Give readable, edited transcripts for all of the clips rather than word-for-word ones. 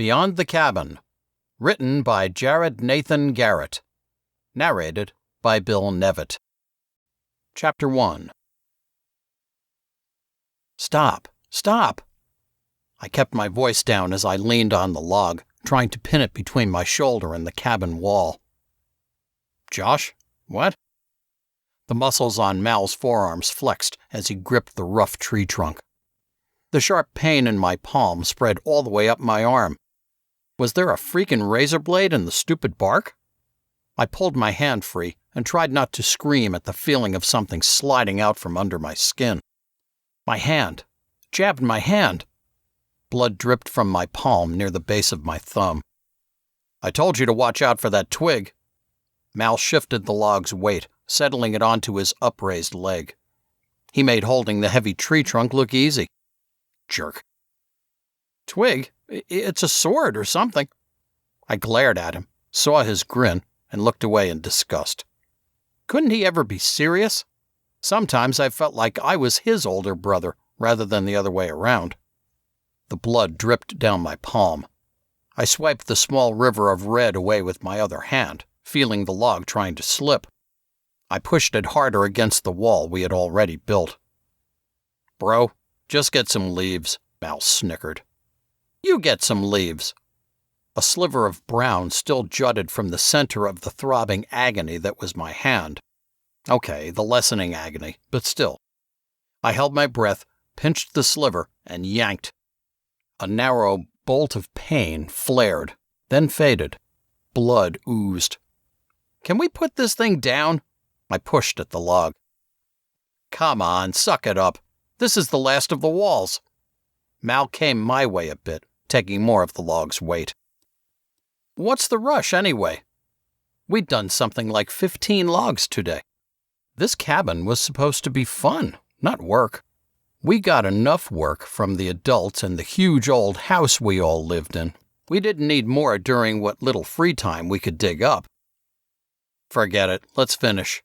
Beyond the Cabin, written by Jared Nathan Garrett, narrated by Bill Nevitt. Chapter 1. Stop! Stop! I kept my voice down as I leaned on the log, trying to pin it between my shoulder and the cabin wall. Josh? What? The muscles on Mal's forearms flexed as he gripped the rough tree trunk. The sharp pain in my palm spread all the way up my arm. Was there a freaking razor blade in the stupid bark? I pulled my hand free and tried not to scream at the feeling of something sliding out from under my skin. My hand. Jabbed my hand. Blood dripped from my palm near the base of my thumb. I told you to watch out for that twig. Mal shifted the log's weight, settling it onto his upraised leg. He made holding the heavy tree trunk look easy. Jerk. Twig? It's a sword or something. I glared at him, saw his grin, and looked away in disgust. Couldn't he ever be serious? Sometimes I felt like I was his older brother rather than the other way around. The blood dripped down my palm. I swiped the small river of red away with my other hand, feeling the log trying to slip. I pushed it harder against the wall we had already built. Bro, just get some leaves, Mal snickered. You get some leaves. A sliver of brown still jutted from the center of the throbbing agony that was my hand. Okay, the lessening agony, but still. I held my breath, pinched the sliver, and yanked. A narrow bolt of pain flared, then faded. Blood oozed. Can we put this thing down? I pushed at the log. Come on, suck it up. This is the last of the walls. Mal came my way a bit, taking more of the log's weight. What's the rush, anyway? We'd done something like 15 logs today. This cabin was supposed to be fun, not work. We got enough work from the adults and the huge old house we all lived in. We didn't need more during what little free time we could dig up. Forget it, let's finish.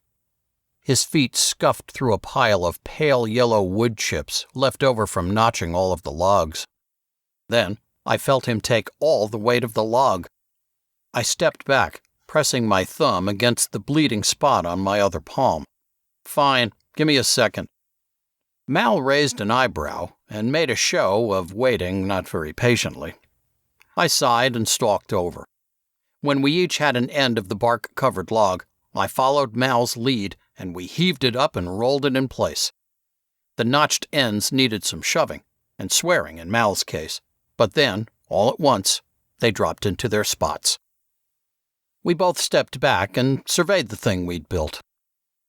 His feet scuffed through a pile of pale yellow wood chips left over from notching all of the logs. Then I felt him take all the weight of the log. I stepped back, pressing my thumb against the bleeding spot on my other palm. Fine, give me a second. Mal raised an eyebrow and made a show of waiting not very patiently. I sighed and stalked over. When we each had an end of the bark-covered log, I followed Mal's lead and we heaved it up and rolled it in place. The notched ends needed some shoving, and swearing in Mal's case, but then, all at once, they dropped into their spots. We both stepped back and surveyed the thing we'd built.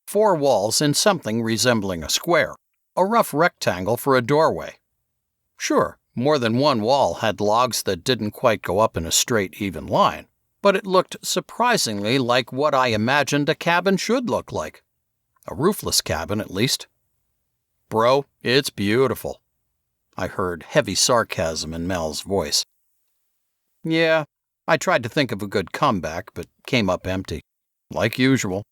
4 walls in something resembling a square, a rough rectangle for a doorway. Sure, more than one wall had logs that didn't quite go up in a straight, even line, but it looked surprisingly like what I imagined a cabin should look like. A roofless cabin, at least. Bro, it's beautiful. I heard heavy sarcasm in Mal's voice. Yeah, I tried to think of a good comeback, but came up empty. Like usual.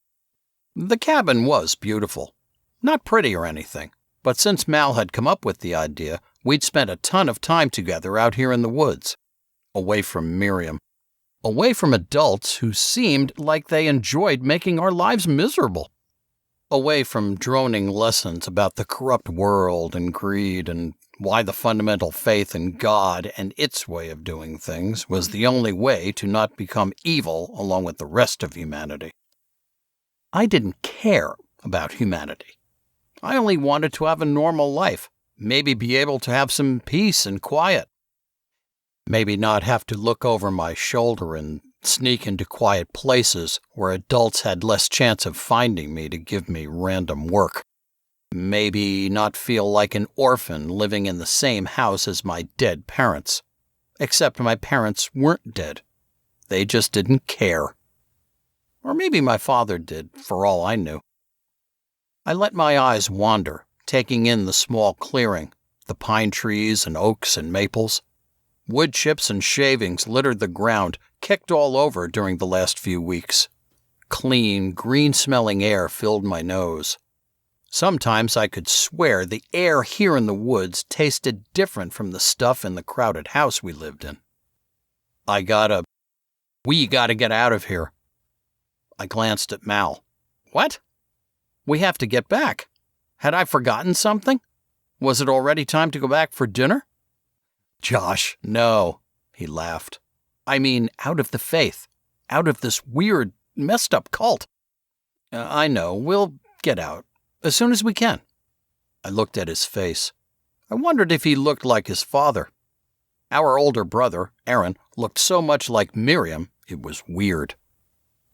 The cabin was beautiful. Not pretty or anything, but since Mal had come up with the idea, we'd spent a ton of time together out here in the woods. Away from Miriam. Away from adults who seemed like they enjoyed making our lives miserable. Away from droning lessons about the corrupt world and greed and why the fundamental faith in God and its way of doing things was the only way to not become evil along with the rest of humanity. I didn't care about humanity. I only wanted to have a normal life, maybe be able to have some peace and quiet. Maybe not have to look over my shoulder and sneak into quiet places where adults had less chance of finding me to give me random work. Maybe not feel like an orphan living in the same house as my dead parents. Except my parents weren't dead. They just didn't care. Or maybe my father did, for all I knew. I let my eyes wander, taking in the small clearing, the pine trees and oaks and maples. Wood chips and shavings littered the ground, kicked all over during the last few weeks. Clean, green-smelling air filled my nose. Sometimes I could swear the air here in the woods tasted different from the stuff in the crowded house we lived in. We gotta get out of here. I glanced at Mal. What? We have to get back. Had I forgotten something? Was it already time to go back for dinner? Josh, no, he laughed. I mean, out of the faith. Out of this weird, messed up cult. I know, we'll get out. As soon as we can. I looked at his face. I wondered if he looked like his father. Our older brother, Aaron, looked so much like Miriam, it was weird.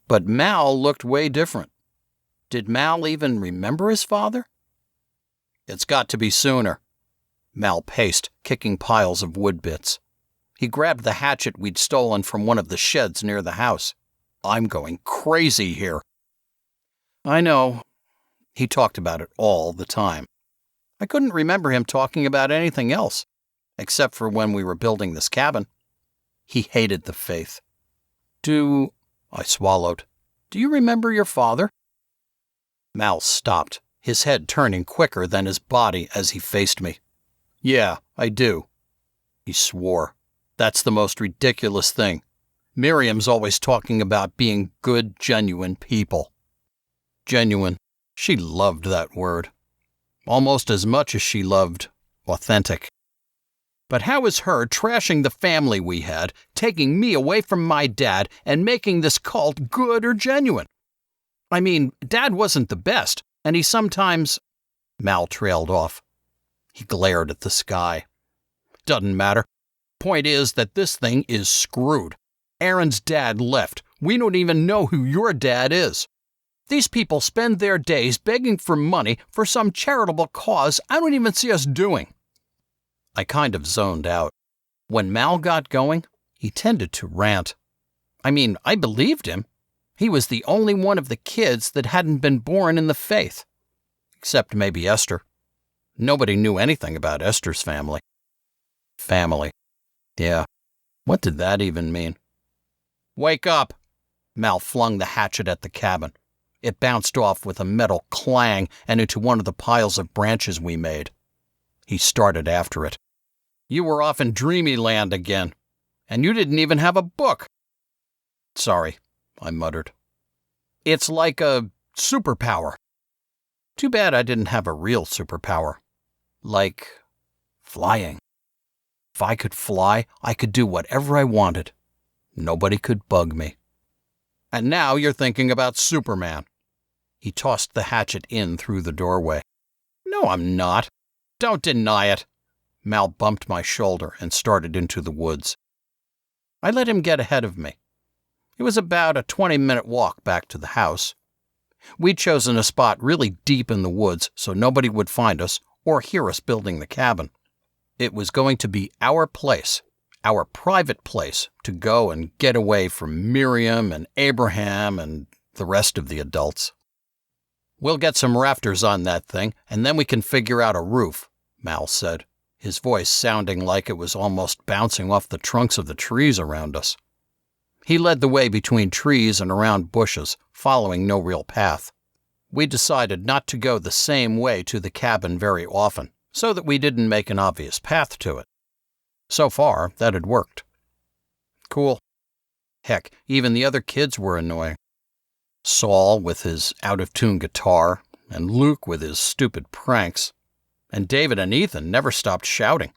But Mal looked way different. Did Mal even remember his father? It's got to be sooner. Mal paced, kicking piles of wood bits. He grabbed the hatchet we'd stolen from one of the sheds near the house. I'm going crazy here. I know. He talked about it all the time. I couldn't remember him talking about anything else, except for when we were building this cabin. He hated the faith. I swallowed. Do you remember your father? Mal stopped, his head turning quicker than his body as he faced me. Yeah, I do. He swore. That's the most ridiculous thing. Miriam's always talking about being good, genuine people. Genuine. She loved that word. Almost as much as she loved authentic. But how is her trashing the family we had, taking me away from my dad, and making this cult good or genuine? I mean, Dad wasn't the best, and he sometimes... Mal trailed off. He glared at the sky. Doesn't matter. Point is that this thing is screwed. Aaron's dad left. We don't even know who your dad is. These people spend their days begging for money for some charitable cause I don't even see us doing. I kind of zoned out. When Mal got going, he tended to rant. I mean, I believed him. He was the only one of the kids that hadn't been born in the faith. Except maybe Esther. Nobody knew anything about Esther's family. Family. Yeah. What did that even mean? Wake up! Mal flung the hatchet at the cabin. It bounced off with a metal clang and into one of the piles of branches we made. He started after it. You were off in dreamy land again, and you didn't even have a book. Sorry, I muttered. It's like a superpower. Too bad I didn't have a real superpower. Like flying. If I could fly, I could do whatever I wanted. Nobody could bug me. And now you're thinking about Superman. He tossed the hatchet in through the doorway. No, I'm not. Don't deny it. Mal bumped my shoulder and started into the woods. I let him get ahead of me. It was about a 20-minute walk back to the house. We'd chosen a spot really deep in the woods so nobody would find us or hear us building the cabin. It was going to be our place, our private place, to go and get away from Miriam and Abraham and the rest of the adults. We'll get some rafters on that thing, and then we can figure out a roof, Mal said, his voice sounding like it was almost bouncing off the trunks of the trees around us. He led the way between trees and around bushes, following no real path. We decided not to go the same way to the cabin very often, so that we didn't make an obvious path to it. So far, that had worked. Cool. Heck, even the other kids were annoying. Saul with his out-of-tune guitar, and Luke with his stupid pranks, and David and Ethan never stopped shouting.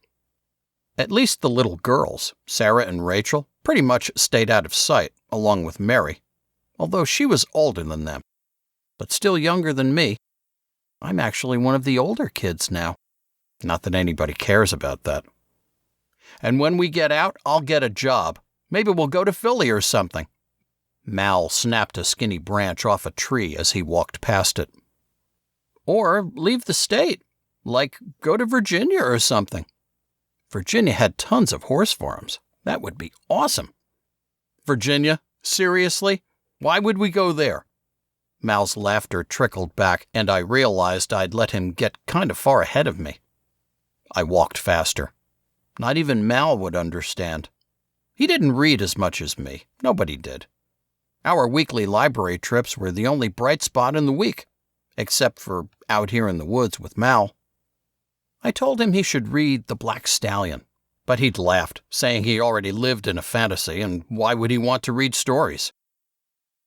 At least the little girls, Sarah and Rachel, pretty much stayed out of sight, along with Mary, although she was older than them, but still younger than me. I'm actually one of the older kids now. Not that anybody cares about that. And when we get out, I'll get a job. Maybe we'll go to Philly or something. Mal snapped a skinny branch off a tree as he walked past it. Or leave the state, like go to Virginia or something. Virginia had tons of horse farms. That would be awesome. Virginia? Seriously? Why would we go there? Mal's laughter trickled back, and I realized I'd let him get kind of far ahead of me. I walked faster. Not even Mal would understand. He didn't read as much as me. Nobody did. Our weekly library trips were the only bright spot in the week, except for out here in the woods with Mal. I told him he should read The Black Stallion. But he'd laughed, saying he already lived in a fantasy, and why would he want to read stories?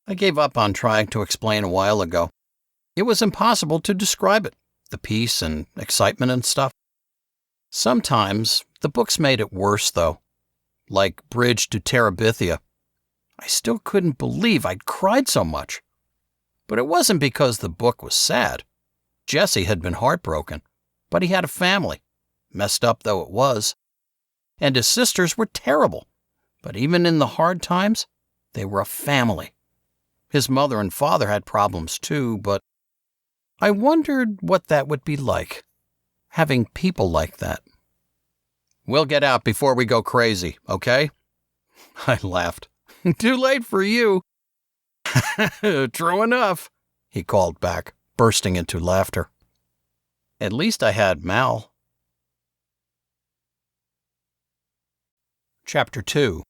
I gave up on trying to explain a while ago. It was impossible to describe it, the peace and excitement and stuff. Sometimes the books made it worse, though, like Bridge to Terabithia. I still couldn't believe I'd cried so much. But it wasn't because the book was sad. Jesse had been heartbroken, but he had a family, messed up though it was. And his sisters were terrible, but even in the hard times, they were a family. His mother and father had problems too, but I wondered what that would be like, having people like that. We'll get out before we go crazy, okay? I laughed. Too late for you. True enough, he called back, bursting into laughter. At least I had Mal. Chapter 2.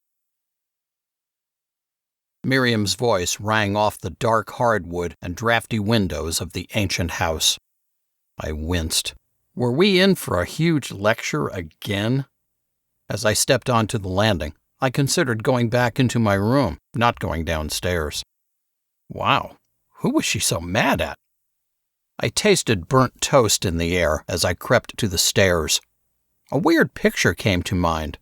Miriam's voice rang off the dark hardwood and drafty windows of the ancient house. I winced. Were we in for a huge lecture again? As I stepped onto the landing, I considered going back into my room, not going downstairs. Wow, who was she so mad at? I tasted burnt toast in the air as I crept to the stairs. A weird picture came to mind.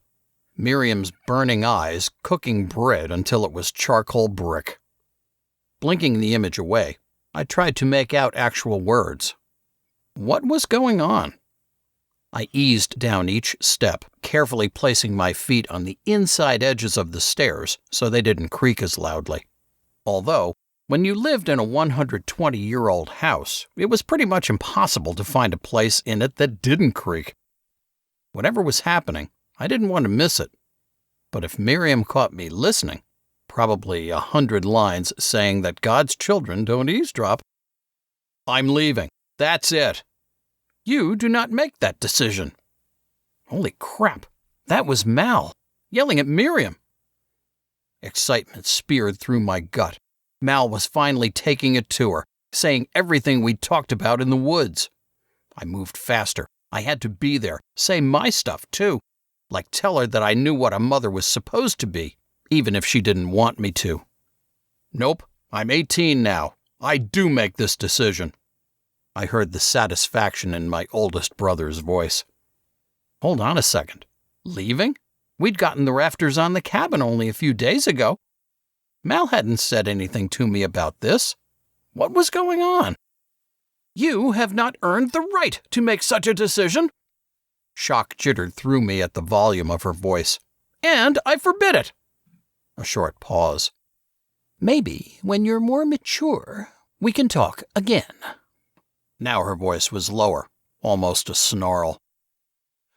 Miriam's burning eyes cooking bread until it was charcoal brick. Blinking the image away, I tried to make out actual words. What was going on? I eased down each step, carefully placing my feet on the inside edges of the stairs so they didn't creak as loudly. Although, when you lived in a 120-year-old house, it was pretty much impossible to find a place in it that didn't creak. Whatever was happening, I didn't want to miss it. But if Miriam caught me listening, probably 100 lines saying that God's children don't eavesdrop. I'm leaving. That's it. You do not make that decision. Holy crap, that was Mal, yelling at Miriam. Excitement speared through my gut. Mal was finally taking it to her, saying everything we'd talked about in the woods. I moved faster. I had to be there, say my stuff too. Like tell her that I knew what a mother was supposed to be, even if she didn't want me to. Nope, I'm 18 now. I do make this decision. I heard the satisfaction in my oldest brother's voice. Hold on a second. Leaving? We'd gotten the rafters on the cabin only a few days ago. Mal hadn't said anything to me about this. What was going on? You have not earned the right to make such a decision. Shock jittered through me at the volume of her voice. And I forbid it. A short pause. Maybe when you're more mature, we can talk again. Now her voice was lower, almost a snarl.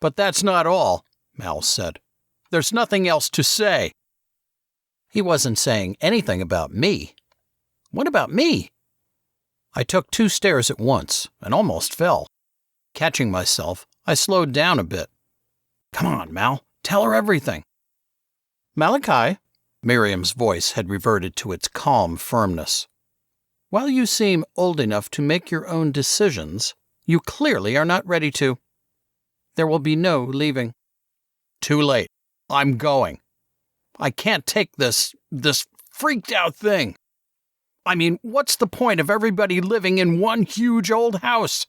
But that's not all, Mal said. There's nothing else to say. He wasn't saying anything about me. What about me? I took 2 stairs at once and almost fell. Catching myself, I slowed down a bit. Come on, Mal, tell her everything. Malachi, Miriam's voice had reverted to its calm firmness. While you seem old enough to make your own decisions, you clearly are not ready to. There will be no leaving. Too late. I'm going. I can't take this freaked out thing. I mean, what's the point of everybody living in one huge old house?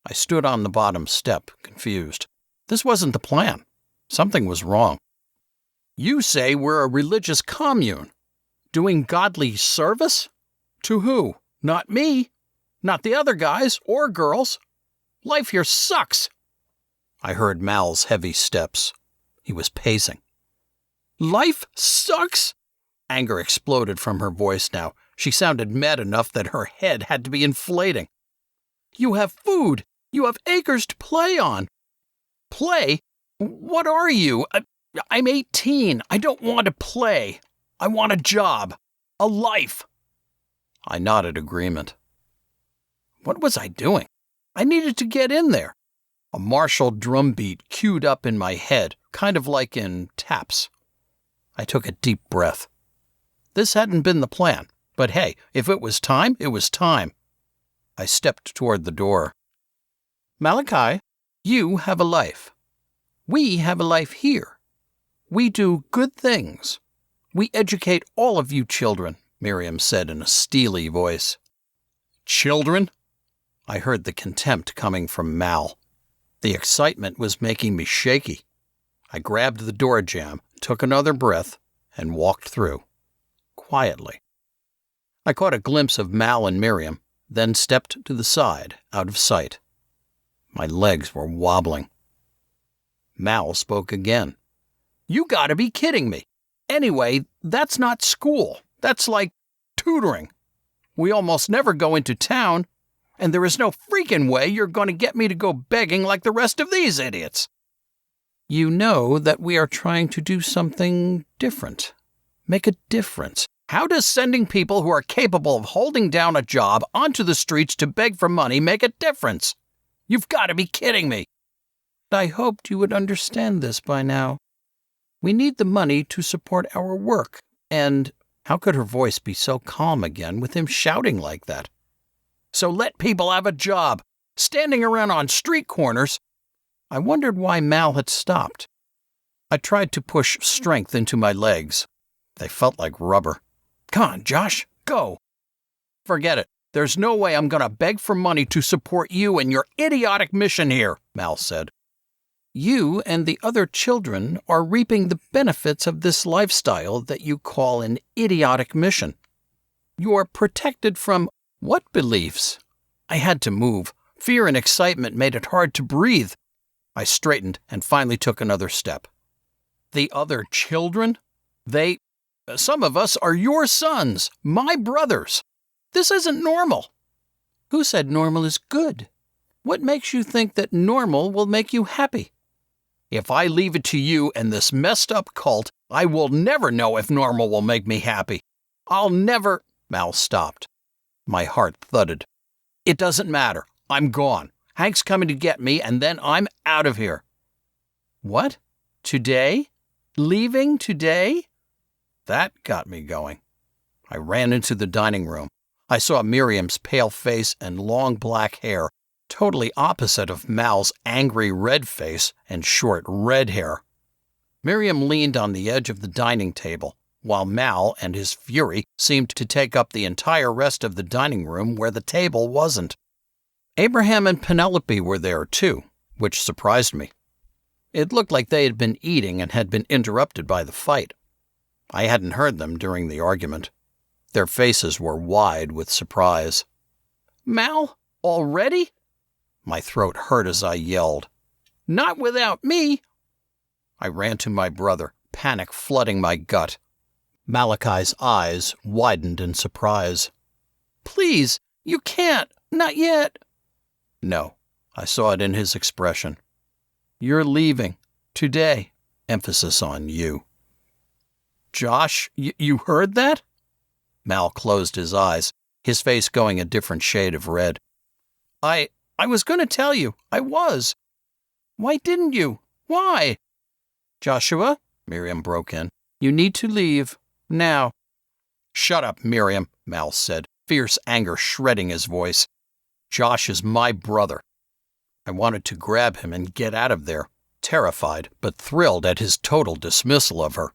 I stood on the bottom step, confused. This wasn't the plan. Something was wrong. You say we're a religious commune. Doing godly service? To who? Not me. Not the other guys or girls. Life here sucks. I heard Mal's heavy steps. He was pacing. Life sucks? Anger exploded from her voice now. She sounded mad enough that her head had to be inflating. You have food. You have acres to play on. Play? What are you? I'm 18. I don't want to play. I want a job. A life. I nodded agreement. What was I doing? I needed to get in there. A martial drumbeat queued up in my head, kind of like in taps. I took a deep breath. This hadn't been the plan, but hey, if it was time, it was time. I stepped toward the door. Malachi, you have a life. We have a life here. We do good things. We educate all of you children, Miriam said in a steely voice. Children? I heard the contempt coming from Mal. The excitement was making me shaky. I grabbed the door jamb, took another breath, and walked through, quietly. I caught a glimpse of Mal and Miriam, then stepped to the side, out of sight. My legs were wobbling. Mal spoke again. You gotta be kidding me. Anyway, that's not school. That's like tutoring. We almost never go into town, and there is no freaking way you're going to get me to go begging like the rest of these idiots. You know that we are trying to do something different. Make a difference. How does sending people who are capable of holding down a job onto the streets to beg for money make a difference? You've got to be kidding me. I hoped you would understand this by now. We need the money to support our work, and how could her voice be so calm again with him shouting like that? So let people have a job. Standing around on street corners. I wondered why Mal had stopped. I tried to push strength into my legs. They felt like rubber. Come on, Josh, go. Forget it. There's no way I'm going to beg for money to support you and your idiotic mission here, Mal said. You and the other children are reaping the benefits of this lifestyle that you call an idiotic mission. You are protected from what beliefs? I had to move. Fear and excitement made it hard to breathe. I straightened and finally took another step. The other children? Some of us are your sons, my brothers. This isn't normal. Who said normal is good? What makes you think that normal will make you happy? If I leave it to you and this messed up cult, I will never know if normal will make me happy. I'll never... Mal stopped. My heart thudded. It doesn't matter. I'm gone. Hank's coming to get me, and then I'm out of here. What? Today? Leaving today? That got me going. I ran into the dining room. I saw Miriam's pale face and long black hair, totally opposite of Mal's angry red face and short red hair. Miriam leaned on the edge of the dining table, while Mal and his fury seemed to take up the entire rest of the dining room where the table wasn't. Abraham and Penelope were there too, which surprised me. It looked like they had been eating and had been interrupted by the fight. I hadn't heard them during the argument. Their faces were wide with surprise. Mal? Already? My throat hurt as I yelled. Not without me! I ran to my brother, panic flooding my gut. Malachi's eyes widened in surprise. Please, you can't, not yet. No, I saw it in his expression. You're leaving, today, emphasis on you. Josh, you heard that? Mal closed his eyes, his face going a different shade of red. I was going to tell you, I was. Why didn't you? Why? Joshua, Miriam broke in, you need to leave. Now. Shut up, Miriam, Mal said, fierce anger shredding his voice. Josh is my brother. I wanted to grab him and get out of there, terrified but thrilled at his total dismissal of her.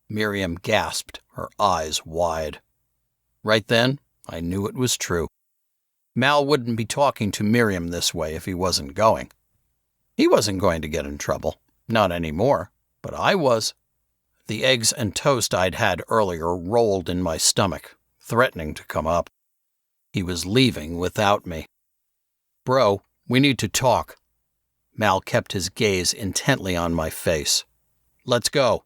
Miriam gasped, her eyes wide. Right then, I knew it was true. Mal wouldn't be talking to Miriam this way if he wasn't going. He wasn't going to get in trouble, not anymore, but I was. The eggs and toast I'd had earlier rolled in my stomach, threatening to come up. He was leaving without me. Bro, we need to talk. Mal kept his gaze intently on my face. Let's go.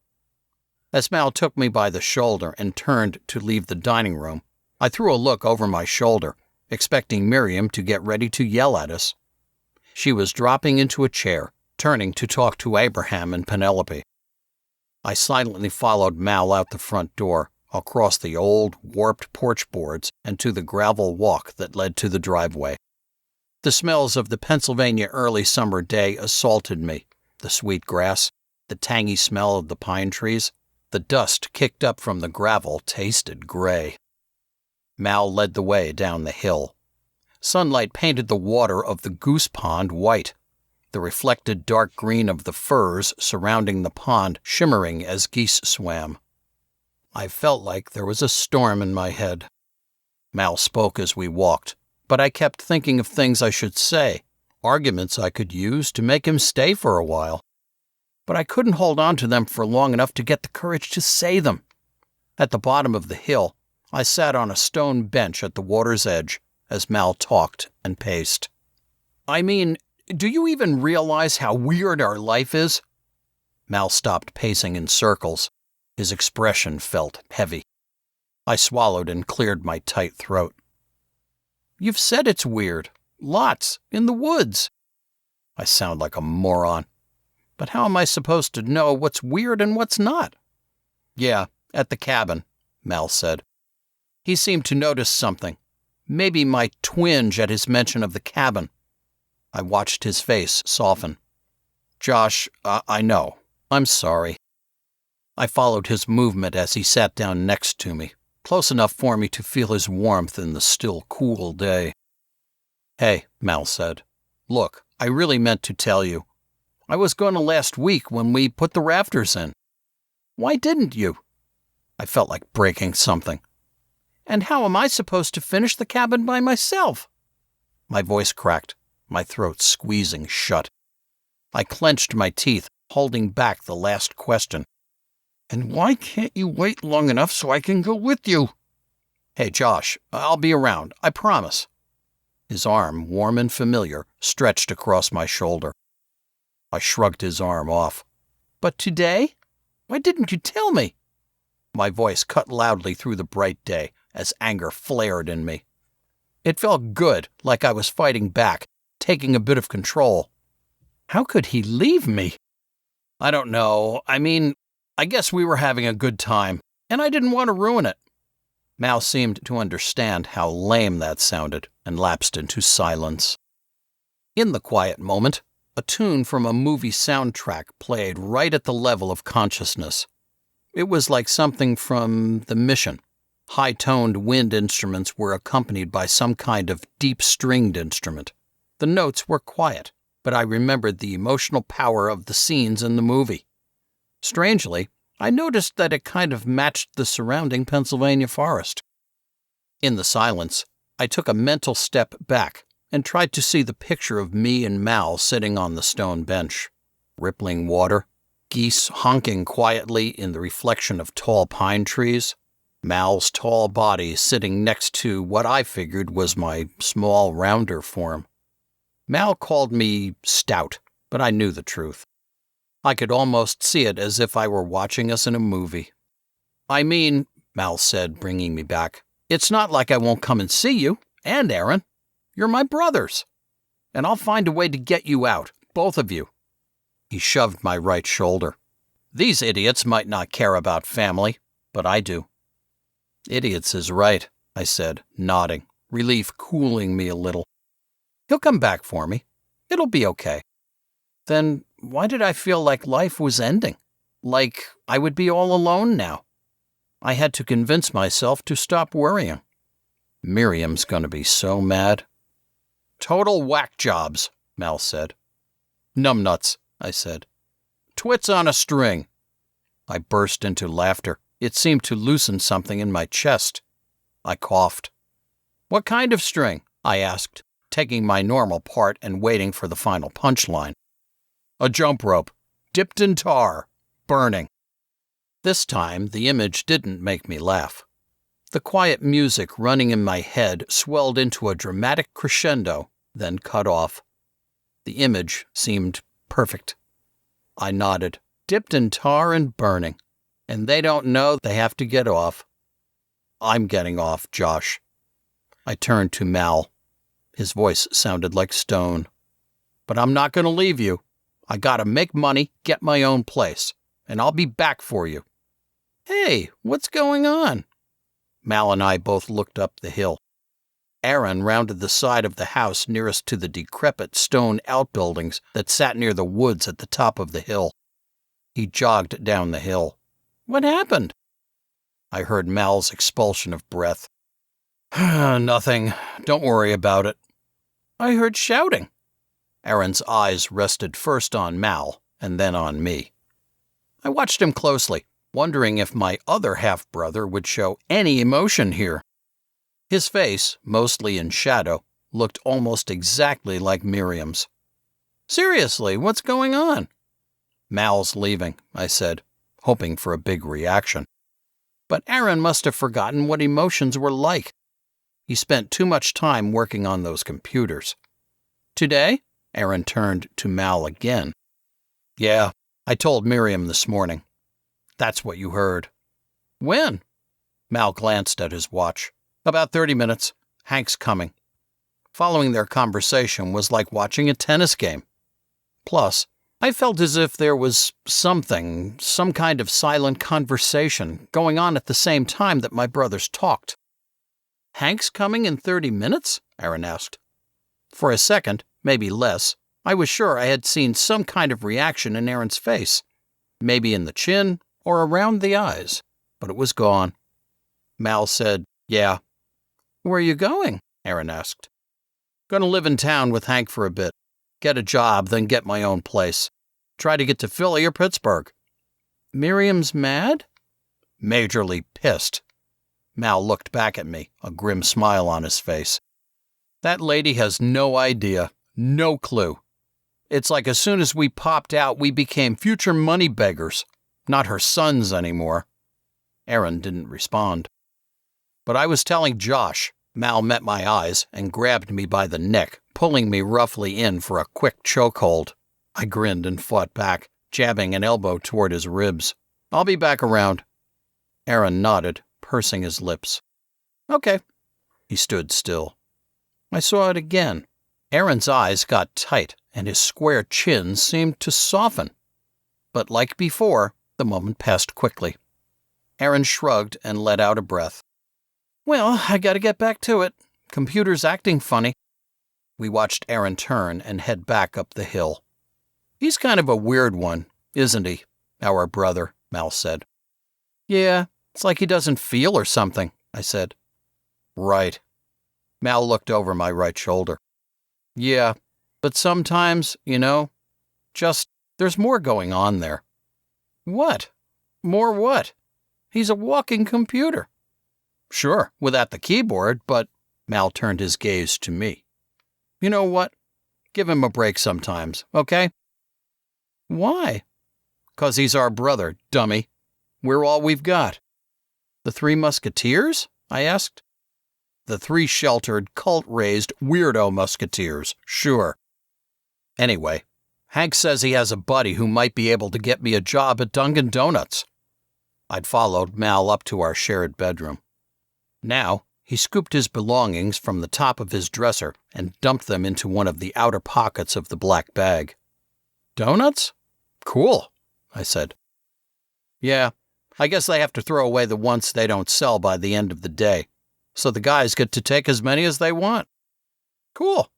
As Mal took me by the shoulder and turned to leave the dining room, I threw a look over my shoulder, expecting Miriam to get ready to yell at us. She was dropping into a chair, turning to talk to Abraham and Penelope. I silently followed Mal out the front door, across the old, warped porch boards and to the gravel walk that led to the driveway. The smells of the Pennsylvania early summer day assaulted me, the sweet grass, the tangy smell of the pine trees. The dust kicked up from the gravel tasted gray. Mal led the way down the hill. Sunlight painted the water of the goose pond white. the reflected dark green of the firs surrounding the pond shimmering as geese swam. I felt like there was a storm in my head. Mal spoke as we walked, but I kept thinking of things I should say, arguments I could use to make him stay for a while. But I couldn't hold on to them for long enough to get the courage to say them. At the bottom of the hill, I sat on a stone bench at the water's edge as Mal talked and paced. I mean, do you even realize how weird our life is? Mal stopped pacing in circles. His expression felt heavy. I swallowed and cleared my tight throat. You've said it's weird. Lots. In the woods. I sound like a moron. But how am I supposed to know what's weird and what's not? Yeah, at the cabin, Mal said. He seemed to notice something. Maybe my twinge at his mention of the cabin. I watched his face soften. Josh, I know. I'm sorry. I followed his movement as he sat down next to me, close enough for me to feel his warmth in the still cool day. Hey, Mal said. Look, I really meant to tell you. I was going to last week when we put the rafters in. Why didn't you? I felt like breaking something. And how am I supposed to finish the cabin by myself? My voice cracked, my throat squeezing shut. I clenched my teeth, holding back the last question. And why can't you wait long enough so I can go with you? Hey, Josh, I'll be around, I promise. His arm, warm and familiar, stretched across my shoulder. I shrugged his arm off. But today? Why didn't you tell me? My voice cut loudly through the bright day as anger flared in me. It felt good, like I was fighting back, taking a bit of control. How could he leave me? I don't know. I guess we were having a good time, and I didn't want to ruin it. Mal seemed to understand how lame that sounded and lapsed into silence. In the quiet moment, a tune from a movie soundtrack played right at the level of consciousness. It was like something from The Mission. High-toned wind instruments were accompanied by some kind of deep-stringed instrument. The notes were quiet, but I remembered the emotional power of the scenes in the movie. Strangely, I noticed that it kind of matched the surrounding Pennsylvania forest. In the silence, I took a mental step back and tried to see the picture of me and Mal sitting on the stone bench. Rippling water, geese honking quietly in the reflection of tall pine trees, Mal's tall body sitting next to what I figured was my small, rounder form. Mal called me stout, but I knew the truth. I could almost see it as if I were watching us in a movie. I mean, Mal said, bringing me back, it's not like I won't come and see you, and Aaron. You're my brothers. And I'll find a way to get you out, both of you. He shoved my right shoulder. These idiots might not care about family, but I do. Idiots is right, I said, nodding, relief cooling me a little. He'll come back for me. It'll be okay. Then why did I feel like life was ending? Like I would be all alone now? I had to convince myself to stop worrying. Miriam's going to be so mad. Total whack jobs, Mal said. Numbnuts, I said. Twits on a string. I burst into laughter. It seemed to loosen something in my chest. I coughed. What kind of string? I asked, taking my normal part and waiting for the final punchline. A jump rope, dipped in tar, burning. This time, the image didn't make me laugh. The quiet music running in my head swelled into a dramatic crescendo, then cut off. The image seemed perfect. I nodded, dipped in tar and burning. And they don't know they have to get off. I'm getting off, Josh. I turned to Mal. His voice sounded like stone. But I'm not going to leave you. I gotta make money, get my own place, and I'll be back for you. Hey, what's going on? Mal and I both looked up the hill. Aaron rounded the side of the house nearest to the decrepit stone outbuildings that sat near the woods at the top of the hill. He jogged down the hill. What happened? I heard Mal's expulsion of breath. Nothing. Don't worry about it. I heard shouting. Aaron's eyes rested first on Mal and then on me. I watched him closely, wondering if my other half-brother would show any emotion here. His face, mostly in shadow, looked almost exactly like Miriam's. "Seriously, what's going on?" "Mal's leaving," I said, hoping for a big reaction. But Aaron must have forgotten what emotions were like. He spent too much time working on those computers. "Today?" Aaron turned to Mal again. "Yeah, I told Miriam this morning." "That's what you heard." "When?" Mal glanced at his watch. "About 30 minutes. Hank's coming." Following their conversation was like watching a tennis game. Plus, I felt as if there was some kind of silent conversation going on at the same time that my brothers talked. "Hank's coming in 30 minutes?" Aaron asked. For a second, maybe less, I was sure I had seen some kind of reaction in Aaron's face, maybe in the chin or around the eyes, but it was gone. Mal said, "Yeah." "Where are you going?" Aaron asked. "Gonna live in town with Hank for a bit. Get a job, then get my own place. Try to get to Philly or Pittsburgh." "Miriam's mad?" "Majorly pissed." Mal looked back at me, a grim smile on his face. "That lady has no idea, no clue. It's like as soon as we popped out, we became future money beggars, not her sons anymore." Aaron didn't respond. But I was telling Josh. Mal met my eyes and grabbed me by the neck, pulling me roughly in for a quick chokehold. I grinned and fought back, jabbing an elbow toward his ribs. "I'll be back around." Aaron nodded, pursing his lips. "Okay." He stood still. I saw it again. Aaron's eyes got tight, and his square chin seemed to soften. But like before, the moment passed quickly. Aaron shrugged and let out a breath. "Well, I gotta get back to it. Computer's acting funny." We watched Aaron turn and head back up the hill. "He's kind of a weird one, isn't he? Our brother," Mal said. "Yeah, it's like he doesn't feel or something," I said. "Right." Mal looked over my right shoulder. "Yeah, but sometimes, there's more going on there." "What? More what? He's a walking computer." "Sure, without the keyboard, but—" Mal turned his gaze to me. "You know what? Give him a break sometimes, okay?" "Why?" "'Cause he's our brother, dummy. We're all we've got." "The Three Musketeers?" I asked. "The three sheltered, cult-raised, weirdo musketeers, sure. Anyway, Hank says he has a buddy who might be able to get me a job at Dunkin' Donuts." I'd followed Mal up to our shared bedroom. Now, he scooped his belongings from the top of his dresser and dumped them into one of the outer pockets of the black bag. "Donuts? Cool," I said. "Yeah, I guess they have to throw away the ones they don't sell by the end of the day, so the guys get to take as many as they want." "Cool."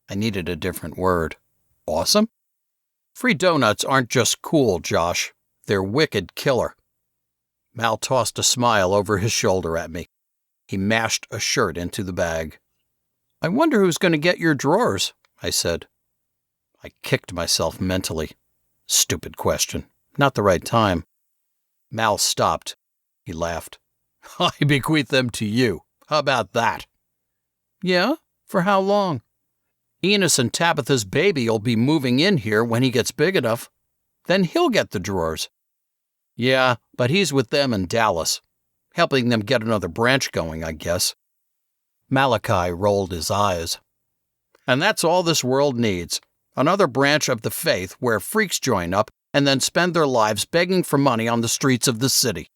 I needed a different word. "Awesome?" "Free donuts aren't just cool, Josh. They're wicked killer." Mal tossed a smile over his shoulder at me. He mashed a shirt into the bag. "I wonder who's going to get your drawers," I said. I kicked myself mentally. Stupid question. Not the right time. Mal stopped. He laughed. "I bequeath them to you. How about that?" "Yeah? For how long?" "Enos and Tabitha's baby'll be moving in here when he gets big enough. Then he'll get the drawers." "Yeah, but he's with them in Dallas. Helping them get another branch going, I guess." Malachi rolled his eyes. "And that's all this world needs. Another branch of the faith where freaks join up and then spend their lives begging for money on the streets of the city.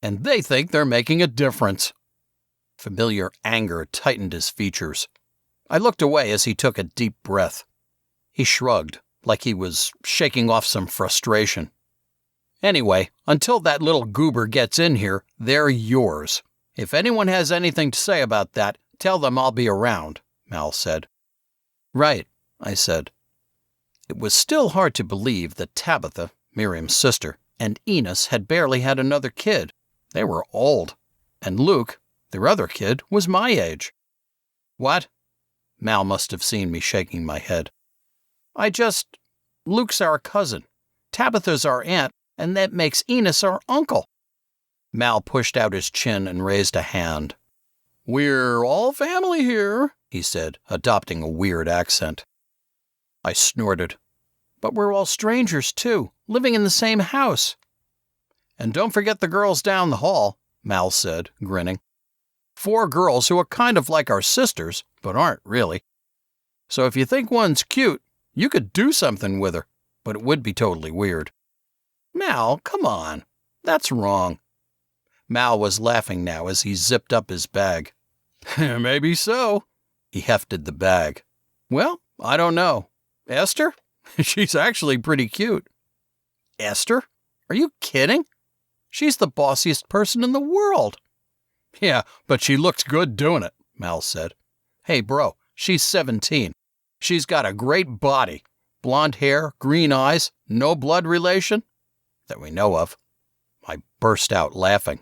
And they think they're making a difference." Familiar anger tightened his features. I looked away as he took a deep breath. He shrugged, like he was shaking off some frustration. "Anyway, until that little goober gets in here, they're yours. If anyone has anything to say about that, tell them I'll be around," Mal said. "Right," I said. It was still hard to believe that Tabitha, Miriam's sister, and Enos had barely had another kid. They were old. And Luke, their other kid, was my age. "What?" Mal must have seen me shaking my head. Luke's our cousin, Tabitha's our aunt, and that makes Enos our uncle. Mal pushed out his chin and raised a hand. We're all family here, he said, adopting a weird accent. I snorted. But we're all strangers, too, living in the same house. And don't forget the girls down the hall, Mal said, grinning. 4 girls who are kind of like our sisters, but aren't really. So if you think one's cute, you could do something with her, but it would be totally weird. Mal, come on. That's wrong. Mal was laughing now as he zipped up his bag. Maybe so. He hefted the bag. Well, I don't know. Esther? She's actually pretty cute. Esther? Are you kidding? She's the bossiest person in the world. Yeah, but she looks good doing it, Mal said. Hey, bro, she's 17. She's got a great body. Blonde hair, green eyes, no blood relation? That we know of. I burst out laughing.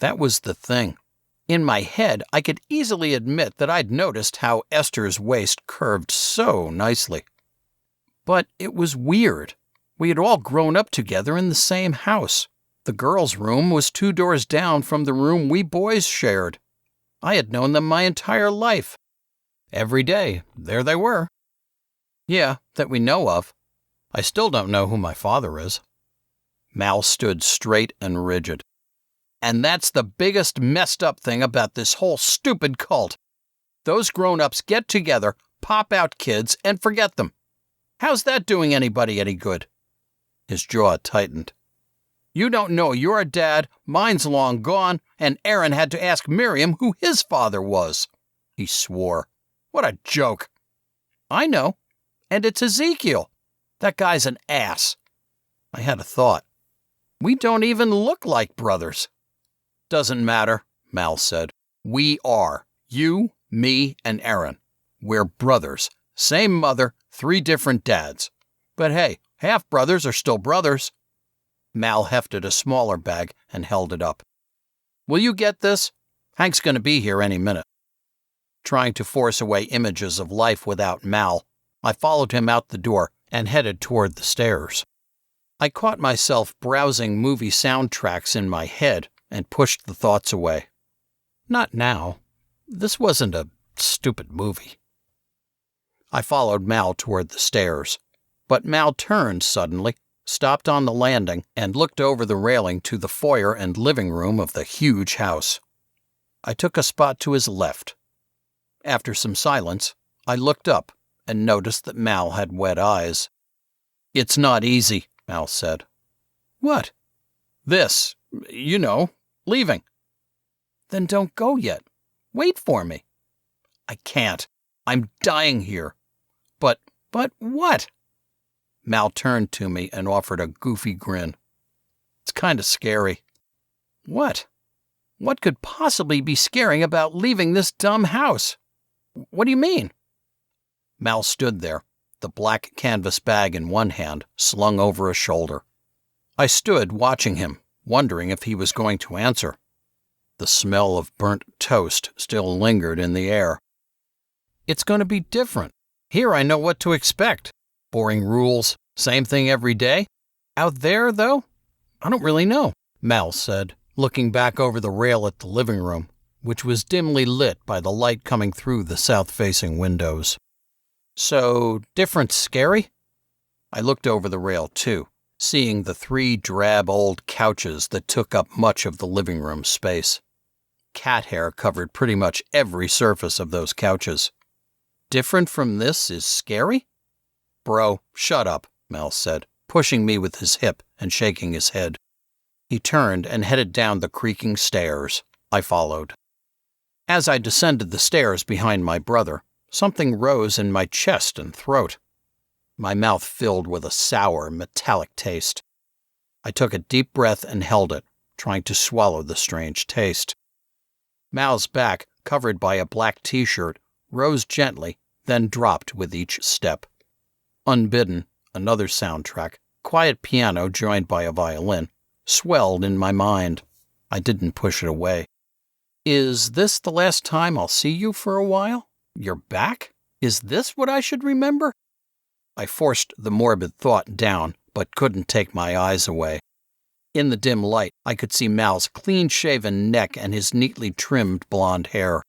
That was the thing. In my head, I could easily admit that I'd noticed how Esther's waist curved so nicely. But it was weird. We had all grown up together in the same house. The girls' room was 2 doors down from the room we boys shared. I had known them my entire life. Every day, there they were. Yeah, that we know of. I still don't know who my father is. Mal stood straight and rigid. And that's the biggest messed up thing about this whole stupid cult. Those grown-ups get together, pop out kids, and forget them. How's that doing anybody any good? His jaw tightened. You don't know your dad, mine's long gone, and Aaron had to ask Miriam who his father was. He swore. What a joke. I know. And it's Ezekiel. That guy's an ass. I had a thought. We don't even look like brothers. Doesn't matter, Mal said. We are. You, me, and Aaron. We're brothers. Same mother, 3 different dads. But hey, half-brothers are still brothers. Mal hefted a smaller bag and held it up. Will you get this? Hank's going to be here any minute. Trying to force away images of life without Mal, I followed him out the door and headed toward the stairs. I caught myself browsing movie soundtracks in my head and pushed the thoughts away. Not now. This wasn't a stupid movie. I followed Mal toward the stairs, but Mal turned suddenly, stopped on the landing, and looked over the railing to the foyer and living room of the huge house. I took a spot to his left. After some silence, I looked up and noticed that Mal had wet eyes. It's not easy, Mal said. What? This, leaving. Then don't go yet. Wait for me. I can't. I'm dying here. But what? Mal turned to me and offered a goofy grin. It's kind of scary. What? What could possibly be scaring about leaving this dumb house? What do you mean? Mal stood there, the black canvas bag in one hand, slung over a shoulder. I stood watching him, wondering if he was going to answer. The smell of burnt toast still lingered in the air. It's going to be different. Here I know what to expect. Boring rules, same thing every day. Out there, though, I don't really know, Mal said, looking back over the rail at the living room, which was dimly lit by the light coming through the south-facing windows. So, different scary? I looked over the rail, too, seeing the 3 drab old couches that took up much of the living room space. Cat hair covered pretty much every surface of those couches. Different from this is scary? Bro, shut up, Mal said, pushing me with his hip and shaking his head. He turned and headed down the creaking stairs. I followed. As I descended the stairs behind my brother, something rose in my chest and throat. My mouth filled with a sour, metallic taste. I took a deep breath and held it, trying to swallow the strange taste. Mal's back, covered by a black t-shirt, rose gently, then dropped with each step. Unbidden, another soundtrack, quiet piano joined by a violin, swelled in my mind. I didn't push it away. Is this the last time I'll see you for a while? You're back? Is this what I should remember? I forced the morbid thought down, but couldn't take my eyes away. In the dim light, I could see Mal's clean-shaven neck and his neatly trimmed blonde hair.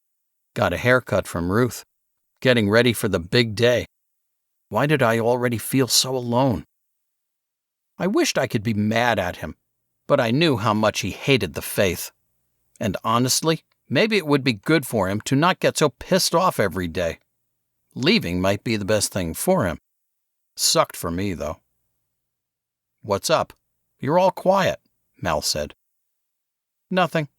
Got a haircut from Ruth. Getting ready for the big day. Why did I already feel so alone? I wished I could be mad at him, but I knew how much he hated the faith. And honestly, maybe it would be good for him to not get so pissed off every day. Leaving might be the best thing for him. Sucked for me, though. "What's up? You're all quiet," Mal said. "Nothing."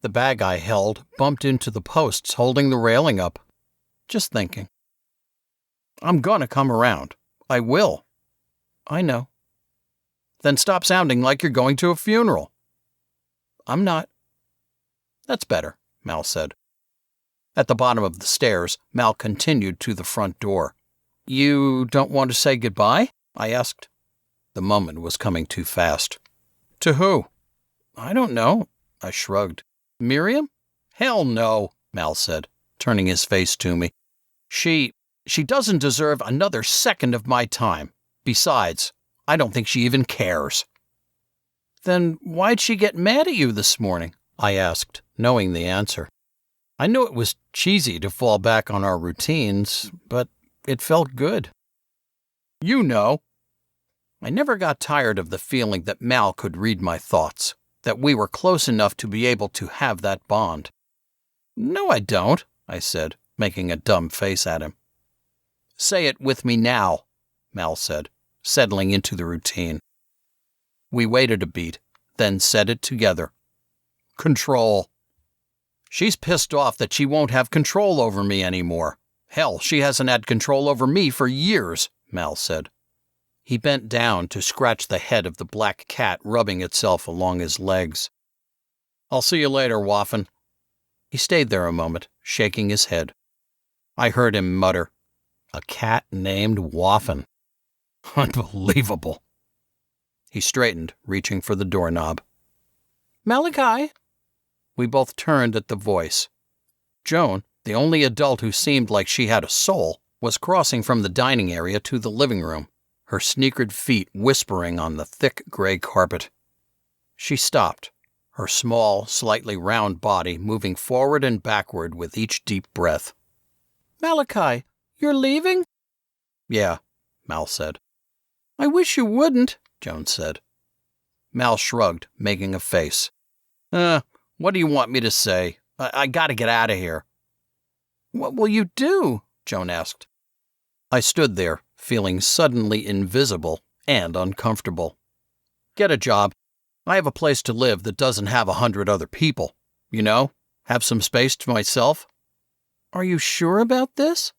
The bag I held bumped into the posts holding the railing up. "Just thinking." "I'm gonna come around. I will." "I know." "Then stop sounding like you're going to a funeral." "I'm not." "That's better," Mal said. At the bottom of the stairs, Mal continued to the front door. "You don't want to say goodbye?" I asked. The moment was coming too fast. "To who?" "I don't know." I shrugged. "Miriam?" "Hell no," Mal said, turning his face to me. She doesn't deserve another second of my time. Besides, I don't think she even cares." "Then why'd she get mad at you this morning?" I asked, knowing the answer. I knew it was cheesy to fall back on our routines, but it felt good. "You know." I never got tired of the feeling that Mal could read my thoughts, that we were close enough to be able to have that bond. "No, I don't," I said, making a dumb face at him. "Say it with me now," Mal said, settling into the routine. We waited a beat, then said it together. "Control." "She's pissed off that she won't have control over me anymore. Hell, she hasn't had control over me for years," Mal said. He bent down to scratch the head of the black cat rubbing itself along his legs. "I'll see you later, Waffen." He stayed there a moment, shaking his head. I heard him mutter, "A cat named Waffen. Unbelievable." He straightened, reaching for the doorknob. "Malachi?" We both turned at the voice. Joan, the only adult who seemed like she had a soul, was crossing from the dining area to the living room, her sneakered feet whispering on the thick gray carpet. She stopped, her small, slightly round body moving forward and backward with each deep breath. "Malachi, you're leaving?" "Yeah," Mal said. "I wish you wouldn't," Joan said. Mal shrugged, making a face. What do you want me to say? I gotta get out of here." "What will you do?" Joan asked. I stood there, feeling suddenly invisible and uncomfortable. "Get a job. I have a place to live that doesn't have 100 other people. You know, have some space to myself." "Are you sure about this?"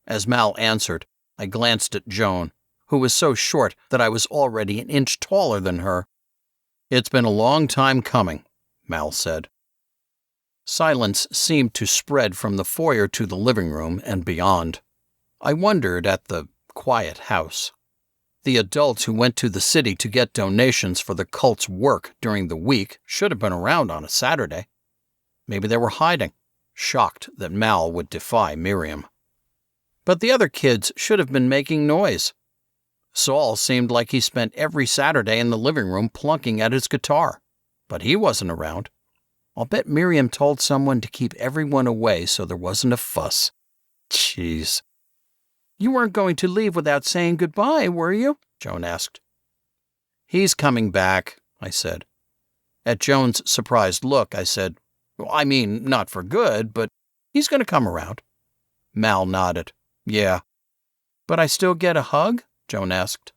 As Mal answered, I glanced at Joan, who was so short that I was already an inch taller than her. "It's been a long time coming," Mal said. Silence seemed to spread from the foyer to the living room and beyond. I wondered at the quiet house. The adults who went to the city to get donations for the cult's work during the week should have been around on a Saturday. Maybe they were hiding, shocked that Mal would defy Miriam. But the other kids should have been making noise. Saul seemed like he spent every Saturday in the living room plunking at his guitar, but he wasn't around. I'll bet Miriam told someone to keep everyone away so there wasn't a fuss. Jeez. "You weren't going to leave without saying goodbye, were you?" Joan asked. "He's coming back," I said. At Joan's surprised look, I said, "I mean, not for good, but he's going to come around." Mal nodded. "Yeah." "But I still get a hug?" Joan asked.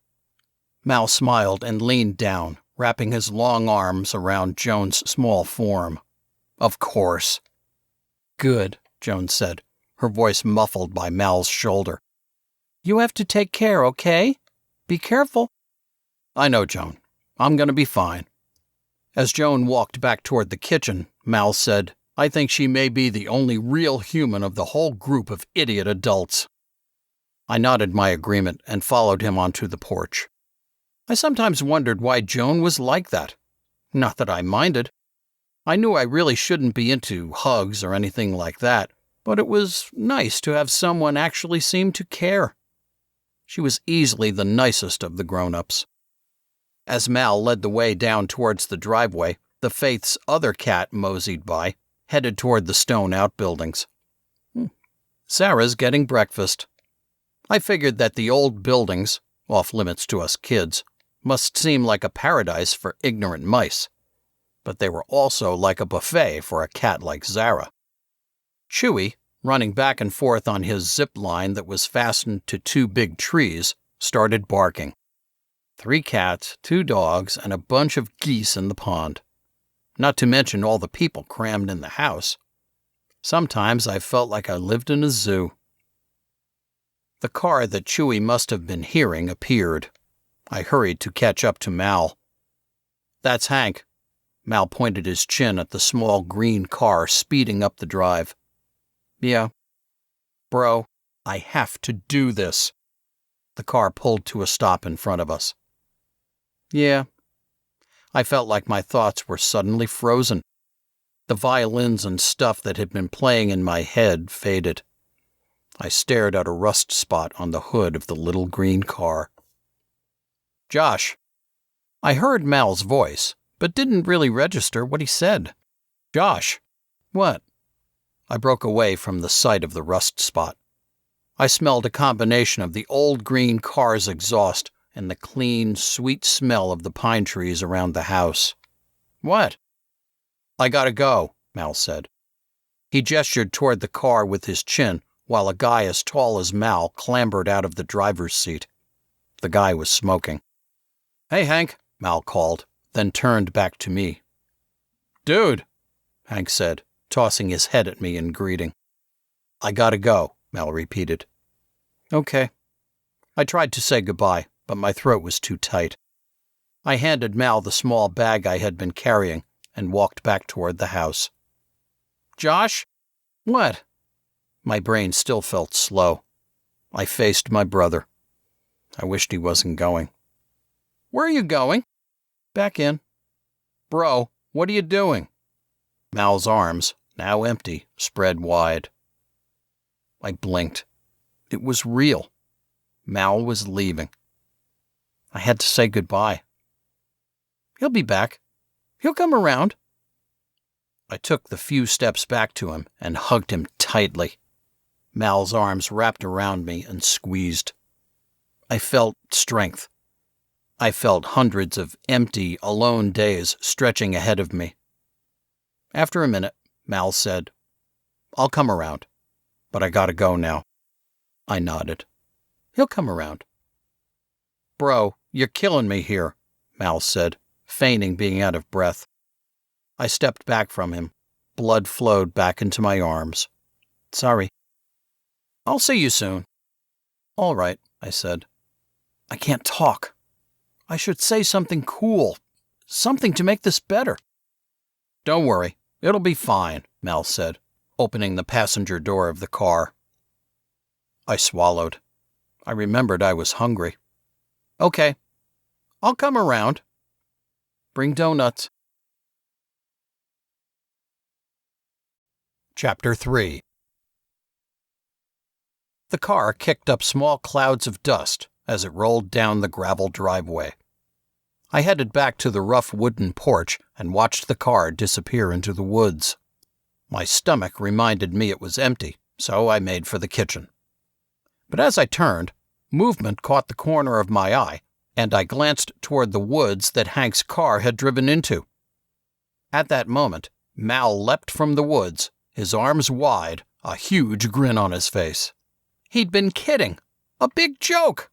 Mal smiled and leaned down, wrapping his long arms around Joan's small form. "Of course." "Good," Joan said, her voice muffled by Mal's shoulder. "You have to take care, okay? Be careful." "I know, Joan. I'm going to be fine." As Joan walked back toward the kitchen, Mal said, "I think she may be the only real human of the whole group of idiot adults." I nodded my agreement and followed him onto the porch. I sometimes wondered why Joan was like that. Not that I minded. I knew I really shouldn't be into hugs or anything like that, but it was nice to have someone actually seem to care. She was easily the nicest of the grown-ups. As Mal led the way down towards the driveway, the Faith's other cat moseyed by, headed toward the stone outbuildings. Sarah's getting breakfast. I figured that the old buildings, off-limits to us kids, must seem like a paradise for ignorant mice, but they were also like a buffet for a cat like Zara. Chewy, running back and forth on his zip line that was fastened to 2 big trees, started barking. 3 cats, 2 dogs, and a bunch of geese in the pond. Not to mention all the people crammed in the house. Sometimes I felt like I lived in a zoo. The car that Chewy must have been hearing appeared. I hurried to catch up to Mal. "That's Hank." Mal pointed his chin at the small green car speeding up the drive. "Yeah. Bro, I have to do this." The car pulled to a stop in front of us. "Yeah." I felt like my thoughts were suddenly frozen. The violins and stuff that had been playing in my head faded. I stared at a rust spot on the hood of the little green car. "Josh." I heard Mal's voice, but didn't really register what he said. "Josh." "What?" I broke away from the sight of the rust spot. I smelled a combination of the old green car's exhaust and the clean, sweet smell of the pine trees around the house. "What?" "I gotta go," Mal said. He gestured toward the car with his chin while a guy as tall as Mal clambered out of the driver's seat. The guy was smoking. "Hey, Hank," Mal called, then turned back to me. "Dude," Hank said, tossing his head at me in greeting. "I gotta go," Mal repeated. "Okay." I tried to say goodbye, but my throat was too tight. I handed Mal the small bag I had been carrying and walked back toward the house. "Josh?" "What?" My brain still felt slow. I faced my brother. I wished he wasn't going. "Where are you going?" "Back in." "Bro, what are you doing?" Mal's arms, now empty, spread wide. I blinked. It was real. Mal was leaving. I had to say goodbye. "He'll be back. He'll come around." I took the few steps back to him and hugged him tightly. Mal's arms wrapped around me and squeezed. I felt strength. I felt hundreds of empty, alone days stretching ahead of me. After a minute, Mal said, "I'll come around, but I gotta go now." I nodded. "He'll come around." "Bro, you're killing me here," Mal said, feigning being out of breath. I stepped back from him. Blood flowed back into my arms. "Sorry." "I'll see you soon." "All right," I said. "I can't talk. I should say something cool. Something to make this better." "Don't worry. It'll be fine," Mal said, opening the passenger door of the car. I swallowed. I remembered I was hungry. "Okay. I'll come around. Bring donuts." Chapter 3. The car kicked up small clouds of dust as it rolled down the gravel driveway. I headed back to the rough wooden porch and watched the car disappear into the woods. My stomach reminded me it was empty, so I made for the kitchen. But as I turned, movement caught the corner of my eye, and I glanced toward the woods that Hank's car had driven into. At that moment, Mal leapt from the woods, his arms wide, a huge grin on his face. He'd been kidding. A big joke.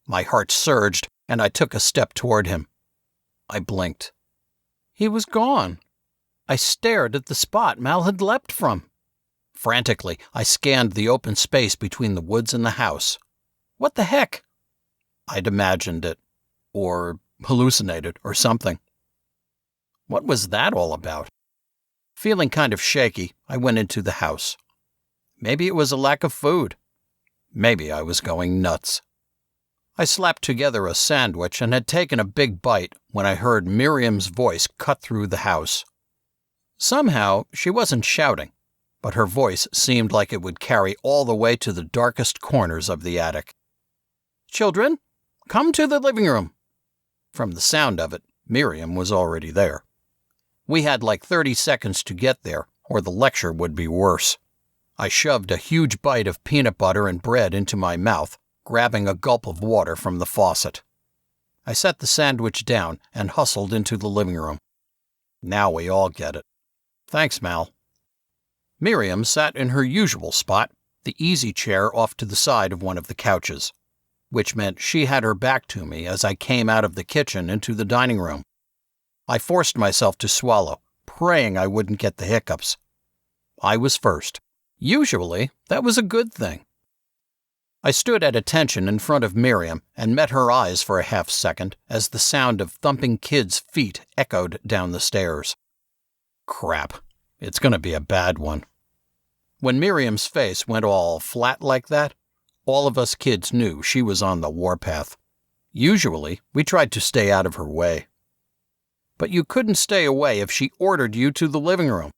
My heart surged, and I took a step toward him. I blinked. He was gone. I stared at the spot Mal had leapt from. Frantically, I scanned the open space between the woods and the house. What the heck? I'd imagined it. Or hallucinated, or something. What was that all about? Feeling kind of shaky, I went into the house. Maybe it was a lack of food. Maybe I was going nuts. I slapped together a sandwich and had taken a big bite when I heard Miriam's voice cut through the house. Somehow, she wasn't shouting, but her voice seemed like it would carry all the way to the darkest corners of the attic. Children, come to the living room." From the sound of it, Miriam was already there. We had like 30 seconds to get there, or the lecture would be worse. I shoved a huge bite of peanut butter and bread into my mouth, grabbing a gulp of water from the faucet. I set the sandwich down and hustled into the living room. Now we all get it. Thanks, Mal. Miriam sat in her usual spot, the easy chair off to the side of one of the couches, which meant she had her back to me as I came out of the kitchen into the dining room. I forced myself to swallow, praying I wouldn't get the hiccups. I was first. Usually, that was a good thing. I stood at attention in front of Miriam and met her eyes for a half-second as the sound of thumping kids' feet echoed down the stairs. Crap, it's going to be a bad one. When Miriam's face went all flat like that, all of us kids knew she was on the warpath. Usually, we tried to stay out of her way. But you couldn't stay away if she ordered you to the living room.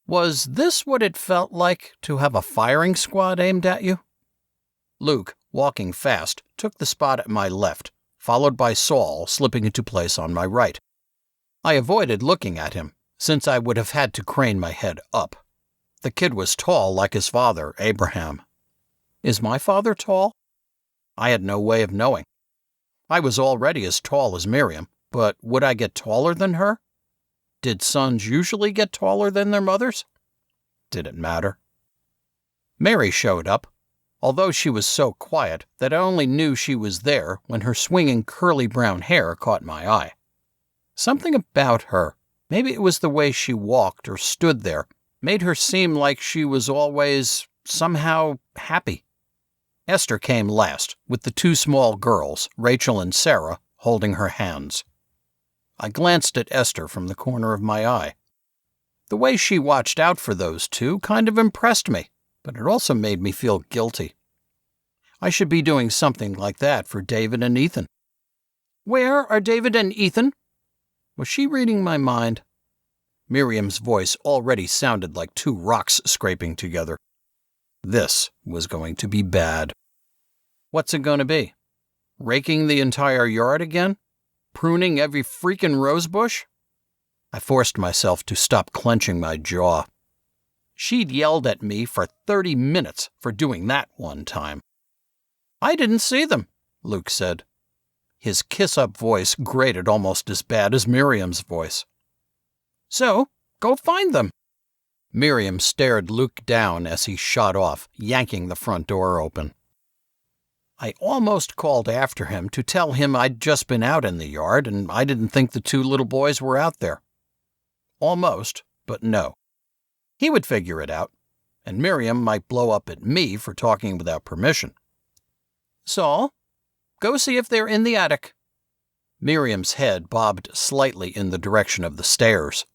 Was this what it felt like to have a firing squad aimed at you? Luke, walking fast, took the spot at my left, followed by Saul slipping into place on my right. I avoided looking at him, since I would have had to crane my head up. The kid was tall like his father, Abraham. Is my father tall? I had no way of knowing. I was already as tall as Miriam, but would I get taller than her? Did sons usually get taller than their mothers? Did it matter? Mary showed up, although she was so quiet that I only knew she was there when her swinging curly brown hair caught my eye. Something about her, maybe it was the way she walked or stood there, made her seem like she was always, somehow, happy. Esther came last, with the two small girls, Rachel and Sarah, holding her hands. I glanced at Esther from the corner of my eye. The way she watched out for those two kind of impressed me, but it also made me feel guilty. I should be doing something like that for David and Ethan. Where are David and Ethan? Was she reading my mind? Miriam's voice already sounded like two rocks scraping together. This was going to be bad. What's it going to be? Raking the entire yard again? Pruning every freaking rosebush? I forced myself to stop clenching my jaw. She'd yelled at me for 30 minutes for doing that one time. I didn't see them, Luke said. His kiss-up voice grated almost as bad as Miriam's voice. So, go find them. Miriam stared Luke down as he shot off, yanking the front door open. I almost called after him to tell him I'd just been out in the yard and I didn't think the two little boys were out there. Almost, but no. He would figure it out, and Miriam might blow up at me for talking without permission. Saul, go see if they're in the attic. Miriam's head bobbed slightly in the direction of the stairs.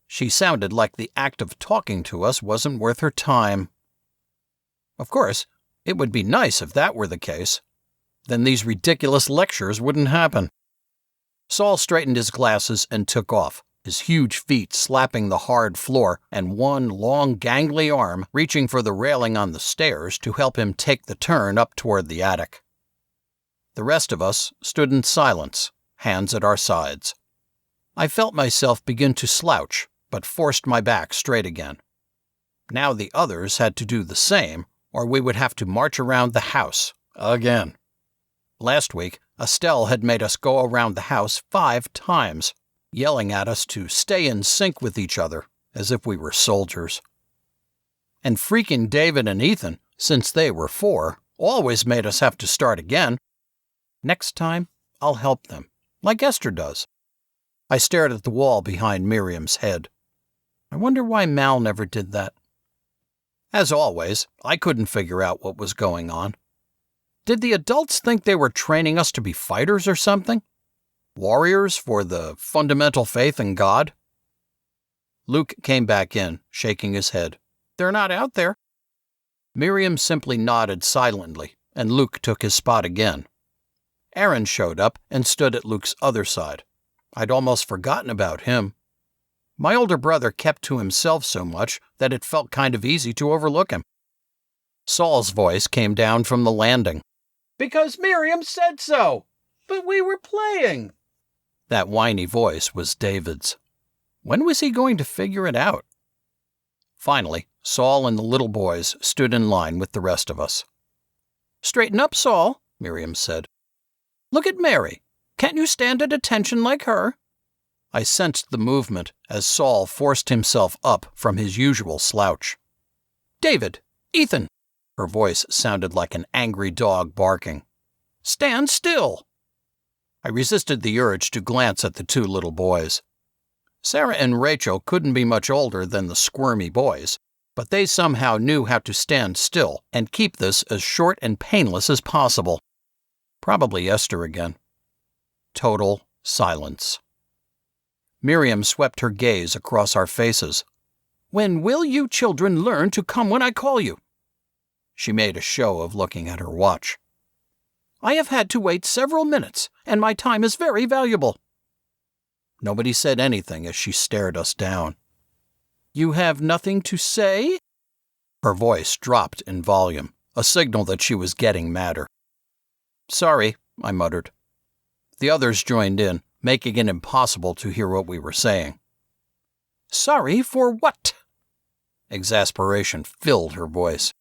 She sounded like the act of talking to us wasn't worth her time. Of course, it would be nice if that were the case. Then these ridiculous lectures wouldn't happen. Saul straightened his glasses and took off, his huge feet slapping the hard floor and one long gangly arm reaching for the railing on the stairs to help him take the turn up toward the attic. The rest of us stood in silence, hands at our sides. I felt myself begin to slouch, but forced my back straight again. Now the others had to do the same, or we would have to march around the house, again. Last week, Estelle had made us go around the house 5 times, yelling at us to stay in sync with each other, as if we were soldiers. And freaking David and Ethan, since they were 4, always made us have to start again. Next time, I'll help them, like Esther does. I stared at the wall behind Miriam's head. I wonder why Mal never did that. As always, I couldn't figure out what was going on. Did the adults think they were training us to be fighters or something? Warriors for the fundamental faith in God? Luke came back in, shaking his head. They're not out there. Miriam simply nodded silently, and Luke took his spot again. Aaron showed up and stood at Luke's other side. I'd almost forgotten about him. My older brother kept to himself so much that it felt kind of easy to overlook him. Saul's voice came down from the landing. Because Miriam said so. But we were playing. That whiny voice was David's. When was he going to figure it out? Finally, Saul and the little boys stood in line with the rest of us. Straighten up, Saul, Miriam said. Look at Mary. Can't you stand at attention like her? I sensed the movement as Saul forced himself up from his usual slouch. David, Ethan, her voice sounded like an angry dog barking. Stand still. I resisted the urge to glance at the two little boys. Sarah and Rachel couldn't be much older than the squirmy boys, but they somehow knew how to stand still and keep this as short and painless as possible. Probably Esther again. Total silence. Miriam swept her gaze across our faces. When will you children learn to come when I call you? She made a show of looking at her watch. I have had to wait several minutes, and my time is very valuable. Nobody said anything as she stared us down. You have nothing to say? Her voice dropped in volume, a signal that she was getting madder. Sorry, I muttered. The others joined in, making it impossible to hear what we were saying. Sorry for what? Exasperation filled her voice.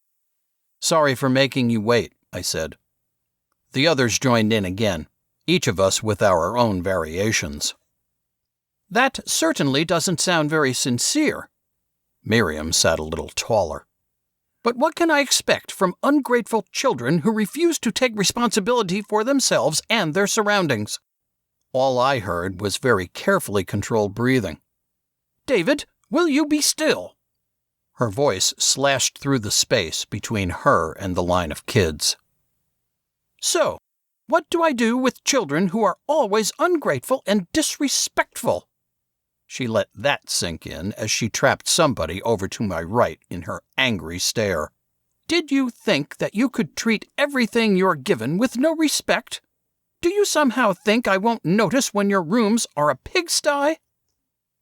Sorry for making you wait, I said. The others joined in again, each of us with our own variations. That certainly doesn't sound very sincere. Miriam sat a little taller. But what can I expect from ungrateful children who refuse to take responsibility for themselves and their surroundings? All I heard was very carefully controlled breathing. David, will you be still? Her voice slashed through the space between her and the line of kids. So, what do I do with children who are always ungrateful and disrespectful? She let that sink in as she trapped somebody over to my right in her angry stare. Did you think that you could treat everything you're given with no respect? Do you somehow think I won't notice when your rooms are a pigsty?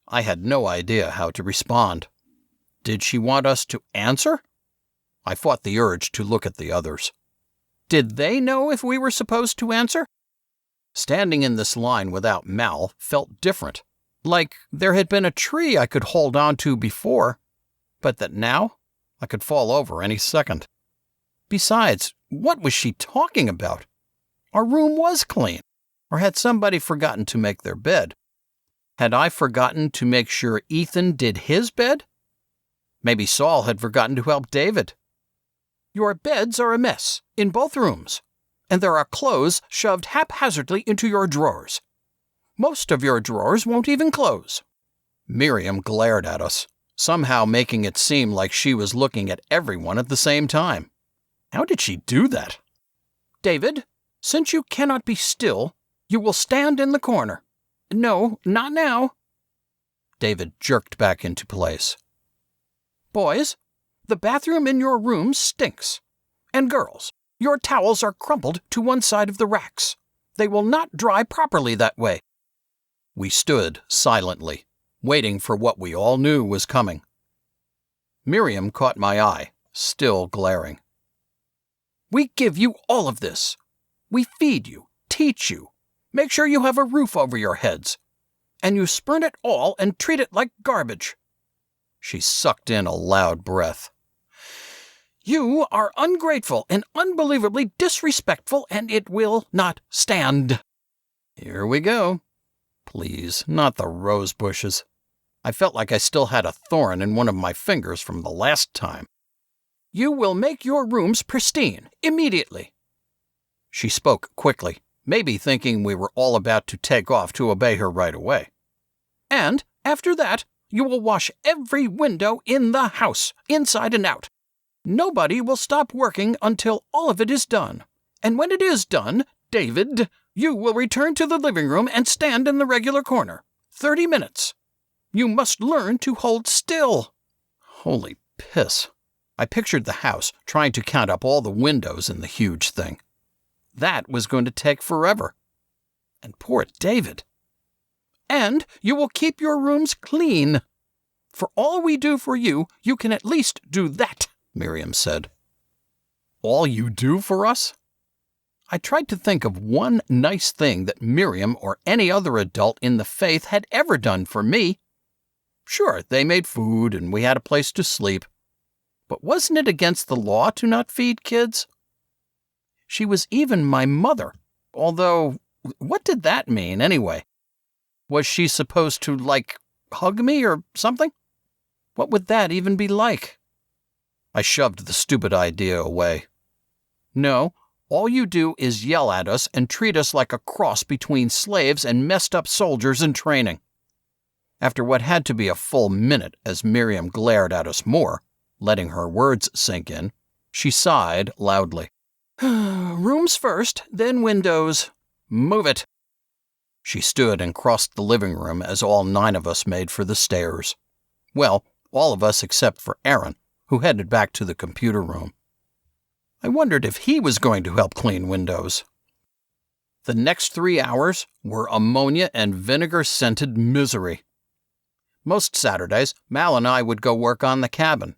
I had no idea how to respond. Did she want us to answer? I fought the urge to look at the others. Did they know if we were supposed to answer? Standing in this line without Mal felt different, like there had been a tree I could hold on to before, but that now I could fall over any second. Besides, what was she talking about? Our room was clean, or had somebody forgotten to make their bed? Had I forgotten to make sure Ethan did his bed? Maybe Saul had forgotten to help David. Your beds are a mess, in both rooms, and there are clothes shoved haphazardly into your drawers. Most of your drawers won't even close. Miriam glared at us, somehow making it seem like she was looking at everyone at the same time. How did she do that? David, since you cannot be still, you will stand in the corner. No, not now. David jerked back into place. Boys, the bathroom in your room stinks. And girls, your towels are crumpled to one side of the racks. They will not dry properly that way. We stood silently, waiting for what we all knew was coming. Miriam caught my eye, still glaring. We give you all of this. We feed you, teach you, make sure you have a roof over your heads. And you spurn it all and treat it like garbage. She sucked in a loud breath. You are ungrateful and unbelievably disrespectful, and it will not stand. Here we go. Please, not the rose bushes. I felt like I still had a thorn in one of my fingers from the last time. You will make your rooms pristine, immediately. She spoke quickly, maybe thinking we were all about to take off to obey her right away. And, after that, you will wash every window in the house, inside and out. Nobody will stop working until all of it is done. And when it is done, David, you will return to the living room and stand in the regular corner. 30 minutes. You must learn to hold still. Holy piss. I pictured the house trying to count up all the windows in the huge thing. That was going to take forever. And poor David. And you will keep your rooms clean. For all we do for you, you can at least do that, Miriam said. All you do for us? I tried to think of one nice thing that Miriam or any other adult in the faith had ever done for me. Sure, they made food and we had a place to sleep. But wasn't it against the law to not feed kids? She was even my mother, although what did that mean anyway? Was she supposed to, hug me or something? What would that even be like? I shoved the stupid idea away. No, all you do is yell at us and treat us like a cross between slaves and messed up soldiers in training. After what had to be a full minute as Miriam glared at us more, letting her words sink in, she sighed loudly. Rooms first, then windows. Move it. She stood and crossed the living room as all 9 of us made for the stairs. Well, all of us except for Aaron, who headed back to the computer room. I wondered if he was going to help clean windows. The next 3 hours were ammonia and vinegar-scented misery. Most Saturdays, Mal and I would go work on the cabin.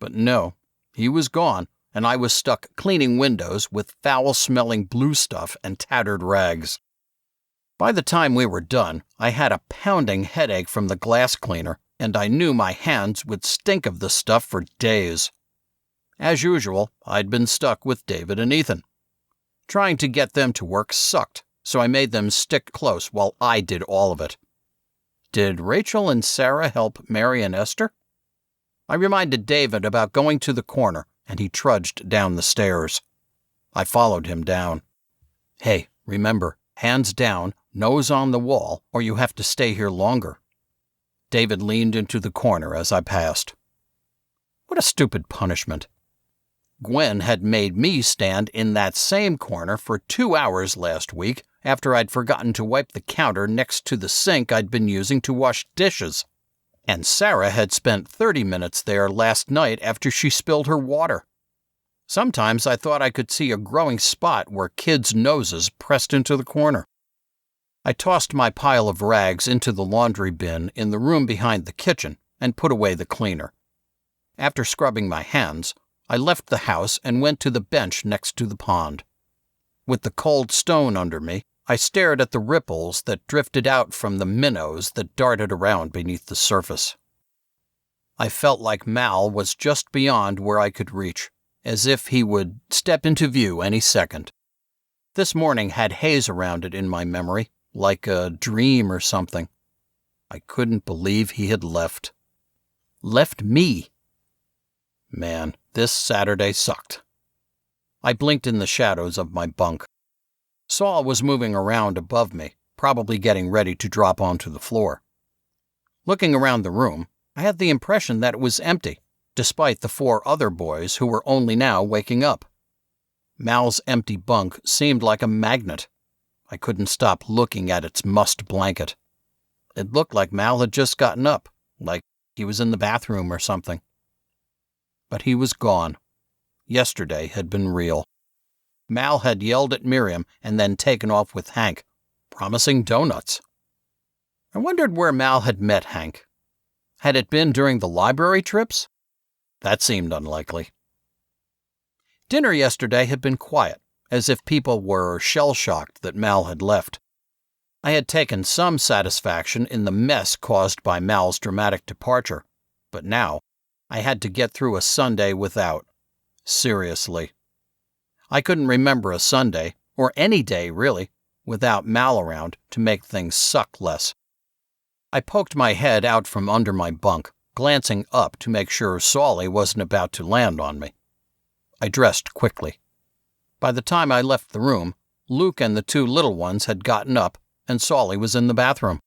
But no, he was gone, and I was stuck cleaning windows with foul-smelling blue stuff and tattered rags. By the time we were done, I had a pounding headache from the glass cleaner, and I knew my hands would stink of the stuff for days. As usual, I'd been stuck with David and Ethan. Trying to get them to work sucked, so I made them stick close while I did all of it. Did Rachel and Sarah help Mary and Esther? I reminded David about going to the corner, and he trudged down the stairs. I followed him down. Hey, remember, hands down, nose on the wall, or you have to stay here longer. David leaned into the corner as I passed. What a stupid punishment. Gwen had made me stand in that same corner for 2 hours last week after I'd forgotten to wipe the counter next to the sink I'd been using to wash dishes. And Sarah had spent 30 minutes there last night after she spilled her water. Sometimes I thought I could see a growing spot where kids' noses pressed into the corner. I tossed my pile of rags into the laundry bin in the room behind the kitchen and put away the cleaner. After scrubbing my hands, I left the house and went to the bench next to the pond. With the cold stone under me, I stared at the ripples that drifted out from the minnows that darted around beneath the surface. I felt like Mal was just beyond where I could reach, as if he would step into view any second. This morning had haze around it in my memory, like a dream or something. I couldn't believe he had left. Left me. Man, this Saturday sucked. I blinked in the shadows of my bunk. Saul was moving around above me, probably getting ready to drop onto the floor. Looking around the room, I had the impression that it was empty, despite the 4 other boys who were only now waking up. Mal's empty bunk seemed like a magnet. I couldn't stop looking at its mussed blanket. It looked like Mal had just gotten up, like he was in the bathroom or something. But he was gone. Yesterday had been real. Mal had yelled at Miriam and then taken off with Hank, promising donuts. I wondered where Mal had met Hank. Had it been during the library trips? That seemed unlikely. Dinner yesterday had been quiet, as if people were shell-shocked that Mal had left. I had taken some satisfaction in the mess caused by Mal's dramatic departure, but now I had to get through a Sunday without. Seriously. I couldn't remember a Sunday, or any day really, without Mal around to make things suck less. I poked my head out from under my bunk, glancing up to make sure Solly wasn't about to land on me. I dressed quickly. By the time I left the room, Luke and the 2 little ones had gotten up, and Solly was in the bathroom.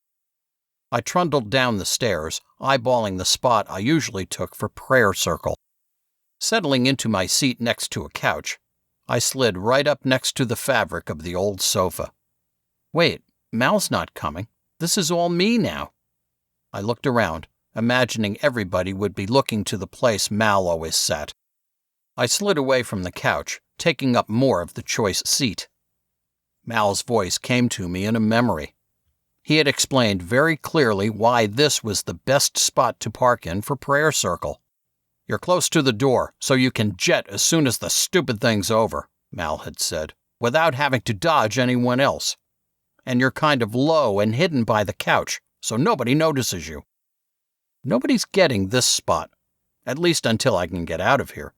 I trundled down the stairs, eyeballing the spot I usually took for prayer circle. Settling into my seat next to a couch, I slid right up next to the fabric of the old sofa. Wait, Mal's not coming. This is all me now. I looked around, imagining everybody would be looking to the place Mal always sat. I slid away from the couch, taking up more of the choice seat. Mal's voice came to me in a memory. He had explained very clearly why this was the best spot to park in for prayer circle. You're close to the door, so you can jet as soon as the stupid thing's over, Mal had said, without having to dodge anyone else. And you're kind of low and hidden by the couch, so nobody notices you. Nobody's getting this spot, at least until I can get out of here.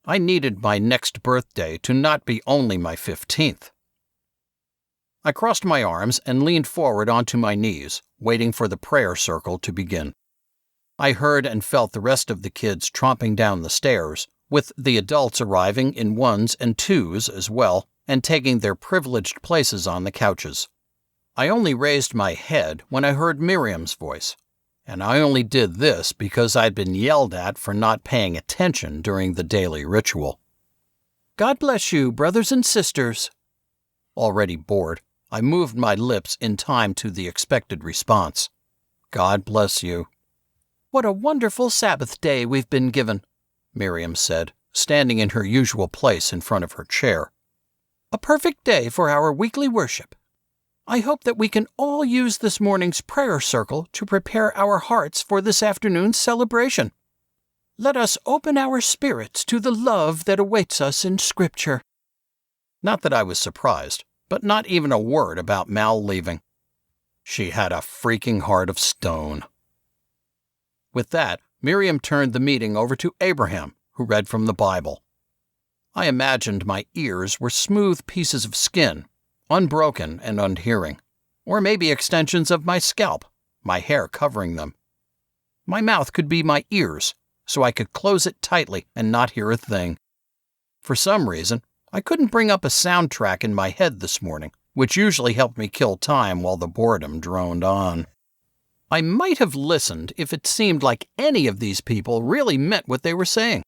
I needed my next birthday to not be only my 15th. I crossed my arms and leaned forward onto my knees, waiting for the prayer circle to begin. I heard and felt the rest of the kids tromping down the stairs, with the adults arriving in ones and twos as well, and taking their privileged places on the couches. I only raised my head when I heard Miriam's voice, and I only did this because I'd been yelled at for not paying attention during the daily ritual. "God bless you, brothers and sisters." Already bored, I moved my lips in time to the expected response. "God bless you." "What a wonderful Sabbath day we've been given," Miriam said, standing in her usual place in front of her chair. "A perfect day for our weekly worship. I hope that we can all use this morning's prayer circle to prepare our hearts for this afternoon's celebration. Let us open our spirits to the love that awaits us in Scripture." Not that I was surprised, but not even a word about Mal leaving. She had a freaking heart of stone. With that, Miriam turned the meeting over to Abraham, who read from the Bible. I imagined my ears were smooth pieces of skin, unbroken and unhearing, or maybe extensions of my scalp, my hair covering them. My mouth could be my ears, so I could close it tightly and not hear a thing. For some reason, I couldn't bring up a soundtrack in my head this morning, which usually helped me kill time while the boredom droned on. I might have listened if it seemed like any of these people really meant what they were saying.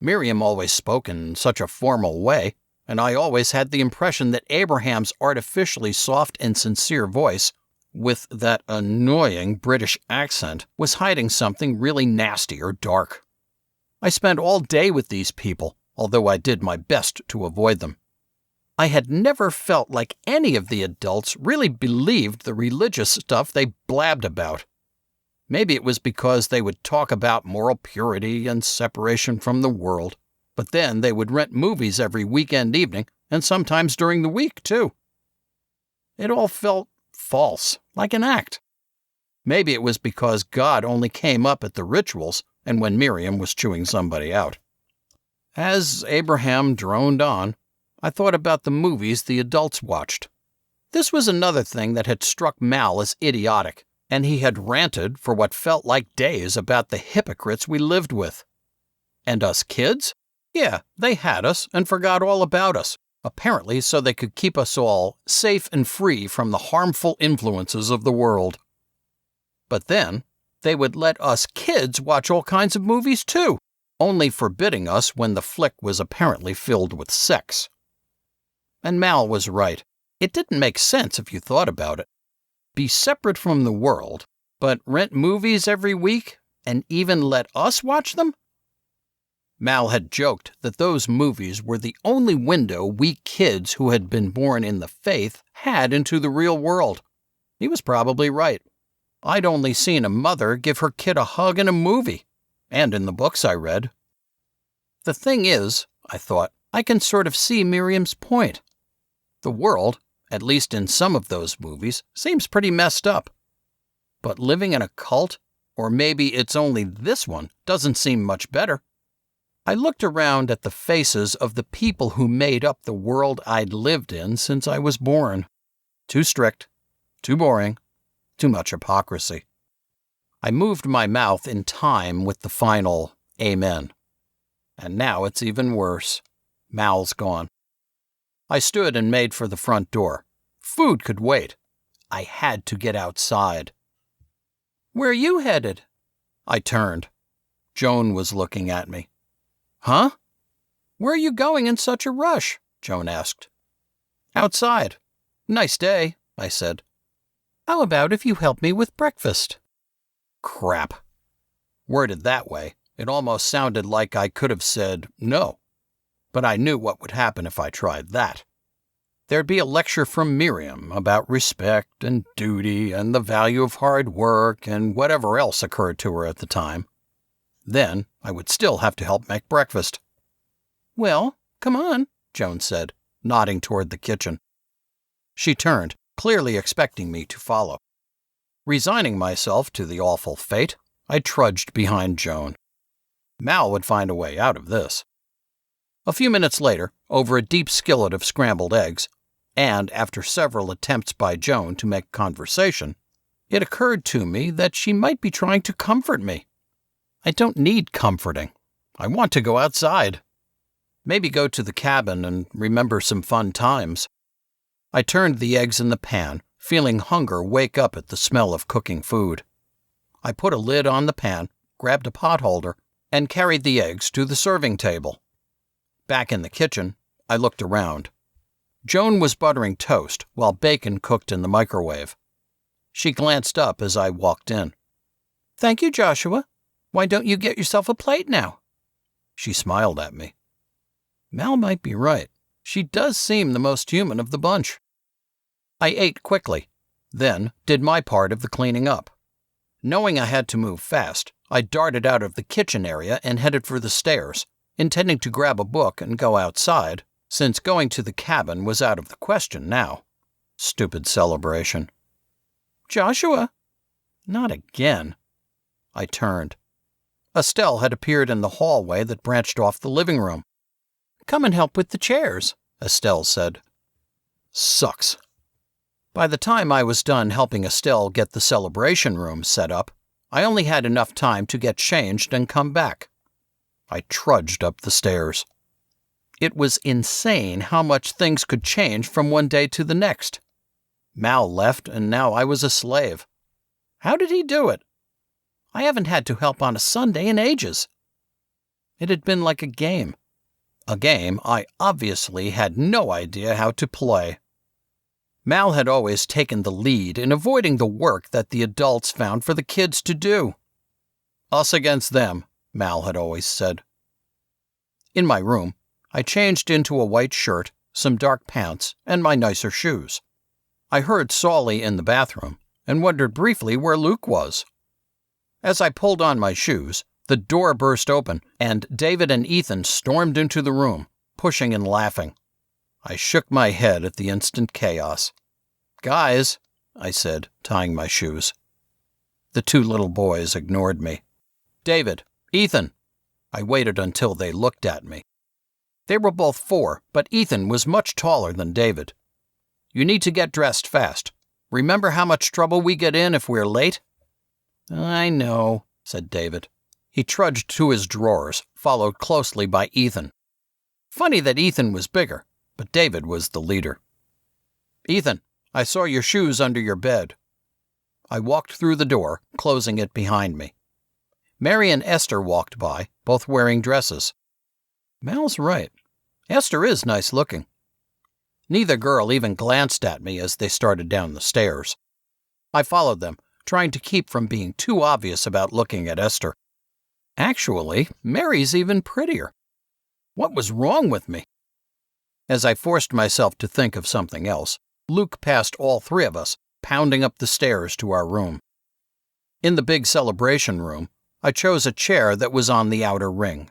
Miriam always spoke in such a formal way, and I always had the impression that Abraham's artificially soft and sincere voice, with that annoying British accent, was hiding something really nasty or dark. I spent all day with these people, although I did my best to avoid them. I had never felt like any of the adults really believed the religious stuff they blabbed about. Maybe it was because they would talk about moral purity and separation from the world, but then they would rent movies every weekend evening, and sometimes during the week, too. It all felt false, like an act. Maybe it was because God only came up at the rituals and when Miriam was chewing somebody out. As Abraham droned on, I thought about the movies the adults watched. This was another thing that had struck Mal as idiotic, and he had ranted for what felt like days about the hypocrites we lived with. And us kids? Yeah, they had us and forgot all about us, apparently so they could keep us all safe and free from the harmful influences of the world. But then, they would let us kids watch all kinds of movies too, only forbidding us when the flick was apparently filled with sex. And Mal was right. It didn't make sense if you thought about it. Be separate from the world, but rent movies every week and even let us watch them? Mal had joked that those movies were the only window we kids who had been born in the faith had into the real world. He was probably right. I'd only seen a mother give her kid a hug in a movie, and in the books I read. The thing is, I thought, I can sort of see Miriam's point. The world, at least in some of those movies, seems pretty messed up. But living in a cult, or maybe it's only this one, doesn't seem much better. I looked around at the faces of the people who made up the world I'd lived in since I was born. Too strict, too boring, too much hypocrisy. I moved my mouth in time with the final amen. And now it's even worse. Mal's gone. I stood and made for the front door. Food could wait. I had to get outside. "Where are you headed?" I turned. Joan was looking at me. "Huh? Where are you going in such a rush?" Joan asked. "Outside. Nice day," I said. "How about if you help me with breakfast?" Crap. Worded that way, it almost sounded like I could have said no. But I knew what would happen if I tried that. There'd be a lecture from Miriam about respect and duty and the value of hard work and whatever else occurred to her at the time. Then I would still have to help make breakfast. "Well, come on," Joan said. nodding toward the kitchen. She turned, clearly expecting me to follow. Resigning myself to the awful fate, I trudged behind Joan. Mal would find a way out of this. A few minutes later, over a deep skillet of scrambled eggs, and after several attempts by Joan to make conversation, it occurred to me that she might be trying to comfort me. I don't need comforting. I want to go outside. Maybe go to the cabin and remember some fun times. I turned the eggs in the pan, feeling hunger wake up at the smell of cooking food. I put a lid on the pan, grabbed a pot holder, and carried the eggs to the serving table. Back in the kitchen, I looked around. Joan was buttering toast while bacon cooked in the microwave. She glanced up as I walked in. "Thank you, Joshua. Why don't you get yourself a plate now?" She smiled at me. Mal might be right. She does seem the most human of the bunch. I ate quickly, then did my part of the cleaning up. Knowing I had to move fast, I darted out of the kitchen area and headed for the stairs, intending to grab a book and go outside, since going to the cabin was out of the question now. Stupid celebration. "Joshua!" Not again. I turned. Estelle had appeared in the hallway that branched off the living room. "Come and help with the chairs," Estelle said. Sucks. By the time I was done helping Estelle get the celebration room set up, I only had enough time to get changed and come back. I trudged up the stairs. It was insane how much things could change from one day to the next. Mal left, and now I was a slave. How did he do it? I haven't had to help on a Sunday in ages. It had been like a game. A game I obviously had no idea how to play. Mal had always taken the lead in avoiding the work that the adults found for the kids to do. Us against them, Mal had always said. In my room, I changed into a white shirt, some dark pants, and my nicer shoes. I heard Solly in the bathroom and wondered briefly where Luke was. As I pulled on my shoes, the door burst open and David and Ethan stormed into the room, pushing and laughing. I shook my head at the instant chaos. "Guys," I said, tying my shoes. The two little boys ignored me. "David, Ethan." I waited until they looked at me. They were both 4, but Ethan was much taller than David. "You need to get dressed fast. Remember how much trouble we get in if we're late?" "I know," said David. He trudged to his drawers, followed closely by Ethan. Funny that Ethan was bigger, but David was the leader. "Ethan, I saw your shoes under your bed." I walked through the door, closing it behind me. Mary and Esther walked by, both wearing dresses. Mal's right. Esther is nice looking. Neither girl even glanced at me as they started down the stairs. I followed them, trying to keep from being too obvious about looking at Esther. Actually, Mary's even prettier. What was wrong with me? As I forced myself to think of something else, Luke passed all 3 of us, pounding up the stairs to our room. In the big celebration room, I chose a chair that was on the outer ring.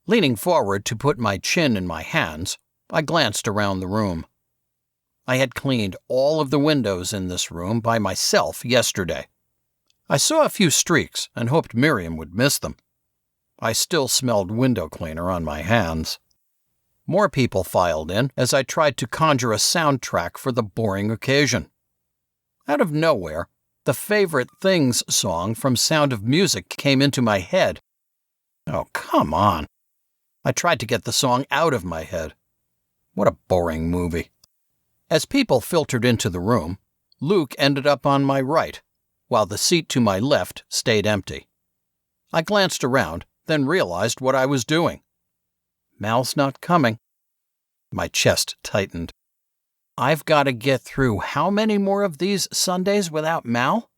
Leaning forward to put my chin in my hands, I glanced around the room. I had cleaned all of the windows in this room by myself yesterday. I saw a few streaks and hoped Miriam would miss them. I still smelled window cleaner on my hands. More people filed in as I tried to conjure a soundtrack for the boring occasion. Out of nowhere, the Favorite Things song from Sound of Music came into my head. Oh, come on. I tried to get the song out of my head. What a boring movie. As people filtered into the room, Luke ended up on my right, while the seat to my left stayed empty. I glanced around, then realized what I was doing. Mal's not coming. My chest tightened. I've got to get through how many more of these Sundays without Mal?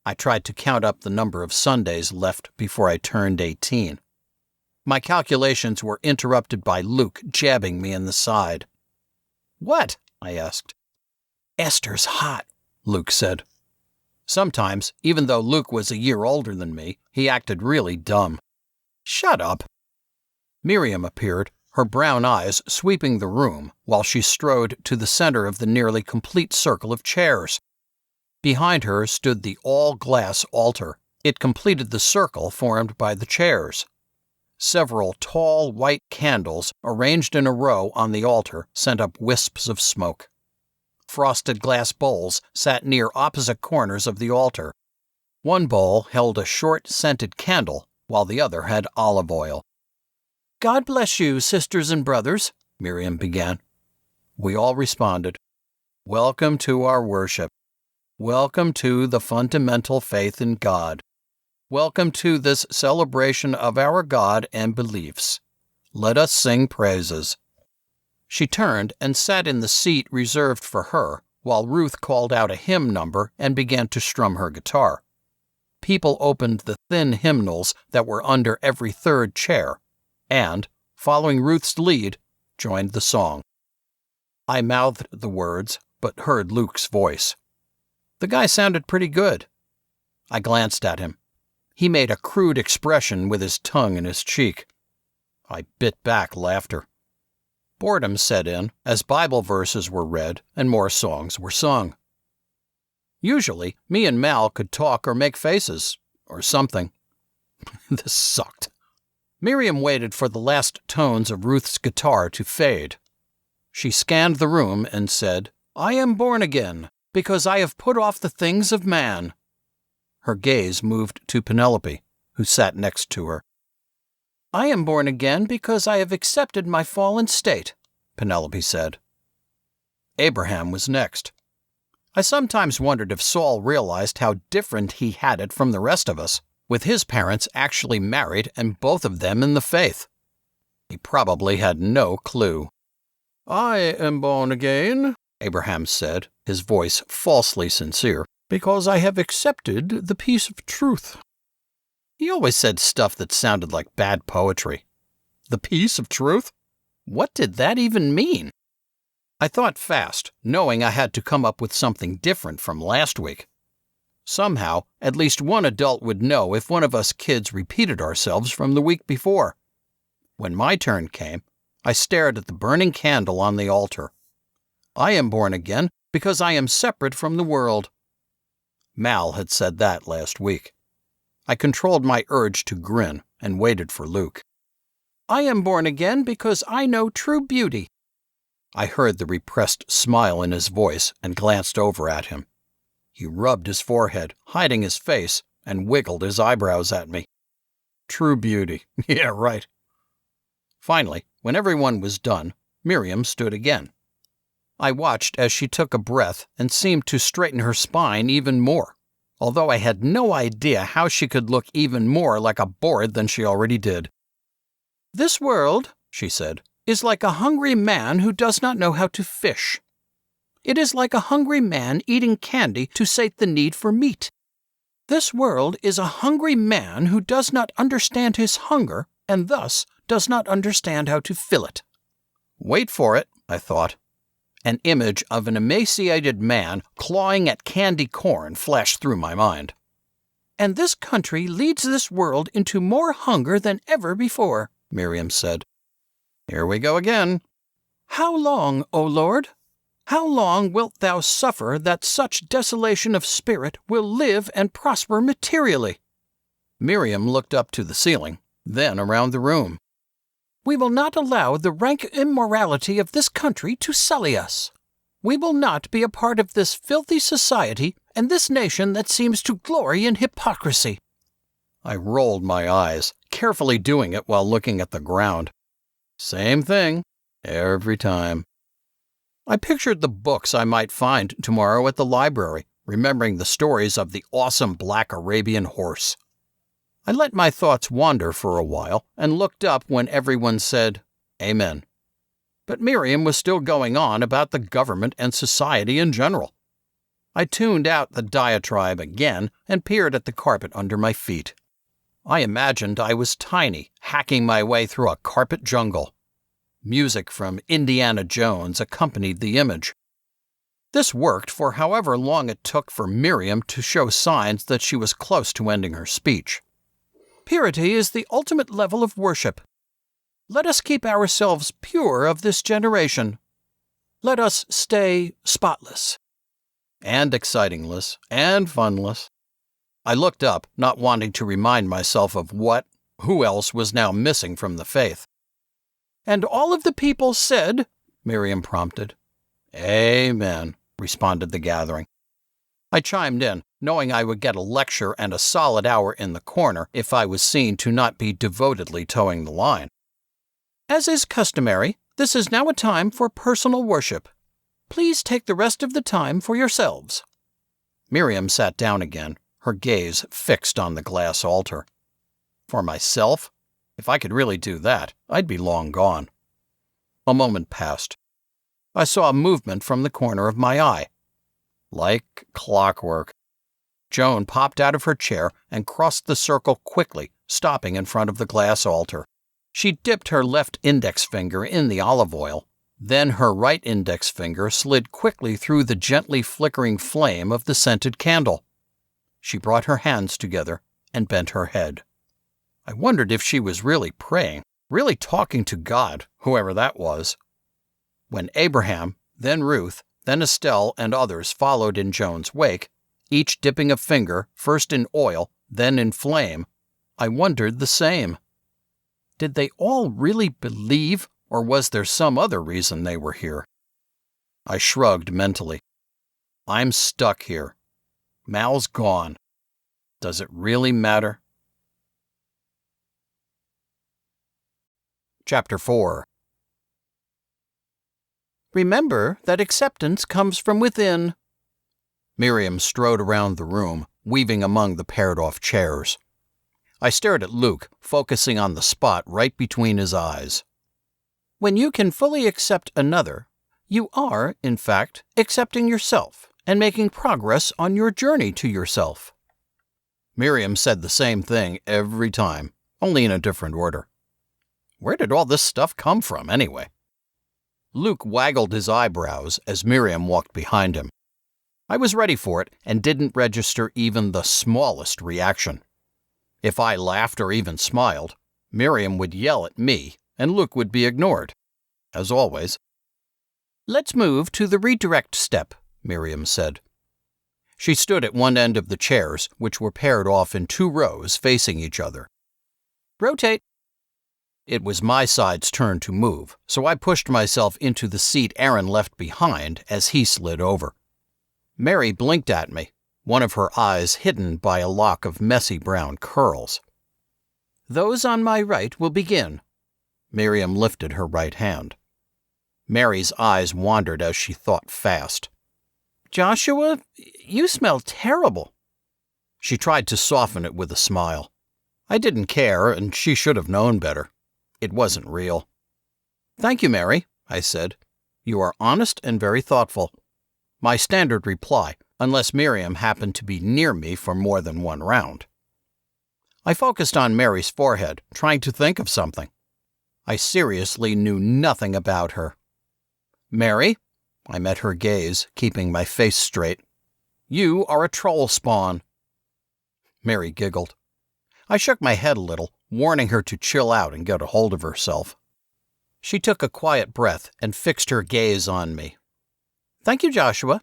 I tried to count up the number of Sundays left before I turned 18. My calculations were interrupted by Luke jabbing me in the side. "What?" I asked. "Esther's hot," Luke said. Sometimes, even though Luke was a year older than me, he acted really dumb. "Shut up." Miriam appeared, her brown eyes sweeping the room while she strode to the center of the nearly complete circle of chairs. Behind her stood the all-glass altar. It completed the circle formed by the chairs. Several tall, white candles arranged in a row on the altar sent up wisps of smoke. Frosted glass bowls sat near opposite corners of the altar. One bowl held a short, scented candle, while the other had olive oil. "God bless you, sisters and brothers," Miriam began. We all responded, "Welcome to our worship. Welcome to the fundamental faith in God. Welcome to this celebration of our God and beliefs. Let us sing praises." She turned and sat in the seat reserved for her, while Ruth called out a hymn number and began to strum her guitar. People opened the thin hymnals that were under every third chair, and, following Ruth's lead, joined the song. I mouthed the words, but heard Luke's voice. The guy sounded pretty good. I glanced at him. He made a crude expression with his tongue in his cheek. I bit back laughter. Boredom set in as Bible verses were read and more songs were sung. Usually, me and Mal could talk or make faces, or something. This sucked. Miriam waited for the last tones of Ruth's guitar to fade. She scanned the room and said, "I am born again, because I have put off the things of man." Her gaze moved to Penelope, who sat next to her. "I am born again because I have accepted my fallen state," Penelope said. Abraham was next. I sometimes wondered if Saul realized how different he had it from the rest of us, with his parents actually married and both of them in the faith. He probably had no clue. "I am born again," Abraham said, his voice falsely sincere, "because I have accepted the peace of truth." He always said stuff that sounded like bad poetry. The peace of truth? What did that even mean? I thought fast, knowing I had to come up with something different from last week. Somehow, at least one adult would know if one of us kids repeated ourselves from the week before. When my turn came, I stared at the burning candle on the altar. I am born again because I am separate from the world. Mal had said that last week. I controlled my urge to grin and waited for Luke. "I am born again because I know true beauty." I heard the repressed smile in his voice and glanced over at him. He rubbed his forehead, hiding his face, and wiggled his eyebrows at me. True beauty. Yeah, right. Finally, when everyone was done, Miriam stood again. I watched as she took a breath and seemed to straighten her spine even more, although I had no idea how she could look even more like a board than she already did. "This world," she said, "is like a hungry man who does not know how to fish. It is like a hungry man eating candy to sate the need for meat. This world is a hungry man who does not understand his hunger and thus does not understand how to fill it." Wait for it, I thought. An image of an emaciated man clawing at candy corn flashed through my mind. "And this country leads this world into more hunger than ever before," Miriam said. Here we go again. "How long, O Lord? How long wilt thou suffer that such desolation of spirit will live and prosper materially?" Miriam looked up to the ceiling, then around the room. "We will not allow the rank immorality of this country to sully us. We will not be a part of this filthy society and this nation that seems to glory in hypocrisy." I rolled my eyes, carefully doing it while looking at the ground. Same thing, every time. I pictured the books I might find tomorrow at the library, remembering the stories of the awesome black Arabian horse. I let my thoughts wander for a while and looked up when everyone said, "Amen." But Miriam was still going on about the government and society in general. I tuned out the diatribe again and peered at the carpet under my feet. I imagined I was tiny, hacking my way through a carpet jungle. Music from Indiana Jones accompanied the image. This worked for however long it took for Miriam to show signs that she was close to ending her speech. "Purity is the ultimate level of worship." Let us keep ourselves pure of this generation. Let us stay spotless. And excitingless, and funless. I looked up, not wanting to remind myself of who else was now missing from the faith. And all of the people said, Miriam prompted. Amen, responded the gathering. I chimed in, knowing I would get a lecture and a solid hour in the corner if I was seen to not be devotedly towing the line. As is customary, this is now a time for personal worship. Please take the rest of the time for yourselves. Miriam sat down again, her gaze fixed on the glass altar. For myself? If I could really do that, I'd be long gone. A moment passed. I saw a movement from the corner of my eye. Like clockwork. Joan popped out of her chair and crossed the circle quickly, stopping in front of the glass altar. She dipped her left index finger in the olive oil. Then her right index finger slid quickly through the gently flickering flame of the scented candle. She brought her hands together and bent her head. I wondered if she was really praying, really talking to God, whoever that was. When Abraham, then Ruth, then Estelle and others followed in Joan's wake, each dipping a finger, first in oil, then in flame, I wondered the same. Did they all really believe, or was there some other reason they were here? I shrugged mentally. I'm stuck here. Mal's gone. Does it really matter? Chapter 4. Remember that acceptance comes from within. Miriam strode around the room, weaving among the paired-off chairs. I stared at Luke, focusing on the spot right between his eyes. When you can fully accept another, you are, in fact, accepting yourself and making progress on your journey to yourself. Miriam said the same thing every time, only in a different order. Where did all this stuff come from, anyway? Luke waggled his eyebrows as Miriam walked behind him. I was ready for it and didn't register even the smallest reaction. If I laughed or even smiled, Miriam would yell at me and Luke would be ignored, as always. Let's move to the redirect step, Miriam said. She stood at one end of the chairs, which were paired off in 2 rows facing each other. Rotate. It was my side's turn to move, so I pushed myself into the seat Aaron left behind as he slid over. Mary blinked at me, one of her eyes hidden by a lock of messy brown curls. Those on my right will begin. Miriam lifted her right hand. Mary's eyes wandered as she thought fast. Joshua, you smell terrible. She tried to soften it with a smile. I didn't care, and she should have known better. It wasn't real. Thank you, Mary, I said. You are honest and very thoughtful. My standard reply, unless Miriam happened to be near me for more than one round. I focused on Mary's forehead, trying to think of something. I seriously knew nothing about her. Mary, I met her gaze, keeping my face straight. You are a troll spawn. Mary giggled. I shook my head a little, warning her to chill out and get a hold of herself. She took a quiet breath and fixed her gaze on me. Thank you, Joshua.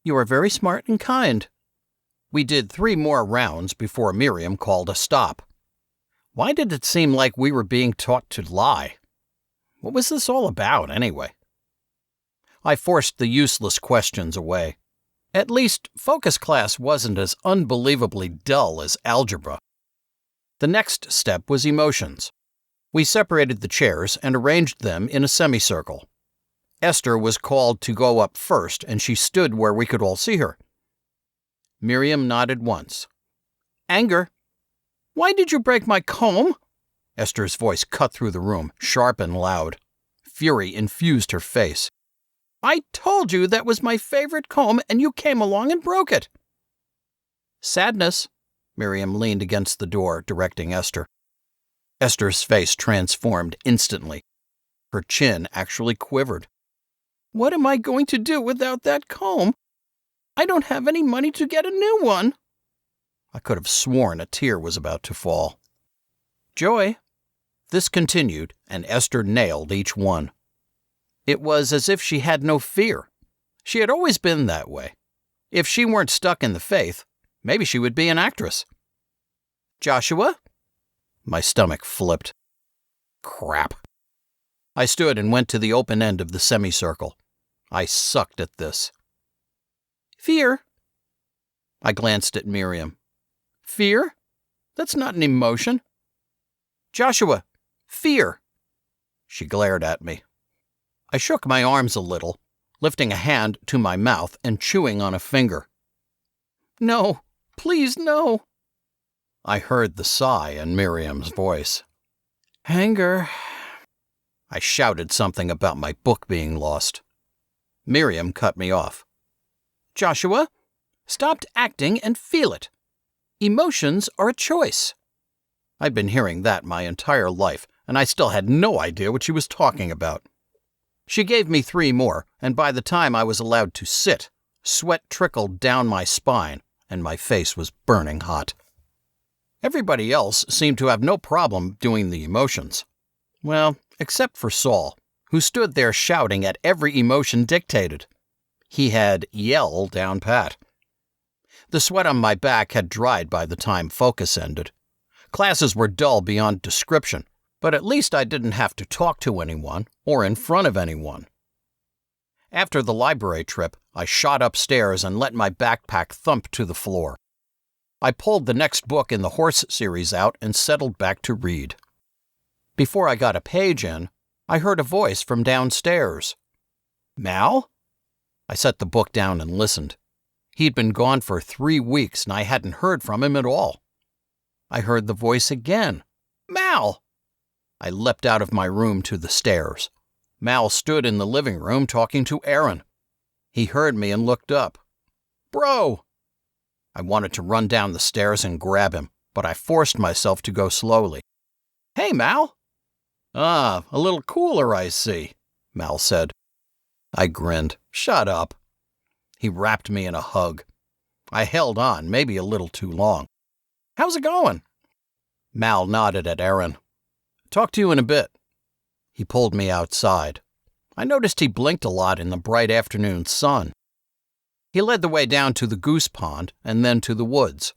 You are very smart and kind. We did 3 more rounds before Miriam called a stop. Why did it seem like we were being taught to lie? What was this all about, anyway? I forced the useless questions away. At least, focus class wasn't as unbelievably dull as algebra. The next step was emotions. We separated the chairs and arranged them in a semicircle. Esther was called to go up first, and she stood where we could all see her. Miriam nodded once. Anger. Why did you break my comb? Esther's voice cut through the room, sharp and loud. Fury infused her face. I told you that was my favorite comb, and you came along and broke it. Sadness. Miriam leaned against the door, directing Esther. Esther's face transformed instantly. Her chin actually quivered. What am I going to do without that comb? I don't have any money to get a new one. I could have sworn a tear was about to fall. Joy. This continued, and Esther nailed each one. It was as if she had no fear. She had always been that way. If she weren't stuck in the faith, maybe she would be an actress. Joshua? My stomach flipped. Crap. I stood and went to the open end of the semicircle. I sucked at this. Fear? I glanced at Miriam. Fear? That's not an emotion. Joshua, fear. She glared at me. I shook my arms a little, lifting a hand to my mouth and chewing on a finger. No, please no. I heard the sigh in Miriam's voice. Anger. I shouted something about my book being lost. Miriam cut me off. Joshua, stop acting and feel it. Emotions are a choice. I'd been hearing that my entire life, and I still had no idea what she was talking about. She gave me 3 more, and by the time I was allowed to sit, sweat trickled down my spine, and my face was burning hot. Everybody else seemed to have no problem doing the emotions. Well, except for Saul, who stood there shouting at every emotion dictated. He had yell down pat. The sweat on my back had dried by the time focus ended. Classes were dull beyond description, but at least I didn't have to talk to anyone or in front of anyone. After the library trip, I shot upstairs and let my backpack thump to the floor. I pulled the next book in the horse series out and settled back to read. Before I got a page in, I heard a voice from downstairs. Mal? I set the book down and listened. He'd been gone for 3 weeks and I hadn't heard from him at all. I heard the voice again. Mal! I leapt out of my room to the stairs. Mal stood in the living room talking to Aaron. He heard me and looked up. Bro! I wanted to run down the stairs and grab him, but I forced myself to go slowly. Hey, Mal! Ah, a little cooler, I see, Mal said. I grinned. Shut up. He wrapped me in a hug. I held on, maybe a little too long. How's it going? Mal nodded at Aaron. Talk to you in a bit. He pulled me outside. I noticed he blinked a lot in the bright afternoon sun. He led the way down to the goose pond and then to the woods.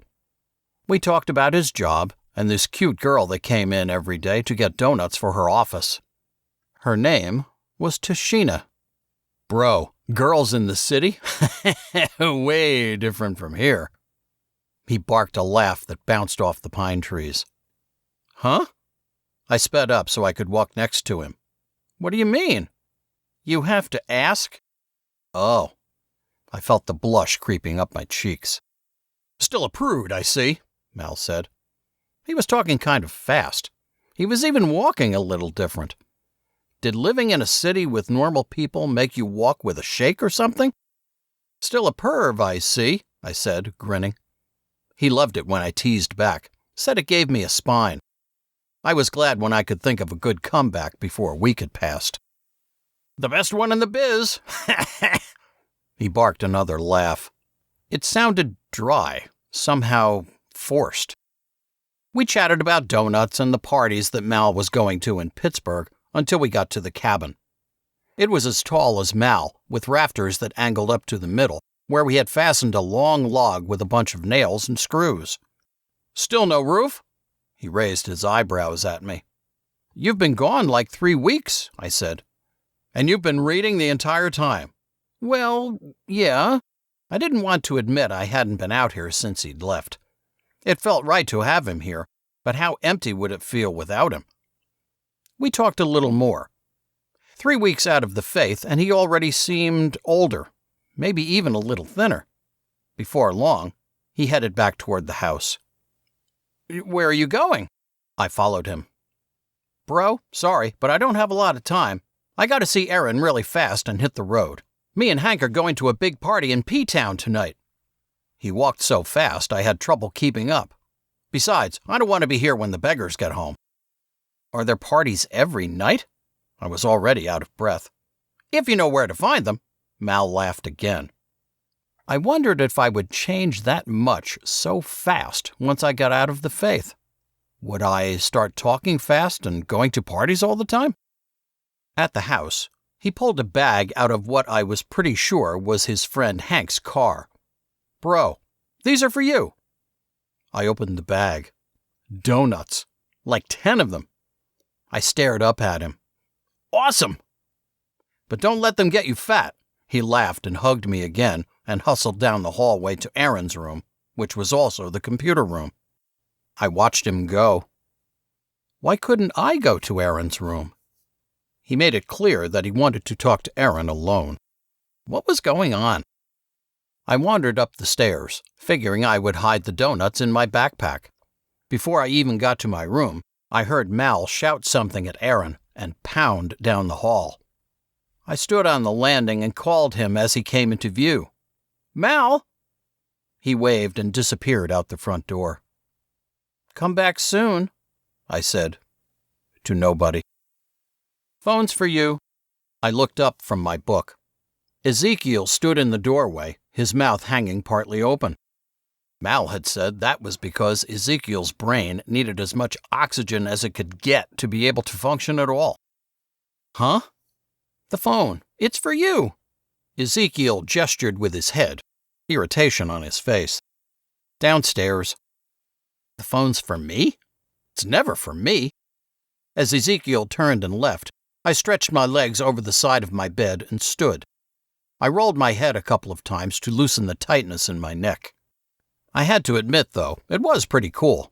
We talked about his job and this cute girl that came in every day to get donuts for her office. Her name was Tashina. Bro, girls in the city? Way different from here. He barked a laugh that bounced off the pine trees. Huh? I sped up so I could walk next to him. What do you mean? You have to ask? Oh. I felt the blush creeping up my cheeks. Still a prude, I see, Mal said. He was talking kind of fast. He was even walking a little different. Did living in a city with normal people make you walk with a shake or something? Still a perv, I see, I said, grinning. He loved it when I teased back, said it gave me a spine. I was glad when I could think of a good comeback before a week had passed. The best one in the biz! He barked another laugh. It sounded dry, somehow forced. We chatted about donuts and the parties that Mal was going to in Pittsburgh until we got to the cabin. It was as tall as Mal, with rafters that angled up to the middle, where we had fastened a long log with a bunch of nails and screws. Still no roof? He raised his eyebrows at me. You've been gone like 3 weeks, I said. And you've been reading the entire time. Well, yeah. I didn't want to admit I hadn't been out here since he'd left. It felt right to have him here, but how empty would it feel without him? We talked a little more. 3 weeks out of the faith, and he already seemed older, maybe even a little thinner. Before long, he headed back toward the house. Where are you going? I followed him. Bro, sorry, but I don't have a lot of time. I got to see Aaron really fast and hit the road. Me and Hank are going to a big party in P-Town tonight. He walked so fast I had trouble keeping up. Besides, I don't want to be here when the beggars get home. Are there parties every night? I was already out of breath. If you know where to find them. Mal laughed again. I wondered if I would change that much so fast once I got out of the faith. Would I start talking fast and going to parties all the time? At the house, he pulled a bag out of what I was pretty sure was his friend Hank's car. "Bro, these are for you." I opened the bag. Donuts. Like 10 of them. I stared up at him. "Awesome!" "But don't let them get you fat." He laughed and hugged me again and hustled down the hallway to Aaron's room, which was also the computer room. I watched him go. Why couldn't I go to Aaron's room? He made it clear that he wanted to talk to Aaron alone. What was going on? I wandered up the stairs, figuring I would hide the donuts in my backpack. Before I even got to my room, I heard Mal shout something at Aaron and pound down the hall. I stood on the landing and called him as he came into view. "Mal!" He waved and disappeared out the front door. "Come back soon," I said. To nobody. "Phone's for you." I looked up from my book. Ezekiel stood in the doorway, his mouth hanging partly open. Mal had said that was because Ezekiel's brain needed as much oxygen as it could get to be able to function at all. "Huh?" "The phone. It's for you." Ezekiel gestured with his head, irritation on his face. "Downstairs." "The phone's for me? It's never for me." As Ezekiel turned and left, I stretched my legs over the side of my bed and stood. I rolled my head a couple of times to loosen the tightness in my neck. I had to admit, though, it was pretty cool.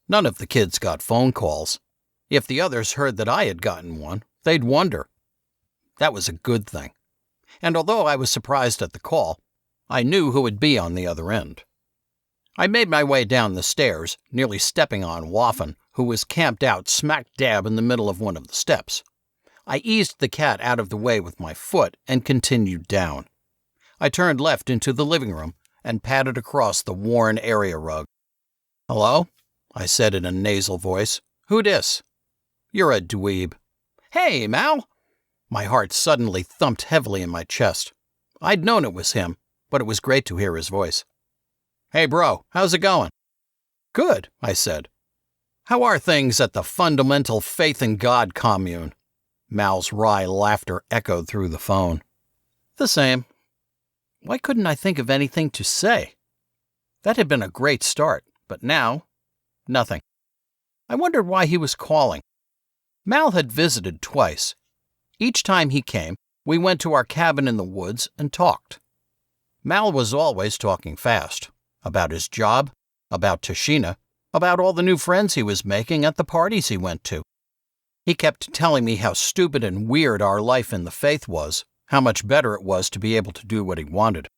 None of the kids got phone calls. If the others heard that I had gotten one, they'd wonder. That was a good thing. And although I was surprised at the call, I knew who would be on the other end. I made my way down the stairs, nearly stepping on Waffen, who was camped out smack dab in the middle of one of the steps. I eased the cat out of the way with my foot and continued down. I turned left into the living room and patted across the worn area rug. "Hello?" I said in a nasal voice. "Who dis?" "You're a dweeb." "Hey, Mal!" My heart suddenly thumped heavily in my chest. I'd known it was him, but it was great to hear his voice. "Hey, bro, how's it going?" "Good," I said. "How are things at the Fundamental Faith in God commune?" Mal's wry laughter echoed through the phone. "The same." Why couldn't I think of anything to say? That had been a great start, but now, nothing. I wondered why he was calling. Mal had visited twice. Each time he came, we went to our cabin in the woods and talked. Mal was always talking fast, about his job, about Tashina, about all the new friends he was making at the parties he went to. He kept telling me how stupid and weird our life in the faith was, how much better it was to be able to do what he wanted.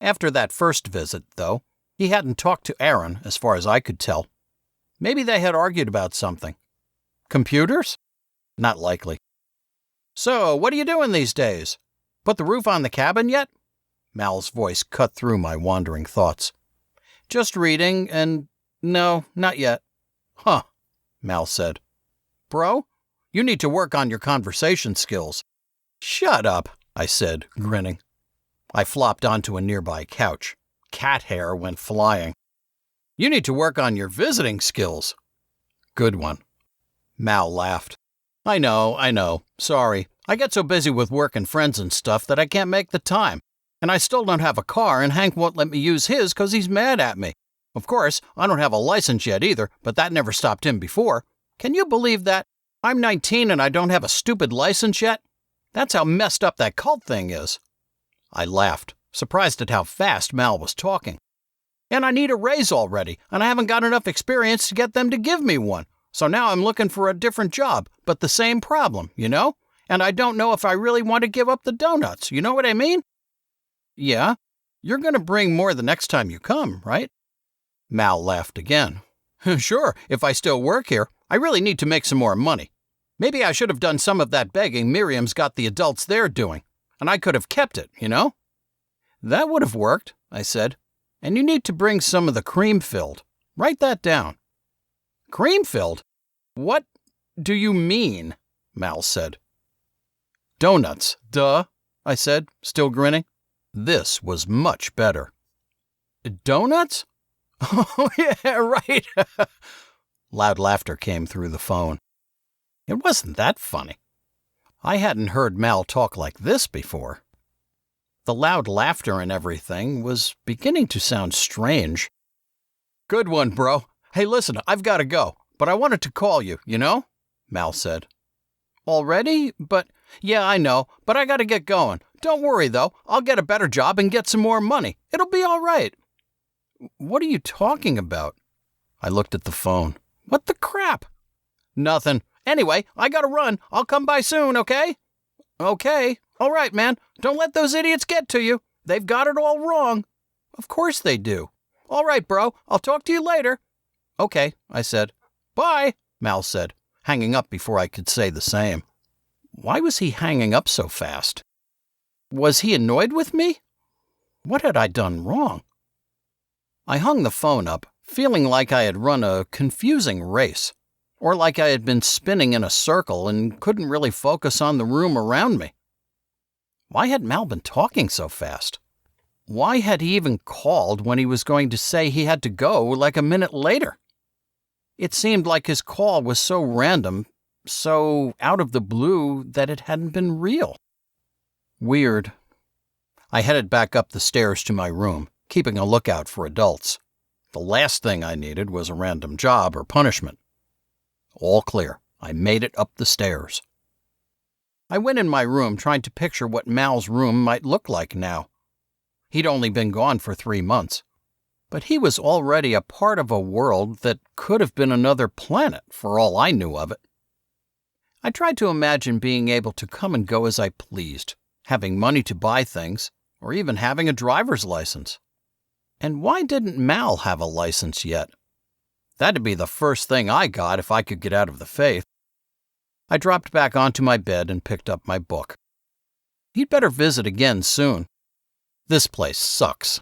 After that first visit, though, he hadn't talked to Aaron, as far as I could tell. Maybe they had argued about something. Computers? Not likely. "So, what are you doing these days? Put the roof on the cabin yet?" Mal's voice cut through my wandering thoughts. "Just reading, and no, not yet." "Huh," Mal said. "Bro, you need to work on your conversation skills." "Shut up," I said, grinning. I flopped onto a nearby couch. Cat hair went flying. "You need to work on your visiting skills." "Good one." Mal laughed. I know. Sorry. I get so busy with work and friends and stuff that I can't make the time. And I still don't have a car, and Hank won't let me use his because he's mad at me. Of course, I don't have a license yet either, but that never stopped him before. Can you believe that? I'm 19 and I don't have a stupid license yet? That's how messed up that cult thing is." I laughed, surprised at how fast Mal was talking. "And I need a raise already, and I haven't got enough experience to get them to give me one. So now I'm looking for a different job, but the same problem, you know? And I don't know if I really want to give up the donuts, you know what I mean?" "Yeah, you're going to bring more the next time you come, right?" Mal laughed again. "Sure, if I still work here. I really need to make some more money. Maybe I should have done some of that begging Miriam's got the adults there doing, and I could have kept it, you know?" "That would have worked," I said. "And you need to bring some of the cream-filled. Write that down." "Cream-filled? What do you mean?" Mal said. "Donuts, duh," I said, still grinning. This was much better. "Donuts? Oh, yeah, right." Loud laughter came through the phone. It wasn't that funny. I hadn't heard Mal talk like this before. The loud laughter and everything was beginning to sound strange. "Good one, bro. Hey, listen, I've got to go, but I wanted to call you, Mal said. "Already? Yeah, I know, but I got to get going. Don't worry, though. I'll get a better job and get some more money. It'll be all right." "What are you talking about?" I looked at the phone. "What the crap?" "Nothing. Anyway, I gotta run. I'll come by soon, okay?" "Okay. All right, man. Don't let those idiots get to you. They've got it all wrong." "Of course they do." "All right, bro. I'll talk to you later." "Okay," I said. "Bye," Mal said, hanging up before I could say the same. Why was he hanging up so fast? Was he annoyed with me? What had I done wrong? I hung the phone up, feeling like I had run a confusing race, or like I had been spinning in a circle and couldn't really focus on the room around me. Why had Mal been talking so fast? Why had he even called when he was going to say he had to go like a minute later? It seemed like his call was so random, so out of the blue, that it hadn't been real. Weird. I headed back up the stairs to my room, keeping a lookout for adults. The last thing I needed was a random job or punishment. All clear. I made it up the stairs. I went in my room trying to picture what Mal's room might look like now. He'd only been gone for 3 months, but he was already a part of a world that could have been another planet for all I knew of it. I tried to imagine being able to come and go as I pleased, having money to buy things, or even having a driver's license. And why didn't Mal have a license yet? That'd be the first thing I got if I could get out of the faith. I dropped back onto my bed and picked up my book. He'd better visit again soon. This place sucks.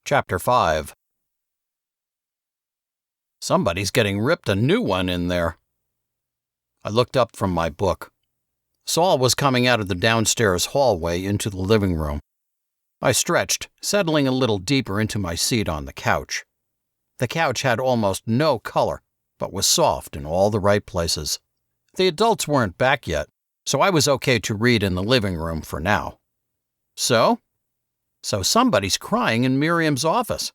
Chapter 5. Somebody's getting ripped a new one in there. I looked up from my book. Saul was coming out of the downstairs hallway into the living room. I stretched, settling a little deeper into my seat on the couch. The couch had almost no color, but was soft in all the right places. The adults weren't back yet, so I was okay to read in the living room for now. So somebody's crying in Miriam's office.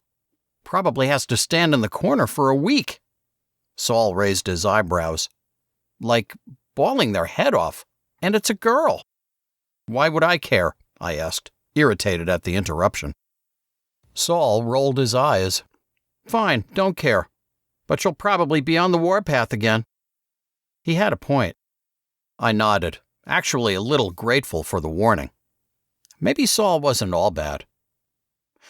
Probably has to stand in the corner for a week. Saul raised his eyebrows. Like bawling their head off. And it's a girl. Why would I care? I asked, irritated at the interruption. Saul rolled his eyes. Fine, don't care. But she'll probably be on the warpath again. He had a point. I nodded, actually a little grateful for the warning. Maybe Saul wasn't all bad.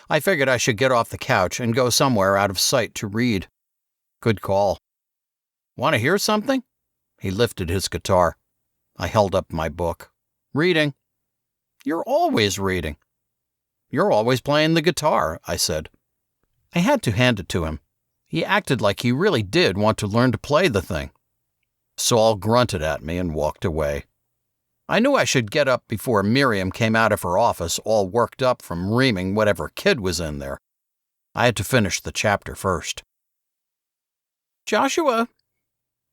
I figured I should get off the couch and go somewhere out of sight to read. Good call. Want to hear something? He lifted his guitar. I held up my book. Reading. You're always reading. You're always playing the guitar, I said. I had to hand it to him. He acted like he really did want to learn to play the thing. Saul grunted at me and walked away. I knew I should get up before Miriam came out of her office all worked up from reaming whatever kid was in there. I had to finish the chapter first. Joshua!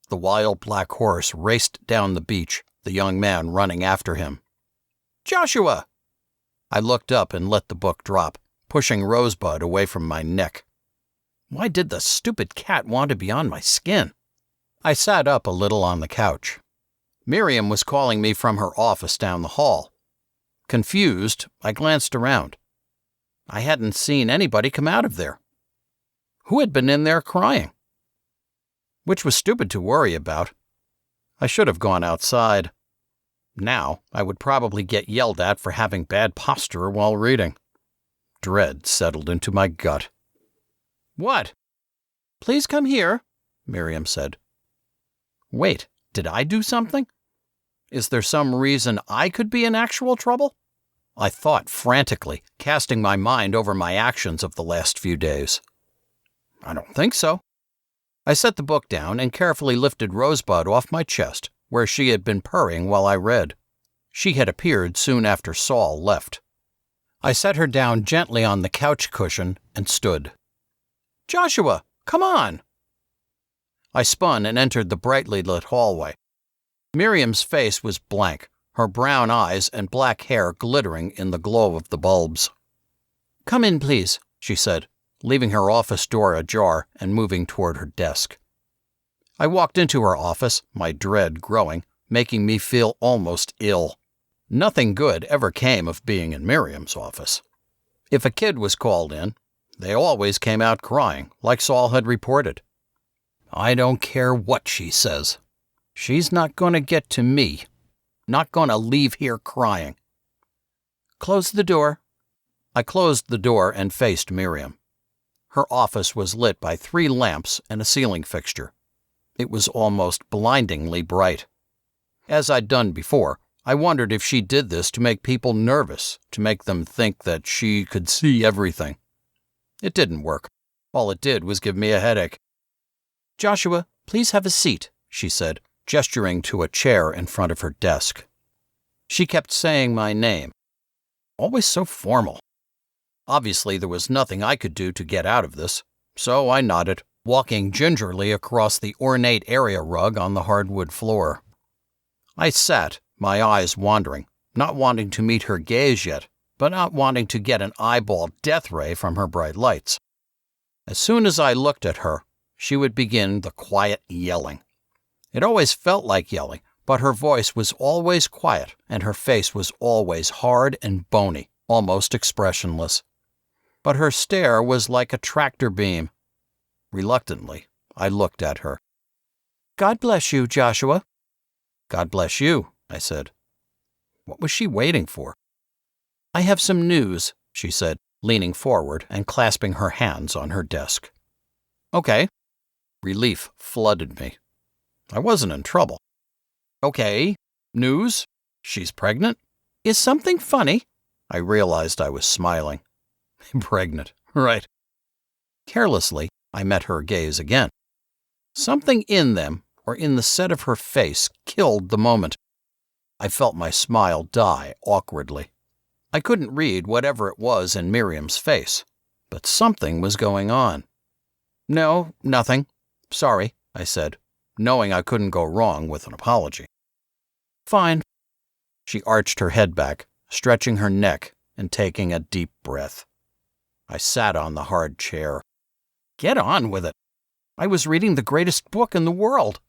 The wild black horse raced down the beach, the young man running after him. Joshua! I looked up and let the book drop, pushing Rosebud away from my neck. Why did the stupid cat want to be on my skin? I sat up a little on the couch. Miriam was calling me from her office down the hall. Confused, I glanced around. I hadn't seen anybody come out of there. Who had been in there crying? Which was stupid to worry about. I should have gone outside. Now, I would probably get yelled at for having bad posture while reading. Dread settled into my gut. What? Please come here, Miriam said. Wait, did I do something? Is there some reason I could be in actual trouble? I thought frantically, casting my mind over my actions of the last few days. I don't think so. I set the book down and carefully lifted Rosebud off my chest, where she had been purring while I read. She had appeared soon after Saul left. I set her down gently on the couch cushion and stood. Joshua, come on! I spun and entered the brightly lit hallway. Miriam's face was blank, her brown eyes and black hair glittering in the glow of the bulbs. "Come in, please," she said, leaving her office door ajar and moving toward her desk. I walked into her office, my dread growing, making me feel almost ill. Nothing good ever came of being in Miriam's office. If a kid was called in, they always came out crying, like Saul had reported. I don't care what she says. She's not going to get to me. Not going to leave here crying. "Close the door." I closed the door and faced Miriam. Her office was lit by 3 lamps and a ceiling fixture. It was almost blindingly bright. As I'd done before, I wondered if she did this to make people nervous, to make them think that she could see everything. It didn't work. All it did was give me a headache. "Joshua, please have a seat," she said, gesturing to a chair in front of her desk. She kept saying my name. Always so formal. Obviously, there was nothing I could do to get out of this, so I nodded, walking gingerly across the ornate area rug on the hardwood floor. I sat, my eyes wandering, not wanting to meet her gaze yet, but not wanting to get an eyeball death ray from her bright lights. As soon as I looked at her, she would begin the quiet yelling. It always felt like yelling, but her voice was always quiet, and her face was always hard and bony, almost expressionless. But her stare was like a tractor beam. Reluctantly, I looked at her. "God bless you, Joshua." "God bless you," I said. What was she waiting for? "I have some news," she said, leaning forward and clasping her hands on her desk. "Okay." Relief flooded me. I wasn't in trouble. "Okay, news? She's pregnant?" "Is something funny?" I realized I was smiling. Pregnant, right. Carelessly, I met her gaze again. Something in them, or in the set of her face, killed the moment. I felt my smile die awkwardly. I couldn't read whatever it was in Miriam's face, but something was going on. "No, nothing. Sorry," I said, knowing I couldn't go wrong with an apology. "Fine." She arched her head back, stretching her neck and taking a deep breath. I sat on the hard chair. Get on with it. I was reading the greatest book in the world.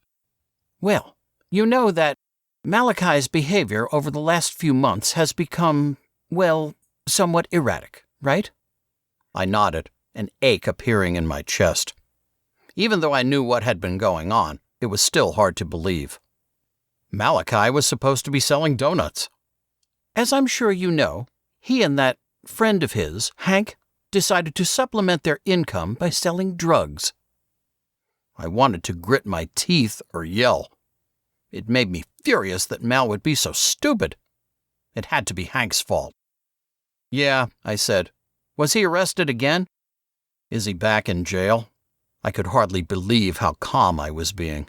"Well, you know that Malachi's behavior over the last few months has become, well, somewhat erratic, right?" I nodded, an ache appearing in my chest. Even though I knew what had been going on, it was still hard to believe. Malachi was supposed to be selling donuts. "As I'm sure you know, he and that friend of his, Hank, decided to supplement their income by selling drugs." I wanted to grit my teeth or yell. It made me furious that Mal would be so stupid. It had to be Hank's fault. "Yeah," I said. "Was he arrested again?" "Is he back in jail?" I could hardly believe how calm I was being.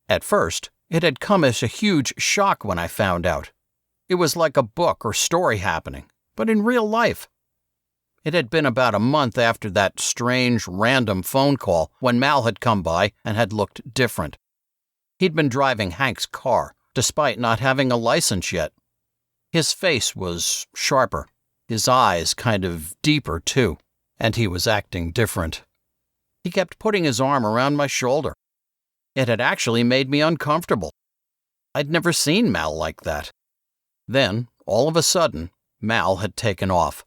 At first, it had come as a huge shock when I found out. It was like a book or story happening, but in real life. It had been about a month after that strange, random phone call when Mal had come by and had looked different. He'd been driving Hank's car, despite not having a license yet. His face was sharper, his eyes kind of deeper too, and he was acting different. He kept putting his arm around my shoulder. It had actually made me uncomfortable. I'd never seen Mal like that. Then, all of a sudden, Mal had taken off.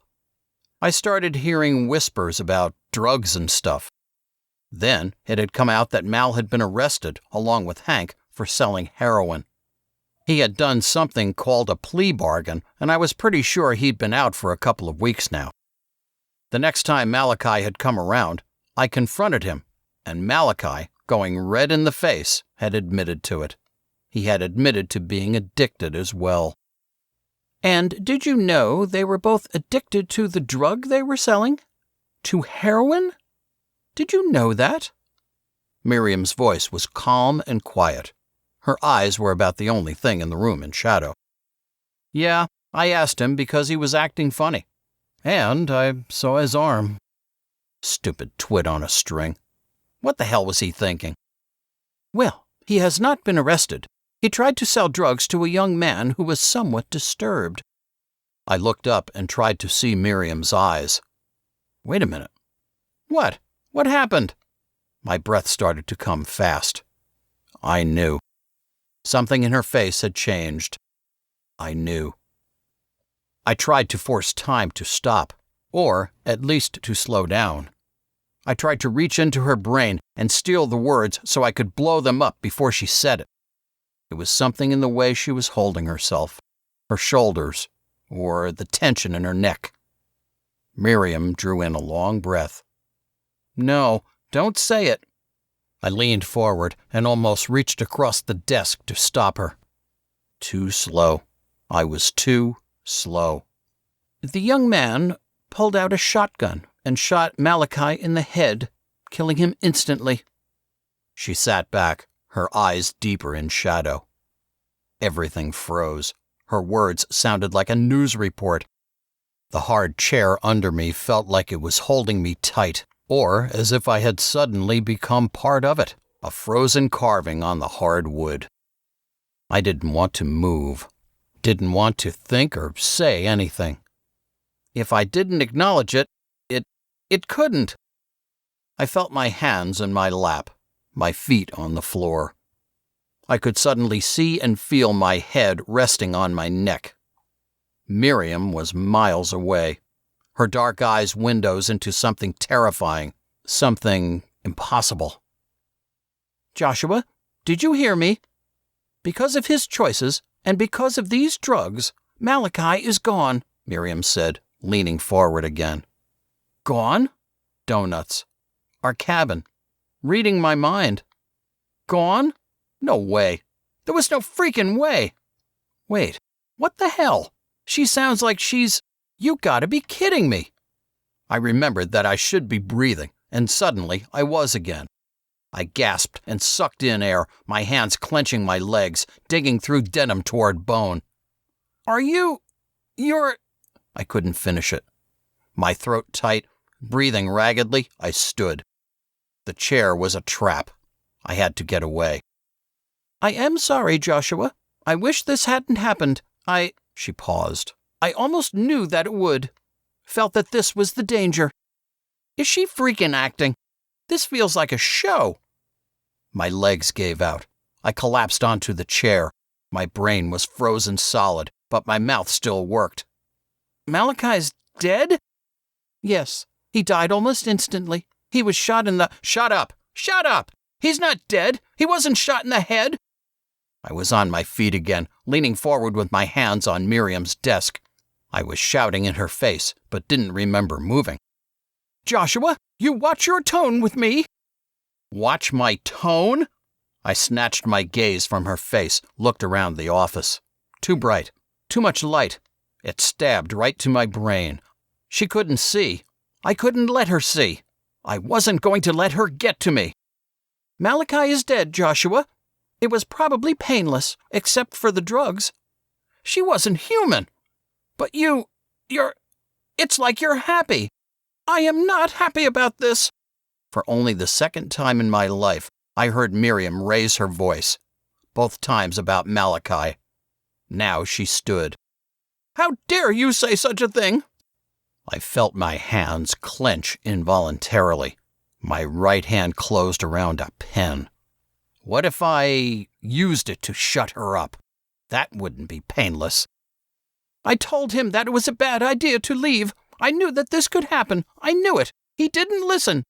I started hearing whispers about drugs and stuff. Then it had come out that Mal had been arrested, along with Hank, for selling heroin. He had done something called a plea bargain, and I was pretty sure he'd been out for a couple of weeks now. The next time Malachi had come around, I confronted him, and Malachi, going red in the face, had admitted to it. He had admitted to being addicted as well. "And did you know they were both addicted to the drug they were selling? To heroin? Did you know that?" Miriam's voice was calm and quiet. Her eyes were about the only thing in the room in shadow. "Yeah, I asked him because he was acting funny. And I saw his arm." Stupid twit on a string. What the hell was he thinking? Well, he has not been arrested. He tried to sell drugs to a young man who was somewhat disturbed. I looked up and tried to see Miriam's eyes. Wait a minute. What? What happened? My breath started to come fast. I knew. Something in her face had changed. I knew. I tried to force time to stop, or at least to slow down. I tried to reach into her brain and steal the words so I could blow them up before she said it. It was something in the way she was holding herself, her shoulders, or the tension in her neck. Miriam drew in a long breath. No, don't say it. I leaned forward and almost reached across the desk to stop her. Too slow. I was too slow. The young man pulled out a shotgun and shot Malachi in the head, killing him instantly. She sat back, her eyes deeper in shadow. Everything froze. Her words sounded like a news report. The hard chair under me felt like it was holding me tight, or as if I had suddenly become part of it, a frozen carving on the hard wood. I didn't want to move, didn't want to think or say anything. If I didn't acknowledge it, it couldn't. I felt my hands in my lap, my feet on the floor. I could suddenly see and feel my head resting on my neck. Miriam was miles away, her dark eyes windows into something terrifying, something impossible. Joshua, did you hear me? Because of his choices and because of these drugs, Malachi is gone, Miriam said, leaning forward again. Gone? Donuts. Our cabin. Reading my mind. Gone? No way. There was no freaking way. Wait, what the hell? She sounds like she's... You gotta be kidding me. I remembered that I should be breathing, and suddenly I was again. I gasped and sucked in air, my hands clenching my legs, digging through denim toward bone. You're... I couldn't finish it. My throat tight, breathing raggedly, I stood. The chair was a trap. I had to get away. I am sorry, Joshua. I wish this hadn't happened. She paused. I almost knew that it would. Felt that this was the danger. Is she freaking acting? This feels like a show. My legs gave out. I collapsed onto the chair. My brain was frozen solid, but my mouth still worked. Malachi's dead? Yes, he died almost instantly. He was shot in the... Shut up! Shut up! He's not dead! He wasn't shot in the head! I was on my feet again, leaning forward with my hands on Miriam's desk. I was shouting in her face, but didn't remember moving. Joshua, you watch your tone with me! Watch my tone? I snatched my gaze from her face, looked around the office. Too bright. Too much light. It stabbed right to my brain. She couldn't see. I couldn't let her see. I wasn't going to let her get to me. Malachi is dead, Joshua. It was probably painless, except for the drugs. She wasn't human. But it's like you're happy. I am not happy about this. For only the second time in my life, I heard Miriam raise her voice, both times about Malachi. Now she stood. How dare you say such a thing? I felt my hands clench involuntarily. My right hand closed around a pen. What if I used it to shut her up? That wouldn't be painless. I told him that it was a bad idea to leave. I knew that this could happen. I knew it. He didn't listen.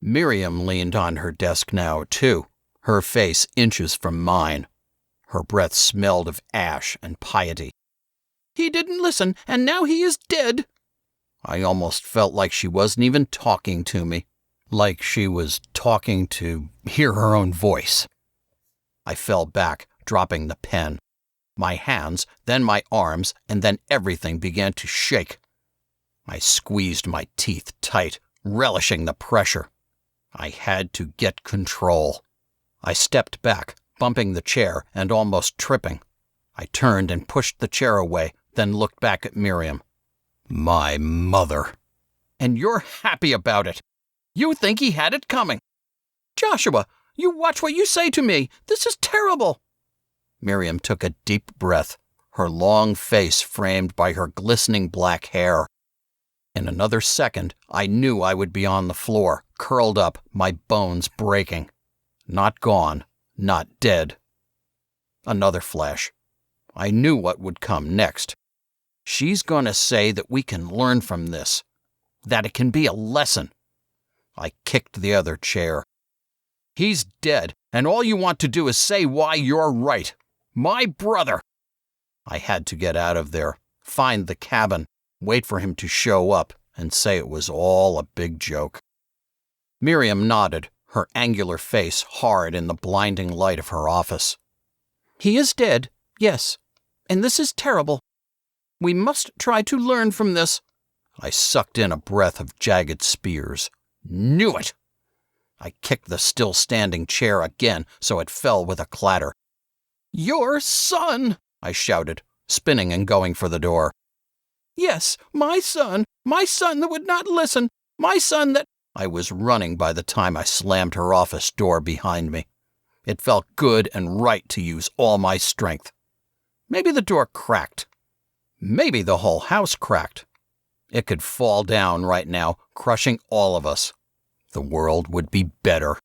Miriam leaned on her desk now, too, her face inches from mine. Her breath smelled of ash and piety. He didn't listen, and now he is dead. I almost felt like she wasn't even talking to me, like she was talking to hear her own voice. I fell back, dropping the pen. My hands, then my arms, and then everything began to shake. I squeezed my teeth tight, relishing the pressure. I had to get control. I stepped back, bumping the chair and almost tripping. I turned and pushed the chair away, then looked back at Miriam. My mother. And you're happy about it. You think he had it coming. Joshua, you watch what you say to me. This is terrible. Miriam took a deep breath, her long face framed by her glistening black hair. In another second, I knew I would be on the floor, curled up, my bones breaking. Not gone, not dead. Another flash. I knew what would come next. She's going to say that we can learn from this, that it can be a lesson. I kicked the other chair. He's dead, and all you want to do is say why you're right. My brother! I had to get out of there, find the cabin, wait for him to show up, and say it was all a big joke. Miriam nodded, her angular face hard in the blinding light of her office. He is dead, yes, and this is terrible. We must try to learn from this. I sucked in a breath of jagged spears. Knew it! I kicked the still-standing chair again so it fell with a clatter. Your son! I shouted, spinning and going for the door. Yes, my son that would not listen, my son that— I was running by the time I slammed her office door behind me. It felt good and right to use all my strength. Maybe the door cracked. Maybe the whole house cracked. It could fall down right now, crushing all of us. The world would be better.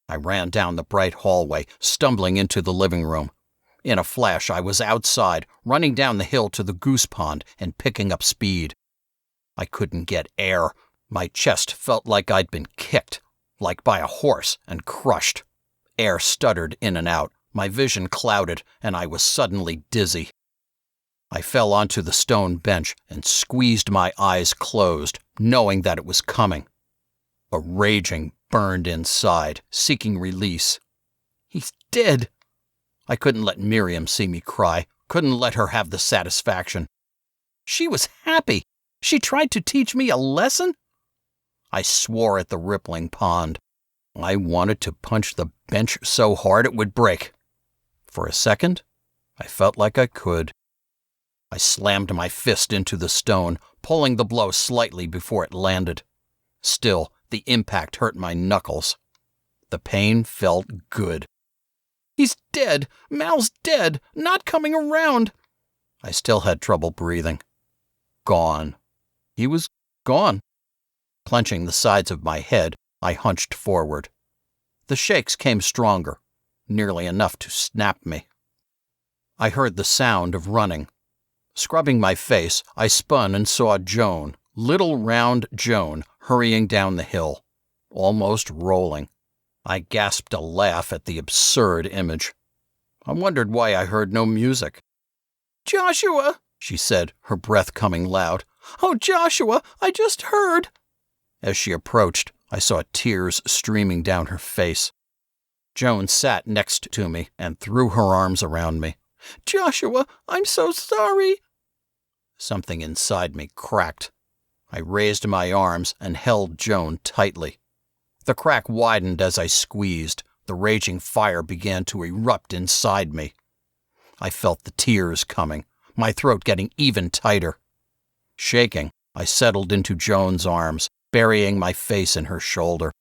I ran down the bright hallway, stumbling into the living room. In a flash, I was outside, running down the hill to the goose pond and picking up speed. I couldn't get air. My chest felt like I'd been kicked, like by a horse, and crushed. Air stuttered in and out, my vision clouded, and I was suddenly dizzy. I fell onto the stone bench and squeezed my eyes closed, knowing that it was coming. A raging burned inside, seeking release. He's dead. I couldn't let Miriam see me cry, couldn't let her have the satisfaction. She was happy. She tried to teach me a lesson. I swore at the rippling pond. I wanted to punch the bench so hard it would break. For a second, I felt like I could. I slammed my fist into the stone, pulling the blow slightly before it landed. Still, the impact hurt my knuckles. The pain felt good. He's dead! Mal's dead! Not coming around! I still had trouble breathing. Gone. He was gone. Clenching the sides of my head, I hunched forward. The shakes came stronger, nearly enough to snap me. I heard the sound of running. Scrubbing my face, I spun and saw Joan, little round Joan, hurrying down the hill, almost rolling. I gasped a laugh at the absurd image. I wondered why I heard no music. Joshua, she said, her breath coming loud. Oh, Joshua, I just heard. As she approached, I saw tears streaming down her face. Joan sat next to me and threw her arms around me. Joshua, I'm so sorry. Something inside me cracked. I raised my arms and held Joan tightly. The crack widened as I squeezed. The raging fire began to erupt inside me. I felt the tears coming, my throat getting even tighter. Shaking, I settled into Joan's arms, burying my face in her shoulder.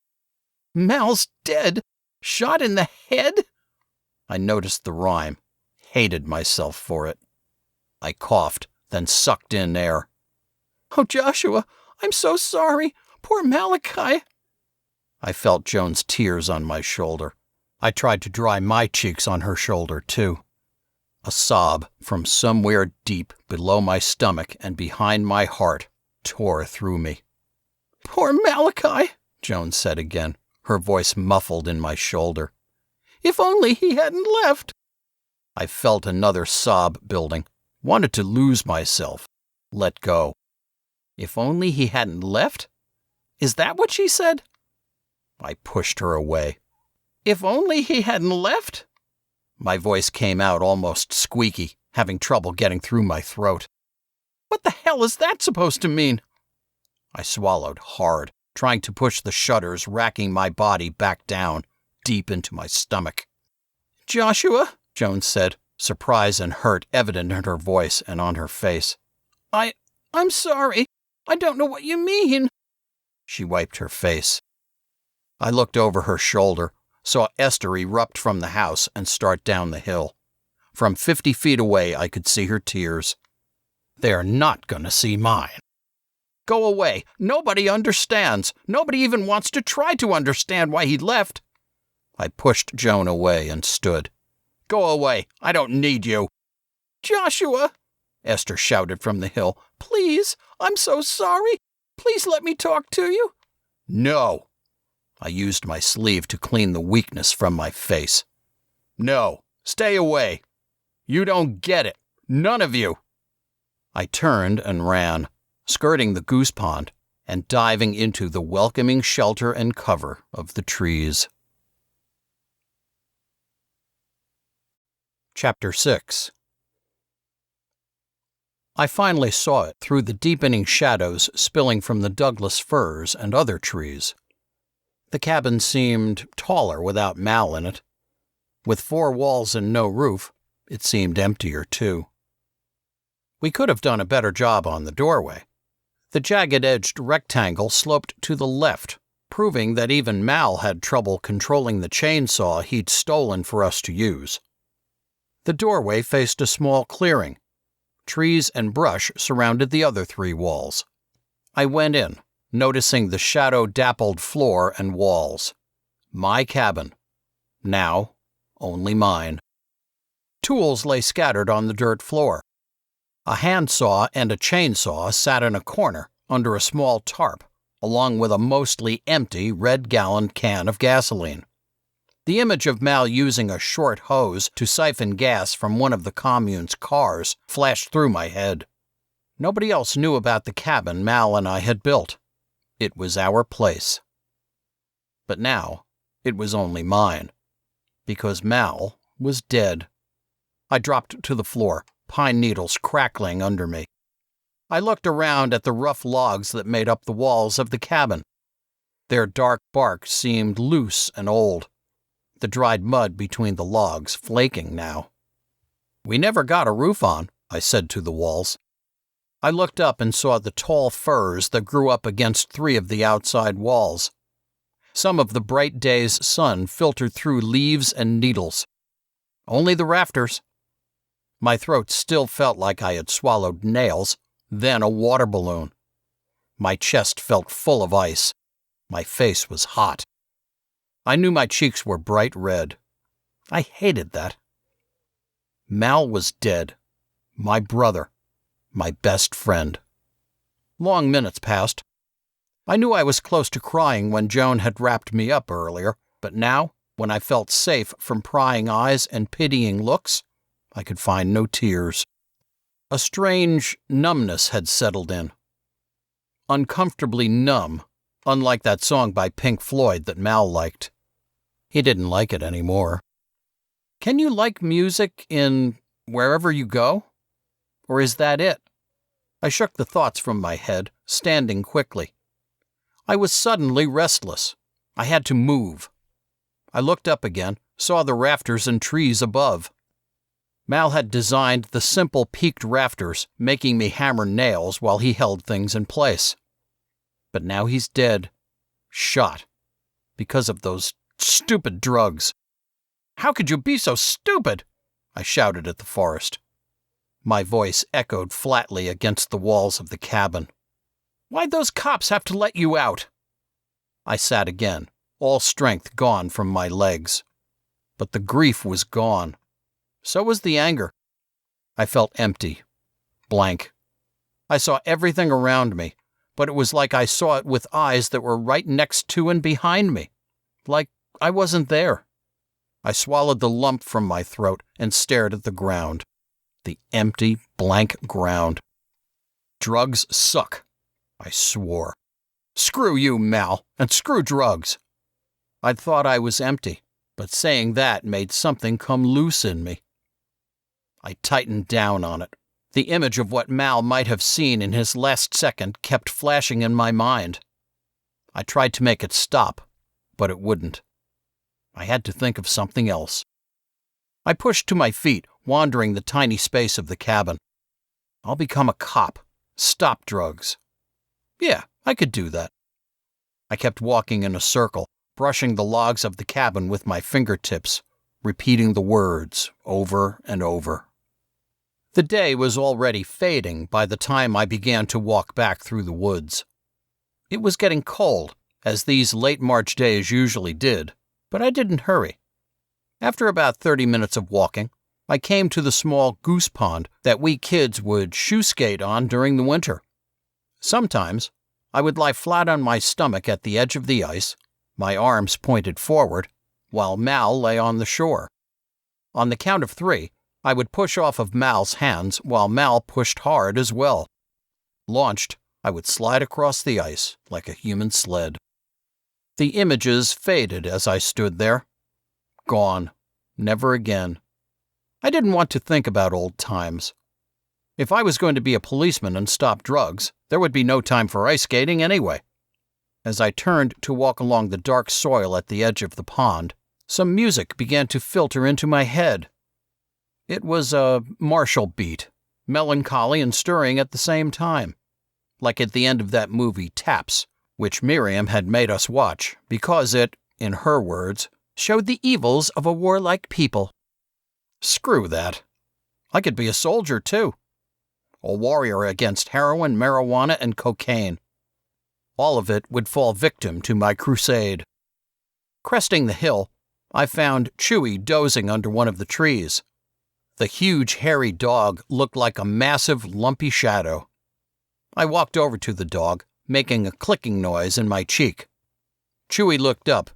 Mal's dead! Shot in the head? I noticed the rhyme, hated myself for it. I coughed, then sucked in air. Oh, Joshua, I'm so sorry. Poor Malachi. I felt Joan's tears on my shoulder. I tried to dry my cheeks on her shoulder, too. A sob from somewhere deep below my stomach and behind my heart tore through me. Poor Malachi, Joan said again, her voice muffled in my shoulder. If only he hadn't left. I felt another sob building, wanted to lose myself, let go. If only he hadn't left? Is that what she said? I pushed her away. If only he hadn't left? My voice came out almost squeaky, having trouble getting through my throat. What the hell is that supposed to mean? I swallowed hard, trying to push the shudders racking my body back down, deep into my stomach. Joshua, Joan said, surprise and hurt evident in her voice and on her face. I'm sorry. I don't know what you mean. She wiped her face. I looked over her shoulder, saw Esther erupt from the house and start down the hill. From 50 feet away, I could see her tears. They're not going to see mine. Go away. Nobody understands. Nobody even wants to try to understand why he left. I pushed Joan away and stood. Go away. I don't need you. Joshua, Esther shouted from the hill. Please, I'm so sorry. Please let me talk to you. No. I used my sleeve to clean the weakness from my face. No, stay away. You don't get it. None of you. I turned and ran, skirting the goose pond and diving into the welcoming shelter and cover of the trees. Chapter 6. I finally saw it through the deepening shadows spilling from the Douglas firs and other trees. The cabin seemed taller without Mal in it. With 4 walls and no roof, it seemed emptier too. We could have done a better job on the doorway. The jagged-edged rectangle sloped to the left, proving that even Mal had trouble controlling the chainsaw he'd stolen for us to use. The doorway faced a small clearing. Trees and brush surrounded the other 3 walls. I went in, noticing the shadow-dappled floor and walls. My cabin. Now, only mine. Tools lay scattered on the dirt floor. A handsaw and a chainsaw sat in a corner under a small tarp, along with a mostly empty red-gallon can of gasoline. The image of Mal using a short hose to siphon gas from one of the commune's cars flashed through my head. Nobody else knew about the cabin Mal and I had built. It was our place. But now, it was only mine, because Mal was dead. I dropped to the floor, pine needles crackling under me. I looked around at the rough logs that made up the walls of the cabin. Their dark bark seemed loose and old, the dried mud between the logs flaking now. We never got a roof on, I said to the walls. I looked up and saw the tall firs that grew up against 3 of the outside walls. Some of the bright day's sun filtered through leaves and needles. Only the rafters. My throat still felt like I had swallowed nails, then a water balloon. My chest felt full of ice. My face was hot. I knew my cheeks were bright red. I hated that. Mal was dead. My brother. My best friend. Long minutes passed. I knew I was close to crying when Joan had wrapped me up earlier, but now, when I felt safe from prying eyes and pitying looks, I could find no tears. A strange numbness had settled in. Uncomfortably numb, unlike that song by Pink Floyd that Mal liked. He didn't like it anymore. Can you like music in wherever you go? Or is that it? I shook the thoughts from my head, standing quickly. I was suddenly restless. I had to move. I looked up again, saw the rafters and trees above. Mal had designed the simple peaked rafters, making me hammer nails while he held things in place. But now he's dead. Shot. Because of those stupid drugs. How could you be so stupid? I shouted at the forest. My voice echoed flatly against the walls of the cabin. Why'd those cops have to let you out? I sat again, all strength gone from my legs. But the grief was gone. So was the anger. I felt empty, blank. I saw everything around me, but it was like I saw it with eyes that were right next to and behind me, like I wasn't there. I swallowed the lump from my throat and stared at the ground, the empty, blank ground. Drugs suck, I swore. Screw you, Mal, and screw drugs. I'd thought I was empty, but saying that made something come loose in me. I tightened down on it. The image of what Mal might have seen in his last second kept flashing in my mind. I tried to make it stop, but it wouldn't. I had to think of something else. I pushed to my feet, wandering the tiny space of the cabin. I'll become a cop. Stop drugs. Yeah, I could do that. I kept walking in a circle, brushing the logs of the cabin with my fingertips, repeating the words over and over. The day was already fading by the time I began to walk back through the woods. It was getting cold, as these late March days usually did, but I didn't hurry. After about 30 minutes of walking, I came to the small goose pond that we kids would shoe skate on during the winter. Sometimes, I would lie flat on my stomach at the edge of the ice, my arms pointed forward, while Mal lay on the shore. On the count of 3, I would push off of Mal's hands while Mal pushed hard as well. Launched, I would slide across the ice like a human sled. The images faded as I stood there. Gone. Never again. I didn't want to think about old times. If I was going to be a policeman and stop drugs, there would be no time for ice skating anyway. As I turned to walk along the dark soil at the edge of the pond, some music began to filter into my head. It was a martial beat, melancholy and stirring at the same time, like at the end of that movie Taps, which Miriam had made us watch because it, in her words, showed the evils of a warlike people. Screw that. I could be a soldier, too. A warrior against heroin, marijuana, and cocaine. All of it would fall victim to my crusade. Cresting the hill, I found Chewy dozing under one of the trees. The huge, hairy dog looked like a massive, lumpy shadow. I walked over to the dog, making a clicking noise in my cheek. Chewy looked up,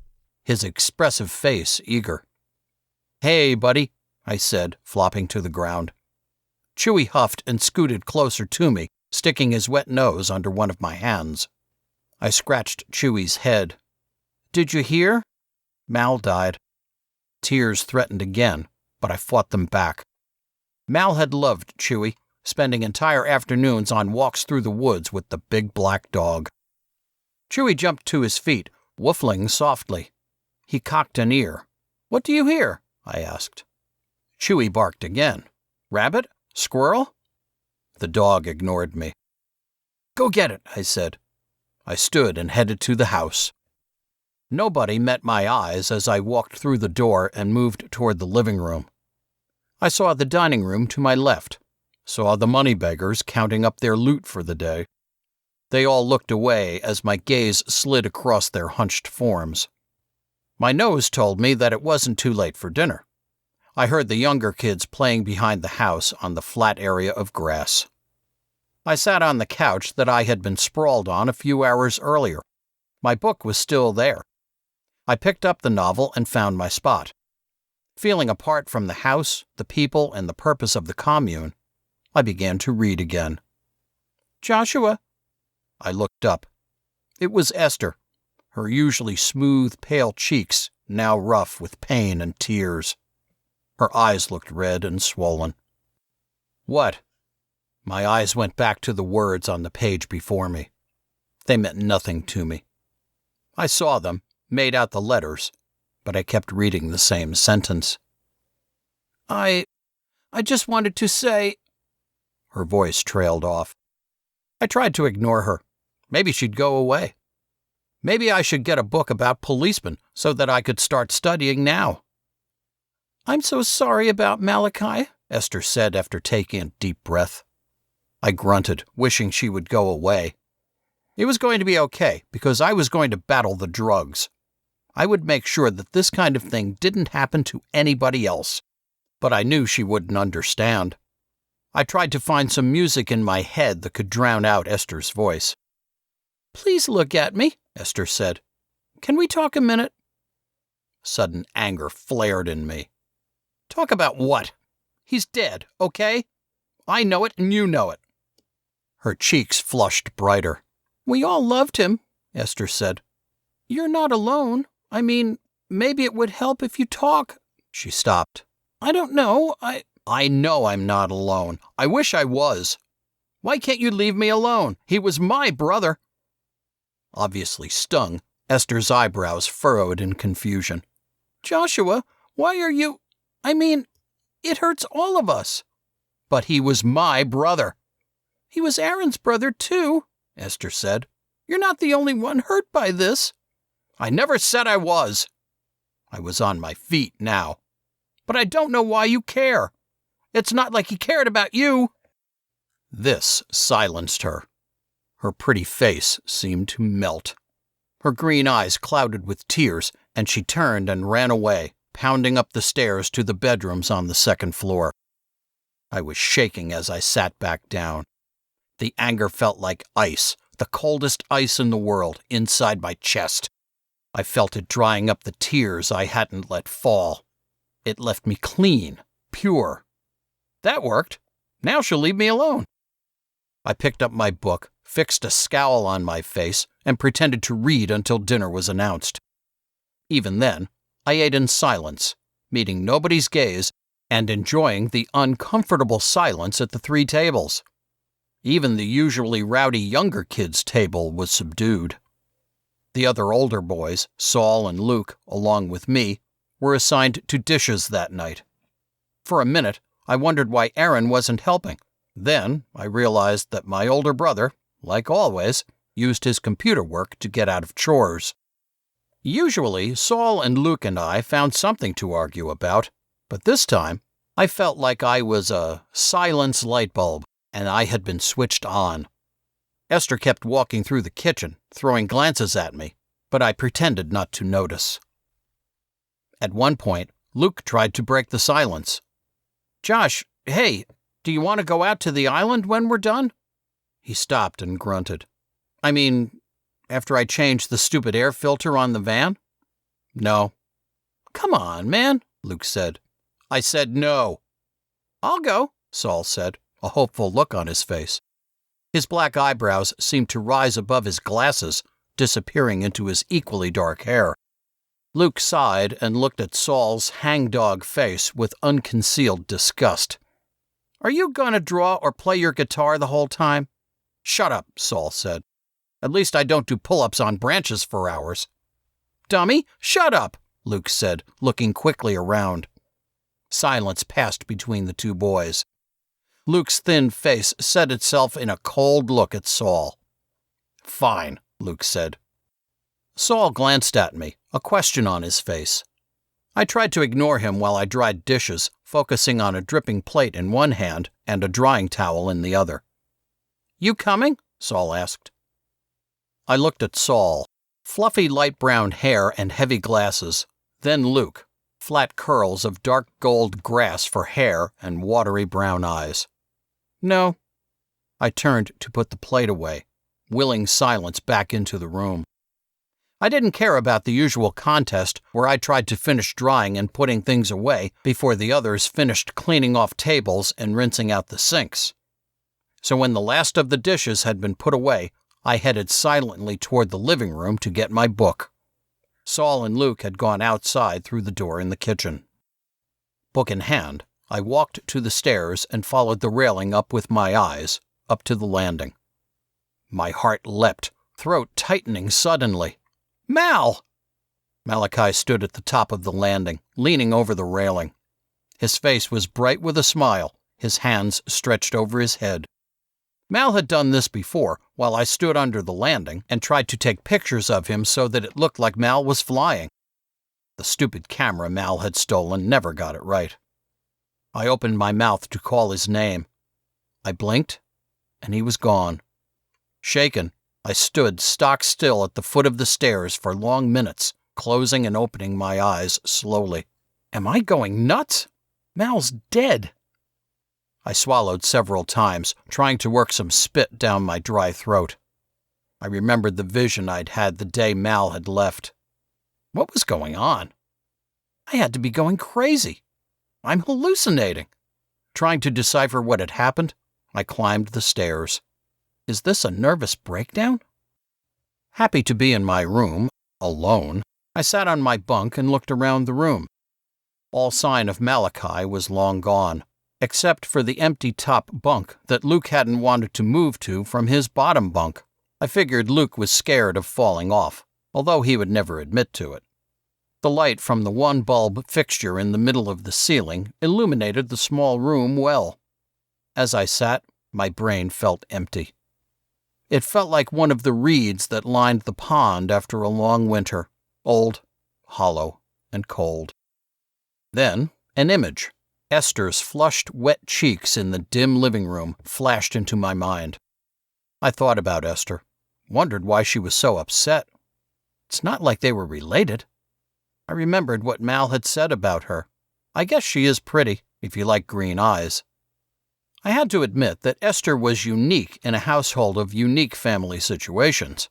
his expressive face eager. "Hey, buddy," I said, flopping to the ground. Chewy huffed and scooted closer to me, sticking his wet nose under one of my hands. I scratched Chewy's head. "Did you hear? Mal died." Tears threatened again, but I fought them back. Mal had loved Chewy, spending entire afternoons on walks through the woods with the big black dog. Chewy jumped to his feet, woofling softly. He cocked an ear. "What do you hear?" I asked. Chewy barked again. "Rabbit? Squirrel?" The dog ignored me. "Go get it," I said. I stood and headed to the house. Nobody met my eyes as I walked through the door and moved toward the living room. I saw the dining room to my left, saw the moneybeggars counting up their loot for the day. They all looked away as my gaze slid across their hunched forms. My nose told me that it wasn't too late for dinner. I heard the younger kids playing behind the house on the flat area of grass. I sat on the couch that I had been sprawled on a few hours earlier. My book was still there. I picked up the novel and found my spot. Feeling apart from the house, the people, and the purpose of the commune, I began to read again. "Joshua." I looked up. It was Esther, her usually smooth, pale cheeks now rough with pain and tears. Her eyes looked red and swollen. "What?" My eyes went back to the words on the page before me. They meant nothing to me. I saw them, made out the letters, but I kept reading the same sentence. I just wanted to say..." Her voice trailed off. I tried to ignore her. Maybe she'd go away. Maybe I should get a book about policemen so that I could start studying now. "I'm so sorry about Malachi," Esther said after taking a deep breath. I grunted, wishing she would go away. It was going to be okay, because I was going to battle the drugs. I would make sure that this kind of thing didn't happen to anybody else. But I knew she wouldn't understand. I tried to find some music in my head that could drown out Esther's voice. "Please look at me," Esther said. "Can we talk a minute?" Sudden anger flared in me. "Talk about what? He's dead, okay? I know it and you know it." Her cheeks flushed brighter. "We all loved him," Esther said. "You're not alone. I mean, maybe it would help if you talk." She stopped. "I don't know. I know I'm not alone. I wish I was. Why can't you leave me alone? He was my brother." Obviously stung, Esther's eyebrows furrowed in confusion. "Joshua, why are you... I mean, it hurts all of us." "But he was my brother." "He was Aaron's brother, too," Esther said. You're not the only one hurt by this." "I never said I was." I was on my feet now. "But I don't know why you care. It's not like he cared about you." This silenced her. Her pretty face seemed to melt. Her green eyes clouded with tears, and she turned and ran away, pounding up the stairs to the bedrooms on the second floor. I was shaking as I sat back down. The anger felt like ice, the coldest ice in the world, inside my chest. I felt it drying up the tears I hadn't let fall. It left me clean, pure. That worked. Now she'll leave me alone. I picked up my book, fixed a scowl on my face, and pretended to read until dinner was announced. Even then, I ate in silence, meeting nobody's gaze and enjoying the uncomfortable silence at the three tables. Even the usually rowdy younger kids' table was subdued. The other older boys, Saul and Luke, along with me, were assigned to dishes that night. For a minute, I wondered why Aaron wasn't helping. Then I realized that my older brother, like always, used his computer work to get out of chores. Usually, Saul and Luke and I found something to argue about, but this time, I felt like I was a silence light bulb, and I had been switched on. Esther kept walking through the kitchen, throwing glances at me, but I pretended not to notice. At one point, Luke tried to break the silence. "Josh, hey, do you want to go out to the island when we're done?" He stopped and grunted. "I mean, after I change the stupid air filter on the van?" "No." "Come on, man," Luke said. I said no. "I'll go," Saul said, a hopeful look on his face. His black eyebrows seemed to rise above his glasses, disappearing into his equally dark hair. Luke sighed and looked at Saul's hangdog face with unconcealed disgust. "Are you going to draw or play your guitar the whole time?" "Shut up," Saul said. "At least I don't do pull-ups on branches for hours." "Dummy, shut up," Luke said, looking quickly around. Silence passed between the two boys. Luke's thin face set itself in a cold look at Saul. "Fine," Luke said. Saul glanced at me, a question on his face. I tried to ignore him while I dried dishes, focusing on a dripping plate in one hand and a drying towel in the other. "You coming?" Saul asked. I looked at Saul, fluffy light brown hair and heavy glasses, then Luke, flat curls of dark gold grass for hair and watery brown eyes. "No." I turned to put the plate away, willing silence back into the room. I didn't care about the usual contest where I tried to finish drying and putting things away before the others finished cleaning off tables and rinsing out the sinks. So when the last of the dishes had been put away, I headed silently toward the living room to get my book. Saul and Luke had gone outside through the door in the kitchen. Book in hand, I walked to the stairs and followed the railing up with my eyes, up to the landing. My heart leapt, throat tightening suddenly. "Mal!" Malachi stood at the top of the landing, leaning over the railing. His face was bright with a smile, his hands stretched over his head. Mal had done this before, while I stood under the landing and tried to take pictures of him so that it looked like Mal was flying. The stupid camera Mal had stolen never got it right. I opened my mouth to call his name. I blinked, and he was gone. Shaken, I stood stock still at the foot of the stairs for long minutes, closing and opening my eyes slowly. Am I going nuts? Mal's dead. I swallowed several times, trying to work some spit down my dry throat. I remembered the vision I'd had the day Mal had left. What was going on? I had to be going crazy. I'm hallucinating. Trying to decipher what had happened, I climbed the stairs. Is this a nervous breakdown? Happy to be in my room, alone, I sat on my bunk and looked around the room. All sign of Malachi was long gone, except for the empty top bunk that Luke hadn't wanted to move to from his bottom bunk. I figured Luke was scared of falling off, although he would never admit to it. The light from the one bulb fixture in the middle of the ceiling illuminated the small room well. As I sat, my brain felt empty. It felt like one of the reeds that lined the pond after a long winter, old, hollow, and cold. Then, an image, Esther's flushed, wet cheeks in the dim living room, flashed into my mind. I thought about Esther, wondered why she was so upset. It's not like they were related. I remembered what Mal had said about her. I guess she is pretty, if you like green eyes. I had to admit that Esther was unique in a household of unique family situations.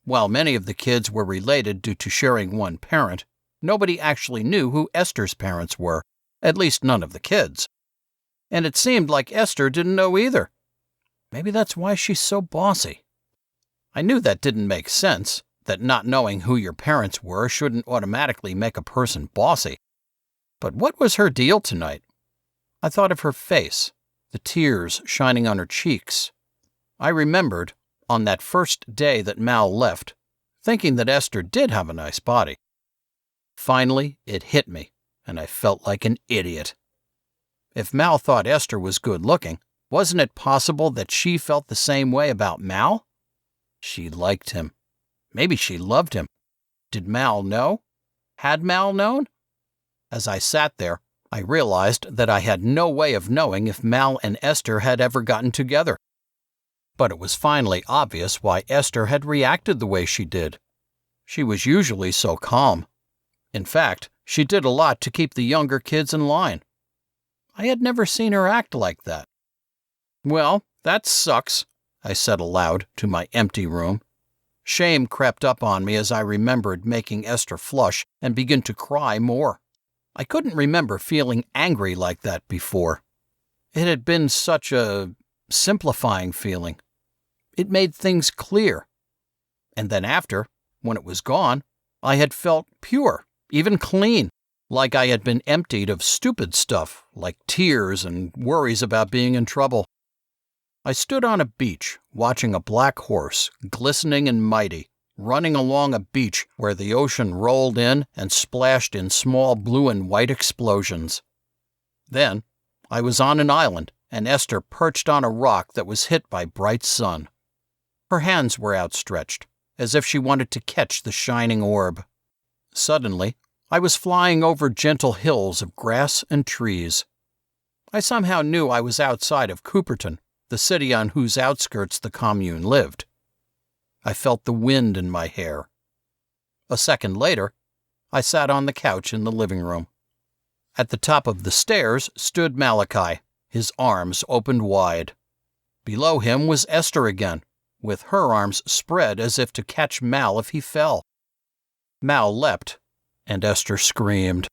While many of the kids were related due to sharing one parent, nobody actually knew who Esther's parents were, at least none of the kids. And it seemed like Esther didn't know either. Maybe that's why she's so bossy. I knew that didn't make sense, that not knowing who your parents were shouldn't automatically make a person bossy. But what was her deal tonight? I thought of her face, the tears shining on her cheeks. I remembered, on that first day that Mal left, thinking that Esther did have a nice body. Finally, it hit me, and I felt like an idiot. If Mal thought Esther was good-looking, wasn't it possible that she felt the same way about Mal? She liked him. Maybe she loved him. Did Mal know? Had Mal known? As I sat there, I realized that I had no way of knowing if Mal and Esther had ever gotten together. But it was finally obvious why Esther had reacted the way she did. She was usually so calm. In fact, she did a lot to keep the younger kids in line. I had never seen her act like that. Well, that sucks, I said aloud to my empty room. Shame crept up on me as I remembered making Esther flush and begin to cry more. I couldn't remember feeling angry like that before. It had been such a simplifying feeling. It made things clear. And then after, when it was gone, I had felt pure, even clean, like I had been emptied of stupid stuff, like tears and worries about being in trouble. I stood on a beach, watching a black horse, glistening and mighty, running along a beach where the ocean rolled in and splashed in small blue and white explosions. Then, I was on an island, and Esther perched on a rock that was hit by bright sun. Her hands were outstretched, as if she wanted to catch the shining orb. Suddenly, I was flying over gentle hills of grass and trees. I somehow knew I was outside of Cooperton, the city on whose outskirts the commune lived. I felt the wind in my hair. A second later, I sat on the couch in the living room. At the top of the stairs stood Malachi, his arms opened wide. Below him was Esther again, with her arms spread as if to catch Mal if he fell. Mal leapt, and Esther screamed.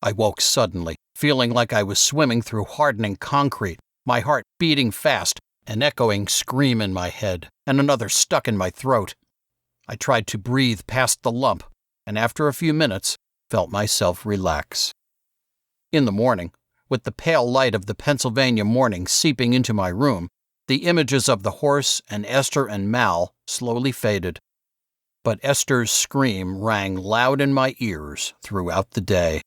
I woke suddenly, feeling like I was swimming through hardening concrete, my heart beating fast, an echoing scream in my head, and another stuck in my throat. I tried to breathe past the lump, and after a few minutes, felt myself relax. In the morning, with the pale light of the Pennsylvania morning seeping into my room, the images of the horse and Esther and Mal slowly faded. But Esther's scream rang loud in my ears throughout the day.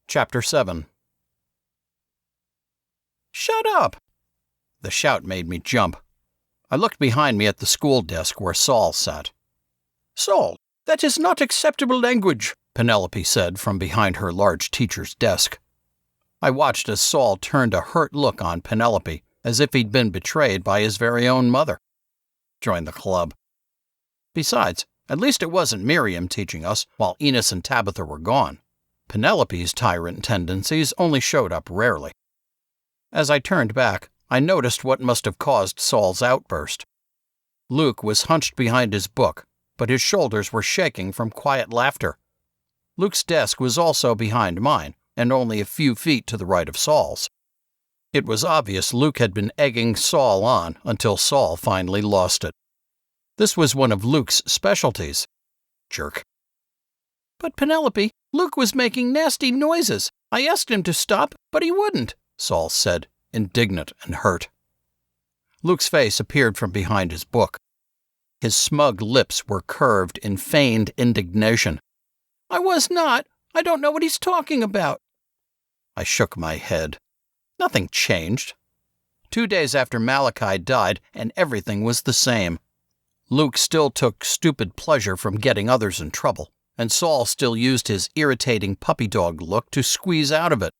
Chapter 7. Shut up! The shout made me jump. I looked behind me at the school desk where Saul sat. Saul, that is not acceptable language, Penelope said from behind her large teacher's desk. I watched as Saul turned a hurt look on Penelope, as if he'd been betrayed by his very own mother. Join the club. Besides, at least it wasn't Miriam teaching us while Enos and Tabitha were gone. Penelope's tyrant tendencies only showed up rarely. As I turned back, I noticed what must have caused Saul's outburst. Luke was hunched behind his book, but his shoulders were shaking from quiet laughter. Luke's desk was also behind mine, and only a few feet to the right of Saul's. It was obvious Luke had been egging Saul on until Saul finally lost it. This was one of Luke's specialties. Jerk. But Penelope, Luke was making nasty noises. I asked him to stop, but he wouldn't, Saul said, indignant and hurt. Luke's face appeared from behind his book. His smug lips were curved in feigned indignation. I was not. I don't know what he's talking about. I shook my head. Nothing changed. 2 days after Malachi died, and everything was the same. Luke still took stupid pleasure from getting others in trouble, and Saul still used his irritating puppy dog look to squeeze out of it.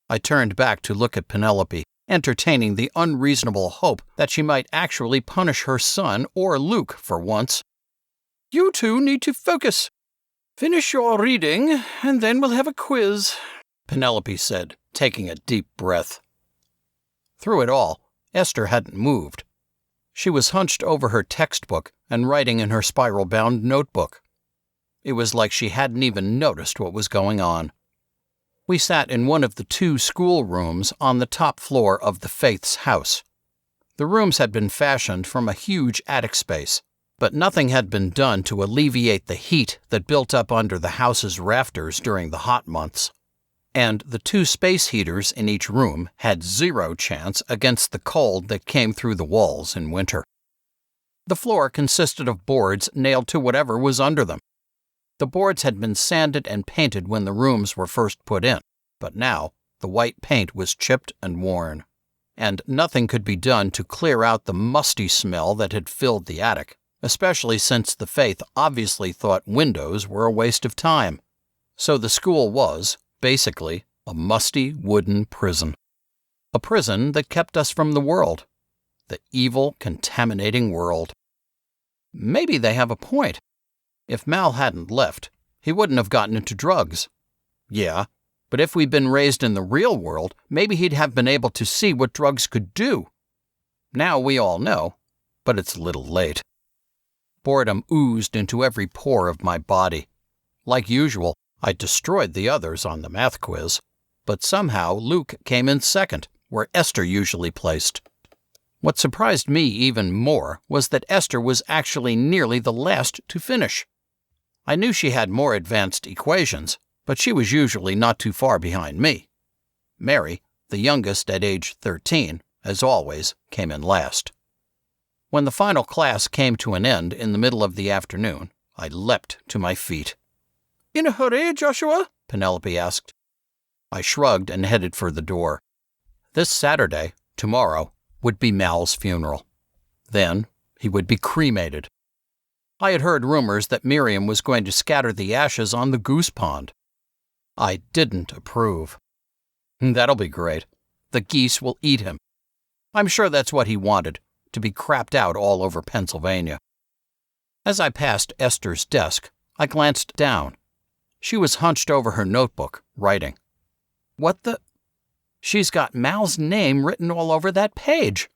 I turned back to look at Penelope, entertaining the unreasonable hope that she might actually punish her son or Luke for once. "You two need to focus. Finish your reading, and then we'll have a quiz," Penelope said, taking a deep breath. Through it all, Esther hadn't moved. She was hunched over her textbook and writing in her spiral-bound notebook. It was like she hadn't even noticed what was going on. We sat in one of the 2 schoolrooms on the top floor of the Faith's house. The rooms had been fashioned from a huge attic space, but nothing had been done to alleviate the heat that built up under the house's rafters during the hot months. And the 2 space heaters in each room had 0 chance against the cold that came through the walls in winter. The floor consisted of boards nailed to whatever was under them. The boards had been sanded and painted when the rooms were first put in, but now the white paint was chipped and worn, and nothing could be done to clear out the musty smell that had filled the attic, especially since the Faith obviously thought windows were a waste of time. So the school was, basically, a musty wooden prison. A prison that kept us from the world. The evil, contaminating world. Maybe they have a point. If Mal hadn't left, he wouldn't have gotten into drugs. Yeah, but if we'd been raised in the real world, maybe he'd have been able to see what drugs could do. Now we all know, but it's a little late. Boredom oozed into every pore of my body. Like usual, I destroyed the others on the math quiz, but somehow Luke came in second, where Esther usually placed. What surprised me even more was that Esther was actually nearly the last to finish. I knew she had more advanced equations, but she was usually not too far behind me. Mary, the youngest at age 13, as always, came in last. When the final class came to an end in the middle of the afternoon, I leapt to my feet. "In a hurry, Joshua?" Penelope asked. I shrugged and headed for the door. This Saturday, tomorrow, would be Mal's funeral. Then he would be cremated. I had heard rumors that Miriam was going to scatter the ashes on the goose pond. I didn't approve. That'll be great. The geese will eat him. I'm sure that's what he wanted, to be crapped out all over Pennsylvania. As I passed Esther's desk, I glanced down. She was hunched over her notebook, writing. What the? She's got Mal's name written all over that page.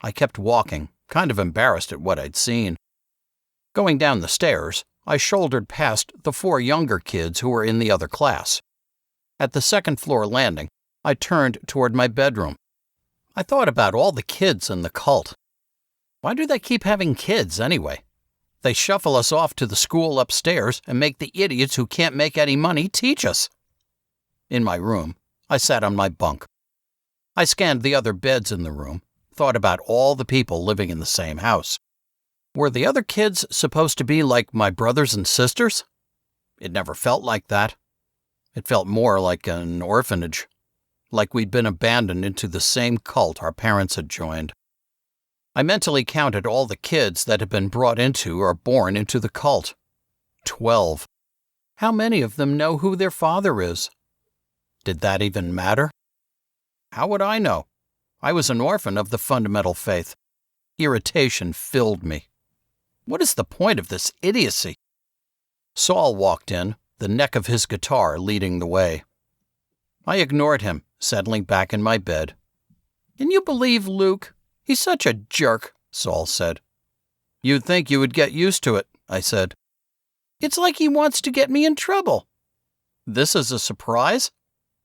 I kept walking, kind of embarrassed at what I'd seen. Going down the stairs, I shouldered past the 4 younger kids who were in the other class. At the second-floor landing, I turned toward my bedroom. I thought about all the kids in the cult. Why do they keep having kids, anyway? They shuffle us off to the school upstairs and make the idiots who can't make any money teach us. In my room, I sat on my bunk. I scanned the other beds in the room, thought about all the people living in the same house. Were the other kids supposed to be like my brothers and sisters? It never felt like that. It felt more like an orphanage, like we'd been abandoned into the same cult our parents had joined. I mentally counted all the kids that had been brought into or born into the cult. 12. How many of them know who their father is? Did that even matter? How would I know? I was an orphan of the fundamental faith. Irritation filled me. What is the point of this idiocy? Saul walked in, the neck of his guitar leading the way. I ignored him, settling back in my bed. Can you believe Luke? He's such a jerk, Saul said. You'd think you would get used to it, I said. It's like he wants to get me in trouble. This is a surprise?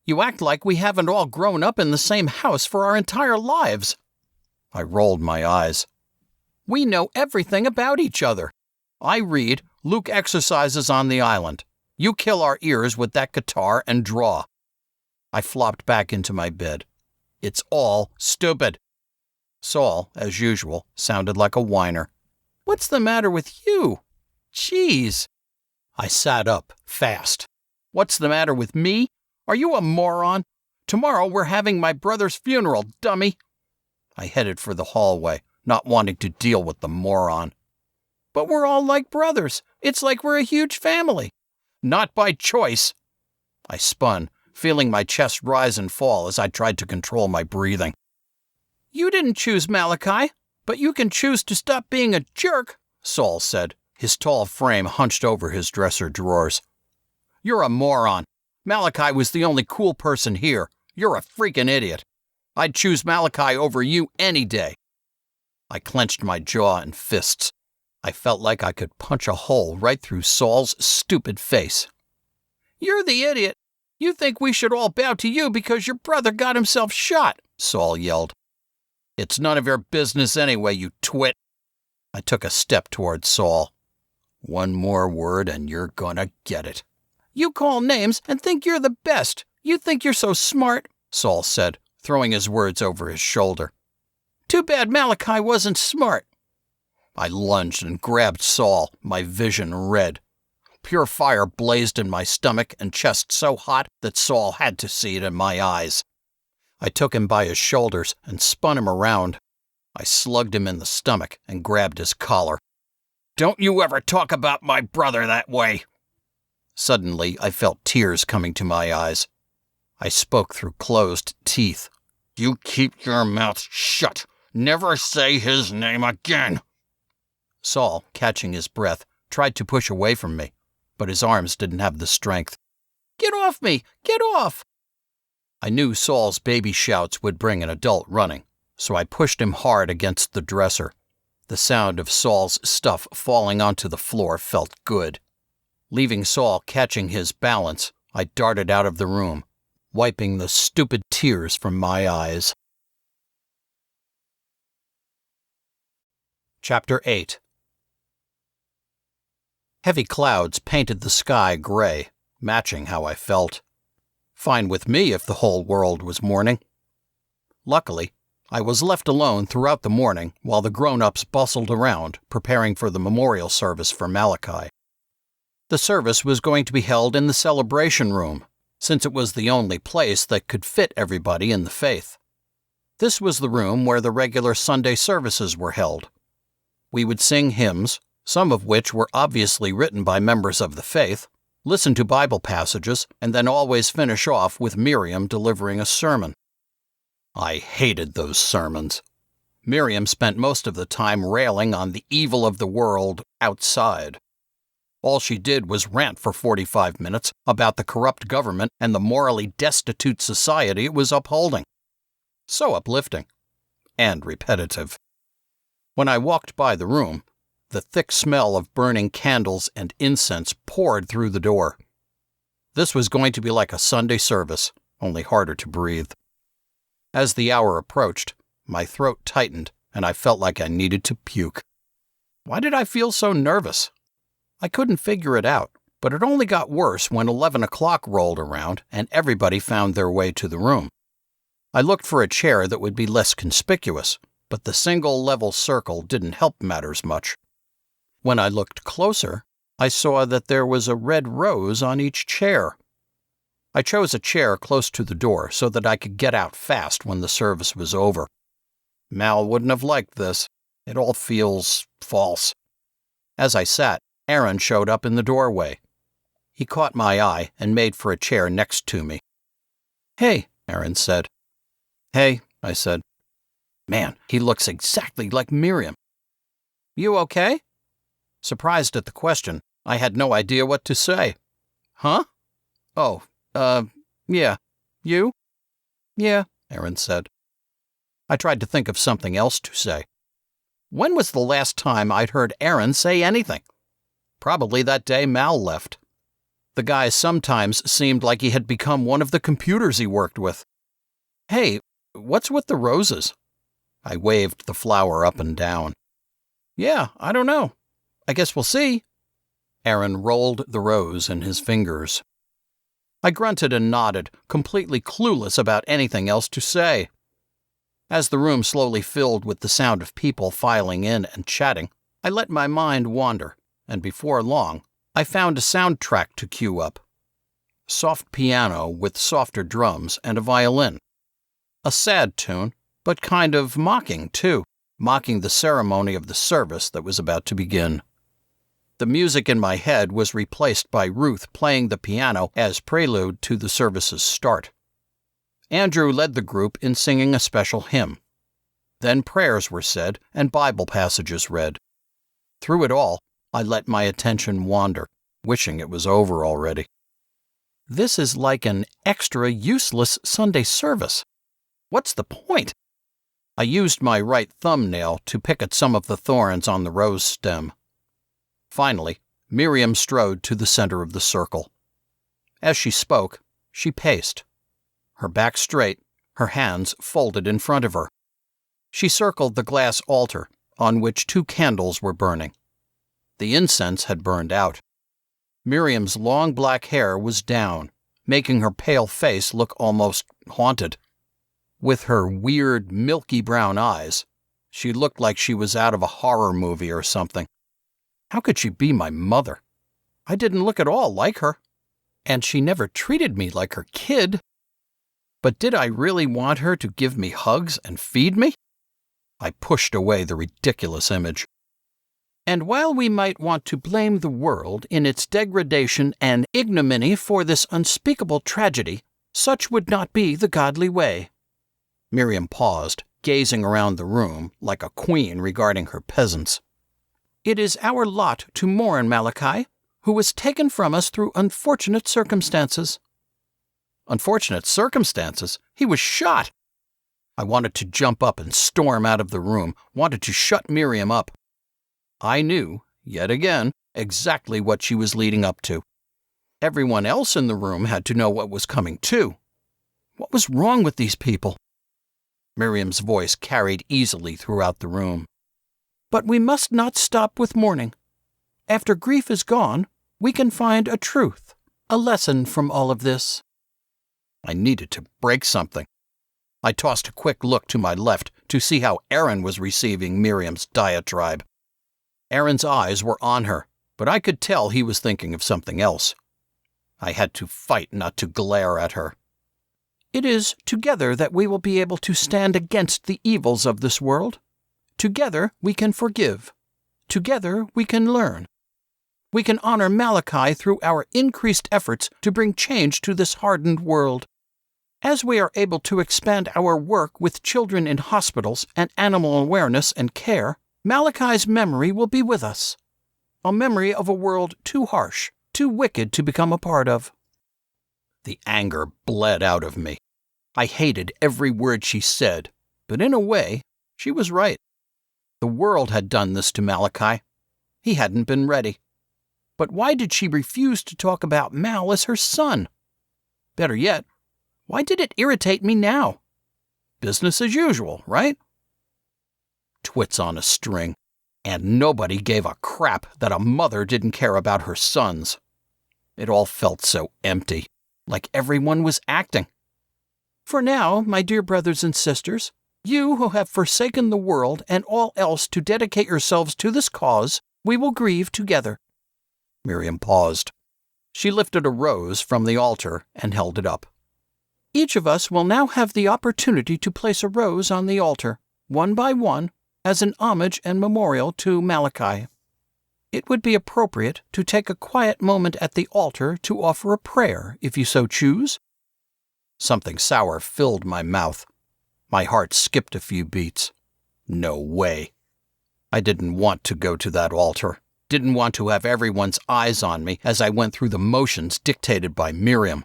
You act like we haven't all grown up in the same house for our entire lives. I rolled my eyes. We know everything about each other. I read, Luke exercises on the island. You kill our ears with that guitar and draw. I flopped back into my bed. It's all stupid. Saul, as usual, sounded like a whiner. What's the matter with you? Jeez. I sat up, fast. What's the matter with me? Are you a moron? Tomorrow we're having my brother's funeral, dummy. I headed for the hallway, not wanting to deal with the moron. But we're all like brothers. It's like we're a huge family. Not by choice. I spun, feeling my chest rise and fall as I tried to control my breathing. You didn't choose Malachi, but you can choose to stop being a jerk, Saul said, his tall frame hunched over his dresser drawers. You're a moron. Malachi was the only cool person here. You're a freaking idiot. I'd choose Malachi over you any day. I clenched my jaw and fists. I felt like I could punch a hole right through Saul's stupid face. You're the idiot. You think we should all bow to you because your brother got himself shot, Saul yelled. It's none of your business anyway, you twit. I took a step toward Saul. One more word and you're gonna get it. You call names and think you're the best. You think you're so smart, Saul said, throwing his words over his shoulder. Too bad Malachi wasn't smart. I lunged and grabbed Saul, my vision red. Pure fire blazed in my stomach and chest so hot that Saul had to see it in my eyes. I took him by his shoulders and spun him around. I slugged him in the stomach and grabbed his collar. Don't you ever talk about my brother that way! Suddenly, I felt tears coming to my eyes. I spoke through closed teeth. You keep your mouth shut. Never say his name again. Saul, catching his breath, tried to push away from me, but his arms didn't have the strength. Get off me! Get off! I knew Saul's baby shouts would bring an adult running, so I pushed him hard against the dresser. The sound of Saul's stuff falling onto the floor felt good. Leaving Saul catching his balance, I darted out of the room, wiping the stupid tears from my eyes. Chapter 8. Heavy clouds painted the sky gray, matching how I felt. Fine with me if the whole world was mourning. Luckily, I was left alone throughout the morning while the grown-ups bustled around, preparing for the memorial service for Malachi. The service was going to be held in the celebration room, since it was the only place that could fit everybody in the faith. This was the room where the regular Sunday services were held. We would sing hymns, some of which were obviously written by members of the faith, listen to Bible passages, and then always finish off with Miriam delivering a sermon. I hated those sermons. Miriam spent most of the time railing on the evil of the world outside. All she did was rant for 45 minutes about the corrupt government and the morally destitute society it was upholding. So uplifting. And repetitive. When I walked by the room, the thick smell of burning candles and incense poured through the door. This was going to be like a Sunday service, only harder to breathe. As the hour approached, my throat tightened and I felt like I needed to puke. Why did I feel so nervous? I couldn't figure it out, but it only got worse when 11 o'clock rolled around and everybody found their way to the room. I looked for a chair that would be less conspicuous, but the single level circle didn't help matters much. When I looked closer, I saw that there was a red rose on each chair. I chose a chair close to the door so that I could get out fast when the service was over. Mal wouldn't have liked this. It all feels false. As I sat, Aaron showed up in the doorway. He caught my eye and made for a chair next to me. Hey, Aaron said. Hey, I said. Man, he looks exactly like Miriam. You okay? Surprised at the question, I had no idea what to say. Huh? Oh, yeah. You? Yeah, Aaron said. I tried to think of something else to say. When was the last time I'd heard Aaron say anything? Probably that day Mal left. The guy sometimes seemed like he had become one of the computers he worked with. Hey, what's with the roses? I waved the flower up and down. Yeah, I don't know. I guess we'll see. Aaron rolled the rose in his fingers. I grunted and nodded, completely clueless about anything else to say. As the room slowly filled with the sound of people filing in and chatting, I let my mind wander, and before long, I found a soundtrack to cue up. Soft piano with softer drums and a violin. A sad tune, but kind of mocking, too, mocking the ceremony of the service that was about to begin. The music in my head was replaced by Ruth playing the piano as prelude to the service's start. Andrew led the group in singing a special hymn. Then prayers were said and Bible passages read. Through it all, I let my attention wander, wishing it was over already. This is like an extra useless Sunday service. What's the point? I used my right thumbnail to pick at some of the thorns on the rose stem. Finally, Miriam strode to the center of the circle. As she spoke, she paced, her back straight, her hands folded in front of her. She circled the glass altar, on which 2 candles were burning. The incense had burned out. Miriam's long black hair was down, making her pale face look almost haunted. With her weird, milky brown eyes, she looked like she was out of a horror movie or something. How could she be my mother? I didn't look at all like her, and she never treated me like her kid. But did I really want her to give me hugs and feed me? I pushed away the ridiculous image. And while we might want to blame the world in its degradation and ignominy for this unspeakable tragedy, such would not be the godly way. Miriam paused, gazing around the room like a queen regarding her peasants. It is our lot to mourn Malachi, who was taken from us through unfortunate circumstances. Unfortunate circumstances? He was shot! I wanted to jump up and storm out of the room, wanted to shut Miriam up. I knew, yet again, exactly what she was leading up to. Everyone else in the room had to know what was coming too. What was wrong with these people? Miriam's voice carried easily throughout the room. But we must not stop with mourning. After grief is gone, we can find a truth, a lesson from all of this. I needed to break something. I tossed a quick look to my left to see how Aaron was receiving Miriam's diatribe. Aaron's eyes were on her, but I could tell he was thinking of something else. I had to fight not to glare at her. It is together that we will be able to stand against the evils of this world. Together we can forgive. Together we can learn. We can honor Malachi through our increased efforts to bring change to this hardened world. As we are able to expand our work with children in hospitals and animal awareness and care, Malachi's memory will be with us. A memory of a world too harsh, too wicked to become a part of. The anger bled out of me. I hated every word she said, but in a way, she was right. The world had done this to Malachi. He hadn't been ready. But why did she refuse to talk about Mal as her son? Better yet, why did it irritate me now? Business as usual, right? Twits on a string, and nobody gave a crap that a mother didn't care about her sons. It all felt so empty, like everyone was acting. For now, my dear brothers and sisters, you who have forsaken the world and all else to dedicate yourselves to this cause, we will grieve together. Miriam paused. She lifted a rose from the altar and held it up. Each of us will now have the opportunity to place a rose on the altar, one by one, as an homage and memorial to Malachi. It would be appropriate to take a quiet moment at the altar to offer a prayer, if you so choose. Something sour filled my mouth. My heart skipped a few beats. No way. I didn't want to go to that altar. Didn't want to have everyone's eyes on me as I went through the motions dictated by Miriam.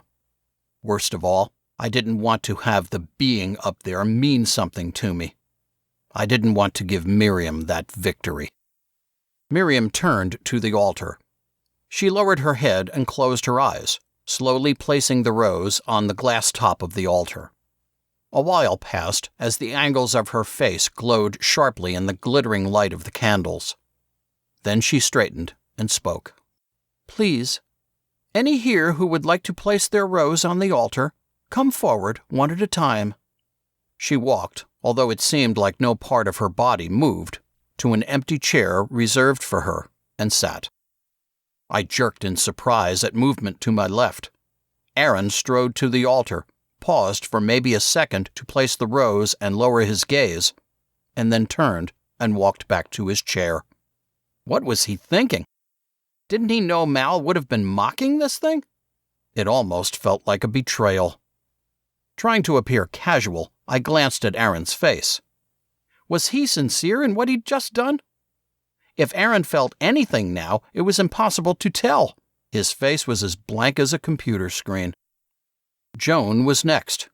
Worst of all, I didn't want to have the being up there mean something to me. I didn't want to give Miriam that victory. Miriam turned to the altar. She lowered her head and closed her eyes, slowly placing the rose on the glass top of the altar. A while passed as the angles of her face glowed sharply in the glittering light of the candles. Then she straightened and spoke. Please, any here who would like to place their rose on the altar, come forward one at a time. She walked, although it seemed like no part of her body moved, to an empty chair reserved for her, and sat. I jerked in surprise at movement to my left. Aaron strode to the altar, paused for maybe a second to place the rose and lower his gaze, and then turned and walked back to his chair. What was he thinking? Didn't he know Mal would have been mocking this thing? It almost felt like a betrayal. Trying to appear casual, I glanced at Aaron's face. Was he sincere in what he'd just done? If Aaron felt anything now, it was impossible to tell. His face was as blank as a computer screen. Joan was next.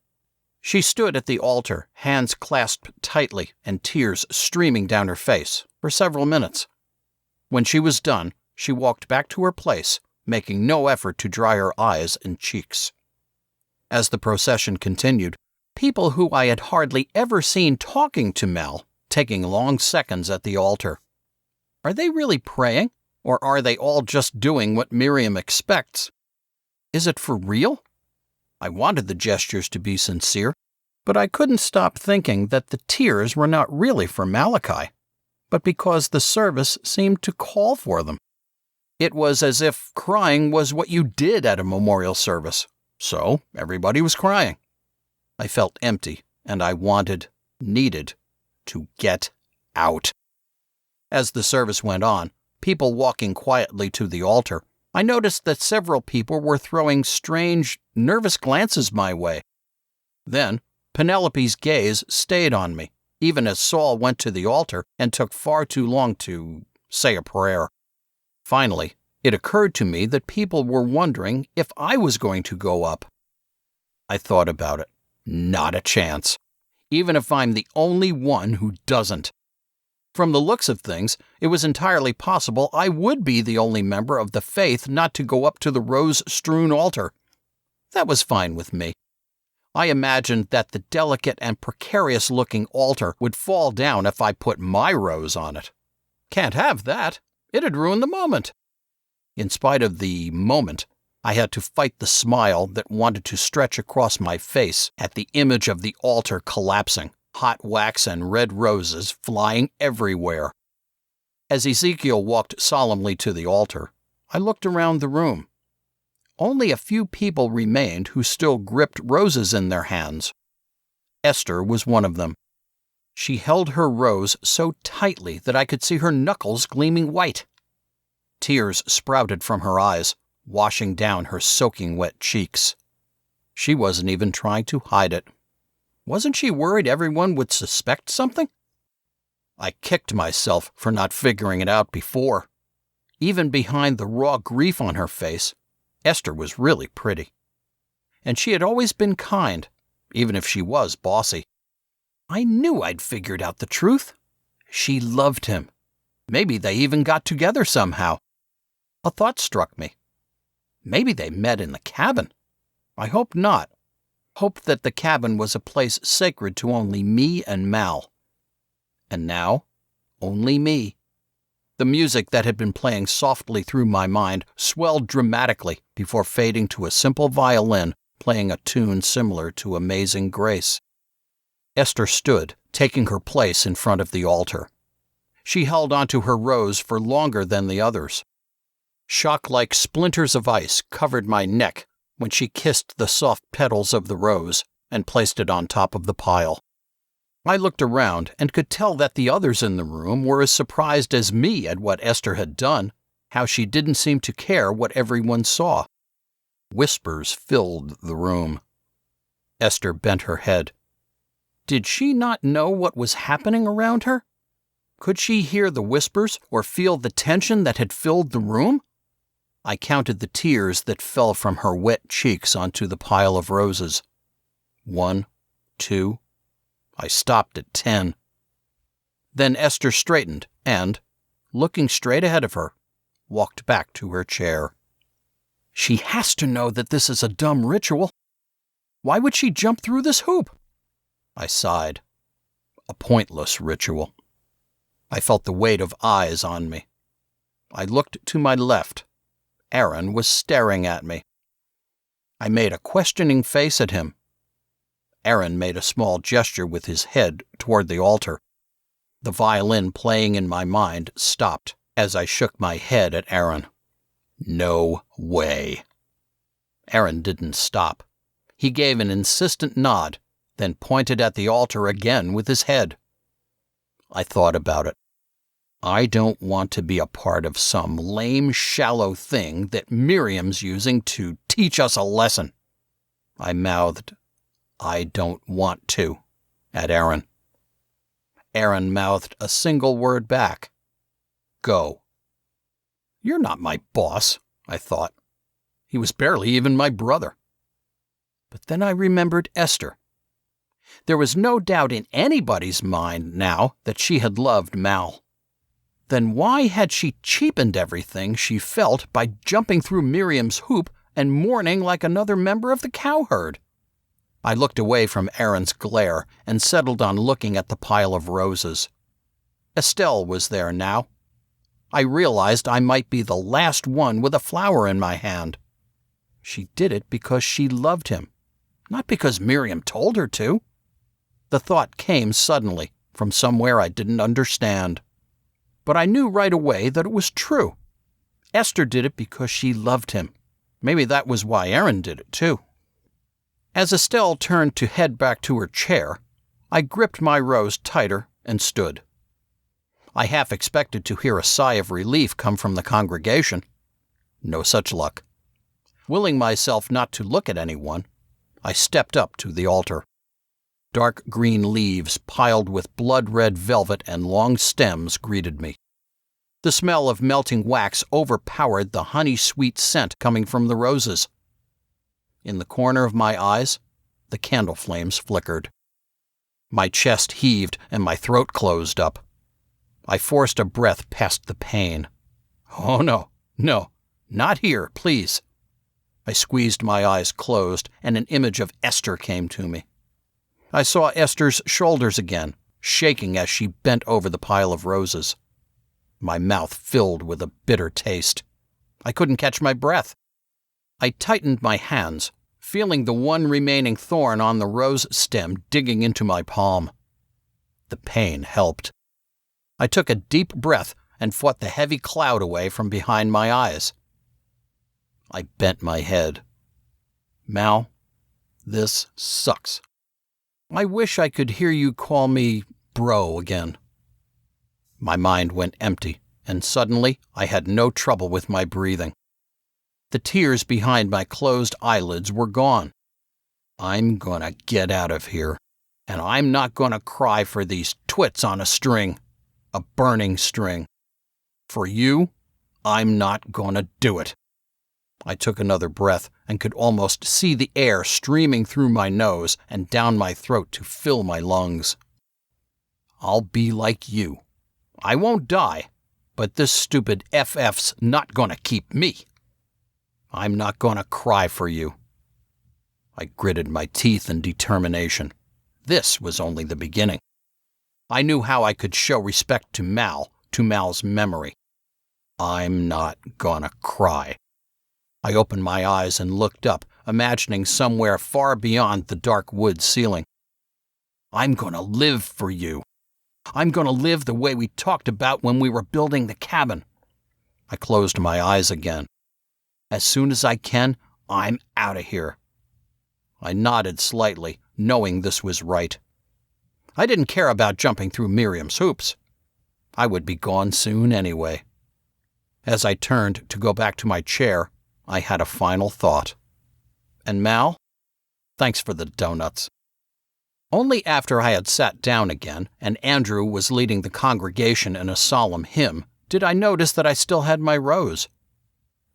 She stood at the altar, hands clasped tightly and tears streaming down her face, for several minutes. When she was done, she walked back to her place, making no effort to dry her eyes and cheeks. As the procession continued, people who I had hardly ever seen talking to Mel, taking long seconds at the altar. Are they really praying, or are they all just doing what Miriam expects? Is it for real? I wanted the gestures to be sincere, but I couldn't stop thinking that the tears were not really for Malachi, but because the service seemed to call for them. It was as if crying was what you did at a memorial service, so everybody was crying. I felt empty, and I needed to get out. As the service went on, people walking quietly to the altar, I noticed that several people were throwing strange, nervous glances my way. Then, Penelope's gaze stayed on me, even as Saul went to the altar and took far too long to say a prayer. Finally, it occurred to me that people were wondering if I was going to go up. I thought about it. Not a chance. Even if I'm the only one who doesn't. From the looks of things, it was entirely possible I would be the only member of the faith not to go up to the rose-strewn altar. That was fine with me. I imagined that the delicate and precarious-looking altar would fall down if I put my rose on it. Can't have that. It'd ruin the moment. In spite of the moment, I had to fight the smile that wanted to stretch across my face at the image of the altar collapsing, hot wax and red roses flying everywhere. As Ezekiel walked solemnly to the altar, I looked around the room. Only a few people remained who still gripped roses in their hands. Esther was one of them. She held her rose so tightly that I could see her knuckles gleaming white. Tears sprouted from her eyes, washing down her soaking wet cheeks. She wasn't even trying to hide it. Wasn't she worried everyone would suspect something? I kicked myself for not figuring it out before. Even behind the raw grief on her face, Esther was really pretty. And she had always been kind, even if she was bossy. I knew I'd figured out the truth. She loved him. Maybe they even got together somehow. A thought struck me. Maybe they met in the cabin. I hoped not. Hoped that the cabin was a place sacred to only me and Mal. And now, only me. The music that had been playing softly through my mind swelled dramatically before fading to a simple violin playing a tune similar to Amazing Grace. Esther stood, taking her place in front of the altar. She held onto her rose for longer than the others. Shock-like splinters of ice covered my neck when she kissed the soft petals of the rose and placed it on top of the pile. I looked around and could tell that the others in the room were as surprised as me at what Esther had done, how she didn't seem to care what everyone saw. Whispers filled the room. Esther bent her head. Did she not know what was happening around her? Could she hear the whispers or feel the tension that had filled the room? I counted the tears that fell from her wet cheeks onto the pile of roses. 1, 2. I stopped at 10. Then Esther straightened and, looking straight ahead of her, walked back to her chair. She has to know that this is a dumb ritual. Why would she jump through this hoop? I sighed. A pointless ritual. I felt the weight of eyes on me. I looked to my left. Aaron was staring at me. I made a questioning face at him. Aaron made a small gesture with his head toward the altar. The violin playing in my mind stopped as I shook my head at Aaron. No way. Aaron didn't stop. He gave an insistent nod, then pointed at the altar again with his head. I thought about it. I don't want to be a part of some lame, shallow thing that Miriam's using to teach us a lesson. I mouthed, "I don't want to," at Aaron. Aaron mouthed a single word back. "Go." "You're not my boss," I thought. He was barely even my brother. But then I remembered Esther. There was no doubt in anybody's mind now that she had loved Mal. Then why had she cheapened everything she felt by jumping through Miriam's hoop and mourning like another member of the cowherd? I looked away from Aaron's glare and settled on looking at the pile of roses. Estelle was there now. I realized I might be the last one with a flower in my hand. She did it because she loved him, not because Miriam told her to. The thought came suddenly from somewhere I didn't understand. But I knew right away that it was true. Esther did it because she loved him. Maybe that was why Aaron did it too. As Estelle turned to head back to her chair, I gripped my rose tighter and stood. I half expected to hear a sigh of relief come from the congregation. No such luck. Willing myself not to look at anyone, I stepped up to the altar. Dark green leaves piled with blood-red velvet and long stems greeted me. The smell of melting wax overpowered the honey-sweet scent coming from the roses. In the corner of my eyes, the candle flames flickered. My chest heaved and my throat closed up. I forced a breath past the pain. "Oh, no, not here, please." I squeezed my eyes closed, and an image of Esther came to me. I saw Esther's shoulders again, shaking as she bent over the pile of roses. My mouth filled with a bitter taste. I couldn't catch my breath. I tightened my hands, feeling the one remaining thorn on the rose stem digging into my palm. The pain helped. I took a deep breath and fought the heavy cloud away from behind my eyes. I bent my head. "Mal, this sucks. I wish I could hear you call me bro again." My mind went empty, and suddenly I had no trouble with my breathing. The tears behind my closed eyelids were gone. I'm gonna get out of here, and I'm not gonna cry for these twits on a string, a burning string. For you, I'm not gonna do it. I took another breath and could almost see the air streaming through my nose and down my throat to fill my lungs. I'll be like you. I won't die, but this stupid FF's not gonna keep me. I'm not gonna cry for you. I gritted my teeth in determination. This was only the beginning. I knew how I could show respect to Mal, to Mal's memory. I'm not gonna cry. I opened my eyes and looked up, imagining somewhere far beyond the dark wood ceiling. I'm gonna live for you. I'm gonna live the way we talked about when we were building the cabin. I closed my eyes again. As soon as I can, I'm out of here. I nodded slightly, knowing this was right. I didn't care about jumping through Miriam's hoops. I would be gone soon anyway. As I turned to go back to my chair, I had a final thought. And Mal, thanks for the donuts. Only after I had sat down again and Andrew was leading the congregation in a solemn hymn did I notice that I still had my rose.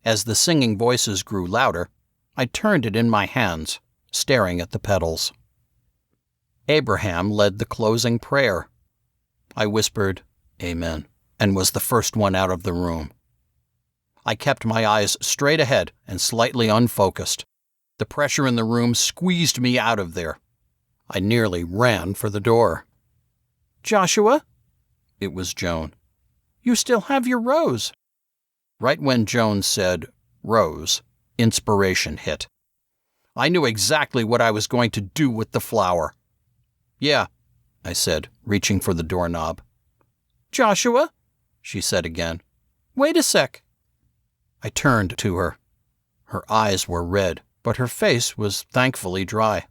As the singing voices grew louder, I turned it in my hands, staring at the petals. Abraham led the closing prayer. I whispered, "Amen," and was the first one out of the room. I kept my eyes straight ahead and slightly unfocused. The pressure in the room squeezed me out of there. I nearly ran for the door. "Joshua?" It was Joan. "You still have your rose." Right when Joan said, "rose," inspiration hit. I knew exactly what I was going to do with the flower. "Yeah," I said, reaching for the doorknob. "Joshua?" she said again. "Wait a sec." I turned to her. Her eyes were red, but her face was thankfully dry.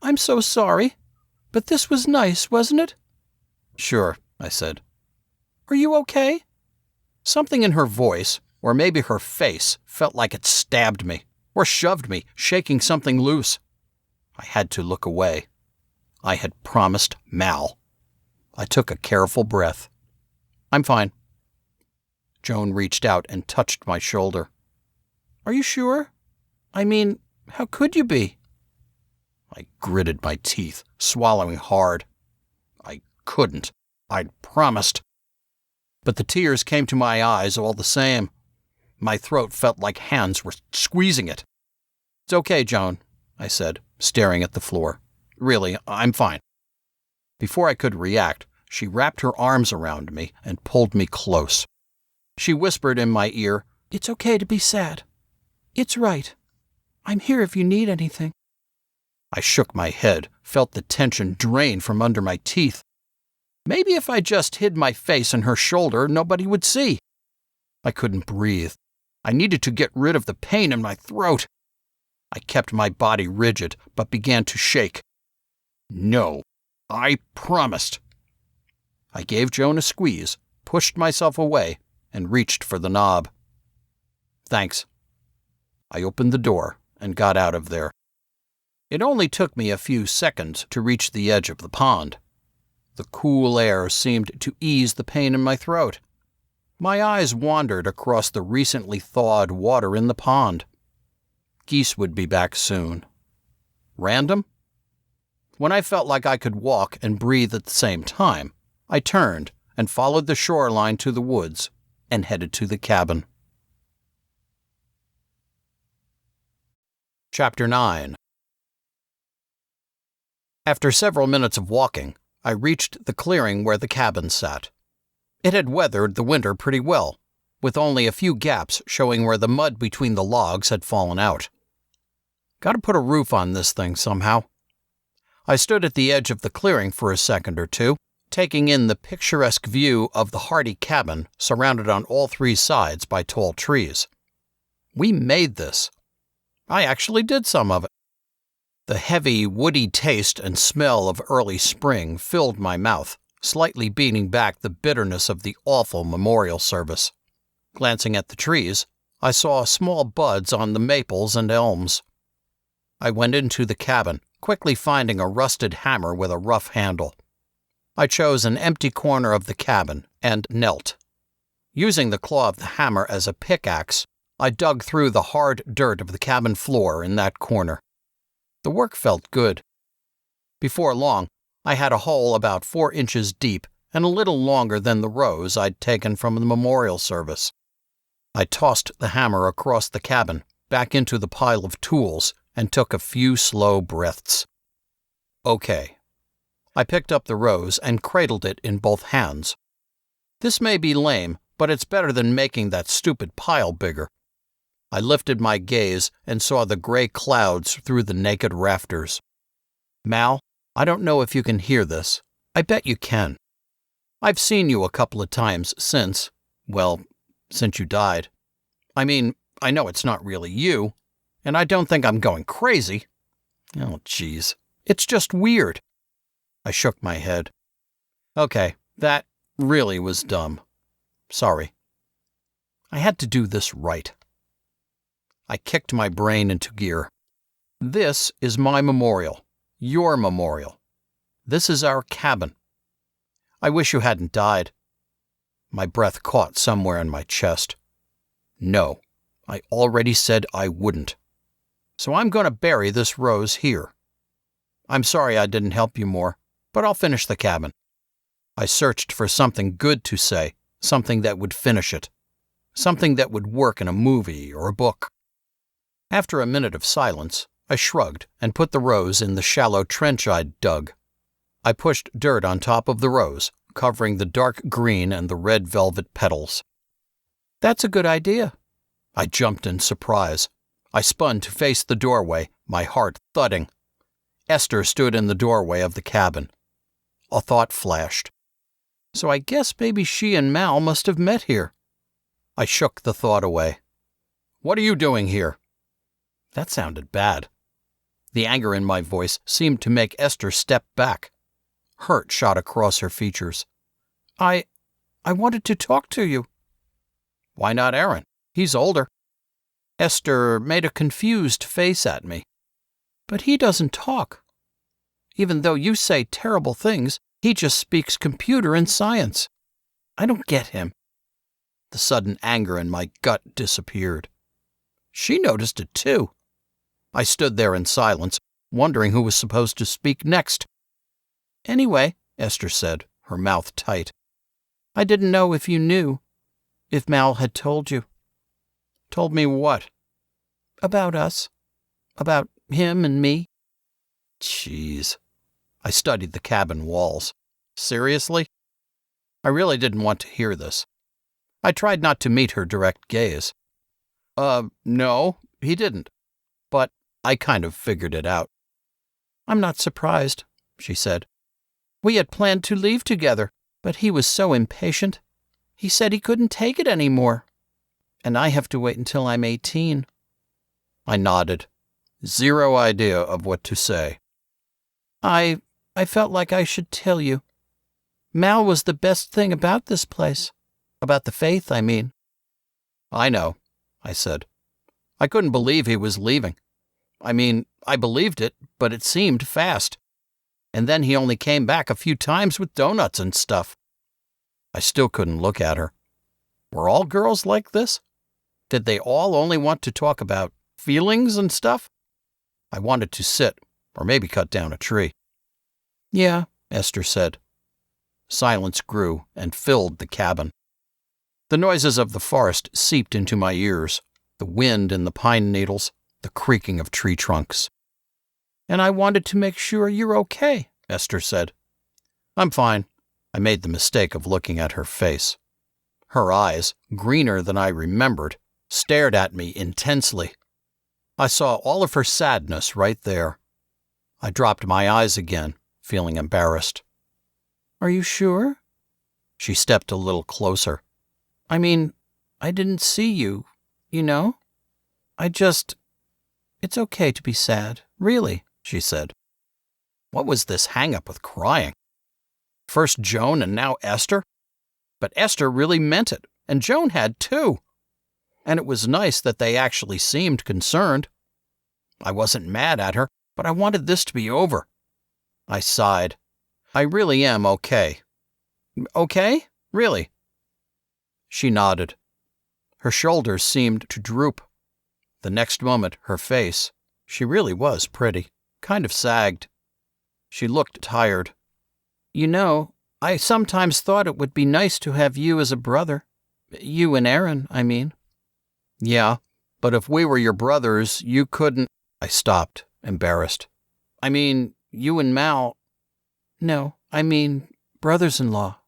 I'm so sorry, but this was nice, wasn't it? Sure, I said. Are you okay? Something in her voice, or maybe her face, felt like it stabbed me, or shoved me, shaking something loose. I had to look away. I had promised Mal. I took a careful breath. I'm fine. Joan reached out and touched my shoulder. Are you sure? I mean, how could you be? I gritted my teeth, swallowing hard. I couldn't. I'd promised. But the tears came to my eyes all the same. My throat felt like hands were squeezing it. It's okay, Joan, I said, staring at the floor. Really, I'm fine. Before I could react, she wrapped her arms around me and pulled me close. She whispered in my ear, It's okay to be sad. It's right. I'm here if you need anything. I shook my head, felt the tension drain from under my teeth. Maybe if I just hid my face in her shoulder, nobody would see. I couldn't breathe. I needed to get rid of the pain in my throat. I kept my body rigid, but began to shake. No, I promised. I gave Joan a squeeze, pushed myself away, and reached for the knob. Thanks. I opened the door and got out of there. It only took me a few seconds to reach the edge of the pond. The cool air seemed to ease the pain in my throat. My eyes wandered across the recently thawed water in the pond. Geese would be back soon. Random? When I felt like I could walk and breathe at the same time, I turned and followed the shoreline to the woods and headed to the cabin. Chapter 9. After several minutes of walking, I reached the clearing where the cabin sat. It had weathered the winter pretty well, with only a few gaps showing where the mud between the logs had fallen out. Gotta put a roof on this thing somehow. I stood at the edge of the clearing for a second or two, taking in the picturesque view of the hardy cabin surrounded on all three sides by tall trees. We made this. I actually did some of it. The heavy, woody taste and smell of early spring filled my mouth, slightly beating back the bitterness of the awful memorial service. Glancing at the trees, I saw small buds on the maples and elms. I went into the cabin, quickly finding a rusted hammer with a rough handle. I chose an empty corner of the cabin and knelt. Using the claw of the hammer as a pickaxe, I dug through the hard dirt of the cabin floor in that corner. The work felt good. Before long, I had a hole about 4 inches deep and a little longer than the rose I'd taken from the memorial service. I tossed the hammer across the cabin, back into the pile of tools, and took a few slow breaths. Okay. I picked up the rose and cradled it in both hands. This may be lame, but it's better than making that stupid pile bigger. I lifted my gaze and saw the gray clouds through the naked rafters. Mal, I don't know if you can hear this. I bet you can. I've seen you a couple of times since you died. I mean, I know it's not really you, and I don't think I'm going crazy. Oh, geez. It's just weird. I shook my head. Okay, that really was dumb. Sorry. I had to do this right. I kicked my brain into gear. This is my memorial. Your memorial. This is our cabin. I wish you hadn't died. My breath caught somewhere in my chest. No, I already said I wouldn't. So I'm going to bury this rose here. I'm sorry I didn't help you more, but I'll finish the cabin. I searched for something good to say, something that would finish it, something that would work in a movie or a book. After a minute of silence, I shrugged and put the rose in the shallow trench I'd dug. I pushed dirt on top of the rose, covering the dark green and the red velvet petals. That's a good idea. I jumped in surprise. I spun to face the doorway, my heart thudding. Esther stood in the doorway of the cabin. A thought flashed. So I guess maybe she and Mal must have met here. I shook the thought away. What are you doing here? That sounded bad. The anger in my voice seemed to make Esther step back. Hurt shot across her features. I wanted to talk to you. Why not Aaron? He's older. Esther made a confused face at me. But he doesn't talk. Even though you say terrible things, he just speaks computer and science. I don't get him. The sudden anger in my gut disappeared. She noticed it too. I stood there in silence, wondering who was supposed to speak next. Anyway, Esther said, her mouth tight, I didn't know if you knew, if Mal had told you. Told me what? About us. About him and me. Jeez. I studied the cabin walls. Seriously? I really didn't want to hear this. I tried not to meet her direct gaze. No, he didn't. But I kind of figured it out. I'm not surprised, she said. We had planned to leave together, but he was so impatient. He said he couldn't take it anymore. And I have to wait until I'm 18. I nodded. Zero idea of what to say. I felt like I should tell you. Mal was the best thing about this place. About the faith, I mean. I know, I said. I couldn't believe he was leaving. I mean, I believed it, but it seemed fast. And then he only came back a few times with donuts and stuff. I still couldn't look at her. Were all girls like this? Did they all only want to talk about feelings and stuff? I wanted to sit, or maybe cut down a tree. Yeah, Esther said. Silence grew and filled the cabin. The noises of the forest seeped into my ears, the wind in the pine needles, the creaking of tree trunks. And I wanted to make sure you're okay, Esther said. I'm fine. I made the mistake of looking at her face. Her eyes, greener than I remembered, stared at me intensely. I saw all of her sadness right there. I dropped my eyes again, feeling embarrassed. Are you sure? She stepped a little closer. I mean, I didn't see you, you know? It's okay to be sad, really, she said. What was this hang-up with crying? First Joan and now Esther? But Esther really meant it, and Joan had too. And it was nice that they actually seemed concerned. I wasn't mad at her, but I wanted this to be over. I sighed. I really am okay. Okay? Really? She nodded. Her shoulders seemed to droop. The next moment, her face, she really was pretty, kind of sagged. She looked tired. You know, I sometimes thought it would be nice to have you as a brother. You and Aaron, I mean. Yeah, but if we were your brothers, you couldn't... I stopped, embarrassed. I mean, you and Mal... No, I mean, brothers-in-law.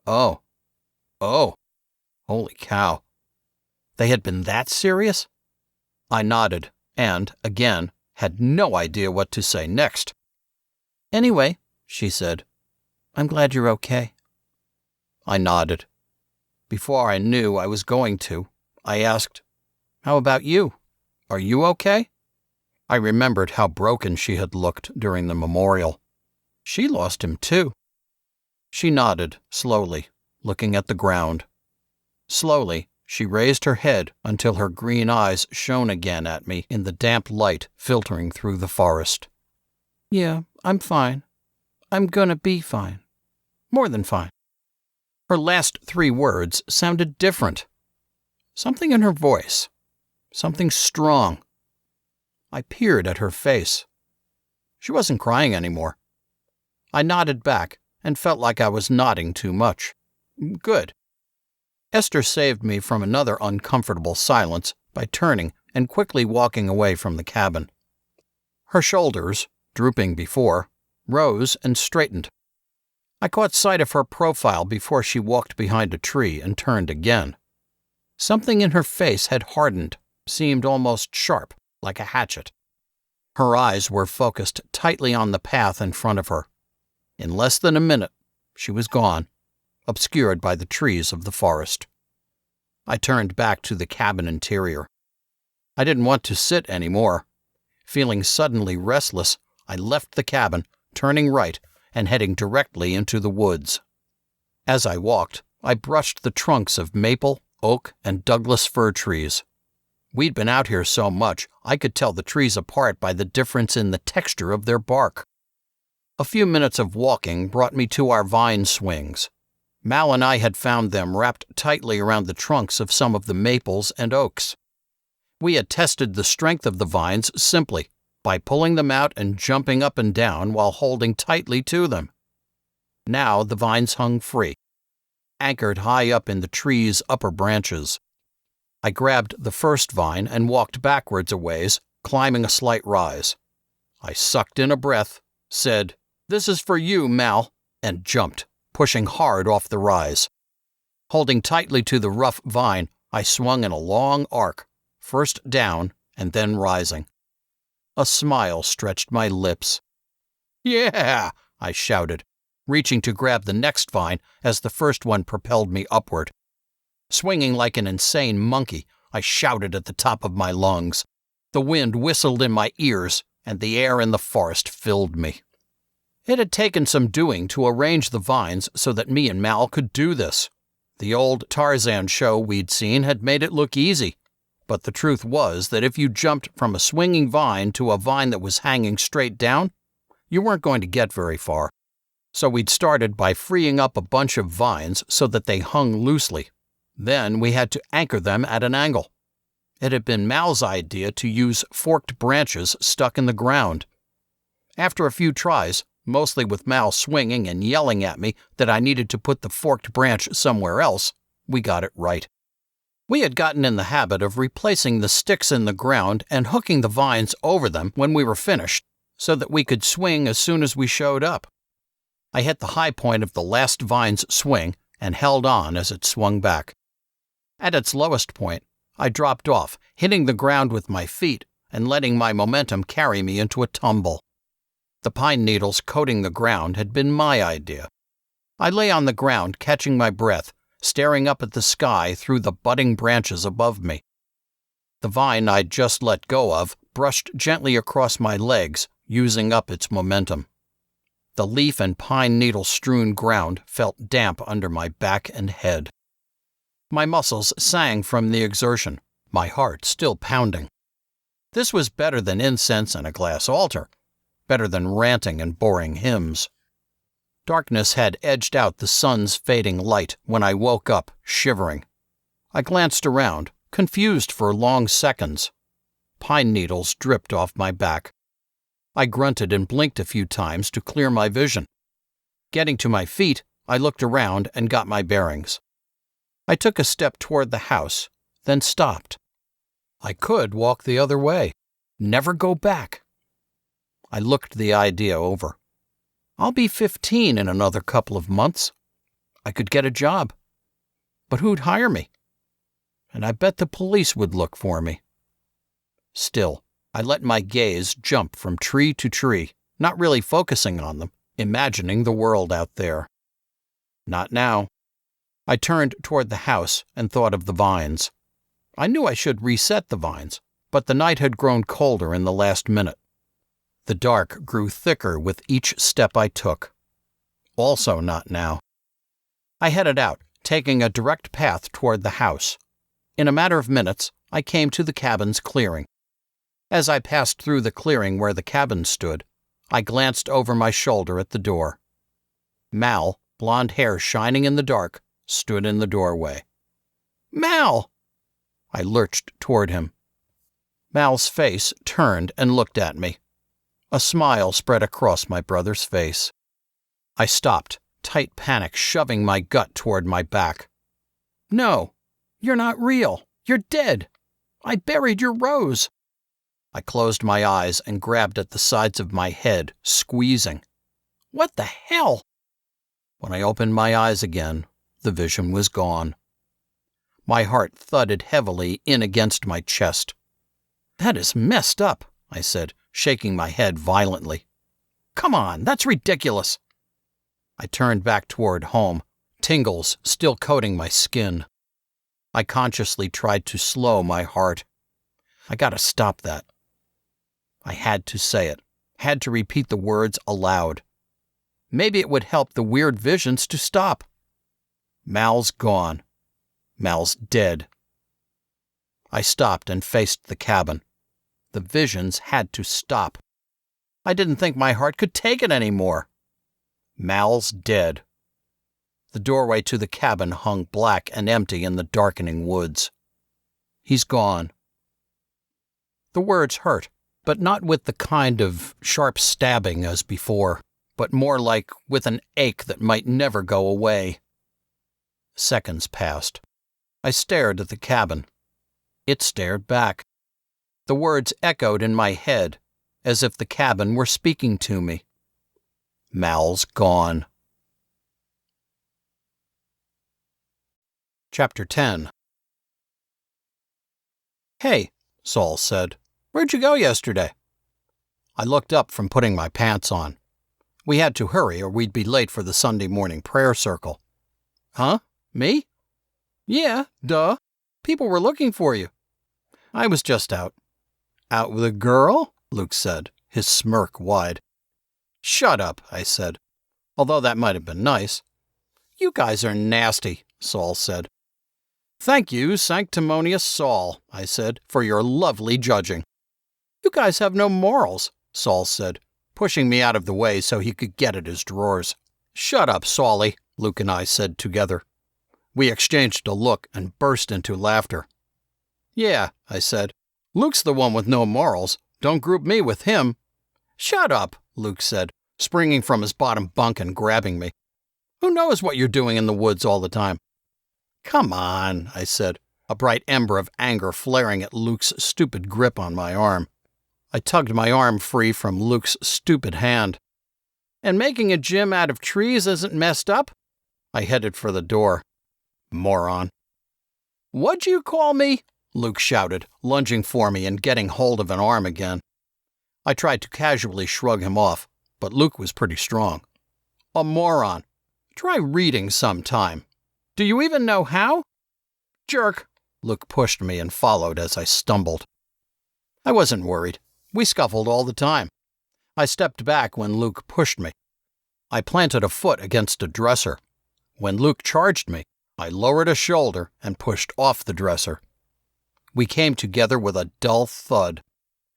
Oh. Holy cow. They had been that serious? I nodded, and, again, had no idea what to say next. Anyway, she said, I'm glad you're okay. I nodded. Before I knew I was going to, I asked, How about you? Are you okay? I remembered how broken she had looked during the memorial. She lost him too. She nodded, slowly, looking at the ground. Slowly, she raised her head until her green eyes shone again at me in the damp light filtering through the forest. Yeah, I'm fine. I'm gonna be fine. More than fine. Her last 3 words sounded different. Something in her voice. Something strong. I peered at her face. She wasn't crying anymore. I nodded back and felt like I was nodding too much. Good. Esther saved me from another uncomfortable silence by turning and quickly walking away from the cabin. Her shoulders, drooping before, rose and straightened. I caught sight of her profile before she walked behind a tree and turned again. Something in her face had hardened, seemed almost sharp, like a hatchet. Her eyes were focused tightly on the path in front of her. In less than a minute, she was gone, obscured by the trees of the forest. I turned back to the cabin interior. I didn't want to sit anymore. Feeling suddenly restless, I left the cabin, turning right and heading directly into the woods. As I walked, I brushed the trunks of maple, oak, and Douglas fir trees. We'd been out here so much, I could tell the trees apart by the difference in the texture of their bark. A few minutes of walking brought me to our vine swings. Mal and I had found them wrapped tightly around the trunks of some of the maples and oaks. We had tested the strength of the vines simply by pulling them out and jumping up and down while holding tightly to them. Now the vines hung free, anchored high up in the tree's upper branches. I grabbed the first vine and walked backwards a ways, climbing a slight rise. I sucked in a breath, said, "This is for you, Mal," and jumped, pushing hard off the rise. Holding tightly to the rough vine, I swung in a long arc, first down and then rising. A smile stretched my lips. "Yeah!" I shouted, reaching to grab the next vine as the first one propelled me upward. Swinging like an insane monkey, I shouted at the top of my lungs. The wind whistled in my ears, and the air in the forest filled me. It had taken some doing to arrange the vines so that me and Mal could do this. The old Tarzan show we'd seen had made it look easy, but the truth was that if you jumped from a swinging vine to a vine that was hanging straight down, you weren't going to get very far. So we'd started by freeing up a bunch of vines so that they hung loosely. Then we had to anchor them at an angle. It had been Mal's idea to use forked branches stuck in the ground. After a few tries, mostly with Mal swinging and yelling at me that I needed to put the forked branch somewhere else, we got it right. We had gotten in the habit of replacing the sticks in the ground and hooking the vines over them when we were finished, so that we could swing as soon as we showed up. I hit the high point of the last vine's swing and held on as it swung back. At its lowest point, I dropped off, hitting the ground with my feet and letting my momentum carry me into a tumble. The pine needles coating the ground had been my idea. I lay on the ground, catching my breath, staring up at the sky through the budding branches above me. The vine I'd just let go of brushed gently across my legs, using up its momentum. The leaf and pine needle-strewn ground felt damp under my back and head. My muscles sang from the exertion, my heart still pounding. This was better than incense and a glass altar, better than ranting and boring hymns. Darkness had edged out the sun's fading light when I woke up, shivering. I glanced around, confused for long seconds. Pine needles dripped off my back. I grunted and blinked a few times to clear my vision. Getting to my feet, I looked around and got my bearings. I took a step toward the house, then stopped. I could walk the other way, never go back. I looked the idea over. I'll be 15 in another couple of months. I could get a job. But who'd hire me? And I bet the police would look for me. Still, I let my gaze jump from tree to tree, not really focusing on them, imagining the world out there. Not now. I turned toward the house and thought of the vines. I knew I should reset the vines, but the night had grown colder in the last minute. The dark grew thicker with each step I took. Also not now. I headed out, taking a direct path toward the house. In a matter of minutes, I came to the cabin's clearing. As I passed through the clearing where the cabin stood, I glanced over my shoulder at the door. Mal, blonde hair shining in the dark, stood in the doorway. "Mal!" I lurched toward him. Mal's face turned and looked at me. A smile spread across my brother's face. I stopped, tight panic shoving my gut toward my back. "No, you're not real. You're dead. I buried your rose." I closed my eyes and grabbed at the sides of my head, squeezing. "What the hell?" When I opened my eyes again, the vision was gone. My heart thudded heavily in against my chest. "That is messed up," I said, shaking my head violently. "Come on, that's ridiculous." I turned back toward home, tingles still coating my skin. I consciously tried to slow my heart. I gotta stop that. I had to say it, had to repeat the words aloud. Maybe it would help the weird visions to stop. Mal's gone. Mal's dead. I stopped and faced the cabin. The visions had to stop. I didn't think my heart could take it anymore. Mal's dead. The doorway to the cabin hung black and empty in the darkening woods. He's gone. The words hurt, but not with the kind of sharp stabbing as before, but more like with an ache that might never go away. Seconds passed. I stared at the cabin. It stared back. The words echoed in my head, as if the cabin were speaking to me. Mal's gone. Chapter 10. "Hey," Saul said, "where'd you go yesterday?" I looked up from putting my pants on. We had to hurry or we'd be late for the Sunday morning prayer circle. "Huh? Me?" "Yeah, duh. People were looking for you." "I was just out." "Out with a girl?" Luke said, his smirk wide. "Shut up," I said, although that might have been nice. "You guys are nasty," Saul said. "Thank you, sanctimonious Saul," I said, "for your lovely judging." "You guys have no morals," Saul said, pushing me out of the way so he could get at his drawers. "Shut up, Saulie," Luke and I said together. We exchanged a look and burst into laughter. "Yeah," I said, "Luke's the one with no morals. Don't group me with him." "Shut up," Luke said, springing from his bottom bunk and grabbing me. "Who knows what you're doing in the woods all the time?" "Come on," I said, a bright ember of anger flaring at Luke's stupid grip on my arm. I tugged my arm free from Luke's stupid hand. "And making a gym out of trees isn't messed up?" I headed for the door. Moron. "What'd you call me?" Luke shouted, lunging for me and getting hold of an arm again. I tried to casually shrug him off, but Luke was pretty strong. "A moron. Try reading sometime. Do you even know how?" "Jerk." Luke pushed me and followed as I stumbled. I wasn't worried. We scuffled all the time. I stepped back when Luke pushed me. I planted a foot against a dresser. When Luke charged me, I lowered a shoulder and pushed off the dresser. We came together with a dull thud.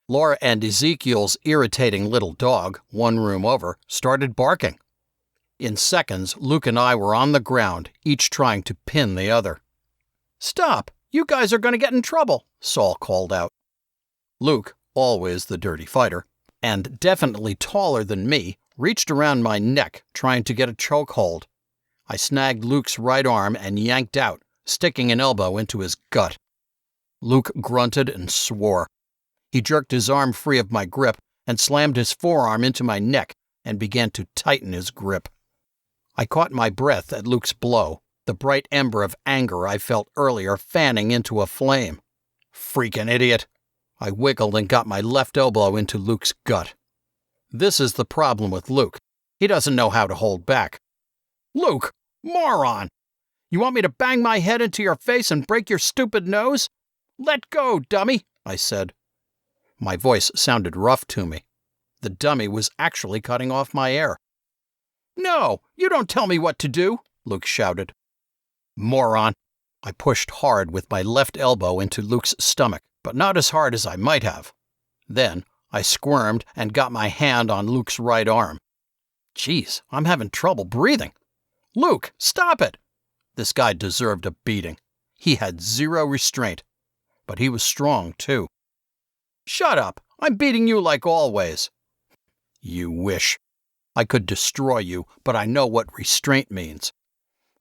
Laura and Ezekiel's irritating little dog, one room over, started barking. In seconds, Luke and I were on the ground, each trying to pin the other. "Stop! You guys are going to get in trouble," Saul called out. Luke, always the dirty fighter, and definitely taller than me, reached around my neck, trying to get a chokehold. I snagged Luke's right arm and yanked out, sticking an elbow into his gut. Luke grunted and swore. He jerked his arm free of my grip and slammed his forearm into my neck and began to tighten his grip. I caught my breath at Luke's blow, the bright ember of anger I felt earlier fanning into a flame. "Freaking idiot!" I wiggled and got my left elbow into Luke's gut. This is the problem with Luke. He doesn't know how to hold back. "Luke! Moron! You want me to bang my head into your face and break your stupid nose? Let go, dummy," I said. My voice sounded rough to me. The dummy was actually cutting off my air. "No, you don't tell me what to do," Luke shouted. "Moron!" I pushed hard with my left elbow into Luke's stomach, but not as hard as I might have. Then I squirmed and got my hand on Luke's right arm. Jeez, I'm having trouble breathing. "Luke, stop it!" This guy deserved a beating. He had zero restraint, but he was strong, too. "Shut up! I'm beating you like always." "You wish. I could destroy you, but I know what restraint means."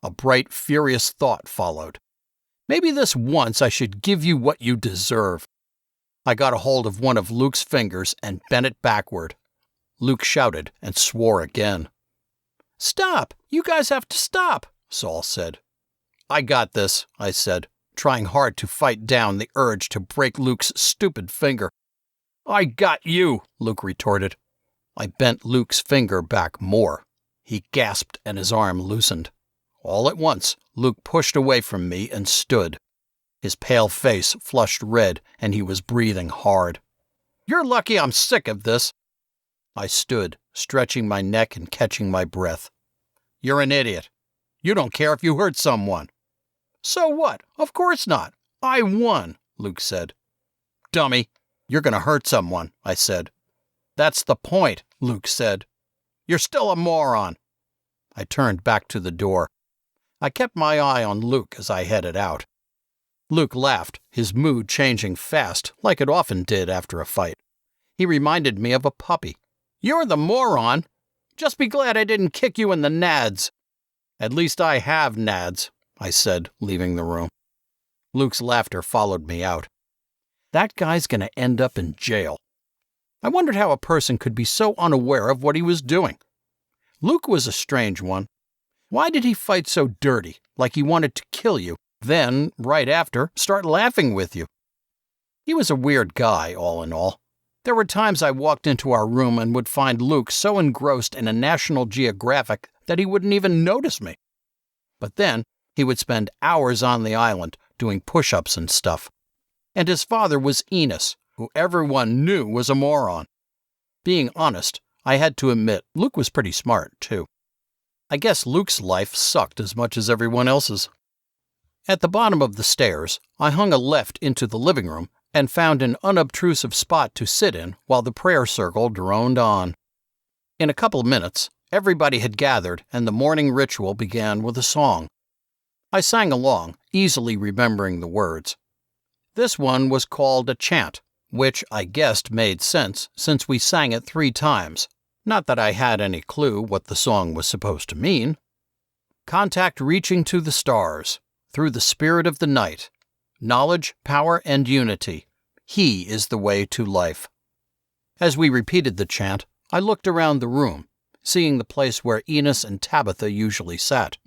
A bright, furious thought followed. Maybe this once I should give you what you deserve. I got a hold of one of Luke's fingers and bent it backward. Luke shouted and swore again. "Stop! You guys have to stop," Saul said. "I got this," I said, trying hard to fight down the urge to break Luke's stupid finger. "I got you," Luke retorted. I bent Luke's finger back more. He gasped and his arm loosened. All at once, Luke pushed away from me and stood. His pale face flushed red, and he was breathing hard. "You're lucky I'm sick of this." I stood, stretching my neck and catching my breath. "You're an idiot. You don't care if you hurt someone." "So what? Of course not. I won," Luke said. "Dummy, you're going to hurt someone," I said. "That's the point," Luke said. "You're still a moron." I turned back to the door. I kept my eye on Luke as I headed out. Luke laughed, his mood changing fast, like it often did after a fight. He reminded me of a puppy. "You're the moron. Just be glad I didn't kick you in the nads." "At least I have nads," I said, leaving the room. Luke's laughter followed me out. That guy's going to end up in jail. I wondered how a person could be so unaware of what he was doing. Luke was a strange one. Why did he fight so dirty, like he wanted to kill you, then, right after, start laughing with you? He was a weird guy, all in all. There were times I walked into our room and would find Luke so engrossed in a National Geographic that he wouldn't even notice me. But then, he would spend hours on the island doing push-ups and stuff. And his father was Enos, who everyone knew was a moron. Being honest, I had to admit Luke was pretty smart, too. I guess Luke's life sucked as much as everyone else's. At the bottom of the stairs, I hung a left into the living room and found an unobtrusive spot to sit in while the prayer circle droned on. In a couple of minutes, everybody had gathered and the morning ritual began with a song. I sang along, easily remembering the words. This one was called a chant, which I guessed made sense since we sang it 3 times. Not that I had any clue what the song was supposed to mean. Contact reaching to the stars, through the spirit of the night. Knowledge, power, and unity. He is the way to life. As we repeated the chant, I looked around the room, seeing the place where Enos and Tabitha usually sat.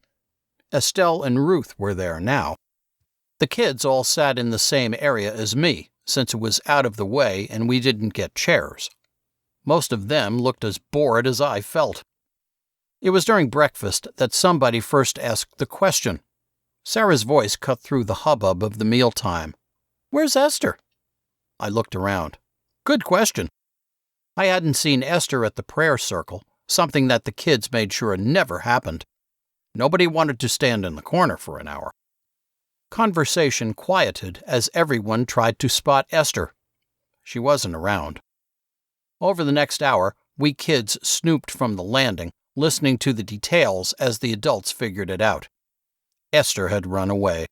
Estelle and Ruth were there now. The kids all sat in the same area as me, since it was out of the way and we didn't get chairs. Most of them looked as bored as I felt. It was during breakfast that somebody first asked the question. Sarah's voice cut through the hubbub of the mealtime. "Where's Esther?" I looked around. Good question. I hadn't seen Esther at the prayer circle, something that the kids made sure never happened. Nobody wanted to stand in the corner for an hour. Conversation quieted as everyone tried to spot Esther. She wasn't around. Over the next hour, we kids snooped from the landing, listening to the details as the adults figured it out. Esther had run away.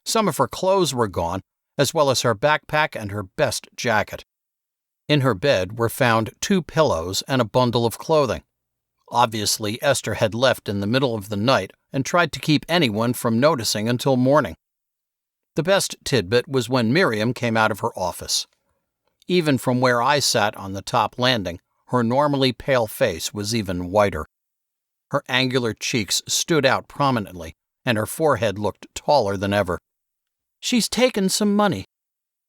Some of her clothes were gone, as well as her backpack and her best jacket. In her bed were found 2 pillows and a bundle of clothing. Obviously, Esther had left in the middle of the night and tried to keep anyone from noticing until morning. The best tidbit was when Miriam came out of her office. Even from where I sat on the top landing, her normally pale face was even whiter. Her angular cheeks stood out prominently, and her forehead looked taller than ever. "She's taken some money.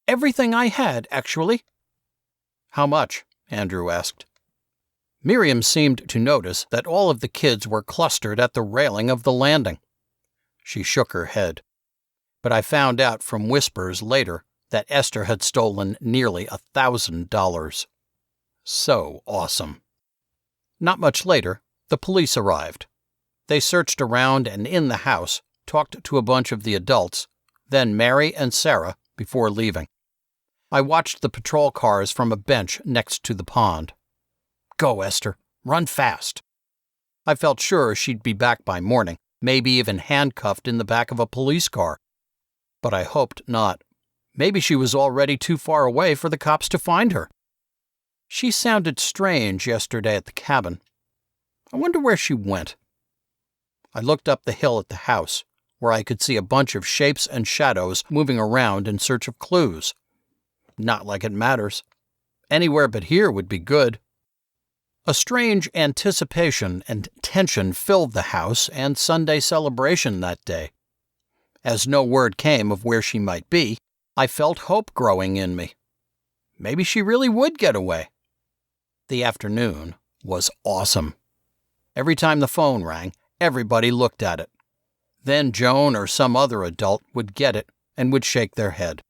Everything I had, actually." "How much?" Andrew asked. Miriam seemed to notice that all of the kids were clustered at the railing of the landing. She shook her head. But I found out from whispers later that Esther had stolen nearly $1,000. So awesome. Not much later, the police arrived. They searched around and in the house, talked to a bunch of the adults, then Mary and Sarah before leaving. I watched the patrol cars from a bench next to the pond. Go, Esther. Run fast. I felt sure she'd be back by morning, maybe even handcuffed in the back of a police car. But I hoped not. Maybe she was already too far away for the cops to find her. She sounded strange yesterday at the cabin. I wonder where she went. I looked up the hill at the house, where I could see a bunch of shapes and shadows moving around in search of clues. Not like it matters. Anywhere but here would be good. A strange anticipation and tension filled the house and Sunday celebration that day. As no word came of where she might be, I felt hope growing in me. Maybe she really would get away. The afternoon was awesome. Every time the phone rang, everybody looked at it. Then Joan or some other adult would get it, and would shake their head.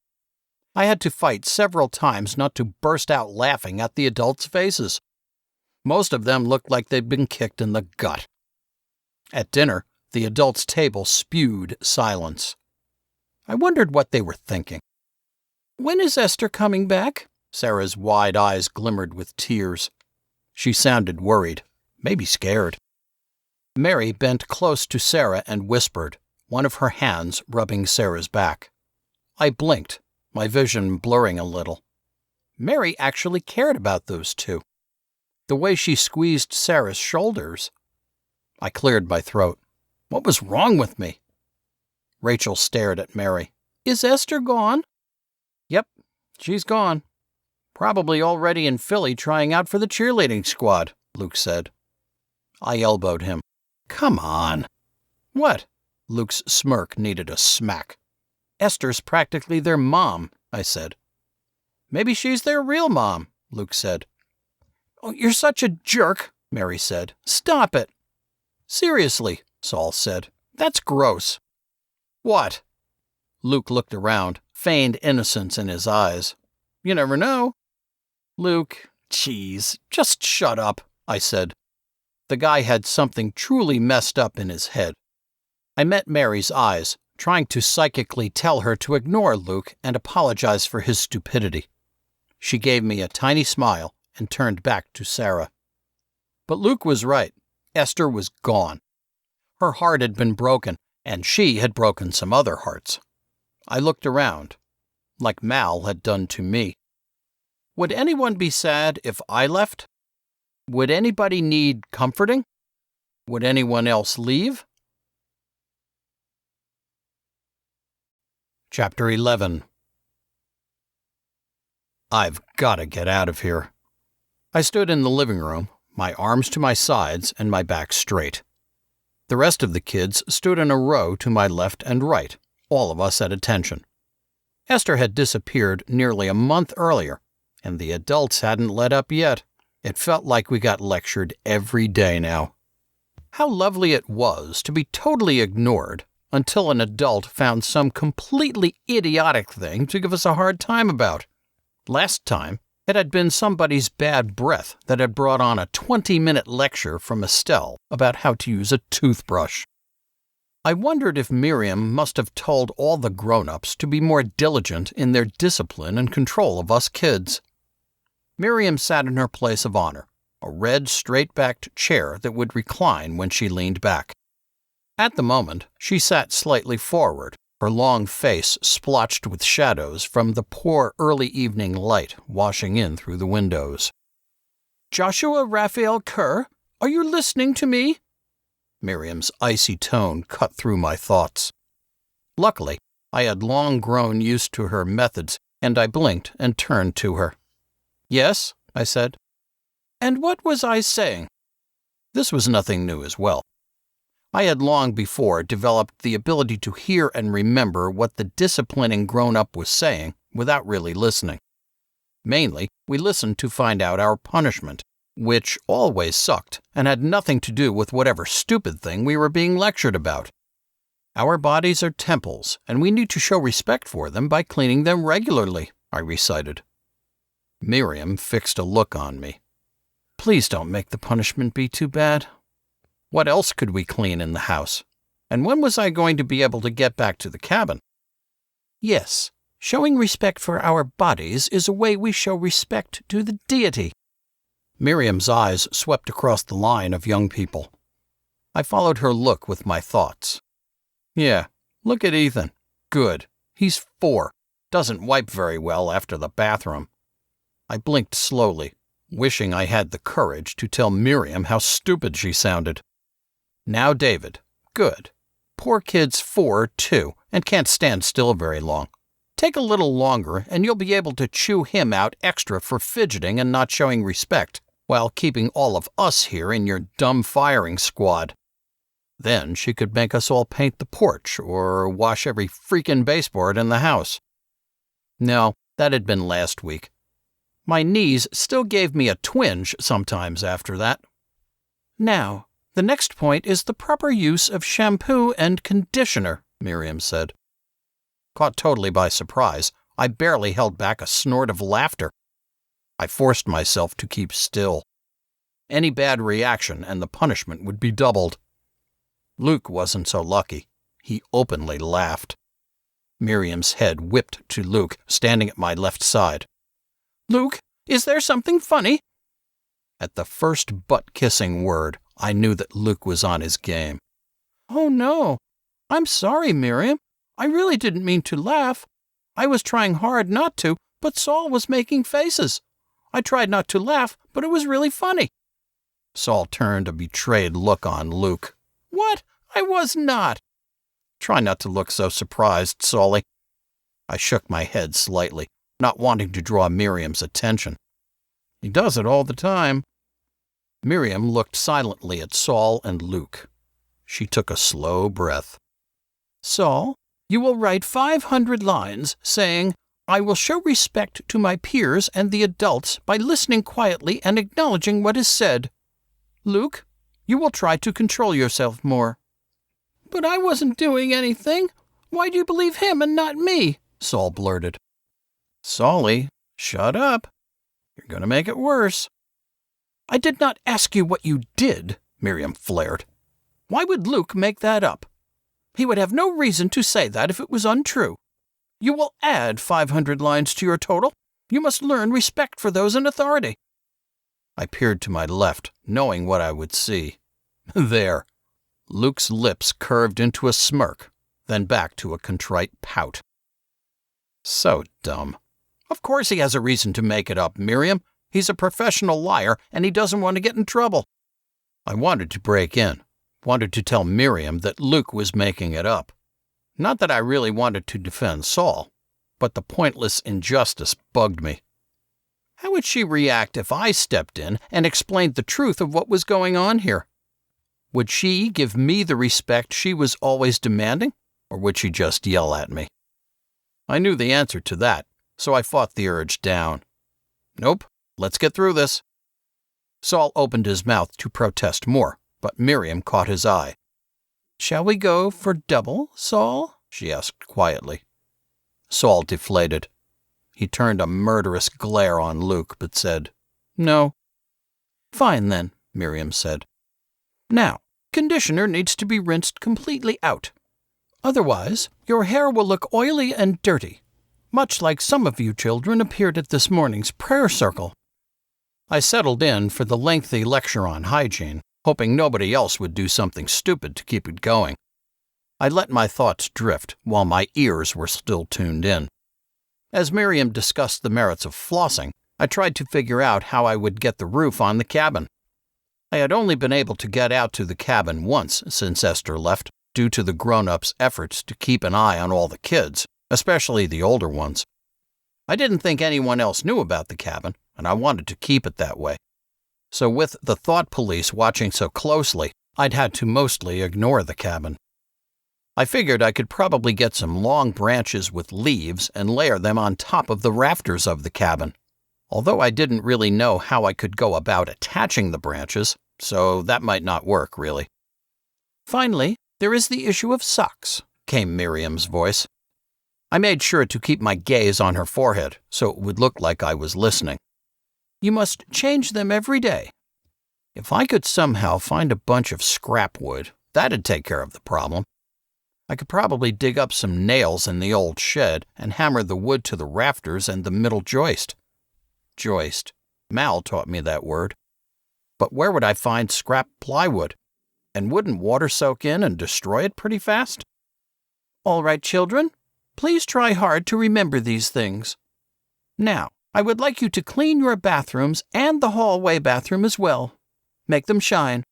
I had to fight several times not to burst out laughing at the adults' faces. Most of them looked like they'd been kicked in the gut. At dinner, the adults' table spewed silence. I wondered what they were thinking. "When is Esther coming back?" Sarah's wide eyes glimmered with tears. She sounded worried, maybe scared. Mary bent close to Sarah and whispered, one of her hands rubbing Sarah's back. I blinked, my vision blurring a little. Mary actually cared about those two. The way she squeezed Sarah's shoulders. I cleared my throat. What was wrong with me? Rachel stared at Mary. "Is Esther gone?" "Yep, she's gone. Probably already in Philly trying out for the cheerleading squad," Luke said. I elbowed him. "Come on." "What?" Luke's smirk needed a smack. "Esther's practically their mom," I said. "Maybe she's their real mom," Luke said. "Oh, you're such a jerk," Mary said. "Stop it." "Seriously," Saul said. "That's gross." "What?" Luke looked around, feigned innocence in his eyes. "You never know." "Luke, geez, just shut up," I said. The guy had something truly messed up in his head. I met Mary's eyes, trying to psychically tell her to ignore Luke and apologize for his stupidity. She gave me a tiny smile and turned back to Sarah. But Luke was right. Esther was gone. Her heart had been broken, and she had broken some other hearts. I looked around, like Mal had done to me. Would anyone be sad if I left? Would anybody need comforting? Would anyone else leave? Chapter 11. I've got to get out of here. I stood in the living room, my arms to my sides and my back straight. The rest of the kids stood in a row to my left and right, all of us at attention. Esther had disappeared nearly a month earlier, and the adults hadn't let up yet. It felt like we got lectured every day now. How lovely it was to be totally ignored until an adult found some completely idiotic thing to give us a hard time about. Last time, it had been somebody's bad breath that had brought on a 20-minute lecture from Estelle about how to use a toothbrush. I wondered if Miriam must have told all the grown-ups to be more diligent in their discipline and control of us kids. Miriam sat in her place of honor, a red, straight-backed chair that would recline when she leaned back. At the moment, she sat slightly forward, her long face splotched with shadows from the poor early evening light washing in through the windows. "Joshua Raphael Kerr, are you listening to me?" Miriam's icy tone cut through my thoughts. Luckily, I had long grown used to her methods, and I blinked and turned to her. "Yes," I said. "And what was I saying?" This was nothing new as well. I had long before developed the ability to hear and remember what the disciplining grown-up was saying without really listening. Mainly, we listened to find out our punishment, which always sucked and had nothing to do with whatever stupid thing we were being lectured about. Our bodies are temples, and we need to show respect for them by cleaning them regularly, I recited. Miriam fixed a look on me. "Please don't make the punishment be too bad. What else could we clean in the house? And when was I going to be able to get back to the cabin?" "Yes, showing respect for our bodies is a way we show respect to the deity." Miriam's eyes swept across the line of young people. I followed her look with my thoughts. "Yeah, look at Ethan. Good. He's 4. Doesn't wipe very well after the bathroom." I blinked slowly, wishing I had the courage to tell Miriam how stupid she sounded. "Now David. Good. Poor kid's 4, too, and can't stand still very long. Take a little longer, and you'll be able to chew him out extra for fidgeting and not showing respect, while keeping all of us here in your dumb firing squad." Then she could make us all paint the porch or wash every freaking baseboard in the house. No, that had been last week. My knees still gave me a twinge sometimes after that. "Now, the next point is the proper use of shampoo and conditioner," Miriam said. Caught totally by surprise, I barely held back a snort of laughter. I forced myself to keep still. Any bad reaction and the punishment would be doubled. Luke wasn't so lucky. He openly laughed. Miriam's head whipped to Luke, standing at my left side. "Luke, is there something funny?" At the first butt-kissing word, I knew that Luke was on his game. "Oh, no. I'm sorry, Miriam. I really didn't mean to laugh. I was trying hard not to, but Saul was making faces. I tried not to laugh, but it was really funny." Saul turned a betrayed look on Luke. "What? I was not." "Try not to look so surprised, Saulie." I shook my head slightly, not wanting to draw Miriam's attention. "He does it all the time." Miriam looked silently at Saul and Luke. She took a slow breath. "Saul, you will write 500 lines saying, 'I will show respect to my peers and the adults by listening quietly and acknowledging what is said.' Luke, you will try to control yourself more." "But I wasn't doing anything. Why do you believe him and not me?" Saul blurted. "Saulie, shut up. You're going to make it worse." "I did not ask you what you did," Miriam flared. "Why would Luke make that up? He would have no reason to say that if it was untrue. You will add 500 lines to your total. You must learn respect for those in authority." I peered to my left, knowing what I would see. There. Luke's lips curved into a smirk, then back to a contrite pout. So dumb. Of course he has a reason to make it up, Miriam. He's a professional liar, and he doesn't want to get in trouble. I wanted to break in, wanted to tell Miriam that Luke was making it up. Not that I really wanted to defend Saul, but the pointless injustice bugged me. How would she react if I stepped in and explained the truth of what was going on here? Would she give me the respect she was always demanding, or would she just yell at me? I knew the answer to that, so I fought the urge down. Nope, let's get through this. Saul opened his mouth to protest more, but Miriam caught his eye. "Shall we go for double, Saul?" she asked quietly. Saul deflated. He turned a murderous glare on Luke, but said, "No." "Fine then," Miriam said. "Now, conditioner needs to be rinsed completely out. Otherwise, your hair will look oily and dirty, much like some of you children appeared at this morning's prayer circle." I settled in for the lengthy lecture on hygiene, hoping nobody else would do something stupid to keep it going. I let my thoughts drift while my ears were still tuned in. As Miriam discussed the merits of flossing, I tried to figure out how I would get the roof on the cabin. I had only been able to get out to the cabin once since Esther left, due to the grown-ups' efforts to keep an eye on all the kids, especially the older ones. I didn't think anyone else knew about the cabin, and I wanted to keep it that way. So with the thought police watching so closely, I'd had to mostly ignore the cabin. I figured I could probably get some long branches with leaves and layer them on top of the rafters of the cabin, although I didn't really know how I could go about attaching the branches, so that might not work, really. "Finally, there is the issue of socks," came Miriam's voice. I made sure to keep my gaze on her forehead, so it would look like I was listening. "You must change them every day. If I could somehow find a bunch of scrap wood, that'd take care of the problem. I could probably dig up some nails in the old shed and hammer the wood to the rafters and the middle joist. Joist. Mal taught me that word. But where would I find scrap plywood? And wouldn't water soak in and destroy it pretty fast? All right, children, please try hard to remember these things. Now, I would like you to clean your bathrooms and the hallway bathroom as well. Make them shine."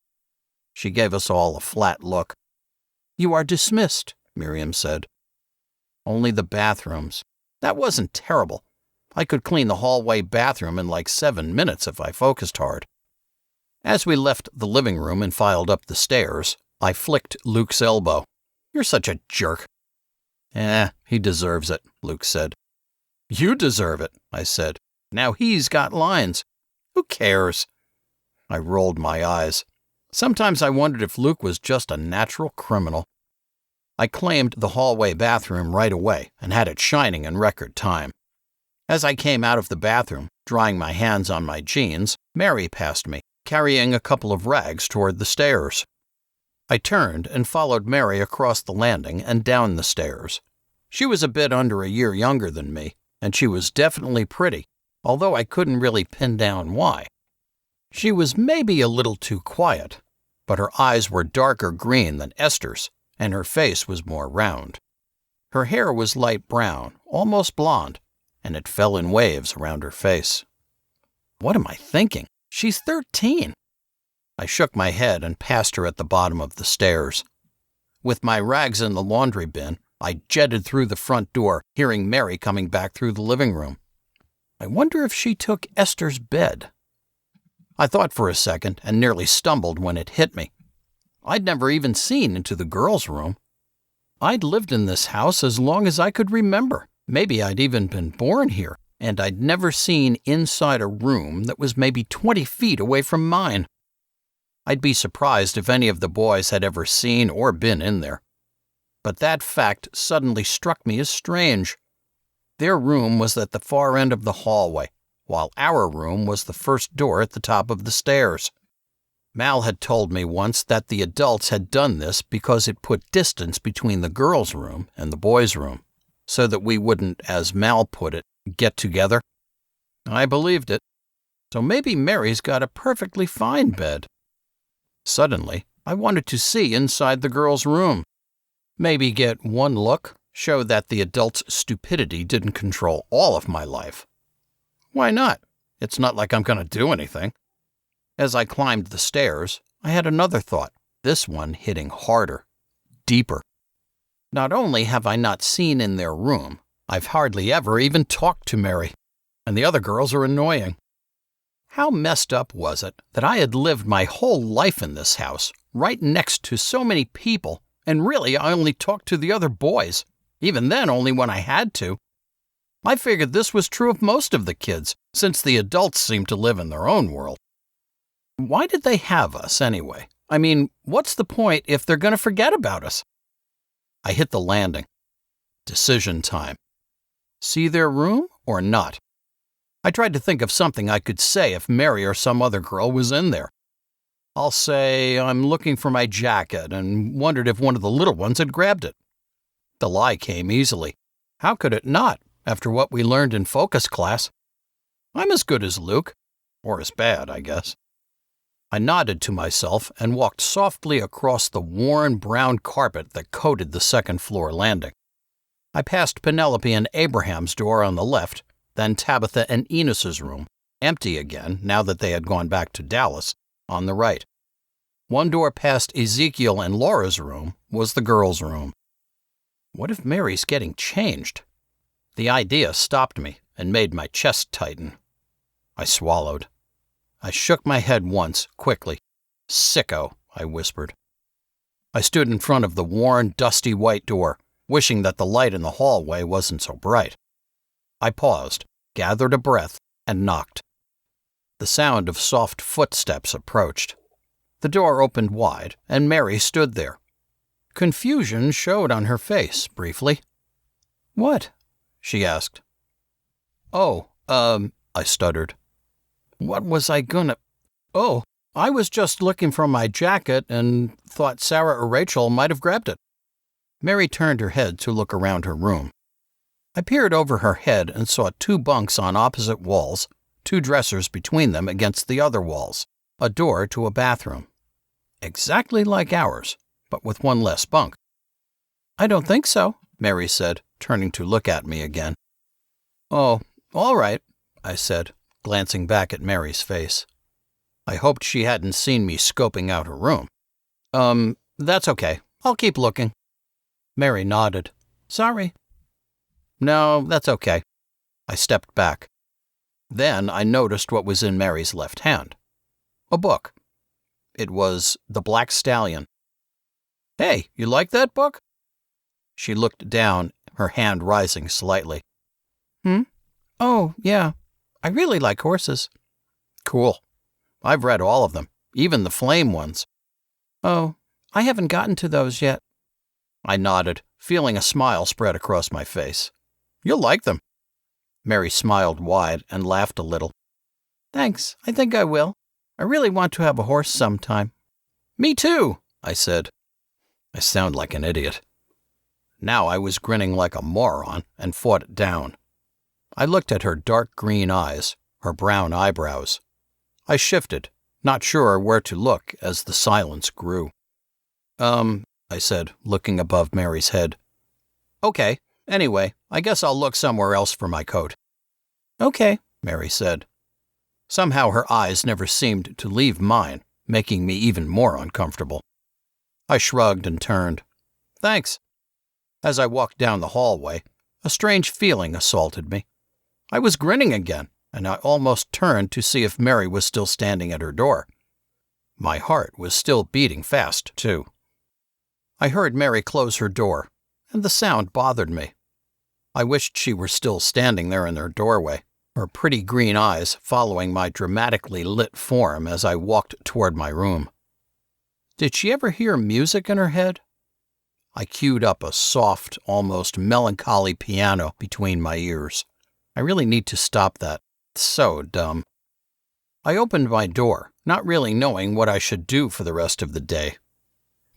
She gave us all a flat look. "You are dismissed," Miriam said. Only the bathrooms. That wasn't terrible. I could clean the hallway bathroom in like 7 minutes if I focused hard. As we left the living room and filed up the stairs, I flicked Luke's elbow. "You're such a jerk." He deserves it," Luke said. "You deserve it," I said. "Now he's got lines. Who cares?" I rolled my eyes. Sometimes I wondered if Luke was just a natural criminal. I claimed the hallway bathroom right away and had it shining in record time. As I came out of the bathroom, drying my hands on my jeans, Mary passed me, carrying a couple of rags toward the stairs. I turned and followed Mary across the landing and down the stairs. She was a bit under a year younger than me, and she was definitely pretty, although I couldn't really pin down why. She was maybe a little too quiet, but her eyes were darker green than Esther's, and her face was more round. Her hair was light brown, almost blonde, and it fell in waves around her face. What am I thinking? She's 13. I shook my head and passed her at the bottom of the stairs. With my rags in the laundry bin, I jetted through the front door, hearing Mary coming back through the living room. I wonder if she took Esther's bed. I thought for a second and nearly stumbled when it hit me. I'd never even seen into the girls' room. I'd lived in this house as long as I could remember. Maybe I'd even been born here, and I'd never seen inside a room that was maybe 20 feet away from mine. I'd be surprised if any of the boys had ever seen or been in there. But that fact suddenly struck me as strange. Their room was at the far end of the hallway, while our room was the first door at the top of the stairs. Mal had told me once that the adults had done this because it put distance between the girls' room and the boys' room, so that we wouldn't, as Mal put it, get together. I believed it. So maybe Mary's got a perfectly fine bed. Suddenly, I wanted to see inside the girls' room. Maybe get one look, show that the adults' stupidity didn't control all of my life. Why not? It's not like I'm going to do anything. As I climbed the stairs, I had another thought, this one hitting harder, deeper. Not only have I not seen in their room, I've hardly ever even talked to Mary, and the other girls are annoying. How messed up was it that I had lived my whole life in this house, right next to so many people, and really I only talked to the other boys, even then only when I had to. I figured this was true of most of the kids, since the adults seemed to live in their own world. Why did they have us, anyway? I mean, what's the point if they're going to forget about us? I hit the landing. Decision time. See their room or not? I tried to think of something I could say if Mary or some other girl was in there. I'll say I'm looking for my jacket and wondered if one of the little ones had grabbed it. The lie came easily. How could it not, after what we learned in focus class? I'm as good as Luke. Or as bad, I guess. I nodded to myself and walked softly across the worn brown carpet that coated the second-floor landing. I passed Penelope and Abraham's door on the left, then Tabitha and Enos's room, empty again now that they had gone back to Dallas, on the right. One door past Ezekiel and Laura's room was the girls' room. What if Mary's getting changed? The idea stopped me and made my chest tighten. I swallowed. I shook my head once, quickly. "Sicko," I whispered. I stood in front of the worn, dusty white door, wishing that the light in the hallway wasn't so bright. I paused, gathered a breath, and knocked. The sound of soft footsteps approached. The door opened wide, and Mary stood there. Confusion showed on her face, briefly. "What?" she asked. "Oh, I stuttered. What was I gonna... Oh, I was just looking for my jacket and thought Sarah or Rachel might have grabbed it." Mary turned her head to look around her room. I peered over her head and saw 2 bunks on opposite walls, 2 dressers between them against the other walls, a door to a bathroom. Exactly like ours, but with 1 less bunk. "I don't think so," Mary said, turning to look at me again. "Oh, all right," I said, glancing back at Mary's face. I hoped she hadn't seen me scoping out her room. That's okay. I'll keep looking." Mary nodded. "Sorry." "No, that's okay." I stepped back. Then I noticed what was in Mary's left hand. A book. It was The Black Stallion. "Hey, you like that book?" She looked down, her hand rising slightly. Oh, yeah. I really like horses." "Cool. I've read all of them, even the flame ones." "Oh, I haven't gotten to those yet." I nodded, feeling a smile spread across my face. You'll like them. Mary smiled wide and laughed a little. Thanks, I think I will. I really want to have a horse sometime. Me too, I said. I sound like an idiot. Now I was grinning like a moron and fought it down. I looked at her dark green eyes, her brown eyebrows. I shifted, not sure where to look as the silence grew. I said, looking above Mary's head. Okay, anyway, I guess I'll look somewhere else for my coat. Okay, Mary said. Somehow her eyes never seemed to leave mine, making me even more uncomfortable. I shrugged and turned. Thanks. As I walked down the hallway, a strange feeling assaulted me. I was grinning again, and I almost turned to see if Mary was still standing at her door. My heart was still beating fast, too. I heard Mary close her door, and the sound bothered me. I wished she were still standing there in her doorway, her pretty green eyes following my dramatically lit form as I walked toward my room. Did she ever hear music in her head? I queued up a soft, almost melancholy piano between my ears. I really need to stop that. It's so dumb. I opened my door, not really knowing what I should do for the rest of the day.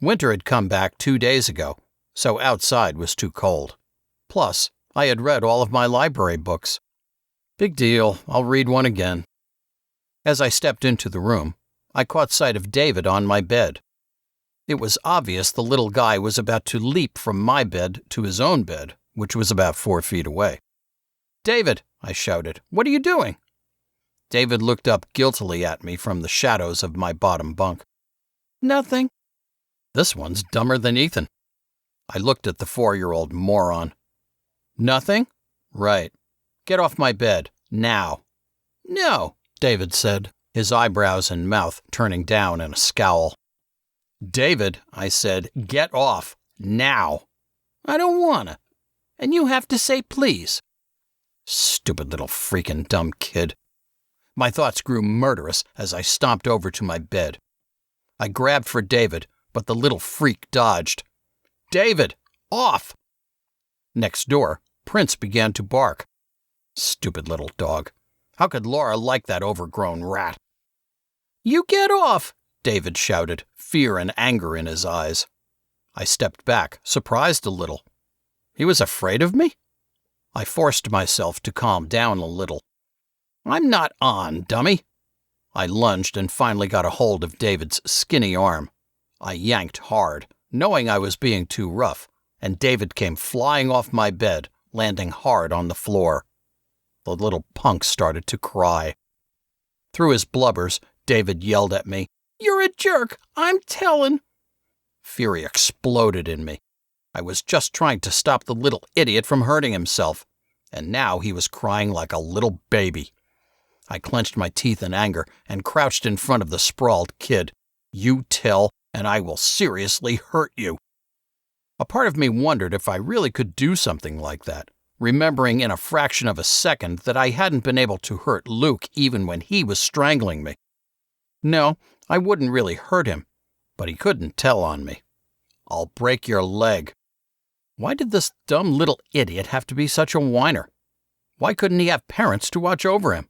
Winter had come back 2 days ago, so outside was too cold. Plus, I had read all of my library books. Big deal, I'll read one again. As I stepped into the room, I caught sight of David on my bed. It was obvious the little guy was about to leap from my bed to his own bed, which was about 4 feet away. David, I shouted, what are you doing? David looked up guiltily at me from the shadows of my bottom bunk. Nothing. This one's dumber than Ethan. I looked at the 4-year-old moron. Nothing? Right. Get off my bed, now. No, David said, his eyebrows and mouth turning down in a scowl. David, I said, get off, now. I don't wanna. And you have to say please. Stupid little freaking dumb kid. My thoughts grew murderous as I stomped over to my bed. I grabbed for David, but the little freak dodged. David, off! Next door, Prince began to bark. Stupid little dog. How could Laura like that overgrown rat? You get off, David shouted, fear and anger in his eyes. I stepped back, surprised a little. He was afraid of me? I forced myself to calm down a little. I'm not on, dummy. I lunged and finally got a hold of David's skinny arm. I yanked hard, knowing I was being too rough, and David came flying off my bed, landing hard on the floor. The little punk started to cry. Through his blubbers, David yelled at me, You're a jerk, I'm tellin'. Fury exploded in me. I was just trying to stop the little idiot from hurting himself, and now he was crying like a little baby. I clenched my teeth in anger and crouched in front of the sprawled kid. You tell, and I will seriously hurt you. A part of me wondered if I really could do something like that, remembering in a fraction of a second that I hadn't been able to hurt Luke even when he was strangling me. No, I wouldn't really hurt him, but he couldn't tell on me. I'll break your leg. Why did this dumb little idiot have to be such a whiner? Why couldn't he have parents to watch over him?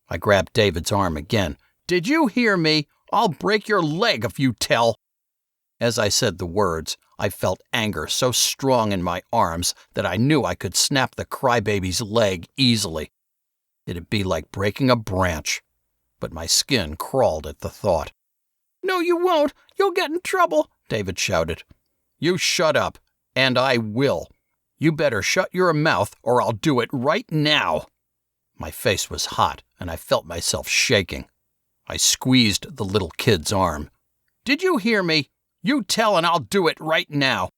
I grabbed David's arm again. Did you hear me? I'll break your leg if you tell. As I said the words, I felt anger so strong in my arms that I knew I could snap the crybaby's leg easily. It'd be like breaking a branch, but my skin crawled at the thought. No, you won't. You'll get in trouble, David shouted. You shut up, and I will. You better shut your mouth or I'll do it right now. My face was hot, and I felt myself shaking. I squeezed the little kid's arm. Did you hear me? You tell and I'll do it right now.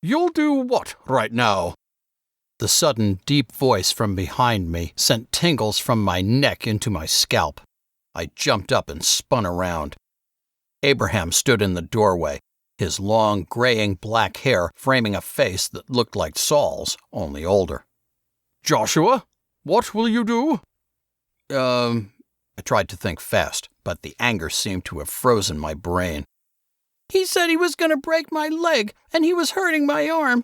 You'll do what right now? The sudden, deep voice from behind me sent tingles from my neck into my scalp. I jumped up and spun around. Abraham stood in the doorway, his long, graying black hair framing a face that looked like Saul's, only older. Joshua, what will you do? I tried to think fast, but the anger seemed to have frozen my brain. He said he was going to break my leg, and he was hurting my arm."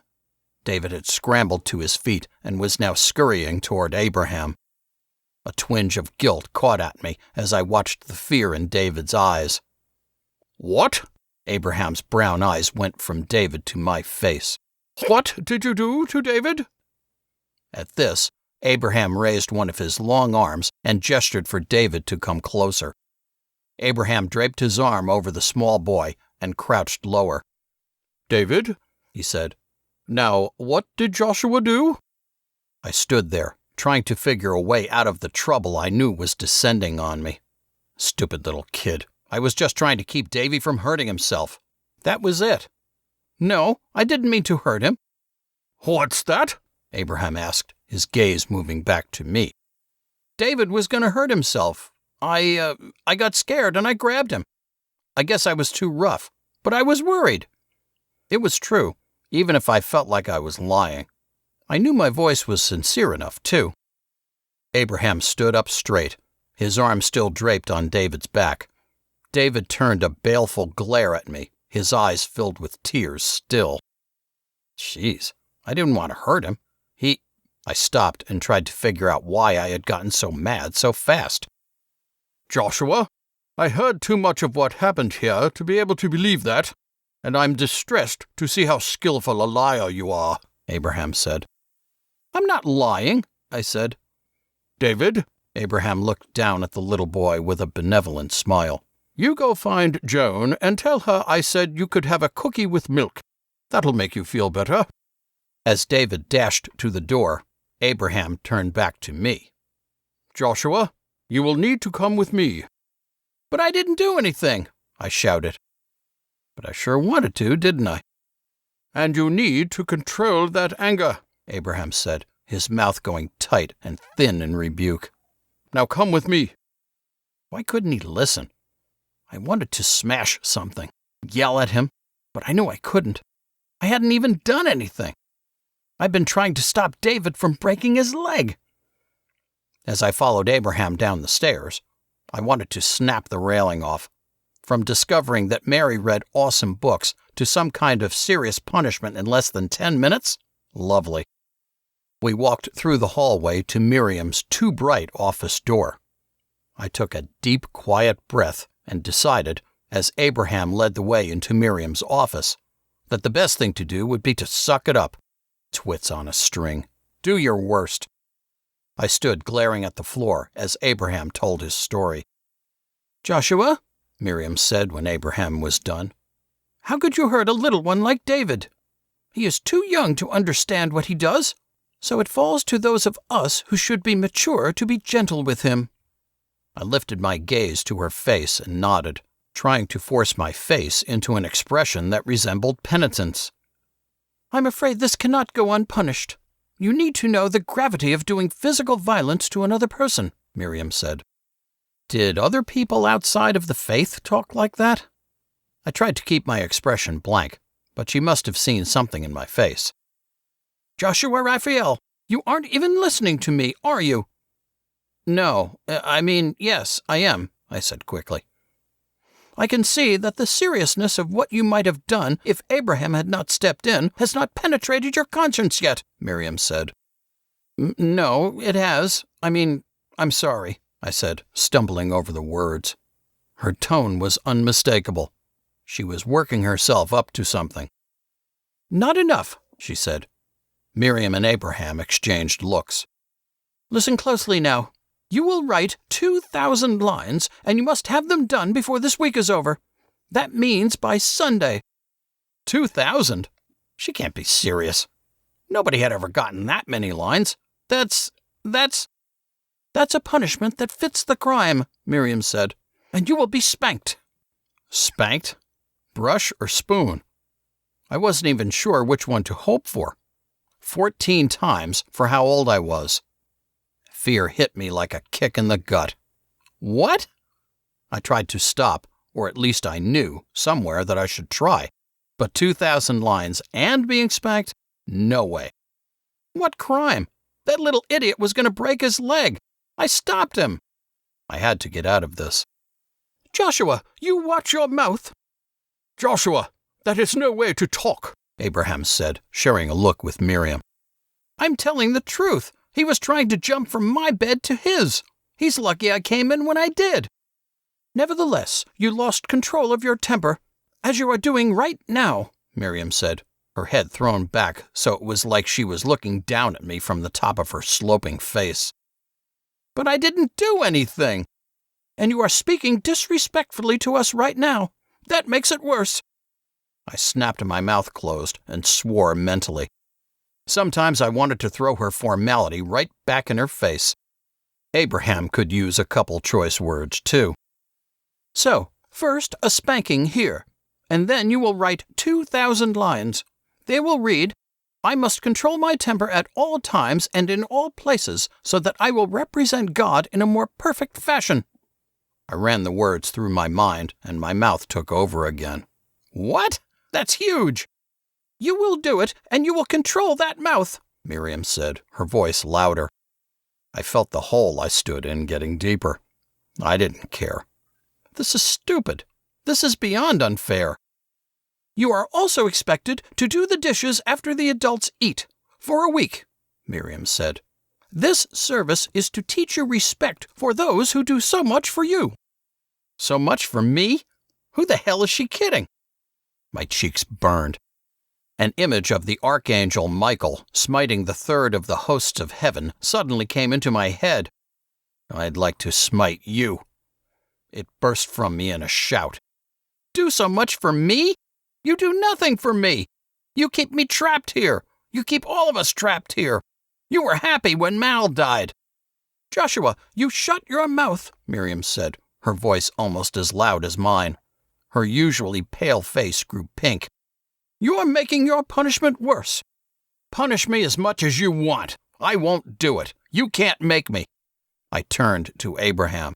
David had scrambled to his feet and was now scurrying toward Abraham. A twinge of guilt caught at me as I watched the fear in David's eyes. "What?" Abraham's brown eyes went from David to my face. "What did you do to David?" At this, Abraham raised one of his long arms and gestured for David to come closer. Abraham draped his arm over the small boy and crouched lower. "David," he said, "now what did Joshua do?" I stood there, trying to figure a way out of the trouble I knew was descending on me. Stupid little kid. I was just trying to keep Davy from hurting himself. That was it. "No, I didn't mean to hurt him." "What's that?" Abraham asked, his gaze moving back to me. "David was going to hurt himself. I got scared and I grabbed him. I guess I was too rough, but I was worried." It was true, even if I felt like I was lying. I knew my voice was sincere enough, too. Abraham stood up straight, his arm still draped on David's back. David turned a baleful glare at me, his eyes filled with tears still. Jeez, I didn't want to hurt him. I stopped and tried to figure out why I had gotten so mad so fast. "Joshua, I heard too much of what happened here to be able to believe that, and I'm distressed to see how skillful a liar you are," Abraham said. "I'm not lying," I said. "David," Abraham looked down at the little boy with a benevolent smile, "you go find Joan and tell her I said you could have a cookie with milk. That'll make you feel better." As David dashed to the door, Abraham turned back to me. "Joshua, you will need to come with me." "But I didn't do anything," I shouted. But I sure wanted to, didn't I? "And you need to control that anger," Abraham said, his mouth going tight and thin in rebuke. "Now come with me." Why couldn't he listen? I wanted to smash something, yell at him, but I knew I couldn't. I hadn't even done anything. I'd been trying to stop David from breaking his leg. As I followed Abraham down the stairs, I wanted to snap the railing off. From discovering that Mary read awesome books to some kind of serious punishment in less than 10 minutes? Lovely. We walked through the hallway to Miriam's too bright office door. I took a deep, quiet breath and decided, as Abraham led the way into Miriam's office, that the best thing to do would be to suck it up. Twits on a string. Do your worst. I stood glaring at the floor as Abraham told his story. "Joshua," Miriam said when Abraham was done, "how could you hurt a little one like David? He is too young to understand what he does, so it falls to those of us who should be mature to be gentle with him." I lifted my gaze to her face and nodded, trying to force my face into an expression that resembled penitence. "I'm afraid this cannot go unpunished. You need to know the gravity of doing physical violence to another person," Miriam said. Did other people outside of the faith talk like that? I tried to keep my expression blank, but she must have seen something in my face. "Joshua Raphael, you aren't even listening to me, are you?" "No, yes, I am," I said quickly. "I can see that the seriousness of what you might have done if Abraham had not stepped in has not penetrated your conscience yet," Miriam said. "No, it has. I'm sorry," I said, stumbling over the words. Her tone was unmistakable. She was working herself up to something. "Not enough," she said. Miriam and Abraham exchanged looks. "Listen closely now. You will write 2,000 lines, and you must have them done before this week is over. That means by Sunday." 2,000? She can't be serious. Nobody had ever gotten that many lines. That's a punishment that fits the crime," Miriam said, "and you will be spanked." Spanked? Brush or spoon? I wasn't even sure which one to hope for. 14 times for how old I was. Fear hit me like a kick in the gut. What? I tried to stop, or at least I knew somewhere that I should try. But 2,000 lines and being spanked? No way. What crime? That little idiot was going to break his leg. I stopped him. I had to get out of this. "Joshua, you watch your mouth." Joshua, that is no way to talk, Abraham said, sharing a look with Miriam. I'm telling the truth. He was trying to jump from my bed to his. He's lucky I came in when I did. Nevertheless, you lost control of your temper, as you are doing right now, Miriam said, her head thrown back so it was like she was looking down at me from the top of her sloping face. But I didn't do anything. And you are speaking disrespectfully to us right now. That makes it worse. I snapped my mouth closed and swore mentally. Sometimes I wanted to throw her formality right back in her face. Abraham could use a couple choice words, too. So, first a spanking here, and then you will write 2,000 lines. They will read, I must control my temper at all times and in all places so that I will represent God in a more perfect fashion. I ran the words through my mind, and my mouth took over again. What? That's huge! You will do it, and you will control that mouth, Miriam said, her voice louder. I felt the hole I stood in getting deeper. I didn't care. This is stupid. This is beyond unfair. You are also expected to do the dishes after the adults eat, for a week, Miriam said. This service is to teach you respect for those who do so much for you. So much for me? Who the hell is she kidding? My cheeks burned. An image of the archangel Michael smiting the third of the hosts of heaven suddenly came into my head. I'd like to smite you. It burst from me in a shout. Do so much for me? You do nothing for me. You keep me trapped here. You keep all of us trapped here. You were happy when Mal died. Joshua, you shut your mouth, Miriam said, her voice almost as loud as mine. Her usually pale face grew pink. You are making your punishment worse. Punish me as much as you want. I won't do it. You can't make me. I turned to Abraham.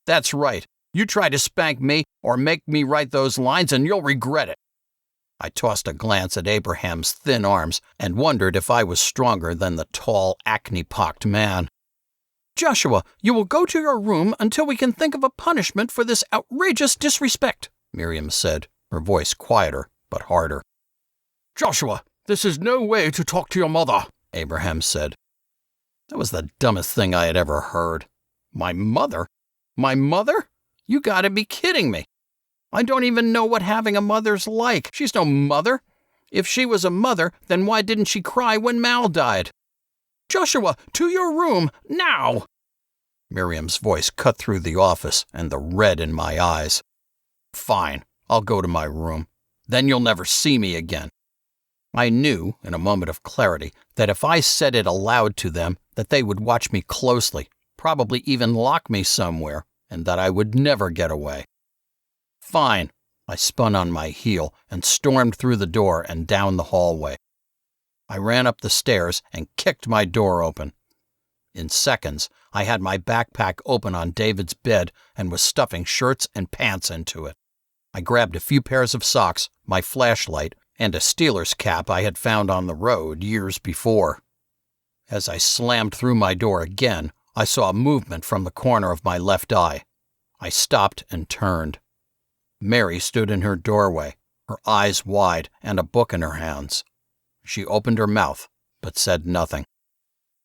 That's right. You try to spank me or make me write those lines and you'll regret it. I tossed a glance at Abraham's thin arms and wondered if I was stronger than the tall, acne-pocked man. Joshua, you will go to your room until we can think of a punishment for this outrageous disrespect, Miriam said, her voice quieter but harder. Joshua, this is no way to talk to your mother, Abraham said. That was the dumbest thing I had ever heard. My mother? My mother? You gotta be kidding me. I don't even know what having a mother's like. She's no mother. If she was a mother, then why didn't she cry when Mal died? Joshua, to your room, now! Miriam's voice cut through the office and the red in my eyes. Fine, I'll go to my room. Then you'll never see me again. I knew, in a moment of clarity, that if I said it aloud to them, that they would watch me closely, probably even lock me somewhere, and that I would never get away. Fine. I spun on my heel and stormed through the door and down the hallway. I ran up the stairs and kicked my door open. In seconds, I had my backpack open on David's bed and was stuffing shirts and pants into it. I grabbed a few pairs of socks, my flashlight, and a Steelers cap I had found on the road years before. As I slammed through my door again, I saw a movement from the corner of my left eye. I stopped and turned. Mary stood in her doorway, her eyes wide and a book in her hands. She opened her mouth, but said nothing.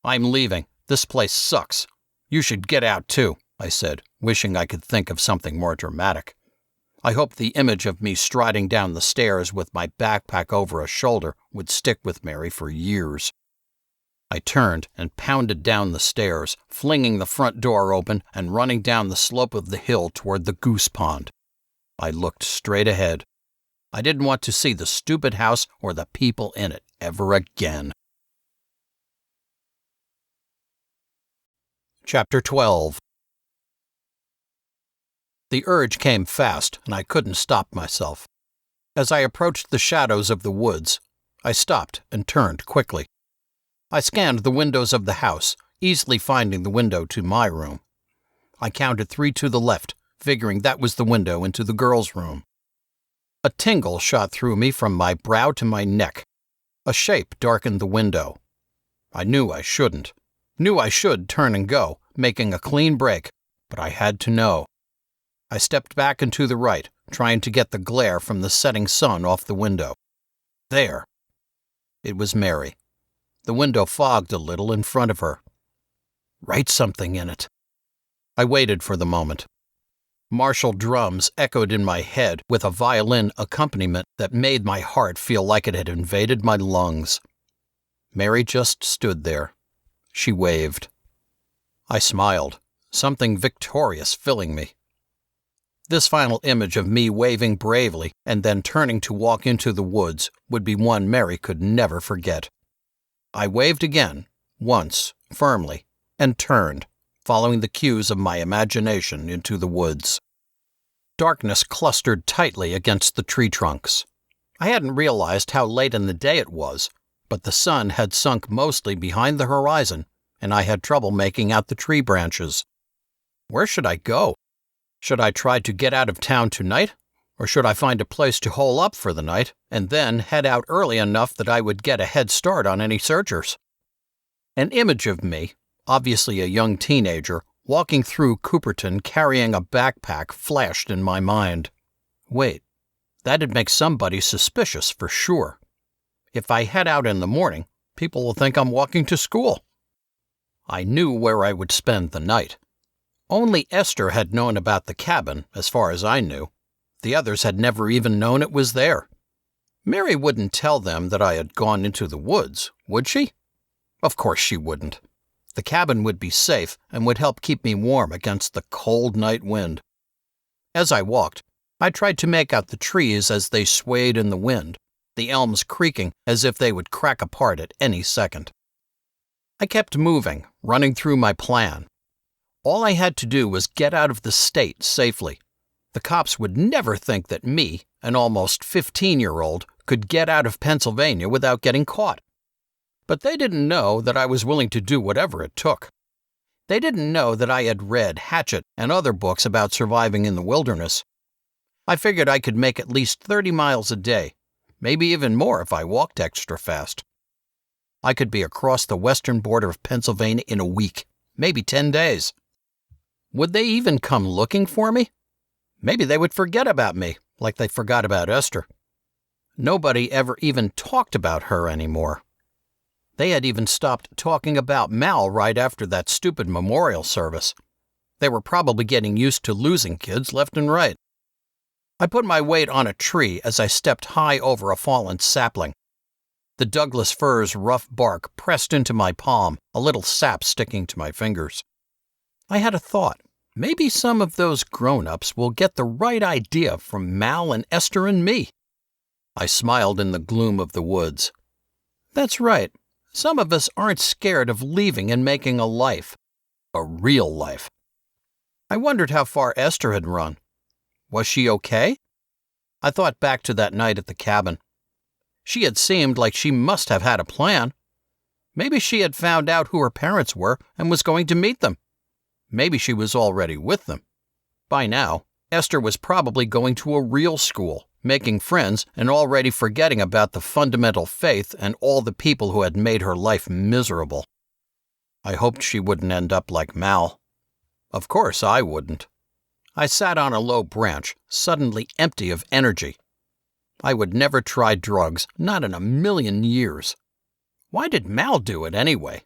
I'm leaving. This place sucks. You should get out too, I said, wishing I could think of something more dramatic. I hoped the image of me striding down the stairs with my backpack over a shoulder would stick with Mary for years. I turned and pounded down the stairs, flinging the front door open and running down the slope of the hill toward the goose pond. I looked straight ahead. I didn't want to see the stupid house or the people in it ever again. Chapter 12. The urge came fast, and I couldn't stop myself. As I approached the shadows of the woods, I stopped and turned quickly. I scanned the windows of the house, easily finding the window to my room. I counted 3 to the left, figuring that was the window into the girls' room. A tingle shot through me from my brow to my neck. A shape darkened the window. I knew I shouldn't. Knew I should turn and go, making a clean break, but I had to know. I stepped back and to the right, trying to get the glare from the setting sun off the window. There. It was Mary. The window fogged a little in front of her. Write something in it. I waited for the moment. Martial drums echoed in my head with a violin accompaniment that made my heart feel like it had invaded my lungs. Mary just stood there. She waved. I smiled, something victorious filling me. This final image of me waving bravely and then turning to walk into the woods would be one Mary could never forget. I waved again, once, firmly, and turned, following the cues of my imagination into the woods. Darkness clustered tightly against the tree trunks. I hadn't realized how late in the day it was, but the sun had sunk mostly behind the horizon, and I had trouble making out the tree branches. Where should I go? Should I try to get out of town tonight, or should I find a place to hole up for the night and then head out early enough that I would get a head start on any searchers? An image of me, obviously a young teenager, walking through Cooperton carrying a backpack flashed in my mind. Wait, that'd make somebody suspicious for sure. If I head out in the morning, people will think I'm walking to school. I knew where I would spend the night. Only Esther had known about the cabin, as far as I knew. The others had never even known it was there. Mary wouldn't tell them that I had gone into the woods, would she? Of course she wouldn't. The cabin would be safe and would help keep me warm against the cold night wind. As I walked, I tried to make out the trees as they swayed in the wind, the elms creaking as if they would crack apart at any second. I kept moving, running through my plan. All I had to do was get out of the state safely. The cops would never think that me, an almost 15-year-old, could get out of Pennsylvania without getting caught. But they didn't know that I was willing to do whatever it took. They didn't know that I had read Hatchet and other books about surviving in the wilderness. I figured I could make at least 30 miles a day, maybe even more if I walked extra fast. I could be across the western border of Pennsylvania in a week, maybe 10 days. Would they even come looking for me? Maybe they would forget about me, like they forgot about Esther. Nobody ever even talked about her anymore. They had even stopped talking about Mal right after that stupid memorial service. They were probably getting used to losing kids left and right. I put my weight on a tree as I stepped high over a fallen sapling. The Douglas fir's rough bark pressed into my palm, a little sap sticking to my fingers. I had a thought. Maybe some of those grown-ups will get the right idea from Mal and Esther and me. I smiled in the gloom of the woods. That's right. Some of us aren't scared of leaving and making a life. A real life. I wondered how far Esther had run. Was she okay? I thought back to that night at the cabin. She had seemed like she must have had a plan. Maybe she had found out who her parents were and was going to meet them. Maybe she was already with them. By now, Esther was probably going to a real school, making friends and already forgetting about the fundamental faith and all the people who had made her life miserable. I hoped she wouldn't end up like Mal. Of course I wouldn't. I sat on a low branch, suddenly empty of energy. I would never try drugs, not in a million years. Why did Mal do it anyway?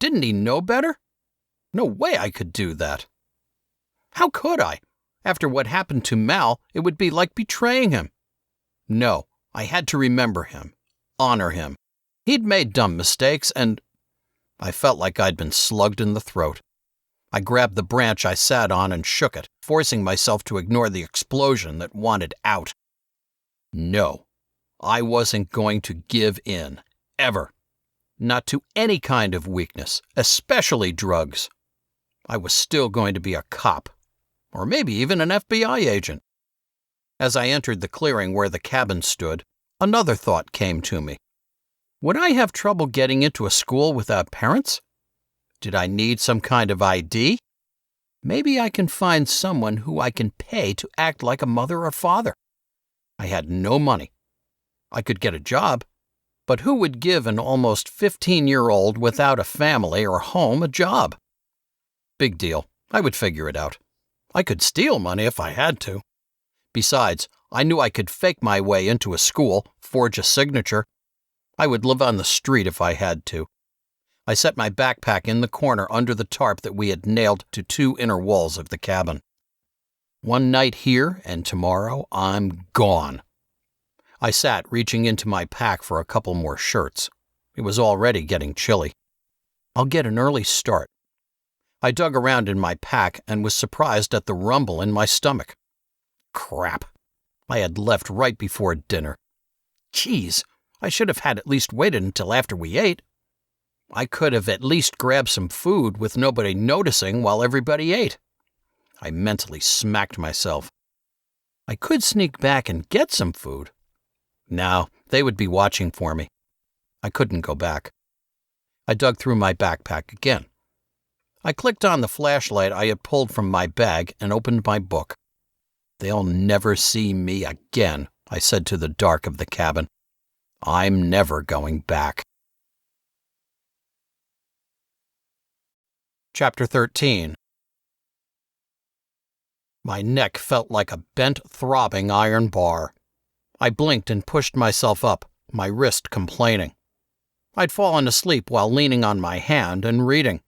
Didn't he know better? No way I could do that. How could I? After what happened to Mal, it would be like betraying him. No, I had to remember him, honor him. He'd made dumb mistakes and... I felt like I'd been slugged in the throat. I grabbed the branch I sat on and shook it, forcing myself to ignore the explosion that wanted out. No, I wasn't going to give in, ever. Not to any kind of weakness, especially drugs. I was still going to be a cop, or maybe even an FBI agent. As I entered the clearing where the cabin stood, another thought came to me. Would I have trouble getting into a school without parents? Did I need some kind of ID? Maybe I can find someone who I can pay to act like a mother or father. I had no money. I could get a job, but who would give an almost 15-year-old without a family or home a job? Big deal. I would figure it out. I could steal money if I had to. Besides, I knew I could fake my way into a school, forge a signature. I would live on the street if I had to. I set my backpack in the corner under the tarp that we had nailed to 2 inner walls of the cabin. One night here, and tomorrow I'm gone. I sat reaching into my pack for a couple more shirts. It was already getting chilly. I'll get an early start. I dug around in my pack and was surprised at the rumble in my stomach. Crap. I had left right before dinner. Geez, I should have had at least waited until after we ate. I could have at least grabbed some food with nobody noticing while everybody ate. I mentally smacked myself. I could sneak back and get some food. No, they would be watching for me. I couldn't go back. I dug through my backpack again. I clicked on the flashlight I had pulled from my bag and opened my book. They'll never see me again, I said to the dark of the cabin. I'm never going back. Chapter 13. My neck felt like a bent, throbbing iron bar. I blinked and pushed myself up, my wrist complaining. I'd fallen asleep while leaning on my hand and reading.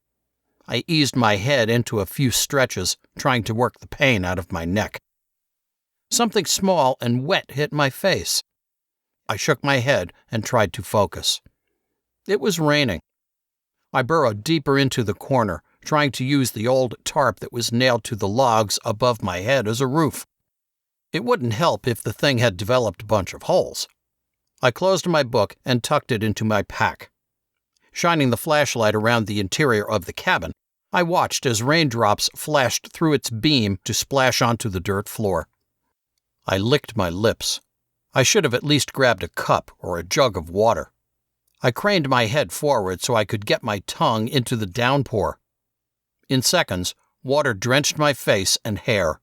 I eased my head into a few stretches, trying to work the pain out of my neck. Something small and wet hit my face. I shook my head and tried to focus. It was raining. I burrowed deeper into the corner, trying to use the old tarp that was nailed to the logs above my head as a roof. It wouldn't help if the thing had developed a bunch of holes. I closed my book and tucked it into my pack. Shining the flashlight around the interior of the cabin, I watched as raindrops flashed through its beam to splash onto the dirt floor. I licked my lips. I should have at least grabbed a cup or a jug of water. I craned my head forward so I could get my tongue into the downpour. In seconds, water drenched my face and hair.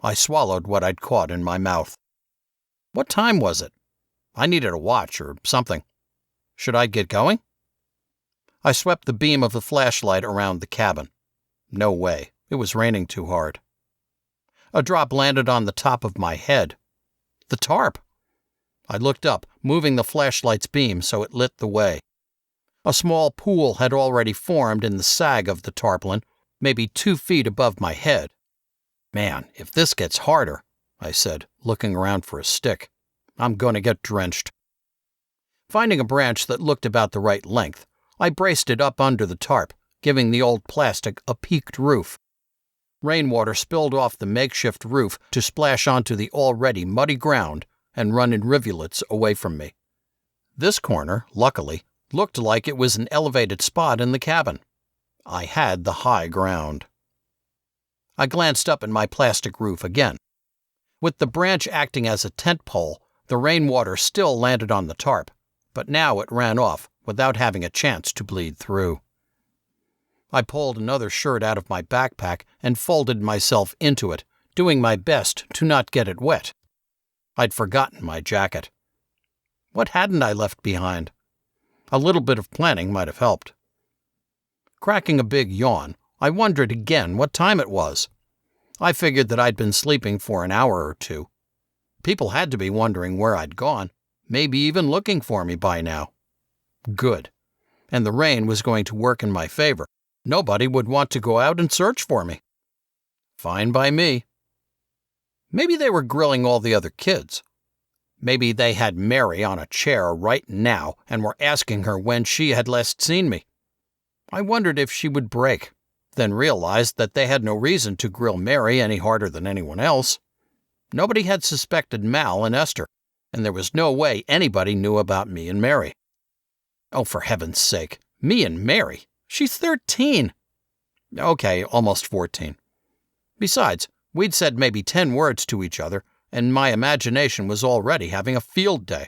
I swallowed what I'd caught in my mouth. What time was it? I needed a watch or something. Should I get going? I swept the beam of the flashlight around the cabin. No way. It was raining too hard. A drop landed on the top of my head. The tarp. I looked up, moving the flashlight's beam so it lit the way. A small pool had already formed in the sag of the tarpaulin, maybe 2 feet above my head. Man, if this gets harder, I said, looking around for a stick. I'm going to get drenched. Finding a branch that looked about the right length, I braced it up under the tarp, giving the old plastic a peaked roof. Rainwater spilled off the makeshift roof to splash onto the already muddy ground and run in rivulets away from me. This corner, luckily, looked like it was an elevated spot in the cabin. I had the high ground. I glanced up at my plastic roof again. With the branch acting as a tent pole, the rainwater still landed on the tarp, but now it ran off without having a chance to bleed through. I pulled another shirt out of my backpack and folded myself into it, doing my best to not get it wet. I'd forgotten my jacket. What hadn't I left behind? A little bit of planning might have helped. Cracking a big yawn, I wondered again what time it was. I figured that I'd been sleeping for an hour or 2. People had to be wondering where I'd gone, maybe even looking for me by now. Good. And the rain was going to work in my favor. Nobody would want to go out and search for me. Fine by me. Maybe they were grilling all the other kids. Maybe they had Mary on a chair right now and were asking her when she had last seen me. I wondered if she would break, then realized that they had no reason to grill Mary any harder than anyone else. Nobody had suspected Mal and Esther, and there was no way anybody knew about me and Mary. Oh, for heaven's sake, me and Mary? She's 13. Okay, almost 14. Besides, we'd said maybe 10 words to each other, and my imagination was already having a field day.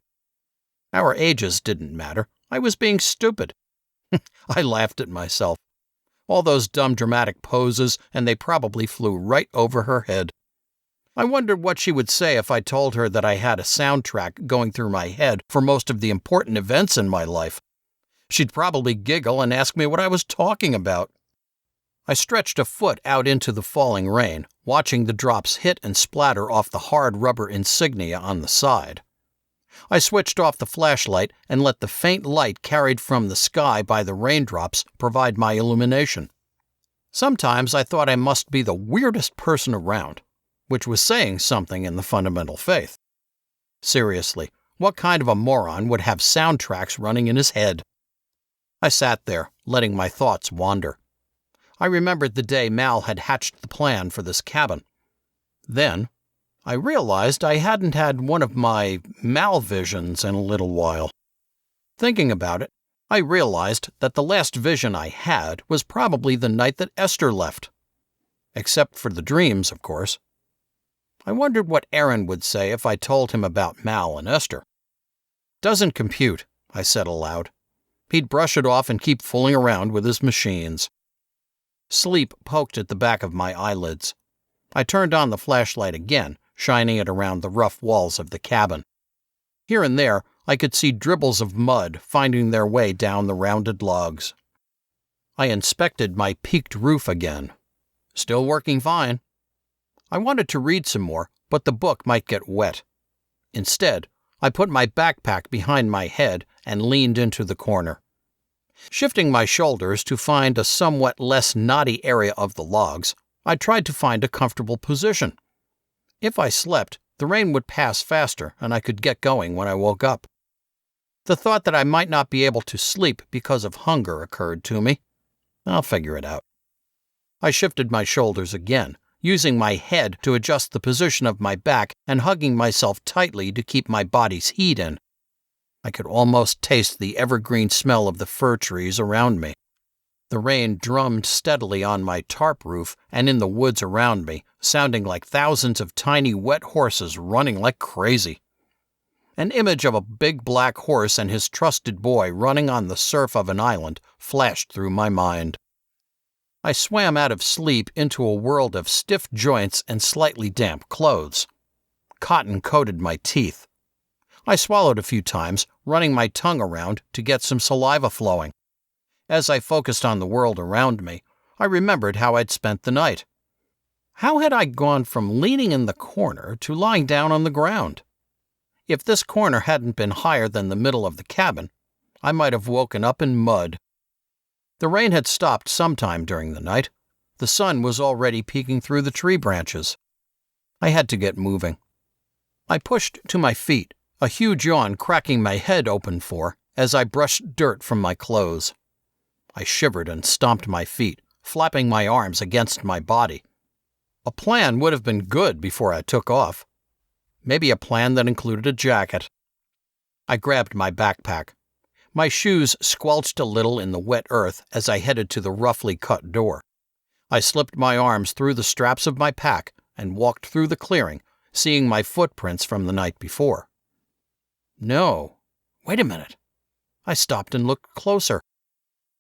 Our ages didn't matter. I was being stupid. I laughed at myself. All those dumb dramatic poses, and they probably flew right over her head. I wondered what she would say if I told her that I had a soundtrack going through my head for most of the important events in my life. She'd probably giggle and ask me what I was talking about. I stretched a foot out into the falling rain, watching the drops hit and splatter off the hard rubber insignia on the side. I switched off the flashlight and let the faint light carried from the sky by the raindrops provide my illumination. Sometimes I thought I must be the weirdest person around, which was saying something in the fundamental faith. Seriously, what kind of a moron would have soundtracks running in his head? I sat there, letting my thoughts wander. I remembered the day Mal had hatched the plan for this cabin. Then, I realized I hadn't had one of my Mal visions in a little while. Thinking about it, I realized that the last vision I had was probably the night that Esther left. Except for the dreams, of course. I wondered what Aaron would say if I told him about Mal and Esther. "Doesn't compute," I said aloud. He'd brush it off and keep fooling around with his machines. Sleep poked at the back of my eyelids. I turned on the flashlight again, shining it around the rough walls of the cabin. Here and there, I could see dribbles of mud finding their way down the rounded logs. I inspected my peaked roof again. Still working fine. I wanted to read some more, but the book might get wet. Instead, I put my backpack behind my head and leaned into the corner. Shifting my shoulders to find a somewhat less knotty area of the logs, I tried to find a comfortable position. If I slept, the rain would pass faster and I could get going when I woke up. The thought that I might not be able to sleep because of hunger occurred to me. I'll figure it out. I shifted my shoulders again, using my head to adjust the position of my back and hugging myself tightly to keep my body's heat in. I could almost taste the evergreen smell of the fir trees around me. The rain drummed steadily on my tarp roof and in the woods around me, sounding like thousands of tiny wet horses running like crazy. An image of a big black horse and his trusted boy running on the surf of an island flashed through my mind. I swam out of sleep into a world of stiff joints and slightly damp clothes. Cotton coated my teeth. I swallowed a few times, running my tongue around to get some saliva flowing. As I focused on the world around me, I remembered how I'd spent the night. How had I gone from leaning in the corner to lying down on the ground? If this corner hadn't been higher than the middle of the cabin, I might have woken up in mud. The rain had stopped sometime during the night. The sun was already peeking through the tree branches. I had to get moving. I pushed to my feet, a huge yawn cracking my head open for as I brushed dirt from my clothes. I shivered and stomped my feet, flapping my arms against my body. A plan would have been good before I took off. Maybe a plan that included a jacket. I grabbed my backpack. My shoes squelched a little in the wet earth as I headed to the roughly cut door. I slipped my arms through the straps of my pack and walked through the clearing, seeing my footprints from the night before. No, wait a minute. I stopped and looked closer.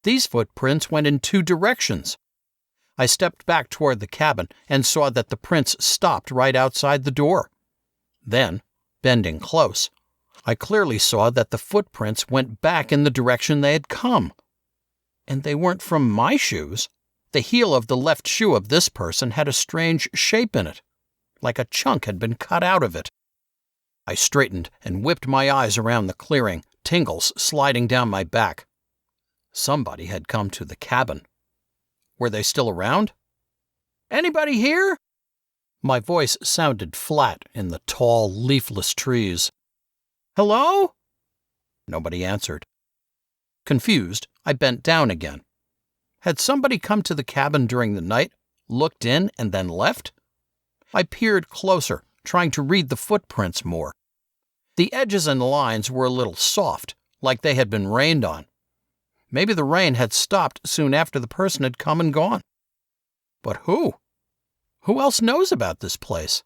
These footprints went in two directions. I stepped back toward the cabin and saw that the prints stopped right outside the door. Then, bending close, I clearly saw that the footprints went back in the direction they had come. And they weren't from my shoes. The heel of the left shoe of this person had a strange shape in it, like a chunk had been cut out of it. I straightened and whipped my eyes around the clearing, tingles sliding down my back. Somebody had come to the cabin. Were they still around? "Anybody here?" My voice sounded flat in the tall, leafless trees. "Hello?" Nobody answered. Confused, I bent down again. Had somebody come to the cabin during the night, looked in, and then left? I peered closer, trying to read the footprints more. The edges and lines were a little soft, like they had been rained on. Maybe the rain had stopped soon after the person had come and gone. But who? Who else knows about this place?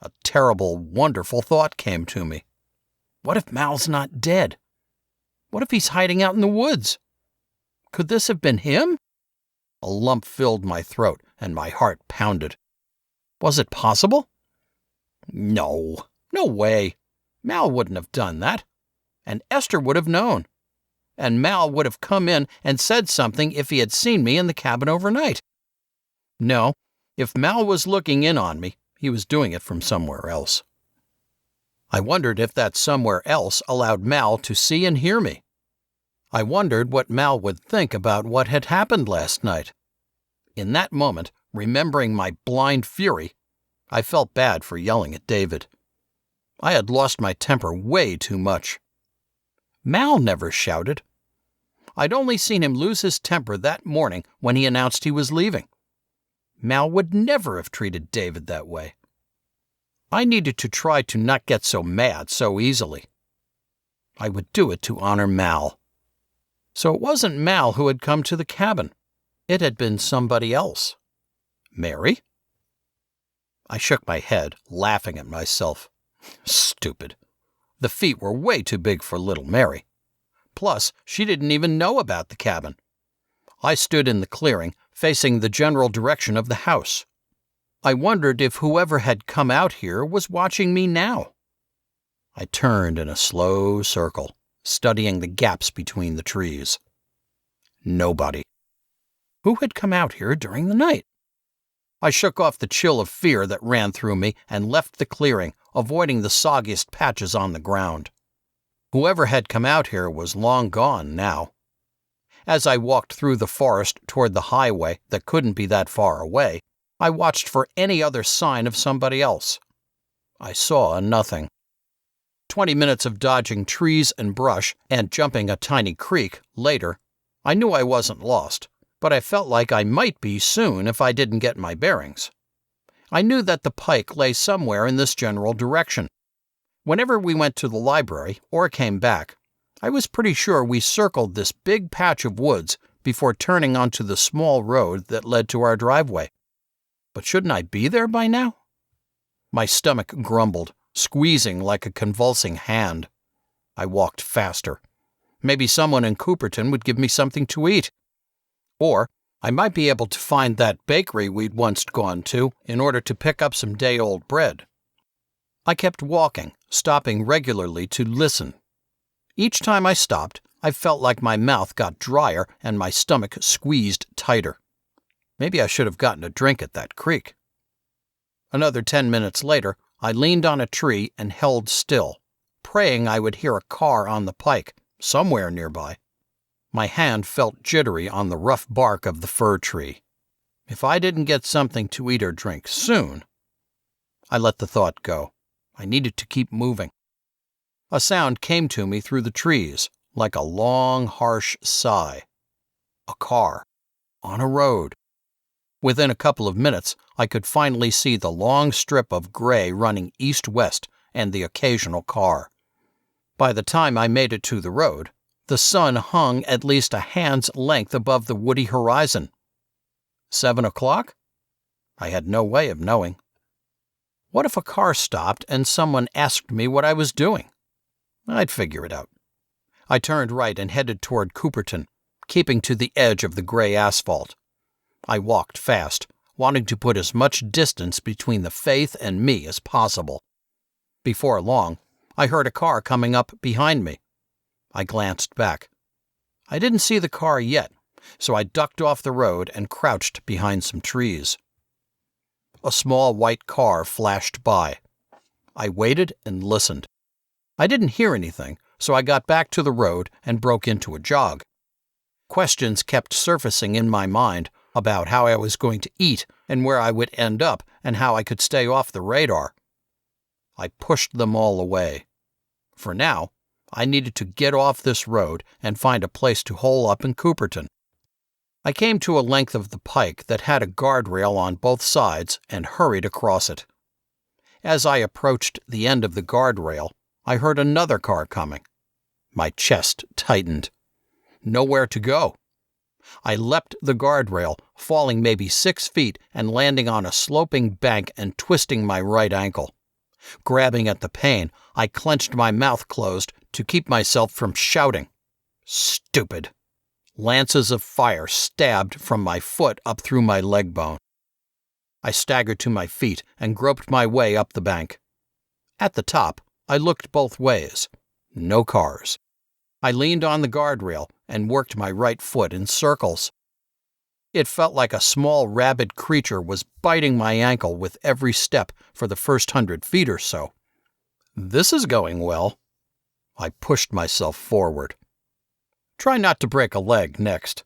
A terrible, wonderful thought came to me. What if Mal's not dead? What if he's hiding out in the woods? Could this have been him? A lump filled my throat and my heart pounded. Was it possible? No way. Mal wouldn't have done that. And Esther would have known. And Mal would have come in and said something if he had seen me in the cabin overnight. No, If Mal was looking in on me, he was doing it from somewhere else. I wondered if that somewhere else allowed Mal to see and hear me. I wondered what Mal would think about what had happened last night. In that moment, remembering my blind fury, I felt bad for yelling at David. I had lost my temper way too much. Mal never shouted. I'd only seen him lose his temper that morning when he announced he was leaving. Mal would never have treated David that way. I needed to try to not get so mad so easily. I would do it to honor Mal. So it wasn't Mal who had come to the cabin. It had been somebody else. Mary? I shook my head, laughing at myself. Stupid. The feet were way too big for little Mary. Plus, she didn't even know about the cabin. I stood in the clearing, facing the general direction of the house. I wondered if whoever had come out here was watching me now. I turned in a slow circle, studying the gaps between the trees. Nobody. Who had come out here during the night? I shook off the chill of fear that ran through me and left the clearing, avoiding the soggiest patches on the ground. Whoever had come out here was long gone now. As I walked through the forest toward the highway that couldn't be that far away, I watched for any other sign of somebody else. I saw nothing. 20 minutes of dodging trees and brush and jumping a tiny creek later, I knew I wasn't lost, but I felt like I might be soon if I didn't get my bearings. I knew that the pike lay somewhere in this general direction. Whenever we went to the library or came back, I was pretty sure we circled this big patch of woods before turning onto the small road that led to our driveway. But shouldn't I be there by now? My stomach grumbled, squeezing like a convulsing hand. I walked faster. Maybe someone in Cooperton would give me something to eat. Or I might be able to find that bakery we'd once gone to in order to pick up some day-old bread. I kept walking, stopping regularly to listen. Each time I stopped, I felt like my mouth got drier and my stomach squeezed tighter. Maybe I should have gotten a drink at that creek. Another 10 minutes later, I leaned on a tree and held still, praying I would hear a car on the pike, somewhere nearby. My hand felt jittery on the rough bark of the fir tree. If I didn't get something to eat or drink soon... I let the thought go. I needed to keep moving. A sound came to me through the trees, like a long, harsh sigh. A car. On a road. Within a couple of minutes, I could finally see the long strip of gray running east-west and the occasional car. By the time I made it to the road, the sun hung at least a hand's length above the woody horizon. 7 o'clock? I had no way of knowing. What if a car stopped and someone asked me what I was doing? I'd figure it out. I turned right and headed toward Cooperton, keeping to the edge of the gray asphalt. I walked fast, wanting to put as much distance between the faith and me as possible. Before long, I heard a car coming up behind me. I glanced back. I didn't see the car yet, so I ducked off the road and crouched behind some trees. A small white car flashed by. I waited and listened. I didn't hear anything, so I got back to the road and broke into a jog. Questions kept surfacing in my mind about how I was going to eat and where I would end up and how I could stay off the radar. I pushed them all away. For now, I needed to get off this road and find a place to hole up in Cooperton. I came to a length of the pike that had a guardrail on both sides and hurried across it. As I approached the end of the guardrail, I heard another car coming. My chest tightened. Nowhere to go. I leapt the guardrail, falling maybe 6 feet and landing on a sloping bank and twisting my right ankle. Grabbing at the pain, I clenched my mouth closed to keep myself from shouting. Stupid. Lances of fire stabbed from my foot up through my leg bone. I staggered to my feet and groped my way up the bank. At the top, I looked both ways. No cars. I leaned on the guardrail and worked my right foot in circles. It felt like a small rabid creature was biting my ankle with every step for the first 100 feet or so. This is going well. I pushed myself forward. Try not to break a leg next.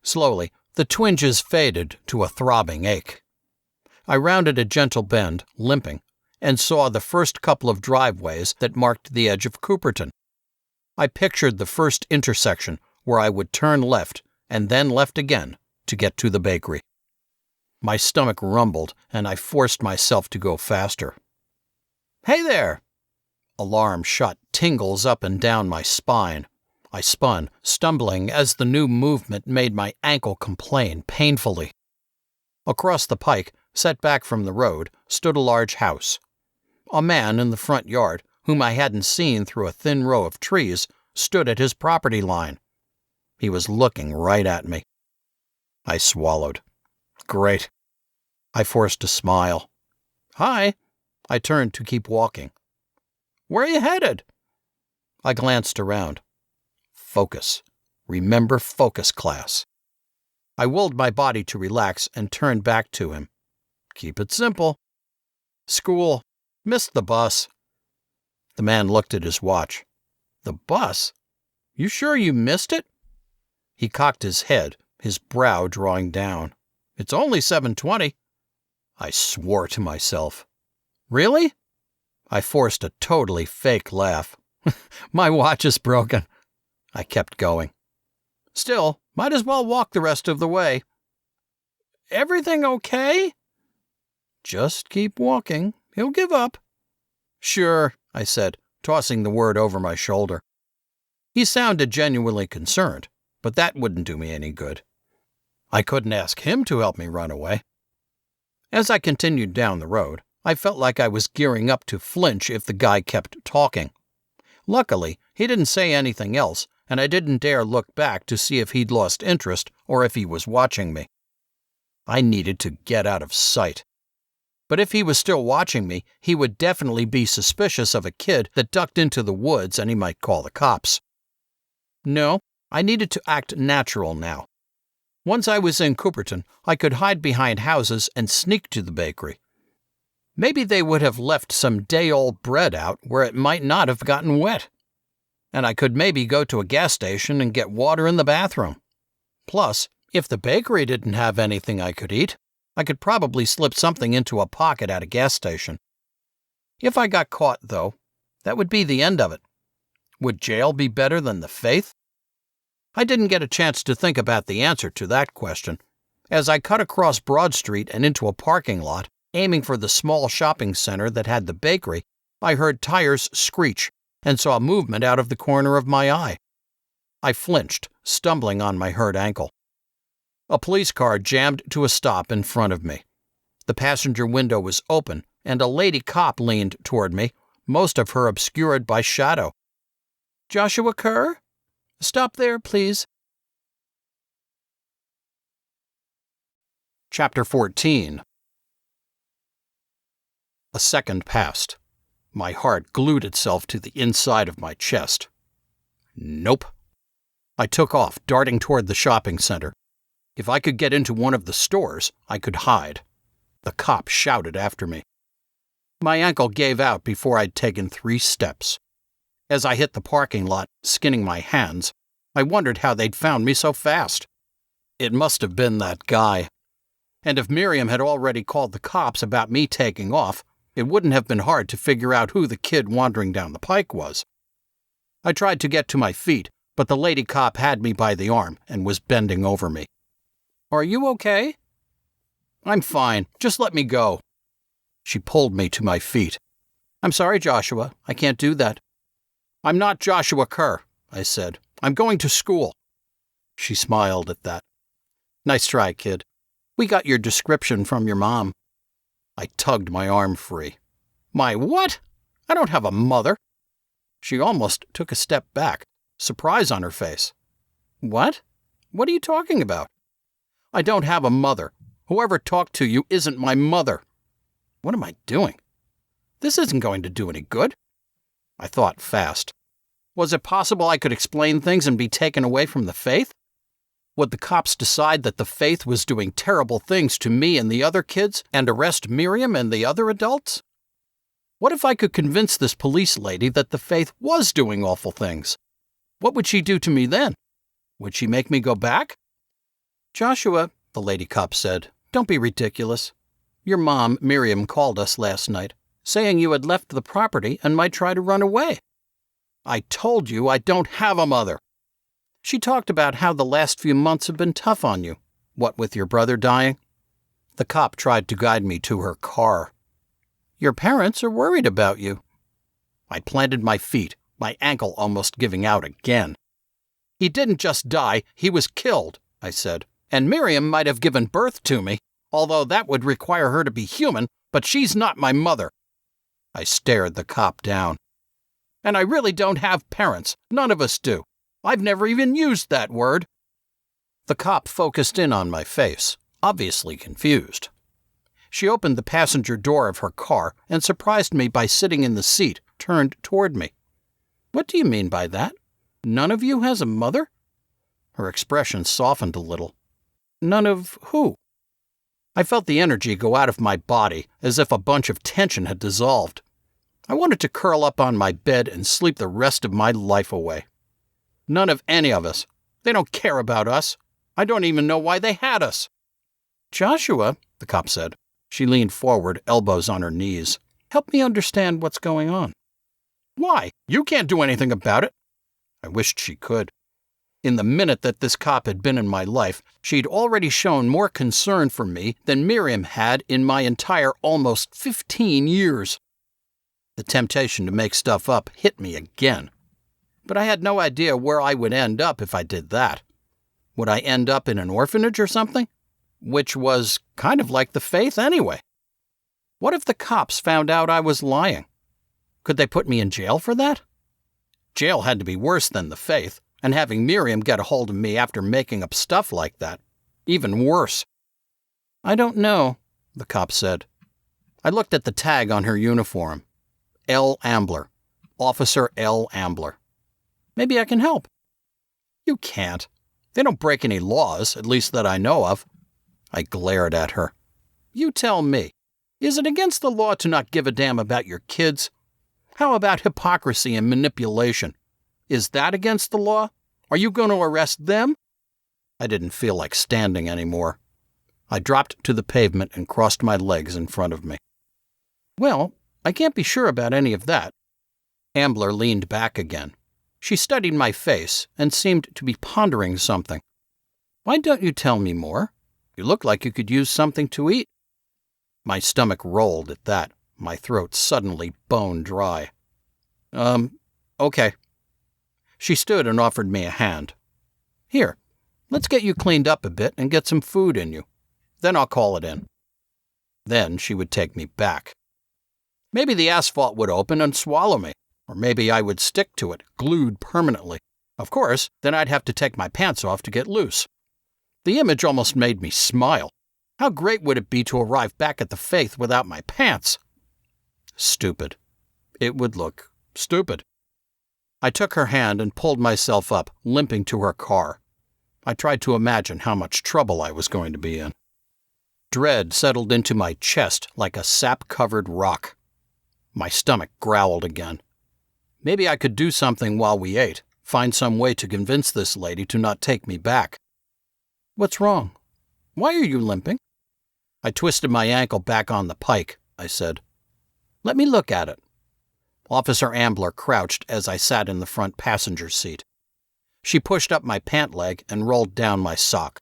Slowly, the twinges faded to a throbbing ache. I rounded a gentle bend, limping, and saw the first couple of driveways that marked the edge of Cooperton. I pictured the first intersection where I would turn left and then left again to get to the bakery. My stomach rumbled, and I forced myself to go faster. "Hey there!" Alarm shot tingles up and down my spine. I spun, stumbling as the new movement made my ankle complain painfully. Across the pike, set back from the road, stood a large house. A man in the front yard, whom I hadn't seen through a thin row of trees, stood at his property line. He was looking right at me. I swallowed. Great. I forced a smile. "Hi." I turned to keep walking. "Where are you headed?" I glanced around. Focus. Remember focus class. I willed my body to relax and turned back to him. "Keep it simple." "School. Missed the bus." The man looked at his watch. "The bus? You sure you missed it?" He cocked his head, his brow drawing down. "It's only 7:20. I swore to myself. "Really?" I forced a totally fake laugh. "My watch is broken." I kept going. "Still, might as well walk the rest of the way." "Everything okay?" "Just keep walking. He'll give up." "Sure," I said, tossing the word over my shoulder. He sounded genuinely concerned, but that wouldn't do me any good. I couldn't ask him to help me run away. As I continued down the road, I felt like I was gearing up to flinch if the guy kept talking. Luckily, he didn't say anything else, and I didn't dare look back to see if he'd lost interest or if he was watching me. I needed to get out of sight. But if he was still watching me, he would definitely be suspicious of a kid that ducked into the woods, and he might call the cops. No, I needed to act natural now. Once I was in Cooperton, I could hide behind houses and sneak to the bakery. Maybe they would have left some day-old bread out where it might not have gotten wet. And I could maybe go to a gas station and get water in the bathroom. Plus, if the bakery didn't have anything I could eat, I could probably slip something into a pocket at a gas station. If I got caught, though, that would be the end of it. Would jail be better than the faith? I didn't get a chance to think about the answer to that question. As I cut across Broad Street and into a parking lot, aiming for the small shopping center that had the bakery, I heard tires screech and saw movement out of the corner of my eye. I flinched, stumbling on my hurt ankle. A police car jammed to a stop in front of me. The passenger window was open, and a lady cop leaned toward me, most of her obscured by shadow. "Joshua Kerr? Stop there, please." Chapter 14. A second passed. My heart glued itself to the inside of my chest. Nope. I took off, darting toward the shopping center. If I could get into one of the stores, I could hide. The cop shouted after me. My ankle gave out before I'd taken 3 steps. As I hit the parking lot, skinning my hands, I wondered how they'd found me so fast. It must have been that guy. And if Miriam had already called the cops about me taking off, it wouldn't have been hard to figure out who the kid wandering down the pike was. I tried to get to my feet, but the lady cop had me by the arm and was bending over me. "Are you okay?" "I'm fine. Just let me go." She pulled me to my feet. "I'm sorry, Joshua. I can't do that." "I'm not Joshua Kerr," I said. "I'm going to school." She smiled at that. "Nice try, kid. We got your description from your mom." I tugged my arm free. "My what? I don't have a mother." She almost took a step back, surprise on her face. "What? What are you talking about?" "I don't have a mother. Whoever talked to you isn't my mother." What am I doing? This isn't going to do any good. I thought fast. Was it possible I could explain things and be taken away from the faith? Would the cops decide that the Faith was doing terrible things to me and the other kids and arrest Miriam and the other adults? What if I could convince this police lady that the Faith was doing awful things? What would she do to me then? Would she make me go back? "Joshua," the lady cop said, "don't be ridiculous. Your mom, Miriam, called us last night, saying you had left the property and might try to run away." "I told you I don't have a mother." "She talked about how the last few months have been tough on you. What with your brother dying?" The cop tried to guide me to her car. "Your parents are worried about you." I planted my feet, my ankle almost giving out again. "He didn't just die, he was killed," I said. "And Miriam might have given birth to me, although that would require her to be human, but she's not my mother." I stared the cop down. "And I really don't have parents. None of us do. I've never even used that word." The cop focused in on my face, obviously confused. She opened the passenger door of her car and surprised me by sitting in the seat, turned toward me. "What do you mean by that? None of you has a mother?" Her expression softened a little. "None of who?" I felt the energy go out of my body as if a bunch of tension had dissolved. I wanted to curl up on my bed and sleep the rest of my life away. "None of any of us. They don't care about us. I don't even know why they had us." "Joshua," the cop said. She leaned forward, elbows on her knees. "Help me understand what's going on." "Why? You can't do anything about it." I wished she could. In the minute that this cop had been in my life, she'd already shown more concern for me than Miriam had in my entire almost 15 years. The temptation to make stuff up hit me again. But I had no idea where I would end up if I did that. Would I end up in an orphanage or something? Which was kind of like the Faith anyway. What if the cops found out I was lying? Could they put me in jail for that? Jail had to be worse than the Faith, and having Miriam get a hold of me after making up stuff like that, even worse. "I don't know," the cop said. I looked at the tag on her uniform. L. Ambler. Officer L. Ambler. "Maybe I can help." "You can't. They don't break any laws, at least that I know of." I glared at her. "You tell me. Is it against the law to not give a damn about your kids? How about hypocrisy and manipulation? Is that against the law? Are you going to arrest them?" I didn't feel like standing anymore. I dropped to the pavement and crossed my legs in front of me. "Well, I can't be sure about any of that." Ambler leaned back again. She studied my face and seemed to be pondering something. "Why don't you tell me more? You look like you could use something to eat." My stomach rolled at that, my throat suddenly bone dry. Okay." She stood and offered me a hand. "Here, let's get you cleaned up a bit and get some food in you. Then I'll call it in." Then she would take me back. Maybe the asphalt would open and swallow me, or maybe I would stick to it, glued permanently. Of course, then I'd have to take my pants off to get loose. The image almost made me smile. How great would it be to arrive back at the Faith without my pants? Stupid. It would look stupid. I took her hand and pulled myself up, limping to her car. I tried to imagine how much trouble I was going to be in. Dread settled into my chest like a sap-covered rock. My stomach growled again. Maybe I could do something while we ate, find some way to convince this lady to not take me back. "What's wrong? Why are you limping?" I twisted my ankle back on the pike, I said. "Let me look at it." Officer Ambler crouched as I sat in the front passenger seat. She pushed up my pant leg and rolled down my sock.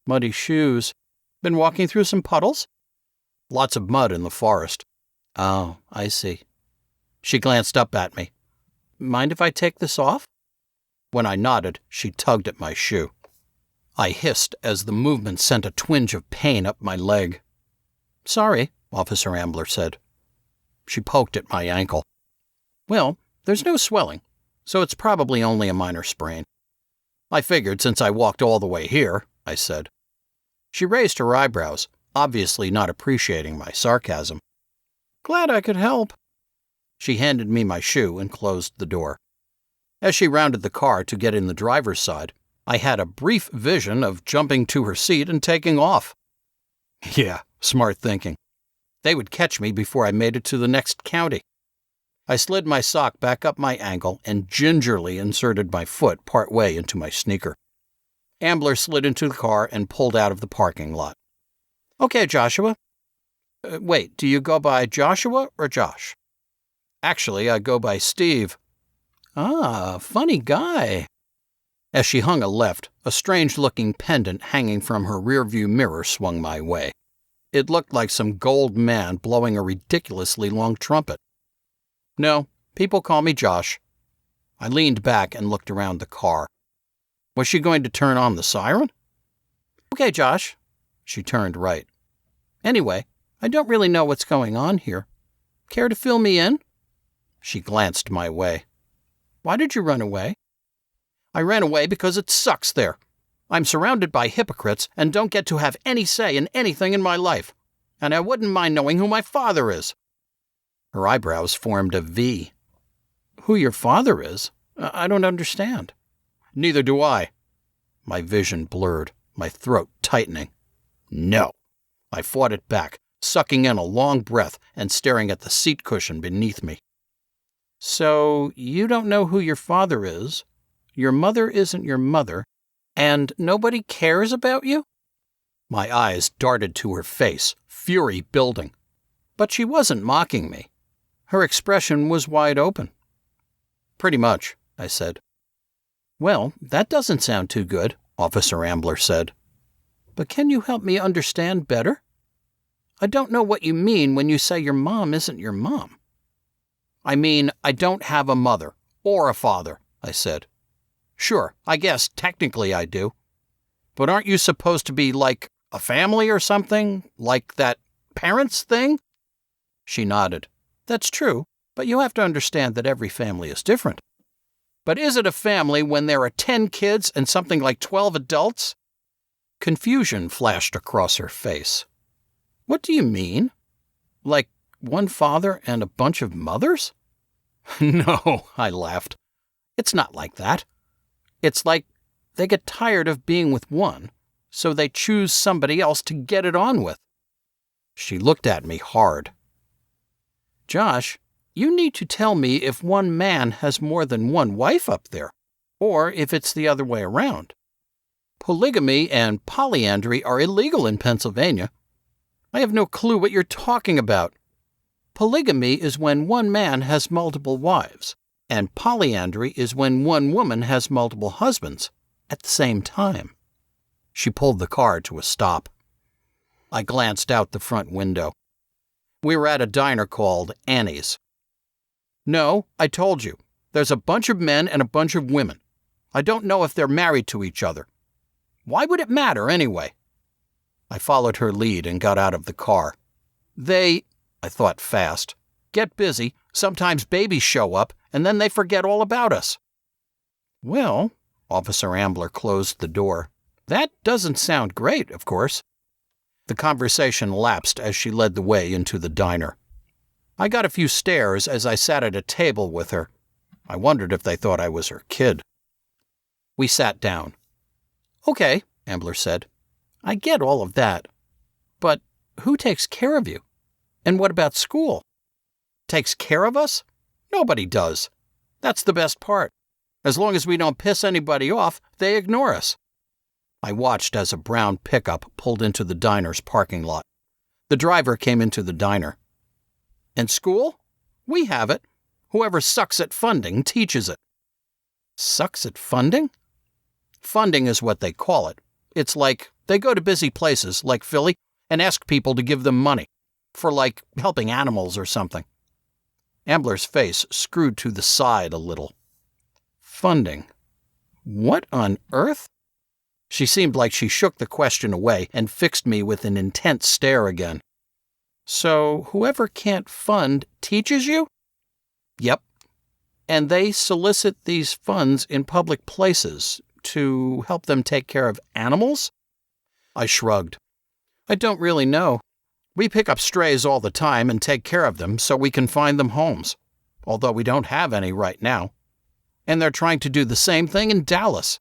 "Muddy shoes. Been walking through some puddles?" "Lots of mud in the forest." "Oh, I see." She glanced up at me. "Mind if I take this off?" When I nodded, she tugged at my shoe. I hissed as the movement sent a twinge of pain up my leg. "Sorry," Officer Ambler said. She poked at my ankle. "Well, there's no swelling, so it's probably only a minor sprain." "I figured since I walked all the way here," I said. She raised her eyebrows, obviously not appreciating my sarcasm. "Glad I could help." She handed me my shoe and closed the door. As she rounded the car to get in the driver's side, I had a brief vision of jumping to her seat and taking off. Yeah, smart thinking. They would catch me before I made it to the next county. I slid my sock back up my ankle and gingerly inserted my foot partway into my sneaker. Ambler slid into the car and pulled out of the parking lot. Okay, Joshua. Wait, do you go by Joshua or Josh? Actually, I go by Steve. Ah, funny guy. As she hung a left, a strange-looking pendant hanging from her rearview mirror swung my way. It looked like some gold man blowing a ridiculously long trumpet. No, people call me Josh. I leaned back and looked around the car. Was she going to turn on the siren? Okay, Josh. She turned right. Anyway, I don't really know what's going on here. Care to fill me in? She glanced my way. Why did you run away? I ran away because it sucks there. I'm surrounded by hypocrites and don't get to have any say in anything in my life. And I wouldn't mind knowing who my father is. Her eyebrows formed a V. Who your father is? I don't understand. Neither do I. My vision blurred, my throat tightening. No. I fought it back, sucking in a long breath and staring at the seat cushion beneath me. So, you don't know who your father is, your mother isn't your mother, and nobody cares about you? My eyes darted to her face, fury building. But she wasn't mocking me. Her expression was wide open. Pretty much, I said. Well, that doesn't sound too good, Officer Ambler said. But can you help me understand better? I don't know what you mean when you say your mom isn't your mom. I mean, I don't have a mother or a father, I said. Sure, I guess technically I do. But aren't you supposed to be like a family or something? Like that parents thing? She nodded. That's true, but you have to understand that every family is different. But is it a family when there are 10 kids and something like 12 adults? Confusion flashed across her face. What do you mean? Like one father and a bunch of mothers? No, I laughed. It's not like that. It's like they get tired of being with one, so they choose somebody else to get it on with. She looked at me hard. Josh, you need to tell me if one man has more than one wife up there, or if it's the other way around. Polygamy and polyandry are illegal in Pennsylvania. I have no clue what you're talking about. Polygamy is when one man has multiple wives, and polyandry is when one woman has multiple husbands at the same time. She pulled the car to a stop. I glanced out the front window. We were at a diner called Annie's. No, I told you. There's a bunch of men and a bunch of women. I don't know if they're married to each other. Why would it matter anyway? I followed her lead and got out of the car. I thought fast, get busy, sometimes babies show up, and then they forget all about us. Well, Officer Ambler closed the door. That doesn't sound great, of course. The conversation lapsed as she led the way into the diner. I got a few stares as I sat at a table with her. I wondered if they thought I was her kid. We sat down. Okay, Ambler said. I get all of that. But who takes care of you? And what about school? Takes care of us? Nobody does. That's the best part. As long as we don't piss anybody off, they ignore us. I watched as a brown pickup pulled into the diner's parking lot. The driver came into the diner. And school? We have it. Whoever sucks at funding teaches it. Sucks at funding? Funding is what they call it. It's like they go to busy places, like Philly, and ask people to give them money. For, like, helping animals or something. Ambler's face screwed to the side a little. Funding. What on earth? She seemed like she shook the question away and fixed me with an intense stare again. So, whoever can't fund teaches you? Yep. And they solicit these funds in public places to help them take care of animals? I shrugged. I don't really know. We pick up strays all the time and take care of them so we can find them homes, although we don't have any right now. And they're trying to do the same thing in Dallas.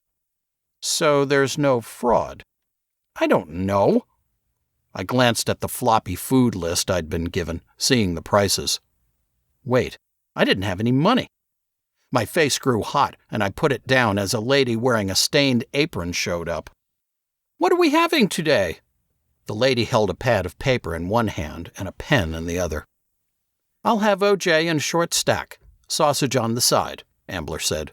So there's no fraud. I don't know. I glanced at the floppy food list I'd been given, seeing the prices. Wait, I didn't have any money. My face grew hot, and I put it down as a lady wearing a stained apron showed up. What are we having today? The lady held a pad of paper in one hand and a pen in the other. I'll have OJ and short stack, sausage on the side, Ambler said.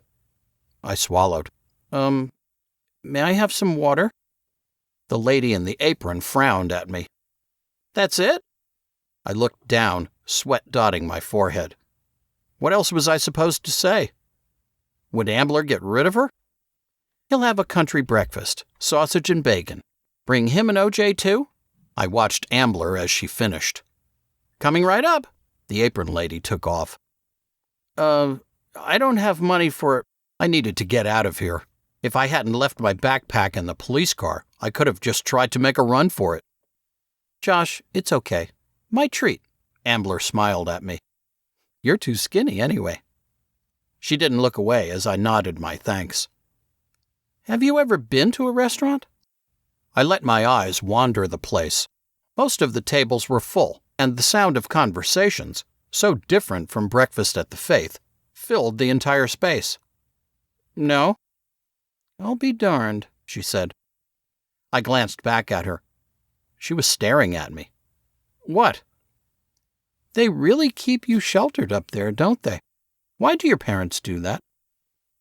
I swallowed. May I have some water? The lady in the apron frowned at me. That's it? I looked down, sweat dotting my forehead. What else was I supposed to say? Would Ambler get rid of her? He'll have a country breakfast, sausage and bacon. Bring him and OJ too? I watched Ambler as she finished. Coming right up. The apron lady took off. I don't have money for... I needed to get out of here. If I hadn't left my backpack in the police car, I could have just tried to make a run for it. Josh, it's okay. My treat. Ambler smiled at me. You're too skinny anyway. She didn't look away as I nodded my thanks. Have you ever been to a restaurant? I let my eyes wander the place. Most of the tables were full, and the sound of conversations, so different from breakfast at the Faith, filled the entire space. No. I'll be darned, she said. I glanced back at her. She was staring at me. What? They really keep you sheltered up there, don't they? Why do your parents do that?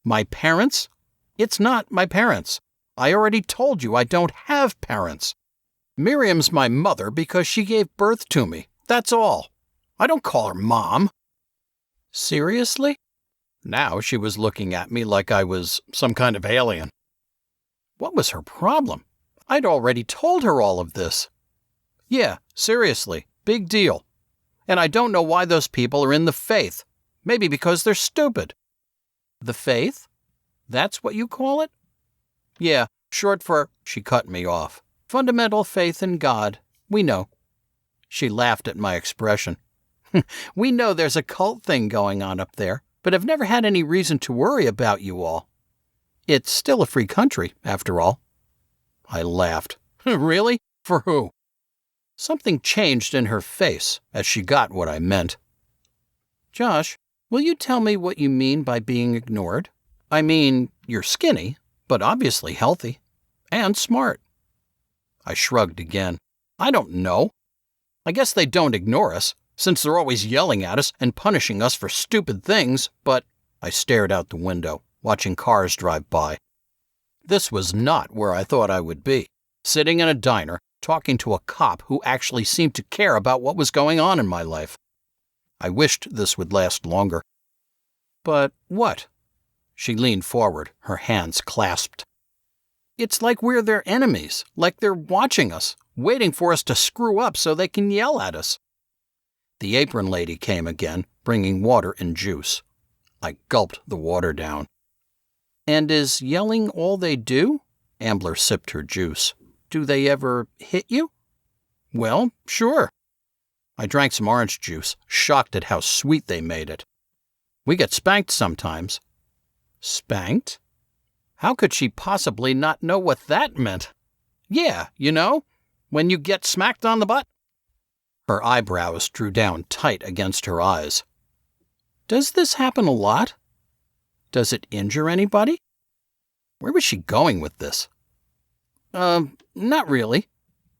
My parents? It's not my parents. I already told you I don't have parents. Miriam's my mother because she gave birth to me. That's all. I don't call her Mom. Seriously? Now she was looking at me like I was some kind of alien. What was her problem? I'd already told her all of this. Yeah, seriously, big deal. And I don't know why those people are in the Faith. Maybe because they're stupid. The Faith? That's what you call it? Yeah, short for... She cut me off. Fundamental faith in God. We know. She laughed at my expression. We know there's a cult thing going on up there, but have never had any reason to worry about you all. It's still a free country, after all. I laughed. Really? For who? Something changed in her face as she got what I meant. Josh, will you tell me what you mean by being ignored? I mean, you're skinny, but obviously healthy. And smart. I shrugged again. I don't know. I guess they don't ignore us, since they're always yelling at us and punishing us for stupid things, but... I stared out the window, watching cars drive by. This was not where I thought I would be, sitting in a diner, talking to a cop who actually seemed to care about what was going on in my life. I wished this would last longer. But what? She leaned forward, her hands clasped. It's like we're their enemies, like they're watching us, waiting for us to screw up so they can yell at us. The apron lady came again, bringing water and juice. I gulped the water down. And is yelling all they do? Ambler sipped her juice. Do they ever hit you? Well, sure. I drank some orange juice, shocked at how sweet they made it. We get spanked sometimes. Spanked? How could she possibly not know what that meant? Yeah, you know, when you get smacked on the butt. Her eyebrows drew down tight against her eyes. Does this happen a lot? Does it injure anybody? Where was she going with this? Not really.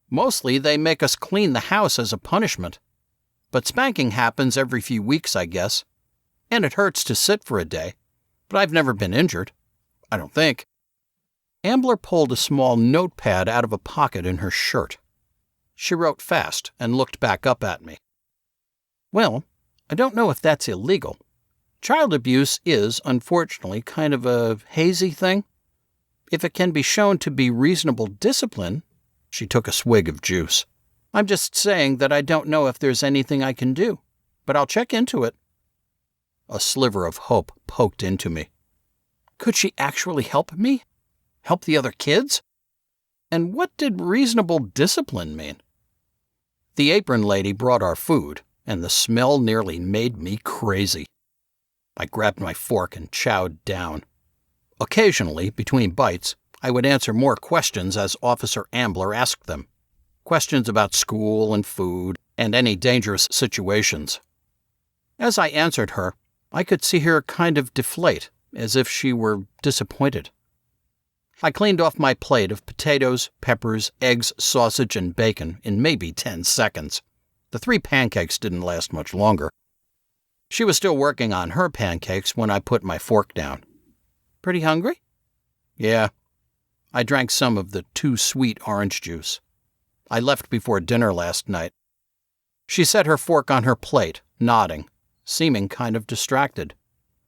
Mostly they make us clean the house as a punishment. But spanking happens every few weeks, I guess. And it hurts to sit for a day. But I've never been injured. I don't think. Ambler pulled a small notepad out of a pocket in her shirt. She wrote fast and looked back up at me. Well, I don't know if that's illegal. Child abuse is, unfortunately, kind of a hazy thing. If it can be shown to be reasonable discipline... She took a swig of juice. I'm just saying that I don't know if there's anything I can do, but I'll check into it. A sliver of hope poked into me. Could she actually help me? Help the other kids? And what did reasonable discipline mean? The apron lady brought our food, and the smell nearly made me crazy. I grabbed my fork and chowed down. Occasionally, between bites, I would answer more questions as Officer Ambler asked them. Questions about school and food and any dangerous situations. As I answered her, I could see her kind of deflate, as if she were disappointed. I cleaned off my plate of potatoes, peppers, eggs, sausage, and bacon in maybe 10 seconds. The 3 pancakes didn't last much longer. She was still working on her pancakes when I put my fork down. "Pretty hungry?" "Yeah." I drank some of the too sweet orange juice. I left before dinner last night. She set her fork on her plate, nodding, seeming kind of distracted.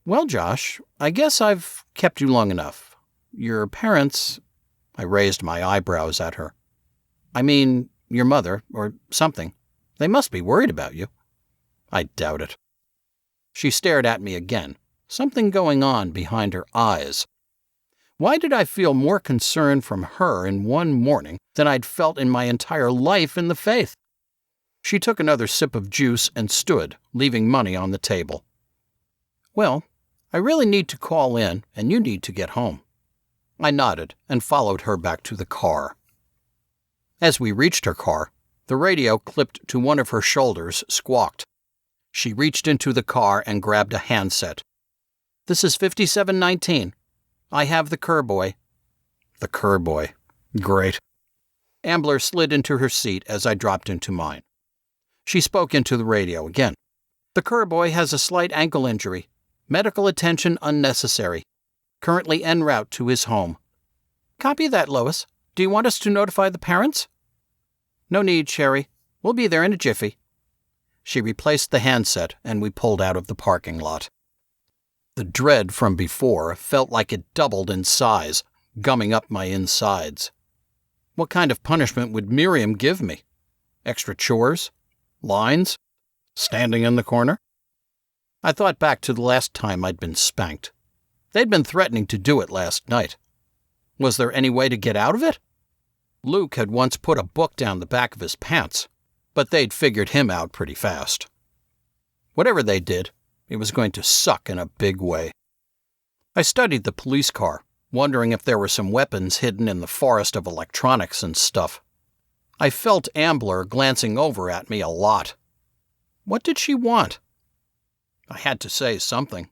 "Well, Josh, I guess I've kept you long enough. Your parents—" I raised my eyebrows at her. "I mean, your mother, or something. They must be worried about you." "I doubt it." She stared at me again, something going on behind her eyes. Why did I feel more concern from her in one morning than I'd felt in my entire life in the faith? She took another sip of juice and stood, leaving money on the table. "Well, I really need to call in, and you need to get home." I nodded and followed her back to the car. As we reached her car, the radio clipped to one of her shoulders squawked. She reached into the car and grabbed a handset. "This is 5719. I have the Kerboy." The Kerboy. Great. Ambler slid into her seat as I dropped into mine. She spoke into the radio again. "The Kerboy has a slight ankle injury. Medical attention unnecessary. Currently en route to his home." "Copy that, Lois. Do you want us to notify the parents?" "No need, Sherry. We'll be there in a jiffy." She replaced the handset, and we pulled out of the parking lot. The dread from before felt like it doubled in size, gumming up my insides. What kind of punishment would Miriam give me? Extra chores? Lines? Standing in the corner? I thought back to the last time I'd been spanked. They'd been threatening to do it last night. Was there any way to get out of it? Luke had once put a book down the back of his pants, but they'd figured him out pretty fast. Whatever they did, it was going to suck in a big way. I studied the police car, wondering if there were some weapons hidden in the forest of electronics and stuff. I felt Ambler glancing over at me a lot. What did she want? I had to say something.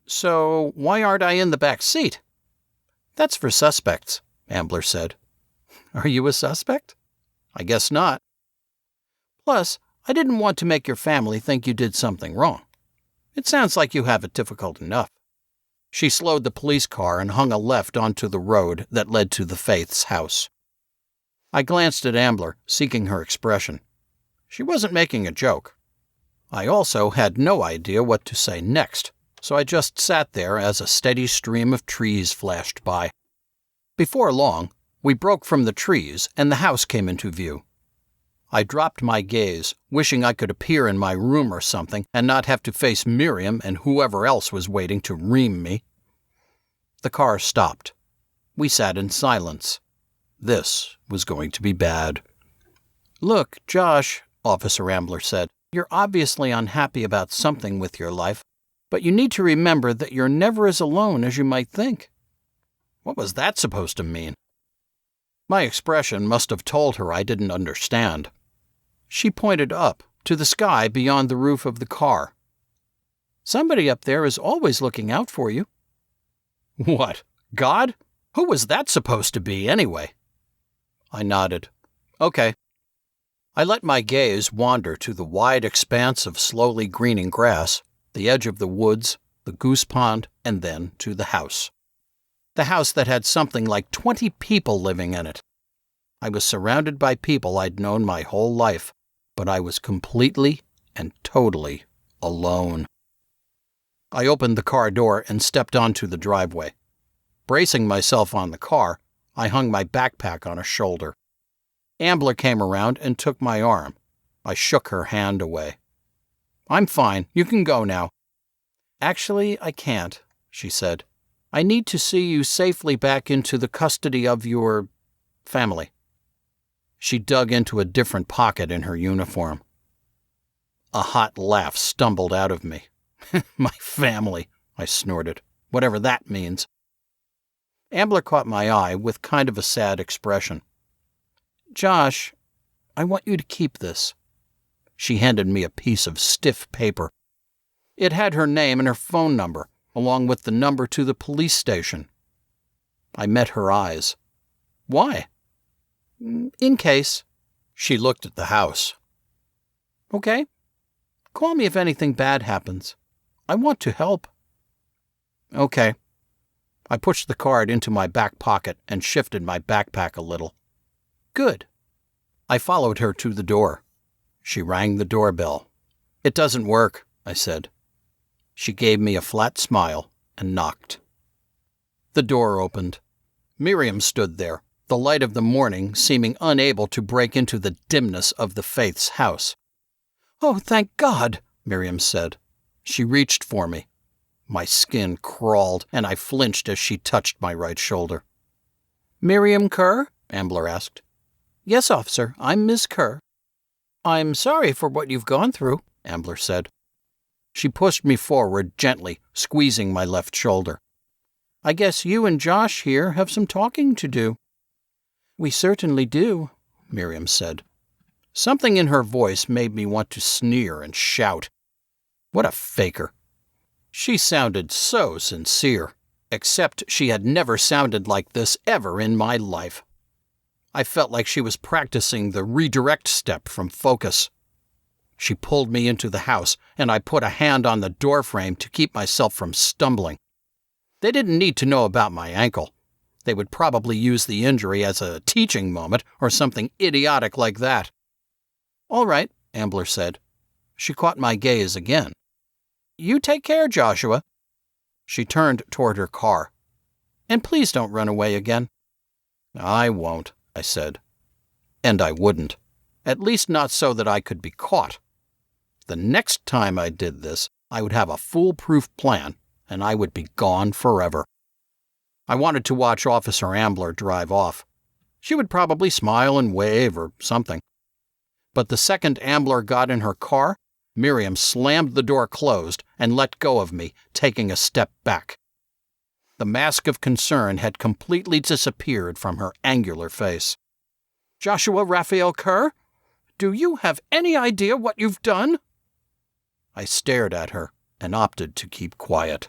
"So, why aren't I in the back seat?" "That's for suspects," Ambler said. "Are you a suspect?" "I guess not." "Plus, I didn't want to make your family think you did something wrong. It sounds like you have it difficult enough." She slowed the police car and hung a left onto the road that led to the Faith's house. I glanced at Ambler, seeking her expression. She wasn't making a joke. I also had no idea what to say next, so I just sat there as a steady stream of trees flashed by. Before long, we broke from the trees and the house came into view. I dropped my gaze, wishing I could appear in my room or something and not have to face Miriam and whoever else was waiting to ream me. The car stopped. We sat in silence. This was going to be bad. "Look, Josh," Officer Ambler said, "you're obviously unhappy about something with your life, but you need to remember that you're never as alone as you might think." What was that supposed to mean? My expression must have told her I didn't understand. She pointed up, to the sky beyond the roof of the car. "Somebody up there is always looking out for you." What? God? Who was that supposed to be, anyway? I nodded. Okay. I let my gaze wander to the wide expanse of slowly greening grass, the edge of the woods, the goose pond, and then to the house. The house that had something like 20 people living in it. I was surrounded by people I'd known my whole life, but I was completely and totally alone. I opened the car door and stepped onto the driveway. Bracing myself on the car, I hung my backpack on a shoulder. Ambler came around and took my arm. I shook her hand away. "I'm fine. You can go now." "Actually, I can't," she said. "I need to see you safely back into the custody of your family." She dug into a different pocket in her uniform. A hot laugh stumbled out of me. "My family," I snorted, "whatever that means." Ambler caught my eye with kind of a sad expression. "Josh, I want you to keep this." She handed me a piece of stiff paper. It had her name and her phone number, along with the number to the police station. I met her eyes. "Why?" "In case." She looked at the house. "Okay. Call me if anything bad happens. I want to help." "Okay." I pushed the card into my back pocket and shifted my backpack a little. "Good." I followed her to the door. She rang the doorbell. "It doesn't work," I said. She gave me a flat smile and knocked. The door opened. Miriam stood there, the light of the morning seeming unable to break into the dimness of the Faith's house. "Oh, thank God," Miriam said. She reached for me. My skin crawled, and I flinched as she touched my right shoulder. "Miriam Kerr?" Ambler asked. "Yes, officer, I'm Miss Kerr." "I'm sorry for what you've gone through," Ambler said. She pushed me forward gently, squeezing my left shoulder. "I guess you and Josh here have some talking to do." "We certainly do," Miriam said. Something in her voice made me want to sneer and shout. What a faker. She sounded so sincere, except she had never sounded like this ever in my life. I felt like she was practicing the redirect step from Focus. She pulled me into the house, and I put a hand on the doorframe to keep myself from stumbling. They didn't need to know about my ankle. They would probably use the injury as a teaching moment or something idiotic like that. "All right," Ambler said. She caught my gaze again. "You take care, Joshua." She turned toward her car. "And please don't run away again." "I won't," I said. And I wouldn't. At least not so that I could be caught. The next time I did this, I would have a foolproof plan, and I would be gone forever. I wanted to watch Officer Ambler drive off. She would probably smile and wave or something. But the second Ambler got in her car, Miriam slammed the door closed and let go of me, taking a step back. The mask of concern had completely disappeared from her angular face. "Joshua Raphael Kerr, do you have any idea what you've done?" I stared at her and opted to keep quiet.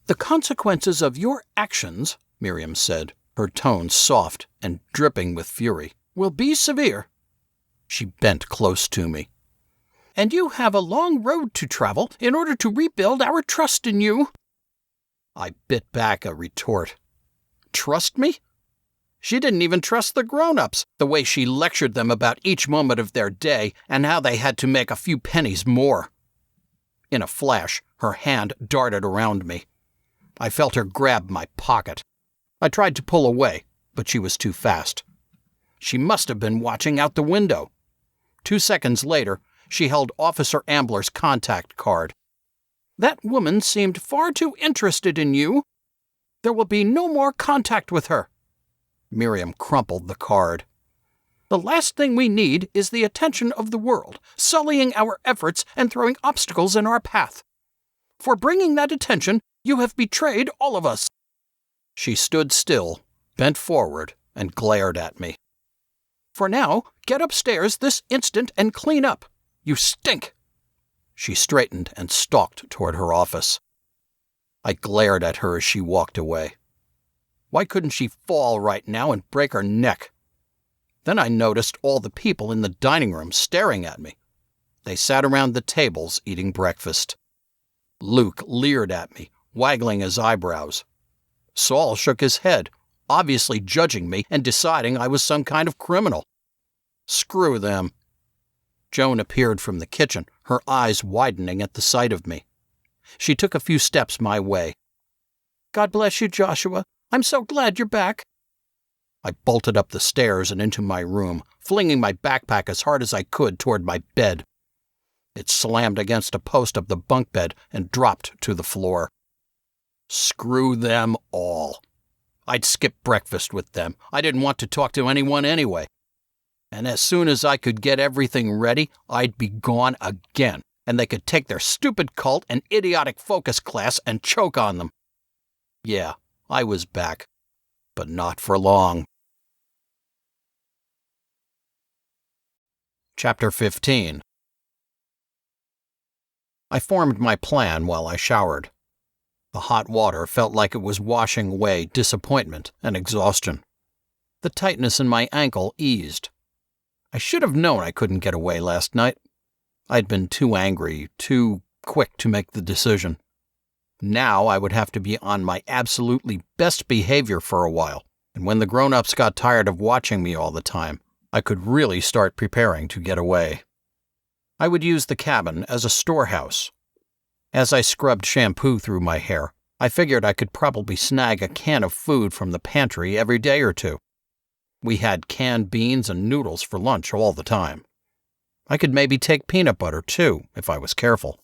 "The consequences of your actions," Miriam said, her tone soft and dripping with fury, "will be severe." She bent close to me. "And you have a long road to travel in order to rebuild our trust in you." I bit back a retort. Trust me? She didn't even trust the grown-ups, the way she lectured them about each moment of their day and how they had to make a few pennies more. In a flash, her hand darted around me. I felt her grab my pocket. I tried to pull away, but she was too fast. She must have been watching out the window. 2 seconds later, she held Officer Ambler's contact card. "That woman seemed far too interested in you. There will be no more contact with her." Miriam crumpled the card. "The last thing we need is the attention of the world, sullying our efforts and throwing obstacles in our path. For bringing that attention, you have betrayed all of us." She stood still, bent forward, and glared at me. "For now, get upstairs this instant and clean up. You stink." She straightened and stalked toward her office. I glared at her as she walked away. Why couldn't she fall right now and break her neck? Then I noticed all the people in the dining room staring at me. They sat around the tables eating breakfast. Luke leered at me, waggling his eyebrows. Saul shook his head, obviously judging me and deciding I was some kind of criminal. Screw them. Joan appeared from the kitchen, her eyes widening at the sight of me. She took a few steps my way. "God bless you, Joshua. I'm so glad you're back." I bolted up the stairs and into my room, flinging my backpack as hard as I could toward my bed. It slammed against a post of the bunk bed and dropped to the floor. Screw them all. I'd skip breakfast with them. I didn't want to talk to anyone anyway. And as soon as I could get everything ready, I'd be gone again, and they could take their stupid cult and idiotic focus class and choke on them. Yeah, I was back. but not for long. Chapter 15. I formed my plan while I showered. The hot water felt like it was washing away disappointment and exhaustion. The tightness in my ankle eased. I should have known I couldn't get away last night. I'd been too angry, too quick to make the decision. Now I would have to be on my absolutely best behavior for a while, and when the grown-ups got tired of watching me all the time, I could really start preparing to get away. I would use the cabin as a storehouse. As I scrubbed shampoo through my hair, I figured I could probably snag a can of food from the pantry every day or two. We had canned beans and noodles for lunch all the time. I could maybe take peanut butter, too, if I was careful.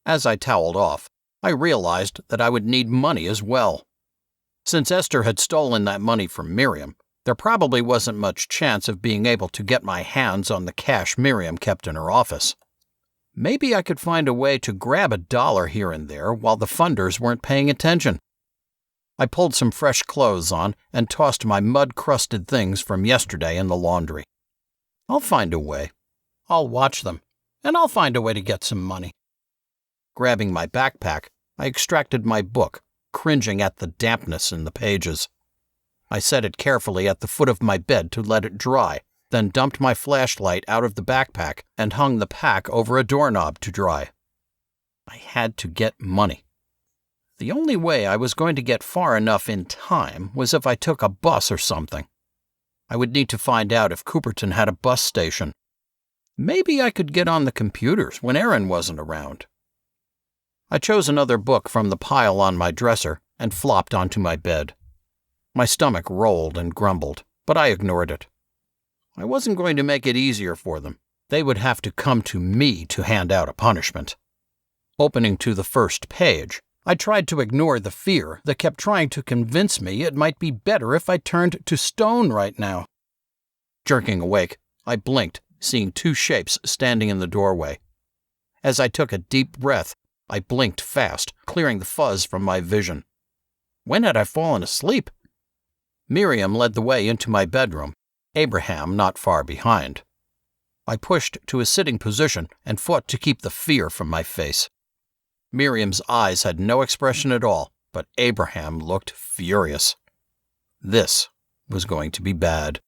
As I toweled off, I realized that I would need money as well. Since Esther had stolen that money from Miriam, there probably wasn't much chance of being able to get my hands on the cash Miriam kept in her office. Maybe I could find a way to grab $1 here and there while the funders weren't paying attention. I pulled some fresh clothes on and tossed my mud-crusted things from yesterday in the laundry. I'll find a way. I'll watch them, and I'll find a way to get some money. Grabbing my backpack, I extracted my book, cringing at the dampness in the pages. I set it carefully at the foot of my bed to let it dry, then dumped my flashlight out of the backpack and hung the pack over a doorknob to dry. I had to get money. The only way I was going to get far enough in time was if I took a bus or something. I would need to find out if Cooperton had a bus station. Maybe I could get on the computers when Aaron wasn't around. I chose another book from the pile on my dresser and flopped onto my bed. My stomach rolled and grumbled, but I ignored it. I wasn't going to make it easier for them. They would have to come to me to hand out a punishment. Opening to the first page, I tried to ignore the fear that kept trying to convince me it might be better if I turned to stone right now. Jerking awake, I blinked, seeing two shapes standing in the doorway. As I took a deep breath, I blinked fast, clearing the fuzz from my vision. When had I fallen asleep? Miriam led the way into my bedroom, Abraham not far behind. I pushed to a sitting position and fought to keep the fear from my face. Miriam's eyes had no expression at all, but Abraham looked furious. This was going to be bad.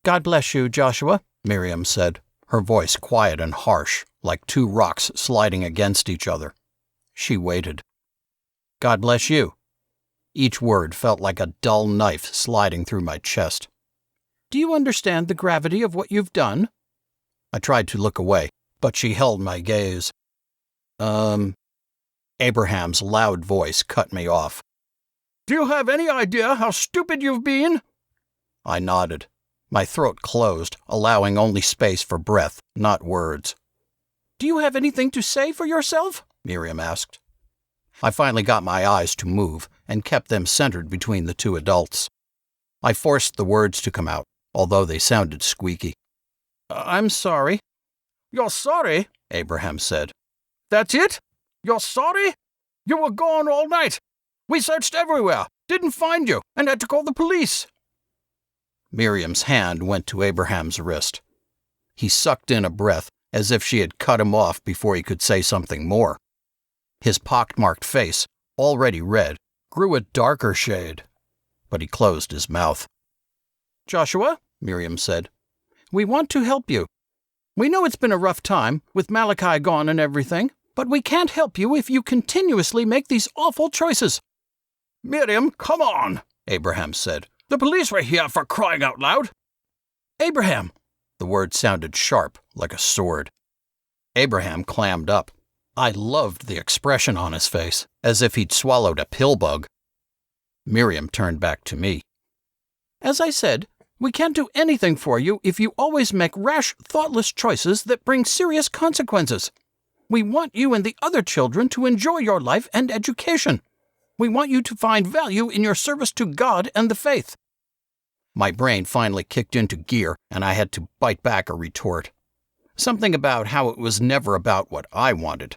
"God bless you, Joshua," Miriam said, her voice quiet and harsh, like two rocks sliding against each other. She waited. "God bless you." Each word felt like a dull knife sliding through my chest. "Do you understand the gravity of what you've done?" I tried to look away, but she held my gaze. Abraham's loud voice cut me off. "Do you have any idea how stupid you've been?" I nodded. My throat closed, allowing only space for breath, not words. "Do you have anything to say for yourself?" Miriam asked. I finally got my eyes to move and kept them centered between the two adults. I forced the words to come out, although they sounded squeaky. "I'm sorry." "You're sorry?" Abraham said. "That's it? You're sorry? You were gone all night. We searched everywhere, didn't find you, and had to call the police." Miriam's hand went to Abraham's wrist. He sucked in a breath as if she had cut him off before he could say something more. His pockmarked face, already red, grew a darker shade, but he closed his mouth. "Joshua," Miriam said, "we want to help you. We know it's been a rough time, with Malachi gone and everything, but we can't help you if you continuously make these awful choices." "Miriam, come on," Abraham said. "The police were here, for crying out loud." "Abraham!" The word sounded sharp, like a sword. Abraham clammed up. I loved the expression on his face, as if he'd swallowed a pill bug. Miriam turned back to me. "As I said, we can't do anything for you if you always make rash, thoughtless choices that bring serious consequences. We want you and the other children to enjoy your life and education. We want you to find value in your service to God and the faith." My brain finally kicked into gear, and I had to bite back a retort. Something about how it was never about what I wanted.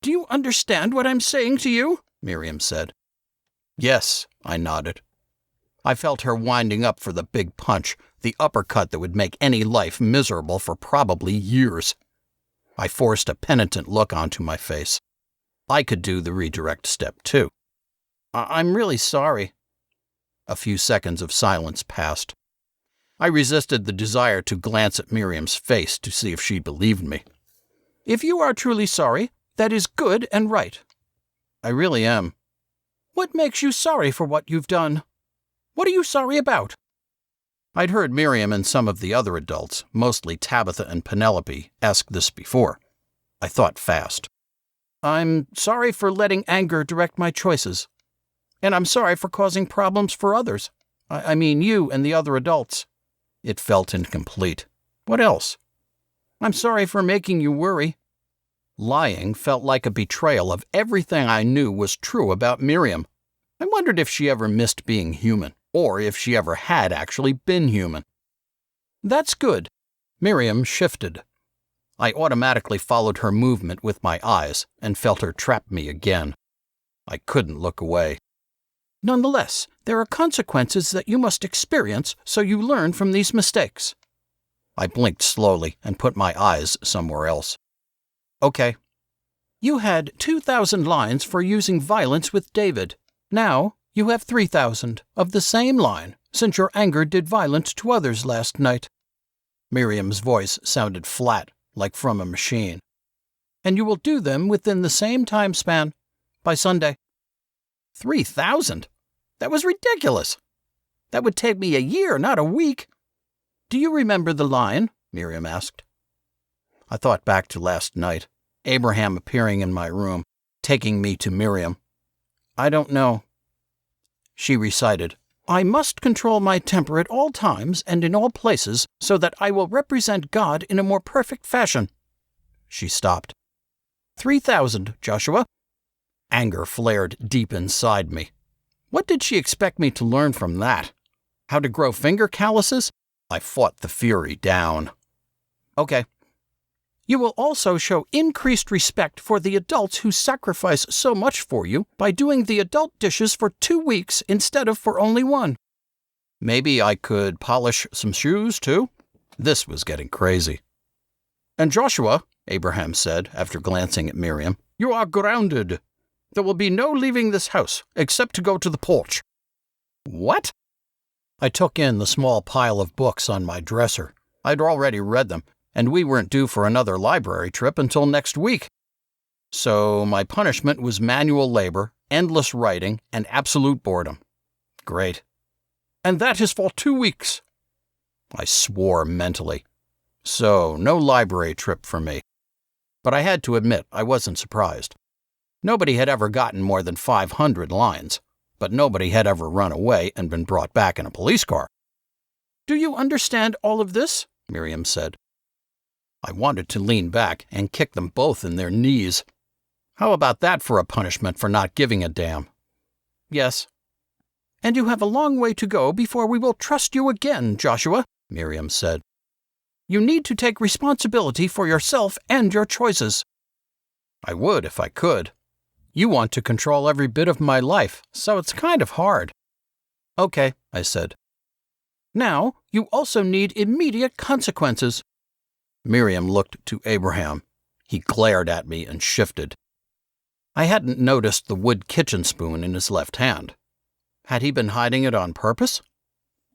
"Do you understand what I'm saying to you?" Miriam said. "Yes," I nodded. I felt her winding up for the big punch, the uppercut that would make any life miserable for probably years. I forced a penitent look onto my face. I could do the redirect step, too. I'm really sorry. A few seconds of silence passed. I resisted the desire to glance at Miriam's face to see if she believed me. If you are truly sorry, that is good and right. I really am. What makes you sorry for what you've done? What are you sorry about? I'd heard Miriam and some of the other adults, mostly Tabitha and Penelope, ask this before. I thought fast. I'm sorry for letting anger direct my choices. And I'm sorry for causing problems for others. I mean you and the other adults. It felt incomplete. What else? I'm sorry for making you worry. Lying felt like a betrayal of everything I knew was true about Miriam. I wondered if she ever missed being human, or if she ever had actually been human. That's good. Miriam shifted. I automatically followed her movement with my eyes and felt her trap me again. I couldn't look away. Nonetheless, there are consequences that you must experience so you learn from these mistakes. I blinked slowly and put my eyes somewhere else. Okay. You had 2,000 lines for using violence with David. Now you have 3,000 of the same line, since your anger did violence to others last night. Miriam's voice sounded flat, like from a machine. And you will do them within the same time span, by Sunday. 3,000? That was ridiculous. That would take me a year, not a week. Do you remember the line? Miriam asked. I thought back to last night, Abraham appearing in my room, taking me to Miriam. I don't know. She recited, I must control my temper at all times and in all places so that I will represent God in a more perfect fashion. She stopped. 3,000, Joshua. Anger flared deep inside me. What did she expect me to learn from that? How to grow finger calluses? I fought the fury down. Okay. You will also show increased respect for the adults who sacrifice so much for you by doing the adult dishes for 2 weeks instead of for only 1. Maybe I could polish some shoes, too? This was getting crazy. And Joshua, Abraham said after glancing at Miriam, you are grounded. There will be no leaving this house, except to go to the porch. What? I took in the small pile of books on my dresser. I'd already read them, and we weren't due for another library trip until next week. So my punishment was manual labor, endless writing, and absolute boredom. Great. And that is for 2 weeks. I swore mentally. So no library trip for me. But I had to admit I wasn't surprised. Nobody had ever gotten more than 500 lines, but nobody had ever run away and been brought back in a police car. Do you understand all of this? Miriam said. I wanted to lean back and kick them both in their knees. How about that for a punishment for not giving a damn? Yes. And you have a long way to go before we will trust you again, Joshua, Miriam said. You need to take responsibility for yourself and your choices. I would if I could. You want to control every bit of my life, so it's kind of hard. Okay, I said. Now, you also need immediate consequences. Miriam looked to Abraham. He glared at me and shifted. I hadn't noticed the wood kitchen spoon in his left hand. Had he been hiding it on purpose?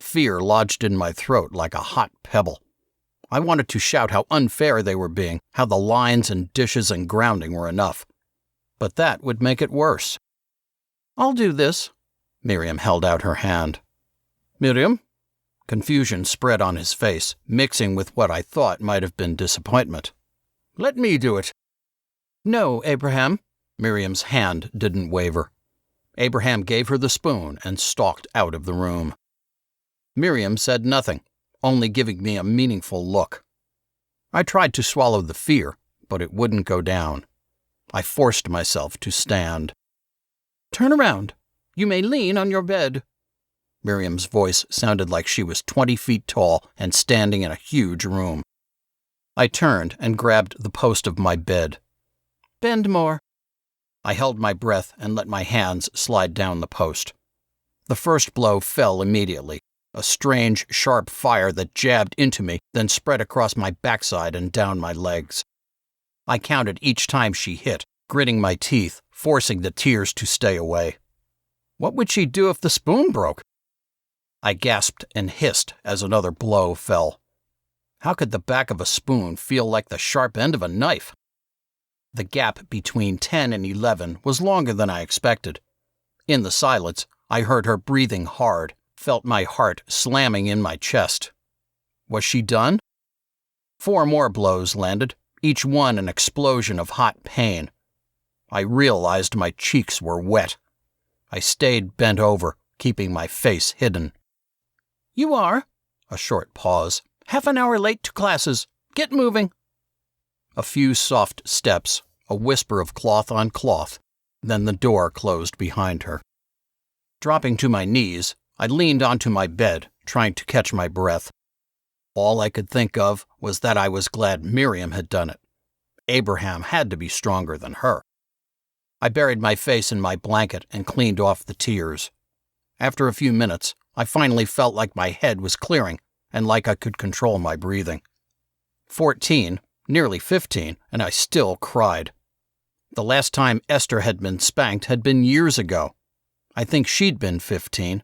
Fear lodged in my throat like a hot pebble. I wanted to shout how unfair they were being, how the lines and dishes and grounding were enough. But that would make it worse. I'll do this. Miriam held out her hand. Miriam? Confusion spread on his face, mixing with what I thought might have been disappointment. Let me do it. No, Abraham. Miriam's hand didn't waver. Abraham gave her the spoon and stalked out of the room. Miriam said nothing, only giving me a meaningful look. I tried to swallow the fear, but it wouldn't go down. I forced myself to stand. Turn around. You may lean on your bed. Miriam's voice sounded like she was 20 feet tall and standing in a huge room. I turned and grabbed the post of my bed. Bend more. I held my breath and let my hands slide down the post. The first blow fell immediately, a strange, sharp fire that jabbed into me, then spread across my backside and down my legs. I counted each time she hit, gritting my teeth, forcing the tears to stay away. What would she do if the spoon broke? I gasped and hissed as another blow fell. How could the back of a spoon feel like the sharp end of a knife? The gap between 10 and 11 was longer than I expected. In the silence, I heard her breathing hard, felt my heart slamming in my chest. Was she done? 4 more blows landed, each one an explosion of hot pain. I realized my cheeks were wet. I stayed bent over, keeping my face hidden. "You are?" A short pause. "Half an hour late to classes. Get moving." A few soft steps, a whisper of cloth on cloth, then the door closed behind her. Dropping to my knees, I leaned onto my bed, trying to catch my breath. All I could think of was that I was glad Miriam had done it. Abraham had to be stronger than her. I buried my face in my blanket and cleaned off the tears. After a few minutes, I finally felt like my head was clearing and like I could control my breathing. 14, nearly 15, and I still cried. The last time Esther had been spanked had been years ago. I think she'd been 15.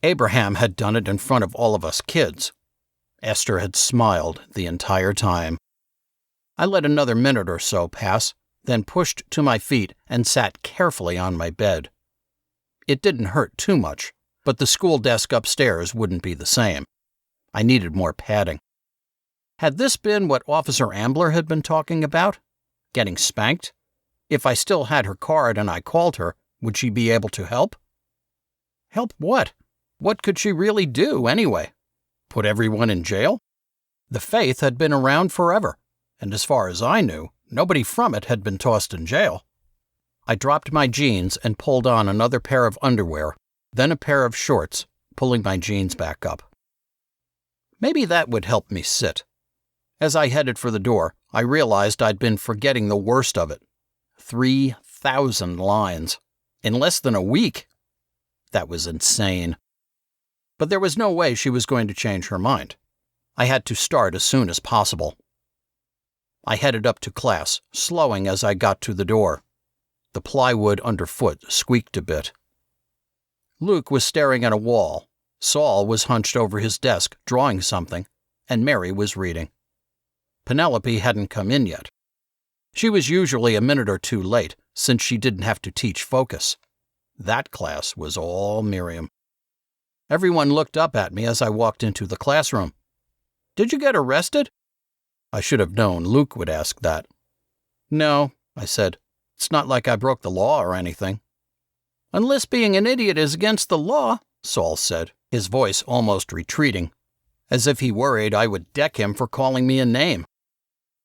Abraham had done it in front of all of us kids. Esther had smiled the entire time. I let another minute or so pass, then pushed to my feet and sat carefully on my bed. It didn't hurt too much, but the school desk upstairs wouldn't be the same. I needed more padding. Had this been what Officer Ambler had been talking about? Getting spanked? If I still had her card and I called her, would she be able to help? Help what? What could she really do, anyway? Put everyone in jail? The faith had been around forever, and as far as I knew, nobody from it had been tossed in jail. I dropped my jeans and pulled on another pair of underwear, then a pair of shorts, pulling my jeans back up. Maybe that would help me sit. As I headed for the door, I realized I'd been forgetting the worst of it. 3,000 lines. In less than a week. That was insane. But there was no way she was going to change her mind. I had to start as soon as possible. I headed up to class, slowing as I got to the door. The plywood underfoot squeaked a bit. Luke was staring at a wall. Saul was hunched over his desk, drawing something, and Mary was reading. Penelope hadn't come in yet. She was usually a minute or two late, since she didn't have to teach focus. That class was all Miriam. Everyone looked up at me as I walked into the classroom. "Did you get arrested?" I should have known Luke would ask that. "No," I said. "It's not like I broke the law or anything." "Unless being an idiot is against the law," Saul said, his voice almost retreating, as if he worried I would deck him for calling me a name.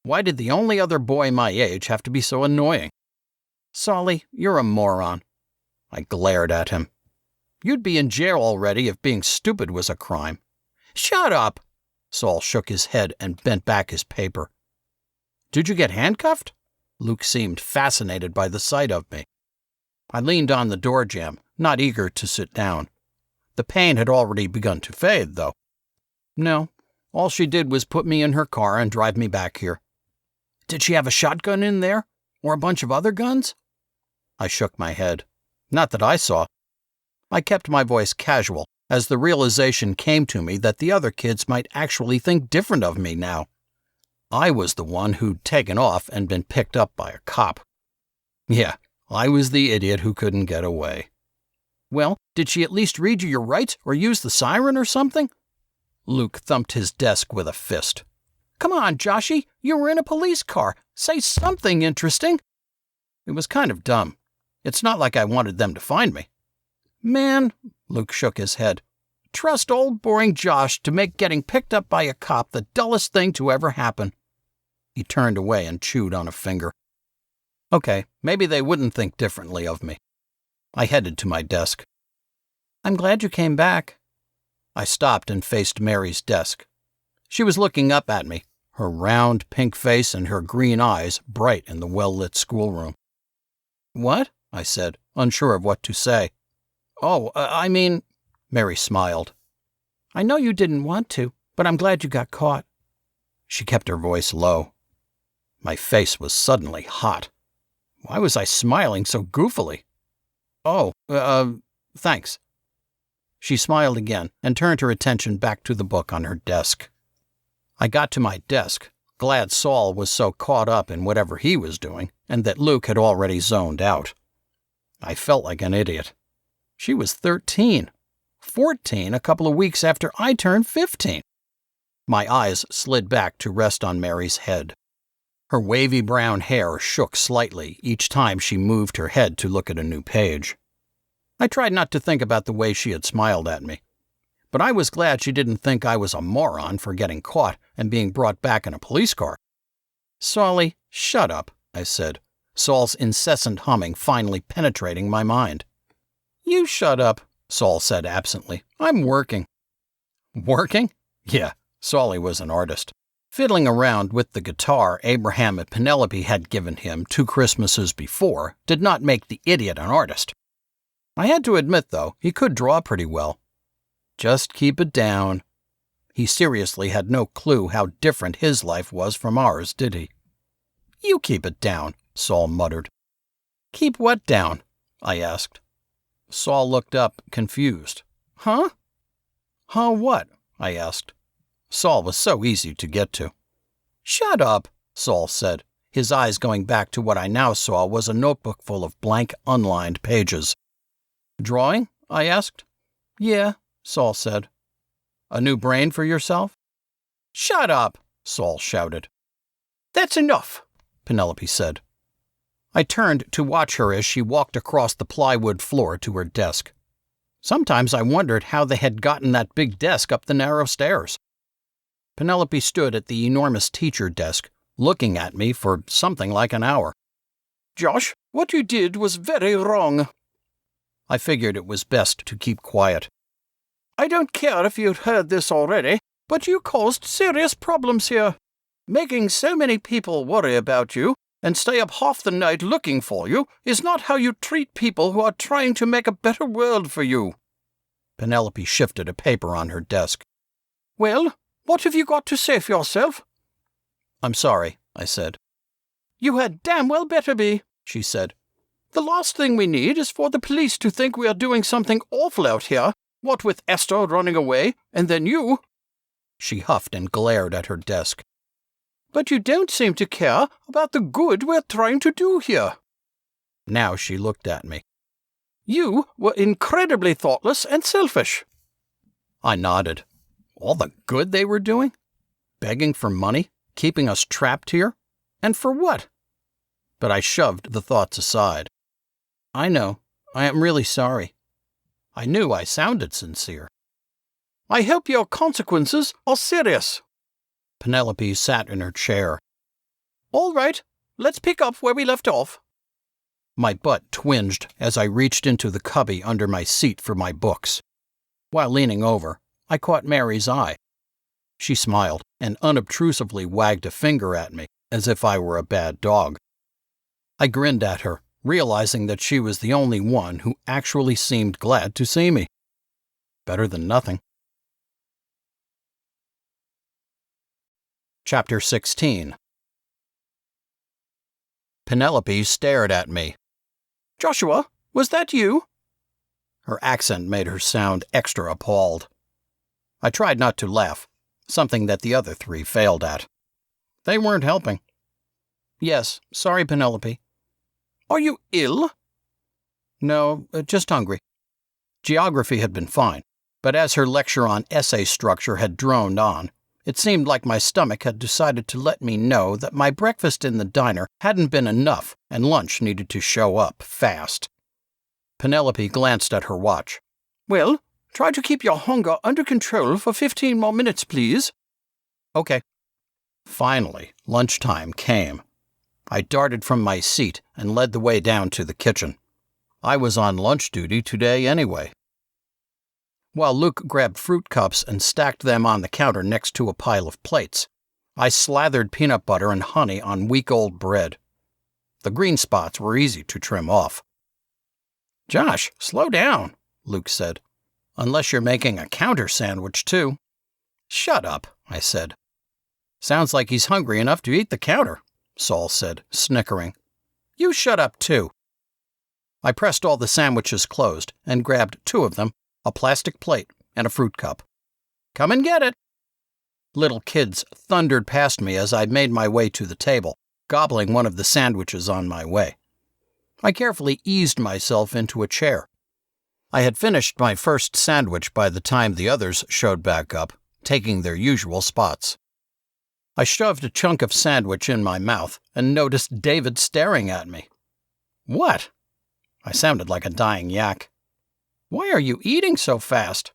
Why did the only other boy my age have to be so annoying? "Solly, you're a moron." I glared at him. "You'd be in jail already if being stupid was a crime." "Shut up!" Saul shook his head and bent back his paper. "Did you get handcuffed?" Luke seemed fascinated by the sight of me. I leaned on the door jamb, not eager to sit down. The pain had already begun to fade, though. "No, all she did was put me in her car and drive me back here." "Did she have a shotgun in there? Or a bunch of other guns?" I shook my head. "Not that I saw." I kept my voice casual, as the realization came to me that the other kids might actually think different of me now. I was the one who'd taken off and been picked up by a cop. Yeah, I was the idiot who couldn't get away. "Well, did she at least read you your rights or use the siren or something?" Luke thumped his desk with a fist. "Come on, Joshy, you were in a police car. Say something interesting." It was kind of dumb. It's not like I wanted them to find me. "Man," Luke shook his head, "trust old boring Josh to make getting picked up by a cop the dullest thing to ever happen." He turned away and chewed on a finger. Okay, maybe they wouldn't think differently of me. I headed to my desk. "I'm glad you came back." I stopped and faced Mary's desk. She was looking up at me, her round, pink face and her green eyes bright in the well-lit schoolroom. "What?" I said, unsure of what to say. Oh, I mean, Mary smiled. I know you didn't want to, but I'm glad you got caught. She kept her voice low. My face was suddenly hot. Why was I smiling so goofily? Oh, thanks. She smiled again and turned her attention back to the book on her desk. I got to my desk, glad Saul was so caught up in whatever he was doing and that Luke had already zoned out. I felt like an idiot. She was 13, 14 a couple of weeks after I turned 15. My eyes slid back to rest on Mary's head. Her wavy brown hair shook slightly each time she moved her head to look at a new page. I tried not to think about the way she had smiled at me, but I was glad she didn't think I was a moron for getting caught and being brought back in a police car. Saulie, shut up, I said, Saul's incessant humming finally penetrating my mind. You shut up, Saul said absently. I'm working. Working? Yeah, Saulie was an artist. Fiddling around with the guitar Abraham and Penelope had given him 2 Christmases before did not make the idiot an artist. I had to admit, though, he could draw pretty well. Just keep it down. He seriously had no clue how different his life was from ours, did he? You keep it down, Saul muttered. Keep what down? I asked. Saul looked up, confused. Huh? Huh what? I asked. Saul was so easy to get to. Shut up, Saul said, his eyes going back to what I now saw was a notebook full of blank, unlined pages. Drawing? I asked. Yeah, Saul said. A new brain for yourself? Shut up, Saul shouted. That's enough, Penelope said. I turned to watch her as she walked across the plywood floor to her desk. Sometimes I wondered how they had gotten that big desk up the narrow stairs. Penelope stood at the enormous teacher desk, looking at me for something like an hour. Josh, what you did was very wrong. I figured it was best to keep quiet. I don't care if you'd heard this already, but you caused serious problems here. Making so many people worry about you and stay up half the night looking for you is not how you treat people who are trying to make a better world for you. Penelope shifted a paper on her desk. Well, what have you got to say for yourself? I'm sorry, I said. You had damn well better be, she said. The last thing we need is for the police to think we are doing something awful out here, what with Esther running away, and then you. She huffed and glared at her desk. But you don't seem to care about the good we're trying to do here. Now she looked at me. You were incredibly thoughtless and selfish. I nodded. All the good they were doing? Begging for money? Keeping us trapped here? And for what? But I shoved the thoughts aside. I know. I am really sorry. I knew I sounded sincere. I hope your consequences are serious. Penelope sat in her chair. All right, let's pick up where we left off. My butt twinged as I reached into the cubby under my seat for my books. While leaning over, I caught Mary's eye. She smiled and unobtrusively wagged a finger at me, as if I were a bad dog. I grinned at her, realizing that she was the only one who actually seemed glad to see me. Better than nothing. Chapter 16. Penelope stared at me. Joshua, was that you? Her accent made her sound extra appalled. I tried not to laugh, something that the other 3 failed at. They weren't helping. Yes, sorry, Penelope. Are you ill? No, just hungry. Geography had been fine, but as her lecture on essay structure had droned on, it seemed like my stomach had decided to let me know that my breakfast in the diner hadn't been enough and lunch needed to show up fast. Penelope glanced at her watch. Well, try to keep your hunger under control for 15 more minutes, please. Okay. Finally, lunchtime came. I darted from my seat and led the way down to the kitchen. I was on lunch duty today anyway. While Luke grabbed fruit cups and stacked them on the counter next to a pile of plates, I slathered peanut butter and honey on week-old bread. The green spots were easy to trim off. Josh, slow down, Luke said. Unless you're making a counter sandwich, too. Shut up, I said. Sounds like he's hungry enough to eat the counter, Saul said, snickering. You shut up, too. I pressed all the sandwiches closed and grabbed 2 of them, a plastic plate and a fruit cup. Come and get it. Little kids thundered past me as I made my way to the table, gobbling one of the sandwiches on my way. I carefully eased myself into a chair. I had finished my first sandwich by the time the others showed back up, taking their usual spots. I shoved a chunk of sandwich in my mouth and noticed David staring at me. What? I sounded like a dying yak. Why are you eating so fast?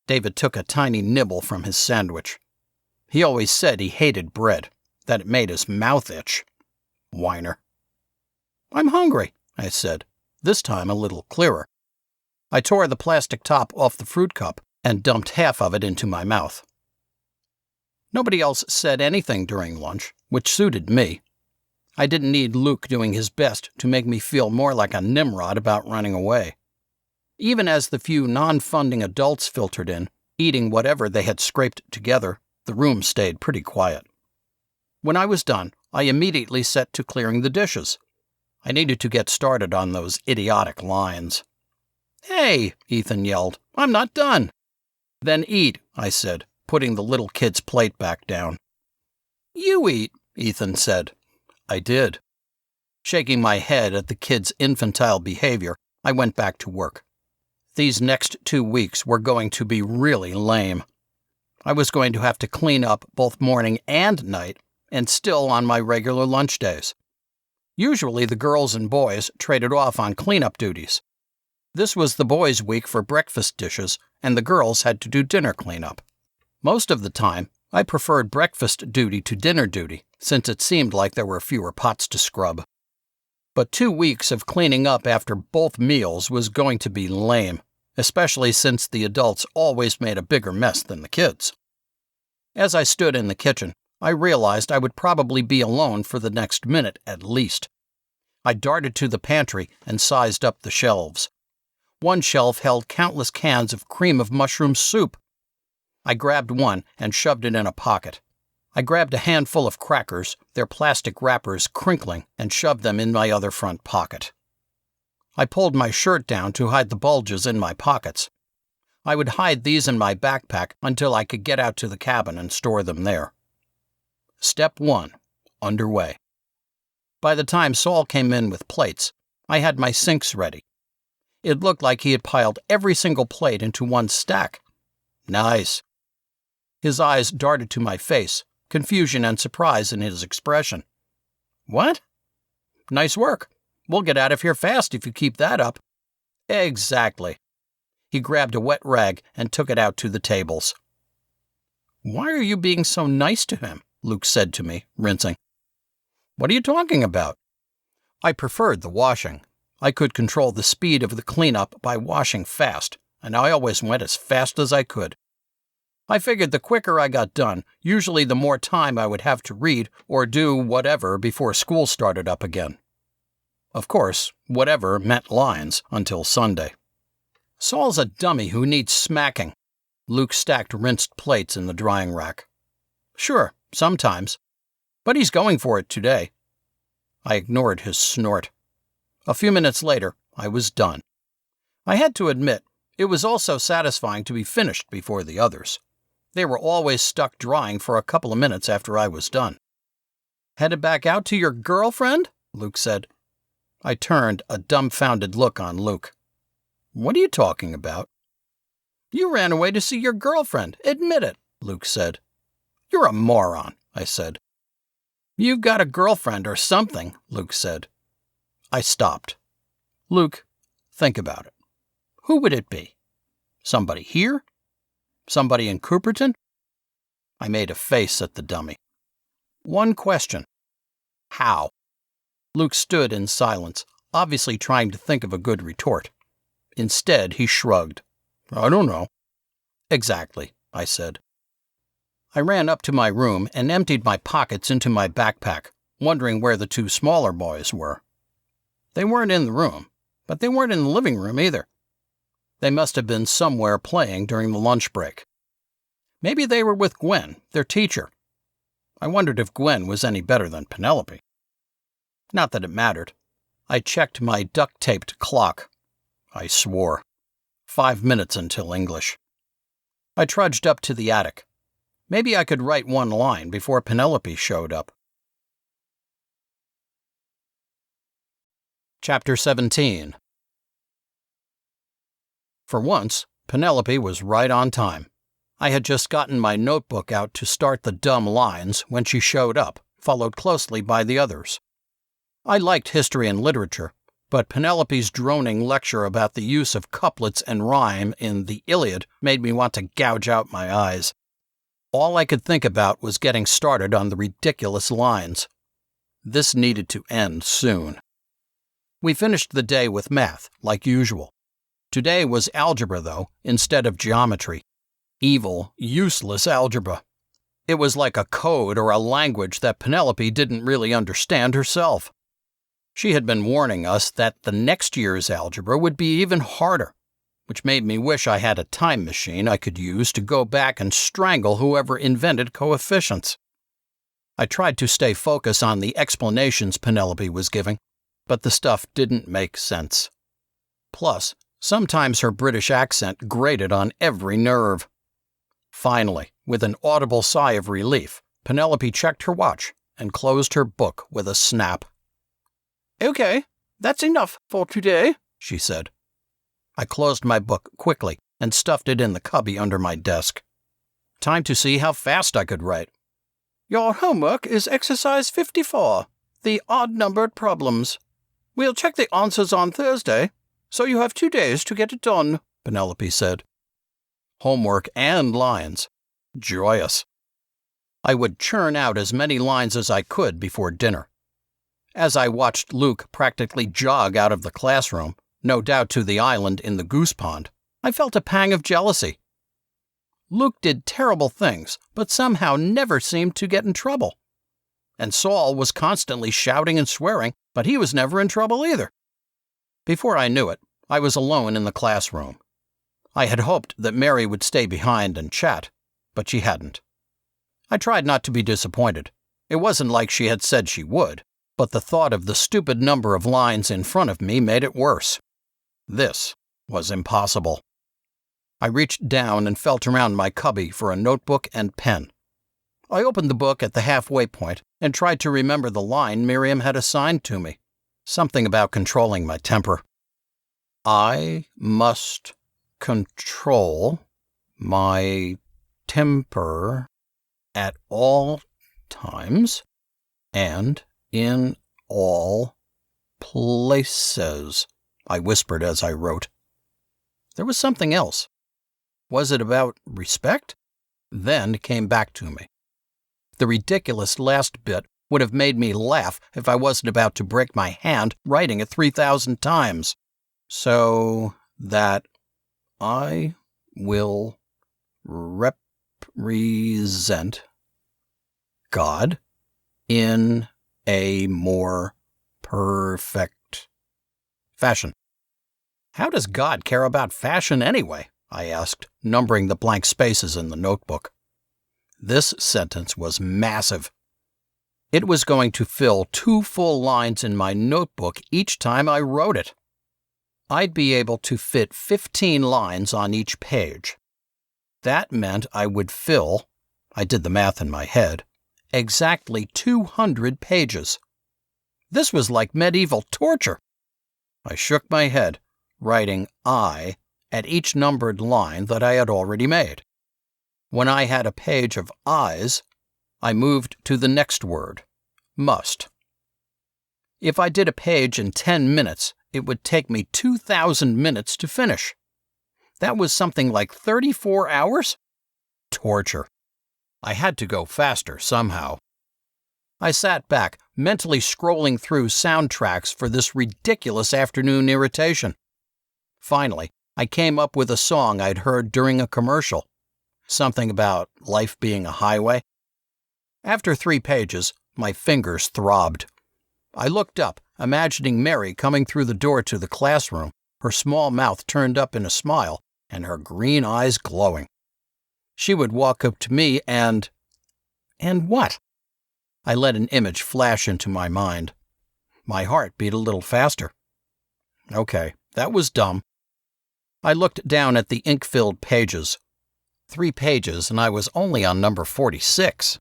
David took a tiny nibble from his sandwich. He always said he hated bread, that it made his mouth itch. Whiner. I'm hungry, I said, this time a little clearer. I tore the plastic top off the fruit cup and dumped half of it into my mouth. Nobody else said anything during lunch, which suited me. I didn't need Luke doing his best to make me feel more like a Nimrod about running away. Even as the few non-funding adults filtered in, eating whatever they had scraped together, the room stayed pretty quiet. When I was done, I immediately set to clearing the dishes. I needed to get started on those idiotic lines. Hey, Ethan yelled, I'm not done. Then eat, I said, putting the little kid's plate back down. You eat, Ethan said. I did. Shaking my head at the kid's infantile behavior, I went back to work. These next 2 weeks were going to be really lame. I was going to have to clean up both morning and night, and still on my regular lunch days. Usually the girls and boys traded off on cleanup duties. This was the boys' week for breakfast dishes, and the girls had to do dinner cleanup. Most of the time, I preferred breakfast duty to dinner duty, since it seemed like there were fewer pots to scrub. But 2 weeks of cleaning up after both meals was going to be lame, especially since the adults always made a bigger mess than the kids. As I stood in the kitchen, I realized I would probably be alone for the next minute at least. I darted to the pantry and sized up the shelves. One shelf held countless cans of cream of mushroom soup. I grabbed one and shoved it in a pocket. I grabbed a handful of crackers, their plastic wrappers crinkling, and shoved them in my other front pocket. I pulled my shirt down to hide the bulges in my pockets. I would hide these in my backpack until I could get out to the cabin and store them there. Step 1. Underway. By the time Saul came in with plates, I had my sinks ready. It looked like he had piled every single plate into one stack. Nice. His eyes darted to my face, confusion and surprise in his expression. What? Nice work. We'll get out of here fast if you keep that up. Exactly. He grabbed a wet rag and took it out to the tables. Why are you being so nice to him? Luke said to me, rinsing. What are you talking about? I preferred the washing. I could control the speed of the cleanup by washing fast, and I always went as fast as I could. I figured the quicker I got done, usually the more time I would have to read or do whatever before school started up again. Of course, whatever meant lines until Sunday. Saul's a dummy who needs smacking. Luke stacked rinsed plates in the drying rack. Sure, sometimes. But he's going for it today. I ignored his snort. A few minutes later, I was done. I had to admit, it was also satisfying to be finished before the others. They were always stuck drying for a couple of minutes after I was done. Headed back out to your girlfriend? Luke said. I turned a dumbfounded look on Luke. What are you talking about? You ran away to see your girlfriend. Admit it, Luke said. You're a moron, I said. You've got a girlfriend or something, Luke said. I stopped. Luke, think about it. Who would it be? Somebody here? Somebody in Cooperton? I made a face at the dummy. One question. How? Luke stood in silence, obviously trying to think of a good retort. Instead, he shrugged. I don't know. Exactly, I said. I ran up to my room and emptied my pockets into my backpack, wondering where the 2 smaller boys were. They weren't in the room, but they weren't in the living room either. They must have been somewhere playing during the lunch break. Maybe they were with Gwen, their teacher. I wondered if Gwen was any better than Penelope. Not that it mattered. I checked my duct-taped clock. I swore. 5 minutes until English. I trudged up to the attic. Maybe I could write one line before Penelope showed up. Chapter 17. For once, Penelope was right on time. I had just gotten my notebook out to start the dumb lines when she showed up, followed closely by the others. I liked history and literature, but Penelope's droning lecture about the use of couplets and rhyme in the Iliad made me want to gouge out my eyes. All I could think about was getting started on the ridiculous lines. This needed to end soon. We finished the day with math, like usual. Today was algebra, though, instead of geometry. Evil, useless algebra. It was like a code or a language that Penelope didn't really understand herself. She had been warning us that the next year's algebra would be even harder, which made me wish I had a time machine I could use to go back and strangle whoever invented coefficients. I tried to stay focused on the explanations Penelope was giving, but the stuff didn't make sense. Plus, sometimes her British accent grated on every nerve. Finally, with an audible sigh of relief, Penelope checked her watch and closed her book with a snap. "Okay, that's enough for today," she said. I closed my book quickly and stuffed it in the cubby under my desk. Time to see how fast I could write. "Your homework is exercise 54, the odd-numbered problems. We'll check the answers on Thursday, so you have 2 days to get it done," Penelope said. Homework and lines. Joyous. I would churn out as many lines as I could before dinner. As I watched Luke practically jog out of the classroom, no doubt to the island in the goose pond, I felt a pang of jealousy. Luke did terrible things, but somehow never seemed to get in trouble. And Saul was constantly shouting and swearing, but he was never in trouble either. Before I knew it, I was alone in the classroom. I had hoped that Mary would stay behind and chat, but she hadn't. I tried not to be disappointed. It wasn't like she had said she would, but the thought of the stupid number of lines in front of me made it worse. This was impossible. I reached down and felt around my cubby for a notebook and pen. I opened the book at the halfway point and tried to remember the line Miriam had assigned to me. Something about controlling my temper. I must control my temper at all times and in all places, I whispered as I wrote. There was something else. Was it about respect? Then it came back to me. The ridiculous last bit would have made me laugh if I wasn't about to break my hand writing it 3,000 times. So that I will represent God in a more perfect fashion. How does God care about fashion anyway? I asked, numbering the blank spaces in the notebook. This sentence was massive. It was going to fill 2 full lines in my notebook each time I wrote it. I'd be able to fit 15 lines on each page. That meant I would fill, I did the math in my head, exactly 200 pages. This was like medieval torture. I shook my head, writing I at each numbered line that I had already made. When I had a page of I's, I moved to the next word, must. If I did a page in 10 minutes, it would take me 2,000 minutes to finish. That was something like 34 hours? Torture. I had to go faster somehow. I sat back, mentally scrolling through soundtracks for this ridiculous afternoon irritation. Finally, I came up with a song I'd heard during a commercial. Something about life being a highway. After 3 pages, my fingers throbbed. I looked up, imagining Mary coming through the door to the classroom, her small mouth turned up in a smile, and her green eyes glowing. She would walk up to me and what? I let an image flash into my mind. My heart beat a little faster. Okay, that was dumb. I looked down at the ink-filled pages. 3 pages, and I was only on number 46.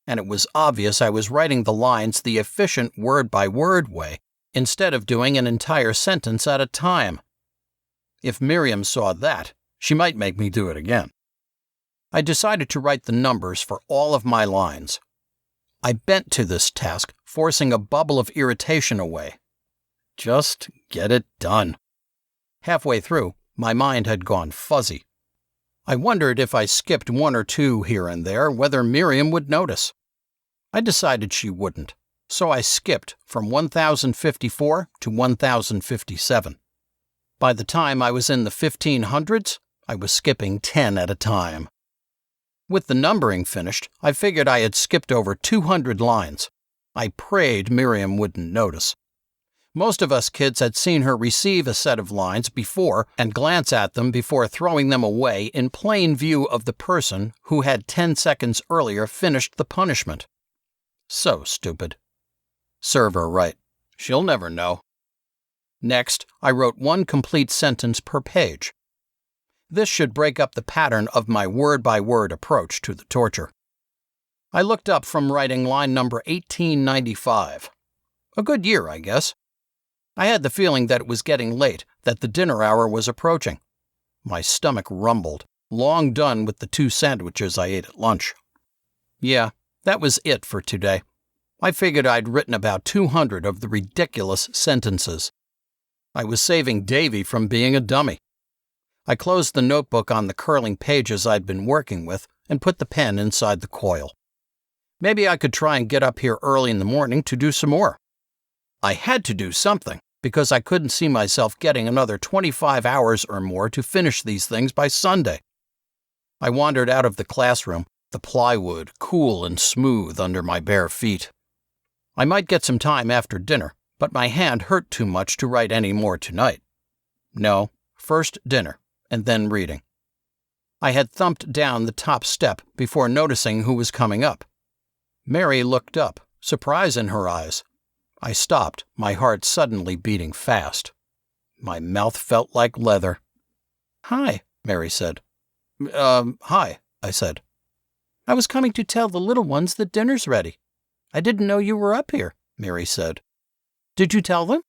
And it was obvious I was writing the lines the efficient word-by-word way, instead of doing an entire sentence at a time. If Miriam saw that, she might make me do it again. I decided to write the numbers for all of my lines. I bent to this task, forcing a bubble of irritation away. Just get it done. Halfway through, my mind had gone fuzzy. I wondered if I skipped 1 or 2 here and there, whether Miriam would notice. I decided she wouldn't, so I skipped from 1054 to 1057. By the time I was in the 1500s, I was skipping 10 at a time. With the numbering finished, I figured I had skipped over 200 lines. I prayed Miriam wouldn't notice. Most of us kids had seen her receive a set of lines before and glance at them before throwing them away in plain view of the person who had 10 seconds earlier finished the punishment. So stupid. Serve her right. She'll never know. Next, I wrote 1 complete sentence per page. This should break up the pattern of my word-by-word approach to the torture. I looked up from writing line number 1895. A good year, I guess. I had the feeling that it was getting late, that the dinner hour was approaching. My stomach rumbled, long done with the 2 sandwiches I ate at lunch. Yeah, that was it for today. I figured I'd written about 200 of the ridiculous sentences. I was saving Davy from being a dummy. I closed the notebook on the curling pages I'd been working with and put the pen inside the coil. Maybe I could try and get up here early in the morning to do some more. I had to do something, because I couldn't see myself getting another 25 hours or more to finish these things by Sunday. I wandered out of the classroom, the plywood cool and smooth under my bare feet. I might get some time after dinner, but my hand hurt too much to write any more tonight. No, first dinner, and then reading. I had thumped down the top step before noticing who was coming up. Mary looked up, surprise in her eyes. I stopped, my heart suddenly beating fast. My mouth felt like leather. "Hi," Mary said. Hi," I said. "I was coming to tell the little ones that dinner's ready. I didn't know you were up here," Mary said. "Did you tell them?"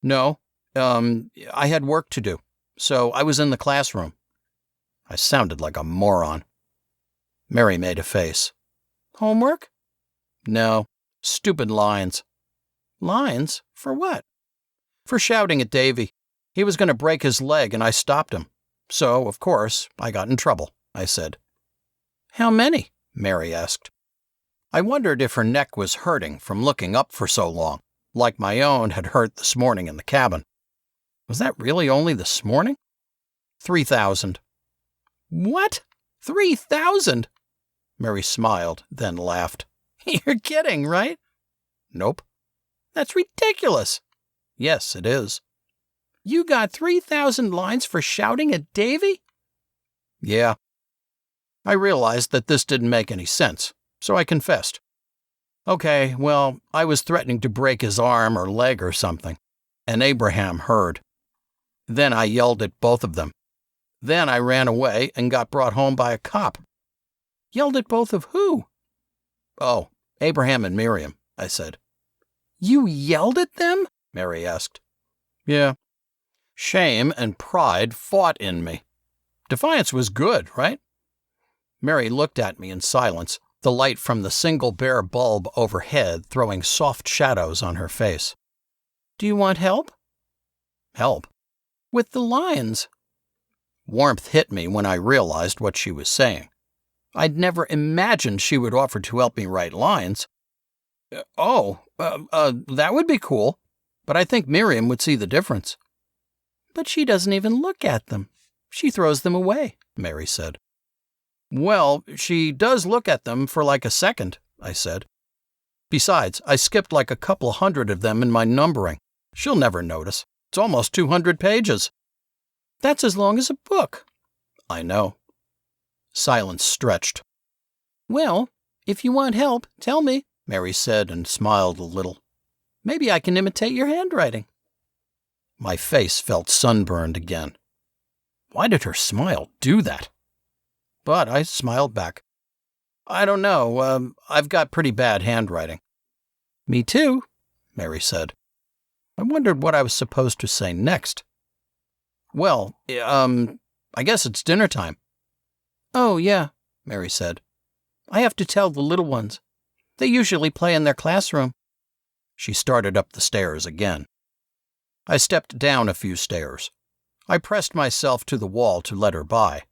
"No. I had work to do, so I was in the classroom." I sounded like a moron. Mary made a face. "Homework?" "No. Stupid lines." "Lines? For what?" "For shouting at Davy. He was going to break his leg and I stopped him. So, of course, I got in trouble," I said. "How many?" Mary asked. I wondered if her neck was hurting from looking up for so long, like my own had hurt this morning in the cabin. Was that really only this morning? 3,000. "What? 3,000?" Mary smiled, then laughed. "You're kidding, right?" "Nope." "That's ridiculous." "Yes, it is." "You got 3,000 lines for shouting at Davy?" "Yeah." I realized that this didn't make any sense, so I confessed. "Okay, well, I was threatening to break his arm or leg or something, and Abraham heard. Then I yelled at both of them. Then I ran away and got brought home by a cop." "Yelled at both of who?" "Oh, Abraham and Miriam," I said. "You yelled at them?" Mary asked. "Yeah." Shame and pride fought in me. Defiance was good, right? Mary looked at me in silence, the light from the single bare bulb overhead throwing soft shadows on her face. "Do you want help?" "Help?" "With the lines." Warmth hit me when I realized what she was saying. I'd never imagined she would offer to help me write lines. That would be cool, but I think Miriam would see the difference." "But she doesn't even look at them. She throws them away," Mary said. "Well, she does look at them for like a second," I said. "Besides, I skipped like a couple hundred of them in my numbering. She'll never notice. It's almost 200 pages. That's as long as a book. I know. Silence stretched. Well, if you want help, tell me, Mary said and smiled a little. Maybe I can imitate your handwriting. My face felt sunburned again. Why did her smile do that? But I smiled back. I don't know. I've got pretty bad handwriting. Me too, Mary said. I wondered what I was supposed to say next. Well, I guess it's dinner time. Oh, yeah, Mary said. I have to tell the little ones. They usually play in their classroom. She started up the stairs again. I stepped down a few stairs. I pressed myself to the wall to let her by.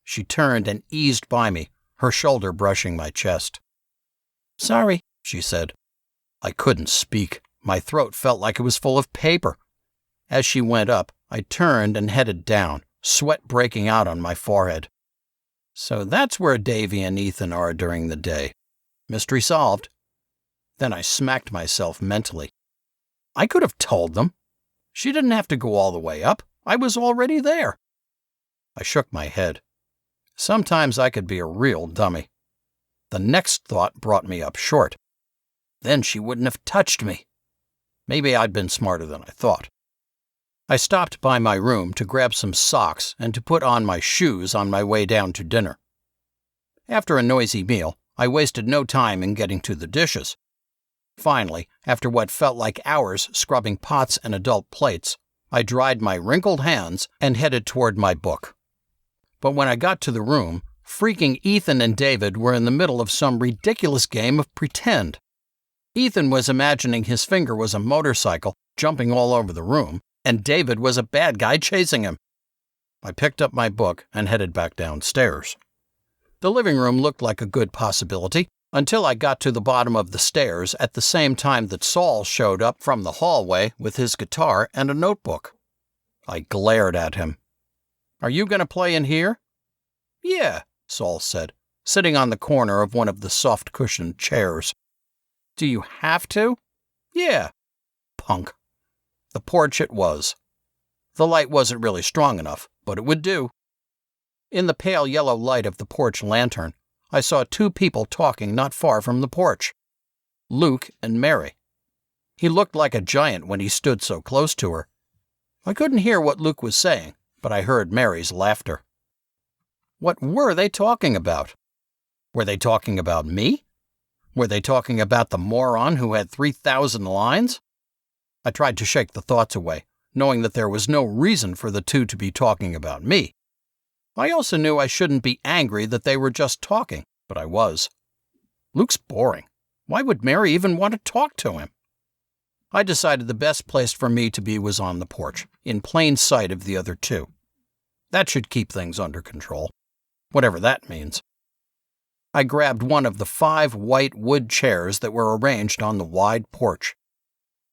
She turned and eased by me, her shoulder brushing my chest. Sorry, she said. I couldn't speak. My throat felt like it was full of paper. As she went up, I turned and headed down, sweat breaking out on my forehead. So that's where Davy and Ethan are during the day. Mystery solved. Then I smacked myself mentally. I could have told them. She didn't have to go all the way up. I was already there. I shook my head. Sometimes I could be a real dummy. The next thought brought me up short. Then she wouldn't have touched me. Maybe I'd been smarter than I thought. I stopped by my room to grab some socks and to put on my shoes on my way down to dinner. After a noisy meal, I wasted no time in getting to the dishes. Finally, after what felt like hours scrubbing pots and adult plates, I dried my wrinkled hands and headed toward my book. But when I got to the room, freaking Ethan and David were in the middle of some ridiculous game of pretend. Ethan was imagining his finger was a motorcycle jumping all over the room, and David was a bad guy chasing him. I picked up my book and headed back downstairs. The living room looked like a good possibility until I got to the bottom of the stairs at the same time that Saul showed up from the hallway with his guitar and a notebook. I glared at him. Are you going to play in here? Yeah, Saul said, sitting on the corner of one of the soft-cushioned chairs. Do you have to? Yeah. Punk. The porch it was. The light wasn't really strong enough, but it would do. In the pale yellow light of the porch lantern, I saw two people talking not far from the porch. Luke and Mary. He looked like a giant when he stood so close to her. I couldn't hear what Luke was saying, but I heard Mary's laughter. What were they talking about? Were they talking about me? Were they talking about the moron who had 3,000 lines? I tried to shake the thoughts away, knowing that there was no reason for the two to be talking about me. I also knew I shouldn't be angry that they were just talking, but I was. Luke's boring. Why would Mary even want to talk to him? I decided the best place for me to be was on the porch, in plain sight of the other two. That should keep things under control, whatever that means. I grabbed one of the 5 white wood chairs that were arranged on the wide porch.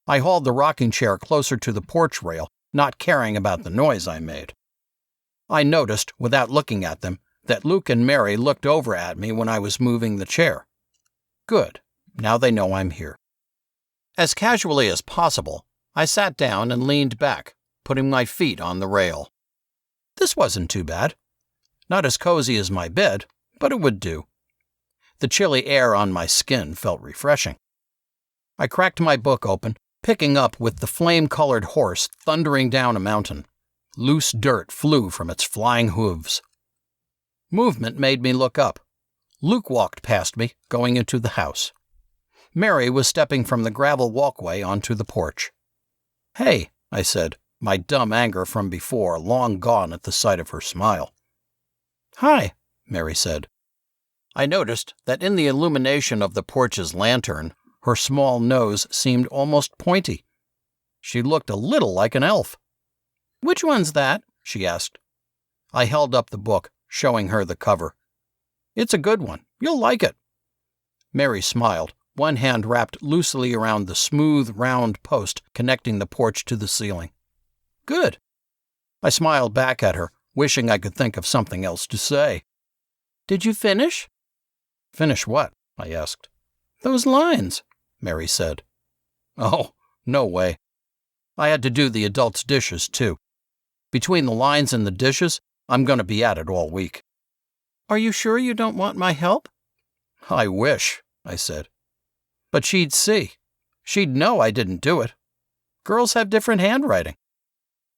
I hauled the rocking chair closer to the porch rail, not caring about the noise I made. I noticed, without looking at them, that Luke and Mary looked over at me when I was moving the chair. Good. Now they know I'm here. As casually as possible, I sat down and leaned back, putting my feet on the rail. This wasn't too bad. Not as cozy as my bed, but it would do. The chilly air on my skin felt refreshing. I cracked my book open, picking up with the flame-colored horse thundering down a mountain. Loose dirt flew from its flying hooves. Movement made me look up. Luke walked past me, going into the house. Mary was stepping from the gravel walkway onto the porch. Hey, I said, my dumb anger from before long gone at the sight of her smile. Hi, Mary said. I noticed that in the illumination of the porch's lantern, her small nose seemed almost pointy. She looked a little like an elf. Which one's that? She asked. I held up the book, showing her the cover. It's a good one. You'll like it. Mary smiled, one hand wrapped loosely around the smooth, round post connecting the porch to the ceiling. Good. I smiled back at her, wishing I could think of something else to say. Did you finish? Finish what? I asked. Those lines, Mary said. Oh, no way. I had to do the adults' dishes, too. Between the lines and the dishes, I'm going to be at it all week. Are you sure you don't want my help? I wish, I said. But she'd see. She'd know I didn't do it. Girls have different handwriting.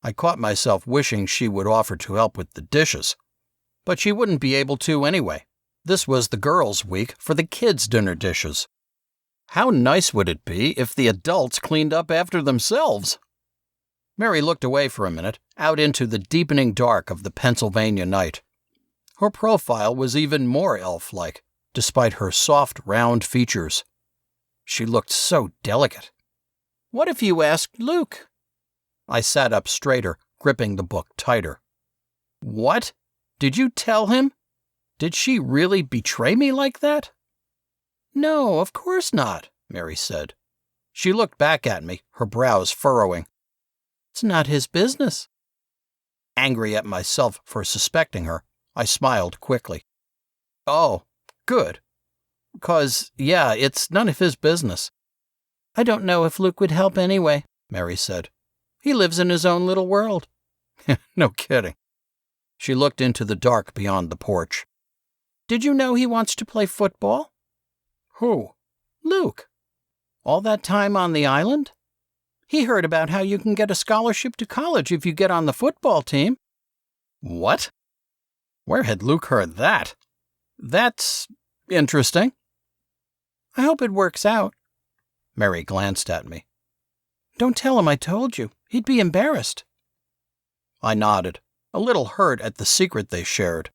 I caught myself wishing she would offer to help with the dishes. But she wouldn't be able to anyway. This was the girls' week for the kids' dinner dishes. How nice would it be if the adults cleaned up after themselves? Mary looked away for a minute, out into the deepening dark of the Pennsylvania night. Her profile was even more elf-like, despite her soft, round features. She looked so delicate. What if you asked Luke? I sat up straighter, gripping the book tighter. What? Did you tell him? Did she really betray me like that? No, of course not, Mary said. She looked back at me, her brows furrowing. It's not his business. Angry at myself for suspecting her, I smiled quickly. Oh, good. 'Cause, yeah, it's none of his business. I don't know if Luke would help anyway, Mary said. He lives in his own little world. No kidding. She looked into the dark beyond the porch. Did you know he wants to play football? Who? Luke. All that time on the island? He heard about how you can get a scholarship to college if you get on the football team. What? Where had Luke heard that? That's interesting. I hope it works out. Mary glanced at me. Don't tell him I told you. He'd be embarrassed. I nodded, a little hurt at the secret they shared.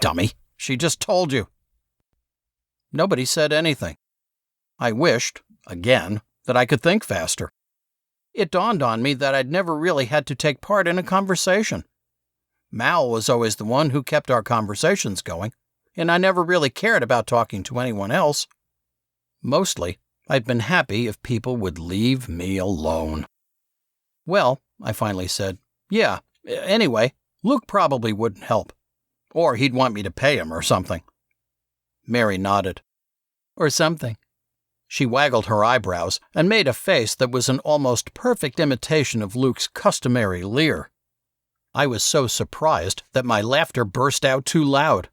Dummy, she just told you. Nobody said anything. I wished, again, that I could think faster. It dawned on me that I'd never really had to take part in a conversation. Mal was always the one who kept our conversations going, and I never really cared about talking to anyone else. Mostly, I'd been happy if people would leave me alone. Well, I finally said, yeah, anyway, Luke probably wouldn't help. Or he'd want me to pay him or something. Mary nodded. Or something. She waggled her eyebrows and made a face that was an almost perfect imitation of Luke's customary leer. I was so surprised that my laughter burst out too loud.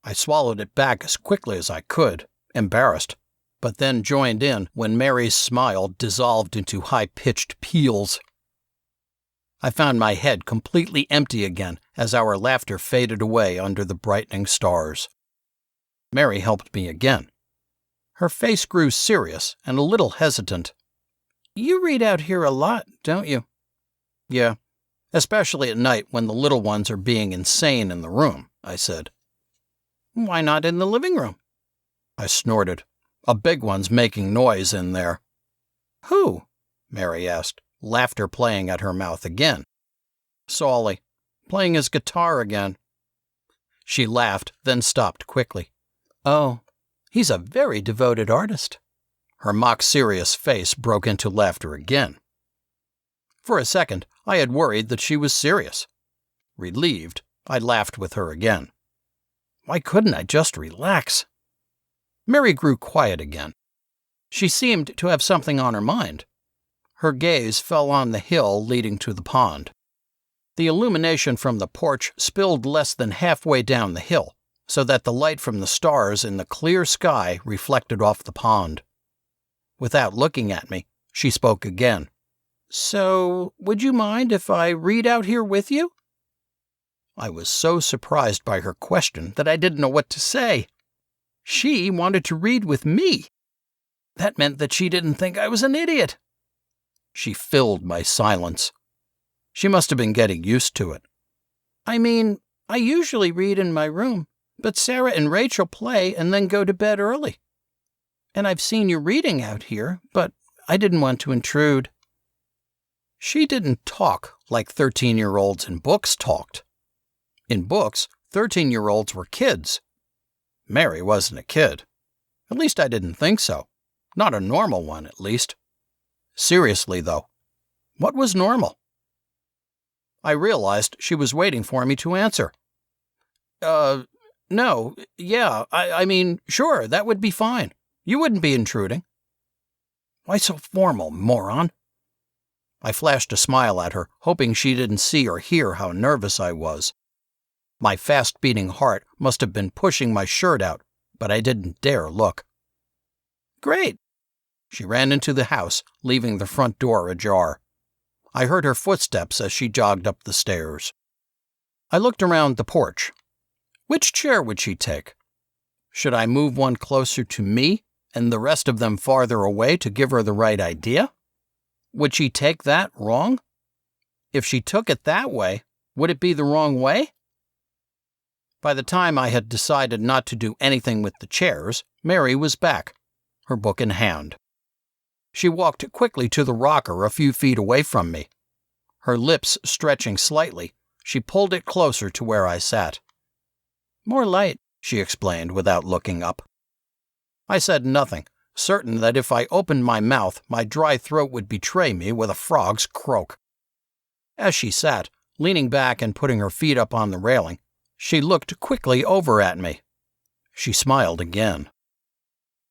I swallowed it back as quickly as I could, embarrassed, but then joined in when Mary's smile dissolved into high-pitched peals. I found my head completely empty again as our laughter faded away under the brightening stars. Mary helped me again. Her face grew serious and a little hesitant. You read out here a lot, don't you? Yeah, especially at night when the little ones are being insane in the room, I said. Why not in the living room? I snorted. A big one's making noise in there. Who? Mary asked, laughter playing at her mouth again. Solly, playing his guitar again. She laughed, then stopped quickly. Oh, he's a very devoted artist. Her mock-serious face broke into laughter again. For a second, I had worried that she was serious. Relieved, I laughed with her again. Why couldn't I just relax? Mary grew quiet again. She seemed to have something on her mind. Her gaze fell on the hill leading to the pond. The illumination from the porch spilled less than halfway down the hill, so that the light from the stars in the clear sky reflected off the pond. Without looking at me, she spoke again. So, would you mind if I read out here with you? I was so surprised by her question that I didn't know what to say. She wanted to read with me. That meant that she didn't think I was an idiot. She filled my silence. She must have been getting used to it. I mean, I usually read in my room, but Sarah and Rachel play and then go to bed early. And I've seen you reading out here, but I didn't want to intrude. She didn't talk like 13-year-olds in books talked. In books, 13-year-olds were kids. Mary wasn't a kid. At least I didn't think so. Not a normal one, at least. Seriously, though, what was normal? I realized she was waiting for me to answer. No, yeah, I mean, sure, that would be fine. You wouldn't be intruding. Why so formal, moron? I flashed a smile at her, hoping she didn't see or hear how nervous I was. My fast-beating heart must have been pushing my shirt out, but I didn't dare look. "Great." She ran into the house, leaving the front door ajar. I heard her footsteps as she jogged up the stairs. I looked around the porch. Which chair would she take? Should I move one closer to me and the rest of them farther away to give her the right idea? Would she take that wrong? If she took it that way, would it be the wrong way? By the time I had decided not to do anything with the chairs, Mary was back, her book in hand. She walked quickly to the rocker a few feet away from me. Her lips stretching slightly, she pulled it closer to where I sat. "More light," she explained without looking up. I said nothing, certain that if I opened my mouth, my dry throat would betray me with a frog's croak. As she sat, leaning back and putting her feet up on the railing, she looked quickly over at me. She smiled again.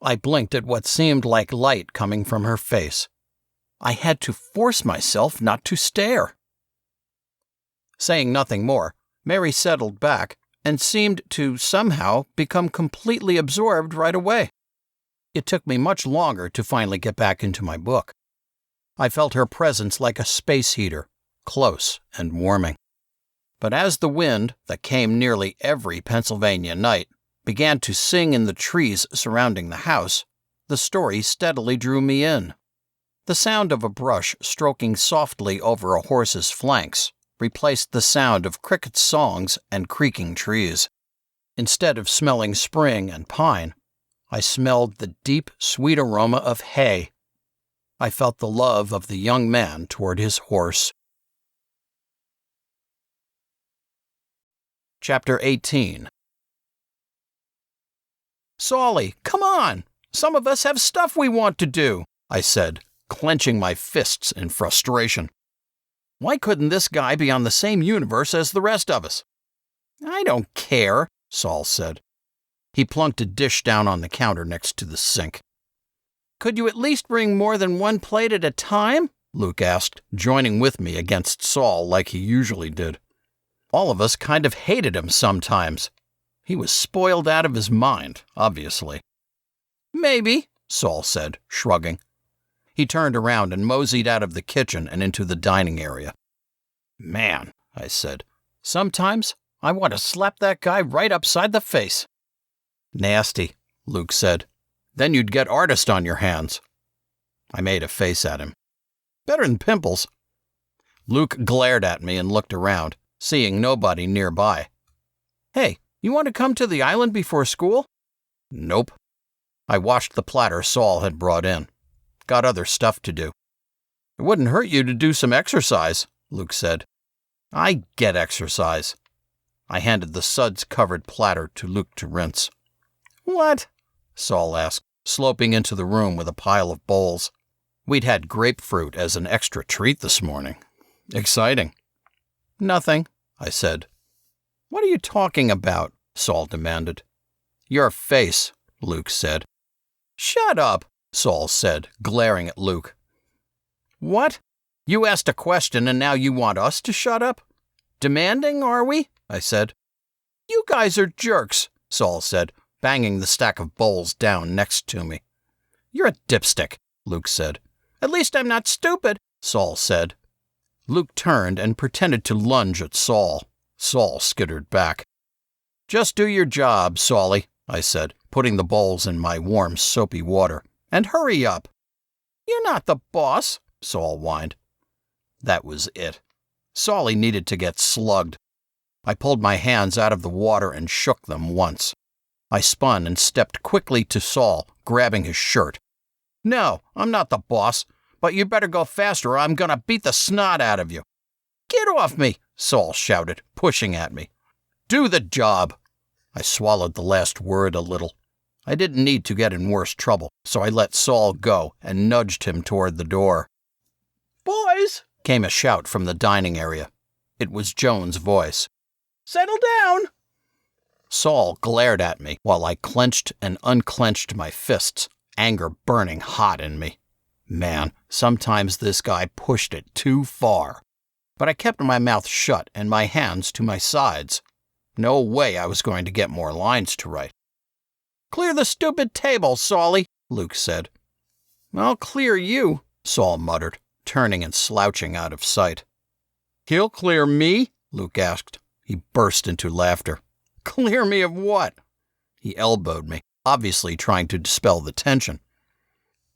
I blinked at what seemed like light coming from her face. I had to force myself not to stare. Saying nothing more, Mary settled back and seemed to somehow become completely absorbed right away. It took me much longer to finally get back into my book. I felt her presence like a space heater, close and warming. But as the wind, that came nearly every Pennsylvania night, began to sing in the trees surrounding the house, the story steadily drew me in. The sound of a brush stroking softly over a horse's flanks replaced the sound of cricket songs and creaking trees. Instead of smelling spring and pine, I smelled the deep, sweet aroma of hay. I felt the love of the young man toward his horse. Chapter 18. "Solly, come on! Some of us have stuff we want to do," I said, clenching my fists in frustration. Why couldn't this guy be on the same universe as the rest of us? "I don't care," Saul said. He plunked a dish down on the counter next to the sink. "Could you at least bring more than one plate at a time?" Luke asked, joining with me against Saul like he usually did. All of us kind of hated him sometimes. He was spoiled out of his mind, obviously. "Maybe," Saul said, shrugging. He turned around and moseyed out of the kitchen and into the dining area. "Man," I said, "sometimes I want to slap that guy right upside the face." "Nasty," Luke said. "Then you'd get artist on your hands." I made a face at him. "Better than pimples." Luke glared at me and looked around, seeing nobody nearby. "Hey, you want to come to the island before school?" "Nope." I washed the platter Saul had brought in. Got other stuff to do. "It wouldn't hurt you to do some exercise," Luke said. "I get exercise." I handed the suds-covered platter to Luke to rinse. "What?" Saul asked, sloping into the room with a pile of bowls. We'd had grapefruit as an extra treat this morning. Exciting. "Nothing," I said. "What are you talking about?" Saul demanded. "Your face," Luke said. "Shut up," Saul said, glaring at Luke. "What? You asked a question and now you want us to shut up? Demanding, are we?" I said. "You guys are jerks," Saul said, banging the stack of bowls down next to me. "You're a dipstick," Luke said. "At least I'm not stupid," Saul said. Luke turned and pretended to lunge at Saul. Saul skittered back. "Just do your job, Solly," I said, putting the bowls in my warm, soapy water. "And hurry up." "You're not the boss," Saul whined. That was it. Solly needed to get slugged. I pulled my hands out of the water and shook them once. I spun and stepped quickly to Saul, grabbing his shirt. "No, I'm not the boss, but you better go faster or I'm gonna beat the snot out of you." "Get off me," Saul shouted, pushing at me. "Do the job." I swallowed the last word a little. I didn't need to get in worse trouble, so I let Saul go and nudged him toward the door. "Boys!" came a shout from the dining area. It was Joan's voice. "Settle down!" Saul glared at me while I clenched and unclenched my fists, anger burning hot in me. Man, sometimes this guy pushed it too far. But I kept my mouth shut and my hands to my sides. No way I was going to get more lines to write. "Clear the stupid table, Saulie," Luke said. "I'll clear you," Saul muttered, turning and slouching out of sight. "He'll clear me?" Luke asked. He burst into laughter. "Clear me of what?" He elbowed me, obviously trying to dispel the tension.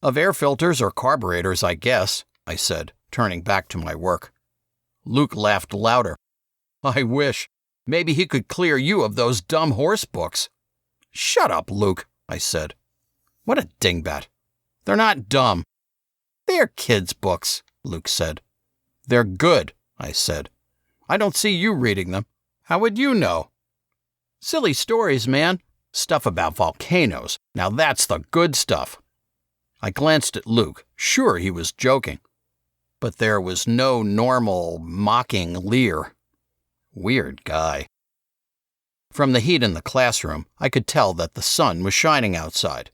"Of air filters or carburetors, I guess," I said, turning back to my work. Luke laughed louder. "I wish. Maybe he could clear you of those dumb horse books." "Shut up, Luke," I said. "What a dingbat. They're not dumb." "They're kids' books," Luke said. "They're good," I said. "I don't see you reading them. How would you know?" "Silly stories, man. Stuff about volcanoes. Now that's the good stuff." I glanced at Luke, sure he was joking. But there was no normal, mocking leer. Weird guy. From the heat in the classroom, I could tell that the sun was shining outside.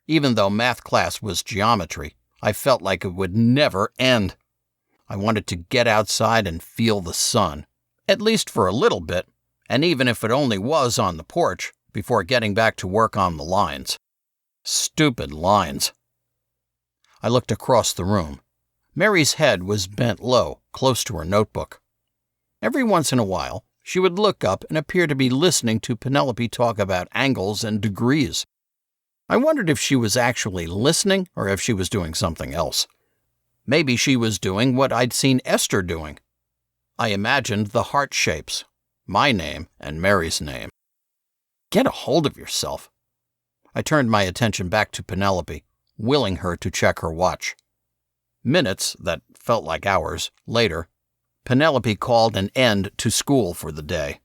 Even though math class was geometry, I felt like it would never end. I wanted to get outside and feel the sun, at least for a little bit, and even if it only was on the porch, before getting back to work on the lines. Stupid lines. I looked across the room. Mary's head was bent low, close to her notebook. Every once in a while, she would look up and appear to be listening to Penelope talk about angles and degrees. I wondered if she was actually listening or if she was doing something else. Maybe she was doing what I'd seen Esther doing. I imagined the heart shapes, my name and Mary's name. Get a hold of yourself. I turned my attention back to Penelope, willing her to check her watch. Minutes, that felt like hours, later, Penelope called an end to school for the day.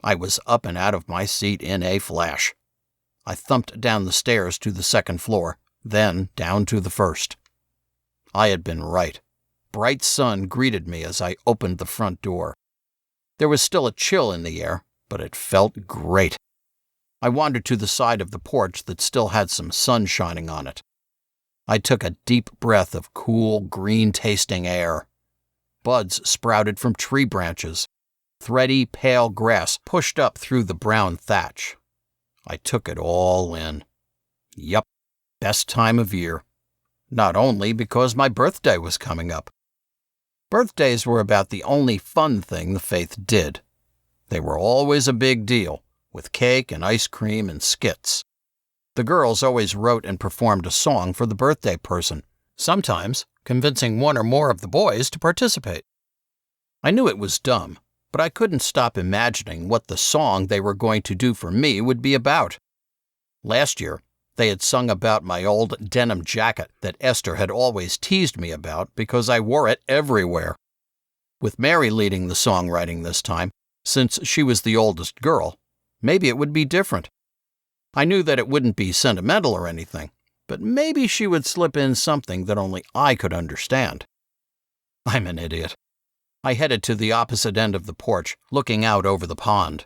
I was up and out of my seat in a flash. I thumped down the stairs to the second floor, then down to the first. I had been right. Bright sun greeted me as I opened the front door. There was still a chill in the air, but it felt great. I wandered to the side of the porch that still had some sun shining on it. I took a deep breath of cool, green-tasting air. Buds sprouted from tree branches. Thready, pale grass pushed up through the brown thatch. I took it all in. Yup, best time of year. Not only because my birthday was coming up. Birthdays were about the only fun thing the Faith did. They were always a big deal, with cake and ice cream and skits. The girls always wrote and performed a song for the birthday person, sometimes convincing one or more of the boys to participate. I knew it was dumb, but I couldn't stop imagining what the song they were going to do for me would be about. Last year, they had sung about my old denim jacket that Esther had always teased me about because I wore it everywhere. With Mary leading the songwriting this time, since she was the oldest girl, maybe it would be different. I knew that it wouldn't be sentimental or anything, but maybe she would slip in something that only I could understand. I'm an idiot. I headed to the opposite end of the porch, looking out over the pond.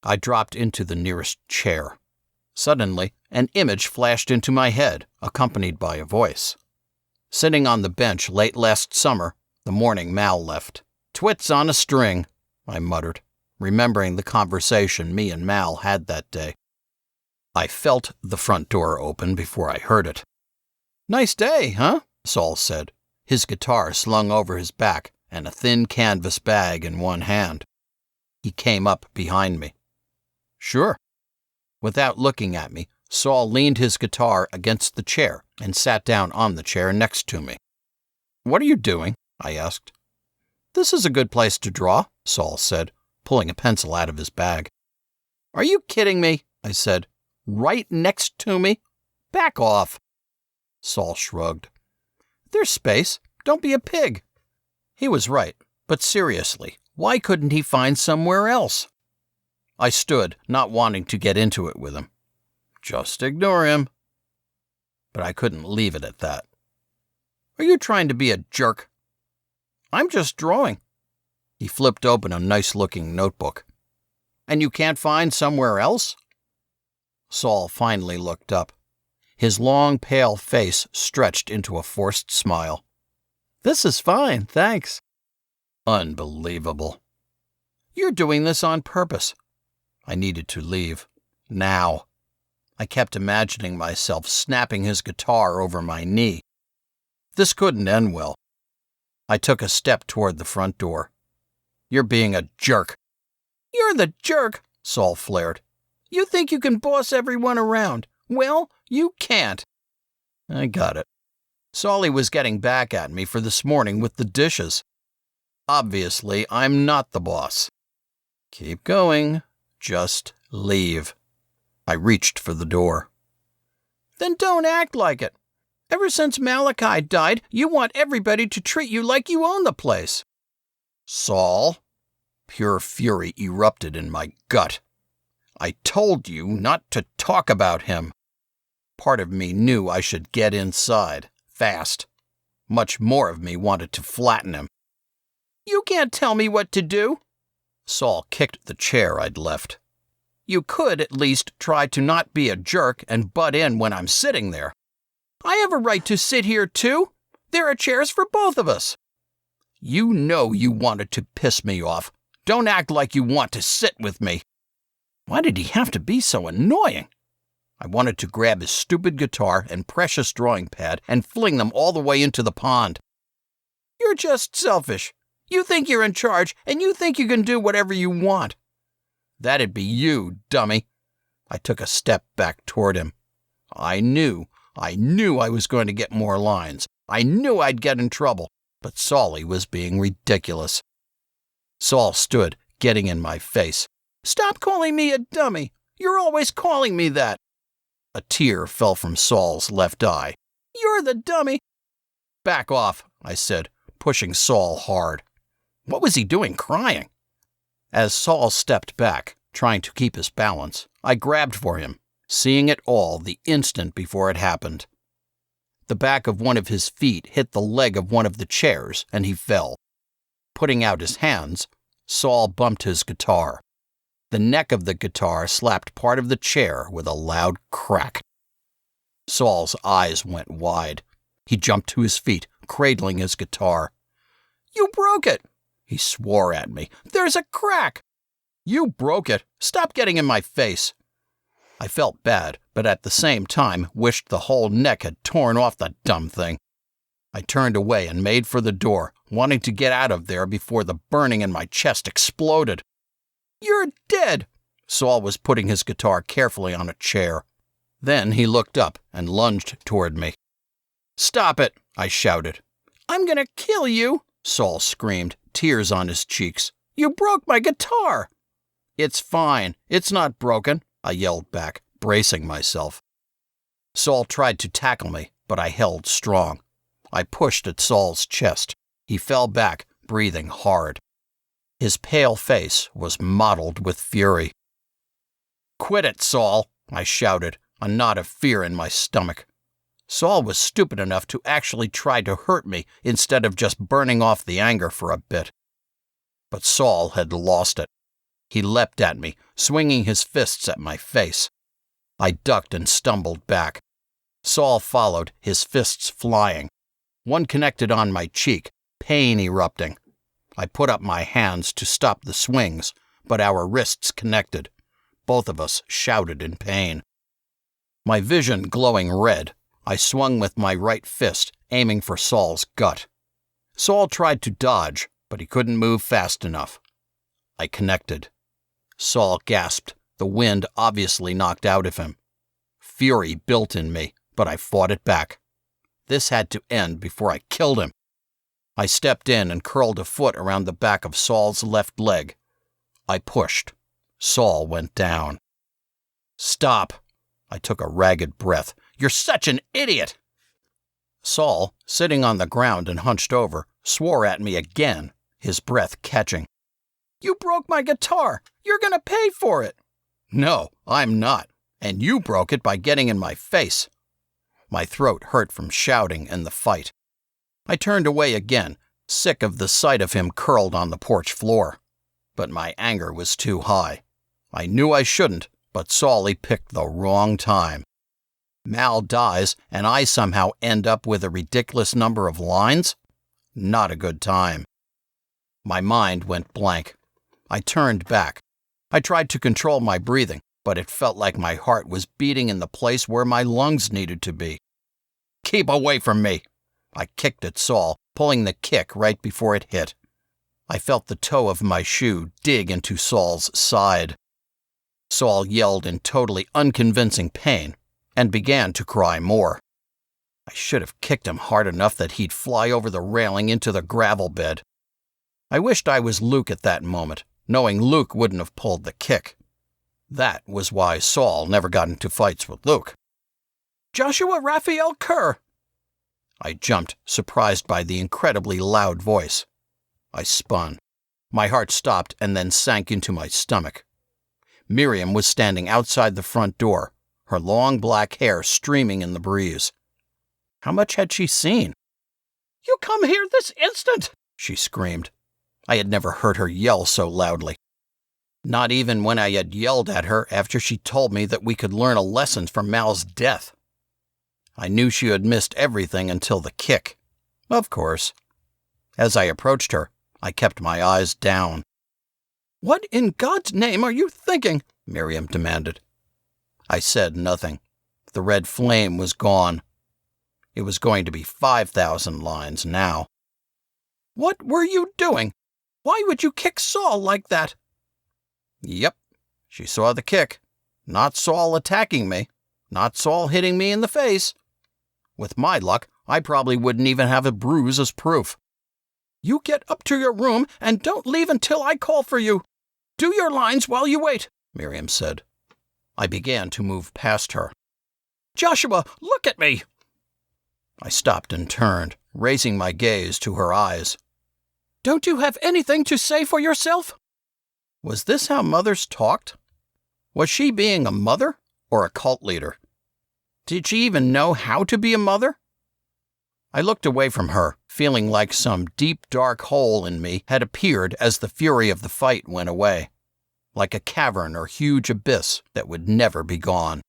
I dropped into the nearest chair. Suddenly, an image flashed into my head, accompanied by a voice. Sitting on the bench late last summer, the morning Mal left. "Twits on a string," I muttered, remembering the conversation me and Mal had that day. I felt the front door open before I heard it. "Nice day, huh?" Saul said, his guitar slung over his back and a thin canvas bag in one hand. He came up behind me. "Sure." Without looking at me, Saul leaned his guitar against the chair and sat down on the chair next to me. "What are you doing?" I asked. "This is a good place to draw," Saul said, pulling a pencil out of his bag. "Are you kidding me?" I said. "Right next to me? Back off." Saul shrugged. "There's space. Don't be a pig." He was right, but seriously, why couldn't he find somewhere else? I stood, not wanting to get into it with him. Just ignore him. But I couldn't leave it at that. "Are you trying to be a jerk?" "I'm just drawing." He flipped open a nice-looking notebook. "And you can't find somewhere else?" Saul finally looked up. His long, pale face stretched into a forced smile. "This is fine, thanks." Unbelievable. You're doing this on purpose. I needed to leave. Now. I kept imagining myself snapping his guitar over my knee. This couldn't end well. I took a step toward the front door. You're being a jerk. "You're the jerk," Saul flared. "You think you can boss everyone around. Well, you can't." I got it. Solly was getting back at me for this morning with the dishes. Obviously, I'm not the boss. Keep going. Just leave. I reached for the door. "Then don't act like it. Ever since Malachi died, you want everybody to treat you like you own the place." Saul? Pure fury erupted in my gut. I told you not to talk about him. Part of me knew I should get inside, fast. Much more of me wanted to flatten him. "You can't tell me what to do." Saul kicked the chair I'd left. "You could at least try to not be a jerk and butt in when I'm sitting there. I have a right to sit here too. There are chairs for both of us." You know you wanted to piss me off. Don't act like you want to sit with me. Why did he have to be so annoying? I wanted to grab his stupid guitar and precious drawing pad and fling them all the way into the pond. "You're just selfish. You think you're in charge, and you think you can do whatever you want." That'd be you, dummy. I took a step back toward him. I knew I was going to get more lines. I knew I'd get in trouble, but Solly was being ridiculous. Saul stood, getting in my face. "Stop calling me a dummy. You're always calling me that." A tear fell from Saul's left eye. "You're the dummy." "Back off," I said, pushing Saul hard. What was he doing crying? As Saul stepped back, trying to keep his balance, I grabbed for him, seeing it all the instant before it happened. The back of one of his feet hit the leg of one of the chairs, and he fell. Putting out his hands, Saul bumped his guitar. The neck of the guitar slapped part of the chair with a loud crack. Saul's eyes went wide. He jumped to his feet, cradling his guitar. "You broke it!" He swore at me. "There's a crack!" You broke it. Stop getting in my face. I felt bad, but at the same time wished the whole neck had torn off the dumb thing. I turned away and made for the door, wanting to get out of there before the burning in my chest exploded. "You're dead!" Saul was putting his guitar carefully on a chair. Then he looked up and lunged toward me. "Stop it!" I shouted. "I'm gonna kill you!" Saul screamed, tears on his cheeks. "You broke my guitar!" "It's fine. It's not broken," I yelled back, bracing myself. Saul tried to tackle me, but I held strong. I pushed at Saul's chest. He fell back, breathing hard. His pale face was mottled with fury. "Quit it, Saul," I shouted, a knot of fear in my stomach. Saul was stupid enough to actually try to hurt me instead of just burning off the anger for a bit. But Saul had lost it. He leapt at me, swinging his fists at my face. I ducked and stumbled back. Saul followed, his fists flying. One connected on my cheek, pain erupting. I put up my hands to stop the swings, but our wrists connected. Both of us shouted in pain. My vision glowing red, I swung with my right fist, aiming for Saul's gut. Saul tried to dodge, but he couldn't move fast enough. I connected. Saul gasped, the wind obviously knocked out of him. Fury built in me, but I fought it back. This had to end before I killed him. I stepped in and curled a foot around the back of Saul's left leg. I pushed. Saul went down. "Stop!" I took a ragged breath. "You're such an idiot!" Saul, sitting on the ground and hunched over, swore at me again, his breath catching. "You broke my guitar! You're gonna pay for it!" "No, I'm not. And you broke it by getting in my face." My throat hurt from shouting and the fight. I turned away again, sick of the sight of him curled on the porch floor. But my anger was too high. I knew I shouldn't, but Solly picked the wrong time. Mal dies and I somehow end up with a ridiculous number of lines? Not a good time. My mind went blank. I turned back. I tried to control my breathing, but it felt like my heart was beating in the place where my lungs needed to be. Keep away from me! I kicked at Saul, pulling the kick right before it hit. I felt the toe of my shoe dig into Saul's side. Saul yelled in totally unconvincing pain and began to cry more. I should have kicked him hard enough that he'd fly over the railing into the gravel bed. I wished I was Luke at that moment, knowing Luke wouldn't have pulled the kick. That was why Saul never got into fights with Luke. Joshua Raphael Kerr! I jumped, surprised by the incredibly loud voice. I spun. My heart stopped and then sank into my stomach. Miriam was standing outside the front door, her long black hair streaming in the breeze. How much had she seen? You come here this instant! She screamed. I had never heard her yell so loudly. Not even when I had yelled at her after she told me that we could learn a lesson from Mal's death. I knew she had missed everything until the kick. Of course. As I approached her, I kept my eyes down. What in God's name are you thinking? Miriam demanded. I said nothing. The red flame was gone. It was going to be 5,000 lines now. What were you doing? Why would you kick Saul like that? Yep, she saw the kick. Not Saul attacking me. Not Saul hitting me in the face. With my luck, I probably wouldn't even have a bruise as proof. You get up to your room and don't leave until I call for you. Do your lines while you wait, Miriam said. I began to move past her. Joshua, look at me! I stopped and turned, raising my gaze to her eyes. Don't you have anything to say for yourself? Was this how mothers talked? Was she being a mother or a cult leader? Did she even know how to be a mother? I looked away from her, feeling like some deep, dark hole in me had appeared as the fury of the fight went away, like a cavern or huge abyss that would never be gone.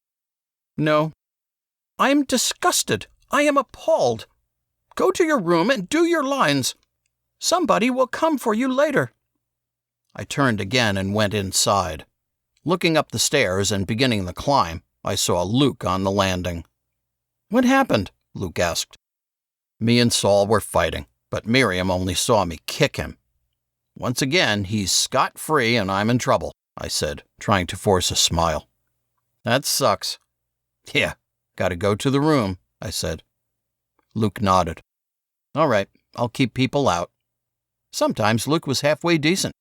No. I am disgusted. I am appalled. Go to your room and do your lines. Somebody will come for you later. I turned again and went inside. Looking up the stairs and beginning the climb, I saw Luke on the landing. What happened? Luke asked. Me and Saul were fighting, but Miriam only saw me kick him. Once again, he's scot-free and I'm in trouble, I said, trying to force a smile. That sucks. Yeah, gotta go to the room, I said. Luke nodded. All right, I'll keep people out. Sometimes Luke was halfway decent.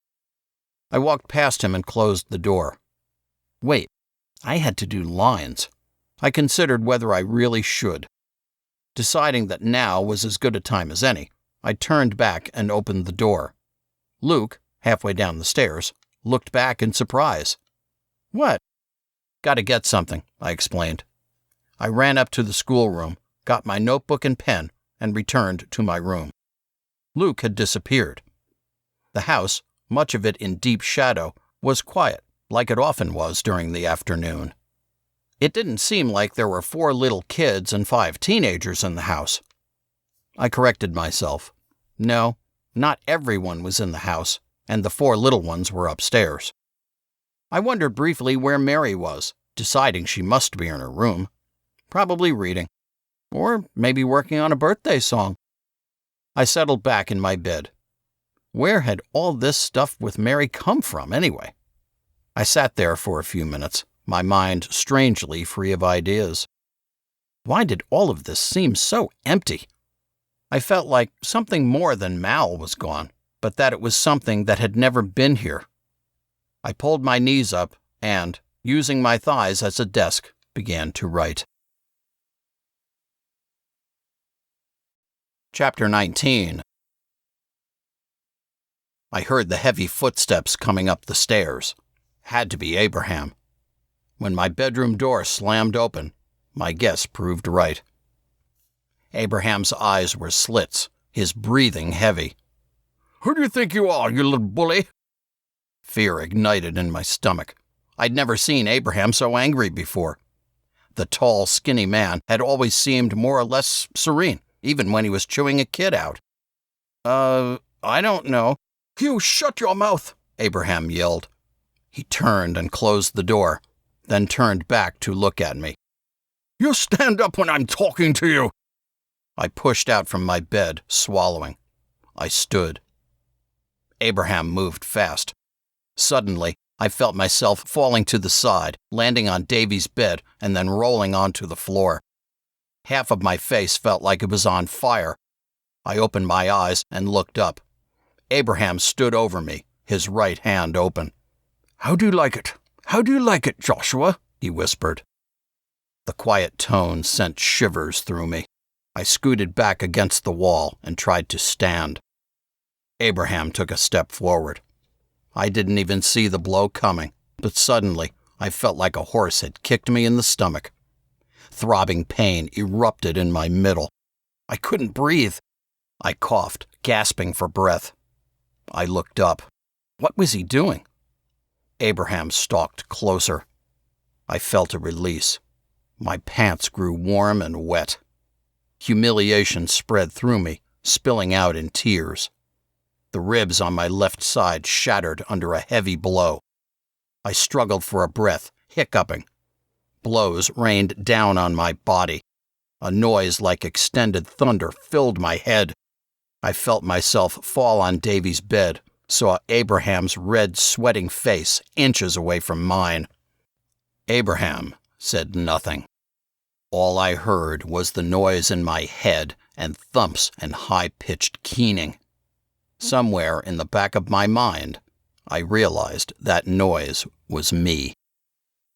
I walked past him and closed the door. Wait, I had to do lines. I considered whether I really should. Deciding that now was as good a time as any, I turned back and opened the door. Luke, halfway down the stairs, looked back in surprise. What? Gotta get something, I explained. I ran up to the schoolroom, got my notebook and pen, and returned to my room. Luke had disappeared. The house, much of it in deep shadow, was quiet, like it often was during the afternoon. It didn't seem like there were 4 little kids and 5 teenagers in the house. I corrected myself. No, not everyone was in the house, and the 4 little ones were upstairs. I wondered briefly where Mary was, deciding she must be in her room. Probably reading. Or maybe working on a birthday song. I settled back in my bed. Where had all this stuff with Mary come from, anyway? I sat there for a few minutes, my mind strangely free of ideas. Why did all of this seem so empty? I felt like something more than Mal was gone, but that it was something that had never been here. I pulled my knees up and, using my thighs as a desk, began to write. Chapter 19. I heard the heavy footsteps coming up the stairs. Had to be Abraham. When my bedroom door slammed open, my guess proved right. Abraham's eyes were slits, his breathing heavy. "Who do you think you are, you little bully?" Fear ignited in my stomach. I'd never seen Abraham so angry before. The tall, skinny man had always seemed more or less serene, even when he was chewing a kid out. I don't know." "You shut your mouth," Abraham yelled. He turned and closed the door, then turned back to look at me. "You stand up when I'm talking to you." I pushed out from my bed, swallowing. I stood. Abraham moved fast. Suddenly, I felt myself falling to the side, landing on Davy's bed, and then rolling onto the floor. Half of my face felt like it was on fire. I opened my eyes and looked up. Abraham stood over me, his right hand open. "How do you like it? How do you like it, Joshua?" he whispered. The quiet tone sent shivers through me. I scooted back against the wall and tried to stand. Abraham took a step forward. I didn't even see the blow coming, but suddenly I felt like a horse had kicked me in the stomach. Throbbing pain erupted in my middle. I couldn't breathe. I coughed, gasping for breath. I looked up. What was he doing? Abraham stalked closer. I felt a release. My pants grew warm and wet. Humiliation spread through me, spilling out in tears. The ribs on my left side shattered under a heavy blow. I struggled for a breath, hiccuping. Blows rained down on my body. A noise like extended thunder filled my head. I felt myself fall on Davy's bed, saw Abraham's red, sweating face inches away from mine. Abraham said nothing. All I heard was the noise in my head and thumps and high-pitched keening. Somewhere in the back of my mind, I realized that noise was me.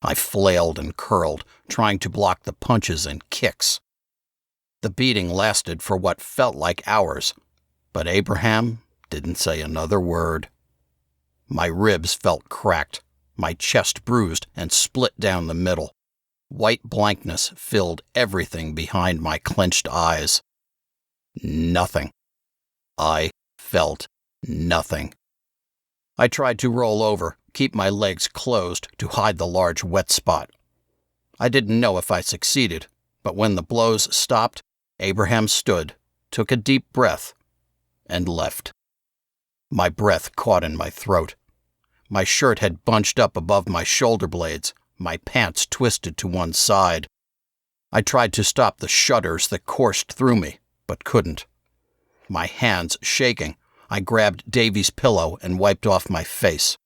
I flailed and curled, trying to block the punches and kicks. The beating lasted for what felt like hours, but Abraham didn't say another word. My ribs felt cracked, my chest bruised and split down the middle. White blankness filled everything behind my clenched eyes. Nothing. I felt nothing. I tried to roll over, keep my legs closed to hide the large wet spot. I didn't know if I succeeded, but when the blows stopped, Abraham stood, took a deep breath, and left. My breath caught in my throat. My shirt had bunched up above my shoulder blades, my pants twisted to one side. I tried to stop the shudders that coursed through me, but couldn't. My hands shaking, I grabbed Davy's pillow and wiped off my face.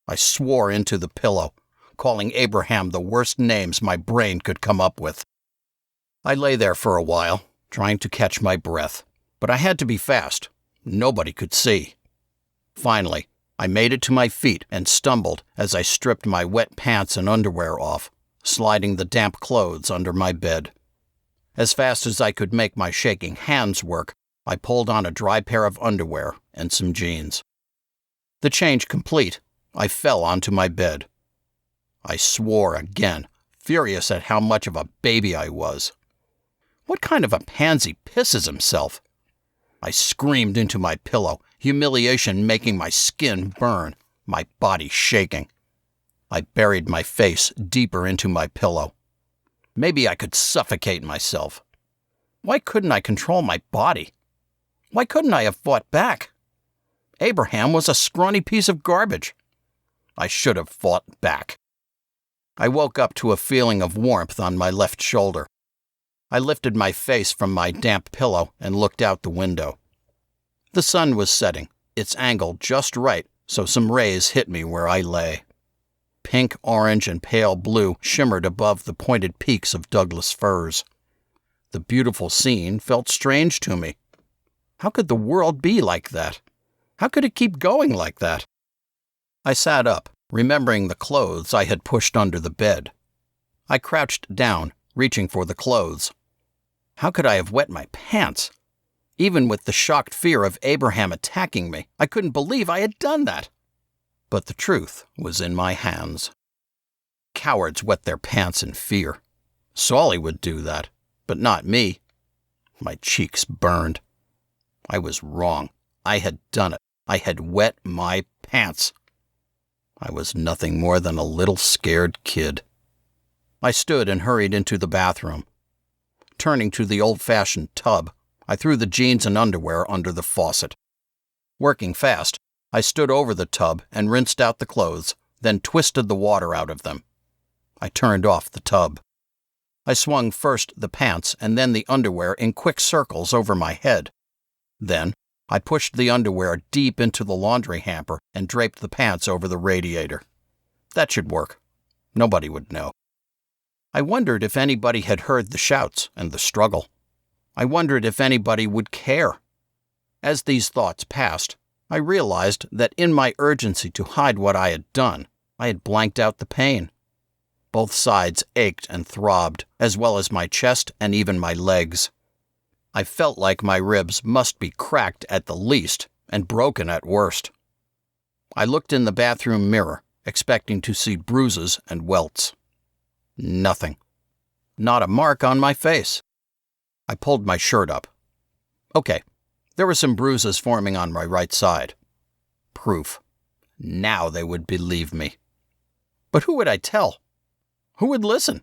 I swore into the pillow, calling Abraham the worst names my brain could come up with. I lay there for a while, trying to catch my breath, but I had to be fast. Nobody could see. Finally, I made it to my feet and stumbled as I stripped my wet pants and underwear off, sliding the damp clothes under my bed. As fast as I could make my shaking hands work, I pulled on a dry pair of underwear and some jeans. The change complete, I fell onto my bed. I swore again, furious at how much of a baby I was. What kind of a pansy pisses himself? I screamed into my pillow, humiliation making my skin burn, my body shaking. I buried my face deeper into my pillow. Maybe I could suffocate myself. Why couldn't I control my body? Why couldn't I have fought back? Abraham was a scrawny piece of garbage. I should have fought back. I woke up to a feeling of warmth on my left shoulder. I lifted my face from my damp pillow and looked out the window. The sun was setting, its angle just right so some rays hit me where I lay. Pink, orange, and pale blue shimmered above the pointed peaks of Douglas firs. The beautiful scene felt strange to me. How could the world be like that? How could it keep going like that? I sat up, remembering the clothes I had pushed under the bed. I crouched down, reaching for the clothes. How could I have wet my pants? Even with the shocked fear of Abraham attacking me, I couldn't believe I had done that. But the truth was in my hands. Cowards wet their pants in fear. Solly would do that, but not me. My cheeks burned. I was wrong. I had done it. I had wet my pants. I was nothing more than a little scared kid. I stood and hurried into the bathroom. Turning to the old-fashioned tub, I threw the jeans and underwear under the faucet. Working fast, I stood over the tub and rinsed out the clothes, then twisted the water out of them. I turned off the tub. I swung first the pants and then the underwear in quick circles over my head. Then, I pushed the underwear deep into the laundry hamper and draped the pants over the radiator. That should work. Nobody would know. I wondered if anybody had heard the shouts and the struggle. I wondered if anybody would care. As these thoughts passed, I realized that in my urgency to hide what I had done, I had blanked out the pain. Both sides ached and throbbed, as well as my chest and even my legs. I felt like my ribs must be cracked at the least and broken at worst. I looked in the bathroom mirror, expecting to see bruises and welts. Nothing. Not a mark on my face. I pulled my shirt up. Okay, there were some bruises forming on my right side. Proof. Now they would believe me. But who would I tell? Who would listen?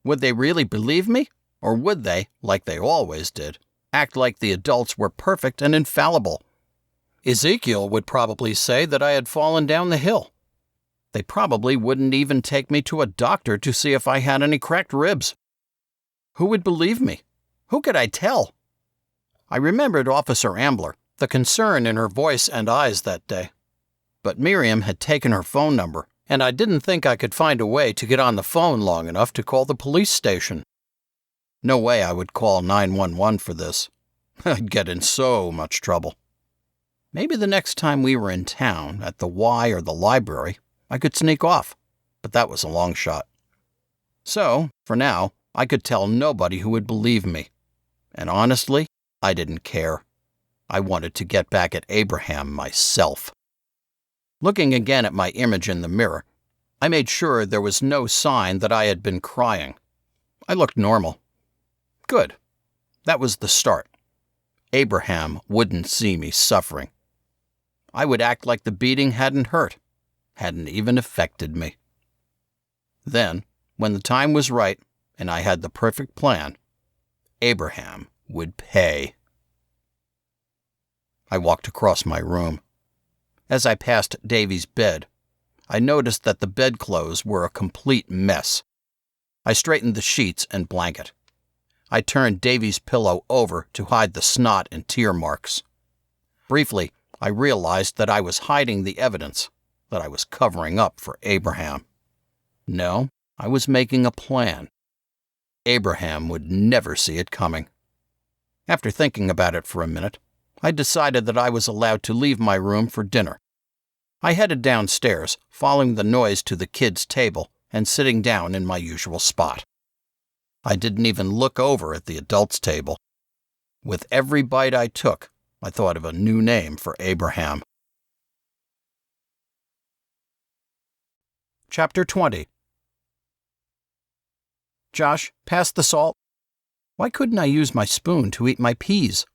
Would they really believe me? Or would they, like they always did, act like the adults were perfect and infallible? Ezekiel would probably say that I had fallen down the hill. They probably wouldn't even take me to a doctor to see if I had any cracked ribs. Who would believe me? Who could I tell? I remembered Officer Ambler, the concern in her voice and eyes that day. But Miriam had taken her phone number, and I didn't think I could find a way to get on the phone long enough to call the police station. No way I would call 911 for this. I'd get in so much trouble. Maybe the next time we were in town, at the Y or the library, I could sneak off, but that was a long shot. So, for now, I could tell nobody who would believe me. And honestly, I didn't care. I wanted to get back at Abraham myself. Looking again at my image in the mirror, I made sure there was no sign that I had been crying. I looked normal. Good. That was the start. Abraham wouldn't see me suffering. I would act like the beating hadn't hurt, hadn't even affected me. Then, when the time was right and I had the perfect plan, Abraham would pay. I walked across my room. As I passed Davy's bed, I noticed that the bedclothes were a complete mess. I straightened the sheets and blanket. I turned Davy's pillow over to hide the snot and tear marks. Briefly, I realized that I was hiding the evidence, that I was covering up for Abraham. No, I was making a plan. Abraham would never see it coming. After thinking about it for a minute, I decided that I was allowed to leave my room for dinner. I headed downstairs, following the noise to the kids' table and sitting down in my usual spot. I didn't even look over at the adults' table. With every bite I took, I thought of a new name for Abraham. Chapter 20. Josh, pass the salt. Why couldn't I use my spoon to eat my peas?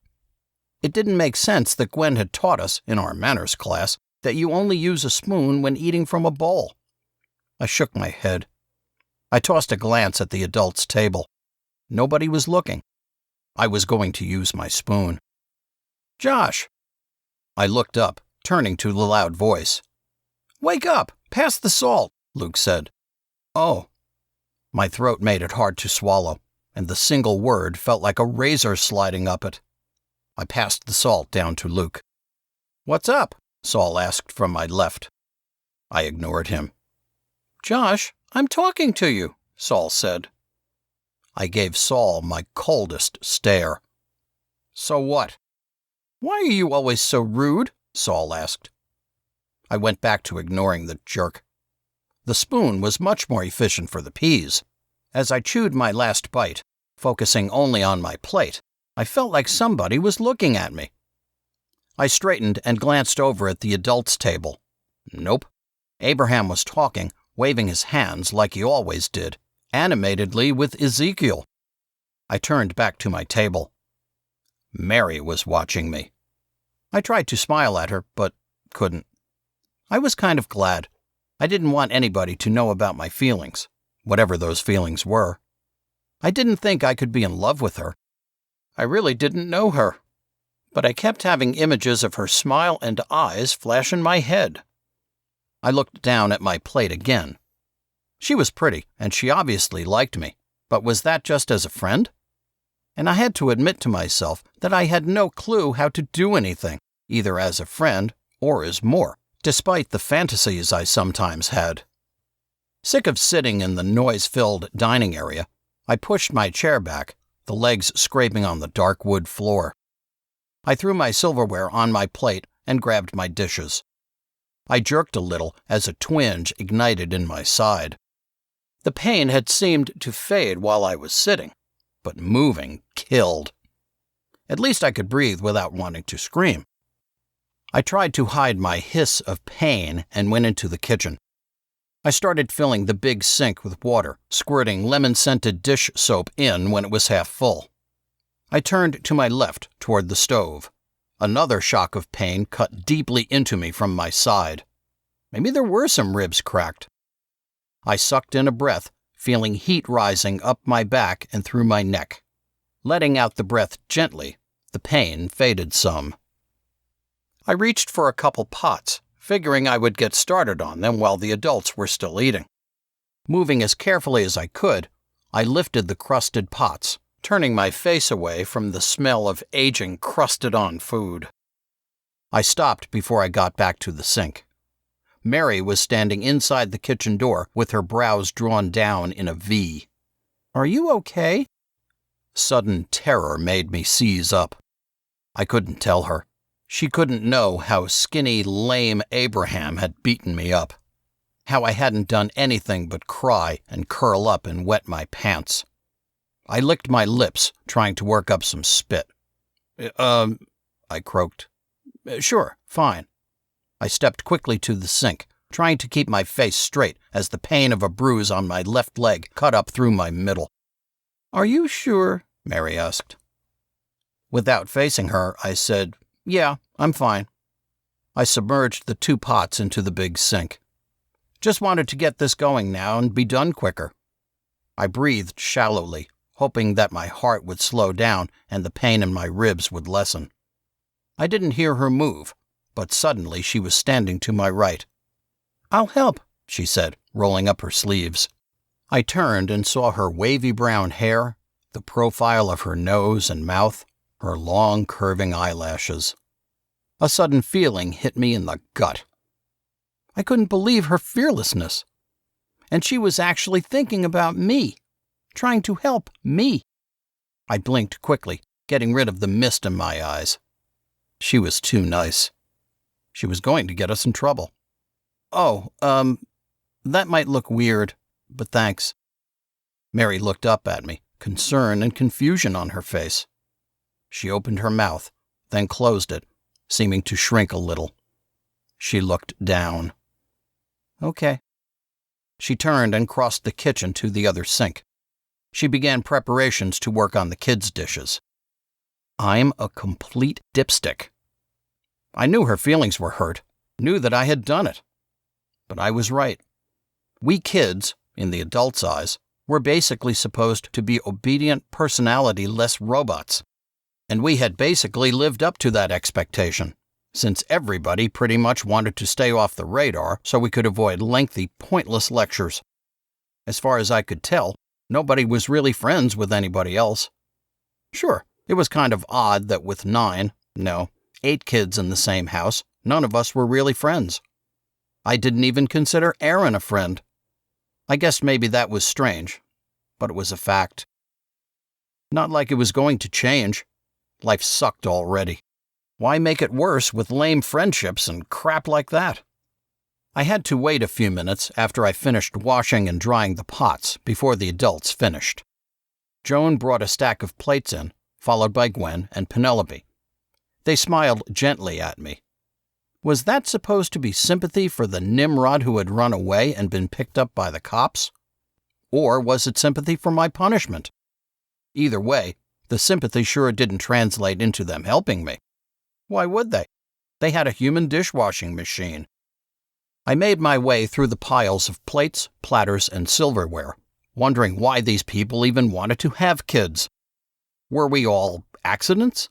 It didn't make sense that Gwen had taught us, in our manners class, that you only use a spoon when eating from a bowl. I shook my head. I tossed a glance at the adults' table. Nobody was looking. I was going to use my spoon. Josh! I looked up, turning to the loud voice. Wake up! Pass the salt, Luke said. Oh. My throat made it hard to swallow, and the single word felt like a razor sliding up it. I passed the salt down to Luke. What's up? Saul asked from my left. I ignored him. Josh, I'm talking to you, Saul said. I gave Saul my coldest stare. So what? Why are you always so rude? Saul asked. I went back to ignoring the jerk. The spoon was much more efficient for the peas. As I chewed my last bite, focusing only on my plate, I felt like somebody was looking at me. I straightened and glanced over at the adults' table. Nope. Abraham was talking, waving his hands like he always did, animatedly with Ezekiel. I turned back to my table. Mary was watching me. I tried to smile at her, but couldn't. I was kind of glad. I didn't want anybody to know about my feelings. whatever those feelings were. I didn't think I could be in love with her. I really didn't know her. But I kept having images of her smile and eyes flash in my head. I looked down at my plate again. She was pretty, and she obviously liked me, but was that just as a friend? And I had to admit to myself that I had no clue how to do anything, either as a friend or as more, despite the fantasies I sometimes had. Sick of sitting in the noise-filled dining area, I pushed my chair back, the legs scraping on the dark wood floor. I threw my silverware on my plate and grabbed my dishes. I jerked a little as a twinge ignited in my side. The pain had seemed to fade while I was sitting, but moving killed. At least I could breathe without wanting to scream. I tried to hide my hiss of pain and went into the kitchen. I started filling the big sink with water, squirting lemon-scented dish soap in when it was half full. I turned to my left toward the stove. Another shock of pain cut deeply into me from my side. Maybe there were some ribs cracked. I sucked in a breath, feeling heat rising up my back and through my neck. Letting out the breath gently, the pain faded some. I reached for a couple pots, figuring I would get started on them while the adults were still eating. Moving as carefully as I could, I lifted the crusted pots, turning my face away from the smell of aging crusted-on food. I stopped before I got back to the sink. Mary was standing inside the kitchen door with her brows drawn down in a V. "Are you okay?" Sudden terror made me seize up. I couldn't tell her. She couldn't know how skinny, lame Abraham had beaten me up. How I hadn't done anything but cry and curl up and wet my pants. I licked my lips, trying to work up some spit. I croaked. "Sure, fine." I stepped quickly to the sink, trying to keep my face straight as the pain of a bruise on my left leg cut up through my middle. "Are you sure?" Mary asked. Without facing her, I said, "Yeah, I'm fine." I submerged the 2 pots into the big sink. Just wanted to get this going now and be done quicker. I breathed shallowly, hoping that my heart would slow down and the pain in my ribs would lessen. I didn't hear her move, but suddenly she was standing to my right. "I'll help," she said, rolling up her sleeves. I turned and saw her wavy brown hair, the profile of her nose and mouth, her long curving eyelashes. A sudden feeling hit me in the gut. I couldn't believe her fearlessness. And she was actually thinking about me, trying to help me. I blinked quickly, getting rid of the mist in my eyes. She was too nice. She was going to get us in trouble. "Oh, that might look weird, but thanks." Mary looked up at me, concern and confusion on her face. She opened her mouth, then closed it, seeming to shrink a little. She looked down. "Okay." She turned and crossed the kitchen to the other sink. She began preparations to work on the kids' dishes. I'm a complete dipstick. I knew her feelings were hurt, knew that I had done it. But I was right. We kids, in the adults' eyes, were basically supposed to be obedient, personality-less robots. And we had basically lived up to that expectation, since everybody pretty much wanted to stay off the radar so we could avoid lengthy, pointless lectures. As far as I could tell, nobody was really friends with anybody else. Sure, it was kind of odd that with 8 kids in the same house, none of us were really friends. I didn't even consider Aaron a friend. I guess maybe that was strange, but it was a fact. Not like it was going to change. Life sucked already. Why make it worse with lame friendships and crap like that? I had to wait a few minutes after I finished washing and drying the pots before the adults finished. Joan brought a stack of plates in, followed by Gwen and Penelope. They smiled gently at me. Was that supposed to be sympathy for the Nimrod who had run away and been picked up by the cops? Or was it sympathy for my punishment? Either way, the sympathy sure didn't translate into them helping me. Why would they? They had a human dishwashing machine. I made my way through the piles of plates, platters, and silverware, wondering why these people even wanted to have kids. Were we all accidents?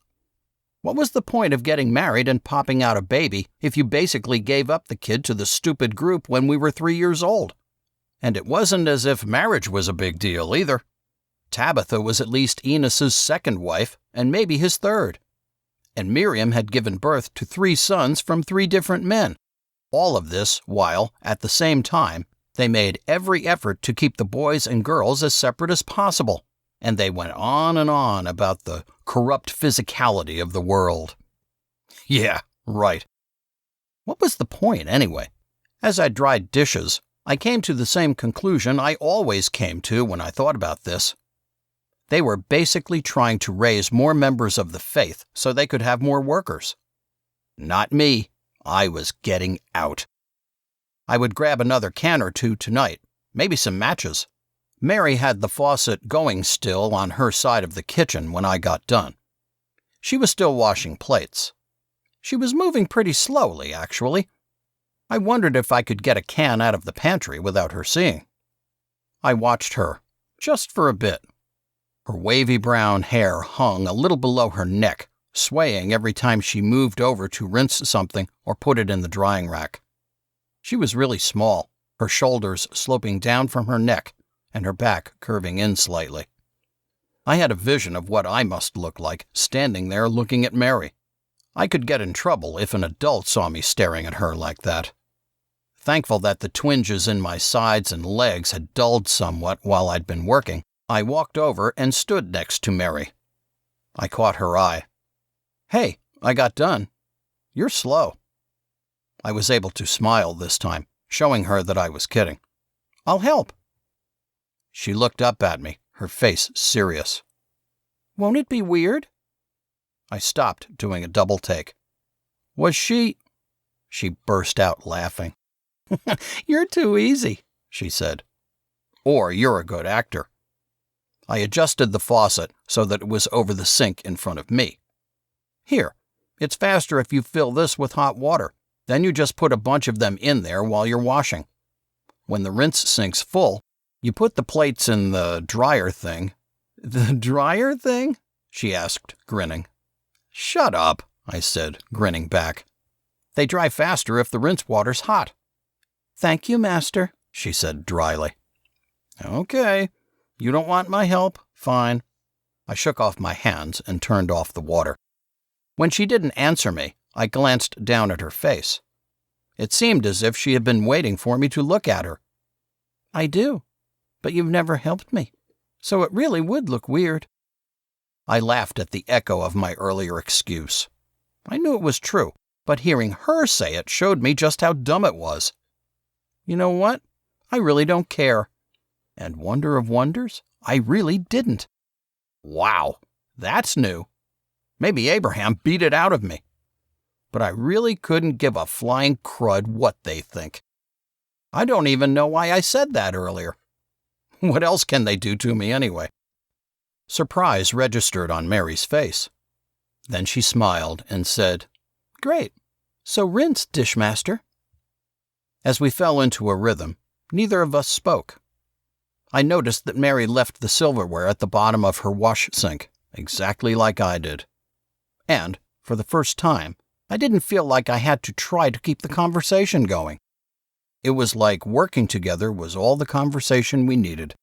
What was the point of getting married and popping out a baby if you basically gave up the kid to the stupid group when we were 3 years old? And it wasn't as if marriage was a big deal either. Tabitha was at least Enos's second wife and maybe his third. And Miriam had given birth to 3 sons from 3 different men. All of this while, at the same time, they made every effort to keep the boys and girls as separate as possible. And they went on and on about the corrupt physicality of the world. Yeah, right. What was the point, anyway? As I dried dishes, I came to the same conclusion I always came to when I thought about this. They were basically trying to raise more members of the faith so they could have more workers. Not me. I was getting out. I would grab another can or 2 tonight, maybe some matches. Mary had the faucet going still on her side of the kitchen when I got done. She was still washing plates. She was moving pretty slowly, actually. I wondered if I could get a can out of the pantry without her seeing. I watched her, just for a bit. Her wavy brown hair hung a little below her neck, swaying every time she moved over to rinse something or put it in the drying rack. She was really small, her shoulders sloping down from her neck, and her back curving in slightly. I had a vision of what I must look like standing there looking at Mary. I could get in trouble if an adult saw me staring at her like that. Thankful that the twinges in my sides and legs had dulled somewhat while I'd been working, I walked over and stood next to Mary. I caught her eye. "Hey, I got done. You're slow." I was able to smile this time, showing her that I was kidding. "I'll help." She looked up at me, her face serious. "Won't it be weird?" I stopped doing a double take. "Was she—" She burst out laughing. "You're too easy," she said. "Or you're a good actor." I adjusted the faucet so that it was over the sink in front of me. "Here, it's faster if you fill this with hot water. Then you just put a bunch of them in there while you're washing. When the rinse sink's full, you put the plates in the dryer thing." "The dryer thing?" she asked, grinning. "Shut up," I said, grinning back. "They dry faster if the rinse water's hot." "Thank you, master," she said dryly. "Okay. You don't want my help? Fine." I shook off my hands and turned off the water. When she didn't answer me, I glanced down at her face. It seemed as if she had been waiting for me to look at her. "I do, but you've never helped me, so it really would look weird." I laughed at the echo of my earlier excuse. I knew it was true, but hearing her say it showed me just how dumb it was. You know what? I really don't care. And wonder of wonders, I really didn't. Wow, that's new. Maybe Abraham beat it out of me. But I really couldn't give a flying crud what they think. I don't even know why I said that earlier. What else can they do to me anyway? Surprise registered on Mary's face. Then she smiled and said, "Great. So rinse, dishmaster." As we fell into a rhythm, neither of us spoke. I noticed that Mary left the silverware at the bottom of her wash sink, exactly like I did. And, for the first time, I didn't feel like I had to try to keep the conversation going. It was like working together was all the conversation we needed.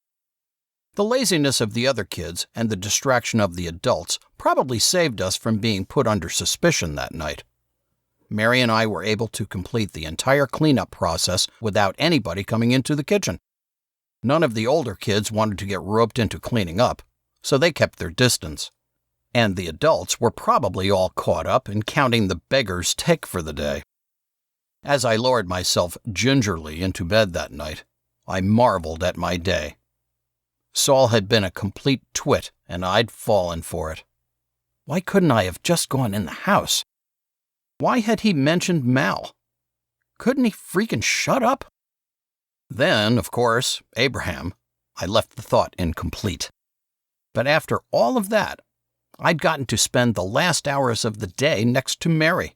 The laziness of the other kids and the distraction of the adults probably saved us from being put under suspicion that night. Mary and I were able to complete the entire cleanup process without anybody coming into the kitchen. None of the older kids wanted to get roped into cleaning up, so they kept their distance. And the adults were probably all caught up in counting the beggar's take for the day. As I lowered myself gingerly into bed that night, I marveled at my day. Saul had been a complete twit, and I'd fallen for it. Why couldn't I have just gone in the house? Why had he mentioned Mal? Couldn't he freaking shut up? Then, of course, Abraham. I left the thought incomplete. But after all of that, I'd gotten to spend the last hours of the day next to Mary.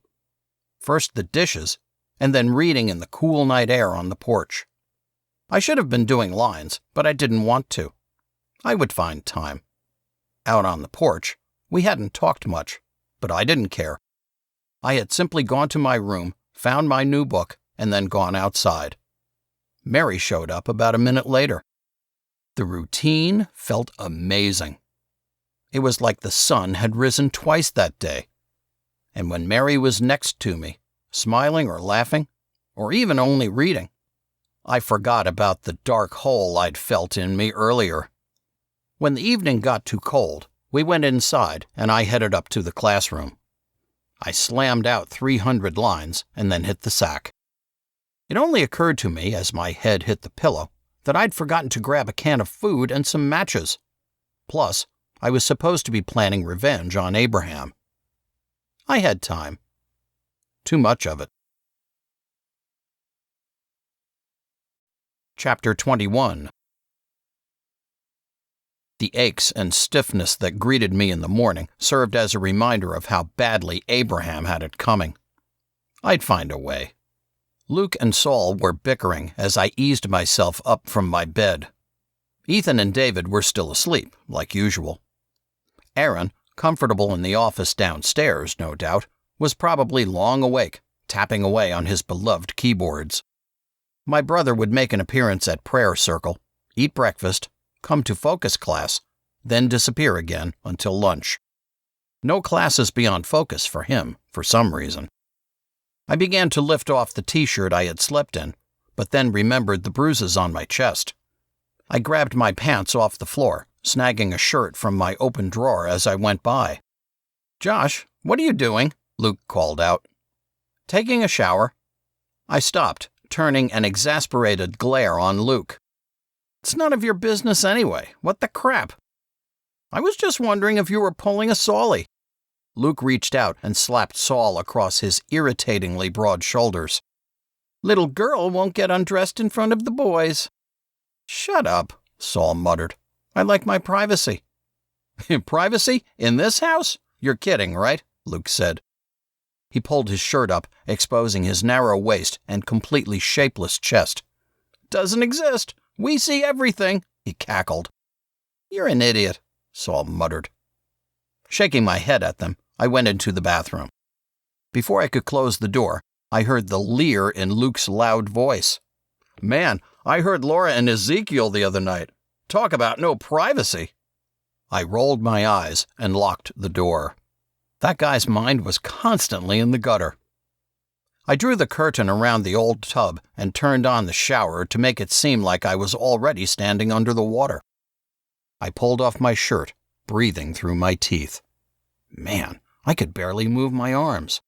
First the dishes, and then reading in the cool night air on the porch. I should have been doing lines, but I didn't want to. I would find time. Out on the porch, we hadn't talked much, but I didn't care. I had simply gone to my room, found my new book, and then gone outside. Mary showed up about a minute later. The routine felt amazing. It was like the sun had risen twice that day. And when Mary was next to me, smiling or laughing, or even only reading, I forgot about the dark hole I'd felt in me earlier. When the evening got too cold, we went inside and I headed up to the classroom. I slammed out 300 lines and then hit the sack. It only occurred to me as my head hit the pillow that I'd forgotten to grab a can of food and some matches. Plus, I was supposed to be planning revenge on Abraham. I had time. Too much of it. Chapter 21. The aches and stiffness that greeted me in the morning served as a reminder of how badly Abraham had it coming. I'd find a way. Luke and Saul were bickering as I eased myself up from my bed. Ethan and David were still asleep, like usual. Aaron, comfortable in the office downstairs, no doubt, was probably long awake, tapping away on his beloved keyboards. My brother would make an appearance at prayer circle, eat breakfast, come to focus class, then disappear again until lunch. No classes beyond focus for him, for some reason. I began to lift off the t-shirt I had slept in, but then remembered the bruises on my chest. I grabbed my pants off the floor, snagging a shirt from my open drawer as I went by. "Josh, what are you doing?" Luke called out. "Taking a shower." I stopped, turning an exasperated glare on Luke. "It's none of your business anyway. What the crap?" "I was just wondering if you were pulling a Saulie." Luke reached out and slapped Saul across his irritatingly broad shoulders. "Little girl won't get undressed in front of the boys." "Shut up," Saul muttered. "I like my privacy." "Privacy? In this house? You're kidding, right?" Luke said. He pulled his shirt up, exposing his narrow waist and completely shapeless chest. "Doesn't exist. We see everything," he cackled. "You're an idiot," Saul muttered. Shaking my head at them, I went into the bathroom. Before I could close the door, I heard the leer in Luke's loud voice. "Man, I heard Laura and Ezekiel the other night. Talk about no privacy." I rolled my eyes and locked the door. That guy's mind was constantly in the gutter. I drew the curtain around the old tub and turned on the shower to make it seem like I was already standing under the water. I pulled off my shirt, breathing through my teeth. Man, I could barely move my arms.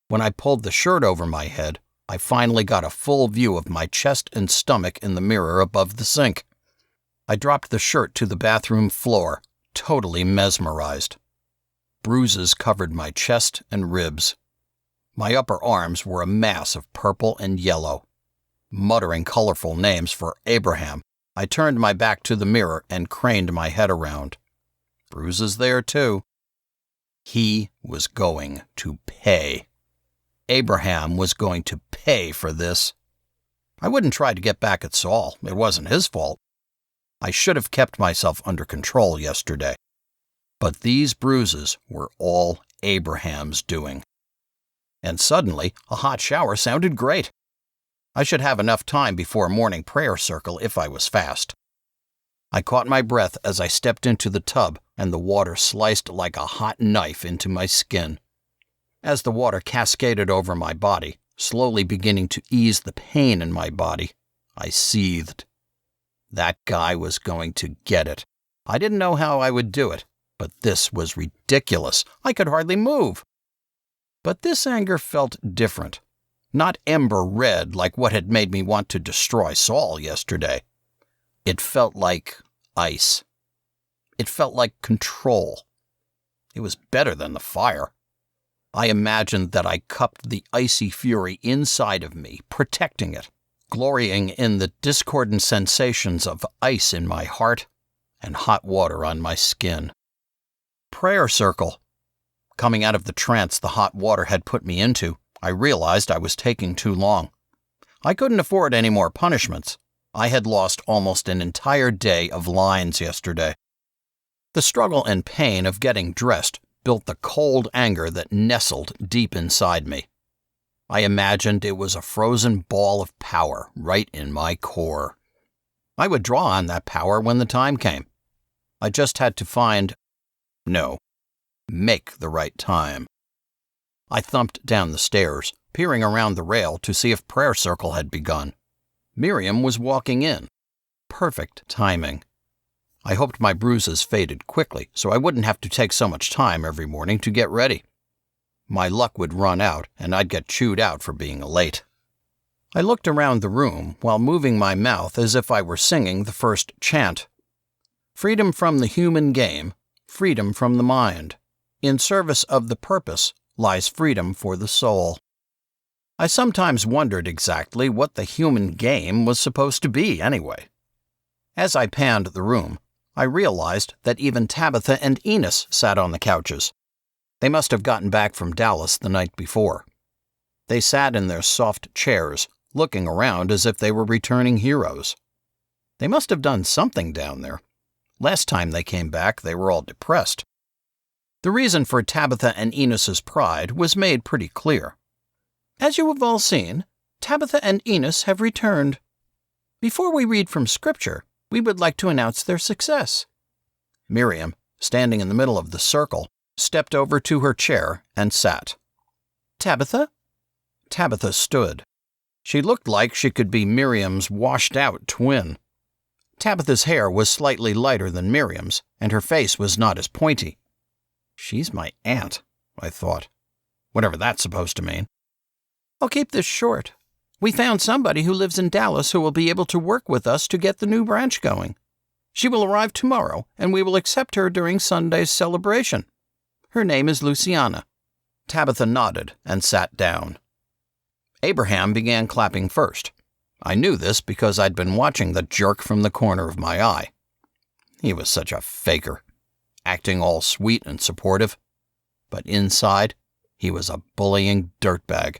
When I pulled the shirt over my head, I finally got a full view of my chest and stomach in the mirror above the sink. I dropped the shirt to the bathroom floor, totally mesmerized. Bruises covered my chest and ribs. My upper arms were a mass of purple and yellow. Muttering colorful names for Abraham, I turned my back to the mirror and craned my head around. Bruises there, too. He was going to pay. Abraham was going to pay for this. I wouldn't try to get back at Saul. It wasn't his fault. I should have kept myself under control yesterday. But these bruises were all Abraham's doing. And suddenly, a hot shower sounded great. I should have enough time before morning prayer circle if I was fast. I caught my breath as I stepped into the tub, and the water sliced like a hot knife into my skin. As the water cascaded over my body, slowly beginning to ease the pain in my body, I seethed. That guy was going to get it. I didn't know how I would do it, but this was ridiculous. I could hardly move. But this anger felt different. Not ember red like what had made me want to destroy Saul yesterday. It felt like ice. It felt like control. It was better than the fire. I imagined that I cupped the icy fury inside of me, protecting it, glorying in the discordant sensations of ice in my heart and hot water on my skin. Prayer circle. Coming out of the trance the hot water had put me into, I realized I was taking too long. I couldn't afford any more punishments. I had lost almost an entire day of lines yesterday. The struggle and pain of getting dressed built the cold anger that nestled deep inside me. I imagined it was a frozen ball of power right in my core. I would draw on that power when the time came. I just had to make the right time. I thumped down the stairs, peering around the rail to see if prayer circle had begun. Miriam was walking in. Perfect timing. I hoped my bruises faded quickly so I wouldn't have to take so much time every morning to get ready. My luck would run out and I'd get chewed out for being late. I looked around the room while moving my mouth as if I were singing the first chant. Freedom from the human game, freedom from the mind. In service of the purpose lies freedom for the soul. I sometimes wondered exactly what the human game was supposed to be anyway. As I panned the room, I realized that even Tabitha and Enos sat on the couches. They must have gotten back from Dallas the night before. They sat in their soft chairs, looking around as if they were returning heroes. They must have done something down there. Last time they came back, they were all depressed. The reason for Tabitha and Enos's pride was made pretty clear. As you have all seen, Tabitha and Enos have returned. Before we read from Scripture, we would like to announce their success. Miriam, standing in the middle of the circle, stepped over to her chair and sat. Tabitha? Tabitha stood. She looked like she could be Miriam's washed-out twin. Tabitha's hair was slightly lighter than Miriam's, and her face was not as pointy. She's my aunt, I thought. Whatever that's supposed to mean. I'll keep this short. We found somebody who lives in Dallas who will be able to work with us to get the new branch going. She will arrive tomorrow, and we will accept her during Sunday's celebration. Her name is Luciana. Tabitha nodded and sat down. Abraham began clapping first. I knew this because I'd been watching the jerk from the corner of my eye. He was such a faker, acting all sweet and supportive. But inside, he was a bullying dirtbag.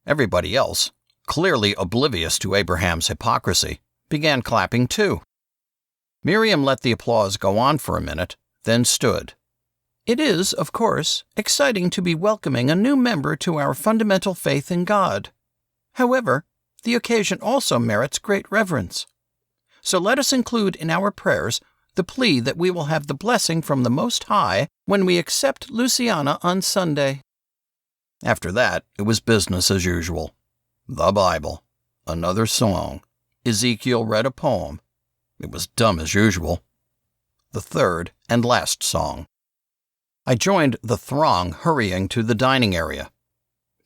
Everybody else, clearly oblivious to Abraham's hypocrisy, began clapping too. Miriam let the applause go on for a minute, then stood. It is, of course, exciting to be welcoming a new member to our fundamental faith in God. However, the occasion also merits great reverence. So let us include in our prayers the plea that we will have the blessing from the Most High when we accept Luciana on Sunday. After that, it was business as usual. The Bible, another song. Ezekiel read a poem. It was dumb as usual. The third and last song. I joined the throng hurrying to the dining area.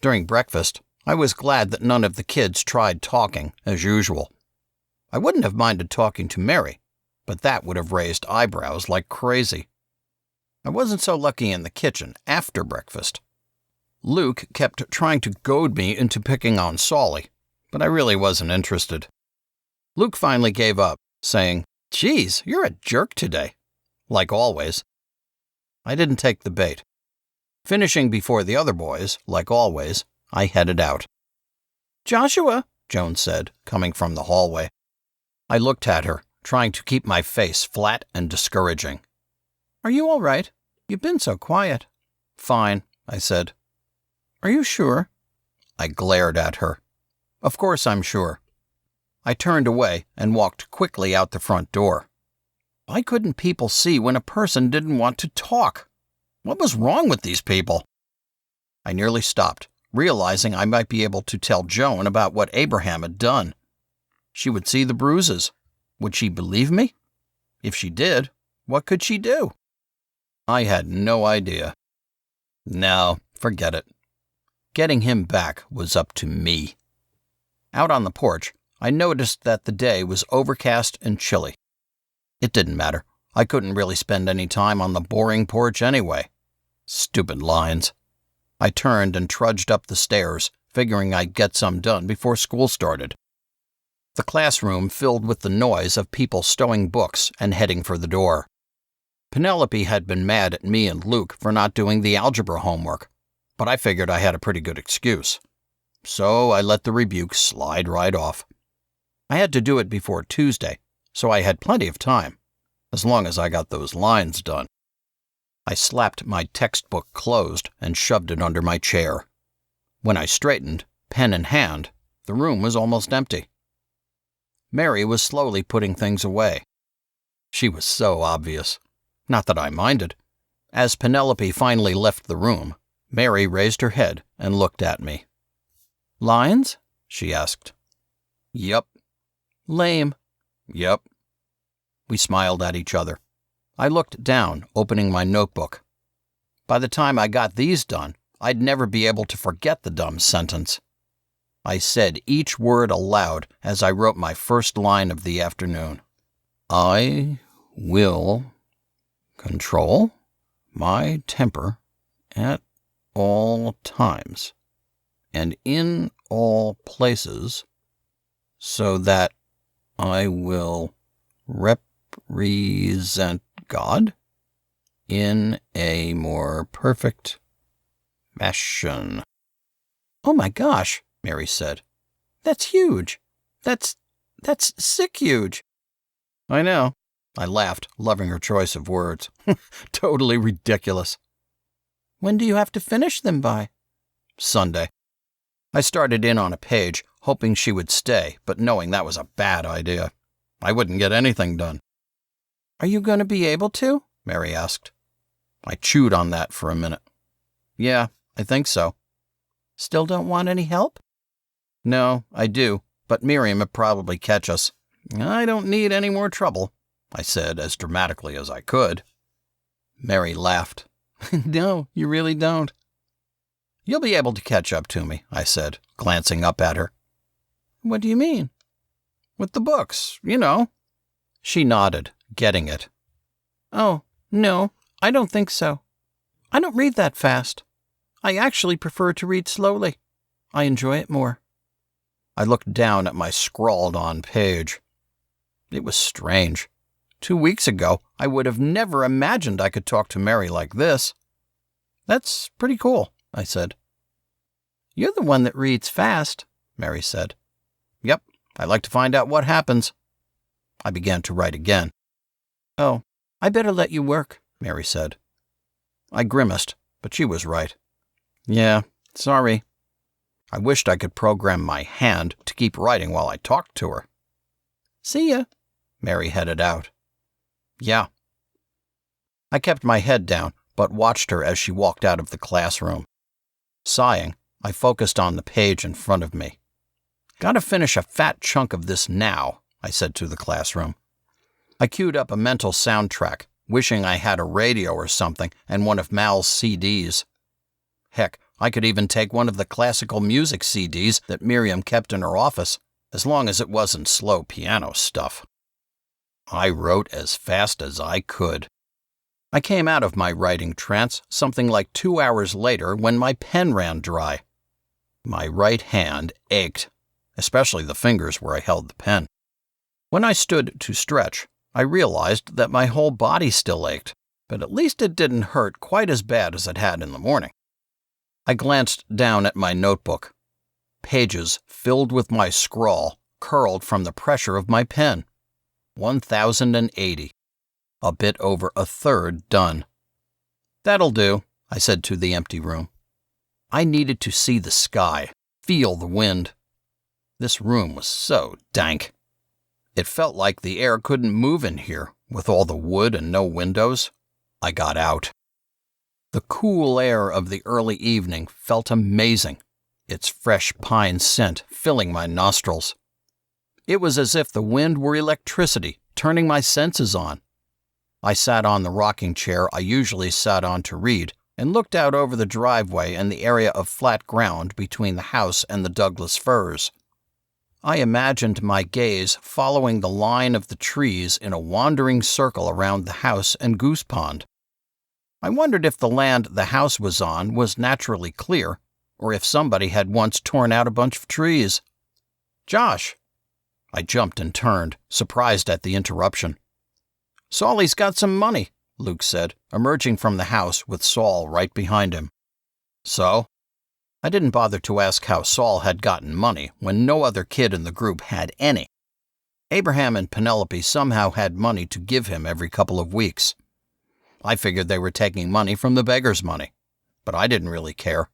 During breakfast, I was glad that none of the kids tried talking, as usual. I wouldn't have minded talking to Mary, but that would have raised eyebrows like crazy. I wasn't so lucky in the kitchen after breakfast. Luke kept trying to goad me into picking on Solly, but I really wasn't interested. Luke finally gave up, saying, "Geez, you're a jerk today." Like always. I didn't take the bait. Finishing before the other boys, like always, I headed out. "Joshua," Joan said, coming from the hallway. I looked at her, trying to keep my face flat and discouraging. "Are you all right? You've been so quiet." "Fine," I said. "Are you sure?" I glared at her. "Of course I'm sure." I turned away and walked quickly out the front door. Why couldn't people see when a person didn't want to talk? What was wrong with these people? I nearly stopped, realizing I might be able to tell Joan about what Abraham had done. She would see the bruises. Would she believe me? If she did, what could she do? I had no idea. No, forget it. Getting him back was up to me. Out on the porch, I noticed that the day was overcast and chilly. It didn't matter. I couldn't really spend any time on the boring porch anyway. Stupid lines. I turned and trudged up the stairs, figuring I'd get some done before school started. The classroom filled with the noise of people stowing books and heading for the door. Penelope had been mad at me and Luke for not doing the algebra homework, but I figured I had a pretty good excuse. So I let the rebuke slide right off. I had to do it before Tuesday, so I had plenty of time, as long as I got those lines done. I slapped my textbook closed and shoved it under my chair. When I straightened, pen in hand, the room was almost empty. Mary was slowly putting things away. She was so obvious. Not that I minded. As Penelope finally left the room, Mary raised her head and looked at me. "Lines?" she asked. "Yup." "Lame." "Yup." We smiled at each other. I looked down, opening my notebook. By the time I got these done, I'd never be able to forget the dumb sentence. I said each word aloud as I wrote my first line of the afternoon. I will control my temper at all times and in all places so that I will represent God in a more perfect fashion. "Oh my gosh," Mary said. "That's huge. That's sick huge." I know. I laughed, loving her choice of words. Totally ridiculous. "When do you have to finish them by?" Sunday. I started in on a page, hoping she would stay, but knowing that was a bad idea. I wouldn't get anything done. "Are you going to be able to?" Mary asked. I chewed on that for a minute. Yeah, I think so. "Still don't want any help?" No, I do, but Miriam would probably catch us. I don't need any more trouble, I said as dramatically as I could. Mary laughed. "No, you really don't." "You'll be able to catch up to me," I said, glancing up at her. "What do you mean?" "With the books, you know." She nodded, getting it. "Oh, no, I don't think so. I don't read that fast. I actually prefer to read slowly. I enjoy it more." I looked down at my scrawled-on page. It was strange. 2 weeks ago, I would have never imagined I could talk to Mary like this. "That's pretty cool," I said. "You're the one that reads fast," Mary said. "Yep, I like to find out what happens." I began to write again. "Oh, I better let you work," Mary said. I grimaced, but she was right. "Yeah, sorry." I wished I could program my hand to keep writing while I talked to her. "See ya." Mary headed out. Yeah. I kept my head down, but watched her as she walked out of the classroom. Sighing, I focused on the page in front of me. "Gotta finish a fat chunk of this now," I said to the classroom. I queued up a mental soundtrack, wishing I had a radio or something and one of Mal's CDs. Heck, I could even take one of the classical music CDs that Miriam kept in her office, as long as it wasn't slow piano stuff. I wrote as fast as I could. I came out of my writing trance something like 2 hours later when my pen ran dry. My right hand ached, especially the fingers where I held the pen. When I stood to stretch, I realized that my whole body still ached, but at least it didn't hurt quite as bad as it had in the morning. I glanced down at my notebook. Pages filled with my scrawl curled from the pressure of my pen. 1,080. A bit over a third done. "That'll do," I said to the empty room. I needed to see the sky, feel the wind. This room was so dank. It felt like the air couldn't move in here, with all the wood and no windows. I got out. The cool air of the early evening felt amazing, its fresh pine scent filling my nostrils. It was as if the wind were electricity, turning my senses on. I sat on the rocking chair I usually sat on to read and looked out over the driveway and the area of flat ground between the house and the Douglas firs. I imagined my gaze following the line of the trees in a wandering circle around the house and Goose Pond. I wondered if the land the house was on was naturally clear, or if somebody had once torn out a bunch of trees. "Josh!" I jumped and turned, surprised at the interruption. "Saulie's got some money," Luke said, emerging from the house with Saul right behind him. "So?" I didn't bother to ask how Saul had gotten money when no other kid in the group had any. Abraham and Penelope somehow had money to give him every couple of weeks. I figured they were taking money from the beggar's money, but I didn't really care.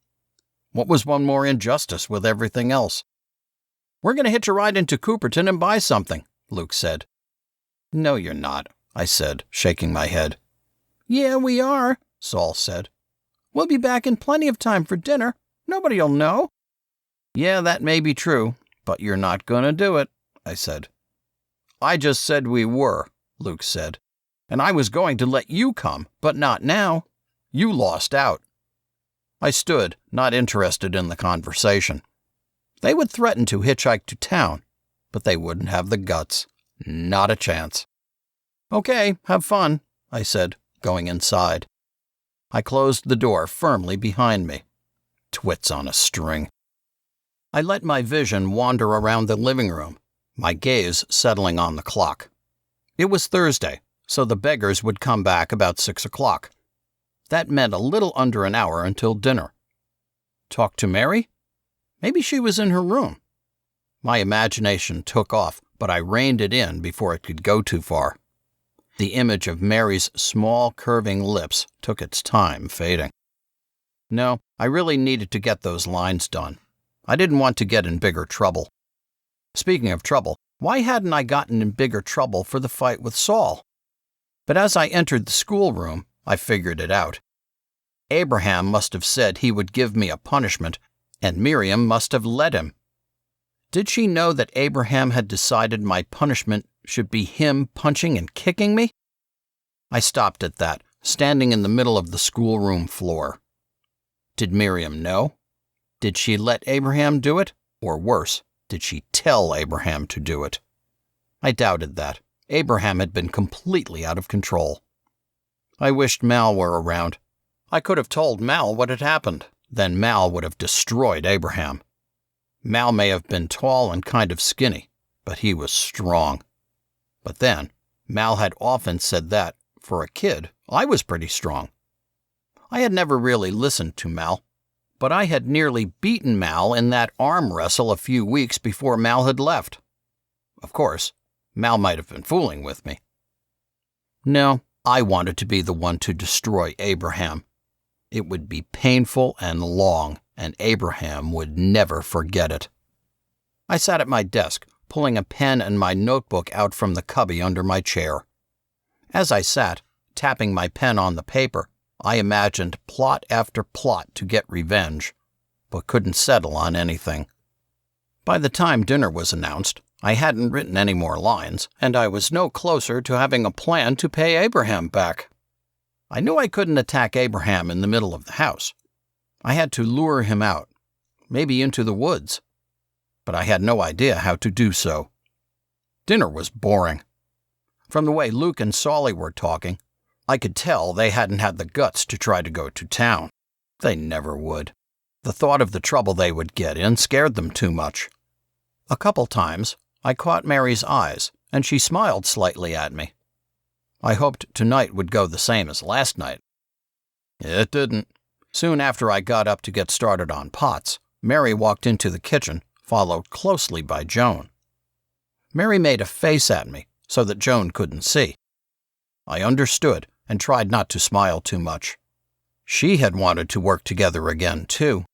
What was one more injustice with everything else? "We're going to hitch a ride into Cooperton and buy something," Luke said. "No, you're not," I said, shaking my head. "Yeah, we are," Saul said. "We'll be back in plenty of time for dinner. Nobody'll know." "Yeah, that may be true, but you're not going to do it," I said. "I just said we were," Luke said. "And I was going to let you come, but not now. You lost out." I stood, not interested in the conversation. They would threaten to hitchhike to town, but they wouldn't have the guts. Not a chance. "Okay, have fun," I said, going inside. I closed the door firmly behind me. Twits on a string. I let my vision wander around the living room, my gaze settling on the clock. It was Thursday, so the beggars would come back about 6 o'clock. That meant a little under an hour until dinner. Talk to Mary? Maybe she was in her room. My imagination took off, but I reined it in before it could go too far. The image of Mary's small, curving lips took its time fading. No, I really needed to get those lines done. I didn't want to get in bigger trouble. Speaking of trouble, why hadn't I gotten in bigger trouble for the fight with Saul? But as I entered the schoolroom, I figured it out. Abraham must have said he would give me a punishment, and Miriam must have let him. Did she know that Abraham had decided my punishment should be him punching and kicking me? I stopped at that, standing in the middle of the schoolroom floor. Did Miriam know? Did she let Abraham do it? Or worse, did she tell Abraham to do it? I doubted that. Abraham had been completely out of control. I wished Mal were around. I could have told Mal what had happened. Then Mal would have destroyed Abraham. Mal may have been tall and kind of skinny, but he was strong. But then, Mal had often said that, for a kid, I was pretty strong. I had never really listened to Mal, but I had nearly beaten Mal in that arm wrestle a few weeks before Mal had left. Of course, Mal might have been fooling with me. No, I wanted to be the one to destroy Abraham. It would be painful and long, and Abraham would never forget it. I sat at my desk, pulling a pen and my notebook out from the cubby under my chair. As I sat, tapping my pen on the paper, I imagined plot after plot to get revenge, but couldn't settle on anything. By the time dinner was announced, I hadn't written any more lines, and I was no closer to having a plan to pay Abraham back. I knew I couldn't attack Abraham in the middle of the house. I had to lure him out, maybe into the woods, but I had no idea how to do so. Dinner was boring. From the way Luke and Solly were talking, I could tell they hadn't had the guts to try to go to town. They never would. The thought of the trouble they would get in scared them too much. A couple times, I caught Mary's eyes, and she smiled slightly at me. I hoped tonight would go the same as last night. It didn't. Soon after I got up to get started on pots, Mary walked into the kitchen, followed closely by Joan. Mary made a face at me so that Joan couldn't see. I understood and tried not to smile too much. She had wanted to work together again, too.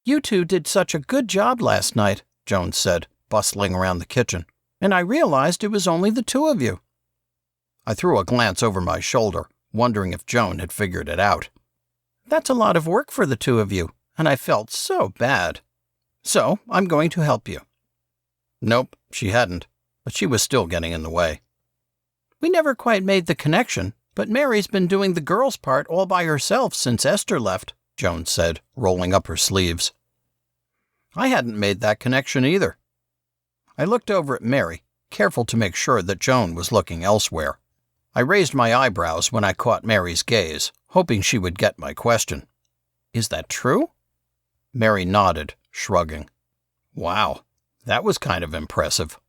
"You two did such a good job last night," Joan said, bustling around the kitchen, "and I realized it was only the two of you." I threw a glance over my shoulder, wondering if Joan had figured it out. "That's a lot of work for the two of you, and I felt so bad. So I'm going to help you." Nope, she hadn't, but she was still getting in the way. "We never quite made the connection, but Mary's been doing the girl's part all by herself since Esther left," Joan said, rolling up her sleeves. I hadn't made that connection either. I looked over at Mary, careful to make sure that Joan was looking elsewhere. I raised my eyebrows when I caught Mary's gaze, hoping she would get my question. "Is that true?" Mary nodded, shrugging. "Wow, that was kind of impressive."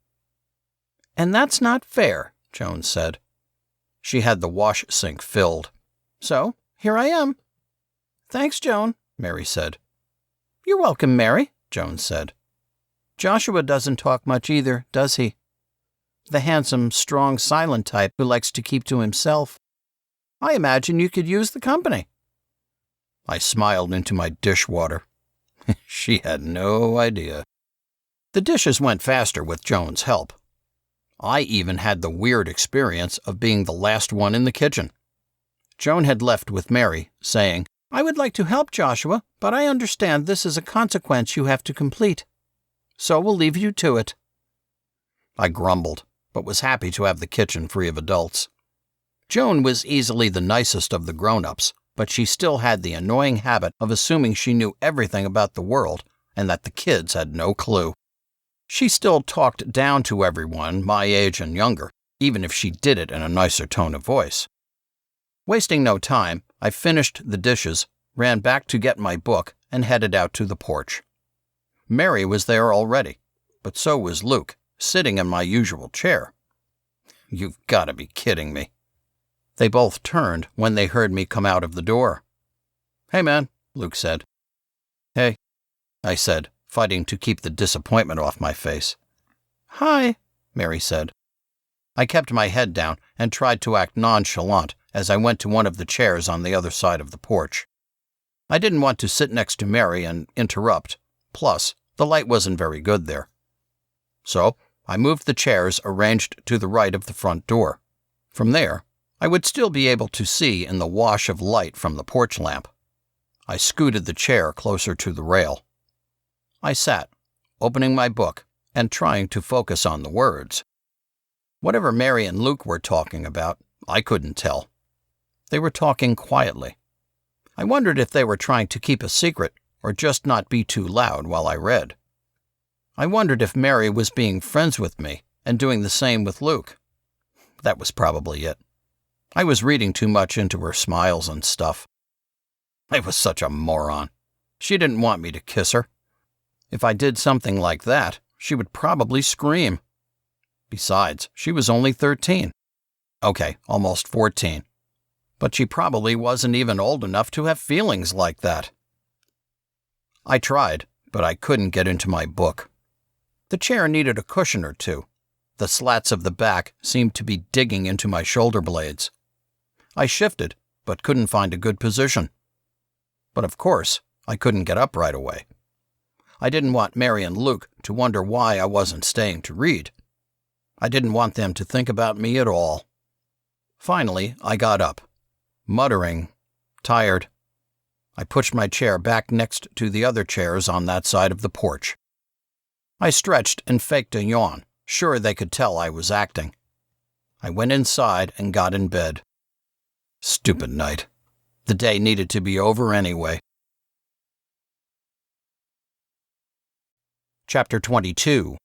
"And that's not fair," Joan said. She had the wash sink filled. "So, here I am." "Thanks, Joan," Mary said. "You're welcome, Mary," Joan said. "Joshua doesn't talk much either, does he?" The handsome, strong, silent type who likes to keep to himself. I imagine you could use the company." I smiled into my dishwater. She had no idea. The dishes went faster with Joan's help. I even had the weird experience of being the last one in the kitchen. Joan had left with Mary, saying, "I would like to help Joshua, but I understand this is a consequence you have to complete. So we'll leave you to it." I grumbled, but was happy to have the kitchen free of adults. Joan was easily the nicest of the grown-ups, but she still had the annoying habit of assuming she knew everything about the world and that the kids had no clue. She still talked down to everyone my age and younger, even if she did it in a nicer tone of voice. Wasting no time, I finished the dishes, ran back to get my book, and headed out to the porch. Mary was there already, but so was Luke, sitting in my usual chair. You've got to be kidding me. They both turned when they heard me come out of the door. "Hey, man," Luke said. "Hey," I said, fighting to keep the disappointment off my face. "Hi," Mary said. I kept my head down and tried to act nonchalant as I went to one of the chairs on the other side of the porch. I didn't want to sit next to Mary and interrupt, plus, the light wasn't very good there. So, I moved the chairs arranged to the right of the front door. From there, I would still be able to see in the wash of light from the porch lamp. I scooted the chair closer to the rail. I sat, opening my book and trying to focus on the words. Whatever Mary and Luke were talking about, I couldn't tell. They were talking quietly. I wondered if they were trying to keep a secret or just not be too loud while I read. I wondered if Mary was being friends with me and doing the same with Luke. That was probably it. I was reading too much into her smiles and stuff. I was such a moron. She didn't want me to kiss her. If I did something like that, she would probably scream. Besides, she was only 13. Okay, almost 14. But she probably wasn't even old enough to have feelings like that. I tried, but I couldn't get into my book. The chair needed a cushion or two. The slats of the back seemed to be digging into my shoulder blades. I shifted, but couldn't find a good position. But of course, I couldn't get up right away. I didn't want Mary and Luke to wonder why I wasn't staying to read. I didn't want them to think about me at all. Finally, I got up, muttering, "Tired." I pushed my chair back next to the other chairs on that side of the porch. I stretched and faked a yawn, sure they could tell I was acting. I went inside and got in bed. Stupid night. The day needed to be over anyway. Chapter 22.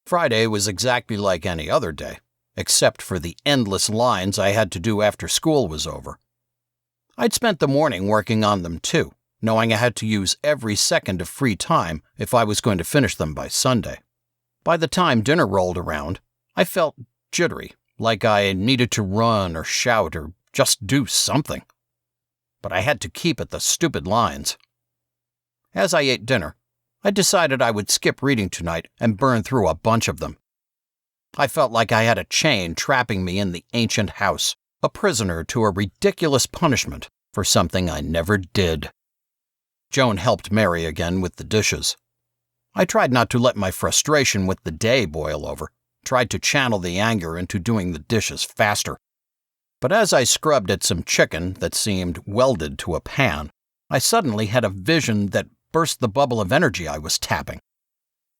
Friday was exactly like any other day, except for the endless lines I had to do after school was over. I'd spent the morning working on them too, knowing I had to use every second of free time if I was going to finish them by Sunday. By the time dinner rolled around, I felt jittery, like I needed to run or shout or just do something. But I had to keep at the stupid lines. As I ate dinner, I decided I would skip reading tonight and burn through a bunch of them. I felt like I had a chain trapping me in the ancient house, a prisoner to a ridiculous punishment for something I never did. Joan helped Mary again with the dishes. I tried not to let my frustration with the day boil over, tried to channel the anger into doing the dishes faster. But as I scrubbed at some chicken that seemed welded to a pan, I suddenly had a vision that burst the bubble of energy I was tapping.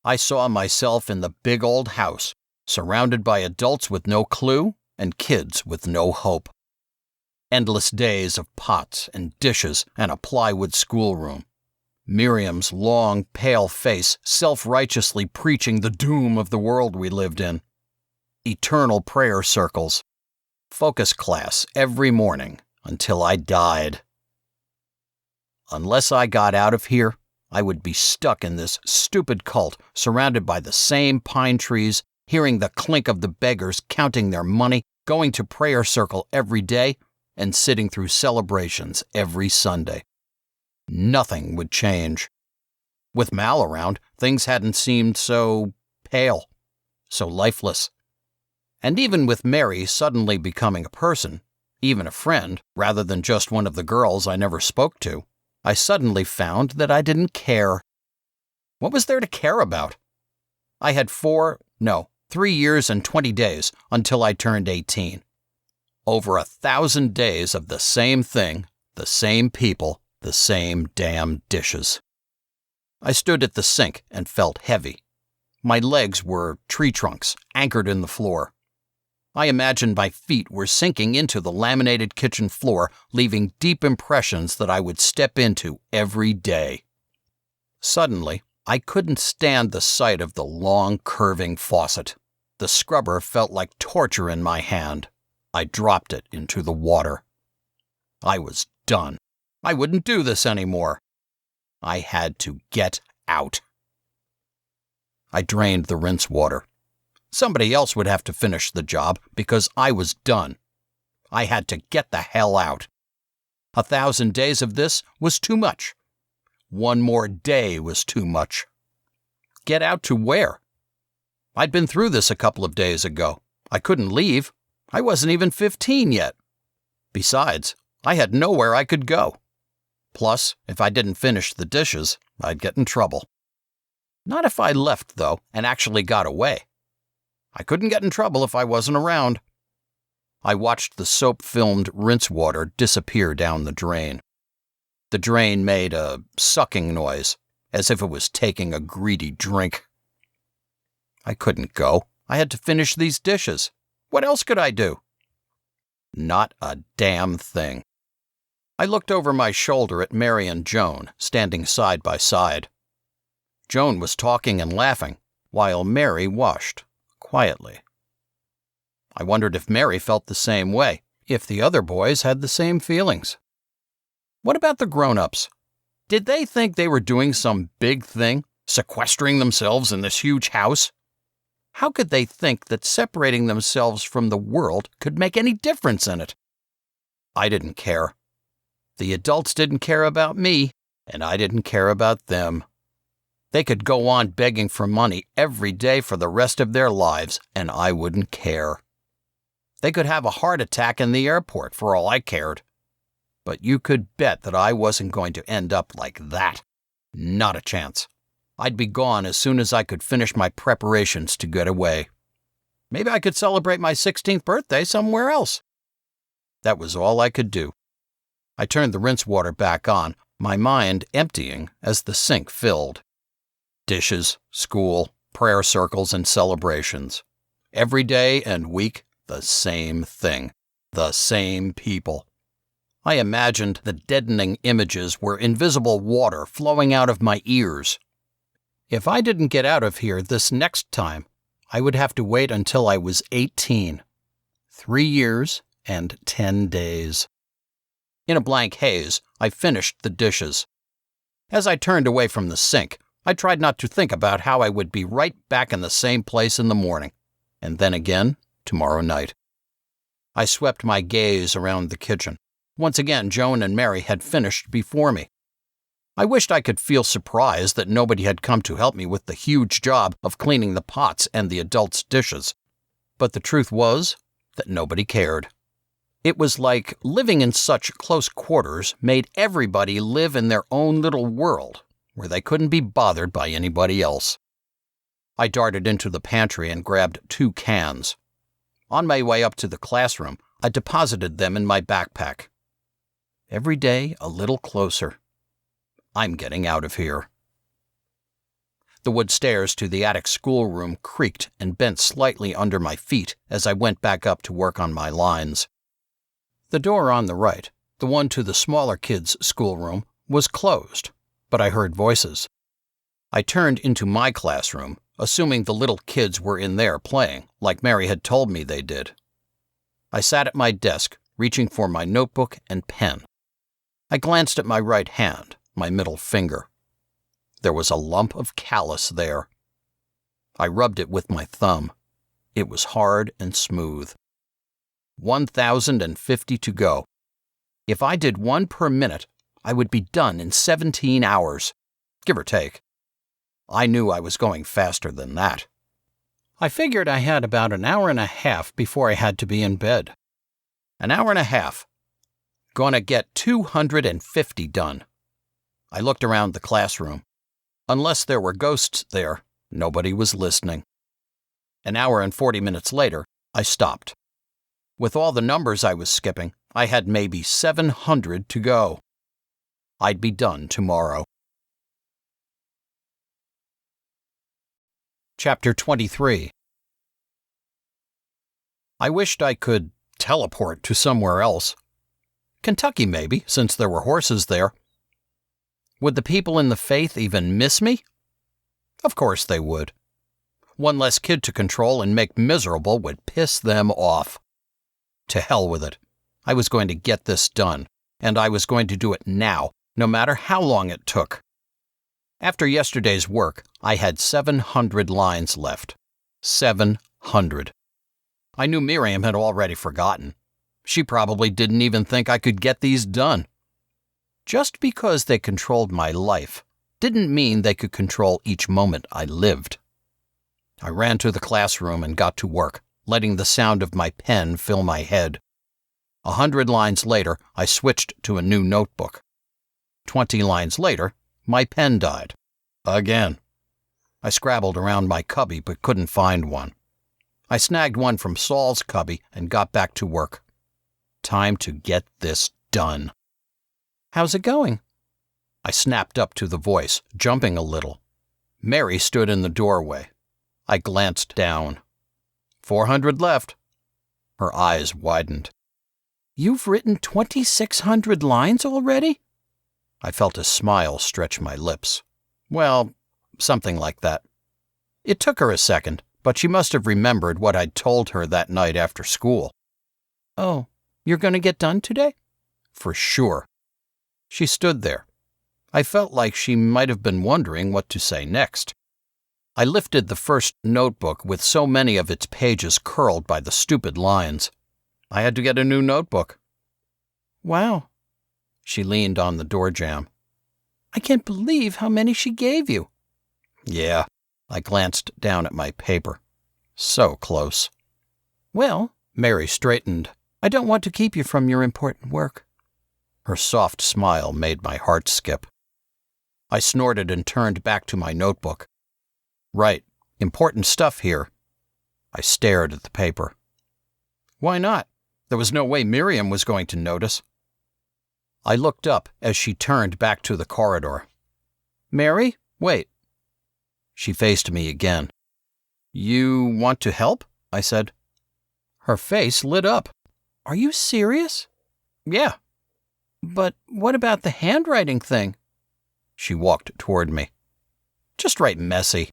I saw myself in the big old house, surrounded by adults with no clue and kids with no hope. Endless days of pots and dishes and a plywood schoolroom. Miriam's long, pale face self-righteously preaching the doom of the world we lived in. Eternal prayer circles. Focus class every morning until I died. Unless I got out of here, I would be stuck in this stupid cult surrounded by the same pine trees, hearing the clink of the beggars counting their money, going to prayer circle every day, and sitting through celebrations every Sunday. Nothing would change. With Mal around, things hadn't seemed so pale. so lifeless. And even with Mary suddenly becoming a person, even a friend, rather than just one of the girls I never spoke to, I suddenly found that I didn't care. What was there to care about? I had 3 years and 20 days until I turned 18. Over 1,000 days of the same thing, the same people, the same damn dishes. I stood at the sink and felt heavy. My legs were tree trunks anchored in the floor. I imagined my feet were sinking into the laminated kitchen floor, leaving deep impressions that I would step into every day. Suddenly, I couldn't stand the sight of the long, curving faucet. The scrubber felt like torture in my hand. I dropped it into the water. I was done. I wouldn't do this anymore. I had to get out. I drained the rinse water. Somebody else would have to finish the job because I was done. I had to get the hell out. 1,000 days of this was too much. One more day was too much. Get out to where? I'd been through this a couple of days ago. I couldn't leave. I wasn't even 15 yet. Besides, I had nowhere I could go. Plus, if I didn't finish the dishes, I'd get in trouble. Not if I left, though, and actually got away. I couldn't get in trouble if I wasn't around. I watched the soap-filmed rinse water disappear down the drain. The drain made a sucking noise, as if it was taking a greedy drink. I couldn't go. I had to finish these dishes. What else could I do? Not a damn thing. I looked over my shoulder at Mary and Joan, standing side by side. Joan was talking and laughing, while Mary washed, quietly. I wondered if Mary felt the same way, if the other boys had the same feelings. What about the grown-ups? Did they think they were doing some big thing, sequestering themselves in this huge house? How could they think that separating themselves from the world could make any difference in it? I didn't care. The adults didn't care about me, and I didn't care about them. They could go on begging for money every day for the rest of their lives, and I wouldn't care. They could have a heart attack in the airport for all I cared. But you could bet that I wasn't going to end up like that. Not a chance. I'd be gone as soon as I could finish my preparations to get away. Maybe I could celebrate my 16th birthday somewhere else. That was all I could do. I turned the rinse water back on, my mind emptying as the sink filled. Dishes, school, prayer circles, and celebrations. Every day and week, the same thing. The same people. I imagined the deadening images were invisible water flowing out of my ears. If I didn't get out of here this next time, I would have to wait until I was 18. 3 years and 10 days. In a blank haze, I finished the dishes. As I turned away from the sink, I tried not to think about how I would be right back in the same place in the morning, and then again tomorrow night. I swept my gaze around the kitchen. Once again, Joan and Mary had finished before me. I wished I could feel surprised that nobody had come to help me with the huge job of cleaning the pots and the adults' dishes. But the truth was that nobody cared. It was like living in such close quarters made everybody live in their own little world, where they couldn't be bothered by anybody else. I darted into the pantry and grabbed 2 cans. On my way up to the classroom, I deposited them in my backpack. Every day a little closer. I'm getting out of here. The wood stairs to the attic schoolroom creaked and bent slightly under my feet as I went back up to work on my lines. The door on the right, the one to the smaller kids' schoolroom, was closed, but I heard voices. I turned into my classroom, assuming the little kids were in there playing, like Mary had told me they did. I sat at my desk, reaching for my notebook and pen. I glanced at my right hand, my middle finger. There was a lump of callus there. I rubbed it with my thumb. It was hard and smooth. 1,050 to go. If I did 1 per minute, I would be done in 17 hours, give or take. I knew I was going faster than that. I figured I had about an hour and a half before I had to be in bed. An hour and a half. Gonna get 250 done. I looked around the classroom. Unless there were ghosts there, nobody was listening. An hour and 40 minutes later, I stopped. With all the numbers I was skipping, I had maybe 700 to go. I'd be done tomorrow. Chapter 23. I wished I could teleport to somewhere else. Kentucky, maybe, since there were horses there. Would the people in the faith even miss me? Of course they would. One less kid to control and make miserable would piss them off. To hell with it. I was going to get this done, and I was going to do it now, no matter how long it took. After yesterday's work, I had 700 lines left. 700. I knew Miriam had already forgotten. She probably didn't even think I could get these done. Just because they controlled my life didn't mean they could control each moment I lived. I ran to the classroom and got to work, letting the sound of my pen fill my head. 100 lines later, I switched to a new notebook. 20 lines later, my pen died. Again. I scrabbled around my cubby but couldn't find one. I snagged one from Saul's cubby and got back to work. Time to get this done. How's it going? I snapped up to the voice, jumping a little. Mary stood in the doorway. I glanced down. 400 left. Her eyes widened. You've written 2,600 lines already? I felt a smile stretch my lips. Well, something like that. It took her a second, but she must have remembered what I'd told her that night after school. Oh, you're going to get done today? For sure. She stood there. I felt like she might have been wondering what to say next. I lifted the first notebook with so many of its pages curled by the stupid lines. I had to get a new notebook. Wow. She leaned on the door jamb. I can't believe how many she gave you. Yeah. I glanced down at my paper. So close. Well, Mary straightened. I don't want to keep you from your important work. Her soft smile made my heart skip. I snorted and turned back to my notebook. Right, important stuff here. I stared at the paper. Why not? There was no way Miriam was going to notice. I looked up as she turned back to the corridor. Mary, wait. She faced me again. You want to help? I said. Her face lit up. Are you serious? Yeah. But what about the handwriting thing? She walked toward me. Just write messy.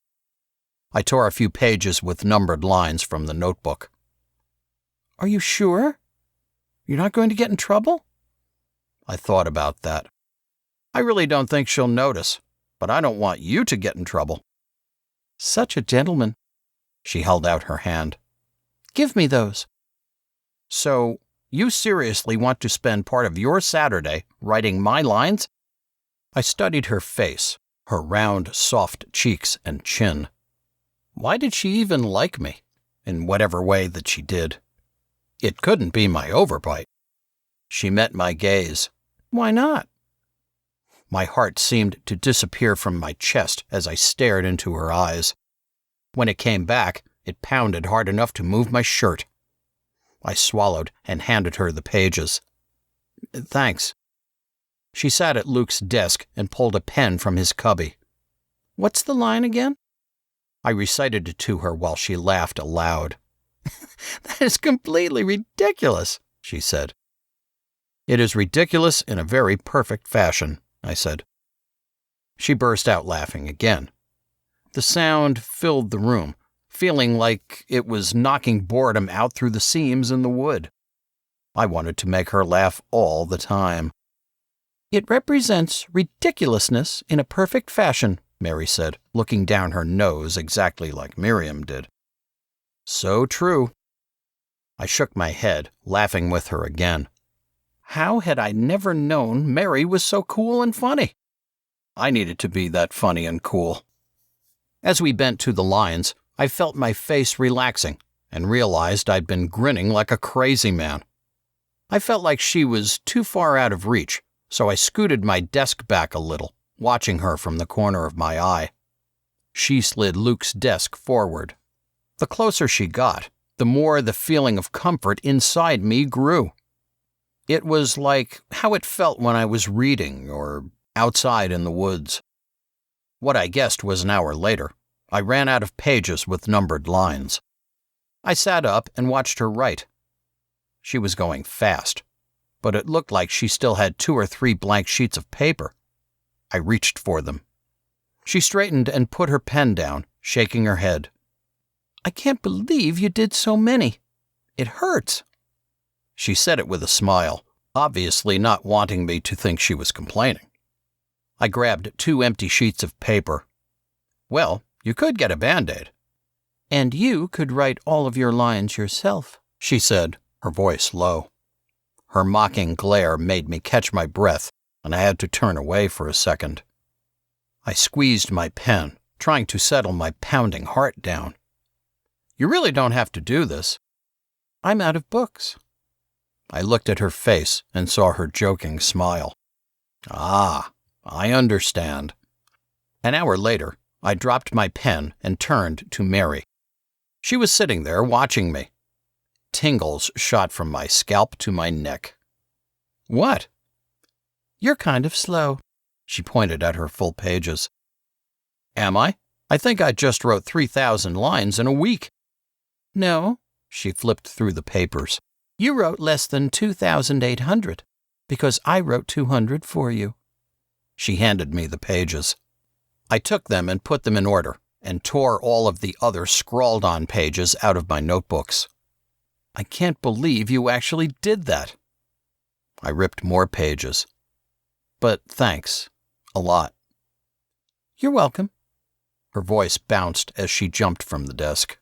I tore a few pages with numbered lines from the notebook. Are you sure? You're not going to get in trouble? I thought about that. I really don't think she'll notice, but I don't want you to get in trouble. Such a gentleman. She held out her hand. Give me those. So, you seriously want to spend part of your Saturday writing my lines? I studied her face, her round, soft cheeks and chin. Why did she even like me, in whatever way that she did? It couldn't be my overbite. She met my gaze. Why not? My heart seemed to disappear from my chest as I stared into her eyes. When it came back, it pounded hard enough to move my shirt. I swallowed and handed her the pages. Thanks. She sat at Luke's desk and pulled a pen from his cubby. What's the line again? I recited it to her while she laughed aloud. That is completely ridiculous, she said. It is ridiculous in a very perfect fashion, I said. She burst out laughing again. The sound filled the room, feeling like it was knocking boredom out through the seams in the wood. I wanted to make her laugh all the time. It represents ridiculousness in a perfect fashion, Mary said, looking down her nose exactly like Miriam did. So true. I shook my head, laughing with her again. How had I never known Mary was so cool and funny? I needed to be that funny and cool. As we bent to the lines, I felt my face relaxing and realized I'd been grinning like a crazy man. I felt like she was too far out of reach, so I scooted my desk back a little, watching her from the corner of my eye. She slid Luke's desk forward. The closer she got, the more the feeling of comfort inside me grew. It was like how it felt when I was reading or outside in the woods. What I guessed was an hour later, I ran out of pages with numbered lines. I sat up and watched her write. She was going fast, but it looked like she still had 2 or 3 blank sheets of paper. I reached for them. She straightened and put her pen down, shaking her head. "I can't believe you did so many. It hurts." She said it with a smile, obviously not wanting me to think she was complaining. I grabbed 2 empty sheets of paper. "Well, you could get a Band-Aid." "And you could write all of your lines yourself," she said, her voice low. Her mocking glare made me catch my breath, and I had to turn away for a second. I squeezed my pen, trying to settle my pounding heart down. "You really don't have to do this." "I'm out of books." I looked at her face and saw her joking smile. "Ah, I understand." An hour later, I dropped my pen and turned to Mary. She was sitting there watching me. Tingles shot from my scalp to my neck. "What?" "You're kind of slow." She pointed at her full pages. "Am I? I think I just wrote 3,000 lines in a week." "No," she flipped through the papers. "You wrote less than 2,800, because I wrote 200 for you." She handed me the pages. I took them and put them in order, and tore all of the other scrawled-on pages out of my notebooks. "I can't believe you actually did that." I ripped more pages. "But thanks. A lot." "You're welcome." Her voice bounced as she jumped from the desk.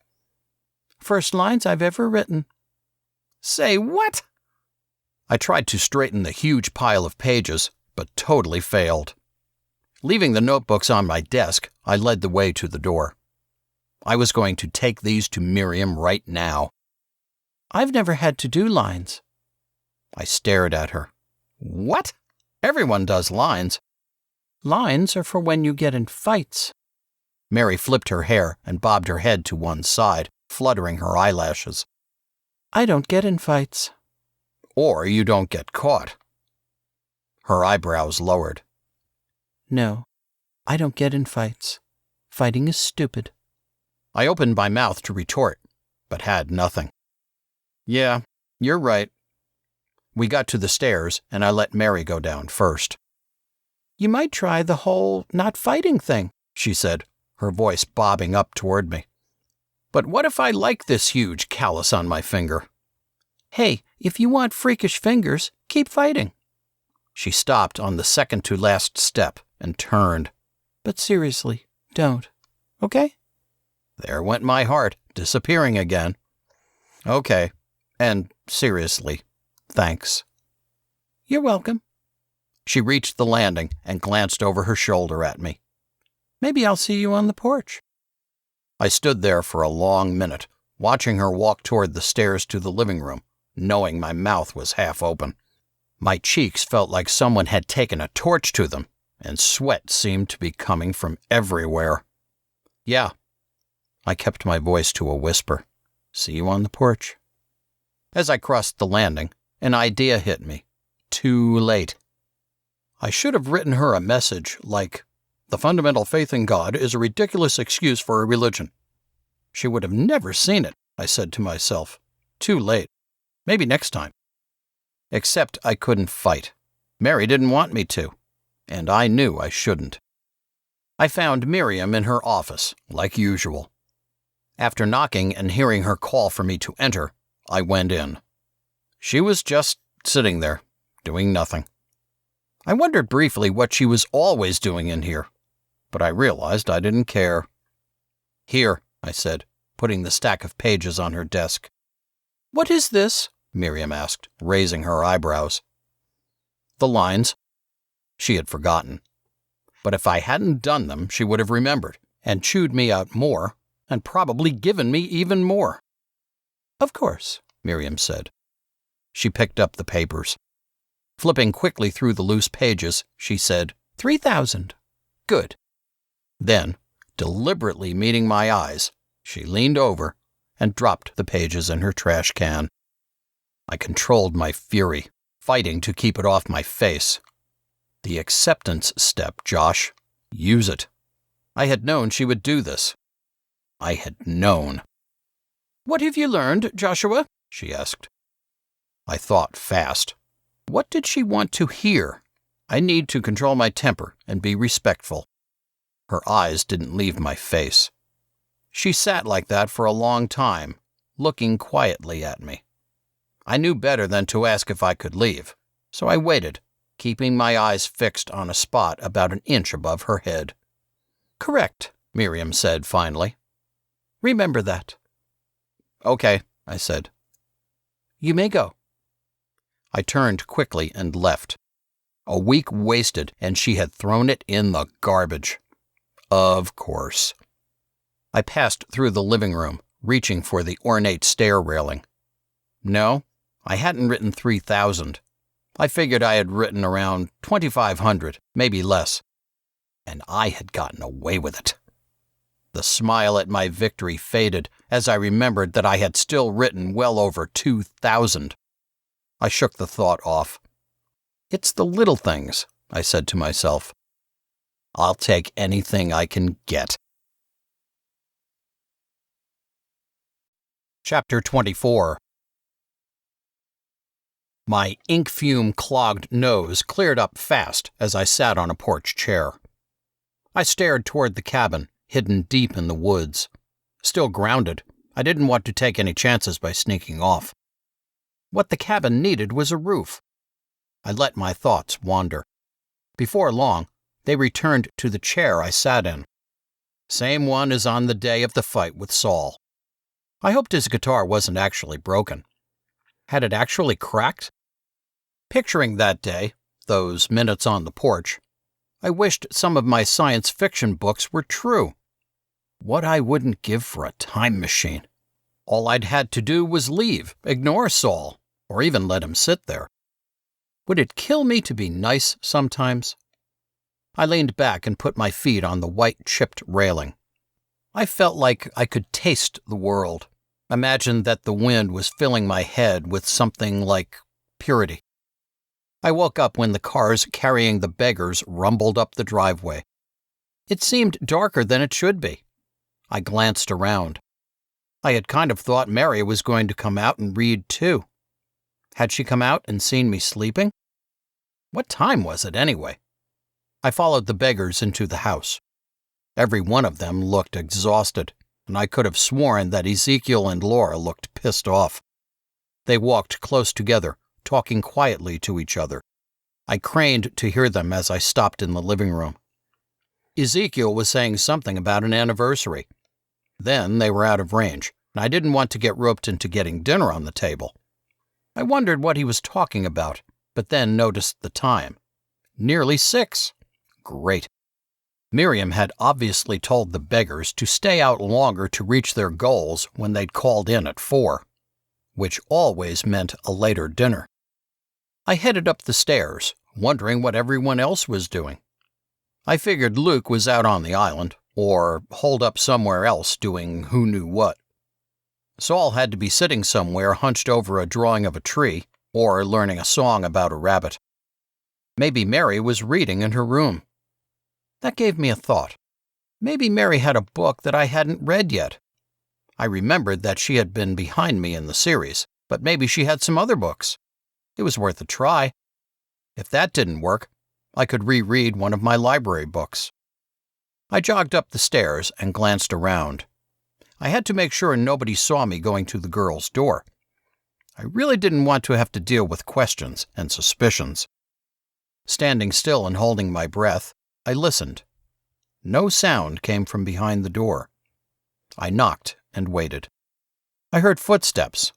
"First lines I've ever written." "Say what?" I tried to straighten the huge pile of pages, but totally failed. Leaving the notebooks on my desk, I led the way to the door. I was going to take these to Miriam right now. "I've never had to do lines." I stared at her. "What? Everyone does lines." "Lines are for when you get in fights." Mary flipped her hair and bobbed her head to one side, fluttering her eyelashes. "I don't get in fights." "Or you don't get caught." Her eyebrows lowered. "No, I don't get in fights. Fighting is stupid." I opened my mouth to retort, but had nothing. "Yeah, you're right." We got to the stairs, and I let Mary go down first. "You might try the whole not fighting thing," she said, her voice bobbing up toward me. "But what if I like this huge callus on my finger?" "Hey, if you want freakish fingers, keep fighting." She stopped on the second-to-last step and turned. "But seriously, don't. Okay?" There went my heart, disappearing again. "Okay. And seriously, thanks." "You're welcome." She reached the landing and glanced over her shoulder at me. "Maybe I'll see you on the porch." I stood there for a long minute, watching her walk toward the stairs to the living room, knowing my mouth was half open. My cheeks felt like someone had taken a torch to them, and sweat seemed to be coming from everywhere. "Yeah." I kept my voice to a whisper. "See you on the porch." As I crossed the landing, an idea hit me. Too late. I should have written her a message like, "The fundamental faith in God is a ridiculous excuse for a religion." She would have never seen it, I said to myself. Too late. Maybe next time. Except I couldn't fight. Mary didn't want me to, and I knew I shouldn't. I found Miriam in her office, like usual. After knocking and hearing her call for me to enter, I went in. She was just sitting there, doing nothing. I wondered briefly what she was always doing in here, but I realized I didn't care. "Here," I said, putting the stack of pages on her desk. "What is this?" Miriam asked, raising her eyebrows. "The lines." She had forgotten. But if I hadn't done them, she would have remembered, and chewed me out more, and probably given me even more. Of course, Miriam said. She picked up the papers. Flipping quickly through the loose pages, she said, 3,000. Good. Then, deliberately meeting my eyes, she leaned over and dropped the pages in her trash can. I controlled my fury, fighting to keep it off my face. The acceptance step, Josh. Use it. I had known she would do this. I had known. What have you learned, Joshua? She asked. I thought fast. What did she want to hear? I need to control my temper and be respectful. Her eyes didn't leave my face. She sat like that for a long time, looking quietly at me. I knew better than to ask if I could leave, so I waited, keeping my eyes fixed on a spot about an inch above her head. Correct, Miriam said finally. Remember that. Okay, I said. You may go. I turned quickly and left. A week wasted, and she had thrown it in the garbage. Of course. I passed through the living room, reaching for the ornate stair railing. No, I hadn't written 3,000. I figured I had written around 2,500, maybe less. And I had gotten away with it. The smile at my victory faded as I remembered that I had still written well over 2,000. I shook the thought off. It's the little things, I said to myself. I'll take anything I can get. Chapter 24. My ink-fume-clogged nose cleared up fast as I sat on a porch chair. I stared toward the cabin, hidden deep in the woods. Still grounded, I didn't want to take any chances by sneaking off. What the cabin needed was a roof. I let my thoughts wander. Before long, they returned to the chair I sat in. Same one as on the day of the fight with Saul. I hoped his guitar wasn't actually broken. Had it actually cracked? Picturing that day, those minutes on the porch, I wished some of my science fiction books were true. What I wouldn't give for a time machine. All I'd had to do was leave, ignore Saul, or even let him sit there. Would it kill me to be nice sometimes? I leaned back and put my feet on the white chipped railing. I felt like I could taste the world. Imagined that the wind was filling my head with something like purity. I woke up when the cars carrying the beggars rumbled up the driveway. It seemed darker than it should be. I glanced around. I had kind of thought Mary was going to come out and read too. Had she come out and seen me sleeping? What time was it anyway? I followed the beggars into the house. Every one of them looked exhausted, and I could have sworn that Ezekiel and Laura looked pissed off. They walked close together, talking quietly to each other. I craned to hear them as I stopped in the living room. Ezekiel was saying something about an anniversary. Then they were out of range, and I didn't want to get roped into getting dinner on the table. I wondered what he was talking about, but then noticed the time. Nearly 6. Great. Miriam had obviously told the beggars to stay out longer to reach their goals when they'd called in at 4, which always meant a later dinner. I headed up the stairs, wondering what everyone else was doing. I figured Luke was out on the island, or holed up somewhere else doing who knew what. Saul had to be sitting somewhere hunched over a drawing of a tree, or learning a song about a rabbit. Maybe Mary was reading in her room. That gave me a thought. Maybe Mary had a book that I hadn't read yet. I remembered that she had been behind me in the series, but maybe she had some other books. It was worth a try. If that didn't work, I could reread one of my library books. I jogged up the stairs and glanced around. I had to make sure nobody saw me going to the girls' door. I really didn't want to have to deal with questions and suspicions. Standing still and holding my breath, I listened. No sound came from behind the door. I knocked and waited. I heard footsteps.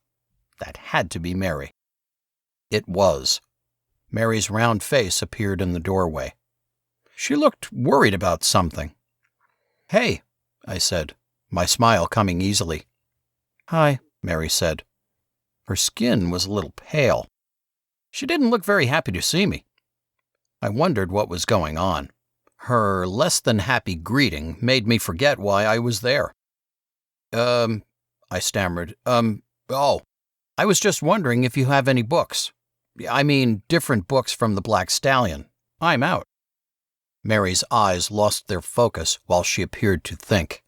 That had to be Mary. It was. Mary's round face appeared in the doorway. She looked worried about something. "Hey," I said. my smile coming easily. "Hi," Mary said. Her skin was a little pale. She didn't look very happy to see me. I wondered what was going on. Her less-than-happy greeting made me forget why I was there. I stammered. Oh, I was just wondering if you have any books. I mean, different books from the Black Stallion. I'm out." Mary's eyes lost their focus while she appeared to think.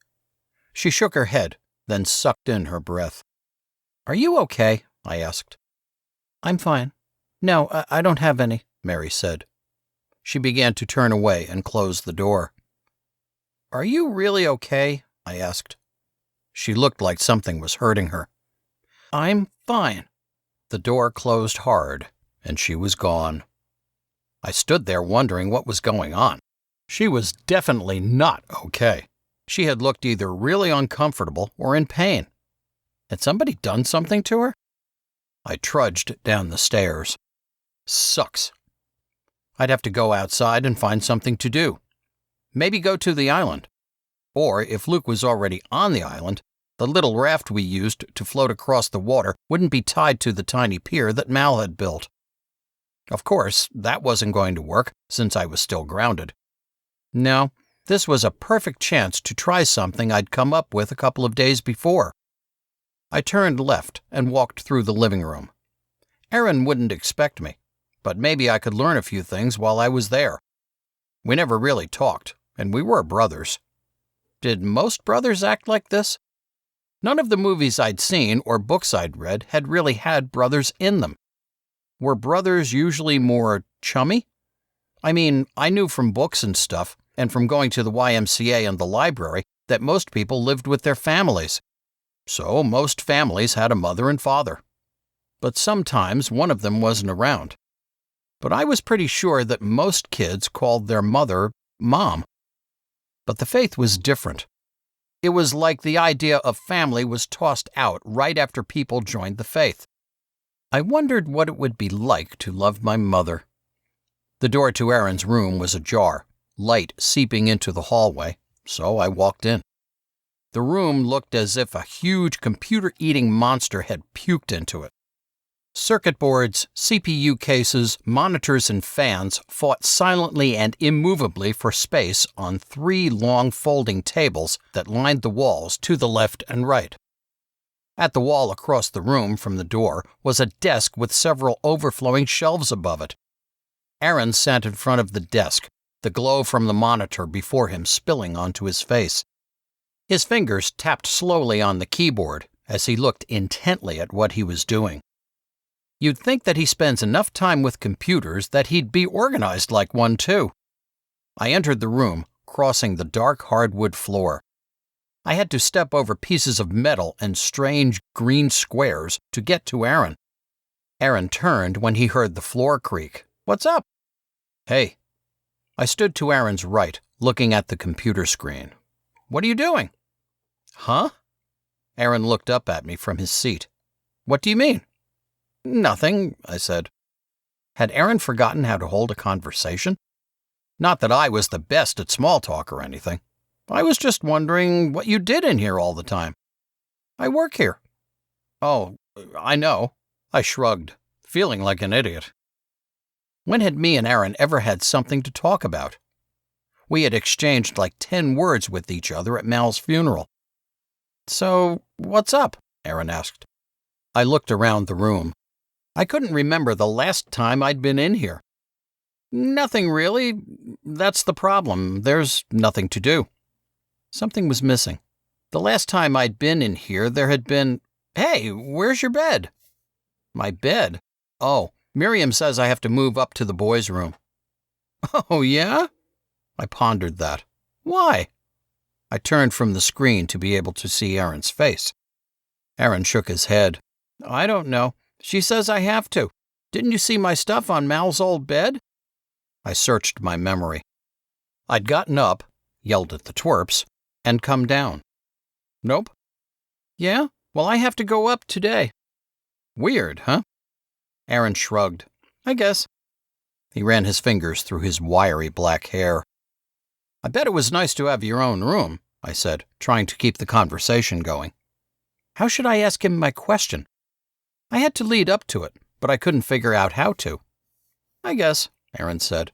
She shook her head, then sucked in her breath. "Are you okay?" I asked. "I'm fine. No, I don't have any," Mary said. She began to turn away and close the door. "Are you really okay?" I asked. She looked like something was hurting her. "I'm fine." The door closed hard, and she was gone. I stood there wondering what was going on. She was definitely not okay. She had looked either really uncomfortable or in pain. Had somebody done something to her? I trudged down the stairs. Sucks. I'd have to go outside and find something to do. Maybe go to the island. Or, if Luke was already on the island, the little raft we used to float across the water wouldn't be tied to the tiny pier that Mal had built. Of course, that wasn't going to work, since I was still grounded. No, this was a perfect chance to try something I'd come up with a couple of days before. I turned left and walked through the living room. Aaron wouldn't expect me, but maybe I could learn a few things while I was there. We never really talked, and we were brothers. Did most brothers act like this? None of the movies I'd seen or books I'd read had really had brothers in them. Were brothers usually more chummy? I mean, I knew from books and stuff, and from going to the YMCA and the library, that most people lived with their families. So most families had a mother and father. But sometimes one of them wasn't around. But I was pretty sure that most kids called their mother Mom. But the faith was different. It was like the idea of family was tossed out right after people joined the faith. I wondered what it would be like to love my mother. The door to Aaron's room was ajar, light seeping into the hallway, so I walked in. The room looked as if a huge computer-eating monster had puked into it. Circuit boards, CPU cases, monitors, and fans fought silently and immovably for space on 3 long folding tables that lined the walls to the left and right. At the wall across the room from the door was a desk with several overflowing shelves above it. Aaron sat in front of the desk, the glow from the monitor before him spilling onto his face. His fingers tapped slowly on the keyboard as he looked intently at what he was doing. You'd think that he spends enough time with computers that he'd be organized like one, too. I entered the room, crossing the dark hardwood floor. I had to step over pieces of metal and strange green squares to get to Aaron. Aaron turned when he heard the floor creak. "What's up?" "Hey." I stood to Aaron's right, looking at the computer screen. "What are you doing?" "Huh?" Aaron looked up at me from his seat. "What do you mean?" "Nothing," I said. Had Aaron forgotten how to hold a conversation? Not that I was the best at small talk or anything. I was just wondering what you did in here all the time. "I work here." "Oh, I know." I shrugged, feeling like an idiot. When had me and Aaron ever had something to talk about? We had exchanged like 10 words with each other at Mal's funeral. "So, what's up?" Aaron asked. I looked around the room. I couldn't remember the last time I'd been in here. "Nothing really. That's the problem. There's nothing to do." Something was missing. The last time I'd been in here, there had been... "Hey, where's your bed?" "My bed? Oh, Miriam says I have to move up to the boys' room." "Oh, yeah?" I pondered that. "Why?" I turned from the screen to be able to see Aaron's face. Aaron shook his head. "I don't know. She says I have to. Didn't you see my stuff on Mal's old bed?" I searched my memory. I'd gotten up, yelled at the twerps, and come down. "Nope." "Yeah? Well, I have to go up today." "Weird, huh?" Aaron shrugged. "I guess." He ran his fingers through his wiry black hair. "I bet it was nice to have your own room. I said, trying to keep the conversation going. How should I ask him my question? I had to lead up to it, but I couldn't figure out how to. I guess, Aaron said.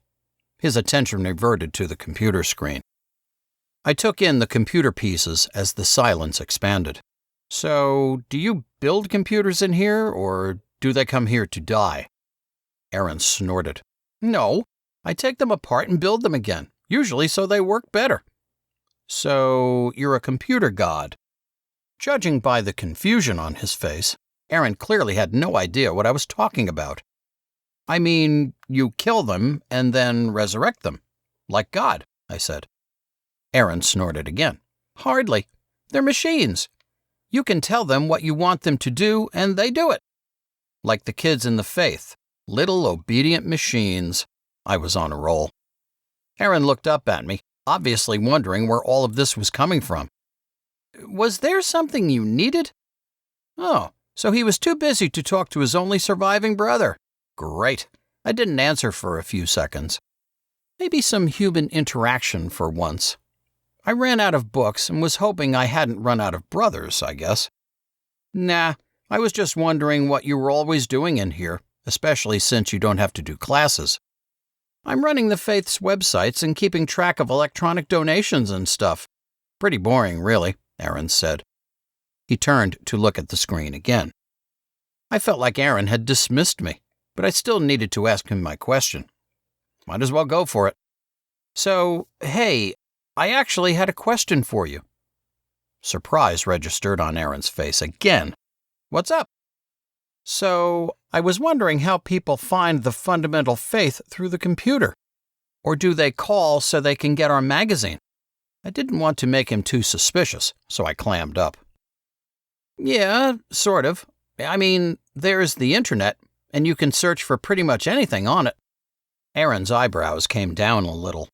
His attention reverted to the computer screen. I took in the computer pieces as the silence expanded. So, do you build computers in here, or do they come here to die? Aaron snorted. No, I take them apart and build them again, usually so they work better. So, you're a computer god. Judging by the confusion on his face, Aaron clearly had no idea what I was talking about. I mean, you kill them and then resurrect them. Like God, I said. Aaron snorted again. Hardly. They're machines. You can tell them what you want them to do, and they do it. Like the kids in the faith. Little obedient machines. I was on a roll. Aaron looked up at me, obviously wondering where all of this was coming from. Was there something you needed? Oh, so he was too busy to talk to his only surviving brother. Great. I didn't answer for a few seconds. Maybe some human interaction for once. I ran out of books and was hoping I hadn't run out of brothers, I guess. Nah, I was just wondering what you were always doing in here, especially since you don't have to do classes. I'm running the Faith's websites and keeping track of electronic donations and stuff. Pretty boring, really, Aaron said. He turned to look at the screen again. I felt like Aaron had dismissed me, but I still needed to ask him my question. Might as well go for it. So, hey, I actually had a question for you. Surprise registered on Aaron's face again. What's up? So, I was wondering how people find the fundamental faith through the computer. Or do they call so they can get our magazine? I didn't want to make him too suspicious, so I clammed up. Yeah, sort of. I mean, there's the internet, and you can search for pretty much anything on it. Aaron's eyebrows came down a little.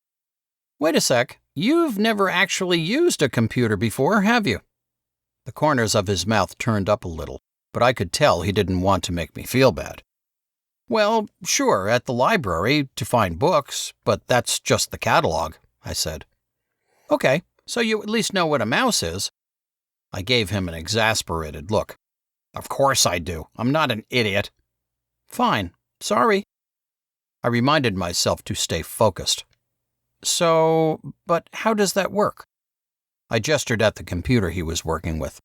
Wait a sec, you've never actually used a computer before, have you? The corners of his mouth turned up a little, but I could tell he didn't want to make me feel bad. Well, sure, at the library to find books, but that's just the catalog, I said. Okay, so you at least know what a mouse is. I gave him an exasperated look. Of course I do. I'm not an idiot. Fine. Sorry. I reminded myself to stay focused. So, but how does that work? I gestured at the computer he was working with.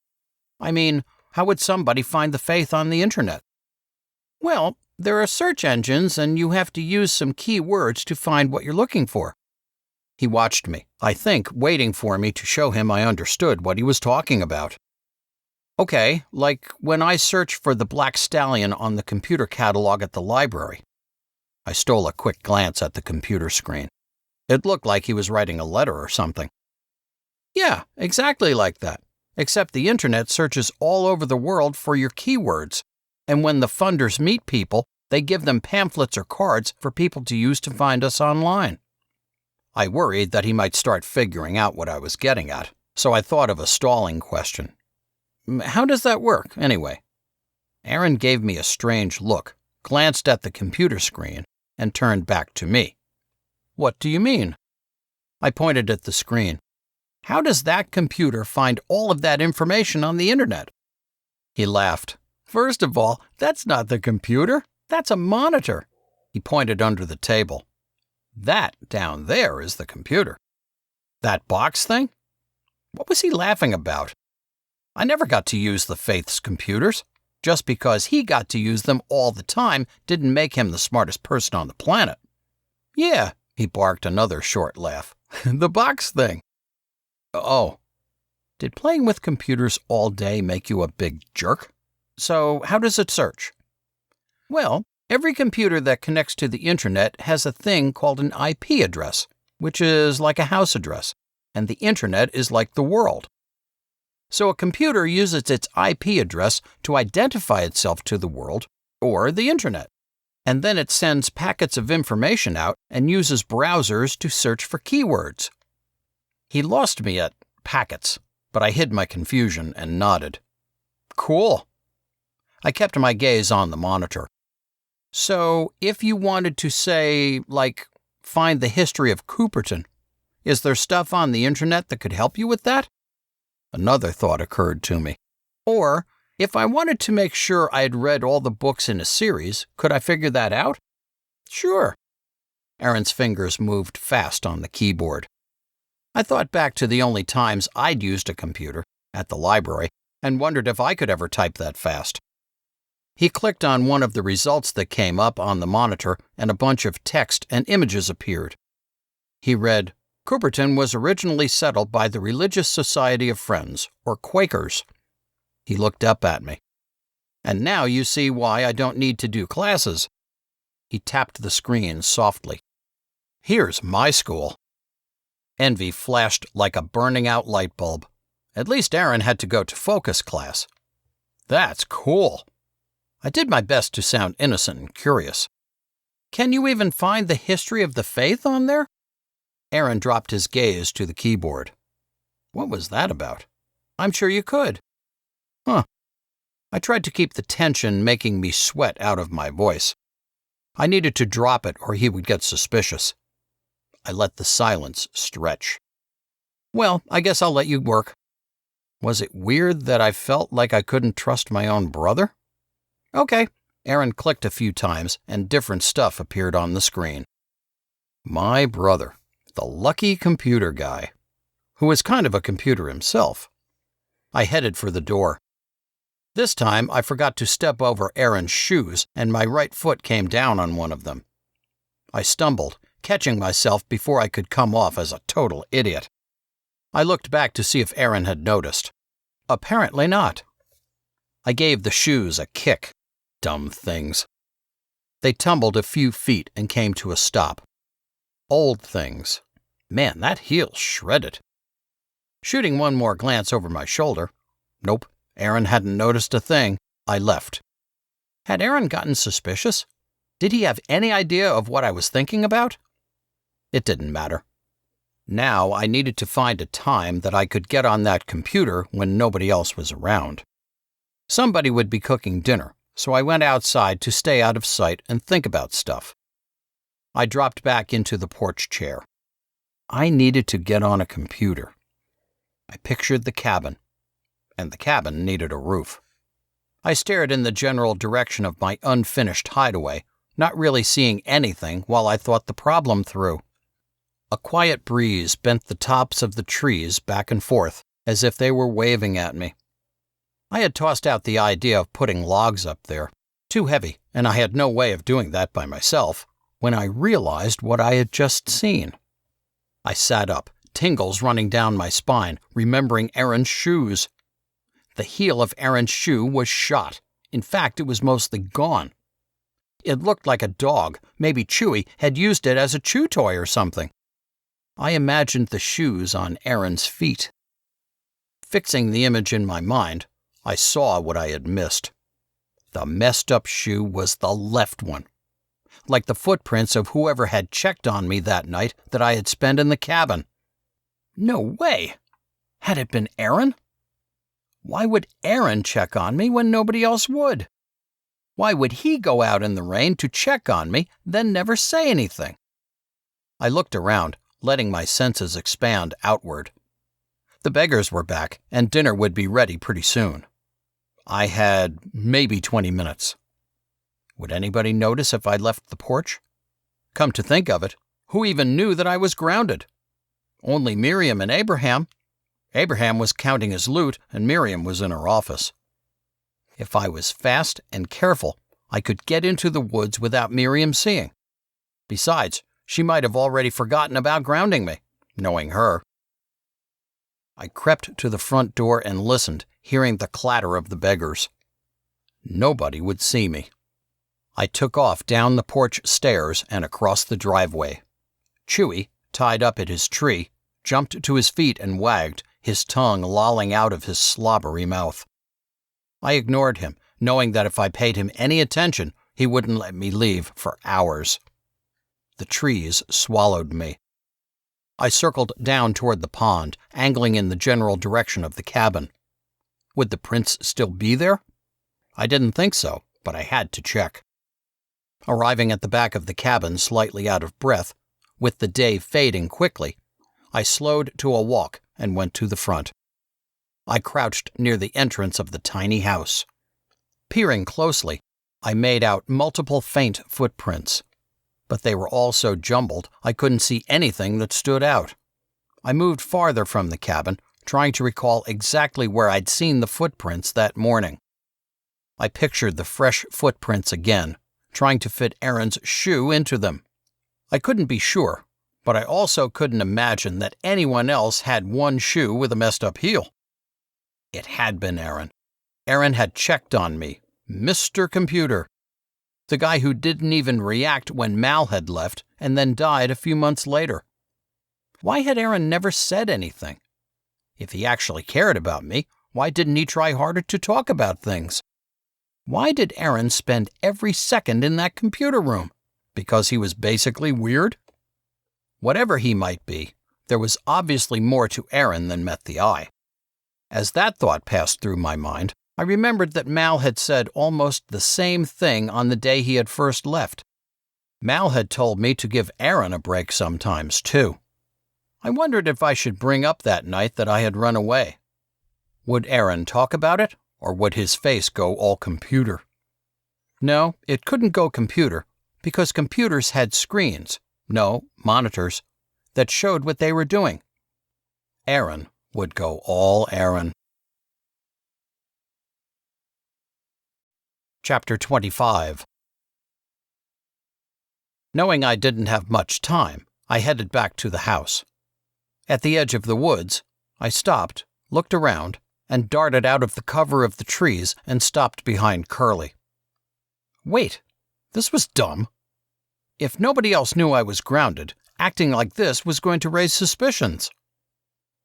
I mean, how would somebody find the faith on the internet? Well, there are search engines and you have to use some key words to find what you're looking for. He watched me, I think, waiting for me to show him I understood what he was talking about. Okay, like when I search for the Black Stallion on the computer catalog at the library. I stole a quick glance at the computer screen. It looked like he was writing a letter or something. Yeah, exactly like that, except the internet searches all over the world for your keywords, and when the funders meet people, they give them pamphlets or cards for people to use to find us online. I worried that he might start figuring out what I was getting at, so I thought of a stalling question. How does that work, anyway? Aaron gave me a strange look, glanced at the computer screen, and turned back to me. What do you mean? I pointed at the screen. How does that computer find all of that information on the internet? He laughed. First of all, that's not the computer. That's a monitor. He pointed under the table. That down there is the computer. That box thing? What was he laughing about? I never got to use the Faith's computers. Just because he got to use them all the time didn't make him the smartest person on the planet. Yeah, he barked another short laugh. The box thing. Oh. Did playing with computers all day make you a big jerk? So how does it search? Well, every computer that connects to the internet has a thing called an IP address, which is like a house address, and the internet is like the world. So a computer uses its IP address to identify itself to the world, or the internet, and then it sends packets of information out and uses browsers to search for keywords. He lost me at packets, but I hid my confusion and nodded. Cool. I kept my gaze on the monitor. So, if you wanted to say, like, find the history of Cooperton, Is there stuff on the internet that could help you with that? Another thought occurred to me. Or, if I wanted to make sure I had read all the books in a series, could I figure that out? Sure. Aaron's fingers moved fast on the keyboard. I thought back to the only times I'd used a computer, at the library, and wondered if I could ever type that fast. He clicked on one of the results that came up on the monitor, and a bunch of text and images appeared. He read, Cooperton was originally settled by the Religious Society of Friends, or Quakers. He looked up at me. And now you see why I don't need to do classes. He tapped the screen softly. Here's my school. Envy flashed like a burning-out light bulb. At least Aaron had to go to focus class. That's cool. I did my best to sound innocent and curious. Can you even find the history of the faith on there? Aaron dropped his gaze to the keyboard. What was that about? I'm sure you could. Huh. I tried to keep the tension making me sweat out of my voice. I needed to drop it or he would get suspicious. I let the silence stretch. Well, I guess I'll let you work. Was it weird that I felt like I couldn't trust my own brother? Okay. Aaron clicked a few times and different stuff appeared on the screen. My brother, the lucky computer guy, who was kind of a computer himself. I headed for the door. This time I forgot to step over Aaron's shoes and my right foot came down on one of them. I stumbled, catching myself before I could come off as a total idiot. I looked back to see if Aaron had noticed. Apparently not. I gave the shoes a kick. Dumb things. They tumbled a few feet and came to a stop. Old things. Man, that heel's shredded. Shooting one more glance over my shoulder. Nope, Aaron hadn't noticed a thing. I left. Had Aaron gotten suspicious? Did he have any idea of what I was thinking about? It didn't matter. Now I needed to find a time that I could get on that computer when nobody else was around. Somebody would be cooking dinner, so I went outside to stay out of sight and think about stuff. I dropped back into the porch chair. I needed to get on a computer. I pictured the cabin, and the cabin needed a roof. I stared in the general direction of my unfinished hideaway, not really seeing anything while I thought the problem through. A quiet breeze bent the tops of the trees back and forth, as if they were waving at me. I had tossed out the idea of putting logs up there. Too heavy, and I had no way of doing that by myself, when I realized what I had just seen. I sat up, tingles running down my spine, remembering Aaron's shoes. The heel of Aaron's shoe was shot. In fact, it was mostly gone. It looked like a dog, maybe Chewy, had used it as a chew toy or something. I imagined the shoes on Aaron's feet. Fixing the image in my mind, I saw what I had missed. The messed-up shoe was the left one, like the footprints of whoever had checked on me that night that I had spent in the cabin. No way! Had it been Aaron? Why would Aaron check on me when nobody else would? Why would he go out in the rain to check on me, then never say anything? I looked around, letting my senses expand outward. The beggars were back, and dinner would be ready pretty soon. I had maybe 20 minutes. Would anybody notice if I left the porch? Come to think of it, who even knew that I was grounded? Only Miriam and Abraham. Abraham was counting his loot, and Miriam was in her office. If I was fast and careful, I could get into the woods without Miriam seeing. Besides, she might have already forgotten about grounding me, knowing her. I crept to the front door and listened, hearing the clatter of the beggars. Nobody would see me. I took off down the porch stairs and across the driveway. Chewy, tied up at his tree, jumped to his feet and wagged, his tongue lolling out of his slobbery mouth. I ignored him, knowing that if I paid him any attention, he wouldn't let me leave for hours. The trees swallowed me. I circled down toward the pond, angling in the general direction of the cabin. Would the prince still be there? I didn't think so, but I had to check. Arriving at the back of the cabin slightly out of breath, with the day fading quickly, I slowed to a walk and went to the front. I crouched near the entrance of the tiny house. Peering closely, I made out multiple faint footprints, but they were all so jumbled I couldn't see anything that stood out. I moved farther from the cabin, trying to recall exactly where I'd seen the footprints that morning. I pictured the fresh footprints again, trying to fit Aaron's shoe into them. I couldn't be sure, but I also couldn't imagine that anyone else had one shoe with a messed up heel. It had been Aaron. Aaron had checked on me, Mr. Computer. The guy who didn't even react when Mal had left and then died a few months later. Why had Aaron never said anything? If he actually cared about me, why didn't he try harder to talk about things? Why did Aaron spend every second in that computer room? Because he was basically weird? Whatever he might be, there was obviously more to Aaron than met the eye. As that thought passed through my mind, I remembered that Mal had said almost the same thing on the day he had first left. Mal had told me to give Aaron a break sometimes, too. I wondered if I should bring up that night that I had run away. Would Aaron talk about it, or would his face go all computer? No, it couldn't go computer, because computers had screens, no, monitors, that showed what they were doing. Aaron would go all Aaron. Chapter 25. Knowing I didn't have much time, I headed back to the house. At the edge of the woods, I stopped, looked around, and darted out of the cover of the trees and stopped behind Curly. Wait, this was dumb. If nobody else knew I was grounded, acting like this was going to raise suspicions.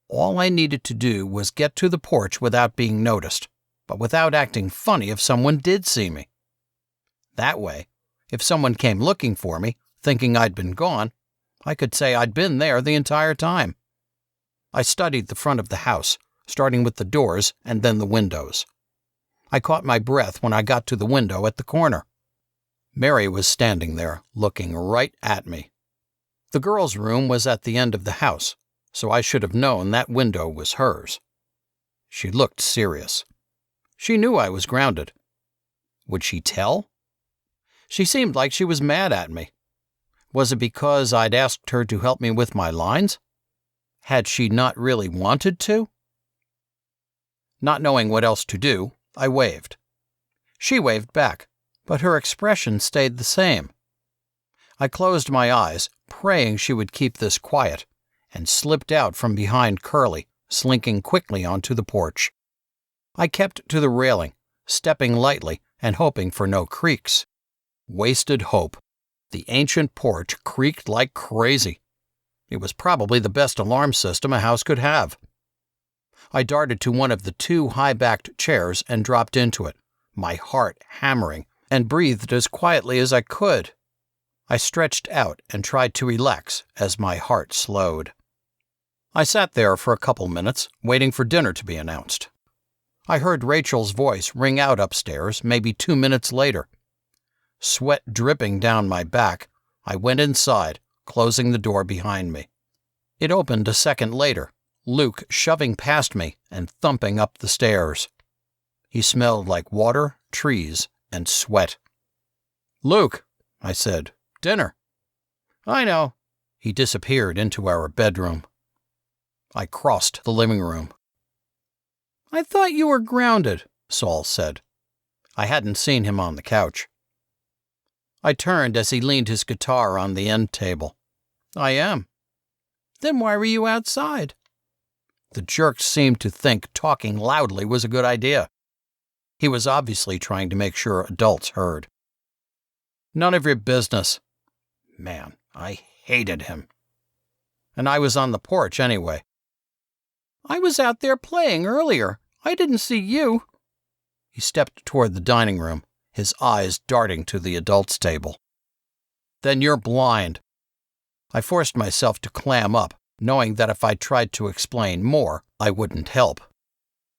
All I needed to do was get to the porch without being noticed, but without acting funny if someone did see me. That way, if someone came looking for me, thinking I'd been gone, I could say I'd been there the entire time. I studied the front of the house, starting with the doors and then the windows. I caught my breath when I got to the window at the corner. Mary was standing there, looking right at me. The girls' room was at the end of the house, so I should have known that window was hers. She looked serious. She knew I was grounded. Would she tell? She seemed like she was mad at me. Was it because I'd asked her to help me with my lines? Had she not really wanted to? Not knowing what else to do, I waved. She waved back, but her expression stayed the same. I closed my eyes, praying she would keep this quiet, and slipped out from behind Curly, slinking quickly onto the porch. I kept to the railing, stepping lightly and hoping for no creaks. Wasted hope. The ancient porch creaked like crazy. It was probably the best alarm system a house could have. I darted to one of the two high-backed chairs and dropped into it, my heart hammering, and breathed as quietly as I could. I stretched out and tried to relax as my heart slowed. I sat there for a couple minutes, waiting for dinner to be announced. I heard Rachel's voice ring out upstairs maybe 2 minutes later. Sweat dripping down my back, I went inside, closing the door behind me. It opened a second later, Luke shoving past me and thumping up the stairs. He smelled like water, trees, and sweat. "Luke," I said, "dinner." "I know." He disappeared into our bedroom. I crossed the living room. "I thought you were grounded," Saul said. I hadn't seen him on the couch. I turned as he leaned his guitar on the end table. "I am." "Then why were you outside?" The jerk seemed to think talking loudly was a good idea. He was obviously trying to make sure adults heard. "None of your business." Man, I hated him. And I was on the porch anyway. "I was out there playing earlier. I didn't see you." He stepped toward the dining room, his eyes darting to the adults' table. "Then you're blind." I forced myself to clam up, knowing that if I tried to explain more, I wouldn't help.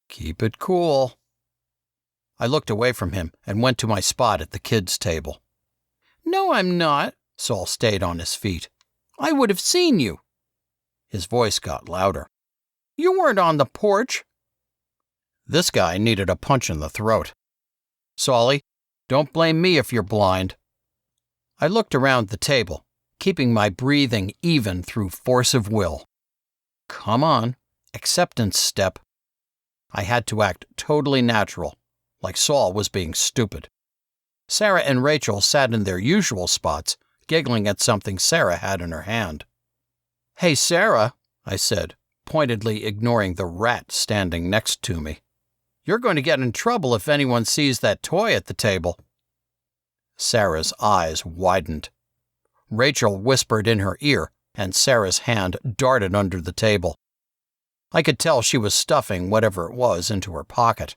"Keep it cool." I looked away from him and went to my spot at the kids' table. "No, I'm not." Saul stayed on his feet. "I would have seen you." His voice got louder. "You weren't on the porch." This guy needed a punch in the throat. "Solly, don't blame me if you're blind." I looked around the table, keeping my breathing even through force of will. Come on, acceptance step. I had to act totally natural, like Saul was being stupid. Sarah and Rachel sat in their usual spots, giggling at something Sarah had in her hand. "Hey, Sarah," I said, pointedly ignoring the rat standing next to me. "You're going to get in trouble if anyone sees that toy at the table." Sarah's eyes widened. Rachel whispered in her ear, and Sarah's hand darted under the table. I could tell she was stuffing whatever it was into her pocket.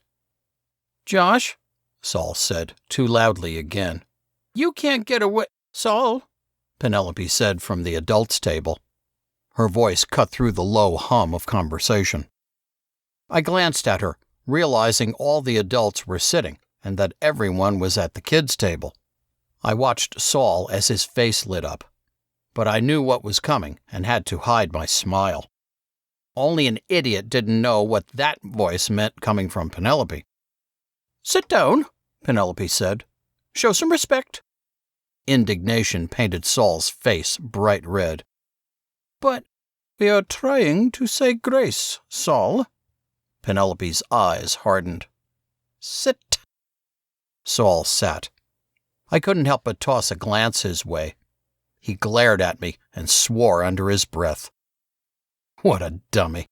"Josh," Saul said, too loudly again. "You can't get away—" "Saul," Penelope said from the adults' table. Her voice cut through the low hum of conversation. I glanced at her, realizing all the adults were sitting and that everyone was at the kids' table. I watched Saul as his face lit up, but I knew what was coming and had to hide my smile. Only an idiot didn't know what that voice meant coming from Penelope. "Sit down," Penelope said. "Show some respect." Indignation painted Saul's face bright red. "But we are trying to say grace, Saul." Penelope's eyes hardened. "Sit." Saul sat. I couldn't help but toss a glance his way. He glared at me and swore under his breath. What a dummy.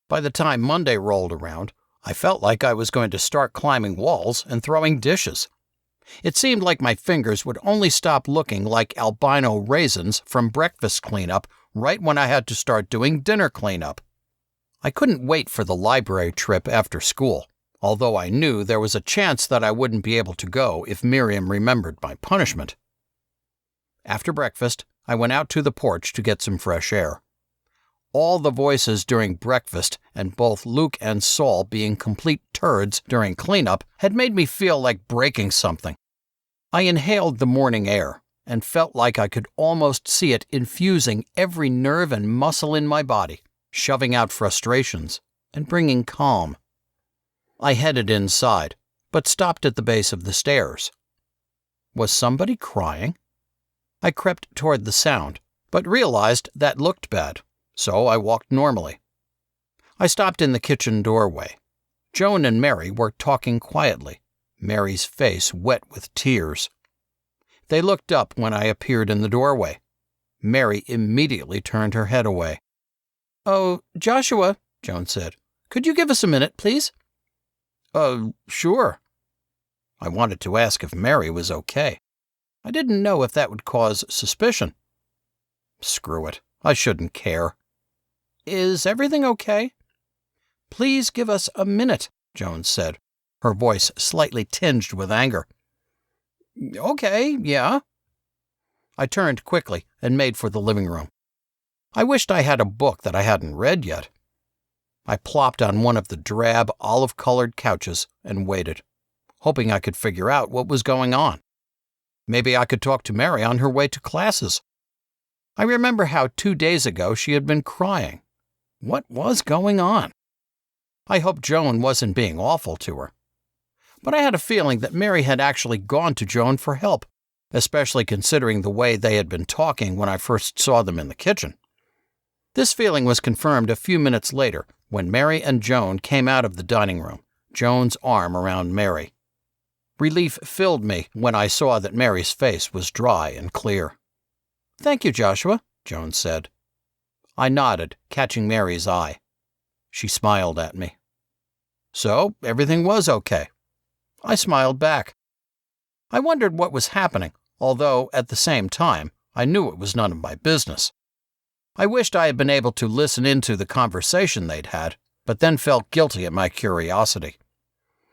By the time Monday rolled around, I felt like I was going to start climbing walls and throwing dishes. It seemed like my fingers would only stop looking like albino raisins from breakfast cleanup right when I had to start doing dinner cleanup. I couldn't wait for the library trip after school, although I knew there was a chance that I wouldn't be able to go if Miriam remembered my punishment. After breakfast, I went out to the porch to get some fresh air. All the voices during breakfast and both Luke and Saul being complete turds during cleanup had made me feel like breaking something. I inhaled the morning air and felt like I could almost see it infusing every nerve and muscle in my body, shoving out frustrations and bringing calm. I headed inside, but stopped at the base of the stairs. Was somebody crying? I crept toward the sound, but realized that looked bad, so I walked normally. I stopped in the kitchen doorway. Joan and Mary were talking quietly, Mary's face wet with tears. They looked up when I appeared in the doorway. Mary immediately turned her head away. "Oh, Joshua," Joan said, "could you give us a minute, please?" Sure." I wanted to ask if Mary was okay. I didn't know if that would cause suspicion. Screw it, I shouldn't care. "Is everything okay?" "Please give us a minute," Joan said, her voice slightly tinged with anger. "Okay, yeah." I turned quickly and made for the living room. I wished I had a book that I hadn't read yet. I plopped on one of the drab, olive-colored couches and waited, hoping I could figure out what was going on. Maybe I could talk to Mary on her way to classes. I remember how 2 days ago she had been crying. What was going on? I hoped Joan wasn't being awful to her. But I had a feeling that Mary had actually gone to Joan for help, especially considering the way they had been talking when I first saw them in the kitchen. This feeling was confirmed a few minutes later when Mary and Joan came out of the dining room, Joan's arm around Mary. Relief filled me when I saw that Mary's face was dry and clear. "Thank you, Joshua," Joan said. I nodded, catching Mary's eye. She smiled at me. So, everything was okay. I smiled back. I wondered what was happening, although, at the same time, I knew it was none of my business. I wished I had been able to listen into the conversation they'd had, but then felt guilty at my curiosity.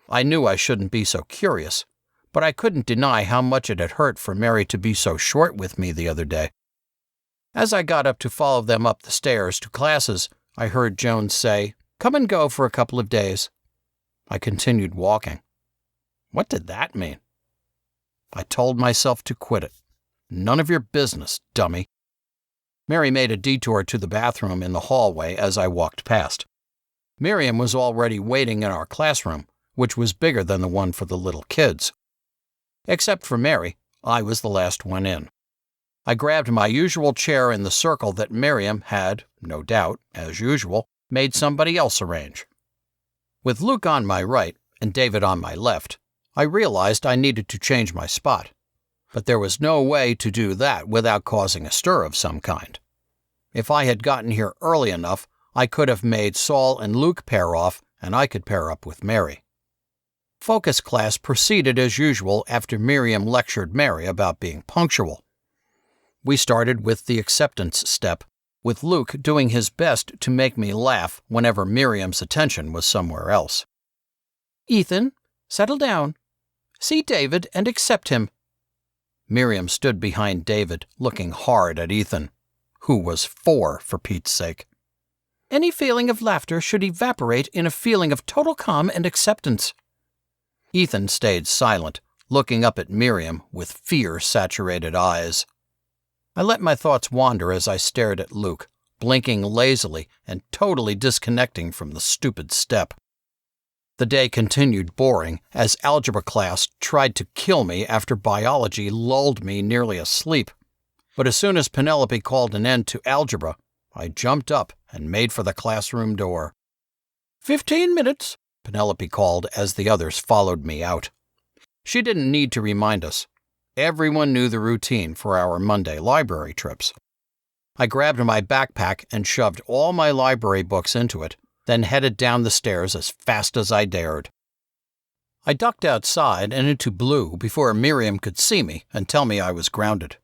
I knew I shouldn't be so curious, but I couldn't deny how much it had hurt for Mary to be so short with me the other day. As I got up to follow them up the stairs to classes, I heard Joan say, "Come and go for a couple of days." I continued walking. What did that mean? I told myself to quit it. None of your business, dummy. Mary made a detour to the bathroom in the hallway as I walked past. Miriam was already waiting in our classroom, which was bigger than the one for the little kids. Except for Mary, I was the last one in. I grabbed my usual chair in the circle that Miriam had, no doubt, as usual, made somebody else arrange. With Luke on my right and David on my left, I realized I needed to change my spot. But there was no way to do that without causing a stir of some kind. If I had gotten here early enough, I could have made Saul and Luke pair off, and I could pair up with Mary. Focus class proceeded as usual after Miriam lectured Mary about being punctual. We started with the acceptance step, with Luke doing his best to make me laugh whenever Miriam's attention was somewhere else. Ethan, settle down. See David and accept him. Miriam stood behind David, looking hard at Ethan, who was 4 for Pete's sake. Any feeling of laughter should evaporate in a feeling of total calm and acceptance. Ethan stayed silent, looking up at Miriam with fear-saturated eyes. I let my thoughts wander as I stared at Luke, blinking lazily and totally disconnecting from the stupid step. The day continued boring as algebra class tried to kill me after biology lulled me nearly asleep. But as soon as Penelope called an end to algebra, I jumped up and made for the classroom door. 15 minutes, Penelope called as the others followed me out. She didn't need to remind us. Everyone knew the routine for our Monday library trips. I grabbed my backpack and shoved all my library books into it, then headed down the stairs as fast as I dared. I ducked outside and into blue before Miriam could see me and tell me I was grounded.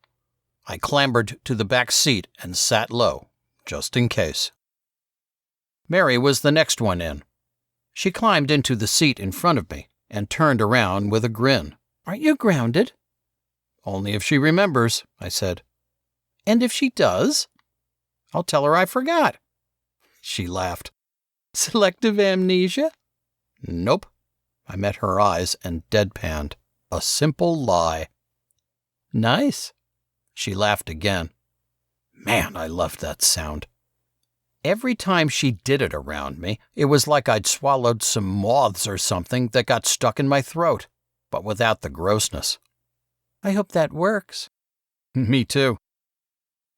I clambered to the back seat and sat low, just in case. Mary was the next one in. She climbed into the seat in front of me and turned around with a grin. Aren't you grounded? Only if she remembers, I said. And if she does? I'll tell her I forgot. She laughed. Selective amnesia? Nope. I met her eyes and deadpanned. A simple lie. Nice. She laughed again. Man, I loved that sound. Every time she did it around me, it was like I'd swallowed some moths or something that got stuck in my throat, but without the grossness. I hope that works. Me too.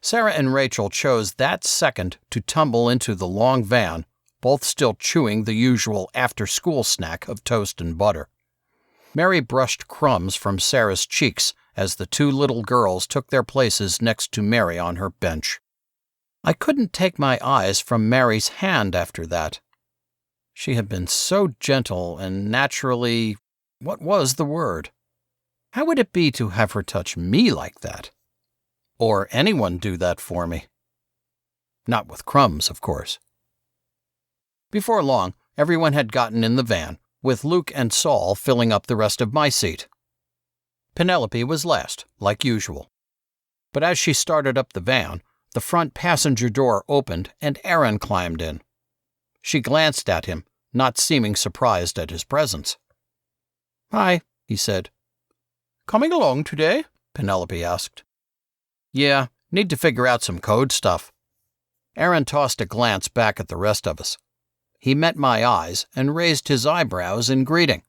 Sarah and Rachel chose that second to tumble into the long van, both still chewing the usual after-school snack of toast and butter. Mary brushed crumbs from Sarah's cheeks as the 2 little girls took their places next to Mary on her bench. I couldn't take my eyes from Mary's hand after that. She had been so gentle and naturally... what was the word? How would it be to have her touch me like that? Or anyone do that for me? Not with crumbs, of course. Before long, everyone had gotten in the van, with Luke and Saul filling up the rest of my seat. Penelope was last, like usual. But as she started up the van, the front passenger door opened and Aaron climbed in. She glanced at him, not seeming surprised at his presence. "Hi," he said. "Coming along today?" Penelope asked. "Yeah, need to figure out some code stuff." Aaron tossed a glance back at the rest of us. He met my eyes and raised his eyebrows in greeting.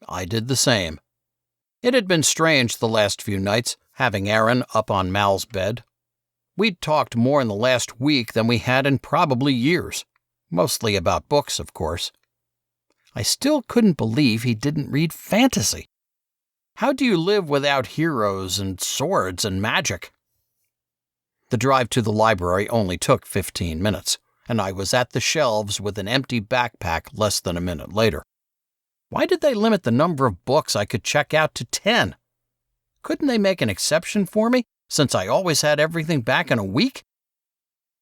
I did the same. It had been strange the last few nights, having Aaron up on Mal's bed. We'd talked more in the last week than we had in probably years, mostly about books, of course. I still couldn't believe he didn't read fantasy. How do you live without heroes and swords and magic? The drive to the library only took 15 minutes, and I was at the shelves with an empty backpack less than a minute later. Why did they limit the number of books I could check out to 10? Couldn't they make an exception for me, since I always had everything back in a week?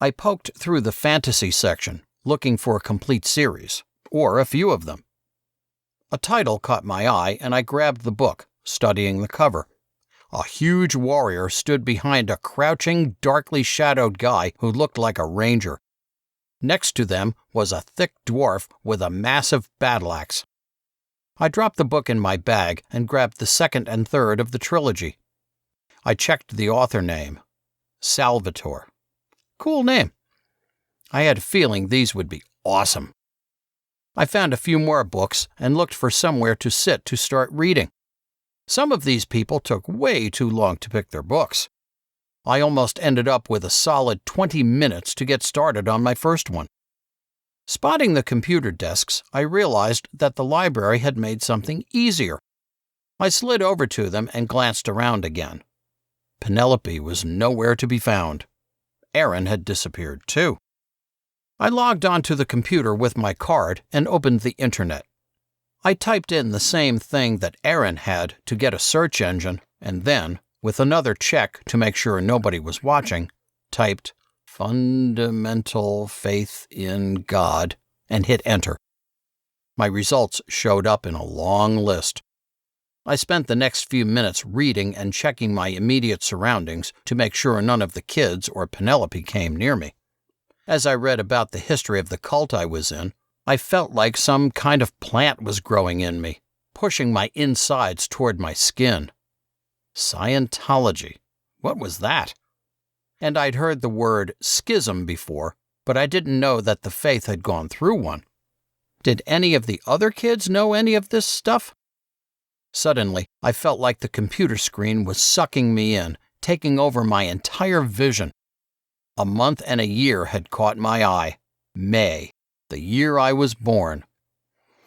I poked through the fantasy section, looking for a complete series, or a few of them. A title caught my eye, and I grabbed the book, studying the cover. A huge warrior stood behind a crouching, darkly shadowed guy who looked like a ranger. Next to them was a thick dwarf with a massive battle axe. I dropped the book in my bag and grabbed the second and third of the trilogy. I checked the author name. Salvatore. Cool name. I had a feeling these would be awesome. I found a few more books and looked for somewhere to sit to start reading. Some of these people took way too long to pick their books. I almost ended up with a solid 20 minutes to get started on my first one. Spotting the computer desks, I realized that the library had made something easier. I slid over to them and glanced around again. Penelope was nowhere to be found. Aaron had disappeared too. I logged onto the computer with my card and opened the internet. I typed in the same thing that Aaron had to get a search engine, and then, with another check to make sure nobody was watching, typed fundamental faith in God and hit enter. My results showed up in a long list. I spent the next few minutes reading and checking my immediate surroundings to make sure none of the kids or Penelope came near me. As I read about the history of the cult I was in, I felt like some kind of plant was growing in me, pushing my insides toward my skin. Scientology. What was that? And I'd heard the word schism before, but I didn't know that the faith had gone through one. Did any of the other kids know any of this stuff? Suddenly, I felt like the computer screen was sucking me in, taking over my entire vision. A month and a year had caught my eye. May, the year I was born.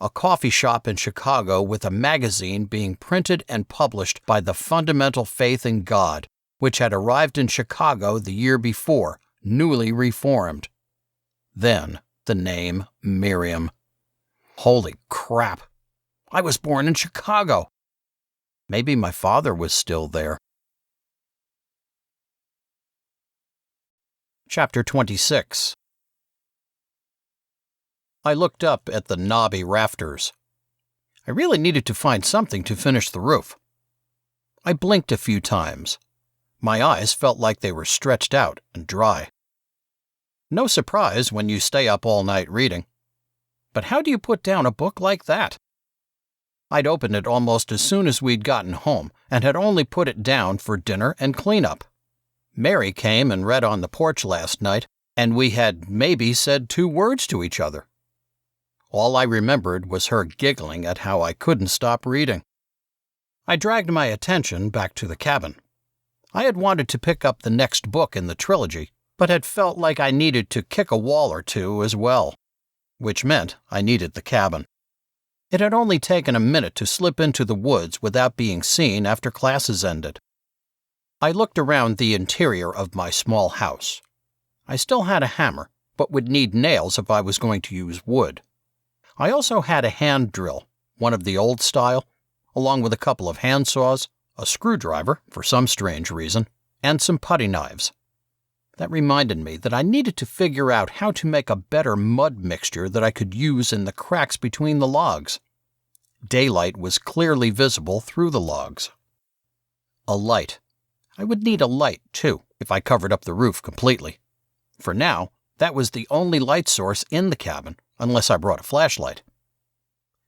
A coffee shop in Chicago with a magazine being printed and published by the Fundamental Faith in God, which had arrived in Chicago the year before, newly reformed. Then, the name Miriam. Holy crap! I was born in Chicago! Maybe my father was still there. Chapter 26. I looked up at the knobby rafters. I really needed to find something to finish the roof. I blinked a few times. My eyes felt like they were stretched out and dry. No surprise when you stay up all night reading. But how do you put down a book like that? I'd opened it almost as soon as we'd gotten home and had only put it down for dinner and cleanup. Mary came and read on the porch last night, and we had maybe said 2 words to each other. All I remembered was her giggling at how I couldn't stop reading. I dragged my attention back to the cabin. I had wanted to pick up the next book in the trilogy, but had felt like I needed to kick a wall or two as well, which meant I needed the cabin. It had only taken a minute to slip into the woods without being seen after classes ended. I looked around the interior of my small house. I still had a hammer, but would need nails if I was going to use wood. I also had a hand drill, one of the old style, along with a couple of hand saws, a screwdriver, for some strange reason, and some putty knives. That reminded me that I needed to figure out how to make a better mud mixture that I could use in the cracks between the logs. Daylight was clearly visible through the logs. A light. I would need a light, too, if I covered up the roof completely. For now, that was the only light source in the cabin, unless I brought a flashlight.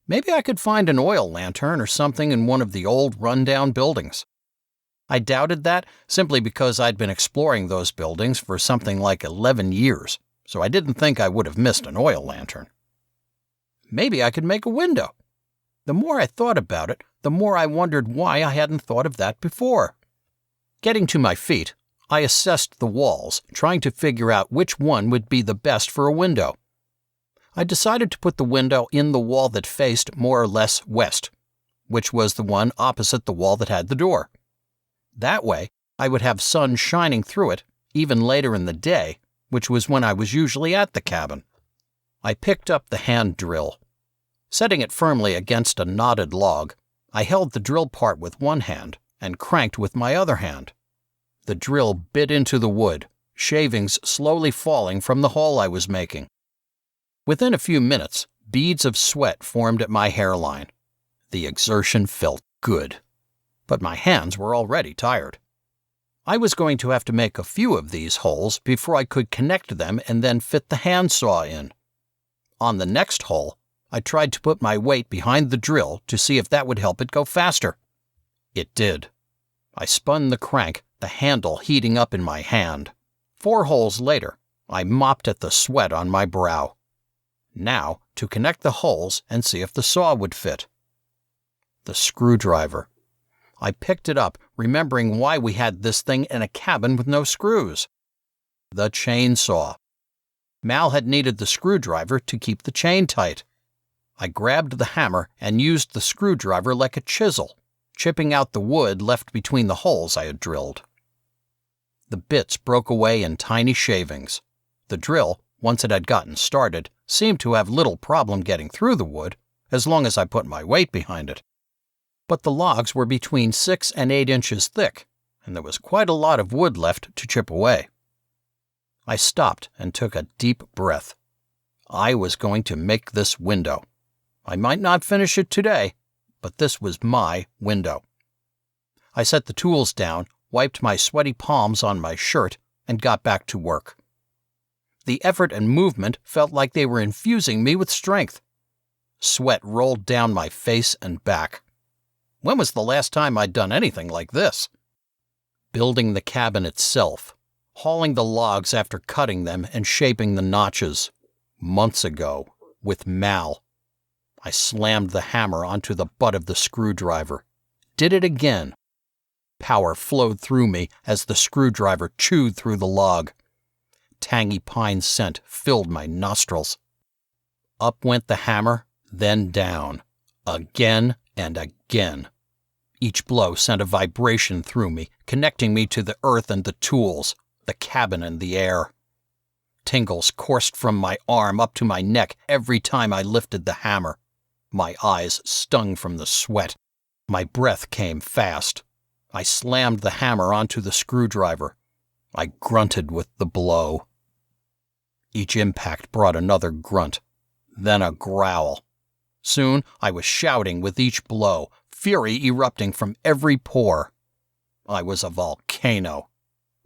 Maybe I could find an oil lantern or something in one of the old run-down buildings. I doubted that simply because I'd been exploring those buildings for something like 11 years, so I didn't think I would have missed an oil lantern. Maybe I could make a window. The more I thought about it, the more I wondered why I hadn't thought of that before. Getting to my feet, I assessed the walls, trying to figure out which one would be the best for a window. I decided to put the window in the wall that faced more or less west, which was the one opposite the wall that had the door. That way, I would have sun shining through it, even later in the day, which was when I was usually at the cabin. I picked up the hand drill. Setting it firmly against a knotted log, I held the drill part with one hand and cranked with my other hand. The drill bit into the wood, shavings slowly falling from the hole I was making. Within a few minutes, beads of sweat formed at my hairline. The exertion felt good, but my hands were already tired. I was going to have to make a few of these holes before I could connect them and then fit the handsaw in. On the next hole, I tried to put my weight behind the drill to see if that would help it go faster. It did. I spun the crank, the handle heating up in my hand. 4 holes later, I mopped at the sweat on my brow. Now, to connect the holes and see if the saw would fit. The screwdriver. I picked it up, remembering why we had this thing in a cabin with no screws. The chainsaw. Mal had needed the screwdriver to keep the chain tight. I grabbed the hammer and used the screwdriver like a chisel, chipping out the wood left between the holes I had drilled. The bits broke away in tiny shavings. The drill, once it had gotten started, seemed to have little problem getting through the wood, as long as I put my weight behind it. But the logs were between 6 and 8 inches thick, and there was quite a lot of wood left to chip away. I stopped and took a deep breath. I was going to make this window. I might not finish it today, but this was my window. I set the tools down, wiped my sweaty palms on my shirt, and got back to work. The effort and movement felt like they were infusing me with strength. Sweat rolled down my face and back. When was the last time I'd done anything like this? Building the cabin itself, hauling the logs after cutting them and shaping the notches. Months ago, with Mal. I slammed the hammer onto the butt of the screwdriver. Did it again. Power flowed through me as the screwdriver chewed through the log. Tangy pine scent filled my nostrils. Up went the hammer, then down. Again and again. Each blow sent a vibration through me, connecting me to the earth and the tools, the cabin and the air. Tingles coursed from my arm up to my neck every time I lifted the hammer. My eyes stung from the sweat. My breath came fast. I slammed the hammer onto the screwdriver. I grunted with the blow. Each impact brought another grunt, then a growl. Soon I was shouting with each blow, fury erupting from every pore. I was a volcano.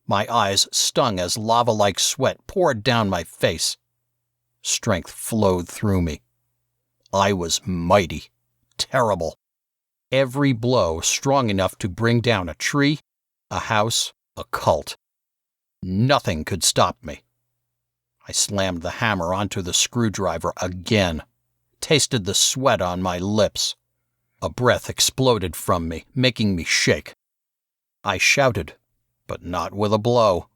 My eyes stung as lava-like sweat poured down my face. Strength flowed through me. I was mighty, terrible. Every blow strong enough to bring down a tree, a house, a cult. Nothing could stop me. I slammed the hammer onto the screwdriver again, tasted the sweat on my lips. A breath exploded from me, making me shake. I shouted, but not with a blow.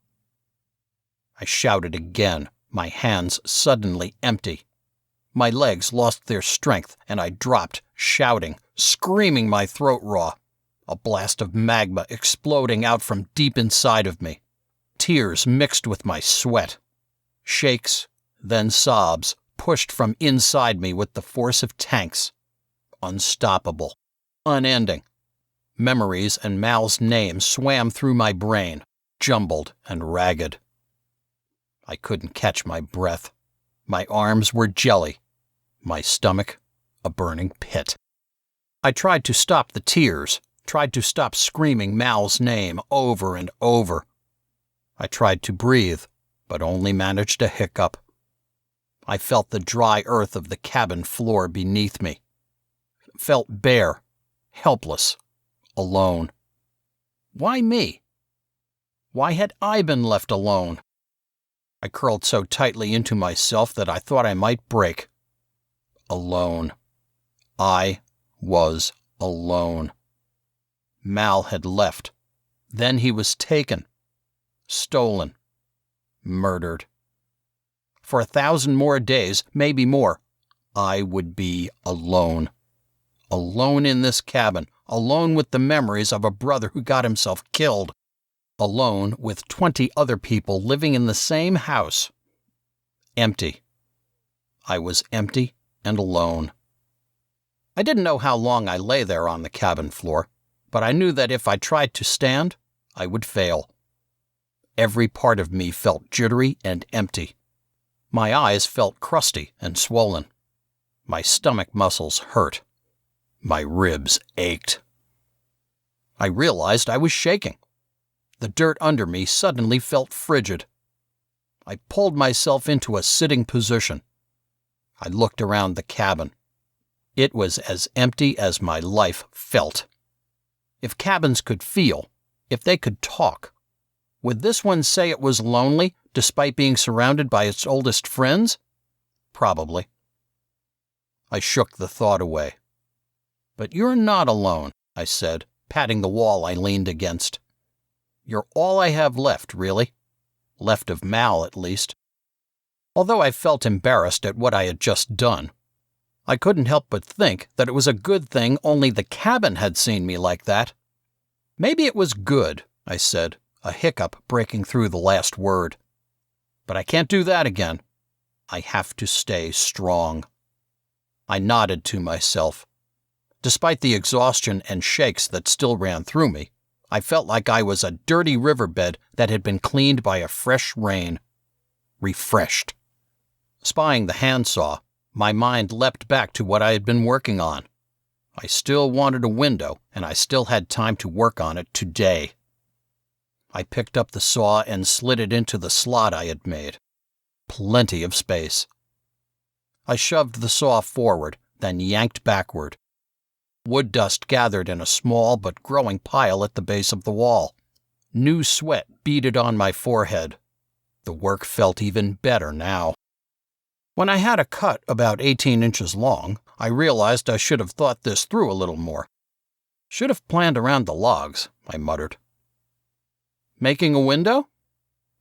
I shouted again, my hands suddenly empty. My legs lost their strength, and I dropped, shouting, screaming my throat raw. A blast of magma exploding out from deep inside of me. Tears mixed with my sweat. Shakes, then sobs, pushed from inside me with the force of tanks. Unstoppable. Unending. Memories and Mal's name swam through my brain, jumbled and ragged. I couldn't catch my breath. My arms were jelly. My stomach, a burning pit. I tried to stop the tears, tried to stop screaming Mal's name over and over. I tried to breathe, but only managed a hiccup. I felt the dry earth of the cabin floor beneath me. Felt bare, helpless, alone. Why me? Why had I been left alone? I curled so tightly into myself that I thought I might break. Alone. I was alone. Mal had left. Then he was taken. Stolen. Murdered. For 1,000 more days, maybe more, I would be alone. Alone in this cabin, alone with the memories of a brother who got himself killed. Alone with 20 other people living in the same house. Empty. I was empty and alone. I didn't know how long I lay there on the cabin floor, but I knew that if I tried to stand, I would fail. Every part of me felt jittery and empty. My eyes felt crusty and swollen. My stomach muscles hurt. My ribs ached. I realized I was shaking. The dirt under me suddenly felt frigid. I pulled myself into a sitting position. I looked around the cabin. It was as empty as my life felt. If cabins could feel, if they could talk, Would this one say it was lonely, despite being surrounded by its oldest friends? Probably. I shook the thought away. But you're not alone, I said, patting the wall I leaned against. You're all I have left, really. Left of Mal, at least. Although I felt embarrassed at what I had just done, I couldn't help but think that it was a good thing only the cabin had seen me like that. Maybe it was good, I said, a hiccup breaking through the last word. But I can't do that again. I have to stay strong. I nodded to myself. Despite the exhaustion and shakes that still ran through me, I felt like I was a dirty riverbed that had been cleaned by a fresh rain. Refreshed. Spying the handsaw, my mind leapt back to what I had been working on. I still wanted a window, and I still had time to work on it today. I picked up the saw and slid it into the slot I had made. Plenty of space. I shoved the saw forward, then yanked backward. Wood dust gathered in a small but growing pile at the base of the wall. New sweat beaded on my forehead. The work felt even better now. When I had a cut about 18 inches long, I realized I should have thought this through a little more. Should have planned around the logs, I muttered. Making a window?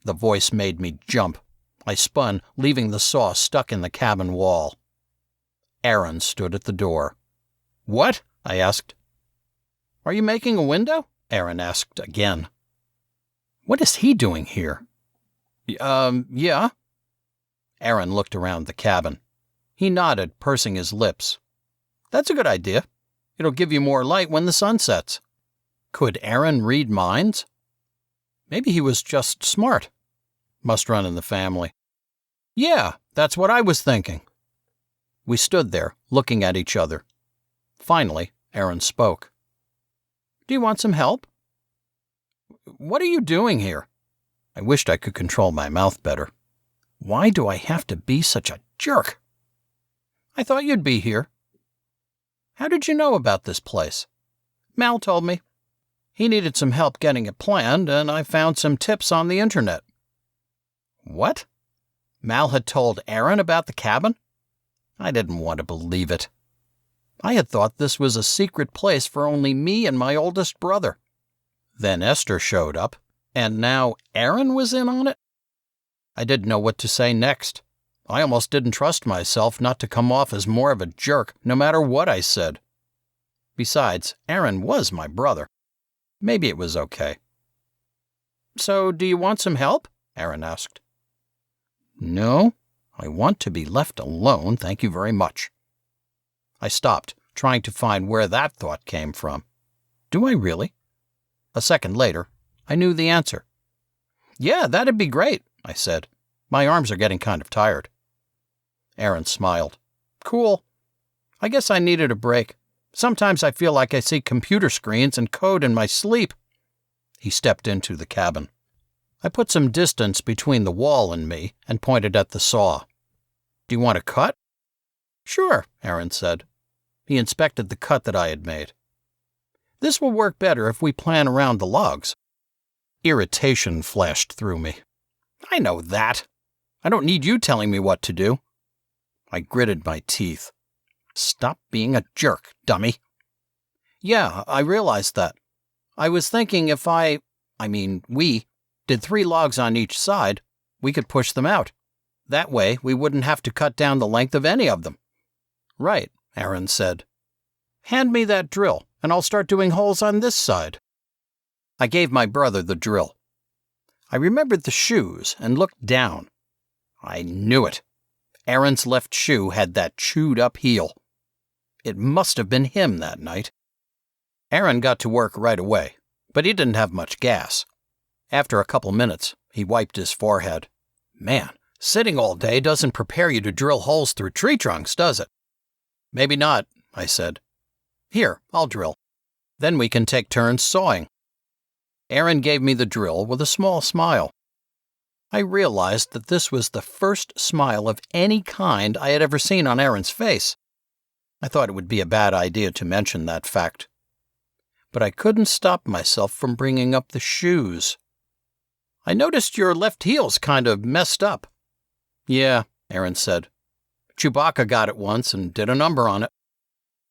The voice made me jump. I spun, leaving the saw stuck in the cabin wall. Aaron stood at the door. What? I asked. Are you making a window? Aaron asked again. What is he doing here? Yeah. Aaron looked around the cabin. He nodded, pursing his lips. That's a good idea. It'll give you more light when the sun sets. Could Aaron read minds? Maybe he was just smart. Must run in the family. Yeah, that's what I was thinking. We stood there, looking at each other. Finally, Aaron spoke. Do you want some help? What are you doing here? I wished I could control my mouth better. Why do I have to be such a jerk? I thought you'd be here. How did you know about this place? Mal told me. He needed some help getting it planned, and I found some tips on the internet. What? Mal had told Aaron about the cabin? I didn't want to believe it. I had thought this was a secret place for only me and my oldest brother. Then Esther showed up, and now Aaron was in on it? I didn't know what to say next. I almost didn't trust myself not to come off as more of a jerk, no matter what I said. Besides, Aaron was my brother. Maybe it was okay. So, do you want some help? Aaron asked. No, I want to be left alone, thank you very much. I stopped, trying to find where that thought came from. Do I really? A second later, I knew the answer. Yeah, that'd be great, I said. My arms are getting kind of tired. Aaron smiled. Cool. I guess I needed a break. Sometimes I feel like I see computer screens and code in my sleep. He stepped into the cabin. I put some distance between the wall and me and pointed at the saw. Do you want a cut? Sure, Aaron said. He inspected the cut that I had made. This will work better if we plan around the logs. Irritation flashed through me. I know that. I don't need you telling me what to do. I gritted my teeth. Stop being a jerk, dummy. Yeah, I realized that. I was thinking if we, did 3 logs on each side, we could push them out. That way, we wouldn't have to cut down the length of any of them. Right, Aaron said. Hand me that drill, and I'll start doing holes on this side. I gave my brother the drill. I remembered the shoes and looked down. I knew it. Aaron's left shoe had that chewed-up heel. It must have been him that night. Aaron got to work right away, but he didn't have much gas. After a couple minutes, he wiped his forehead. Man, sitting all day doesn't prepare you to drill holes through tree trunks, does it? Maybe not, I said. Here, I'll drill. Then we can take turns sawing. Aaron gave me the drill with a small smile. I realized that this was the first smile of any kind I had ever seen on Aaron's face. I thought it would be a bad idea to mention that fact. But I couldn't stop myself from bringing up the shoes. I noticed your left heel's kind of messed up. Yeah, Aaron said. Chewbacca got it once and did a number on it.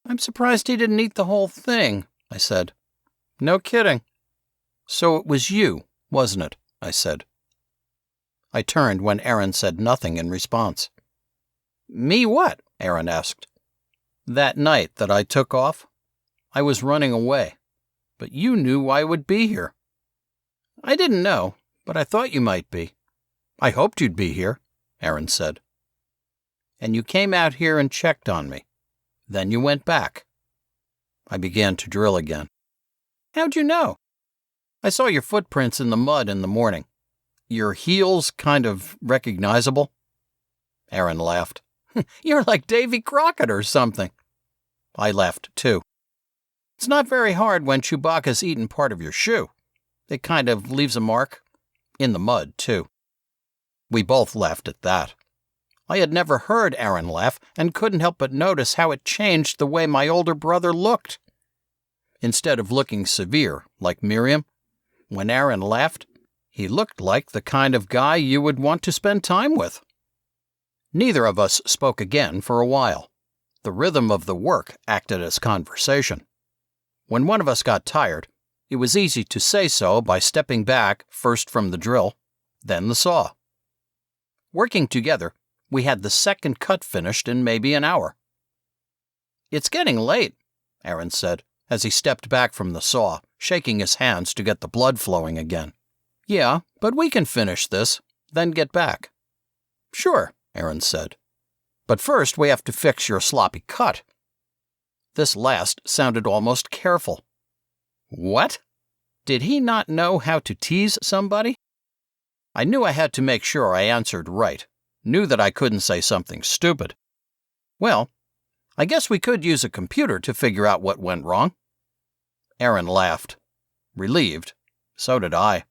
I'm surprised he didn't eat the whole thing, I said. No kidding. So it was you, wasn't it? I said. I turned when Aaron said nothing in response. Me what? Aaron asked. That night that I took off, I was running away, but you knew I would be here. I didn't know, but I thought you might be. I hoped you'd be here, Aaron said. And you came out here and checked on me. Then you went back. I began to drill again. How'd you know? I saw your footprints in the mud in the morning. Your heels kind of recognizable. Aaron laughed. You're like Davy Crockett or something. I laughed too. It's not very hard when Chewbacca's eaten part of your shoe. It kind of leaves a mark. In the mud, too. We both laughed at that. I had never heard Aaron laugh and couldn't help but notice how it changed the way my older brother looked. Instead of looking severe, like Miriam, when Aaron laughed, he looked like the kind of guy you would want to spend time with. Neither of us spoke again for a while. The rhythm of the work acted as conversation. When one of us got tired, it was easy to say so by stepping back first from the drill, then the saw. Working together, we had the second cut finished in maybe an hour. It's getting late, Aaron said, as he stepped back from the saw, shaking his hands to get the blood flowing again. Yeah, but we can finish this, then get back. Sure, Aaron said. But first we have to fix your sloppy cut. This last sounded almost careful. What? Did he not know how to tease somebody? I knew I had to make sure I answered right, knew that I couldn't say something stupid. Well, I guess we could use a computer to figure out what went wrong. Aaron laughed. Relieved. So did I.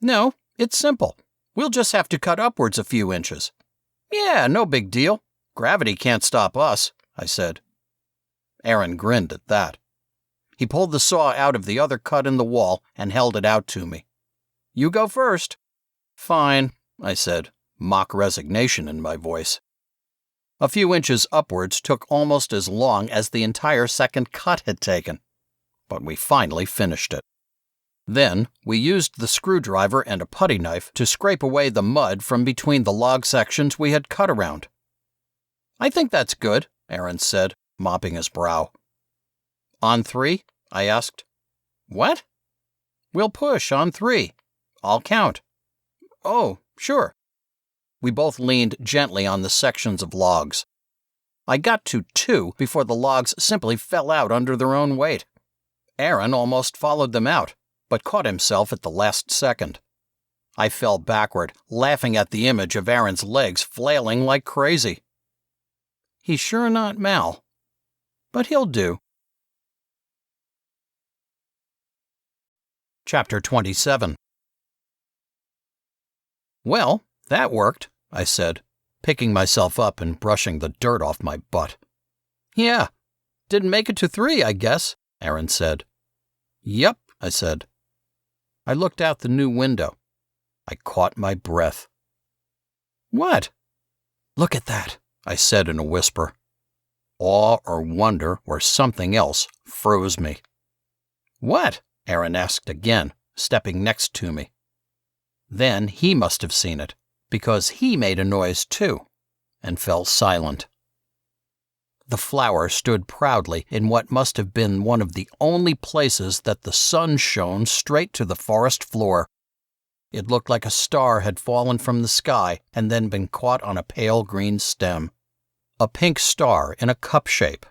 No, it's simple. We'll just have to cut upwards a few inches. Yeah, no big deal. Gravity can't stop us, I said. Aaron grinned at that. He pulled the saw out of the other cut in the wall and held it out to me. You go first. Fine, I said, mock resignation in my voice. A few inches upwards took almost as long as the entire second cut had taken, but we finally finished it. Then we used the screwdriver and a putty knife to scrape away the mud from between the log sections we had cut around. I think that's good, Aaron said, mopping his brow. On 3? I asked. What? We'll push on 3. I'll count. Oh, sure. We both leaned gently on the sections of logs. I got to 2 before the logs simply fell out under their own weight. Aaron almost followed them out, but caught himself at the last second. I fell backward, laughing at the image of Aaron's legs flailing like crazy. He's sure not Mal, but he'll do. Chapter 27. Well, that worked, I said, picking myself up and brushing the dirt off my butt. Yeah, didn't make it to 3, I guess, Aaron said. Yep, I said. I looked out the new window. I caught my breath. What? Look at that, I said in a whisper. Awe or wonder or something else froze me. What? Aaron asked again, stepping next to me. Then he must have seen it, because he made a noise too, and fell silent. The flower stood proudly in what must have been one of the only places that the sun shone straight to the forest floor. It looked like a star had fallen from the sky and then been caught on a pale green stem. A pink star in a cup shape.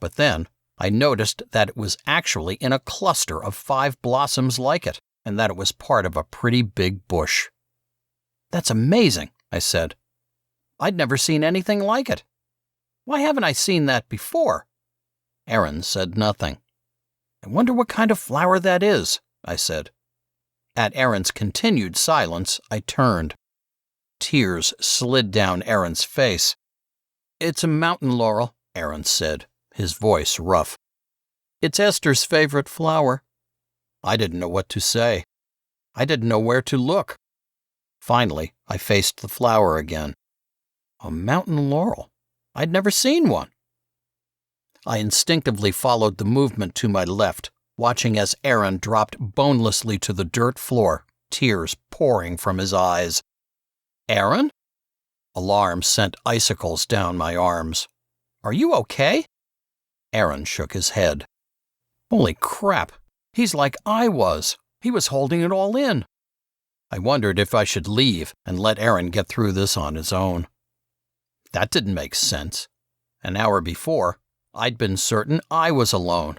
But then I noticed that it was actually in a cluster of 5 blossoms like it, and that it was part of a pretty big bush. That's amazing, I said. I'd never seen anything like it. Why haven't I seen that before? Aaron said nothing. I wonder what kind of flower that is, I said. At Aaron's continued silence, I turned. Tears slid down Aaron's face. It's a mountain laurel, Aaron said, his voice rough. It's Esther's favorite flower. I didn't know what to say. I didn't know where to look. Finally, I faced the flower again. A mountain laurel. I'd never seen one. I instinctively followed the movement to my left, watching as Aaron dropped bonelessly to the dirt floor, tears pouring from his eyes. Aaron? Alarm sent icicles down my arms. Are you okay? Aaron shook his head. Holy crap, he's like I was. He was holding it all in. I wondered if I should leave and let Aaron get through this on his own. That didn't make sense. An hour before, I'd been certain I was alone.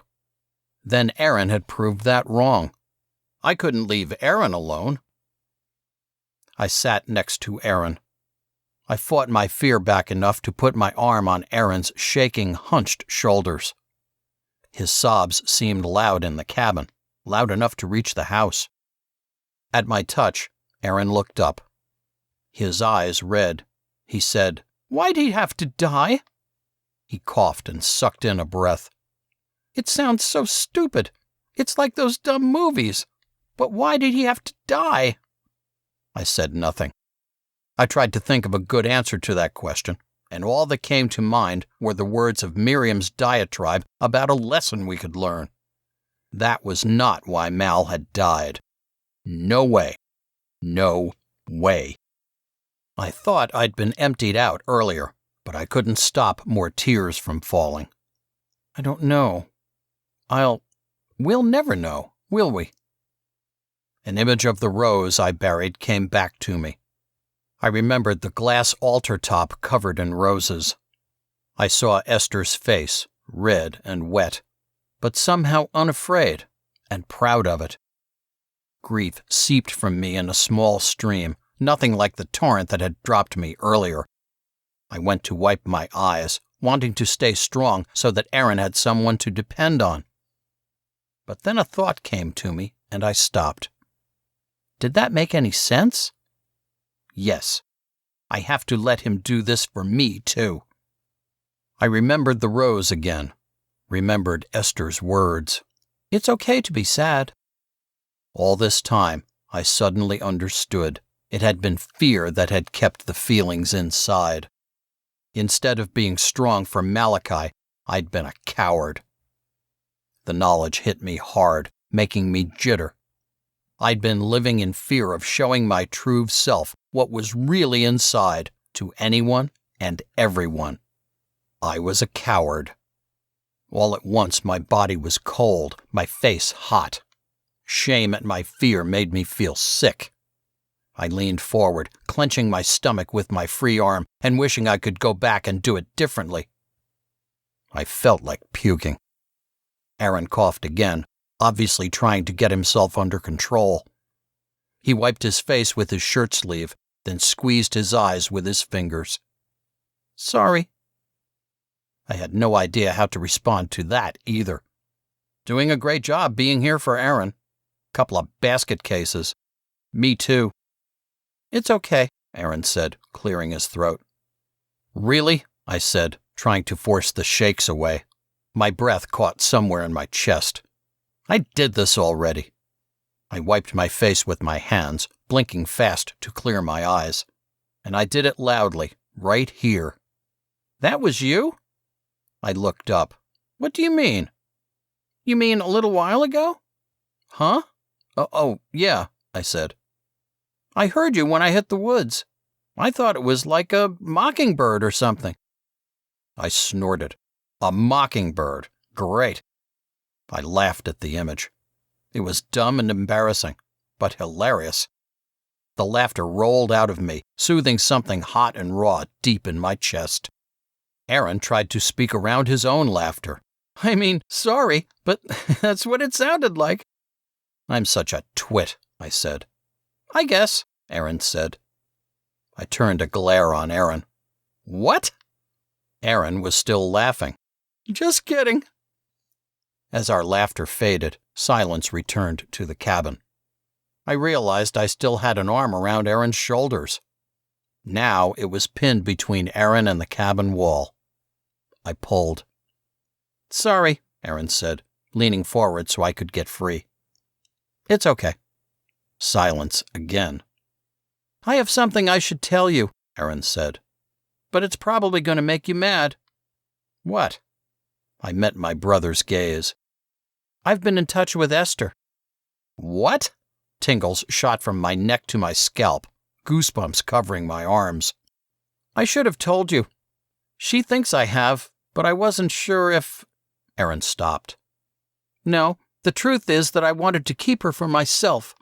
Then Aaron had proved that wrong. I couldn't leave Aaron alone. I sat next to Aaron. I fought my fear back enough to put my arm on Aaron's shaking, hunched shoulders. His sobs seemed loud in the cabin, loud enough to reach the house. At my touch, Aaron looked up. His eyes red. He said, "Why'd he have to die?" He coughed and sucked in a breath. "It sounds so stupid. It's like those dumb movies. But why did he have to die?" I said nothing. I tried to think of a good answer to that question, and all that came to mind were the words of Miriam's diatribe about a lesson we could learn. That was not why Mal had died. No way. No way. I thought I'd been emptied out earlier, but I couldn't stop more tears from falling. I don't know. We'll never know, will we? An image of the rose I buried came back to me. I remembered the glass altar top covered in roses. I saw Esther's face, red and wet, but somehow unafraid and proud of it. Grief seeped from me in a small stream, nothing like the torrent that had dropped me earlier. I went to wipe my eyes, wanting to stay strong so that Aaron had someone to depend on. But then a thought came to me, and I stopped. Did that make any sense? Yes. I have to let him do this for me, too. I remembered the rose again, remembered Esther's words. It's okay to be sad. All this time, I suddenly understood. It had been fear that had kept the feelings inside. Instead of being strong for Malachi, I'd been a coward. The knowledge hit me hard, making me jitter. I'd been living in fear of showing my true self, what was really inside, to anyone and everyone. I was a coward. All at once my body was cold, my face hot. Shame at my fear made me feel sick. I leaned forward, clenching my stomach with my free arm and wishing I could go back and do it differently. I felt like puking. Aaron coughed again, obviously trying to get himself under control. He wiped his face with his shirt sleeve, then squeezed his eyes with his fingers. Sorry. I had no idea how to respond to that either. Doing a great job being here for Aaron. Couple of basket cases. Me too. It's okay, Aaron said, clearing his throat. Really? I said, trying to force the shakes away. My breath caught somewhere in my chest. I did this already. I wiped my face with my hands, blinking fast to clear my eyes. And I did it loudly, right here. That was you? I looked up. What do you mean? You mean a little while ago? Huh? Oh, yeah, I said. I heard you when I hit the woods. I thought it was like a mockingbird or something. I snorted. A mockingbird. Great. I laughed at the image. It was dumb and embarrassing, but hilarious. The laughter rolled out of me, soothing something hot and raw deep in my chest. Aaron tried to speak around his own laughter. I mean, sorry, but that's what it sounded like. I'm such a twit, I said. I guess, Aaron said. I turned a glare on Aaron. What? Aaron was still laughing. Just kidding. As our laughter faded, silence returned to the cabin. I realized I still had an arm around Aaron's shoulders. Now it was pinned between Aaron and the cabin wall. I pulled. Sorry, Aaron said, leaning forward so I could get free. It's okay. Silence again. I have something I should tell you, Aaron said. But it's probably going to make you mad. What? I met my brother's gaze. I've been in touch with Esther. What? Tingles shot from my neck to my scalp, goosebumps covering my arms. I should have told you. She thinks I have, but I wasn't sure if... Aaron stopped. No, the truth is that I wanted to keep her for myself.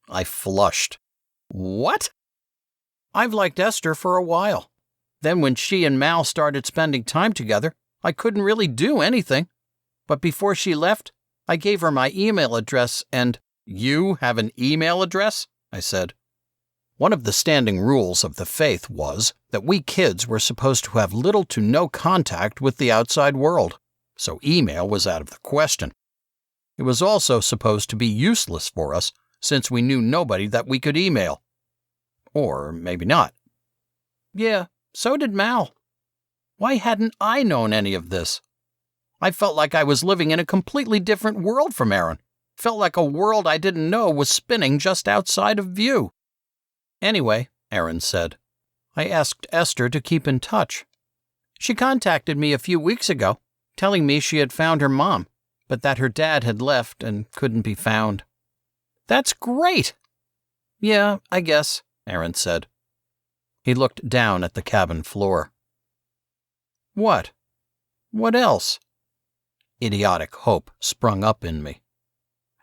I flushed. What? I've liked Esther for a while. Then when she and Mal started spending time together, I couldn't really do anything. But before she left, I gave her my email address and... You have an email address? I said. One of the standing rules of the faith was that we kids were supposed to have little to no contact with the outside world, so email was out of the question. It was also supposed to be useless for us, since we knew nobody that we could email. Or maybe not. Yeah, so did Mal. Why hadn't I known any of this? I felt like I was living in a completely different world from Aaron. Felt like a world I didn't know was spinning just outside of view. Anyway, Aaron said, I asked Esther to keep in touch. She contacted me a few weeks ago, telling me she had found her mom, but that her dad had left and couldn't be found. That's great! Yeah, I guess, Aaron said. He looked down at the cabin floor. What? What else? Idiotic hope sprung up in me.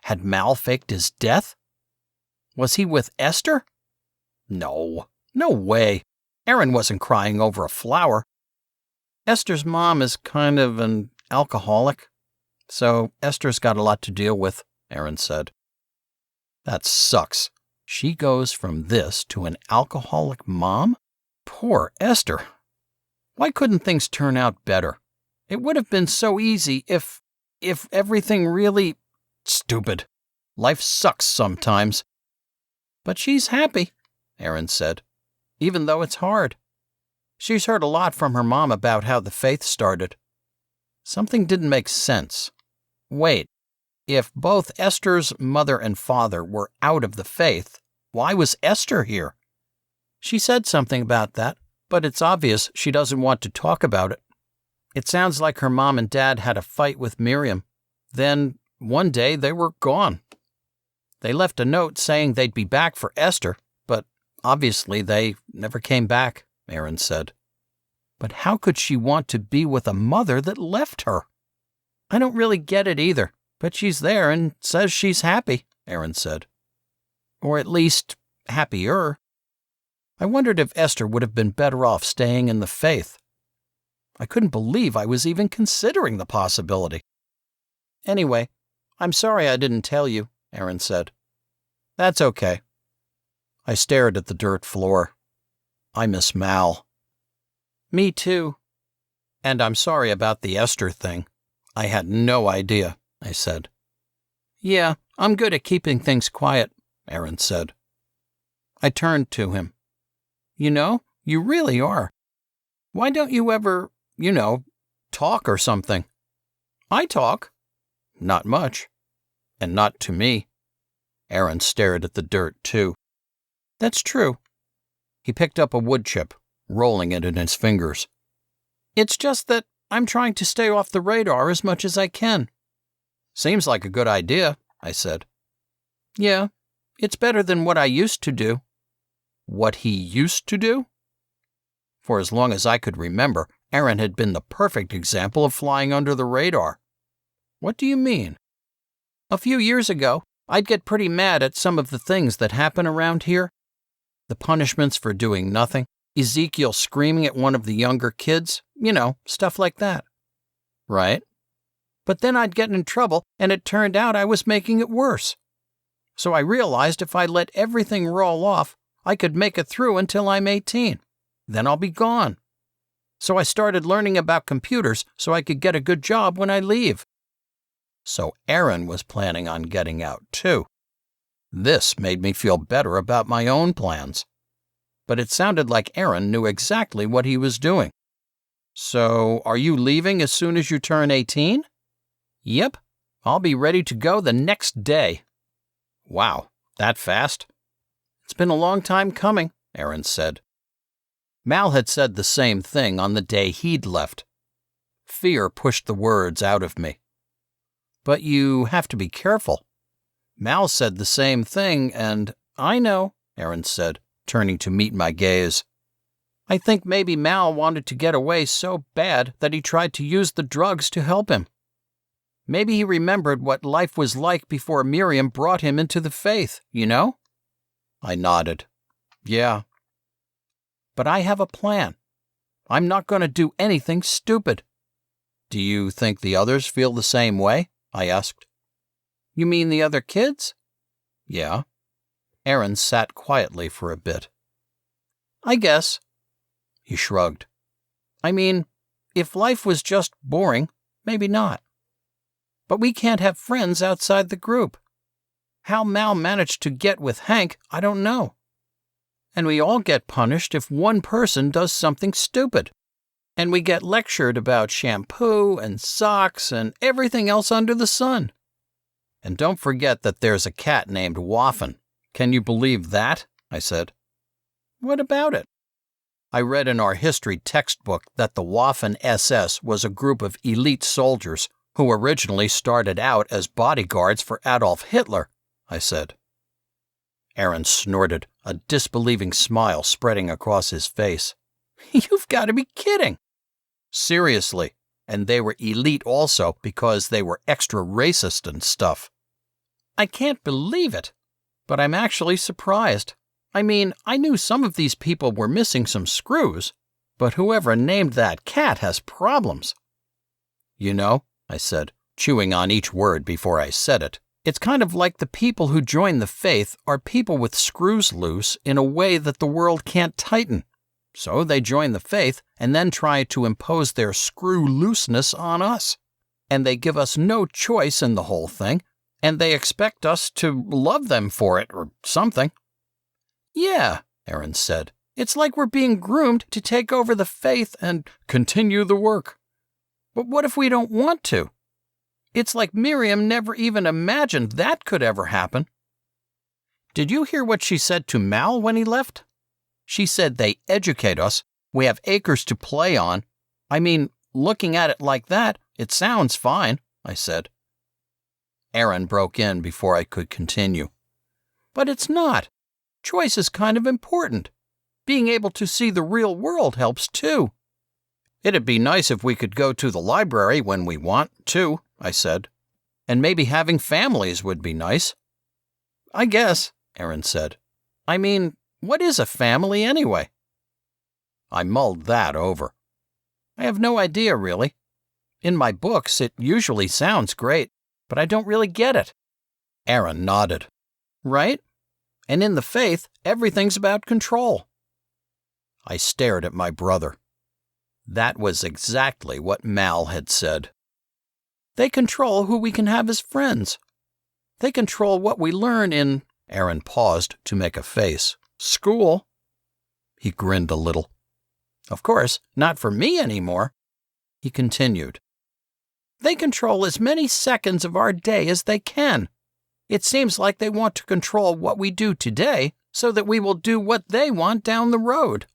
Had Mal faked his death? Was he with Esther? No way. Aaron wasn't crying over a flower. Esther's mom is kind of an alcoholic, so Esther's got a lot to deal with, Aaron said. That sucks. She goes from this to an alcoholic mom? Poor Esther. Why couldn't things turn out better? It would have been so easy if everything really... Stupid. Life sucks sometimes. But she's happy, Aaron said, even though it's hard. She's heard a lot from her mom about how the faith started. Something didn't make sense. Wait, if both Esther's mother and father were out of the faith, why was Esther here? She said something about that, but it's obvious she doesn't want to talk about it. It sounds like her mom and dad had a fight with Miriam. Then, one day, they were gone. They left a note saying they'd be back for Esther, but obviously they never came back, Aaron said. But how could she want to be with a mother that left her? I don't really get it either, but she's there and says she's happy, Aaron said. Or at least, happier. I wondered if Esther would have been better off staying in the faith. I couldn't believe I was even considering the possibility. Anyway, I'm sorry I didn't tell you, Aaron said. That's okay. I stared at the dirt floor. I miss Mal. Me too. And I'm sorry about the Esther thing. I had no idea, I said. Yeah, I'm good at keeping things quiet, Aaron said. I turned to him. You know, you really are. Why don't you ever, talk or something? I talk. Not much. And not to me. Aaron stared at the dirt, too. That's true. He picked up a wood chip, rolling it in his fingers. It's just that I'm trying to stay off the radar as much as I can. Seems like a good idea, I said. Yeah, it's better than what I used to do. What he used to do? For as long as I could remember, Aaron had been the perfect example of flying under the radar. What do you mean? A few years ago, I'd get pretty mad at some of the things that happen around here. The punishments for doing nothing, Ezekiel screaming at one of the younger kids, stuff like that. Right. But then I'd get in trouble, and it turned out I was making it worse. So I realized if I let everything roll off, I could make it through until I'm 18. Then I'll be gone. So I started learning about computers so I could get a good job when I leave. So Aaron was planning on getting out, too. This made me feel better about my own plans. But it sounded like Aaron knew exactly what he was doing. So, are you leaving as soon as you turn 18? Yep. I'll be ready to go the next day. Wow, That fast? It's been a long time coming, Aaron said. Mal had said the same thing on the day he'd left. Fear pushed the words out of me. But you have to be careful. Mal said the same thing, and I know, Aaron said, turning to meet my gaze. I think maybe Mal wanted to get away so bad that he tried to use the drugs to help him. Maybe he remembered what life was like before Miriam brought him into the faith, you know? I nodded. Yeah. But I have a plan. I'm not going to do anything stupid. Do you think the others feel the same way? I asked. You mean the other kids? Yeah. Aaron sat quietly for a bit. I guess. He shrugged. I mean, if life was just boring, maybe not. But we can't have friends outside the group. How Mal managed to get with Hank, I don't know. And we all get punished if one person does something stupid. And we get lectured about shampoo and socks and everything else under the sun. And don't forget that there's a cat named Waffen. Can you believe that? I said. What about it? I read in our history textbook that the Waffen SS was a group of elite soldiers who originally started out as bodyguards for Adolf Hitler, I said. Aaron snorted, a disbelieving smile spreading across his face. You've got to be kidding. Seriously, and they were elite also because they were extra racist and stuff. I can't believe it, but I'm actually surprised. I mean, I knew some of these people were missing some screws, but whoever named that cat has problems. You know, I said, chewing on each word before I said it, it's kind of like the people who join the faith are people with screws loose in a way that the world can't tighten. So they join the faith and then try to impose their screw looseness on us. And they give us no choice in the whole thing, and they expect us to love them for it or something. Yeah, Aaron said. It's like we're being groomed to take over the faith and continue the work. But what if we don't want to? It's like Miriam never even imagined that could ever happen. Did you hear what she said to Mal when he left? She said they educate us, we have acres to play on. I mean, looking at it like that, it sounds fine, I said. Aaron broke in before I could continue. But it's not. Choice is kind of important. Being able to see the real world helps too. It'd be nice if we could go to the library when we want, too, I said. And maybe having families would be nice. I guess, Aaron said. I mean, what is a family anyway? I mulled that over. I have no idea, really. In my books, it usually sounds great, but I don't really get it. Aaron nodded. Right? And in the faith, everything's about control. I stared at my brother. That was exactly what Mal had said. They control who we can have as friends. They control what we learn in, Aaron paused to make a face, school. He grinned a little. Of course, not for me anymore. He continued. They control as many seconds of our day as they can. It seems like they want to control what we do today so that we will do what they want down the road.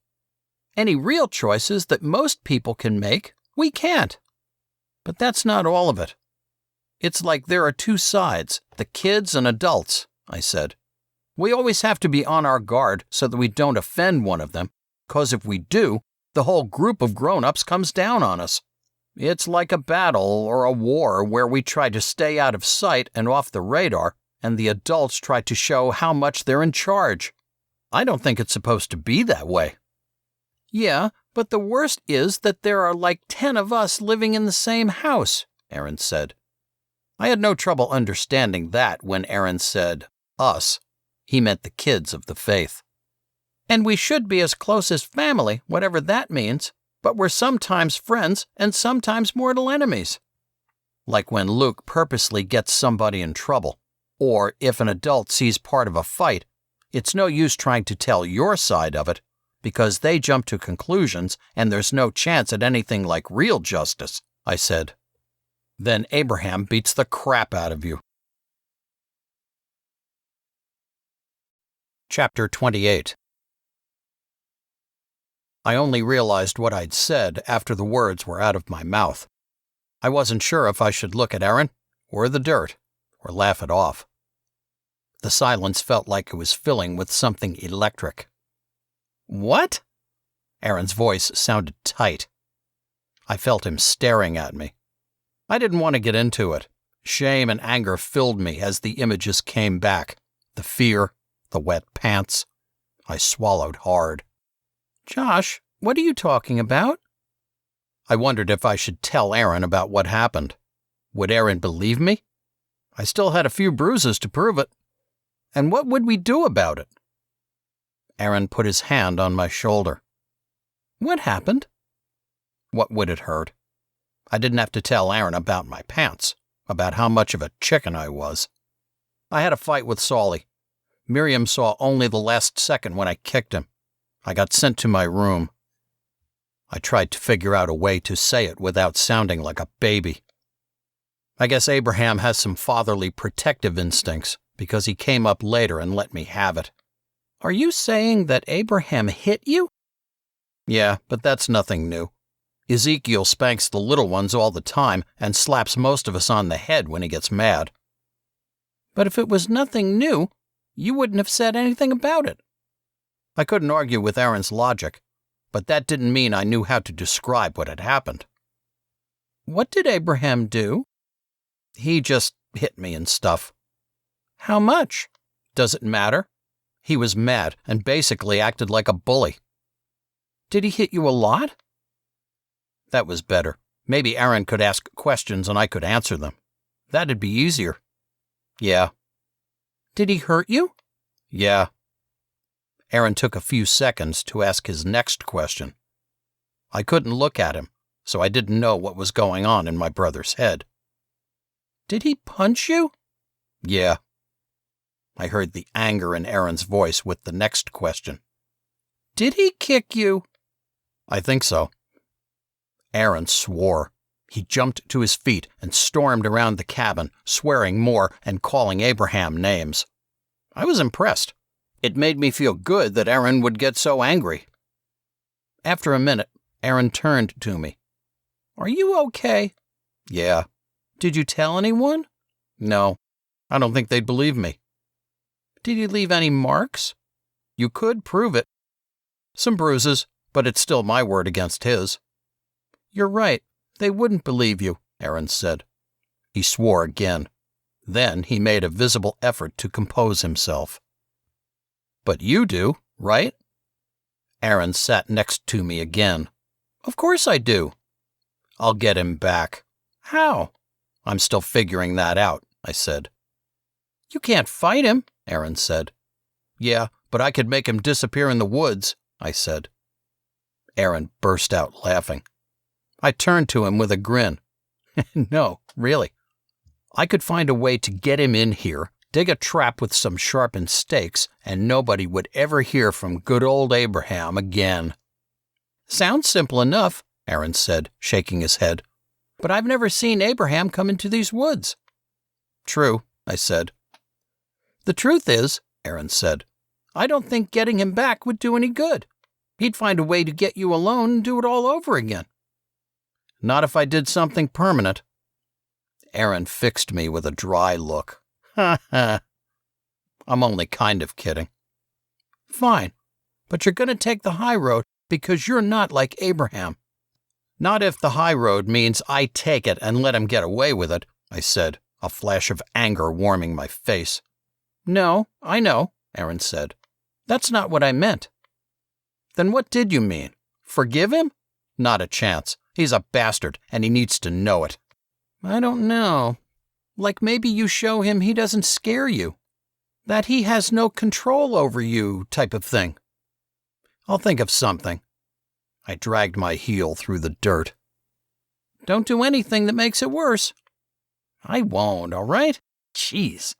Any real choices that most people can make, we can't. But that's not all of it. It's like there are two sides, the kids and adults, I said. We always have to be on our guard so that we don't offend one of them, because if we do, the whole group of grown-ups comes down on us. It's like a battle or a war where we try to stay out of sight and off the radar, and the adults try to show how much they're in charge. I don't think it's supposed to be that way. Yeah, but the worst is that there are like 10 of us living in the same house, Aaron said. I had no trouble understanding that when Aaron said, us. He meant the kids of the faith. And we should be as close as family, whatever that means, but we're sometimes friends and sometimes mortal enemies. Like when Luke purposely gets somebody in trouble, or if an adult sees part of a fight, it's no use trying to tell your side of it, because they jump to conclusions and there's no chance at anything like real justice, I said. Then Abraham beats the crap out of you. Chapter 28. I only realized what I'd said after the words were out of my mouth. I wasn't sure if I should look at Aaron, or the dirt, or laugh it off. The silence felt like it was filling with something electric. "What?" Aaron's voice sounded tight. I felt him staring at me. I didn't want to get into it. Shame and anger filled me as the images came back. The fear, the wet pants. I swallowed hard. "Josh, what are you talking about?" I wondered if I should tell Aaron about what happened. Would Aaron believe me? I still had a few bruises to prove it. And what would we do about it? Aaron put his hand on my shoulder. "What happened?" What would it hurt? I didn't have to tell Aaron about my pants, about how much of a chicken I was. I had a fight with Solly. Miriam saw only the last second when I kicked him. I got sent to my room. I tried to figure out a way to say it without sounding like a baby. I guess Abraham has some fatherly protective instincts because he came up later and let me have it. "Are you saying that Abraham hit you?" "Yeah, but that's nothing new. Ezekiel spanks the little ones all the time and slaps most of us on the head when he gets mad." "But if it was nothing new, you wouldn't have said anything about it." I couldn't argue with Aaron's logic, but that didn't mean I knew how to describe what had happened. "What did Abraham do?" "He just hit me and stuff." "How much?" "Does it matter?" He was mad and basically acted like a bully. "Did he hit you a lot?" That was better. Maybe Aaron could ask questions and I could answer them. That'd be easier. "Yeah." "Did he hurt you?" "Yeah." Aaron took a few seconds to ask his next question. I couldn't look at him, so I didn't know what was going on in my brother's head. "Did he punch you?" "Yeah." I heard the anger in Aaron's voice with the next question. "Did he kick you?" "I think so." Aaron swore. He jumped to his feet and stormed around the cabin, swearing more and calling Abraham names. I was impressed. It made me feel good that Aaron would get so angry. After a minute, Aaron turned to me. "Are you okay?" "Yeah." "Did you tell anyone?" "No. I don't think they'd believe me." "Did he leave any marks?" "You could prove it." "Some bruises, but it's still my word against his." "You're right. They wouldn't believe you," Aaron said. He swore again. Then he made a visible effort to compose himself. "But you do, right?" Aaron sat next to me again. "Of course I do." "I'll get him back." "How?" "I'm still figuring that out," I said. "You can't fight him," Aaron said. "Yeah, but I could make him disappear in the woods," I said. Aaron burst out laughing. I turned to him with a grin. "No, really. I could find a way to get him in here, dig a trap with some sharpened stakes, and nobody would ever hear from good old Abraham again." "Sounds simple enough," Aaron said, shaking his head. "But I've never seen Abraham come into these woods." "True," I said. "The truth is," Aaron said, "I don't think getting him back would do any good. He'd find a way to get you alone and do it all over again." "Not if I did something permanent." Aaron fixed me with a dry look. "Ha ha. I'm only kind of kidding." "Fine, but you're going to take the high road because you're not like Abraham." "Not if the high road means I take it and let him get away with it," I said, a flash of anger warming my face. "No, I know," Aaron said. "That's not what I meant." "Then what did you mean? Forgive him? Not a chance. He's a bastard, and he needs to know it." "I don't know. Like maybe you show him he doesn't scare you. That he has no control over you, type of thing." "I'll think of something." I dragged my heel through the dirt. "Don't do anything that makes it worse." "I won't, all right? Jeez."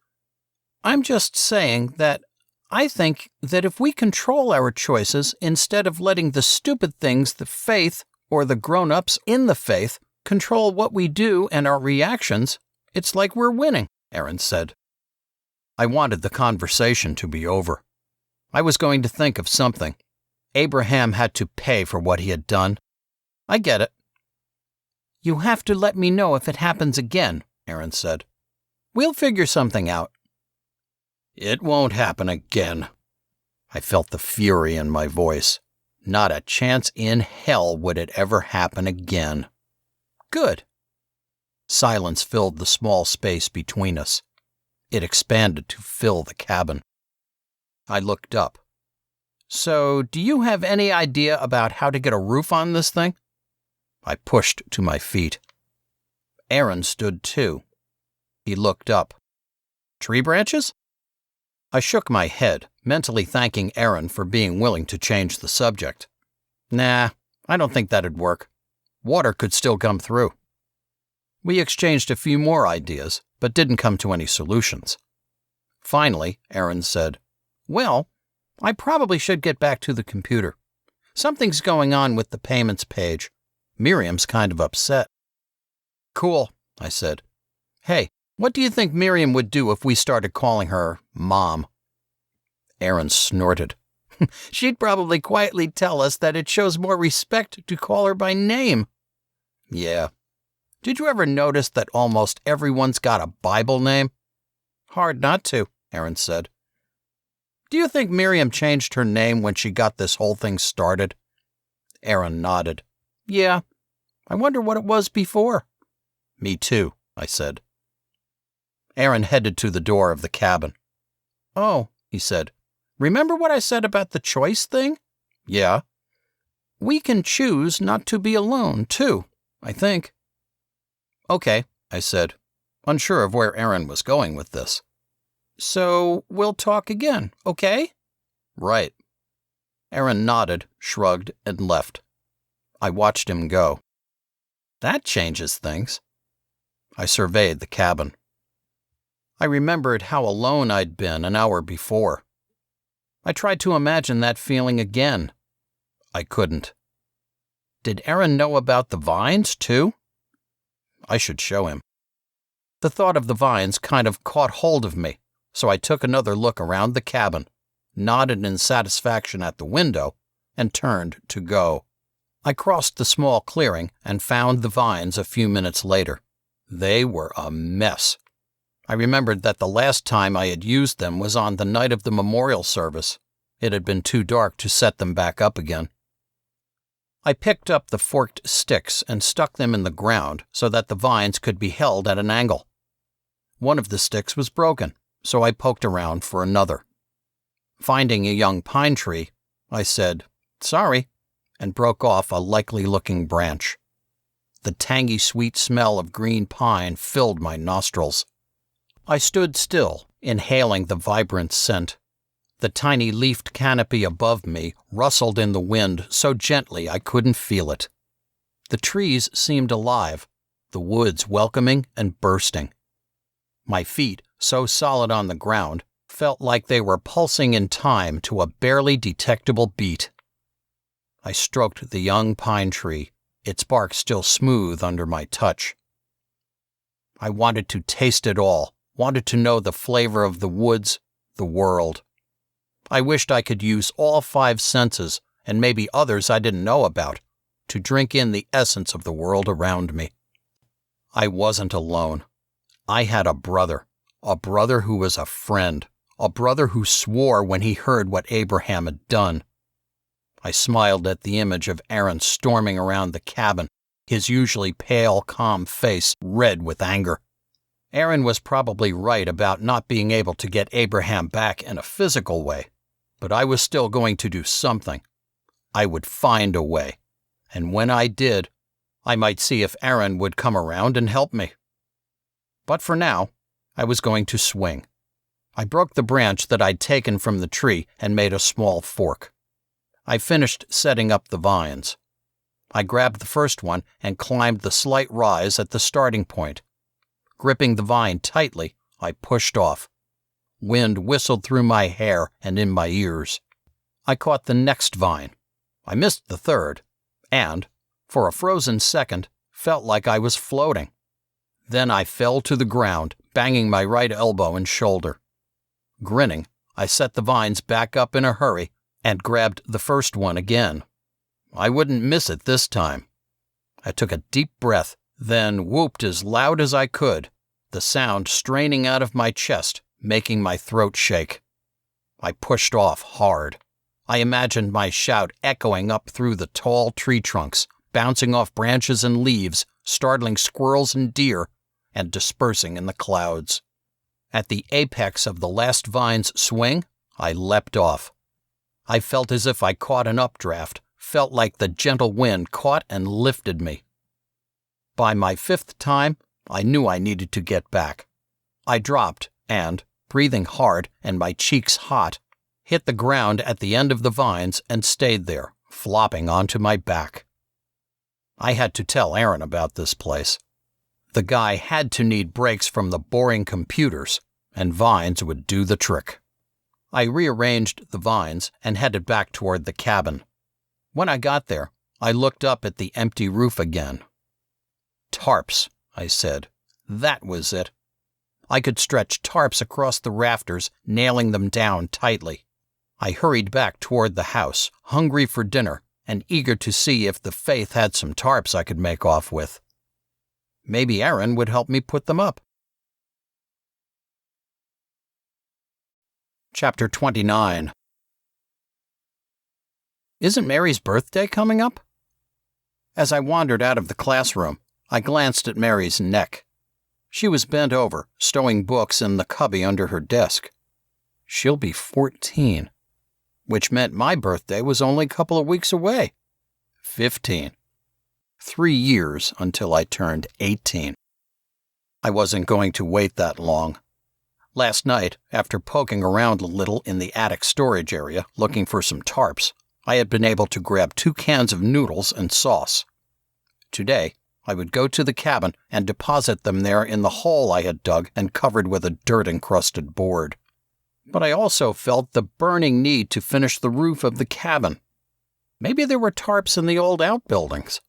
"I'm just saying that I think that if we control our choices instead of letting the stupid things the faith or the grown-ups in the faith control what we do and our reactions, it's like we're winning," Aaron said. I wanted the conversation to be over. I was going to think of something. Abraham had to pay for what he had done. I get it. You have to let me know if it happens again, Aaron said. We'll figure something out. It won't happen again. I felt the fury in my voice. Not a chance in hell would it ever happen again. Good. Silence filled the small space between us. It expanded to fill the cabin. I looked up. So, do you have any idea about how to get a roof on this thing? I pushed to my feet. Aaron stood too. He looked up. Tree branches? I shook my head, mentally thanking Aaron for being willing to change the subject. Nah, I don't think that'd work. Water could still come through. We exchanged a few more ideas, but didn't come to any solutions. Finally, Aaron said, Well, I probably should get back to the computer. Something's going on with the payments page. Miriam's kind of upset. Cool, I said. Hey, what do you think Miriam would do if we started calling her Mom? Aaron snorted. She'd probably quietly tell us that it shows more respect to call her by name. Yeah. Did you ever notice that almost everyone's got a Bible name? Hard not to, Aaron said. Do you think Miriam changed her name when she got this whole thing started? Aaron nodded. Yeah. I wonder what it was before. Me too, I said. Aaron headed to the door of the cabin. Oh, he said. Remember what I said about the choice thing? Yeah. We can choose not to be alone, too, I think. Okay, I said, unsure of where Aaron was going with this. So, we'll talk again, okay? Right. Aaron nodded, shrugged, and left. I watched him go. That changes things. I surveyed the cabin. I remembered how alone I'd been an hour before. I tried to imagine that feeling again. I couldn't. Did Aaron know about the vines, too? I should show him. The thought of the vines kind of caught hold of me, so I took another look around the cabin, nodded in satisfaction at the window, and turned to go. I crossed the small clearing and found the vines a few minutes later. They were a mess. I remembered that the last time I had used them was on the night of the memorial service. It had been too dark to set them back up again. I picked up the forked sticks and stuck them in the ground so that the vines could be held at an angle. One of the sticks was broken, so I poked around for another. Finding a young pine tree, I said, "Sorry," and broke off a likely-looking branch. The tangy sweet smell of green pine filled my nostrils. I stood still, inhaling the vibrant scent. The tiny leafed canopy above me rustled in the wind so gently I couldn't feel it. The trees seemed alive, the woods welcoming and bursting. My feet, so solid on the ground, felt like they were pulsing in time to a barely detectable beat. I stroked the young pine tree, its bark still smooth under my touch. I wanted to taste it all, wanted to know the flavor of the woods, the world. I wished I could use all 5 senses, and maybe others I didn't know about, to drink in the essence of the world around me. I wasn't alone. I had a brother who was a friend, a brother who swore when he heard what Abraham had done. I smiled at the image of Aaron storming around the cabin, his usually pale, calm face red with anger. Aaron was probably right about not being able to get Abraham back in a physical way, but I was still going to do something. I would find a way, and when I did, I might see if Aaron would come around and help me. But for now, I was going to swing. I broke the branch that I'd taken from the tree and made a small fork. I finished setting up the vines. I grabbed the first one and climbed the slight rise at the starting point. Gripping the vine tightly, I pushed off. Wind whistled through my hair and in my ears. I caught the next vine. I missed the third, and, for a frozen second, felt like I was floating. Then I fell to the ground, banging my right elbow and shoulder. Grinning, I set the vines back up in a hurry and grabbed the first one again. I wouldn't miss it this time. I took a deep breath, then whooped as loud as I could, the sound straining out of my chest, making my throat shake. I pushed off hard. I imagined my shout echoing up through the tall tree trunks, bouncing off branches and leaves, startling squirrels and deer, and dispersing in the clouds. At the apex of the last vine's swing, I leapt off. I felt as if I caught an updraft, felt like the gentle wind caught and lifted me. By my fifth time, I knew I needed to get back. I dropped and, breathing hard and my cheeks hot, hit the ground at the end of the vines and stayed there, flopping onto my back. I had to tell Aaron about this place. The guy had to need breaks from the boring computers, and vines would do the trick. I rearranged the vines and headed back toward the cabin. When I got there, I looked up at the empty roof again. Tarps, I said. That was it. I could stretch tarps across the rafters, nailing them down tightly. I hurried back toward the house, hungry for dinner and eager to see if the Faith had some tarps I could make off with. Maybe Aaron would help me put them up. Chapter 29. Isn't Mary's birthday coming up? As I wandered out of the classroom, I glanced at Mary's neck. She was bent over, stowing books in the cubby under her desk. She'll be 14, which meant my birthday was only a couple of weeks away. 15. 3 years until I turned 18. I wasn't going to wait that long. Last night, after poking around a little in the attic storage area looking for some tarps, I had been able to grab 2 cans of noodles and sauce. Today, I would go to the cabin and deposit them there in the hole I had dug and covered with a dirt-encrusted board. But I also felt the burning need to finish the roof of the cabin. Maybe there were tarps in the old outbuildings.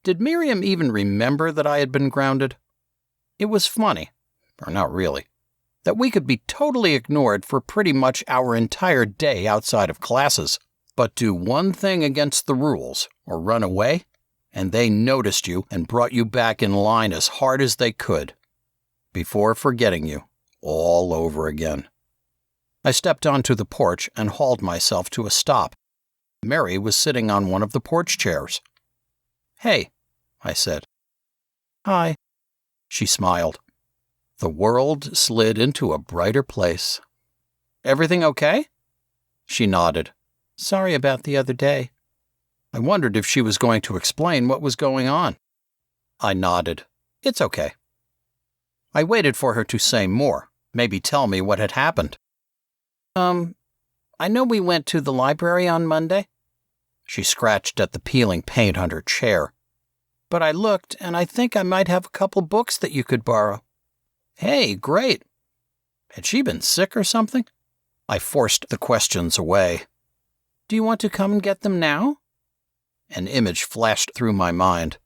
Did Miriam even remember that I had been grounded? It was funny, or not really, that we could be totally ignored for pretty much our entire day outside of classes, but do one thing against the rules, or run away, and they noticed you and brought you back in line as hard as they could, before forgetting you all over again. I stepped onto the porch and hauled myself to a stop. Mary was sitting on one of the porch chairs. "Hey," I said. "Hi," she smiled. The world slid into a brighter place. "Everything okay?" She nodded. "Sorry about the other day." I wondered if she was going to explain what was going on. I nodded. "It's okay." I waited for her to say more, maybe tell me what had happened. I know we went to the library on Monday." She scratched at the peeling paint on her chair. "But I looked, and I think I might have a couple books that you could borrow." "Hey, great." Had she been sick or something? I forced the questions away. "Do you want to come and get them now?" An image flashed through my mind.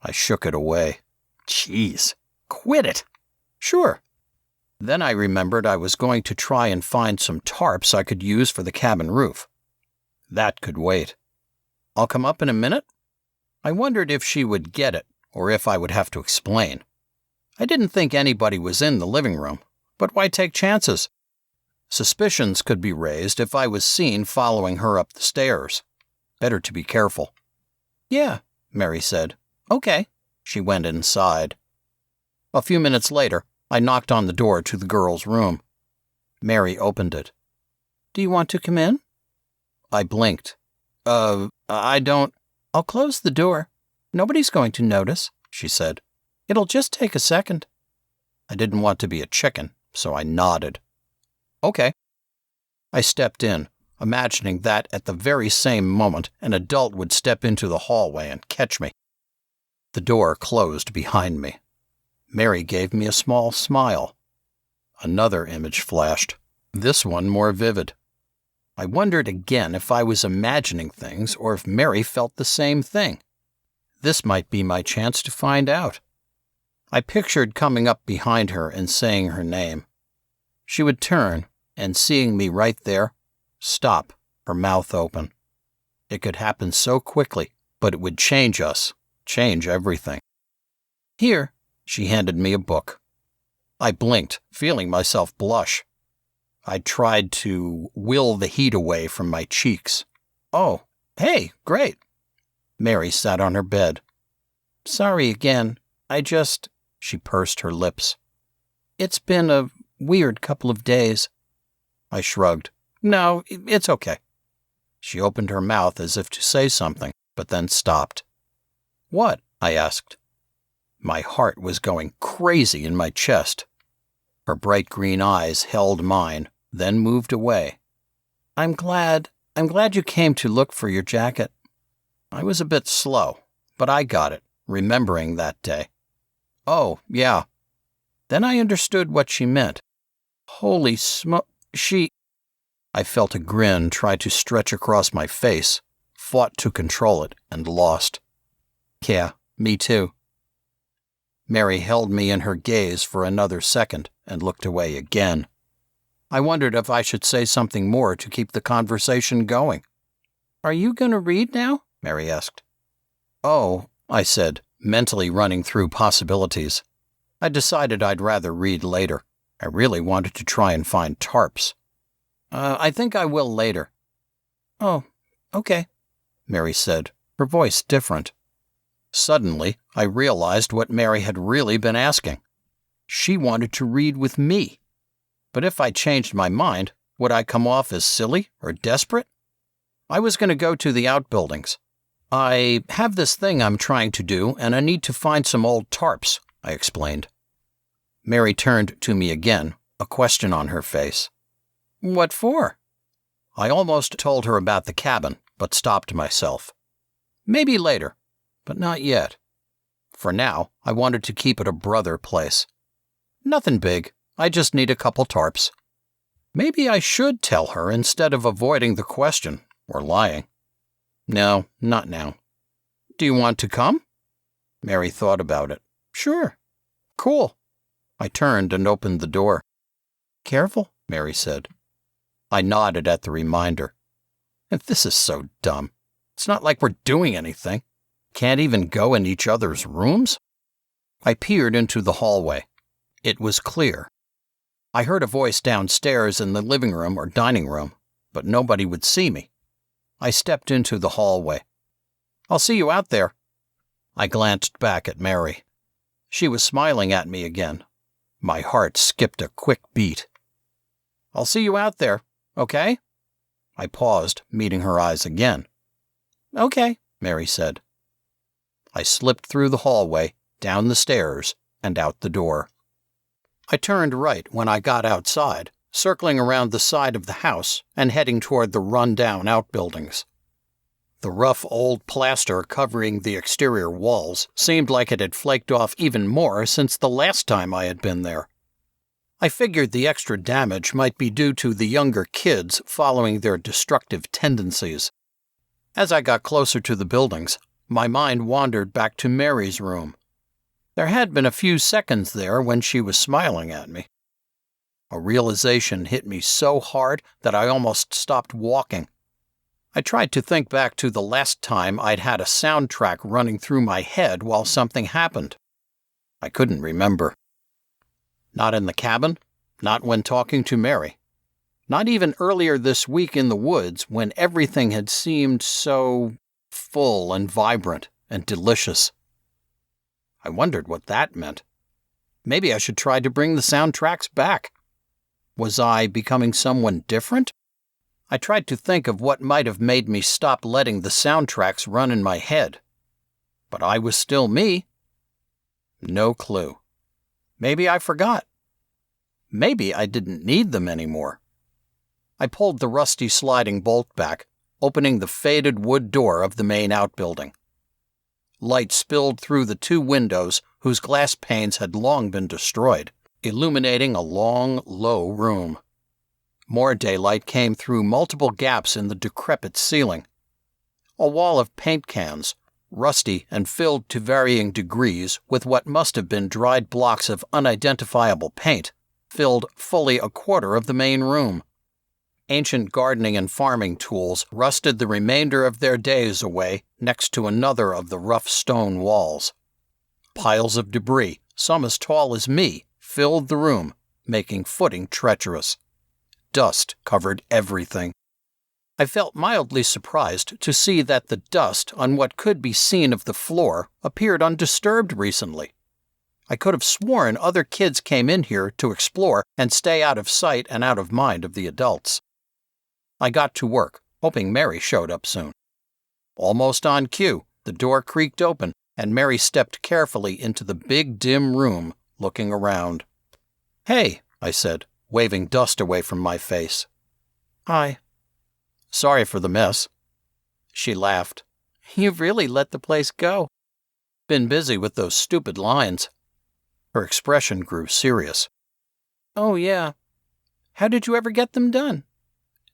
I shook it away. Jeez, quit it. Sure. Then I remembered I was going to try and find some tarps I could use for the cabin roof. That could wait. "I'll come up in a minute?" I wondered if she would get it, or if I would have to explain. I didn't think anybody was in the living room, but why take chances? Suspicions could be raised if I was seen following her up the stairs. Better to be careful. "Yeah," Mary said. "Okay." She went inside. A few minutes later, I knocked on the door to the girls' room. Mary opened it. "Do you want to come in?" I blinked. I don't..." "I'll close the door. Nobody's going to notice," she said. "It'll just take a second." I didn't want to be a chicken, so I nodded. "Okay." I stepped in, imagining that at the very same moment an adult would step into the hallway and catch me. The door closed behind me. Mary gave me a small smile. Another image flashed, this one more vivid. I wondered again if I was imagining things or if Mary felt the same thing. This might be my chance to find out. I pictured coming up behind her and saying her name. She would turn, and seeing me right there, stop, her mouth open. It could happen so quickly, but it would change us, change everything. Here, she handed me a book. I blinked, feeling myself blush. I tried to will the heat away from my cheeks. Oh, hey, great. Mary sat on her bed. Sorry again. She pursed her lips. It's been a weird couple of days. I shrugged. No, it's okay. She opened her mouth as if to say something, but then stopped. What? I asked. My heart was going crazy in my chest. Her bright green eyes held mine, then moved away. I'm glad you came to look for your jacket. I was a bit slow, but I got it, remembering that day. Oh, yeah. Then I understood what she meant. Holy smoke, I felt a grin try to stretch across my face, fought to control it, and lost. Yeah, me too. Mary held me in her gaze for another second and looked away again. I wondered if I should say something more to keep the conversation going. Are you going to read now? Mary asked. Oh, I said, mentally running through possibilities. I decided I'd rather read later. I really wanted to try and find tarps. I think I will later. Oh, okay, Mary said, her voice different. Suddenly, I realized what Mary had really been asking. She wanted to read with me. But if I changed my mind, would I come off as silly or desperate? I was going to go to the outbuildings. I have this thing I'm trying to do, and I need to find some old tarps, I explained. Mary turned to me again, a question on her face. What for? I almost told her about the cabin, but stopped myself. Maybe later, but not yet. For now, I wanted to keep it a brother place. Nothing big. I just need a couple tarps. Maybe I should tell her instead of avoiding the question or lying. No, not now. Do you want to come? Mary thought about it. Sure. Cool. I turned and opened the door. Careful, Mary said. I nodded at the reminder. This is so dumb. It's not like we're doing anything. Can't even go in each other's rooms? I peered into the hallway. It was clear. I heard a voice downstairs in the living room or dining room, but nobody would see me. I stepped into the hallway. I'll see you out there. I glanced back at Mary. She was smiling at me again. My heart skipped a quick beat. I'll see you out there, okay? I paused, meeting her eyes again. Okay, Mary said. I slipped through the hallway, down the stairs, and out the door. I turned right when I got outside, circling around the side of the house and heading toward the run-down outbuildings. The rough old plaster covering the exterior walls seemed like it had flaked off even more since the last time I had been there. I figured the extra damage might be due to the younger kids following their destructive tendencies. As I got closer to the buildings, my mind wandered back to Mary's room. There had been a few seconds there when she was smiling at me. A realization hit me so hard that I almost stopped walking. I tried to think back to the last time I'd had a soundtrack running through my head while something happened. I couldn't remember. Not in the cabin, not when talking to Mary. Not even earlier this week in the woods when everything had seemed so full and vibrant and delicious. I wondered what that meant. Maybe I should try to bring the soundtracks back. Was I becoming someone different? I tried to think of what might have made me stop letting the soundtracks run in my head. But I was still me. No clue. Maybe I forgot. Maybe I didn't need them anymore. I pulled the rusty sliding bolt back, opening the faded wood door of the main outbuilding. Light spilled through the two windows whose glass panes had long been destroyed, illuminating a long, low room. More daylight came through multiple gaps in the decrepit ceiling. A wall of paint cans, rusty and filled to varying degrees with what must have been dried blocks of unidentifiable paint, filled fully a quarter of the main room. Ancient gardening and farming tools rusted the remainder of their days away next to another of the rough stone walls. Piles of debris, some as tall as me, filled the room, making footing treacherous. Dust covered everything. I felt mildly surprised to see that the dust on what could be seen of the floor appeared undisturbed recently. I could have sworn other kids came in here to explore and stay out of sight and out of mind of the adults. I got to work, hoping Mary showed up soon. Almost on cue, the door creaked open, and Mary stepped carefully into the big, dim room, looking around. "Hey," I said, waving dust away from my face. "Hi." "Sorry for the mess." She laughed. "You've really let the place go." "Been busy with those stupid lines." Her expression grew serious. "Oh, yeah. How did you ever get them done?"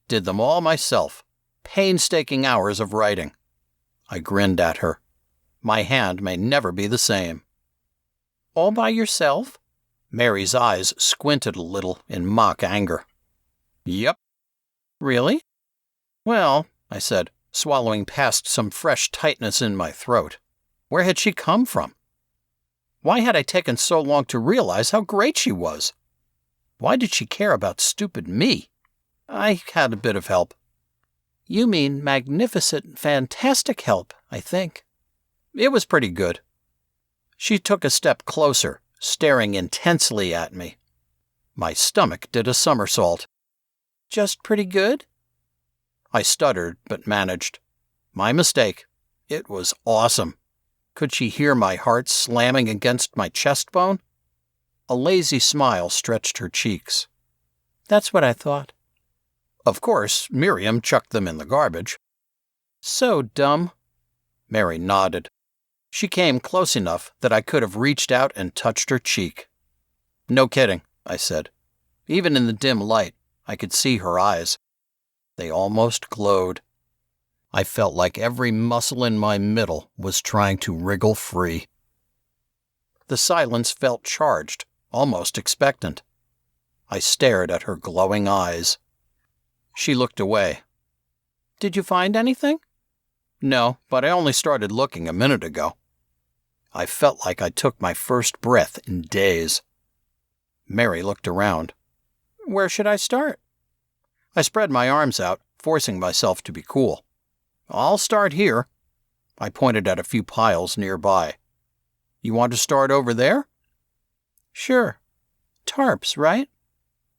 "Did them all myself. Painstaking hours of writing." I grinned at her. My hand may never be the same. "All by yourself?" Mary's eyes squinted a little in mock anger. "Yep." "Really?" "Well," I said, swallowing past some fresh tightness in my throat. Where had she come from? Why had I taken so long to realize how great she was? Why did she care about stupid me? I had a bit of help. "You mean magnificent, fantastic help, I think." "It was pretty good." She took a step closer, staring intensely at me. My stomach did a somersault. "Just pretty good?" I stuttered, but managed. My mistake. It was awesome. Could she hear my heart slamming against my chest bone? A lazy smile stretched her cheeks. "That's what I thought." Of course, Miriam chucked them in the garbage. "So dumb." Mary nodded. She came close enough that I could have reached out and touched her cheek. "No kidding," I said. Even in the dim light, I could see her eyes. They almost glowed. I felt like every muscle in my middle was trying to wriggle free. The silence felt charged, almost expectant. I stared at her glowing eyes. She looked away. "Did you find anything?" "No, but I only started looking a minute ago." I felt like I took my first breath in days. Mary looked around. "Where should I start?" I spread my arms out, forcing myself to be cool. "I'll start here." I pointed at a few piles nearby. "You want to start over there?" "Sure. Tarps, right?"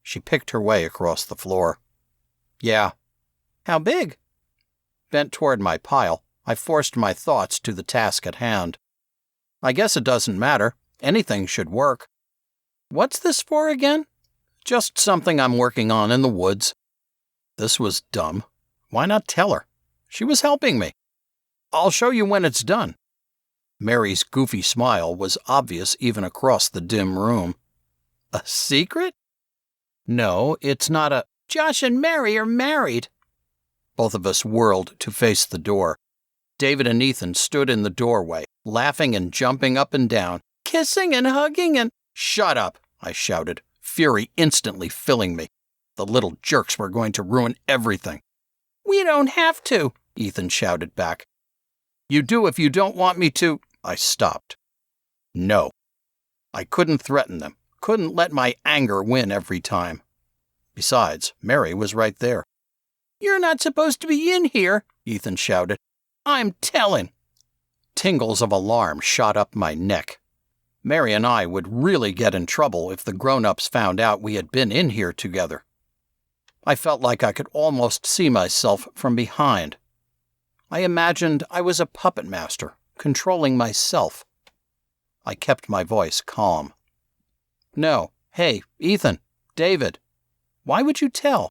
She picked her way across the floor. "Yeah." "How big?" Bent toward my pile, I forced my thoughts to the task at hand. "I guess it doesn't matter. Anything should work." "What's this for again?" "Just something I'm working on in the woods." This was dumb. Why not tell her? She was helping me. "I'll show you when it's done." Mary's goofy smile was obvious even across the dim room. "A secret?" "No, it's not a—" "Josh and Mary are married." Both of us whirled to face the door. David and Ethan stood in the doorway, laughing and jumping up and down, kissing and hugging and— "Shut up," I shouted, fury instantly filling me. The little jerks were going to ruin everything. "We don't have to," Ethan shouted back. "You do if you don't want me to—" I stopped. No. I couldn't threaten them, couldn't let my anger win every time. Besides, Mary was right there. "You're not supposed to be in here," Ethan shouted. "I'm telling." Tingles of alarm shot up my neck. Mary and I would really get in trouble if the grown-ups found out we had been in here together. I felt like I could almost see myself from behind. I imagined I was a puppet master, controlling myself. I kept my voice calm. "No. Hey, Ethan, David. Why would you tell?"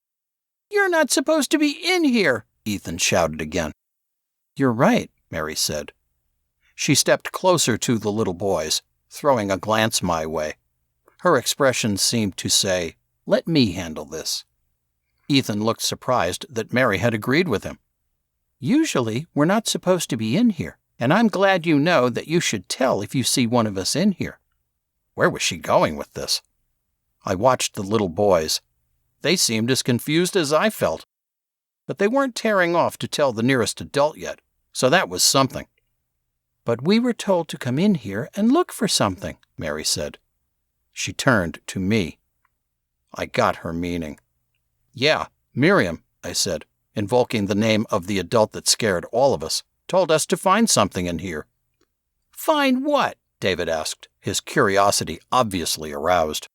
"You're not supposed to be in here," Ethan shouted again. "You're right," Mary said. She stepped closer to the little boys, throwing a glance my way. Her expression seemed to say, "Let me handle this." Ethan looked surprised that Mary had agreed with him. "Usually, we're not supposed to be in here, and I'm glad you know that you should tell if you see one of us in here." Where was she going with this? I watched the little boys. They seemed as confused as I felt. But they weren't tearing off to tell the nearest adult yet, so that was something. "But we were told to come in here and look for something," Mary said. She turned to me. I got her meaning. "Yeah, Miriam," I said, invoking the name of the adult that scared all of us, "told us to find something in here." "Find what?" David asked, his curiosity obviously aroused.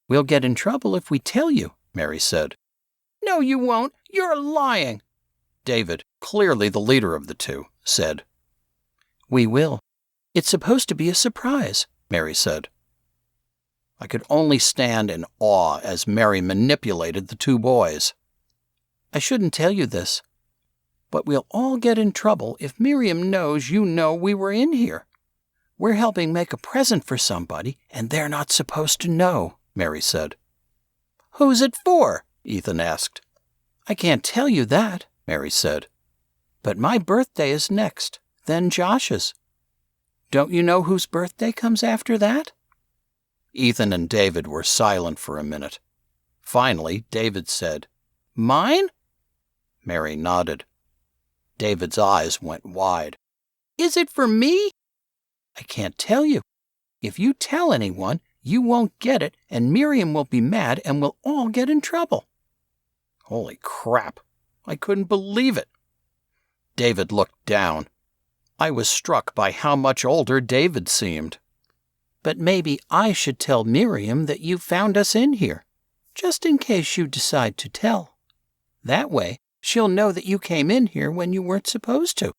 "We'll get in trouble if we tell you," Mary said. "No, you won't. You're lying," David, clearly the leader of the two, said. "We will. It's supposed to be a surprise," Mary said. I could only stand in awe as Mary manipulated the two boys. "I shouldn't tell you this, but we'll all get in trouble if Miriam knows you know we were in here. We're helping make a present for somebody, and they're not supposed to know," Mary said. "Who's it for?" Ethan asked. "I can't tell you that," Mary said. "But my birthday is next, then Josh's. Don't you know whose birthday comes after that?" Ethan and David were silent for a minute. Finally, David said, "Mine?" Mary nodded. David's eyes went wide. "Is it for me?" "I can't tell you. If you tell anyone, you won't get it, and Miriam will be mad, and we'll all get in trouble." Holy crap! I couldn't believe it. David looked down. I was struck by how much older David seemed. "But maybe I should tell Miriam that you found us in here, just in case you decide to tell. That way, she'll know that you came in here when you weren't supposed to.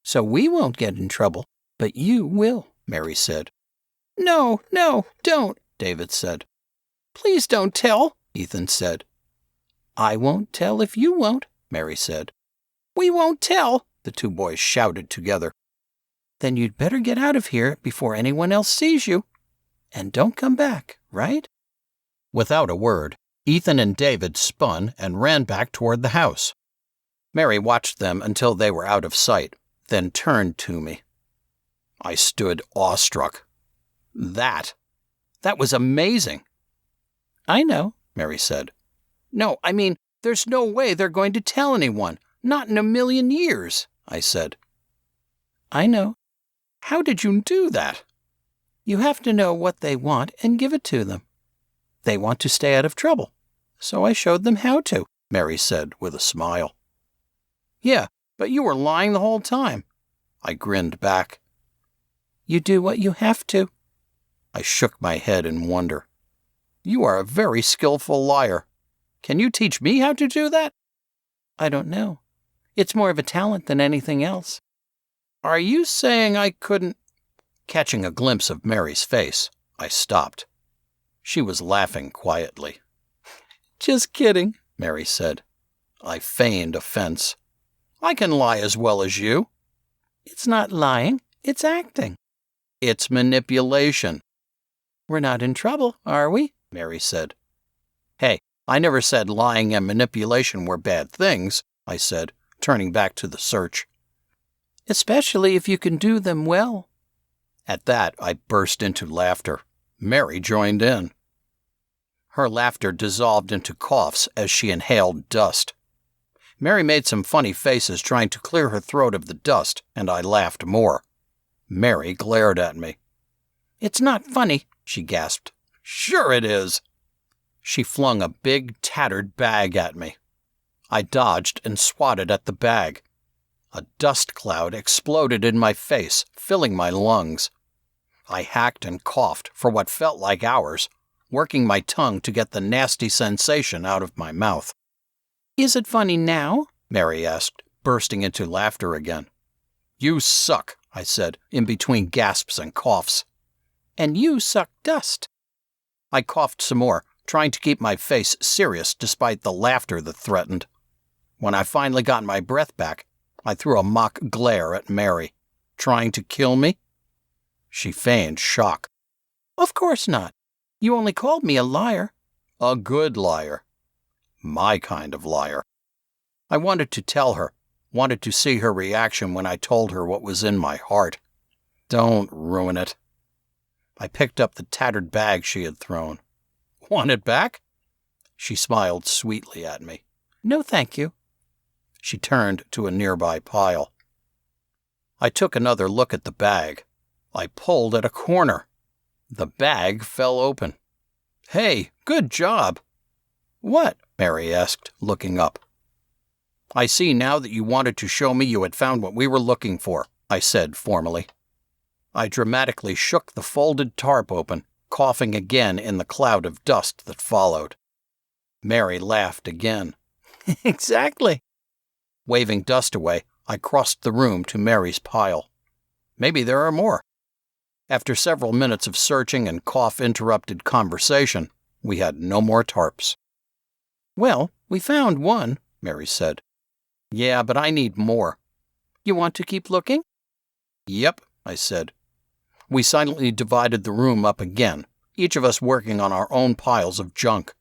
So we won't get in trouble, but you will," Mary said. No, don't," David said. "Please don't tell," Ethan said. "I won't tell if you won't," Mary said. "We won't tell," the two boys shouted together. "Then you'd better get out of here before anyone else sees you. And don't come back, right?" Without a word, Ethan and David spun and ran back toward the house. Mary watched them until they were out of sight, then turned to me. I stood awestruck. That was amazing. "I know," Mary said. "No, I mean, there's no way they're going to tell anyone. Not in a million years," I said. "I know." "How did you do that?" "You have to know what they want and give it to them. They want to stay out of trouble, so I showed them how to," Mary said with a smile. "Yeah, but you were lying the whole time." I grinned back. "You do what you have to." I shook my head in wonder. "You are a very skillful liar. Can you teach me how to do that?" "I don't know. It's more of a talent than anything else." "Are you saying I couldn't—" Catching a glimpse of Mary's face, I stopped. She was laughing quietly. "Just kidding," Mary said. I feigned offense. "I can lie as well as you." "It's not lying, it's acting." "It's manipulation." "We're not in trouble, are we?" Mary said. "Hey, I never said lying and manipulation were bad things," I said, turning back to the search. "Especially if you can do them well." At that, I burst into laughter. Mary joined in. Her laughter dissolved into coughs as she inhaled dust. Mary made some funny faces trying to clear her throat of the dust, and I laughed more. Mary glared at me. "It's not funny," she gasped. "Sure it is." She flung a big, tattered bag at me. I dodged and swatted at the bag. A dust cloud exploded in my face, filling my lungs. I hacked and coughed for what felt like hours, working my tongue to get the nasty sensation out of my mouth. "Is it funny now?" Mary asked, bursting into laughter again. "You suck," I said, in between gasps and coughs. "And you suck dust." I coughed some more, trying to keep my face serious despite the laughter that threatened. When I finally got my breath back, I threw a mock glare at Mary. "Trying to kill me?" She feigned shock. "Of course not. You only called me a liar." "A good liar. My kind of liar." I wanted to tell her, wanted to see her reaction when I told her what was in my heart. Don't ruin it. I picked up the tattered bag she had thrown. Want it back? She smiled sweetly at me. No, thank you. She turned to a nearby pile. I took another look at the bag. I pulled at a corner. The bag fell open. Hey, good job. What? Mary asked, looking up. I see now that you wanted to show me you had found what we were looking for, I said formally. I dramatically shook the folded tarp open, coughing again in the cloud of dust that followed. Mary laughed again. Exactly. Waving dust away, I crossed the room to Mary's pile. Maybe there are more. After several minutes of searching and cough-interrupted conversation, we had no more tarps. Well, we found one, Mary said. Yeah, but I need more. You want to keep looking? Yep, I said. We silently divided the room up again, each of us working on our own piles of junk.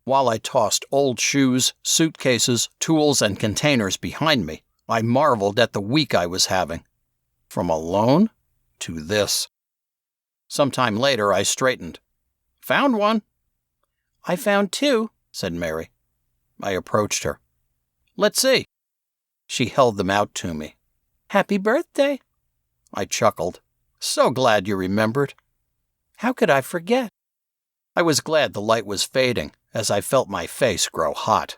While I tossed old shoes, suitcases, tools, and containers behind me, I marveled at the week I was having. From alone to this. Sometime later, I straightened. Found one. I found two, said Mary. I approached her. Let's see. She held them out to me. Happy birthday. I chuckled. So glad you remembered. How could I forget? I was glad the light was fading as I felt my face grow hot.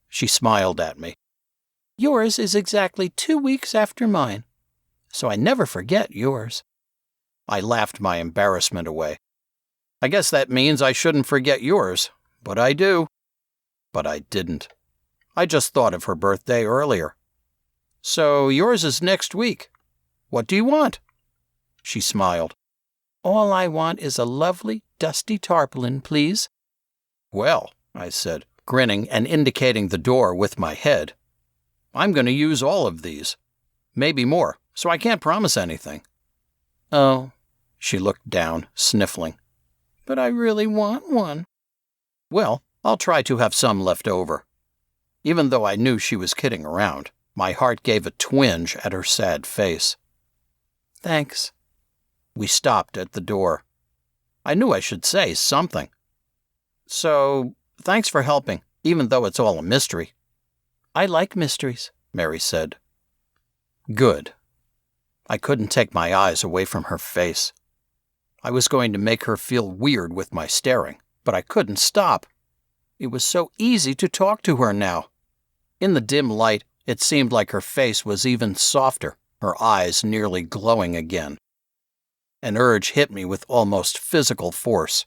She smiled at me. Yours is exactly 2 weeks after mine, so I never forget yours. I laughed my embarrassment away. I guess that means I shouldn't forget yours, but I do. But I didn't. I just thought of her birthday earlier. So yours is next week. What do you want? She smiled. All I want is a lovely, dusty tarpaulin, please. Well, I said, grinning and indicating the door with my head, I'm going to use all of these. Maybe more, so I can't promise anything. Oh, she looked down, sniffling. But I really want one. Well, I'll try to have some left over. Even though I knew she was kidding around, my heart gave a twinge at her sad face. Thanks. We stopped at the door. I knew I should say something. So, thanks for helping, even though it's all a mystery. I like mysteries, Mary said. Good. I couldn't take my eyes away from her face. I was going to make her feel weird with my staring, but I couldn't stop. It was so easy to talk to her now. In the dim light, it seemed like her face was even softer, her eyes nearly glowing again. An urge hit me with almost physical force.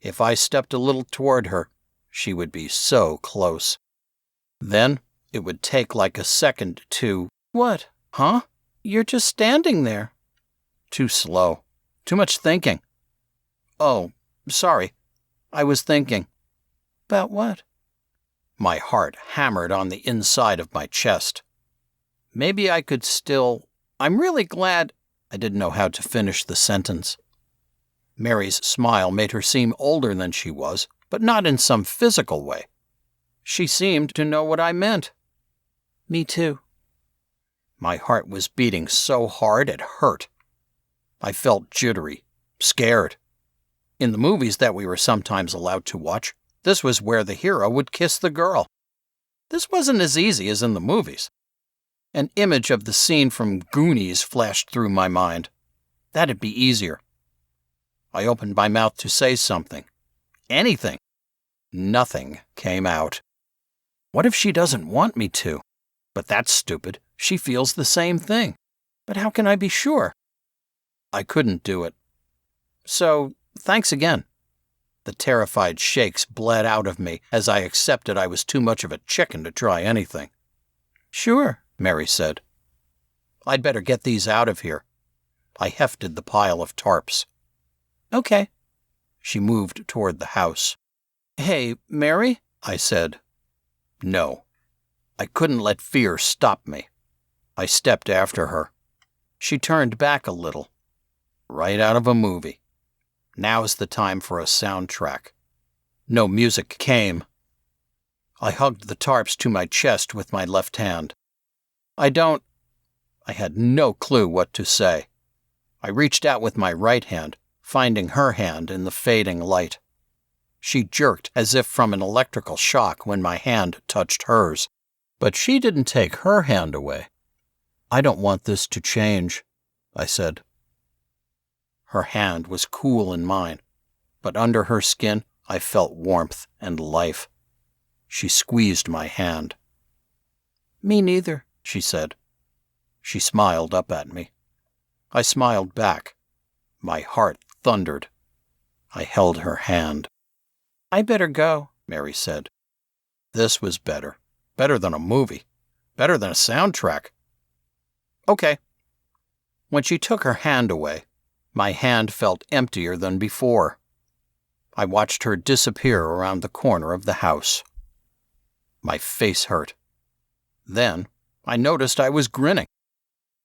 If I stepped a little toward her, she would be so close. Then it would take like a second to... What? Huh? You're just standing there. Too slow. Too much thinking. Oh, sorry. I was thinking. About what? My heart hammered on the inside of my chest. Maybe I could still... I'm really glad... I didn't know how to finish the sentence. Mary's smile made her seem older than she was, but not in some physical way. She seemed to know what I meant. Me too. My heart was beating so hard it hurt. I felt jittery, scared. In the movies that we were sometimes allowed to watch, this was where the hero would kiss the girl. This wasn't as easy as in the movies. An image of the scene from Goonies flashed through my mind. That'd be easier. I opened my mouth to say something. Anything. Nothing came out. What if she doesn't want me to? But that's stupid. She feels the same thing. But how can I be sure? I couldn't do it. So, thanks again. The terrified shakes bled out of me as I accepted I was too much of a chicken to try anything. Sure, Mary said. I'd better get these out of here. I hefted the pile of tarps. Okay. She moved toward the house. Hey, Mary? I said. No. I couldn't let fear stop me. I stepped after her. She turned back a little. Right out of a movie. Now's the time for a soundtrack. No music came. I hugged the tarps to my chest with my left hand. I had no clue what to say. I reached out with my right hand, finding her hand in the fading light. She jerked as if from an electrical shock when my hand touched hers. But she didn't take her hand away. "I don't want this to change," I said. Her hand was cool in mine, but under her skin I felt warmth and life. She squeezed my hand. "Me neither," she said. She smiled up at me. I smiled back. My heart thundered. I held her hand. "I better go," Mary said. This was better. Better than a movie. Better than a soundtrack. "Okay." When she took her hand away, my hand felt emptier than before. I watched her disappear around the corner of the house. My face hurt. Then I noticed I was grinning.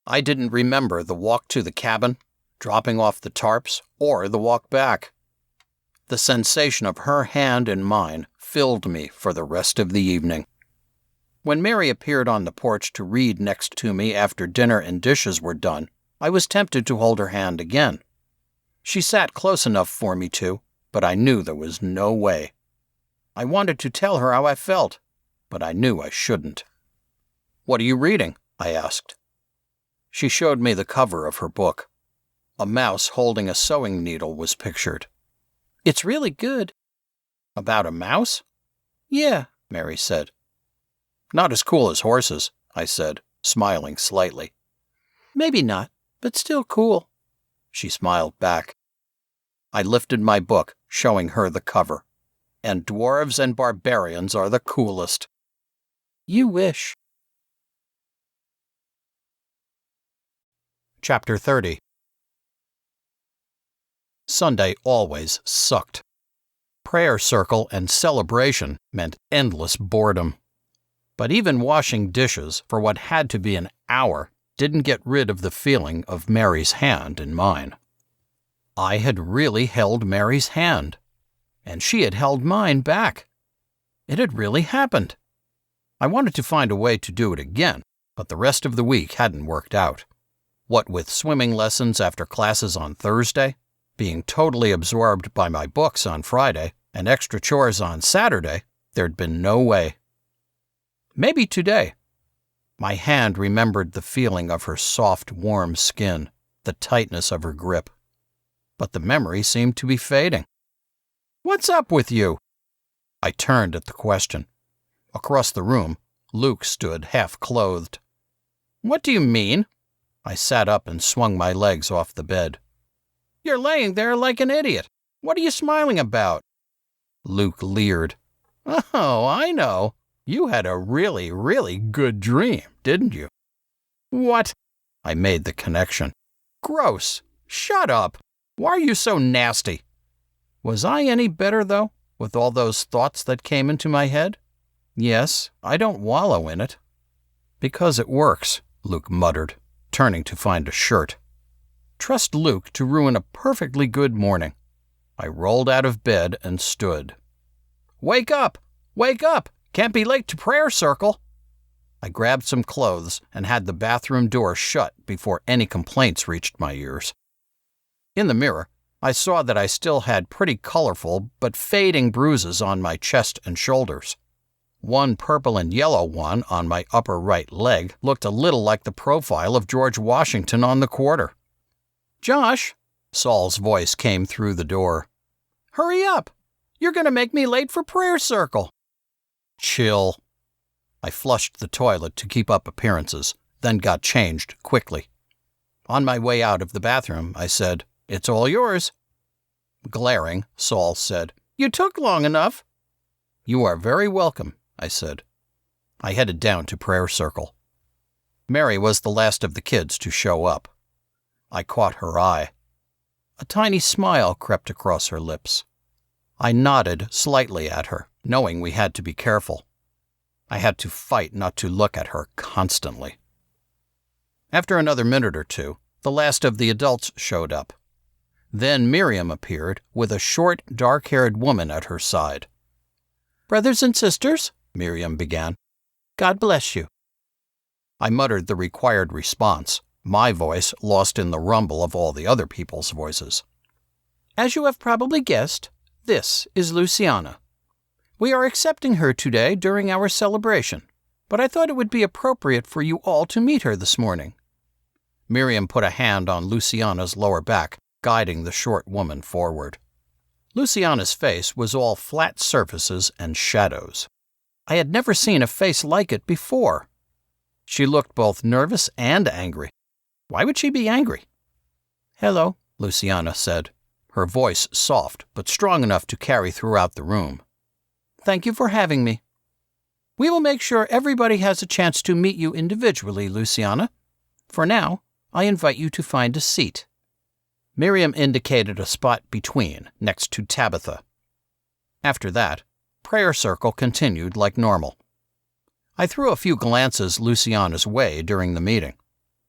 I didn't remember the walk to the cabin, dropping off the tarps, or the walk back. The sensation of her hand in mine filled me for the rest of the evening. When Mary appeared on the porch to read next to me after dinner and dishes were done, I was tempted to hold her hand again. She sat close enough for me to, but I knew there was no way. I wanted to tell her how I felt, but I knew I shouldn't. "What are you reading?" I asked. She showed me the cover of her book. A mouse holding a sewing needle was pictured. "It's really good." "About a mouse?" "Yeah," Mary said. "Not as cool as horses," I said, smiling slightly. "Maybe not, but still cool." She smiled back. I lifted my book, showing her the cover. "And dwarves and barbarians are the coolest." "You wish." Chapter 30. Sunday always sucked. Prayer circle and celebration meant endless boredom. But even washing dishes for what had to be an hour didn't get rid of the feeling of Mary's hand in mine. I had really held Mary's hand, and she had held mine back. It had really happened. I wanted to find a way to do it again, but the rest of the week hadn't worked out. What with swimming lessons after classes on Thursday, being totally absorbed by my books on Friday, and extra chores on Saturday, there'd been no way. Maybe today. My hand remembered the feeling of her soft, warm skin, the tightness of her grip. But the memory seemed to be fading. "What's up with you?" I turned at the question. Across the room, Luke stood half-clothed. "What do you mean?" I sat up and swung my legs off the bed. "You're laying there like an idiot. What are you smiling about?" Luke leered. "Oh, I know. You had a really, really good dream, didn't you?" "What?" I made the connection. "Gross. Shut up. Why are you so nasty?" Was I any better, though, with all those thoughts that came into my head? Yes, I don't wallow in it. "Because it works," Luke muttered, turning to find a shirt. Trust Luke to ruin a perfectly good morning. I rolled out of bed and stood. "Wake up! Wake up! Can't be late to prayer circle." I grabbed some clothes and had the bathroom door shut before any complaints reached my ears. In the mirror, I saw that I still had pretty colorful but fading bruises on my chest and shoulders. One purple and yellow one on my upper right leg looked a little like the profile of George Washington on the quarter. "Josh," Saul's voice came through the door. "Hurry up! You're going to make me late for prayer circle." "Chill." I flushed the toilet to keep up appearances, then got changed quickly. On my way out of the bathroom, I said, "It's all yours." Glaring, Saul said, "You took long enough." "You are very welcome," I said. I headed down to prayer circle. Mary was the last of the kids to show up. I caught her eye. A tiny smile crept across her lips. I nodded slightly at her, knowing we had to be careful. I had to fight not to look at her constantly. After another minute or two, the last of the adults showed up. Then Miriam appeared with a short, dark-haired woman at her side. "Brothers and sisters," Miriam began, "God bless you." I muttered the required response, my voice lost in the rumble of all the other people's voices. "As you have probably guessed, This is Luciana. We are accepting her today during our celebration, but I thought it would be appropriate for you all to meet her this morning." Miriam put a hand on Luciana's lower back, guiding the short woman forward. Luciana's face was all flat surfaces and shadows. I had never seen a face like it before. She looked both nervous and angry. Why would she be angry? "Hello," Luciana said, her voice soft but strong enough to carry throughout the room. "Thank you for having me. We will make sure everybody has a chance to meet you individually, Luciana. For now, I invite you to find a seat." Miriam indicated a spot between, next to Tabitha. After that, prayer circle continued like normal. I threw a few glances Luciana's way during the meeting.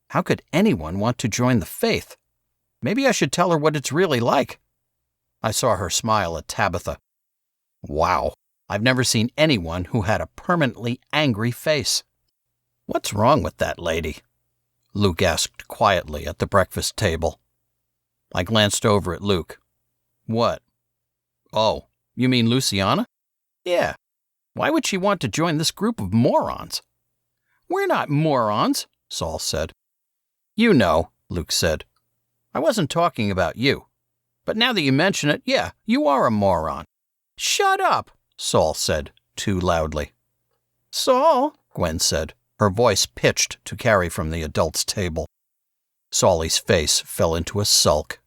How could anyone want to join the faith? Maybe I should tell her what it's really like. I saw her smile at Tabitha. Wow, I've never seen anyone who had a permanently angry face. "What's wrong with that lady?" Luke asked quietly at the breakfast table. I glanced over at Luke. "What? Oh, you mean Luciana?" "Yeah. Why would she want to join this group of morons?" "We're not morons," Saul said. "You know," Luke said. "I wasn't talking about you. But now that you mention it, yeah, you are a moron." "Shut up," Saul said, too loudly. "Saul," Gwen said, her voice pitched to carry from the adults' table. Saulie's face fell into a sulk.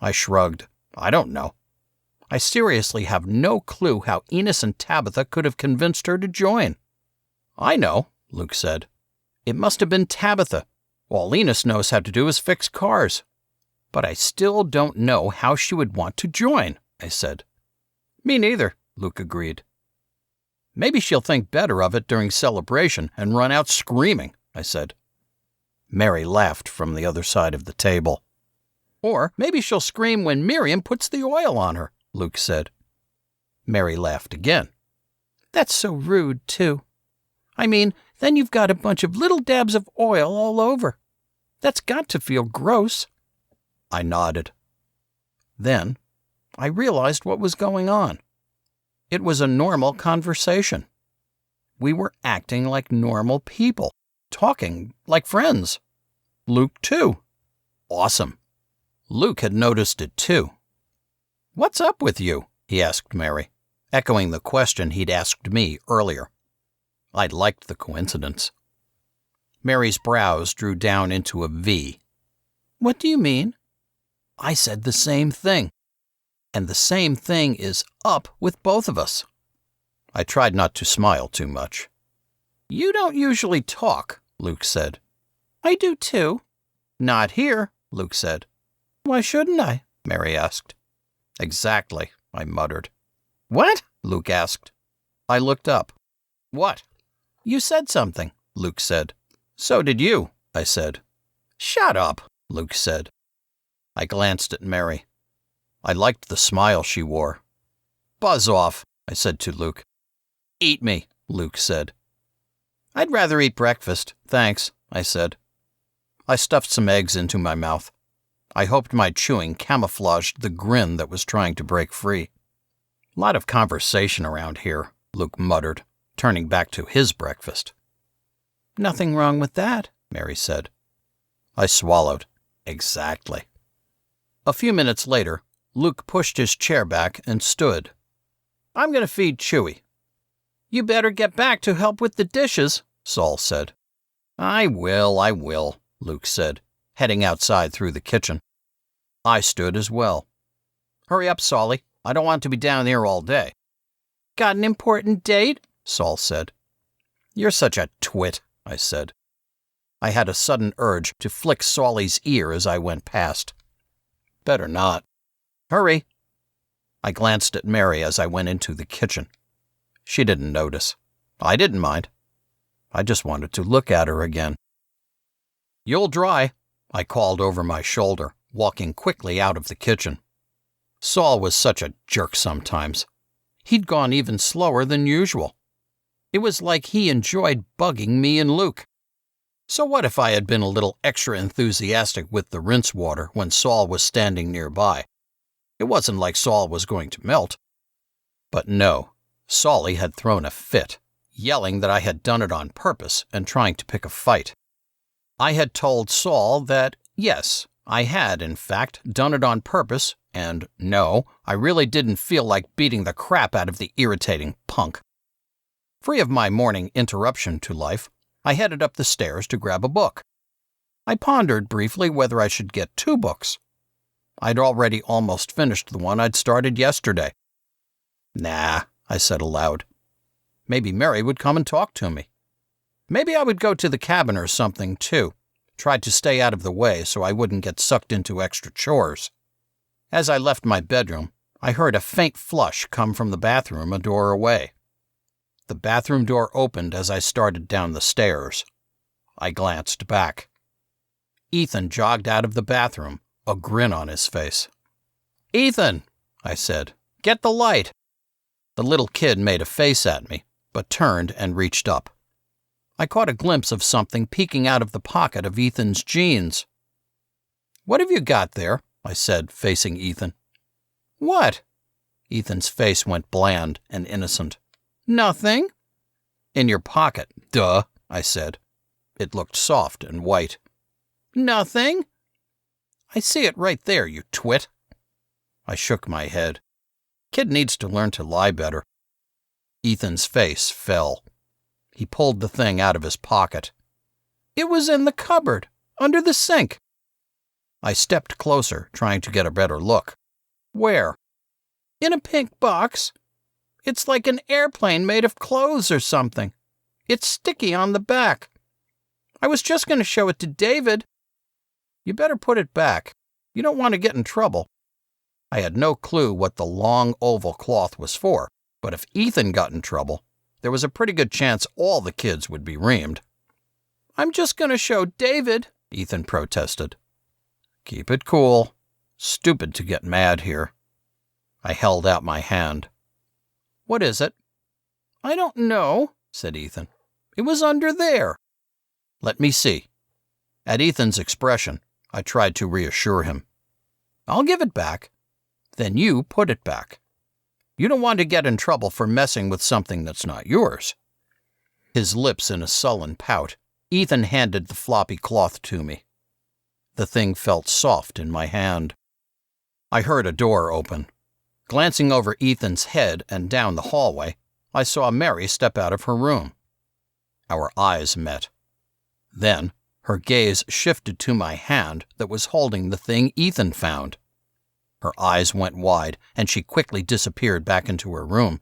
I shrugged. I don't know. I seriously have no clue how Enos and Tabitha could have convinced her to join. "I know," Luke said. "It must have been Tabitha. All Enos knows how to do is fix cars." "But I still don't know how she would want to join," I said. "Me neither," Luke agreed. "Maybe she'll think better of it during celebration and run out screaming," I said. Mary laughed from the other side of the table. "Or maybe she'll scream when Miriam puts the oil on her," Luke said. Mary laughed again. "That's so rude, too. I mean, then you've got a bunch of little dabs of oil all over. That's got to feel gross." I nodded. Then I realized what was going on. It was a normal conversation. We were acting like normal people, talking like friends. Luke, too. Awesome. Luke had noticed it, too. "What's up with you?" he asked Mary, echoing the question he'd asked me earlier. I liked the coincidence. Mary's brows drew down into a V. "What do you mean?" I said the same thing. And the same thing is up with both of us. I tried not to smile too much. "You don't usually talk," Luke said. "I do too." "Not here," Luke said. "Why shouldn't I?" Mary asked. "Exactly," I muttered. "What?" Luke asked. I looked up. "What?" "You said something," Luke said. "So did you," I said. "Shut up," Luke said. I glanced at Mary. I liked the smile she wore. "Buzz off," I said to Luke. "Eat me," Luke said. "I'd rather eat breakfast, thanks," I said. I stuffed some eggs into my mouth. I hoped my chewing camouflaged the grin that was trying to break free. "Lot of conversation around here," Luke muttered, turning back to his breakfast. "Nothing wrong with that," Mary said. I swallowed. Exactly. A few minutes later, Luke pushed his chair back and stood. "I'm going to feed Chewy." "You better get back to help with the dishes," Saul said. I will," Luke said, heading outside through the kitchen. I stood as well. "Hurry up, Saulie. I don't want to be down here all day." "Got an important date?" Saul said. "You're such a twit," I said. I had a sudden urge to flick Saulie's ear as I went past. Better not. "Hurry." I glanced at Mary as I went into the kitchen. She didn't notice. I didn't mind. I just wanted to look at her again. "You'll dry," I called over my shoulder, walking quickly out of the kitchen. Saul was such a jerk sometimes. He'd gone even slower than usual. It was like he enjoyed bugging me and Luke. So what if I had been a little extra enthusiastic with the rinse water when Saul was standing nearby? It wasn't like Saul was going to melt. But no, Solly had thrown a fit, yelling that I had done it on purpose and trying to pick a fight. I had told Saul that, yes, I had, in fact, done it on purpose, and no, I really didn't feel like beating the crap out of the irritating punk. Free of my morning interruption to life, I headed up the stairs to grab a book. I pondered briefly whether I should get 2 books. I'd already almost finished the one I'd started yesterday. Nah, I said aloud. Maybe Mary would come and talk to me. Maybe I would go to the cabin or something, too. Tried to stay out of the way so I wouldn't get sucked into extra chores. As I left my bedroom, I heard a faint flush come from the bathroom a door away. The bathroom door opened as I started down the stairs. I glanced back. Ethan jogged out of the bathroom, a grin on his face. "Ethan," I said, "get the light." The little kid made a face at me, but turned and reached up. I caught a glimpse of something peeking out of the pocket of Ethan's jeans. "What have you got there?" I said, facing Ethan. "What?" Ethan's face went bland and innocent. "Nothing." "In your pocket, duh," I said. It looked soft and white. "Nothing." "I see it right there, you twit." I shook my head. Kid needs to learn to lie better. Ethan's face fell. He pulled the thing out of his pocket. "It was in the cupboard, under the sink." I stepped closer, trying to get a better look. "Where?" "In a pink box. It's like an airplane made of clothes or something. It's sticky on the back. I was just going to show it to David." "You better put it back. You don't want to get in trouble." I had no clue what the long oval cloth was for, but if Ethan got in trouble, there was a pretty good chance all the kids would be reamed. "I'm just going to show David," Ethan protested. "Keep it cool. Stupid to get mad here." I held out my hand. "What is it?" "I don't know," said Ethan. "It was under there." "Let me see." At Ethan's expression, I tried to reassure him. "I'll give it back." "Then you put it back. You don't want to get in trouble for messing with something that's not yours." His lips in a sullen pout, Ethan handed the floppy cloth to me. The thing felt soft in my hand. I heard a door open. Glancing over Ethan's head and down the hallway, I saw Mary step out of her room. Our eyes met. Then, her gaze shifted to my hand that was holding the thing Ethan found. Her eyes went wide, and she quickly disappeared back into her room.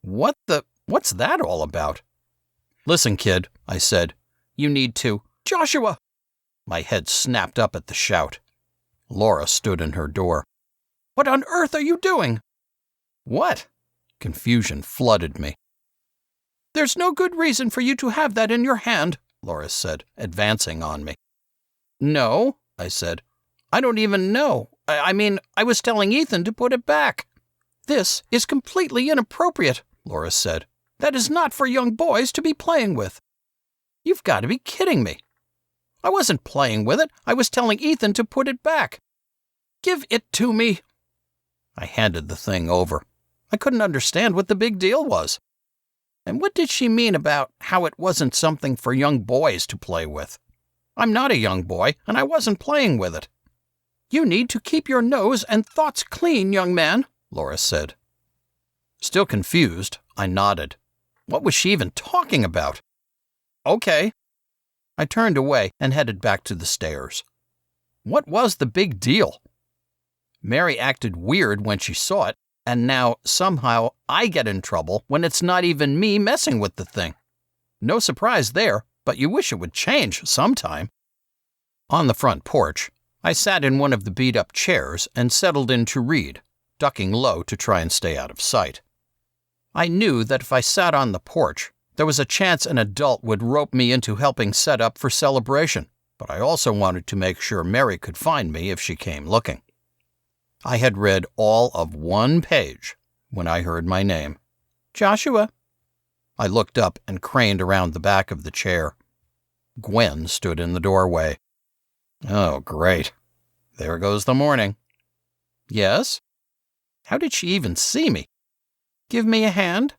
What's that all about?" "Listen, kid," I said. "You need to—" "Joshua!" My head snapped up at the shout. Laura stood in her door. "What on earth are you doing?" "What?" Confusion flooded me. "There's no good reason for you to have that in your hand," Laura said, advancing on me. "No," I said. "I don't even know. I was telling Ethan to put it back." "This is completely inappropriate," Laura said. "That is not for young boys to be playing with." "You've got to be kidding me." "I wasn't playing with it. I was telling Ethan to put it back." "Give it to me." I handed the thing over. I couldn't understand what the big deal was. And what did she mean about how it wasn't something for young boys to play with? I'm not a young boy, and I wasn't playing with it. "You need to keep your nose and thoughts clean, young man," Laura said. Still confused, I nodded. What was she even talking about? "Okay." I turned away and headed back to the stairs. What was the big deal? Mary acted weird when she saw it, and now, somehow, I get in trouble when it's not even me messing with the thing. No surprise there, but you wish it would change sometime. On the front porch, I sat in one of the beat-up chairs and settled in to read, ducking low to try and stay out of sight. I knew that if I sat on the porch, there was a chance an adult would rope me into helping set up for celebration, but I also wanted to make sure Mary could find me if she came looking. I had read all of 1 page when I heard my name. "Joshua." I looked up and craned around the back of the chair. Gwen stood in the doorway. Oh, great. There goes the morning. "Yes?" How did she even see me? Give me a hand?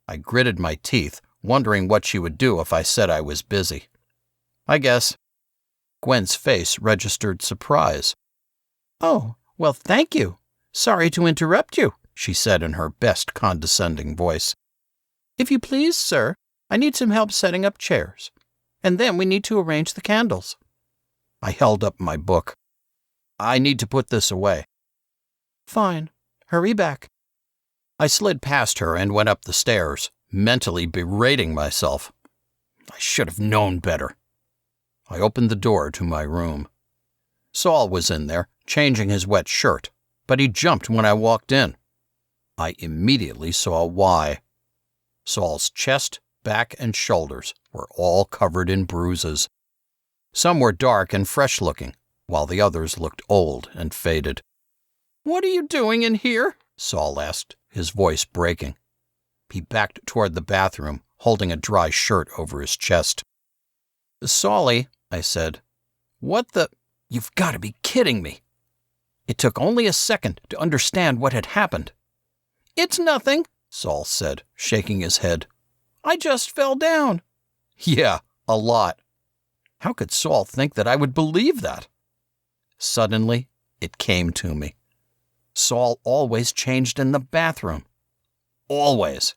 I gritted my teeth, wondering what she would do if I said I was busy. I guess. Gwen's face registered surprise. Oh, well, thank you. Sorry to interrupt you, she said in her best condescending voice. If you please, sir, I need some help setting up chairs. And then we need to arrange the candles. I held up my book. I need to put this away. Fine. Hurry back. I slid past her and went up the stairs, mentally berating myself. I should have known better. I opened the door to my room. Saul was in there, changing his wet shirt, but he jumped when I walked in. I immediately saw why. Saul's chest, back, and shoulders were all covered in bruises. Some were dark and fresh-looking, while the others looked old and faded. What are you doing in here? Saul asked, his voice breaking. He backed toward the bathroom, holding a dry shirt over his chest. Saulie, I said, what the... You've got to be kidding me. It took only a second to understand what had happened. It's nothing, Saul said, shaking his head. I just fell down. Yeah, a lot. How could Saul think that I would believe that? Suddenly, it came to me. Saul always changed in the bathroom. Always.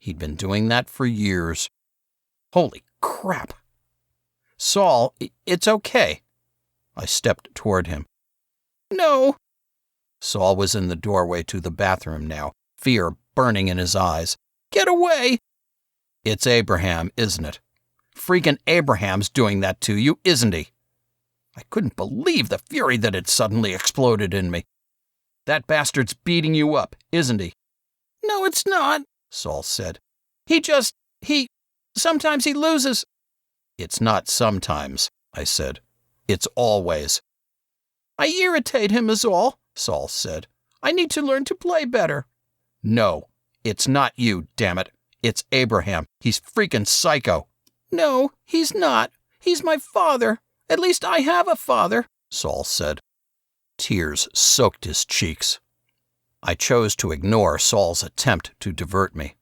He'd been doing that for years. Holy crap. Saul, it's okay. I stepped toward him. No. Saul was in the doorway to the bathroom now, fear burning in his eyes. Get away! It's Abraham, isn't it? Freaking Abraham's doing that to you, isn't he? I couldn't believe the fury that had suddenly exploded in me. That bastard's beating you up, isn't he? No, it's not, Saul said. Sometimes he loses. It's not sometimes, I said. It's always. I irritate him is all, Saul said. I need to learn to play better. No, it's not you, damn it. It's Abraham. He's freaking psycho. No, he's not. He's my father. At least I have a father, Saul said. Tears soaked his cheeks. I chose to ignore Saul's attempt to divert me.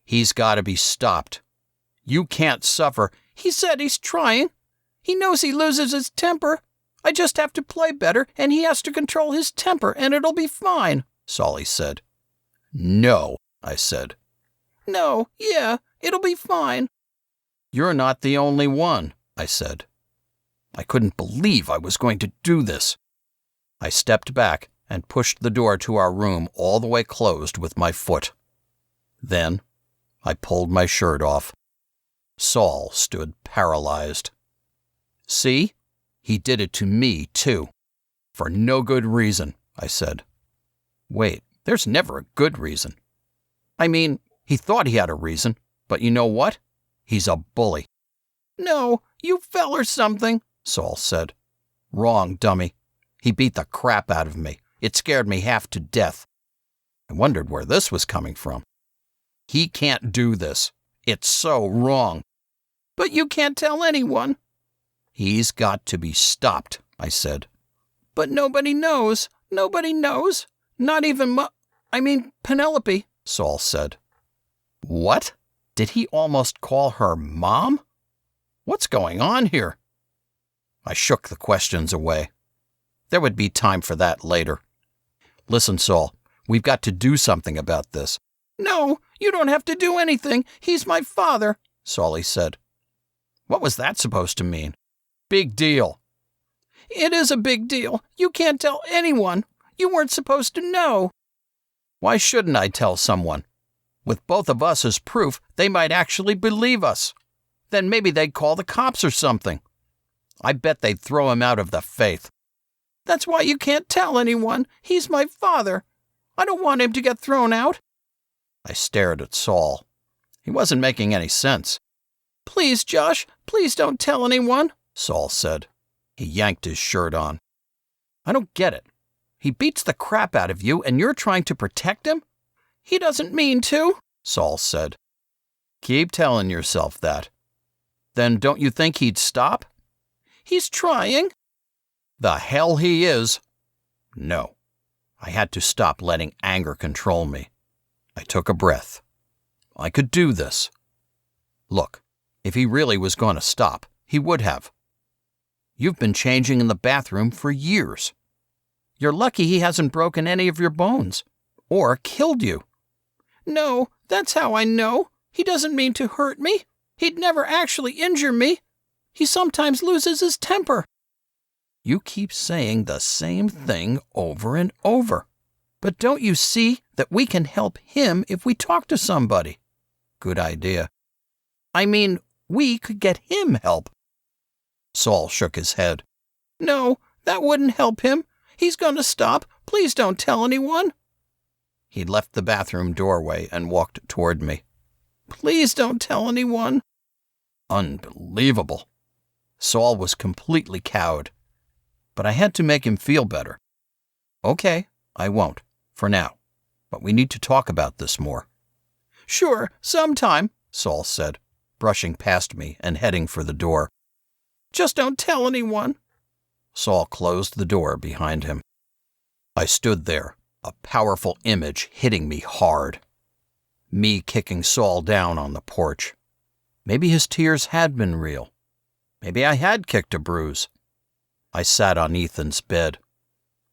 He's got to be stopped. You can't suffer. He said he's trying. He knows he loses his temper. I just have to play better, and he has to control his temper, and it'll be fine, Saulie said. No, I said. No, yeah, it'll be fine. You're not the only one, I said. I couldn't believe I was going to do this. I stepped back and pushed the door to our room all the way closed with my foot. Then I pulled my shirt off. Saul stood paralyzed. See? He did it to me, too. For no good reason, I said. Wait, there's never a good reason. I mean, he thought he had a reason, but you know what? He's a bully. No, you fell or something, Saul said. Wrong, dummy. He beat the crap out of me. It scared me half to death. I wondered where this was coming from. He can't do this. It's so wrong. But you can't tell anyone. He's got to be stopped, I said. But nobody knows. Nobody knows. Not even Penelope, Saul said. What? Did he almost call her Mom? What's going on here? I shook the questions away. There would be time for that later. Listen, Saul, we've got to do something about this. No, you don't have to do anything. He's my father, Saulie said. What was that supposed to mean? Big deal. It is a big deal. You can't tell anyone. You weren't supposed to know. Why shouldn't I tell someone? With both of us as proof, they might actually believe us. Then maybe they'd call the cops or something. I bet they'd throw him out of the faith. That's why you can't tell anyone. He's my father. I don't want him to get thrown out. I stared at Saul. He wasn't making any sense. Please, Josh, please don't tell anyone, Saul said. He yanked his shirt on. I don't get it. He beats the crap out of you and you're trying to protect him? He doesn't mean to, Saul said. Keep telling yourself that. Then don't you think he'd stop? He's trying. The hell he is. No. I had to stop letting anger control me. I took a breath. I could do this. Look, if he really was going to stop, he would have. You've been changing in the bathroom for years. You're lucky he hasn't broken any of your bones. Or killed you. No, that's how I know. He doesn't mean to hurt me. He'd never actually injure me. He sometimes loses his temper. You keep saying the same thing over and over. But don't you see that we can help him if we talk to somebody? Good idea. I mean, we could get him help. Saul shook his head. No, that wouldn't help him. He's going to stop. Please don't tell anyone. He left the bathroom doorway and walked toward me. Please don't tell anyone. Unbelievable. Saul was completely cowed. But I had to make him feel better. Okay, I won't, for now. But we need to talk about this more. Sure, sometime, Saul said, brushing past me and heading for the door. Just don't tell anyone. Saul closed the door behind him. I stood there, a powerful image hitting me hard. Me kicking Saul down on the porch. Maybe his tears had been real. Maybe I had kicked a bruise. I sat on Ethan's bed,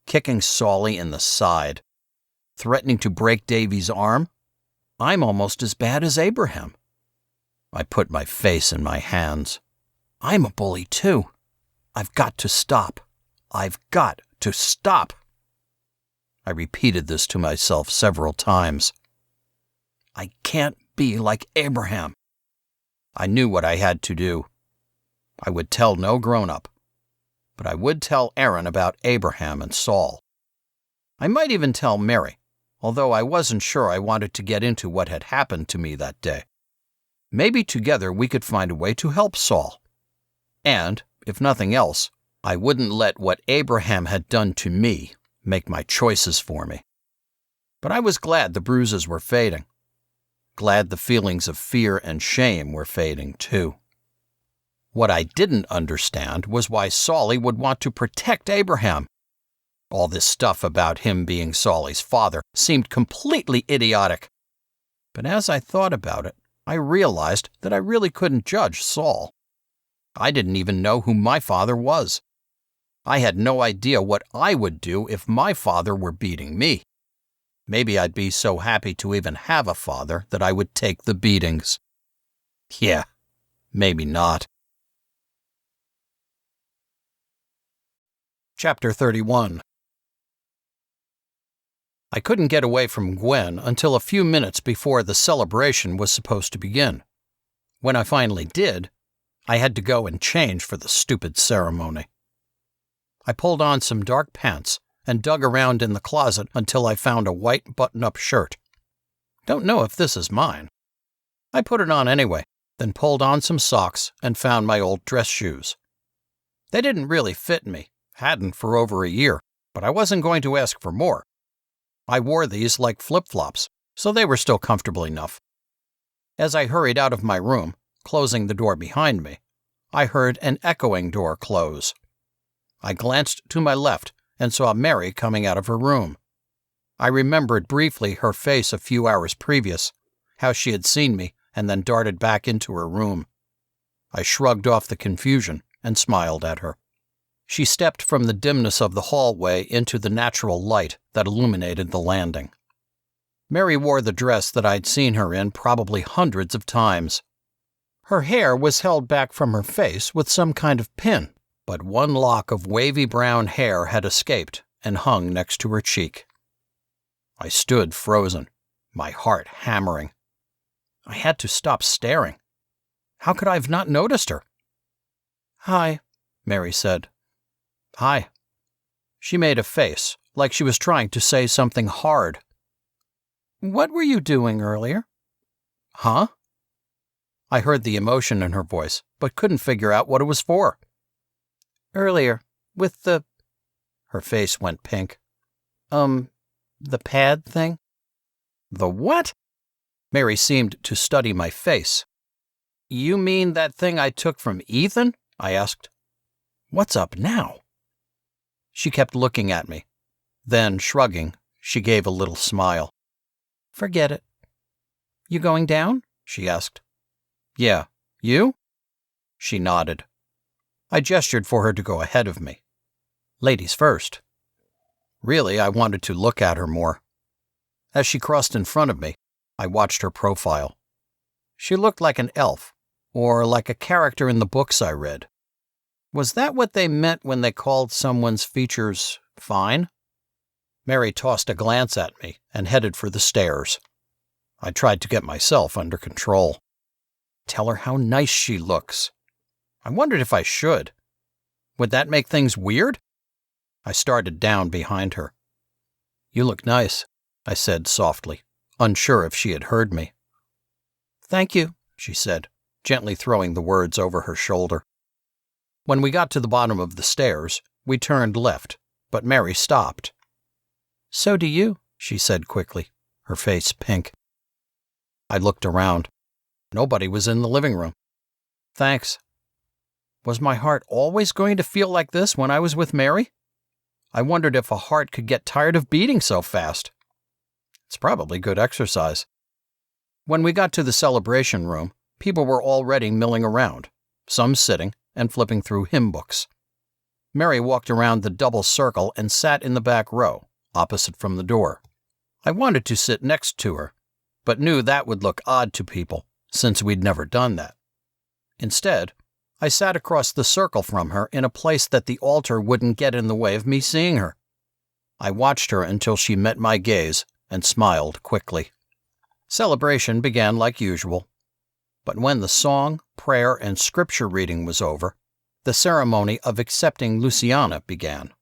kicking Saulie in the side, threatening to break Davy's arm. I'm almost as bad as Abraham. I put my face in my hands. I'm a bully too. I've got to stop. I've got to stop. I repeated this to myself several times. I can't be like Abraham. I knew what I had to do. I would tell no grown-up, but I would tell Aaron about Abraham and Saul. I might even tell Mary, although I wasn't sure I wanted to get into what had happened to me that day. Maybe together we could find a way to help Saul. And, if nothing else, I wouldn't let what Abraham had done to me make my choices for me. But I was glad the bruises were fading. Glad the feelings of fear and shame were fading, too. What I didn't understand was why Saulie would want to protect Abraham. All this stuff about him being Saulie's father seemed completely idiotic. But as I thought about it, I realized that I really couldn't judge Saul. I didn't even know who my father was. I had no idea what I would do if my father were beating me. Maybe I'd be so happy to even have a father that I would take the beatings. Yeah, maybe not. Chapter 31. I couldn't get away from Gwen until a few minutes before the celebration was supposed to begin. When I finally did, I had to go and change for the stupid ceremony. I pulled on some dark pants and dug around in the closet until I found a white button-up shirt. Don't know if this is mine. I put it on anyway, then pulled on some socks and found my old dress shoes. They didn't really fit me, hadn't for over a year, but I wasn't going to ask for more. I wore these like flip-flops, so they were still comfortable enough. As I hurried out of my room, closing the door behind me, I heard an echoing door close. I glanced to my left and saw Mary coming out of her room. I remembered briefly her face a few hours previous, how she had seen me and then darted back into her room. I shrugged off the confusion and smiled at her. She stepped from the dimness of the hallway into the natural light that illuminated the landing. Mary wore the dress that I'd seen her in probably hundreds of times. Her hair was held back from her face with some kind of pin, but one lock of wavy brown hair had escaped and hung next to her cheek. I stood frozen, my heart hammering. I had to stop staring. How could I have not noticed her? "Hi," Mary said. "Hi." She made a face, like she was trying to say something hard. "What were you doing earlier?" "Huh?" I heard the emotion in her voice, but couldn't figure out what it was for. "Earlier, with the..." Her face went pink. The pad thing?" "The what?" Mary seemed to study my face. "You mean that thing I took from Ethan?" I asked. "What's up now?" She kept looking at me. Then, shrugging, She gave a little smile. Forget it. You going down? She asked. Yeah. You? She nodded. I gestured for her to go ahead of me. Ladies first. Really, I wanted to look at her more. As she crossed in front of me, I watched her profile. She looked like an elf, or like a character in the books I read. Was that what they meant when they called someone's features fine? Mary tossed a glance at me and headed for the stairs. I tried to get myself under control. Tell her how nice she looks. I wondered if I should. Would that make things weird? I started down behind her. You look nice, I said softly, unsure if she had heard me. Thank you, she said, gently throwing the words over her shoulder. When we got to the bottom of the stairs, we turned left, but Mary stopped. So do you, she said quickly, her face pink. I looked around. Nobody was in the living room. Thanks. Was my heart always going to feel like this when I was with Mary? I wondered if a heart could get tired of beating so fast. It's probably good exercise. When we got to the celebration room, people were already milling around, some sitting and flipping through hymn books. Mary walked around the double circle and sat in the back row, opposite from the door. I wanted to sit next to her, but knew that would look odd to people, since we'd never done that. Instead, I sat across the circle from her in a place that the altar wouldn't get in the way of me seeing her. I watched her until she met my gaze and smiled quickly. Celebration began like usual, but when the song, prayer, and scripture reading was over, the ceremony of accepting Luciana began.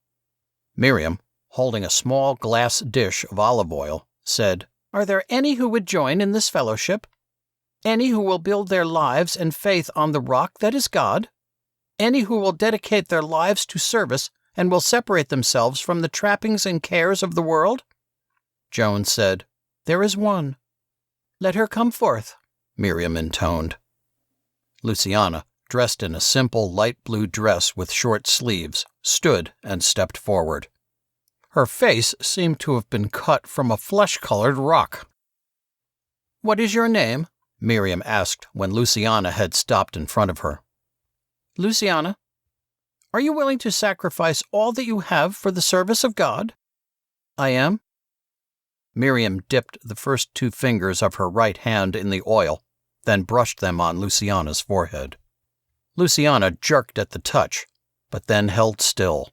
Miriam, holding a small glass dish of olive oil, said, Are there any who would join in this fellowship? Any who will build their lives and faith on the rock that is God? Any who will dedicate their lives to service and will separate themselves from the trappings and cares of the world? Joan said, There is one. Let her come forth, Miriam intoned. Luciana, dressed in a simple light blue dress with short sleeves, stood and stepped forward. Her face seemed to have been cut from a flesh-colored rock. What is your name? Miriam asked when Luciana had stopped in front of her. Luciana, are you willing to sacrifice all that you have for the service of God? I am. Miriam dipped the first 2 fingers of her right hand in the oil, then brushed them on Luciana's forehead. Luciana jerked at the touch, but then held still.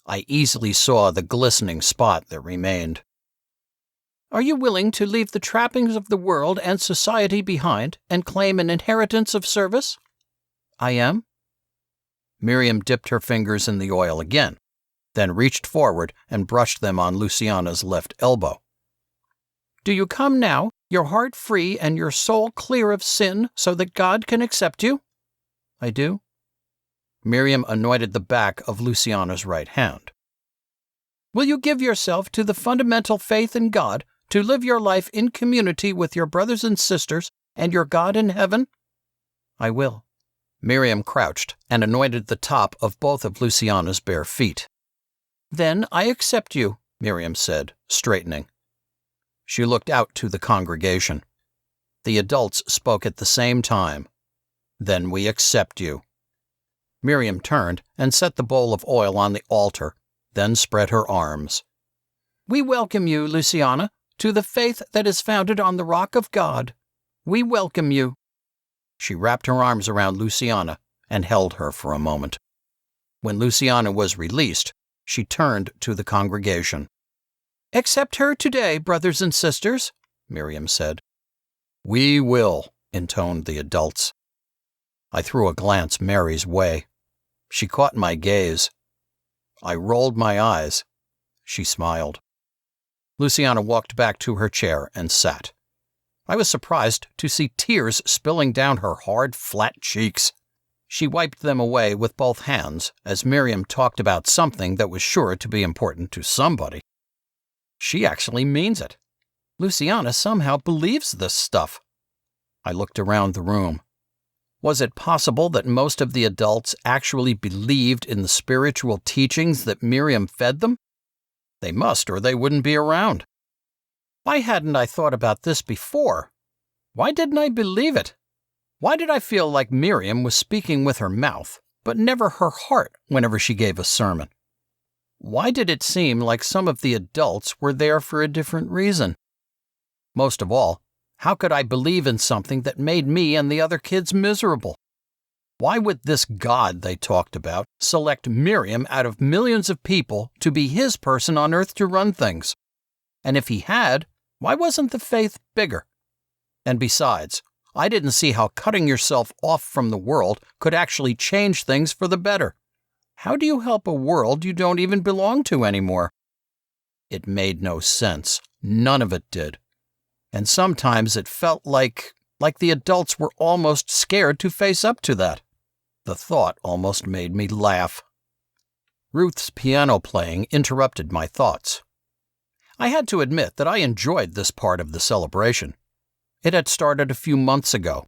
I easily saw the glistening spot that remained. Are you willing to leave the trappings of the world and society behind and claim an inheritance of service? I am. Miriam dipped her fingers in the oil again, then reached forward and brushed them on Luciana's left elbow. Do you come now, your heart free and your soul clear of sin, so that God can accept you? I do. Miriam anointed the back of Luciana's right hand. Will you give yourself to the fundamental faith in God to live your life in community with your brothers and sisters and your God in heaven? I will. Miriam crouched and anointed the top of both of Luciana's bare feet. Then I accept you, Miriam said, straightening. She looked out to the congregation. The adults spoke at the same time. Then we accept you. Miriam turned and set the bowl of oil on the altar, then spread her arms. We welcome you, Luciana, to the faith that is founded on the rock of God. We welcome you. She wrapped her arms around Luciana and held her for a moment. When Luciana was released, she turned to the congregation. Accept her today, brothers and sisters, Miriam said. We will, intoned the adults. I threw a glance Mary's way. She caught my gaze. I rolled my eyes. She smiled. Luciana walked back to her chair and sat. I was surprised to see tears spilling down her hard, flat cheeks. She wiped them away with both hands as Miriam talked about something that was sure to be important to somebody. She actually means it. Luciana somehow believes this stuff. I looked around the room. Was it possible that most of the adults actually believed in the spiritual teachings that Miriam fed them? They must, or they wouldn't be around. Why hadn't I thought about this before? Why didn't I believe it? Why did I feel like Miriam was speaking with her mouth, but never her heart whenever she gave a sermon? Why did it seem like some of the adults were there for a different reason? Most of all, how could I believe in something that made me and the other kids miserable? Why would this God they talked about select Miriam out of millions of people to be his person on earth to run things? And if he had, why wasn't the faith bigger? And besides, I didn't see how cutting yourself off from the world could actually change things for the better. How do you help a world you don't even belong to anymore? It made no sense. None of it did. And sometimes it felt like the adults were almost scared to face up to that. The thought almost made me laugh. Ruth's piano playing interrupted my thoughts. I had to admit that I enjoyed this part of the celebration. It had started a few months ago.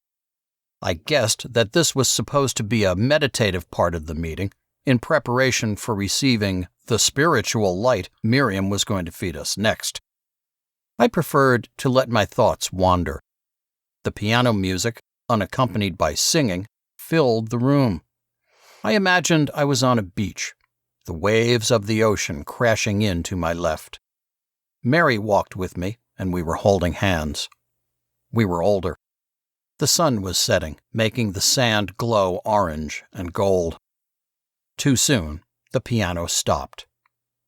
I guessed that this was supposed to be a meditative part of the meeting, in preparation for receiving the spiritual light Miriam was going to feed us next. I preferred to let my thoughts wander. The piano music, unaccompanied by singing, filled the room. I imagined I was on a beach, the waves of the ocean crashing in to my left. Mary walked with me, and we were holding hands. We were older. The sun was setting, making the sand glow orange and gold. Too soon, the piano stopped.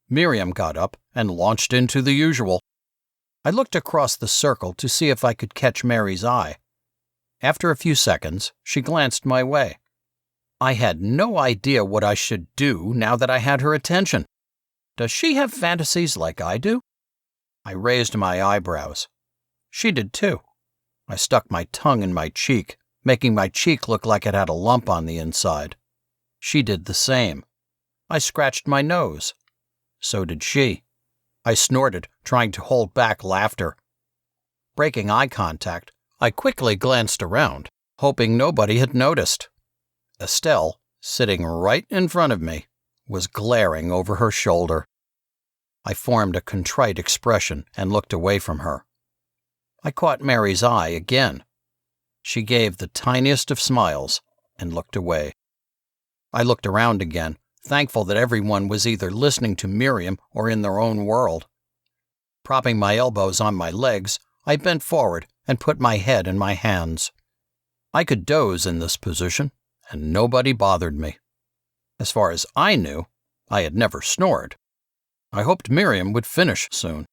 Miriam got up and launched into the usual. I looked across the circle to see if I could catch Mary's eye. After a few seconds, she glanced my way. I had no idea what I should do now that I had her attention. Does she have fantasies like I do? I raised my eyebrows. She did too. I stuck my tongue in my cheek, making my cheek look like it had a lump on the inside. She did the same. I scratched my nose. So did she. I snorted, trying to hold back laughter. Breaking eye contact, I quickly glanced around, hoping nobody had noticed. Estelle, sitting right in front of me, was glaring over her shoulder. I formed a contrite expression and looked away from her. I caught Mary's eye again. She gave the tiniest of smiles and looked away. I looked around again, thankful that everyone was either listening to Miriam or in their own world. Propping my elbows on my legs, I bent forward and put my head in my hands. I could doze in this position, and nobody bothered me. As far as I knew, I had never snored. I hoped Miriam would finish soon.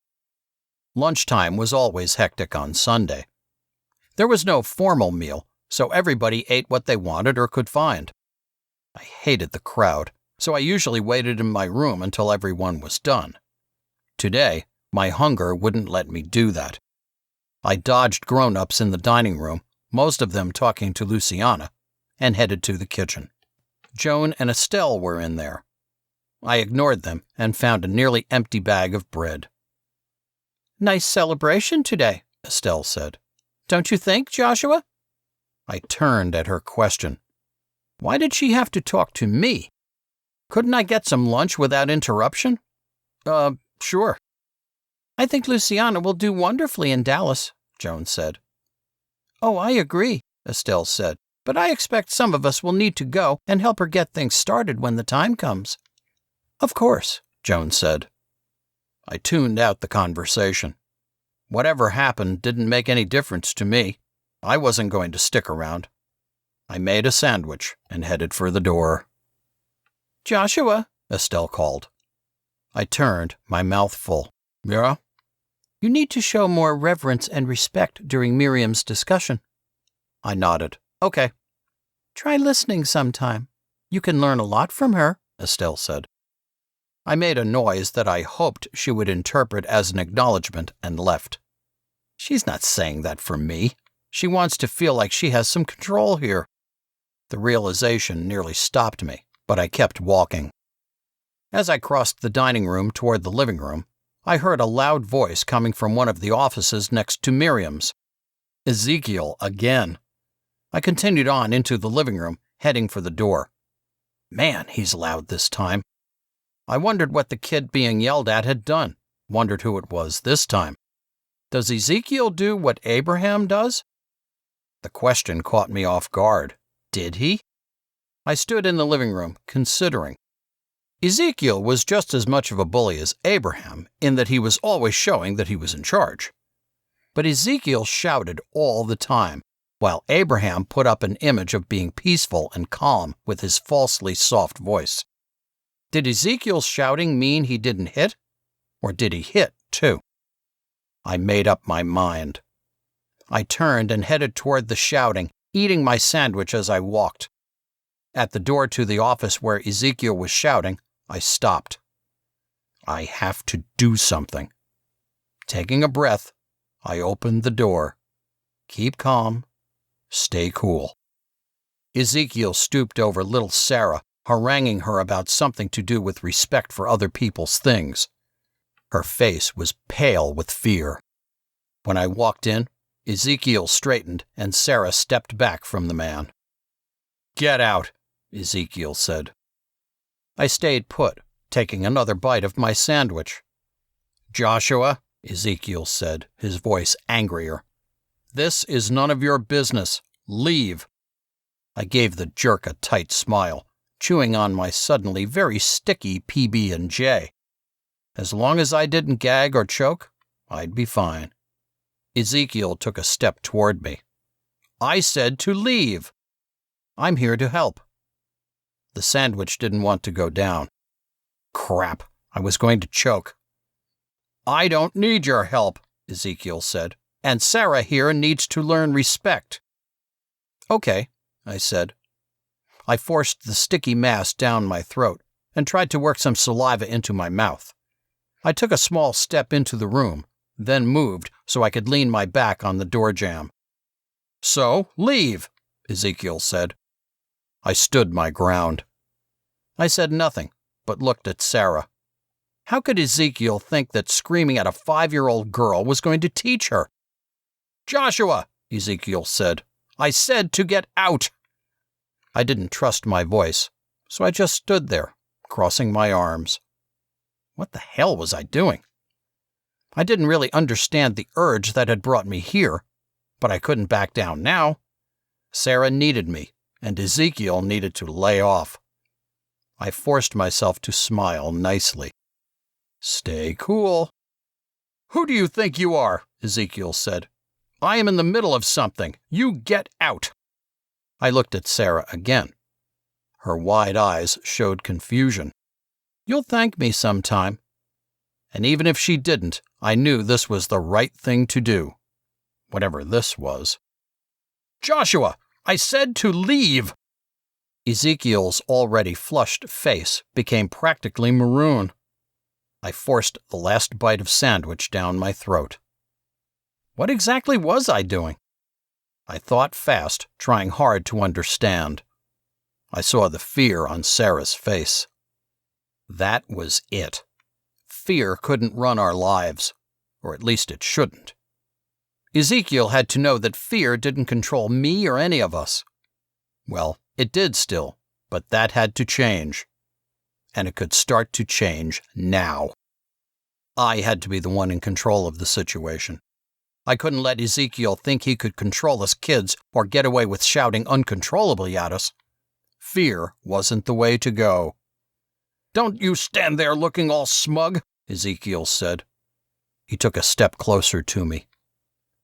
Lunchtime was always hectic on Sunday. There was no formal meal, so everybody ate what they wanted or could find. I hated the crowd, so I usually waited in my room until everyone was done. Today, my hunger wouldn't let me do that. I dodged grown-ups in the dining room, most of them talking to Luciana, and headed to the kitchen. Joan and Estelle were in there. I ignored them and found a nearly empty bag of bread. "Nice celebration today," Estelle said. "Don't you think, Joshua?" I turned at her question. Why did she have to talk to me? Couldn't I get some lunch without interruption? Sure. "I think Luciana will do wonderfully in Dallas," Joan said. "Oh, I agree," Estelle said, "but I expect some of us will need to go and help her get things started when the time comes." "Of course," Joan said. I tuned out the conversation. Whatever happened didn't make any difference to me. I wasn't going to stick around. I made a sandwich and headed for the door. "Joshua," Estelle called. I turned, my mouth full. "Yeah?" "You need to show more reverence and respect during Miriam's discussion." I nodded. "Okay." "Try listening sometime. You can learn a lot from her," Estelle said. I made a noise that I hoped she would interpret as an acknowledgement and left. She's not saying that for me. She wants to feel like she has some control here. The realization nearly stopped me, but I kept walking. As I crossed the dining room toward the living room, I heard a loud voice coming from one of the offices next to Miriam's. Ezekiel again. I continued on into the living room, heading for the door. Man, he's loud this time. I wondered what the kid being yelled at had done. Wondered who it was this time. Does Ezekiel do what Abraham does? The question caught me off guard. Did he? I stood in the living room, considering. Ezekiel was just as much of a bully as Abraham, in that he was always showing that he was in charge. But Ezekiel shouted all the time, while Abraham put up an image of being peaceful and calm with his falsely soft voice. Did Ezekiel's shouting mean he didn't hit? Or did he hit, too? I made up my mind. I turned and headed toward the shouting, eating my sandwich as I walked. At the door to the office where Ezekiel was shouting, I stopped. I have to do something. Taking a breath, I opened the door. Keep calm. Stay cool. Ezekiel stooped over little Sarah, haranguing her about something to do with respect for other people's things. Her face was pale with fear. When I walked in, Ezekiel straightened and Sarah stepped back from the man. "Get out," Ezekiel said. I stayed put, taking another bite of my sandwich. "Joshua," Ezekiel said, his voice angrier, "this is none of your business. Leave." I gave the jerk a tight smile, chewing on my suddenly very sticky PB&J. As long as I didn't gag or choke, I'd be fine. Ezekiel took a step toward me. "I said to leave." "I'm here to help." The sandwich didn't want to go down. Crap, I was going to choke. "I don't need your help," Ezekiel said, "and Sarah here needs to learn respect." "Okay," I said. I forced the sticky mass down my throat and tried to work some saliva into my mouth. I took a small step into the room, then moved so I could lean my back on the door jamb. "So, leave," Ezekiel said. I stood my ground. I said nothing, but looked at Sarah. How could Ezekiel think that screaming at a 5-year-old girl was going to teach her? "Joshua," Ezekiel said, "I said to get out." I didn't trust my voice, so I just stood there, crossing my arms. What the hell was I doing? I didn't really understand the urge that had brought me here, but I couldn't back down now. Sarah needed me, and Ezekiel needed to lay off. I forced myself to smile nicely. "Stay cool." "Who do you think you are?" Ezekiel said. "I am in the middle of something. You get out." I looked at Sarah again. Her wide eyes showed confusion. "You'll thank me sometime." And even if she didn't, I knew this was the right thing to do. Whatever this was. "Joshua, I said to leave." Ezekiel's already flushed face became practically maroon. I forced the last bite of sandwich down my throat. What exactly was I doing? I thought fast, trying hard to understand. I saw the fear on Sarah's face. That was it. Fear couldn't run our lives, or at least it shouldn't. Ezekiel had to know that fear didn't control me or any of us. Well, it did still, but that had to change. And it could start to change now. I had to be the one in control of the situation. I couldn't let Ezekiel think he could control us kids or get away with shouting uncontrollably at us. Fear wasn't the way to go. "Don't you stand there looking all smug," Ezekiel said. He took a step closer to me.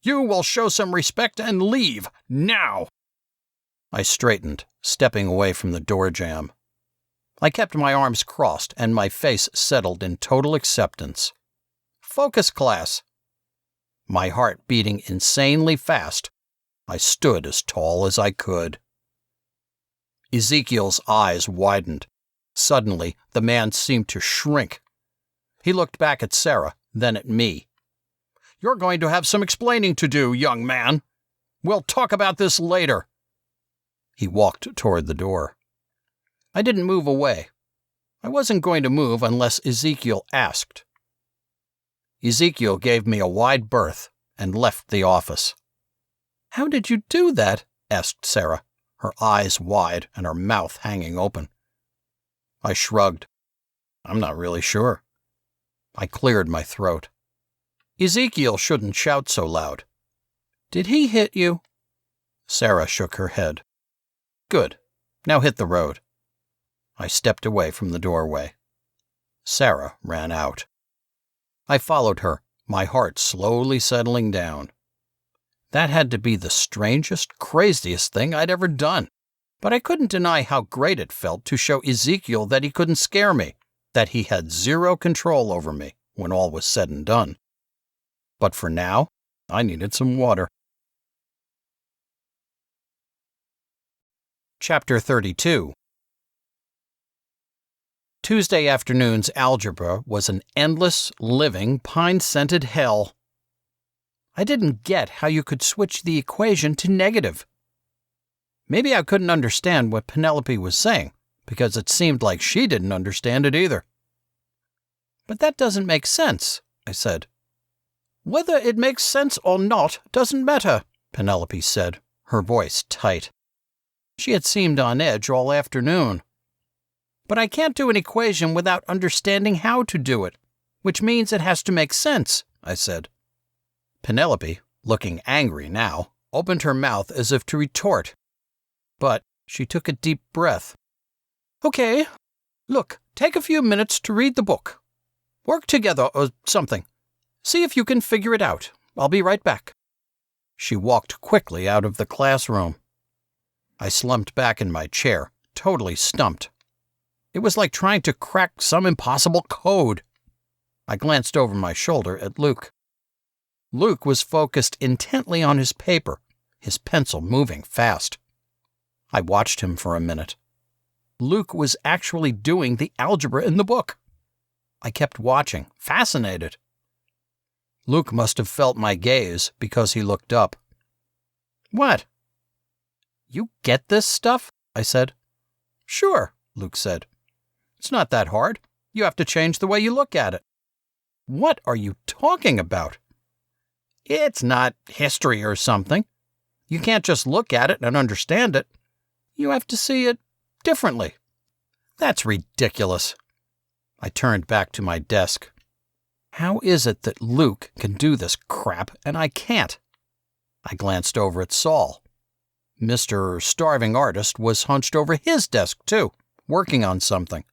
"You will show some respect and leave, now." I straightened, stepping away from the door jamb. I kept my arms crossed and my face settled in total acceptance. Focus class. My heart beating insanely fast, I stood as tall as I could. Ezekiel's eyes widened. Suddenly, the man seemed to shrink. He looked back at Sarah, then at me. "You're going to have some explaining to do, young man. We'll talk about this later." He walked toward the door. I didn't move away. I wasn't going to move unless Ezekiel asked. Ezekiel gave me a wide berth and left the office. "How did you do that?" asked Sarah, her eyes wide and her mouth hanging open. I shrugged. I'm not really sure. I cleared my throat. Ezekiel shouldn't shout so loud. Did he hit you? Sarah shook her head. Good. Now hit the road. I stepped away from the doorway. Sarah ran out. I followed her, my heart slowly settling down. That had to be the strangest, craziest thing I'd ever done. But I couldn't deny how great it felt to show Ezekiel that he couldn't scare me, that he had zero control over me when all was said and done. But for now, I needed some water. Chapter 32. Tuesday afternoon's algebra was an endless, living, pine-scented hell. I didn't get how you could switch the equation to negative. Maybe I couldn't understand what Penelope was saying, because it seemed like she didn't understand it either. But that doesn't make sense, I said. Whether it makes sense or not doesn't matter, Penelope said, her voice tight. She had seemed on edge all afternoon. But I can't do an equation without understanding how to do it, which means it has to make sense, I said. Penelope, looking angry now, opened her mouth as if to retort. But she took a deep breath. Okay, look, take a few minutes to read the book. Work together or something. See if you can figure it out. I'll be right back. She walked quickly out of the classroom. I slumped back in my chair, totally stumped. It was like trying to crack some impossible code. I glanced over my shoulder at Luke. Luke was focused intently on his paper, his pencil moving fast. I watched him for a minute. Luke was actually doing the algebra in the book. I kept watching, fascinated. Luke must have felt my gaze because he looked up. What? You get this stuff? I said. Sure, Luke said. It's not that hard. You have to change the way you look at it. What are you talking about? It's not history or something. You can't just look at it and understand it. You have to see it differently. That's ridiculous. I turned back to my desk. How is it that Luke can do this crap and I can't? I glanced over at Saul. Mr. Starving Artist was hunched over his desk, too, working on something.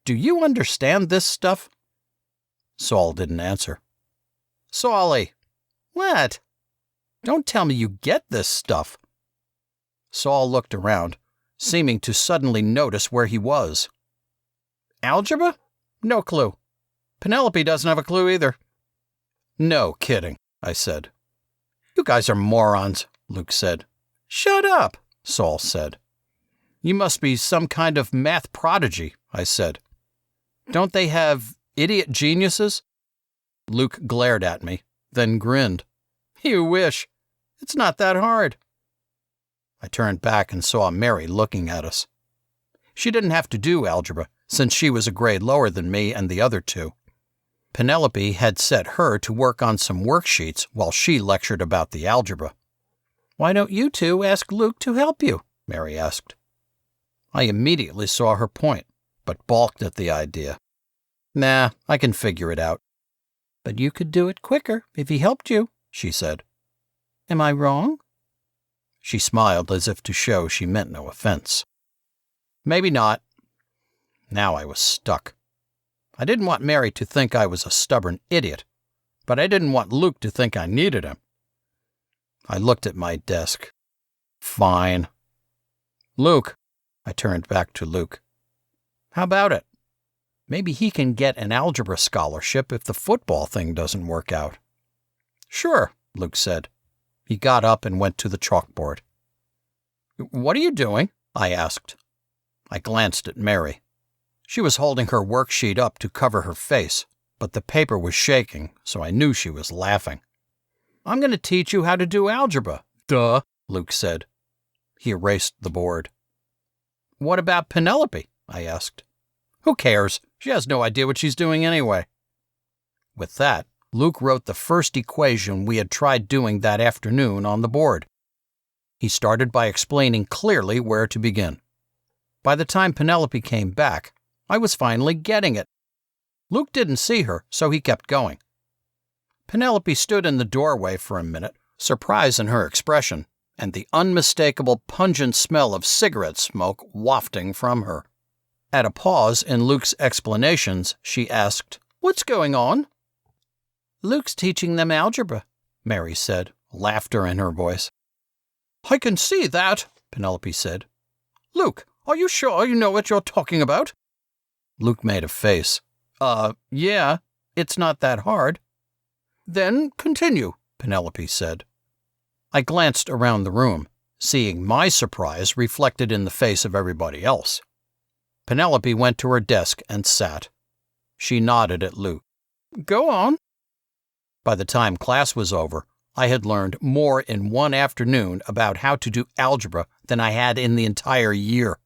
Do you understand this stuff? Saul didn't answer. Saulie! What? Don't tell me you get this stuff. Saul looked around, seeming to suddenly notice where he was. Algebra? No clue. Penelope doesn't have a clue either. No kidding, I said. You guys are morons, Luke said. Shut up, Saul said. You must be some kind of math prodigy, I said. Don't they have idiot geniuses? Luke glared at me, then grinned. You wish. It's not that hard. I turned back and saw Mary looking at us. She didn't have to do algebra, since she was a grade lower than me and the other two. Penelope had set her to work on some worksheets while she lectured about the algebra. Why don't you two ask Luke to help you? Mary asked. I immediately saw her point, but balked at the idea. Nah, I can figure it out. But you could do it quicker if he helped you, she said. Am I wrong? She smiled as if to show she meant no offense. Maybe not. Now I was stuck. I didn't want Mary to think I was a stubborn idiot, but I didn't want Luke to think I needed him. I looked at my desk. Fine. Luke, I turned back to Luke. How about it? Maybe he can get an algebra scholarship if the football thing doesn't work out. Sure, Luke said. He got up and went to the chalkboard. What are you doing? I asked. I glanced at Mary. She was holding her worksheet up to cover her face, but the paper was shaking, so I knew she was laughing. I'm going to teach you how to do algebra. Duh, Luke said. He erased the board. What about Penelope? I asked. Who cares? She has no idea what she's doing anyway. With that, Luke wrote the first equation we had tried doing that afternoon on the board. He started by explaining clearly where to begin. By the time Penelope came back, I was finally getting it. Luke didn't see her, so he kept going. Penelope stood in the doorway for a minute, surprise in her expression, and the unmistakable pungent smell of cigarette smoke wafting from her. At a pause in Luke's explanations, she asked, "What's going on?" "Luke's teaching them algebra," Mary said, laughter in her voice. "I can see that," Penelope said. "Luke, are you sure you know what you're talking about?" Luke made a face. Yeah, it's not that hard." "Then continue," Penelope said. I glanced around the room, seeing my surprise reflected in the face of everybody else. Penelope went to her desk and sat. She nodded at Luke. "Go on." By the time class was over, I had learned more in one afternoon about how to do algebra than I had in the entire year.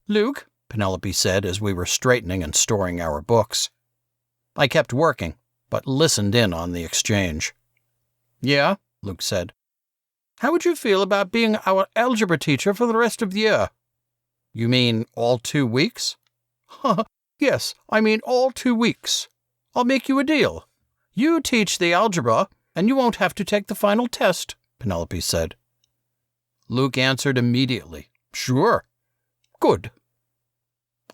"Luke," Penelope said as we were straightening and storing our books. I kept working, but listened in on the exchange. "Yeah," Luke said. "How would you feel about being our algebra teacher for the rest of the year?" "You mean all 2 weeks?" "Yes, I mean all 2 weeks. I'll make you a deal. You teach the algebra, and you won't have to take the final test," Penelope said. Luke answered immediately, "Sure." "Good."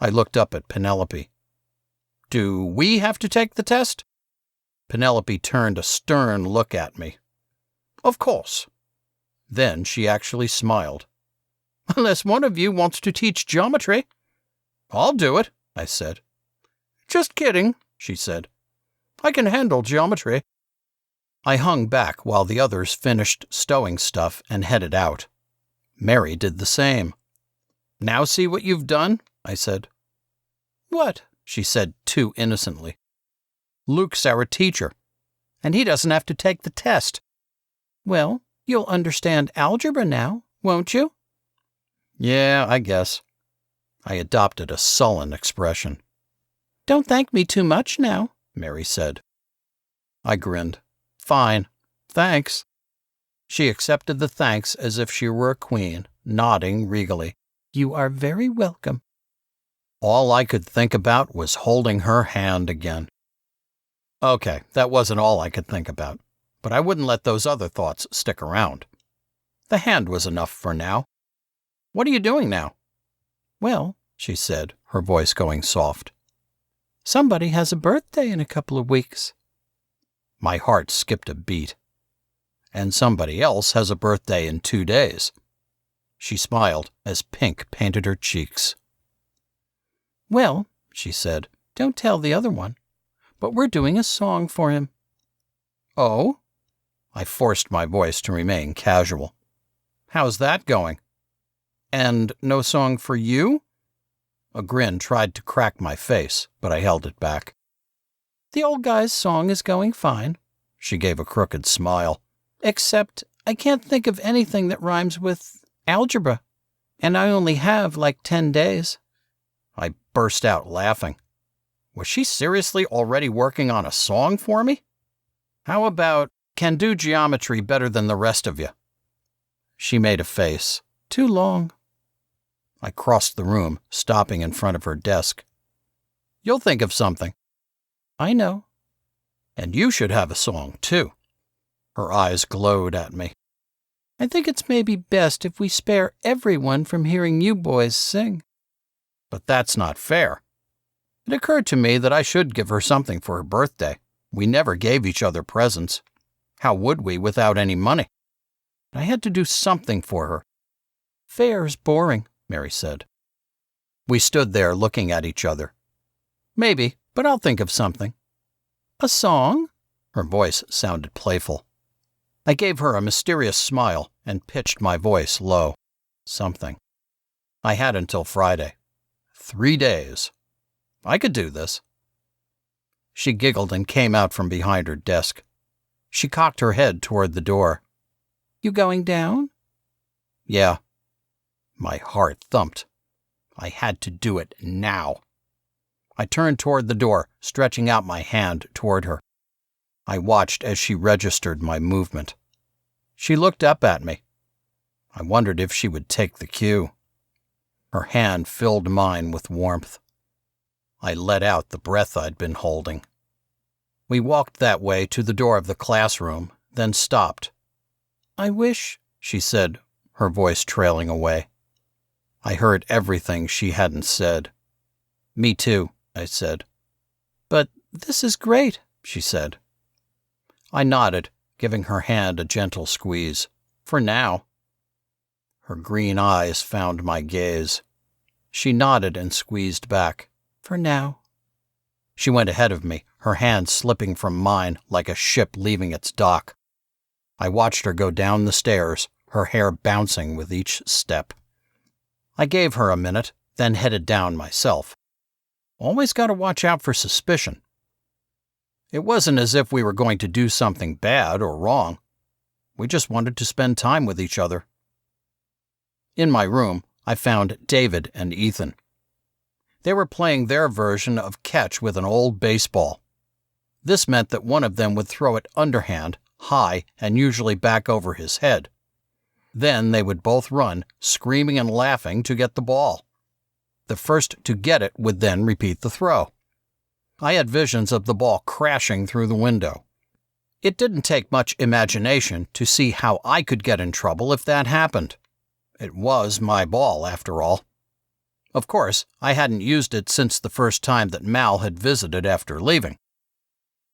I looked up at Penelope. "Do we have to take the test?" Penelope turned a stern look at me. "Of course." Then she actually smiled. "Unless one of you wants to teach geometry." "I'll do it," I said. "Just kidding," she said. "I can handle geometry." I hung back while the others finished stowing stuff and headed out. Mary did the same. "Now see what you've done?" I said. "What?" she said too innocently. "Luke's our teacher, and he doesn't have to take the test." "Well, you'll understand algebra now, won't you?" "Yeah, I guess." I adopted a sullen expression. "Don't thank me too much now," Mary said. I grinned. "Fine. Thanks." She accepted the thanks as if she were a queen, nodding regally. "You are very welcome." All I could think about was holding her hand again. Okay, that wasn't all I could think about, but I wouldn't let those other thoughts stick around. The hand was enough for now. "What are you doing now?" "Well," she said, her voice going soft, "somebody has a birthday in a couple of weeks." My heart skipped a beat. "And somebody else has a birthday in 2 days." She smiled as pink painted her cheeks. "Well," she said, "don't tell the other one, but we're doing a song for him." "Oh?" I forced my voice to remain casual. "How's that going? And no song for you?" A grin tried to crack my face, but I held it back. "The old guy's song is going fine." She gave a crooked smile. "Except I can't think of anything that rhymes with algebra, and I only have like 10 days. I burst out laughing. Was she seriously already working on a song for me? "How about, can do geometry better than the rest of you?" She made a face. "Too long." I crossed the room, stopping in front of her desk. "You'll think of something." "I know." "And you should have a song, too." Her eyes glowed at me. "I think it's maybe best if we spare everyone from hearing you boys sing." "But that's not fair." It occurred to me that I should give her something for her birthday. We never gave each other presents. How would we without any money? I had to do something for her. "Fair's boring," Mary said. We stood there looking at each other. "Maybe, but I'll think of something." "A song?" Her voice sounded playful. I gave her a mysterious smile and pitched my voice low. Something. I had until Friday. 3 days. I could do this. She giggled and came out from behind her desk. She cocked her head toward the door. "You going down?" "Yeah." My heart thumped. I had to do it now. I turned toward the door, stretching out my hand toward her. I watched as she registered my movement. She looked up at me. I wondered if she would take the cue. Her hand filled mine with warmth. I let out the breath I'd been holding. We walked that way to the door of the classroom, then stopped. "I wish," she said, her voice trailing away. I heard everything she hadn't said. "Me too," I said. "But this is great," she said. I nodded, giving her hand a gentle squeeze. For now. Her green eyes found my gaze. She nodded and squeezed back. "For now." She went ahead of me, her hand slipping from mine like a ship leaving its dock. I watched her go down the stairs, her hair bouncing with each step. I gave her a minute, then headed down myself. Always got to watch out for suspicion. It wasn't as if we were going to do something bad or wrong. We just wanted to spend time with each other. In my room, I found David and Ethan. They were playing their version of catch with an old baseball. This meant that one of them would throw it underhand, high, and usually back over his head. Then they would both run, screaming and laughing, to get the ball. The first to get it would then repeat the throw. I had visions of the ball crashing through the window. It didn't take much imagination to see how I could get in trouble if that happened. It was my ball, after all. Of course, I hadn't used it since the first time that Mal had visited after leaving.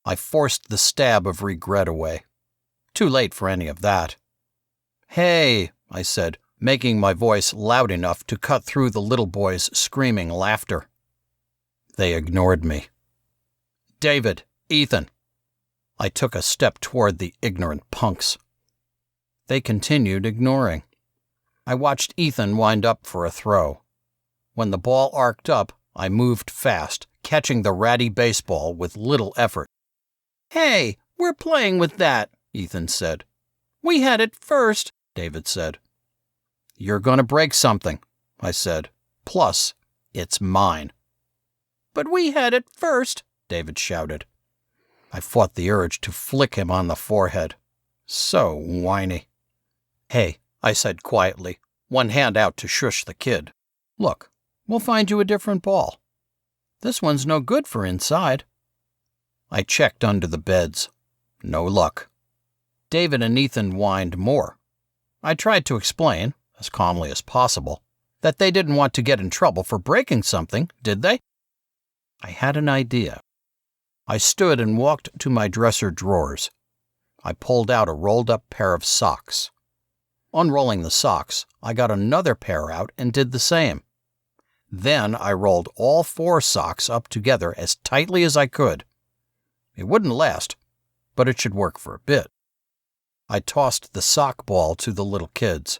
I forced the stab of regret away. Too late for any of that. "Hey," I said, making my voice loud enough to cut through the little boys' screaming laughter. They ignored me. "David, Ethan." I took a step toward the ignorant punks. They continued ignoring. I watched Ethan wind up for a throw. When the ball arced up, I moved fast, catching the ratty baseball with little effort. "Hey, we're playing with that," Ethan said. "We had it first," David said. "You're going to break something," I said. "Plus, it's mine." "But we had it first," David shouted. I fought the urge to flick him on the forehead. So whiny. "Hey," I said quietly, one hand out to shush the kid. "Look, we'll find you a different ball. This one's no good for inside." I checked under the beds. No luck. David and Ethan whined more. I tried to explain, as calmly as possible, that they didn't want to get in trouble for breaking something, did they? I had an idea. I stood and walked to my dresser drawers. I pulled out a rolled-up pair of socks. Unrolling the socks, I got another pair out and did the same. Then I rolled all 4 socks up together as tightly as I could. It wouldn't last, but it should work for a bit. I tossed the sock ball to the little kids.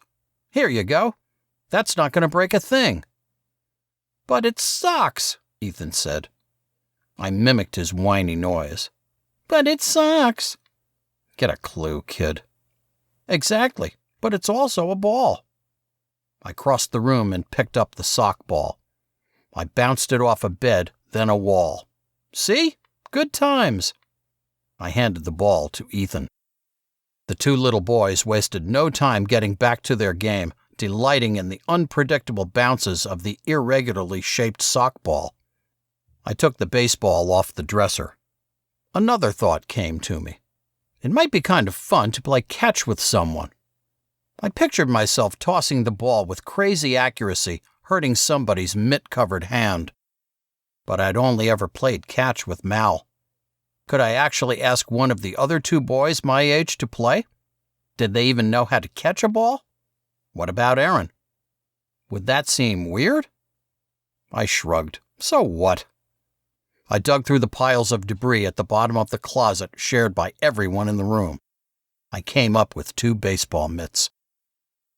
"Here you go. That's not going to break a thing." "But it's socks," Ethan said. I mimicked his whiny noise. "But it's socks." Get a clue, kid. "Exactly, but it's also a ball." I crossed the room and picked up the sock ball. I bounced it off a bed, then a wall. "See? Good times." I handed the ball to Ethan. The 2 little boys wasted no time getting back to their game, delighting in the unpredictable bounces of the irregularly shaped sock ball. I took the baseball off the dresser. Another thought came to me. It might be kind of fun to play catch with someone. I pictured myself tossing the ball with crazy accuracy, hurting somebody's mitt-covered hand. But I'd only ever played catch with Mal. Could I actually ask one of the other 2 boys my age to play? Did they even know how to catch a ball? What about Aaron? Would that seem weird? I shrugged. So what? I dug through the piles of debris at the bottom of the closet shared by everyone in the room. I came up with 2 baseball mitts.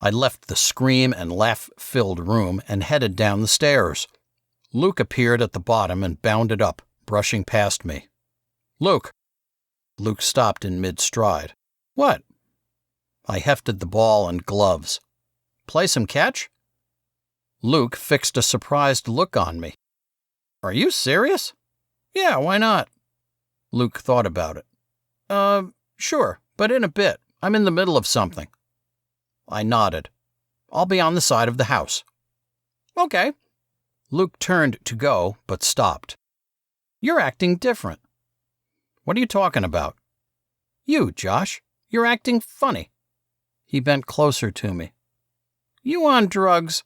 I left the scream and laugh-filled room and headed down the stairs. Luke appeared at the bottom and bounded up, brushing past me. "Luke!" Luke stopped in mid-stride. "What?" I hefted the ball and gloves. "Play some catch?" Luke fixed a surprised look on me. "Are you serious?" "Yeah, why not?" Luke thought about it. Sure, but in a bit. I'm in the middle of something." I nodded. "I'll be on the side of the house." "Okay." Luke turned to go, but stopped. You're acting different. What are you talking about? You, Josh. You're acting funny. He bent closer to me. You on drugs?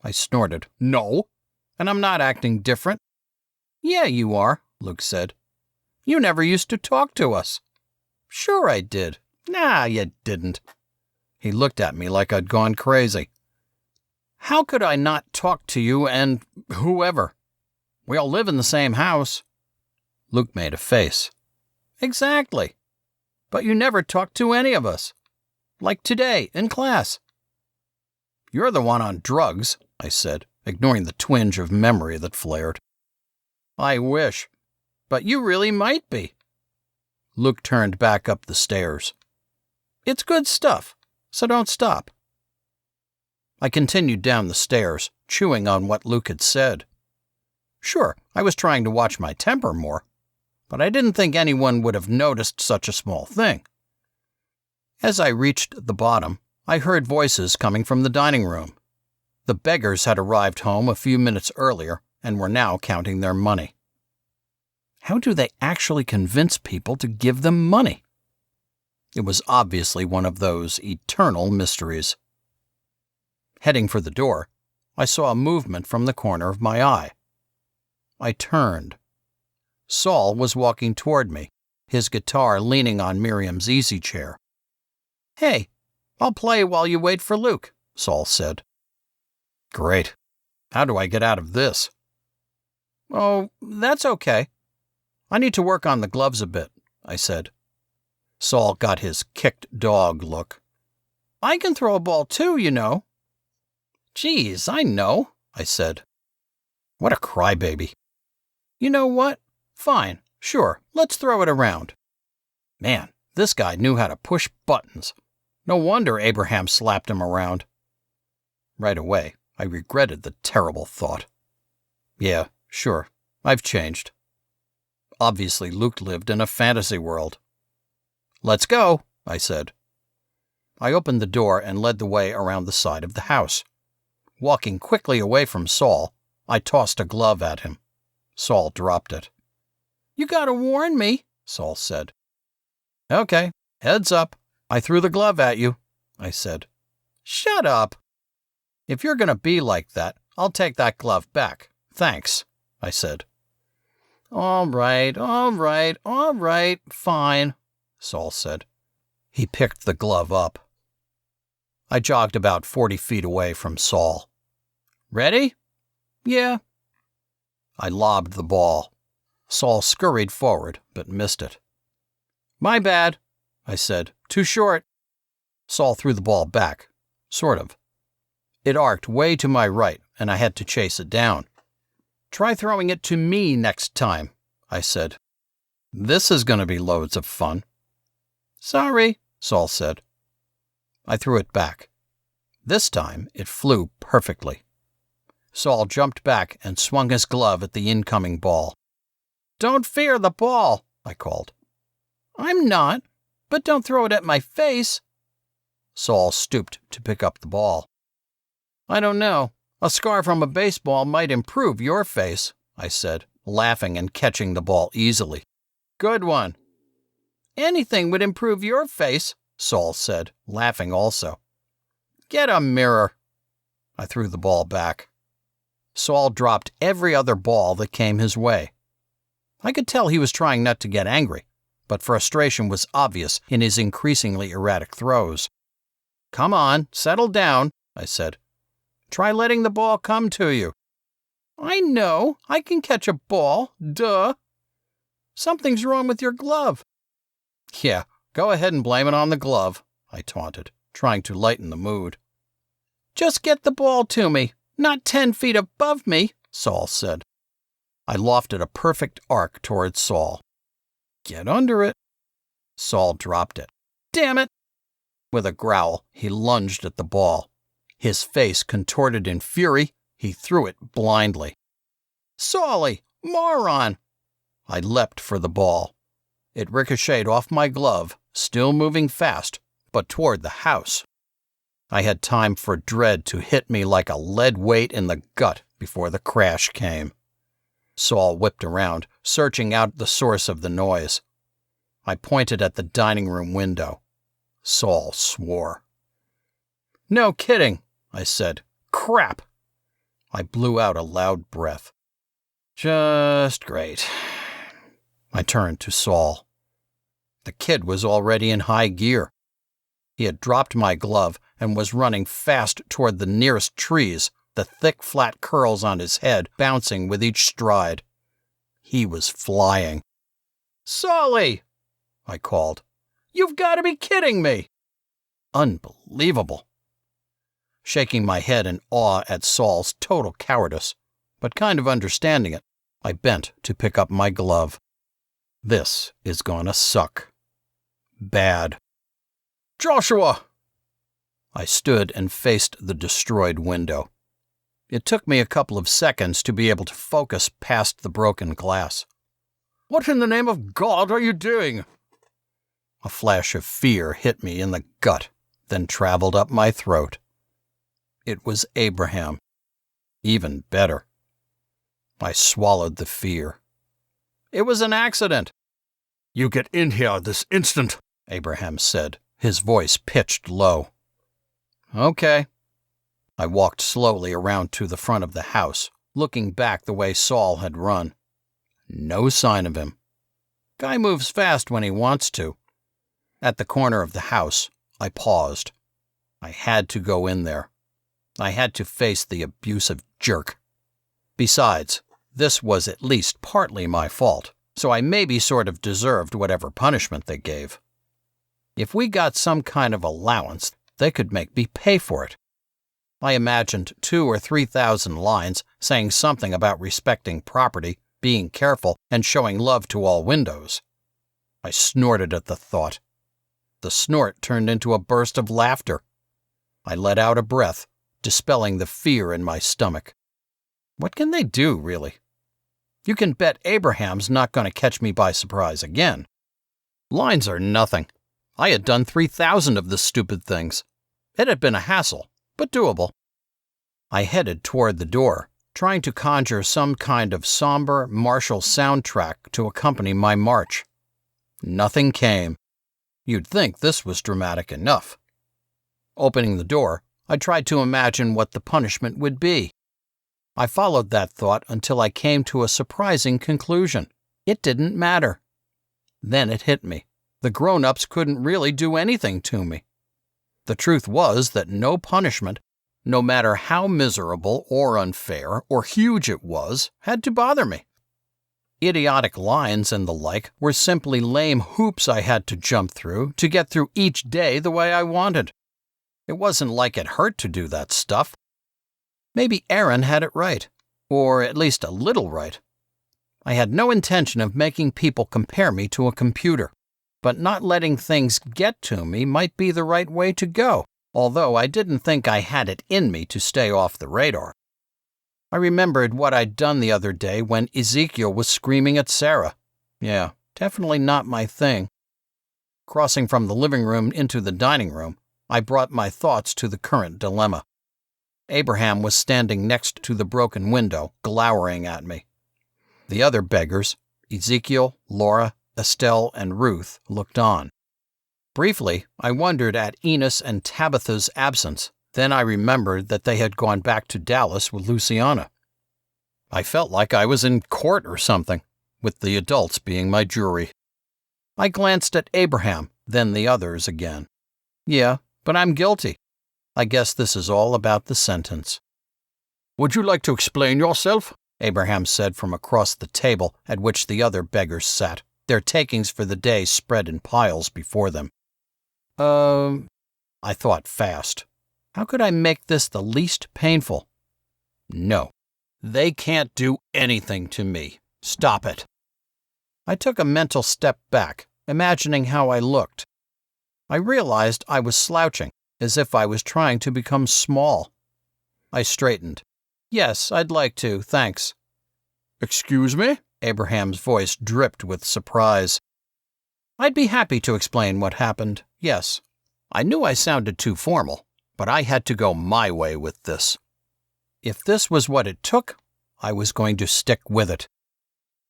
I snorted. No, and I'm not acting different. Yeah, you are, Luke said. You never used to talk to us. Sure I did. Nah, you didn't. He looked at me like I'd gone crazy. How could I not talk to you and whoever? We all live in the same house. Luke made a face. Exactly. But you never talked to any of us. Like today, in class. You're the one on drugs, I said, ignoring the twinge of memory that flared. I wish. But you really might be. Luke turned back up the stairs. It's good stuff, so don't stop. I continued down the stairs, chewing on what Luke had said. Sure, I was trying to watch my temper more, but I didn't think anyone would have noticed such a small thing. As I reached the bottom, I heard voices coming from the dining room. The beggars had arrived home a few minutes earlier and were now counting their money. How do they actually convince people to give them money? It was obviously one of those eternal mysteries. Heading for the door, I saw a movement from the corner of my eye. I turned. Saul was walking toward me, his guitar leaning on Miriam's easy chair. Hey, I'll play while you wait for Luke, Saul said. Great. How do I get out of this? Oh, that's okay. I need to work on the gloves a bit, I said. Saul got his kicked dog look. I can throw a ball too, you know. Geez, I know, I said. What a crybaby. You know what? Fine, sure, let's throw it around. Man, this guy knew how to push buttons. No wonder Abraham slapped him around. Right away, I regretted the terrible thought. Yeah, sure, I've changed. Obviously, Luke lived in a fantasy world. Let's go, I said. I opened the door and led the way around the side of the house. Walking quickly away from Saul, I tossed a glove at him. Saul dropped it. You gotta warn me, Saul said. Okay, heads up. I threw the glove at you, I said. Shut up. If you're gonna be like that, I'll take that glove back. Thanks, I said. All right, fine, Saul said. He picked the glove up. I jogged about 40 feet away from Saul. Ready? Yeah. I lobbed the ball. Saul scurried forward, but missed it. My bad, I said. Too short. Saul threw the ball back. Sort of. It arced way to my right, and I had to chase it down. Try throwing it to me next time, I said. This is going to be loads of fun. Sorry, Saul said. I threw it back. This time, it flew perfectly. Saul jumped back and swung his glove at the incoming ball. Don't fear the ball, I called. I'm not, but don't throw it at my face. Saul stooped to pick up the ball. I don't know. A scar from a baseball might improve your face, I said, laughing and catching the ball easily. Good one. Anything would improve your face, Saul said, laughing also. Get a mirror. I threw the ball back. Saul dropped every other ball that came his way. I could tell he was trying not to get angry, but frustration was obvious in his increasingly erratic throws. Come on, settle down, I said. Try letting the ball come to you. I know, I can catch a ball, duh. Something's wrong with your glove. Yeah, go ahead and blame it on the glove, I taunted, trying to lighten the mood. Just get the ball to me, not 10 feet above me, Saul said. I lofted a perfect arc towards Saul. Get under it. Saul dropped it. Damn it! With a growl, he lunged at the ball. His face contorted in fury, he threw it blindly. Saulie, moron! I leapt for the ball. It ricocheted off my glove, still moving fast, but toward the house. I had time for dread to hit me like a lead weight in the gut before the crash came. Saul whipped around, searching out the source of the noise. I pointed at the dining room window. Saul swore. "No kidding," I said. "Crap." I blew out a loud breath. "Just great." I turned to Saul. The kid was already in high gear. He had dropped my glove and was running fast toward the nearest trees, the thick, flat curls on his head bouncing with each stride. He was flying. "Solly!" I called. "You've got to be kidding me!" Unbelievable. Shaking my head in awe at Saul's total cowardice, but kind of understanding it, I bent to pick up my glove. This is gonna suck. Bad. "Joshua!" I stood and faced the destroyed window. It took me a couple of seconds to be able to focus past the broken glass. "What in the name of God are you doing?" A flash of fear hit me in the gut, then traveled up my throat. It was Abraham. Even better. I swallowed the fear. "It was an accident." "You get in here this instant," Abraham said, his voice pitched low. "Okay." I walked slowly around to the front of the house, looking back the way Saul had run. No sign of him. Guy moves fast when he wants to. At the corner of the house, I paused. I had to go in there. I had to face the abusive jerk. Besides, this was at least partly my fault, so I maybe sort of deserved whatever punishment they gave. If we got some kind of allowance, they could make me pay for it. I imagined 2,000 or 3,000 lines saying something about respecting property, being careful, and showing love to all windows. I snorted at the thought. The snort turned into a burst of laughter. I let out a breath, dispelling the fear in my stomach. What can they do, really? You can bet Abraham's not going to catch me by surprise again. Lines are nothing. I had done 3,000 of the stupid things. It had been a hassle, but doable. I headed toward the door, trying to conjure some kind of somber, martial soundtrack to accompany my march. Nothing came. You'd think this was dramatic enough. Opening the door, I tried to imagine what the punishment would be. I followed that thought until I came to a surprising conclusion. It didn't matter. Then it hit me. The grown-ups couldn't really do anything to me. The truth was that no punishment, no matter how miserable or unfair or huge it was, had to bother me. Idiotic lines and the like were simply lame hoops I had to jump through to get through each day the way I wanted. It wasn't like it hurt to do that stuff. Maybe Aaron had it right, or at least a little right. I had no intention of making people compare me to a computer, but not letting things get to me might be the right way to go, although I didn't think I had it in me to stay off the radar. I remembered what I'd done the other day when Ezekiel was screaming at Sarah. Yeah, definitely not my thing. Crossing from the living room into the dining room, I brought my thoughts to the current dilemma. Abraham was standing next to the broken window, glowering at me. The other beggars, Ezekiel, Laura, Estelle, and Ruth, looked on. Briefly, I wondered at Enos and Tabitha's absence. Then I remembered that they had gone back to Dallas with Luciana. I felt like I was in court or something, with the adults being my jury. I glanced at Abraham, then the others again. Yeah, but I'm guilty. I guess this is all about the sentence. "Would you like to explain yourself?" Abraham said from across the table at which the other beggars sat, their takings for the day spread in piles before them. I thought fast. How could I make this the least painful? No. They can't do anything to me. Stop it. I took a mental step back, imagining how I looked. I realized I was slouching, as if I was trying to become small. I straightened. "Yes, I'd like to, thanks." "Excuse me?" Abraham's voice dripped with surprise. "I'd be happy to explain what happened, yes." I knew I sounded too formal, but I had to go my way with this. If this was what it took, I was going to stick with it.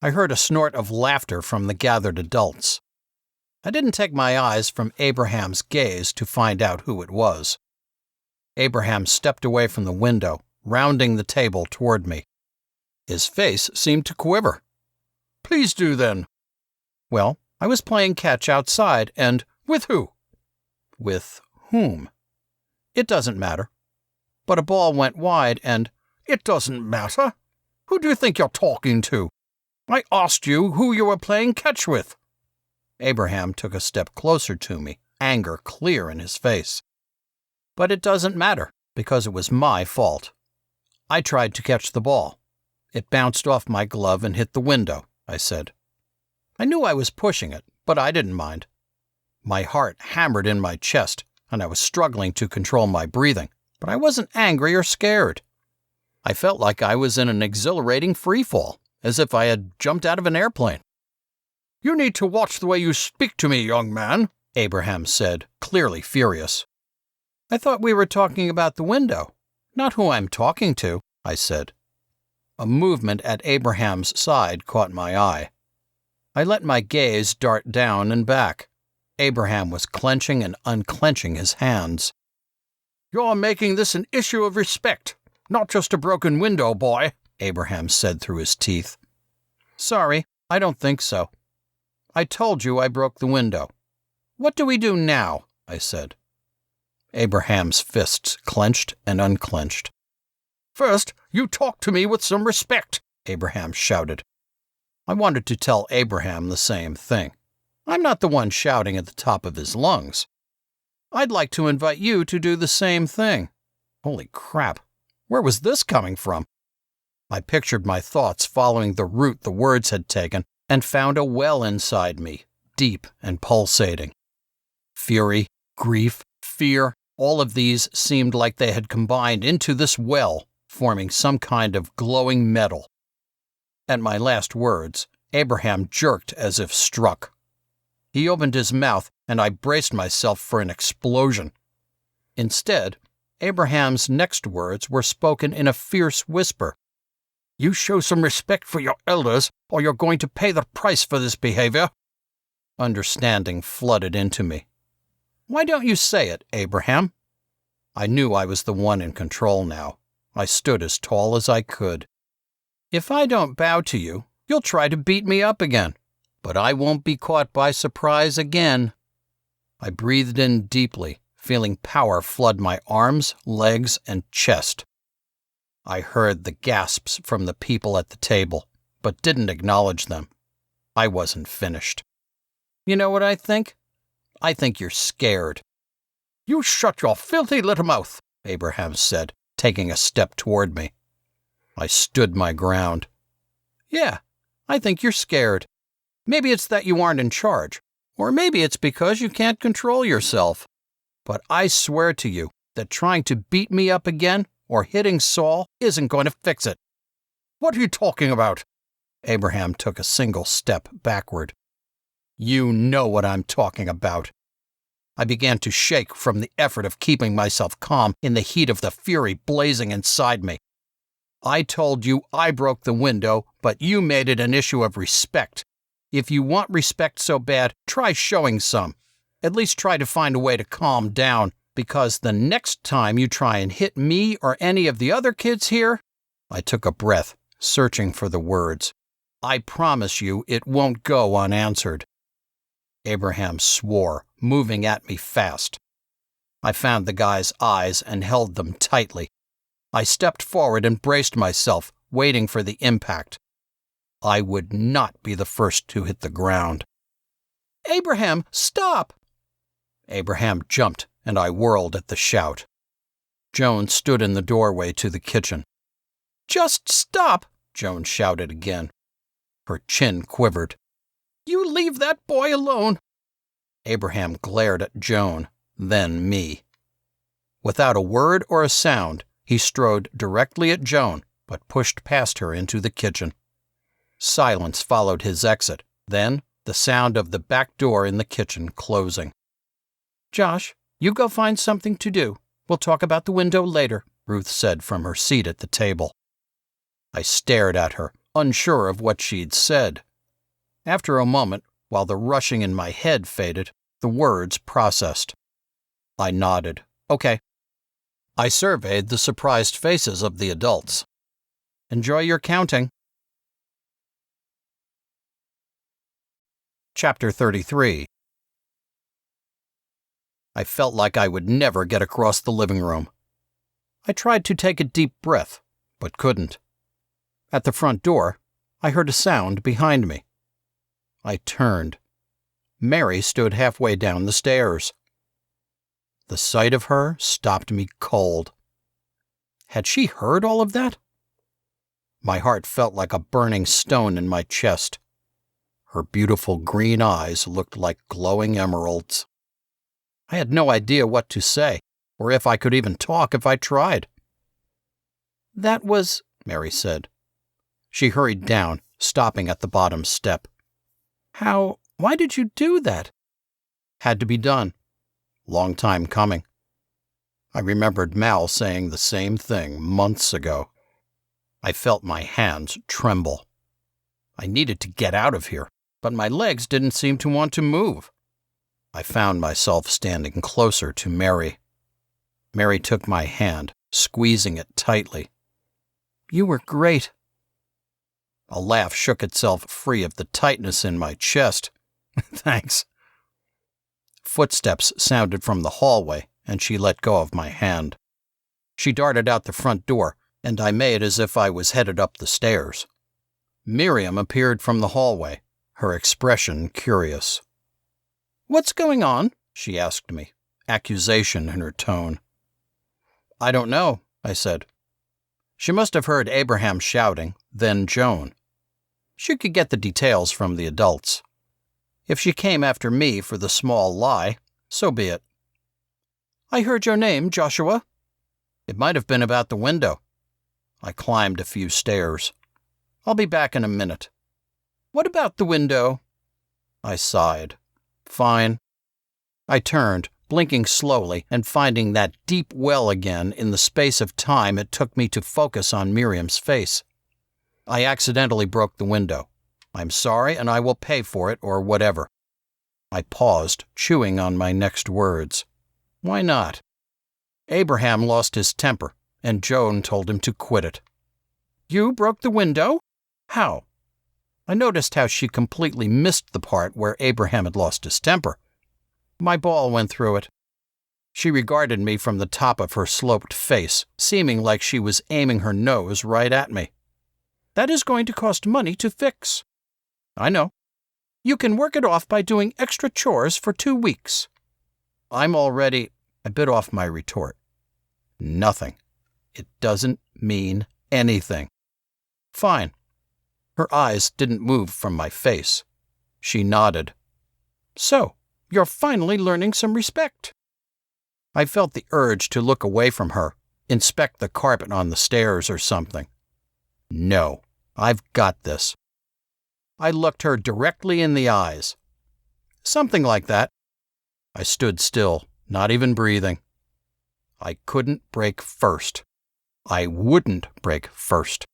I heard a snort of laughter from the gathered adults. I didn't take my eyes from Abraham's gaze to find out who it was. Abraham stepped away from the window, rounding the table toward me. His face seemed to quiver. "Please do, then." "Well, I was playing catch outside, and—" "With who?" "With whom?" "It doesn't matter. But a ball went wide, and—" "It doesn't matter. Who do you think you're talking to? I asked you who you were playing catch with." Abraham took a step closer to me, anger clear in his face. "But it doesn't matter, because it was my fault. I tried to catch the ball. It bounced off my glove and hit the window," I said. I knew I was pushing it, but I didn't mind. My heart hammered in my chest, and I was struggling to control my breathing, but I wasn't angry or scared. I felt like I was in an exhilarating freefall, as if I had jumped out of an airplane. "You need to watch the way you speak to me, young man," Abraham said, clearly furious. "I thought we were talking about the window, not who I'm talking to," I said. A movement at Abraham's side caught my eye. I let my gaze dart down and back. Abraham was clenching and unclenching his hands. "You're making this an issue of respect, not just a broken window, boy," Abraham said through his teeth. "Sorry, I don't think so. I told you I broke the window. What do we do now?" I said. Abraham's fists clenched and unclenched. "First, you talk to me with some respect," Abraham shouted. I wanted to tell Abraham the same thing. I'm not the one shouting at the top of his lungs. I'd like to invite you to do the same thing. Holy crap, where was this coming from? I pictured my thoughts following the route the words had taken and found a well inside me, deep and pulsating. Fury, grief, fear, all of these seemed like they had combined into this well, forming some kind of glowing metal. At my last words, Abraham jerked as if struck. He opened his mouth, and I braced myself for an explosion. Instead, Abraham's next words were spoken in a fierce whisper. "You show some respect for your elders, or you're going to pay the price for this behavior." Understanding flooded into me. "Why don't you say it, Abraham?" I knew I was the one in control now. I stood as tall as I could. "If I don't bow to you, you'll try to beat me up again. But I won't be caught by surprise again." I breathed in deeply, feeling power flood my arms, legs, and chest. I heard the gasps from the people at the table, but didn't acknowledge them. I wasn't finished. "You know what I think? I think you're scared." "You shut your filthy little mouth," Abraham said, taking a step toward me. I stood my ground. "Yeah, I think you're scared. Maybe it's that you aren't in charge, or maybe it's because you can't control yourself. But I swear to you that trying to beat me up again or hitting Saul isn't going to fix it." "What are you talking about?" Abraham took a single step backward. "You know what I'm talking about." I began to shake from the effort of keeping myself calm in the heat of the fury blazing inside me. "I told you I broke the window, but you made it an issue of respect. If you want respect so bad, try showing some. At least try to find a way to calm down, because the next time you try and hit me or any of the other kids here—" I took a breath, searching for the words. "I promise you it won't go unanswered." Abraham swore, moving at me fast. I found the guy's eyes and held them tightly. I stepped forward and braced myself, waiting for the impact. I would not be the first to hit the ground. "Abraham, stop!" Abraham jumped, and I whirled at the shout. Joan stood in the doorway to the kitchen. "Just stop!" Joan shouted again. Her chin quivered. "You leave that boy alone!" Abraham glared at Joan, then me. Without a word or a sound, he strode directly at Joan, but pushed past her into the kitchen. Silence followed his exit, then the sound of the back door in the kitchen closing. "Josh, you go find something to do. We'll talk about the window later," Ruth said from her seat at the table. I stared at her, unsure of what she'd said. After a moment, while the rushing in my head faded, the words processed. I nodded. Okay. I surveyed the surprised faces of the adults. Enjoy your counting. Chapter 33. I felt like I would never get across the living room. I tried to take a deep breath, but couldn't. At the front door, I heard a sound behind me. I turned. Mary stood halfway down the stairs. The sight of her stopped me cold. Had she heard all of that? My heart felt like a burning stone in my chest. Her beautiful green eyes looked like glowing emeralds. I had no idea what to say, or if I could even talk if I tried. That was, Mary said. She hurried down, stopping at the bottom step. Why did you do that? Had to be done. Long time coming. I remembered Mal saying the same thing months ago. I felt my hands tremble. I needed to get out of here, but my legs didn't seem to want to move. I found myself standing closer to Mary. Mary took my hand, squeezing it tightly. You were great. A laugh shook itself free of the tightness in my chest. Thanks. Footsteps sounded from the hallway, and she let go of my hand. She darted out the front door, and I made as if I was headed up the stairs. Miriam appeared from the hallway, her expression curious. What's going on? She asked me, accusation in her tone. I don't know, I said. She must have heard Abraham shouting, then Joan. She could get the details from the adults. If she came after me for the small lie, so be it. I heard your name, Joshua. It might have been about the window. I climbed a few stairs. I'll be back in a minute. What about the window? I sighed. Fine. I turned, blinking slowly and finding that deep well again in the space of time it took me to focus on Miriam's face. I accidentally broke the window. I'm sorry, and I will pay for it or whatever. I paused, chewing on my next words. Why not? Abraham lost his temper, and Joan told him to quit it. You broke the window? How? I noticed how she completely missed the part where Abraham had lost his temper. My ball went through it. She regarded me from the top of her sloped face, seeming like she was aiming her nose right at me. That is going to cost money to fix. I know. You can work it off by doing extra chores for 2 weeks. I'm already... I bit off my retort. Nothing. It doesn't mean anything. Fine. Her eyes didn't move from my face. She nodded. So, you're finally learning some respect. I felt the urge to look away from her, inspect the carpet on the stairs or something. No, I've got this. I looked her directly in the eyes. Something like that. I stood still, not even breathing. I couldn't break first. I wouldn't break first.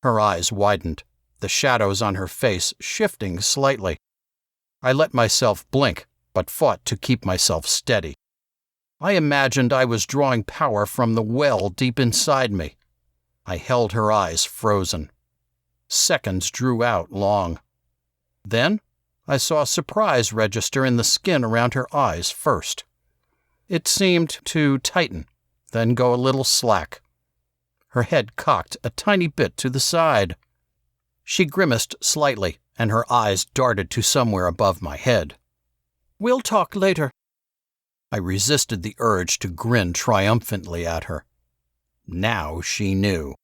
Her eyes widened, the shadows on her face shifting slightly. I let myself blink, but fought to keep myself steady. I imagined I was drawing power from the well deep inside me. I held her eyes frozen. Seconds drew out long. Then I saw surprise register in the skin around her eyes first. It seemed to tighten, then go a little slack. Her head cocked a tiny bit to the side. She grimaced slightly, and her eyes darted to somewhere above my head. We'll talk later. I resisted the urge to grin triumphantly at her. Now she knew.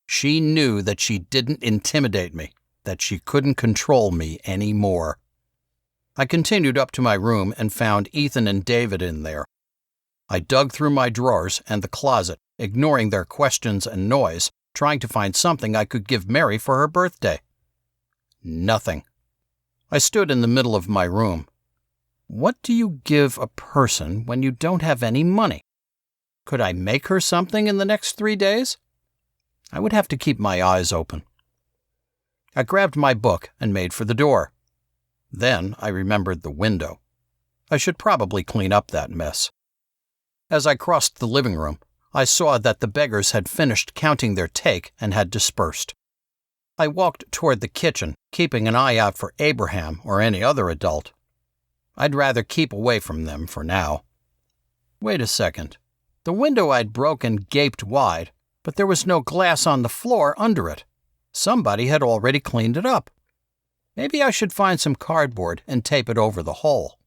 She knew that she didn't intimidate me, that she couldn't control me anymore. I continued up to my room and found Ethan and David in there. I dug through my drawers and the closet, ignoring their questions and noise, trying to find something I could give Mary for her birthday. Nothing. I stood in the middle of my room. What do you give a person when you don't have any money? Could I make her something in the next 3 days? I would have to keep my eyes open. I grabbed my book and made for the door. Then I remembered the window. I should probably clean up that mess. As I crossed the living room, I saw that the beggars had finished counting their take and had dispersed. I walked toward the kitchen, keeping an eye out for Abraham or any other adult. I'd rather keep away from them for now. Wait a second. The window I'd broken gaped wide, but there was no glass on the floor under it. Somebody had already cleaned it up. Maybe I should find some cardboard and tape it over the hole.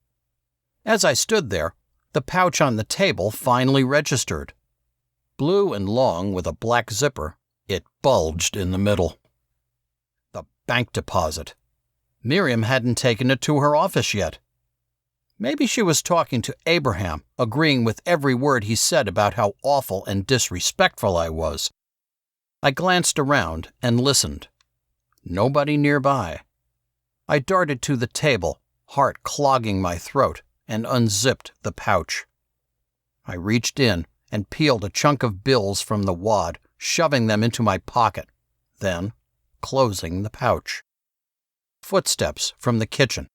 As I stood there, the pouch on the table finally registered. Blue and long with a black zipper, it bulged in the middle. The bank deposit. Miriam hadn't taken it to her office yet. Maybe she was talking to Abraham, agreeing with every word he said about how awful and disrespectful I was. I glanced around and listened. Nobody nearby. I darted to the table, heart clogging my throat, and unzipped the pouch. I reached in and peeled a chunk of bills from the wad, shoving them into my pocket, then closing the pouch. Footsteps from the kitchen.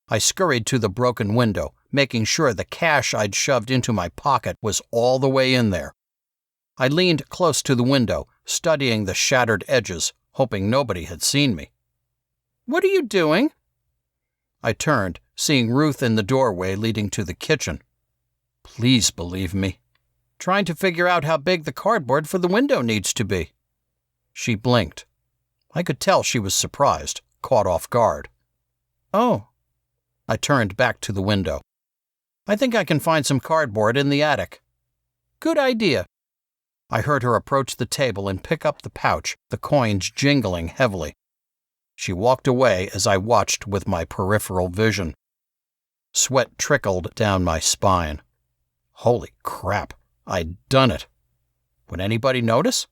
I scurried to the broken window, making sure the cash I'd shoved into my pocket was all the way in there. I leaned close to the window, studying the shattered edges, hoping nobody had seen me. "What are you doing?" I turned, seeing Ruth in the doorway leading to the kitchen. Please believe me. Trying to figure out how big the cardboard for the window needs to be. She blinked. I could tell she was surprised, caught off guard. "Oh." I turned back to the window. "I think I can find some cardboard in the attic." "Good idea." I heard her approach the table and pick up the pouch, the coins jingling heavily. She walked away as I watched with my peripheral vision. Sweat trickled down my spine. Holy crap, I'd done it. Would anybody notice?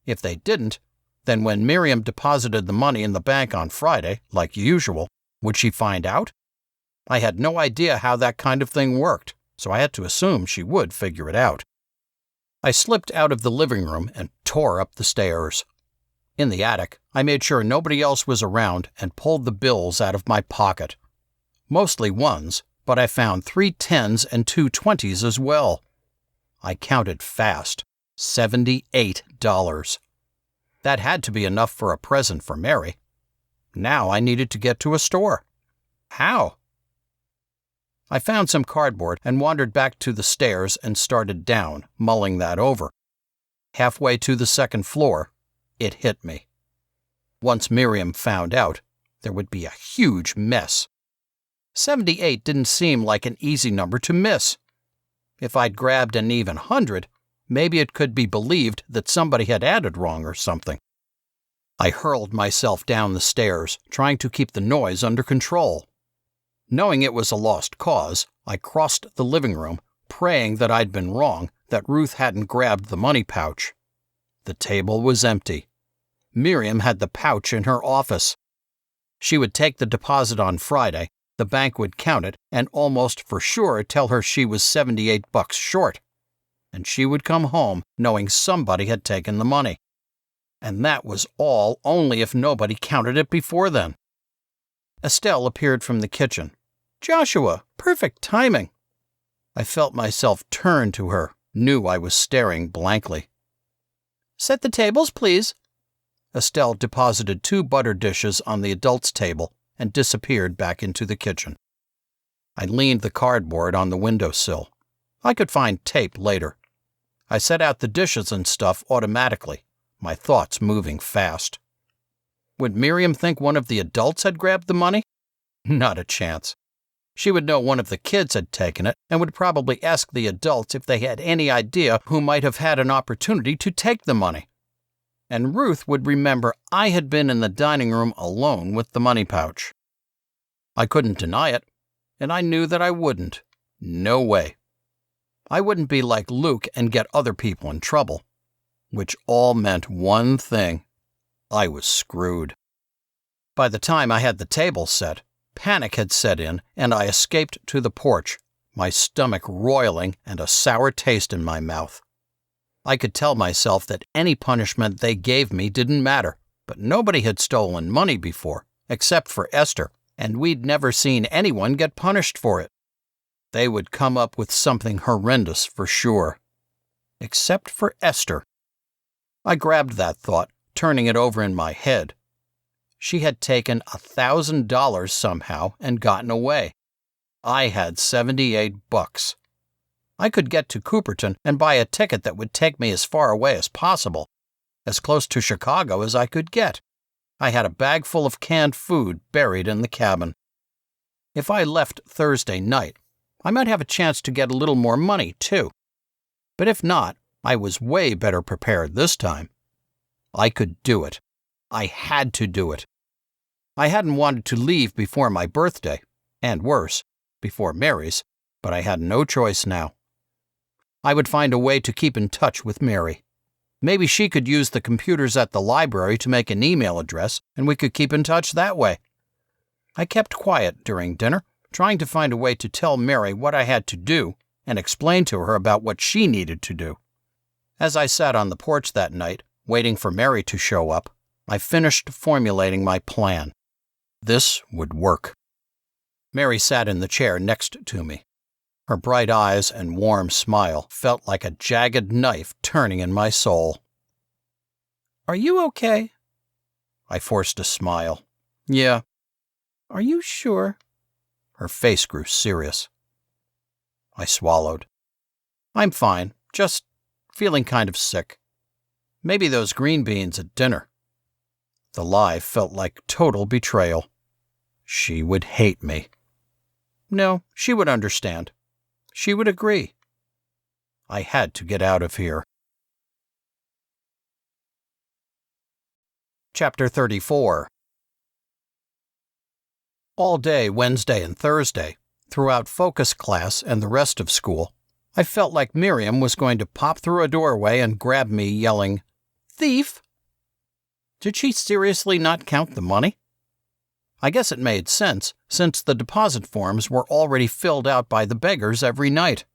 If they didn't, then when Miriam deposited the money in the bank on Friday, like usual, would she find out? I had no idea how that kind of thing worked, so I had to assume she would figure it out. I slipped out of the living room and tore up the stairs. In the attic, I made sure nobody else was around and pulled the bills out of my pocket. Mostly ones, but I found 3 10s and 2 20s as well. I counted fast. $78. That had to be enough for a present for Mary. Now I needed to get to a store. How? I found some cardboard and wandered back to the stairs and started down, mulling that over. Halfway to the second floor, it hit me. Once Miriam found out, there would be a huge mess. 78 didn't seem like an easy number to miss. If I'd grabbed an even 100, maybe it could be believed that somebody had added wrong or something. I hurled myself down the stairs, trying to keep the noise under control. Knowing it was a lost cause, I crossed the living room, praying that I'd been wrong, that Ruth hadn't grabbed the money pouch. The table was empty. Miriam had the pouch in her office. She would take the deposit on Friday, the bank would count it, and almost for sure tell her she was $78 short. And she would come home knowing somebody had taken the money. And that was all only if nobody counted it before then. Estelle appeared from the kitchen. "Joshua, perfect timing." I felt myself turn to her, knew I was staring blankly. "Set the tables, please." Estelle deposited 2 butter dishes on the adults' table and disappeared back into the kitchen. I leaned the cardboard on the windowsill. I could find tape later. I set out the dishes and stuff automatically, my thoughts moving fast. Would Miriam think one of the adults had grabbed the money? Not a chance. She would know one of the kids had taken it and would probably ask the adults if they had any idea who might have had an opportunity to take the money. And Ruth would remember I had been in the dining room alone with the money pouch. I couldn't deny it, and I knew that I wouldn't. No way. I wouldn't be like Luke and get other people in trouble, which all meant one thing. I was screwed. By the time I had the table set, panic had set in and I escaped to the porch, my stomach roiling and a sour taste in my mouth. I could tell myself that any punishment they gave me didn't matter. But nobody had stolen money before, except for Esther, and we'd never seen anyone get punished for it. They would come up with something horrendous for sure. Except for Esther. I grabbed that thought, turning it over in my head. She had taken $1,000 somehow and gotten away. I had $78. I could get to Cooperton and buy a ticket that would take me as far away as possible, as close to Chicago as I could get. I had a bag full of canned food buried in the cabin. If I left Thursday night, I might have a chance to get a little more money, too. But if not, I was way better prepared this time. I could do it. I had to do it. I hadn't wanted to leave before my birthday, and worse, before Mary's, but I had no choice now. I would find a way to keep in touch with Mary. Maybe she could use the computers at the library to make an email address, and we could keep in touch that way. I kept quiet during dinner, trying to find a way to tell Mary what I had to do and explain to her about what she needed to do. As I sat on the porch that night, waiting for Mary to show up, I finished formulating my plan. This would work. Mary sat in the chair next to me. Her bright eyes and warm smile felt like a jagged knife turning in my soul. "Are you okay?" I forced a smile. "Yeah." "Are you sure?" Her face grew serious. I swallowed. "I'm fine, just feeling kind of sick. Maybe those green beans at dinner." The lie felt like total betrayal. She would hate me. No, she would understand. She would agree. I had to get out of here. Chapter 34. All day Wednesday and Thursday, throughout focus class and the rest of school, I felt like Miriam was going to pop through a doorway and grab me, yelling, "Thief!" Did she seriously not count the money? I guess it made sense, since the deposit forms were already filled out by the beggars every night.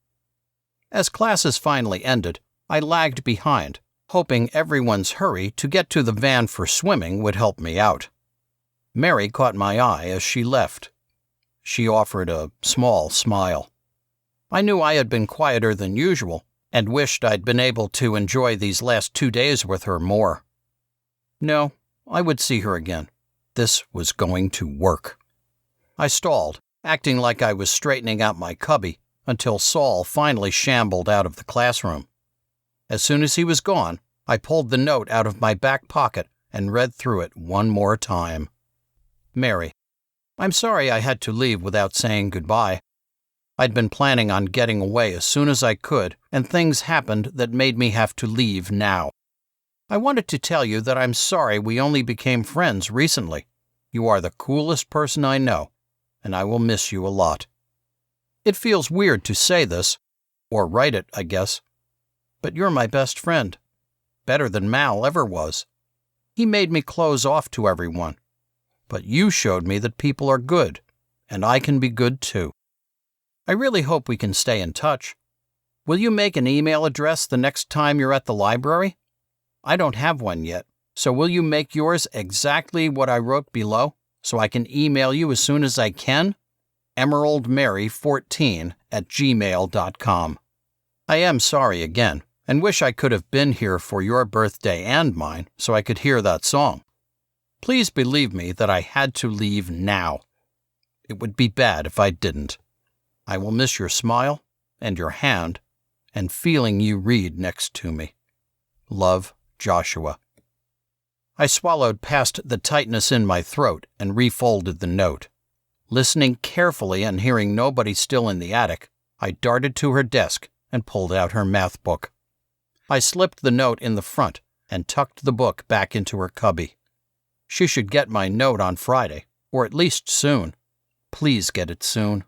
As classes finally ended, I lagged behind, hoping everyone's hurry to get to the van for swimming would help me out. Mary caught my eye as she left. She offered a small smile. I knew I had been quieter than usual, and wished I'd been able to enjoy these last 2 days with her more. No, I would see her again. This was going to work. I stalled, acting like I was straightening out my cubby, until Saul finally shambled out of the classroom. As soon as he was gone, I pulled the note out of my back pocket and read through it one more time. Mary, I'm sorry I had to leave without saying goodbye. I'd been planning on getting away as soon as I could, and things happened that made me have to leave now. I wanted to tell you that I'm sorry we only became friends recently. You are the coolest person I know, and I will miss you a lot. It feels weird to say this, or write it, I guess, but you're my best friend, better than Mal ever was. He made me close off to everyone, but you showed me that people are good, and I can be good too. I really hope we can stay in touch. Will you make an email address the next time you're at the library? I don't have one yet, so will you make yours exactly what I wrote below, so I can email you as soon as I can? emeraldmary14@gmail.com. I am sorry again, and wish I could have been here for your birthday and mine so I could hear that song. Please believe me that I had to leave now. It would be bad if I didn't. I will miss your smile, and your hand, and feeling you read next to me. Love, Joshua. I swallowed past the tightness in my throat and refolded the note. Listening carefully and hearing nobody still in the attic, I darted to her desk and pulled out her math book. I slipped the note in the front and tucked the book back into her cubby. She should get my note on Friday, or at least soon. Please get it soon.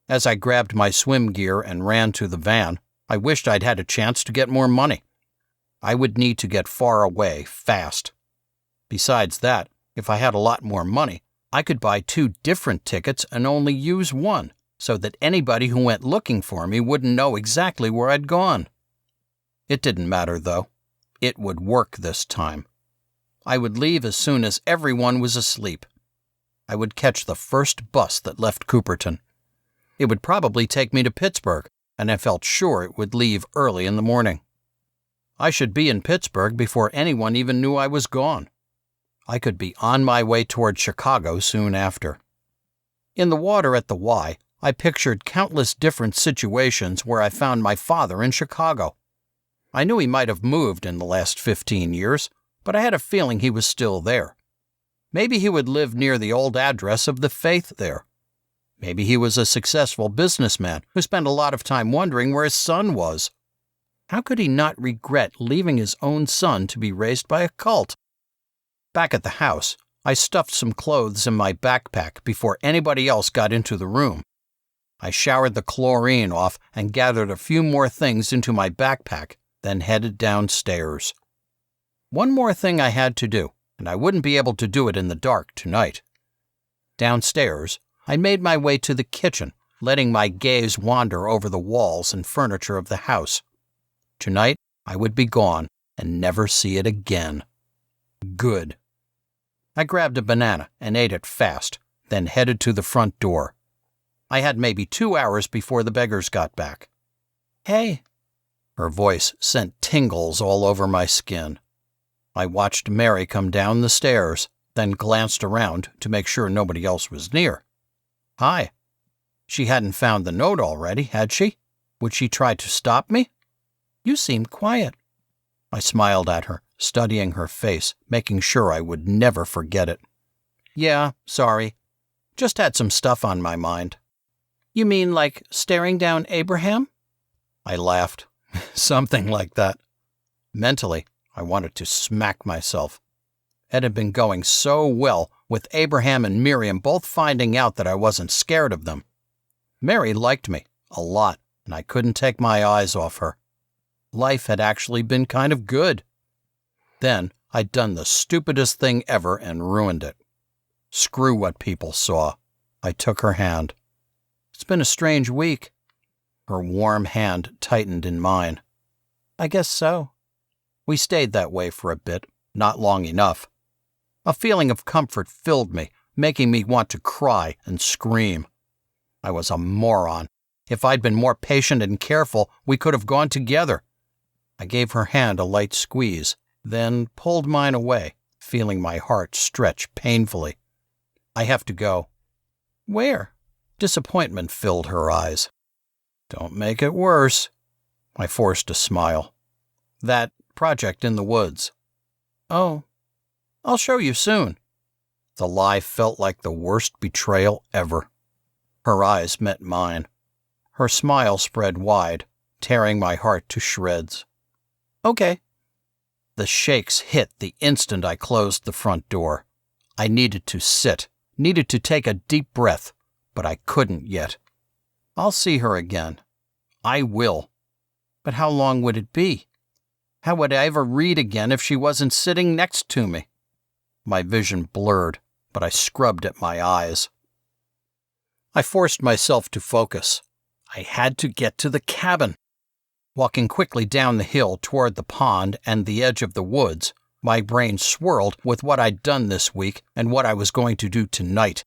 As I grabbed my swim gear and ran to the van, I wished I'd had a chance to get more money. I would need to get far away fast. Besides that, if I had a lot more money, I could buy 2 different tickets and only use one, so that anybody who went looking for me wouldn't know exactly where I'd gone. It didn't matter, though. It would work this time. I would leave as soon as everyone was asleep. I would catch the first bus that left Cooperton. It would probably take me to Pittsburgh, and I felt sure it would leave early in the morning. I should be in Pittsburgh before anyone even knew I was gone. I could be on my way toward Chicago soon after. In the water at the Y, I pictured countless different situations where I found my father in Chicago. I knew he might have moved in the last 15 years, but I had a feeling he was still there. Maybe he would live near the old address of the Faith there. Maybe he was a successful businessman who spent a lot of time wondering where his son was. How could he not regret leaving his own son to be raised by a cult? Back at the house, I stuffed some clothes in my backpack before anybody else got into the room. I showered the chlorine off and gathered a few more things into my backpack, then headed downstairs. One more thing I had to do, and I wouldn't be able to do it in the dark tonight. Downstairs, I made my way to the kitchen, letting my gaze wander over the walls and furniture of the house. Tonight, I would be gone and never see it again. Good. I grabbed a banana and ate it fast, then headed to the front door. I had maybe 2 hours before the beggars got back. "Hey." Her voice sent tingles all over my skin. I watched Mary come down the stairs, then glanced around to make sure nobody else was near. "Hi." She hadn't found the note already, had she? Would she try to stop me? "You seem quiet." I smiled at her, studying her face, making sure I would never forget it. "Yeah, sorry. Just had some stuff on my mind." "You mean like staring down Abraham?" I laughed. Something like that. Mentally, I wanted to smack myself. It had been going so well, with Abraham and Miriam both finding out that I wasn't scared of them. Mary liked me, a lot, and I couldn't take my eyes off her. Life had actually been kind of good. Then I'd done the stupidest thing ever and ruined it. Screw what people saw. I took her hand. "It's been a strange week." Her warm hand tightened in mine. "I guess so." We stayed that way for a bit, not long enough. A feeling of comfort filled me, making me want to cry and scream. I was a moron. If I'd been more patient and careful, we could have gone together. I gave her hand a light squeeze, then pulled mine away, feeling my heart stretch painfully. "I have to go." "Where?" Disappointment filled her eyes. "Don't make it worse." I forced a smile. "That project in the woods." "Oh, I'll show you soon." The lie felt like the worst betrayal ever. Her eyes met mine. Her smile spread wide, tearing my heart to shreds. "Okay." The shakes hit the instant I closed the front door. I needed to sit, needed to take a deep breath, but I couldn't yet. I'll see her again. I will. But how long would it be? How would I ever read again if she wasn't sitting next to me? My vision blurred, but I scrubbed at my eyes. I forced myself to focus. I had to get to the cabin. Walking quickly down the hill toward the pond and the edge of the woods, my brain swirled with what I'd done this week and what I was going to do tonight.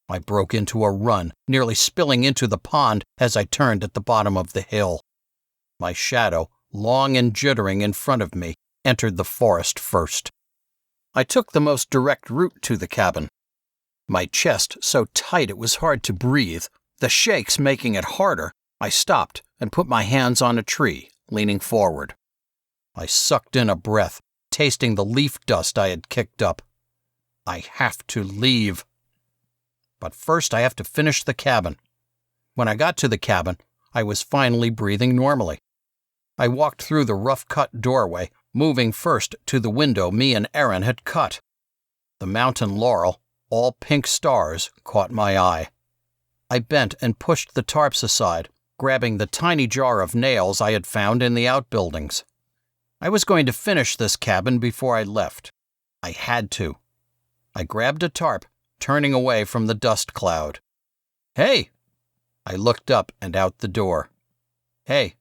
I broke into a run, nearly spilling into the pond as I turned at the bottom of the hill. My shadow, long and jittering in front of me, entered the forest first. I took the most direct route to the cabin. My chest so tight it was hard to breathe, the shakes making it harder, I stopped and put my hands on a tree, leaning forward. I sucked in a breath, tasting the leaf dust I had kicked up. I have to leave. But first I have to finish the cabin. When I got to the cabin, I was finally breathing normally. I walked through the rough-cut doorway, moving first to the window me and Erin had cut. The mountain laurel, all pink stars, caught my eye. I bent and pushed the tarps aside, grabbing the tiny jar of nails I had found in the outbuildings. I was going to finish this cabin before I left. I had to. I grabbed a tarp, turning away from the dust cloud. "Hey!" I looked up and out the door. "Hey!"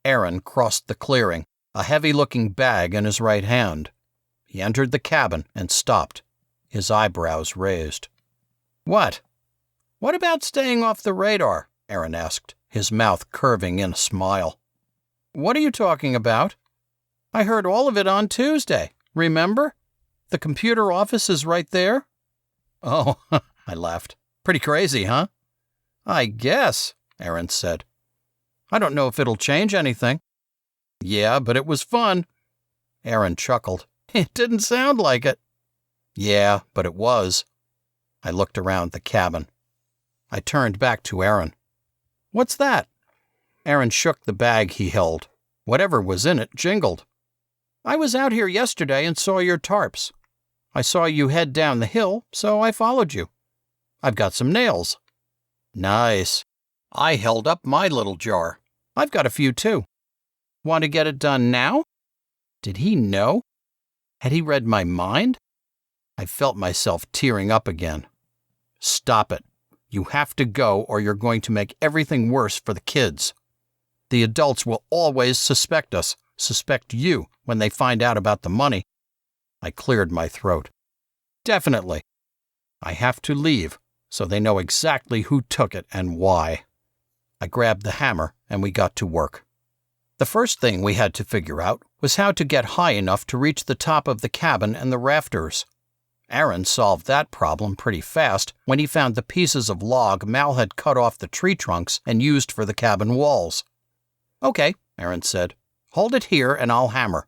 Erin crossed the clearing, a heavy-looking bag in his right hand. He entered the cabin and stopped, his eyebrows raised. "What? What about staying off the radar?" Aaron asked, his mouth curving in a smile. "What are you talking about? I heard all of it on Tuesday, remember? The computer office is right there." "Oh," I laughed. "Pretty crazy, huh?" "I guess," Aaron said. "I don't know if it'll change anything." "Yeah, but it was fun." Aaron chuckled. "It didn't sound like it." "Yeah, but it was." I looked around the cabin. I turned back to Aaron. "What's that?" Aaron shook the bag he held. Whatever was in it jingled. "I was out here yesterday and saw your tarps. I saw you head down the hill, so I followed you. I've got some nails." "Nice." I held up my little jar. "I've got a few too. Want to get it done now?" Did he know? Had he read my mind? I felt myself tearing up again. "Stop it. You have to go or you're going to make everything worse for the kids. The adults will always suspect us, suspect you, when they find out about the money." I cleared my throat. "Definitely. I have to leave, so they know exactly who took it and why." I grabbed the hammer and we got to work. The first thing we had to figure out was how to get high enough to reach the top of the cabin and the rafters. Aaron solved that problem pretty fast when he found the pieces of log Mal had cut off the tree trunks and used for the cabin walls. "Okay," Aaron said. "Hold it here and I'll hammer."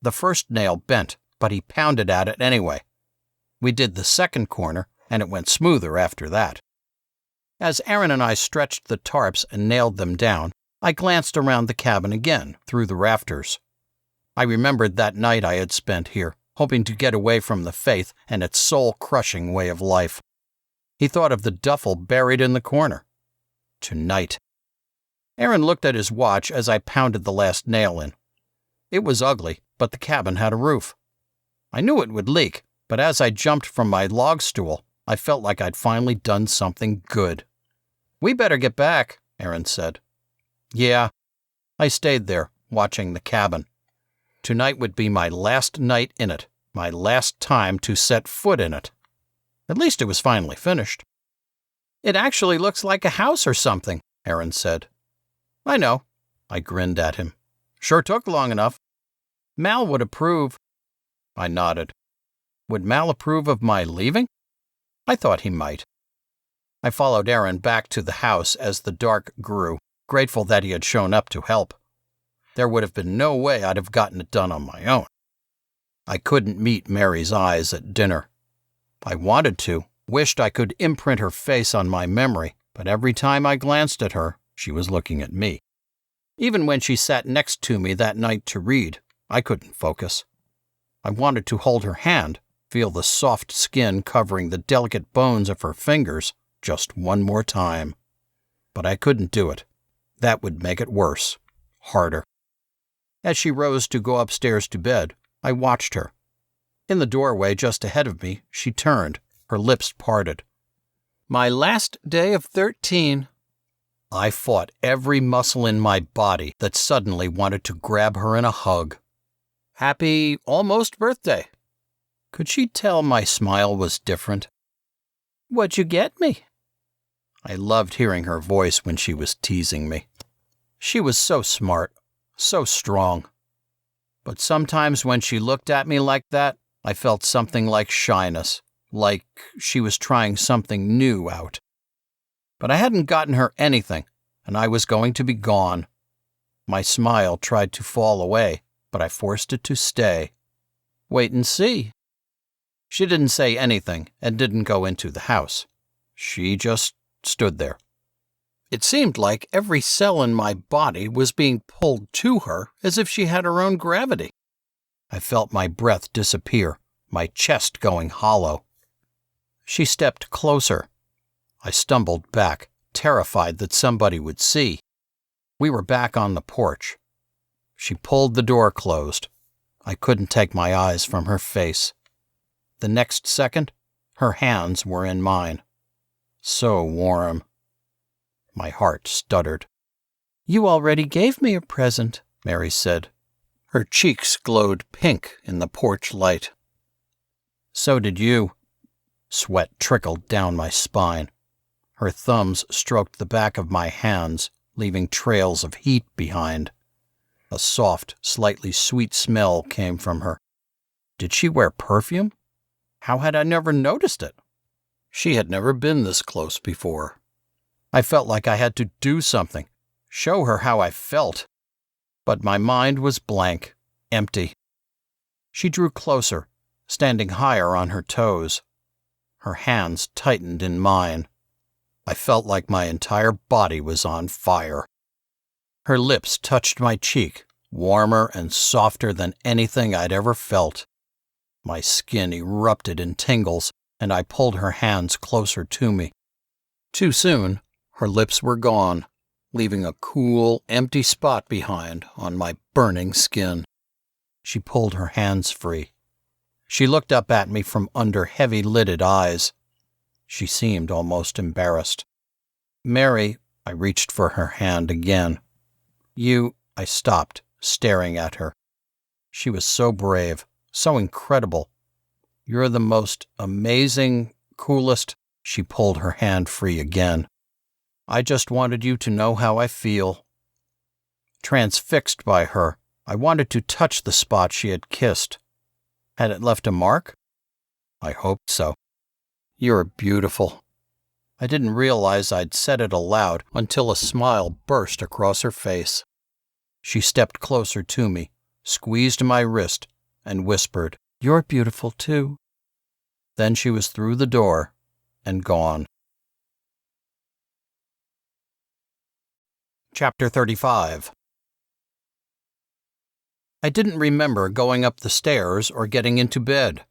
The first nail bent, but he pounded at it anyway. We did the second corner, and it went smoother after that. As Aaron and I stretched the tarps and nailed them down, I glanced around the cabin again, through the rafters. I remembered that night I had spent here, hoping to get away from the faith and its soul-crushing way of life. He thought of the duffel buried in the corner. Tonight. Aaron looked at his watch as I pounded the last nail in. It was ugly, but the cabin had a roof. I knew it would leak, but as I jumped from my log stool, I felt like I'd finally done something good. "We better get back," Aaron said. Yeah. I stayed there, watching the cabin. Tonight would be my last night in it, my last time to set foot in it. At least it was finally finished. "It actually looks like a house or something," Aaron said. "I know." I grinned at him. "Sure took long enough." "Mal would approve." I nodded. Would Mal approve of my leaving? I thought he might. I followed Aaron back to the house as the dark grew, grateful that he had shown up to help. There would have been no way I'd have gotten it done on my own. I couldn't meet Mary's eyes at dinner. I wanted to, wished I could imprint her face on my memory, but every time I glanced at her, she was looking at me. Even when she sat next to me that night to read, I couldn't focus. I wanted to hold her hand, feel the soft skin covering the delicate bones of her fingers just one more time. But I couldn't do it. That would make it worse, harder. As she rose to go upstairs to bed, I watched her. In the doorway just ahead of me, she turned, her lips parted. "My last day of 13. I fought every muscle in my body that suddenly wanted to grab her in a hug. "Happy almost birthday." Could she tell my smile was different? "What'd you get me?" I loved hearing her voice when she was teasing me. She was so smart, so strong. But sometimes when she looked at me like that, I felt something like shyness, like she was trying something new out. But I hadn't gotten her anything, and I was going to be gone. My smile tried to fall away, but I forced it to stay. "Wait and see." She didn't say anything and didn't go into the house. She just stood there. It seemed like every cell in my body was being pulled to her as if she had her own gravity. I felt my breath disappear, my chest going hollow. She stepped closer. I stumbled back, terrified that somebody would see. We were back on the porch. She pulled the door closed. I couldn't take my eyes from her face. The next second, her hands were in mine. So warm. My heart stuttered. "You already gave me a present," Mary said. Her cheeks glowed pink in the porch light. So did you. Sweat trickled down my spine. Her thumbs stroked the back of my hands, leaving trails of heat behind. A soft, slightly sweet smell came from her. Did she wear perfume? How had I never noticed it? She had never been this close before. I felt like I had to do something, show her how I felt. But my mind was blank, empty. She drew closer, standing higher on her toes. Her hands tightened in mine. I felt like my entire body was on fire. Her lips touched my cheek, warmer and softer than anything I'd ever felt. My skin erupted in tingles, and I pulled her hands closer to me. Too soon, her lips were gone, leaving a cool, empty spot behind on my burning skin. She pulled her hands free. She looked up at me from under heavy-lidded eyes. She seemed almost embarrassed. Mary, I reached for her hand again. I stopped, staring at her. She was so brave, so incredible. You're the most amazing, coolest. She pulled her hand free again. I just wanted you to know how I feel. Transfixed by her, I wanted to touch the spot she had kissed. Had it left a mark? I hoped so. You're beautiful. I didn't realize I'd said it aloud until a smile burst across her face. She stepped closer to me, squeezed my wrist, and whispered, "You're beautiful too." Then she was through the door and gone. Chapter 35. I didn't remember going up the stairs or getting into bed.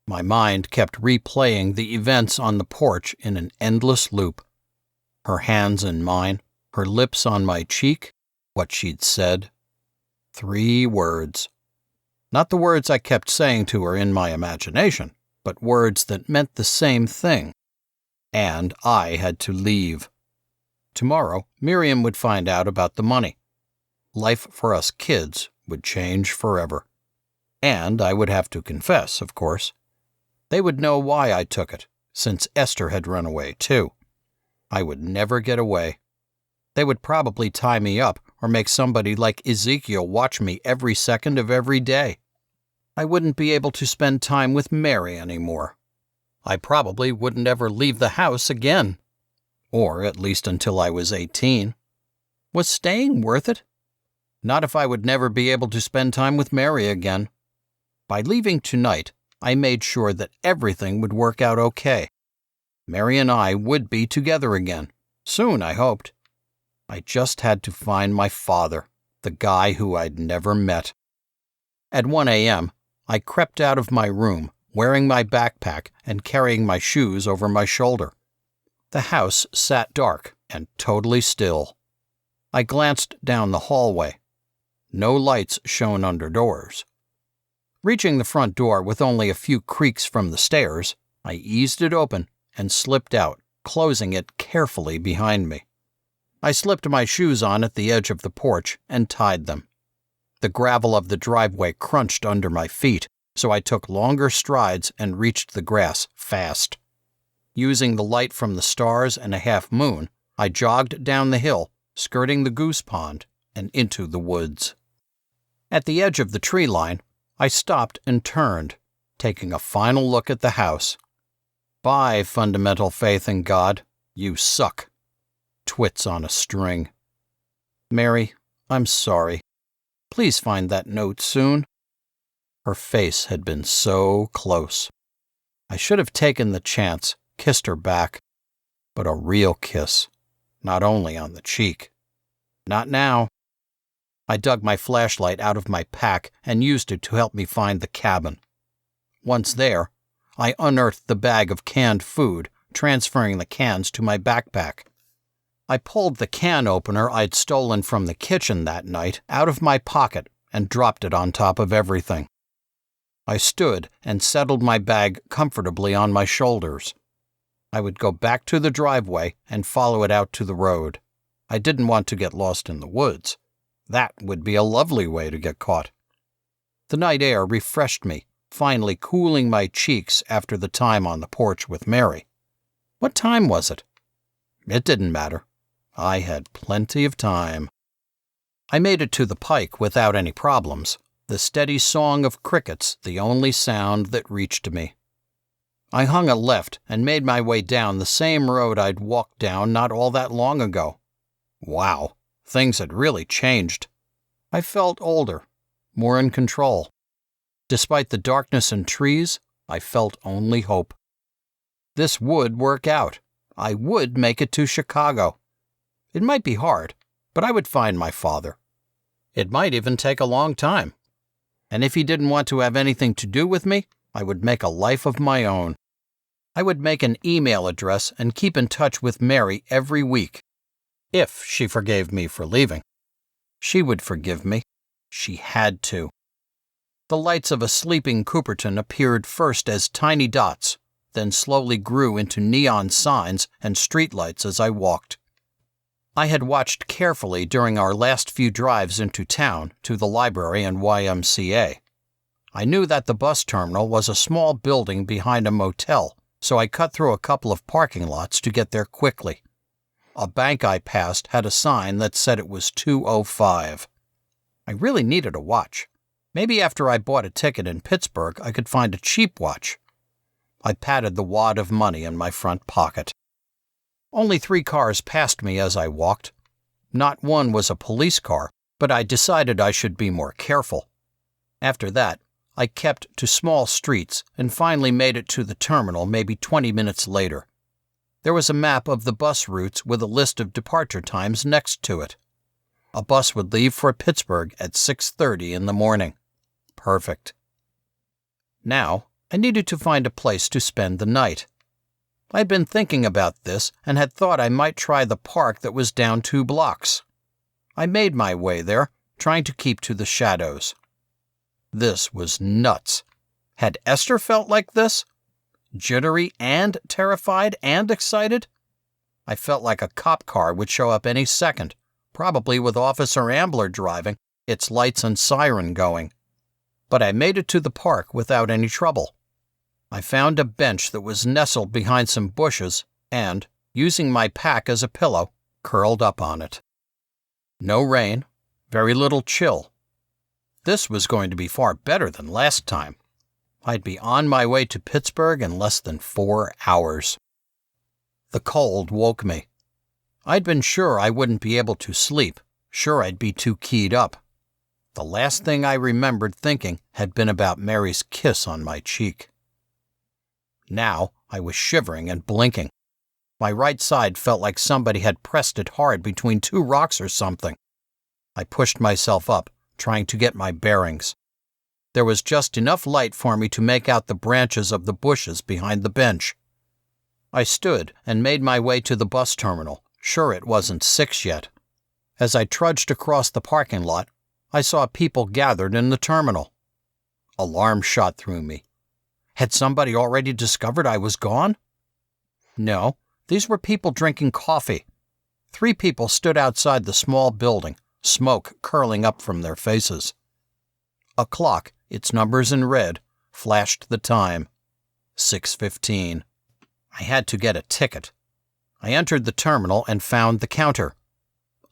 My mind kept replaying the events on the porch in an endless loop. Her hands in mine, her lips on my cheek, what she'd said. 3 words. Not the words I kept saying to her in my imagination, but words that meant the same thing. And I had to leave. Tomorrow, Miriam would find out about the money. Life for us kids would change forever. And I would have to confess, of course. They would know why I took it, since Esther had run away too. I would never get away. They would probably tie me up or make somebody like Ezekiel watch me every second of every day. I wouldn't be able to spend time with Mary anymore. I probably wouldn't ever leave the house again. Or at least until I was 18. Was staying worth it? Not if I would never be able to spend time with Mary again. By leaving tonight, I made sure that everything would work out okay. Mary and I would be together again. Soon, I hoped. I just had to find my father, the guy who I'd never met. At 1 a.m., I crept out of my room, wearing my backpack and carrying my shoes over my shoulder. The house sat dark and totally still. I glanced down the hallway. No lights shone under doors. Reaching the front door with only a few creaks from the stairs, I eased it open and slipped out, closing it carefully behind me. I slipped my shoes on at the edge of the porch and tied them. The gravel of the driveway crunched under my feet, so I took longer strides and reached the grass fast. Using the light from the stars and a half moon, I jogged down the hill, skirting the goose pond, and into the woods. At the edge of the tree line, I stopped and turned, taking a final look at the house. Bye, fundamental faith in God. You suck. Twits on a string. Mary, I'm sorry. Please find that note soon. Her face had been so close. I should have taken the chance, kissed her back. But a real kiss, not only on the cheek. Not now. I dug my flashlight out of my pack and used it to help me find the cabin. Once there, I unearthed the bag of canned food, transferring the cans to my backpack. I pulled the can opener I'd stolen from the kitchen that night out of my pocket and dropped it on top of everything. I stood and settled my bag comfortably on my shoulders. I would go back to the driveway and follow it out to the road. I didn't want to get lost in the woods. That would be a lovely way to get caught. The night air refreshed me, finally cooling my cheeks after the time on the porch with Mary. What time was it? It didn't matter. I had plenty of time. I made it to the pike without any problems, the steady song of crickets the only sound that reached me. I hung a left and made my way down the same road I'd walked down not all that long ago. Wow, things had really changed. I felt older, more in control. Despite the darkness and trees, I felt only hope. This would work out. I would make it to Chicago. It might be hard, but I would find my father. It might even take a long time. And if he didn't want to have anything to do with me, I would make a life of my own. I would make an email address and keep in touch with Mary every week. If she forgave me for leaving. She would forgive me. She had to. The lights of a sleeping Cooperton appeared first as tiny dots, then slowly grew into neon signs and streetlights as I walked. I had watched carefully during our last few drives into town to the library and YMCA. I knew that the bus terminal was a small building behind a motel, so I cut through a couple of parking lots to get there quickly. A bank I passed had a sign that said it was 2:05. I really needed a watch. Maybe after I bought a ticket in Pittsburgh, I could find a cheap watch. I patted the wad of money in my front pocket. Only 3 cars passed me as I walked. Not one was a police car, but I decided I should be more careful. After that, I kept to small streets and finally made it to the terminal maybe 20 minutes later. There was a map of the bus routes with a list of departure times next to it. A bus would leave for Pittsburgh at 6:30 in the morning. Perfect. Now, I needed to find a place to spend the night. I'd been thinking about this and had thought I might try the park that was down 2 blocks. I made my way there, trying to keep to the shadows. This was nuts. Had Esther felt like this? Jittery and terrified and excited? I felt like a cop car would show up any second, probably with Officer Ambler driving, its lights and siren going. But I made it to the park without any trouble. I found a bench that was nestled behind some bushes and, using my pack as a pillow, curled up on it. No rain, very little chill. This was going to be far better than last time. I'd be on my way to Pittsburgh in less than 4 hours. The cold woke me. I'd been sure I wouldn't be able to sleep, sure I'd be too keyed up. The last thing I remembered thinking had been about Mary's kiss on my cheek. Now I was shivering and blinking. My right side felt like somebody had pressed it hard between 2 rocks or something. I pushed myself up, trying to get my bearings. There was just enough light for me to make out the branches of the bushes behind the bench. I stood and made my way to the bus terminal, sure it wasn't 6 yet. As I trudged across the parking lot, I saw people gathered in the terminal. Alarm shot through me. Had somebody already discovered I was gone? No, these were people drinking coffee. 3 people stood outside the small building, smoke curling up from their faces. A clock, its numbers in red, flashed the time. 6:15. I had to get a ticket. I entered the terminal and found the counter.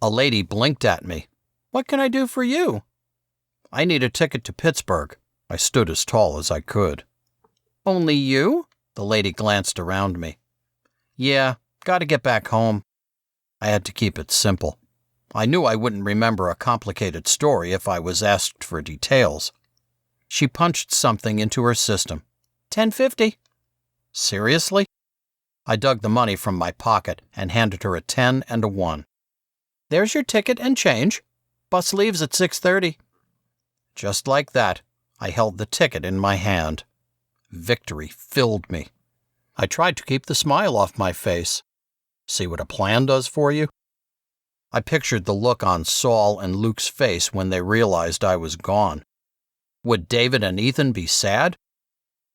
A lady blinked at me. "What can I do for you?" "I need a ticket to Pittsburgh." I stood as tall as I could. "Only you?" The lady glanced around me. "Yeah, gotta get back home." I had to keep it simple. I knew I wouldn't remember a complicated story if I was asked for details. She punched something into her system. $10.50. Seriously? I dug the money from my pocket and handed her a 10 and a 1. "There's your ticket and change. Bus leaves at 6:30. Just like that, I held the ticket in my hand. Victory filled me. I tried to keep the smile off my face. See what a plan does for you? I pictured the look on Saul and Luke's face when they realized I was gone. Would David and Ethan be sad?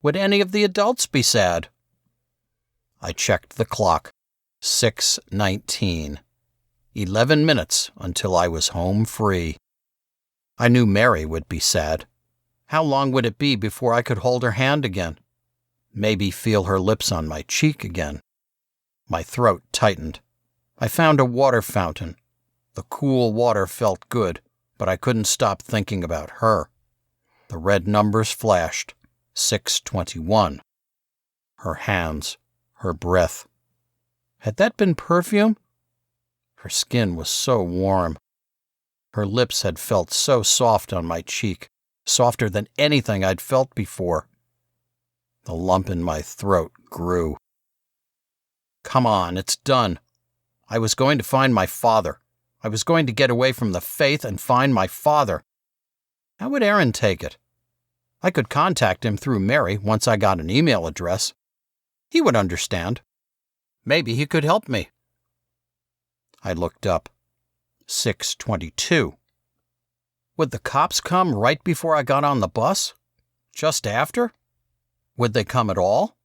Would any of the adults be sad? I checked the clock. 6:19. 11 minutes until I was home free. I knew Mary would be sad. How long would it be before I could hold her hand again? Maybe feel her lips on my cheek again. My throat tightened. I found a water fountain. The cool water felt good, but I couldn't stop thinking about her. The red numbers flashed. 6:21. Her hands, her breath. Had that been perfume? Her skin was so warm. Her lips had felt so soft on my cheek, softer than anything I'd felt before. The lump in my throat grew. Come on, it's done. I was going to find my father. I was going to get away from the faith and find my father. How would Aaron take it? I could contact him through Mary once I got an email address. He would understand. Maybe he could help me. I looked up. 6:22. Would the cops come right before I got on the bus? Just after? Would they come at all?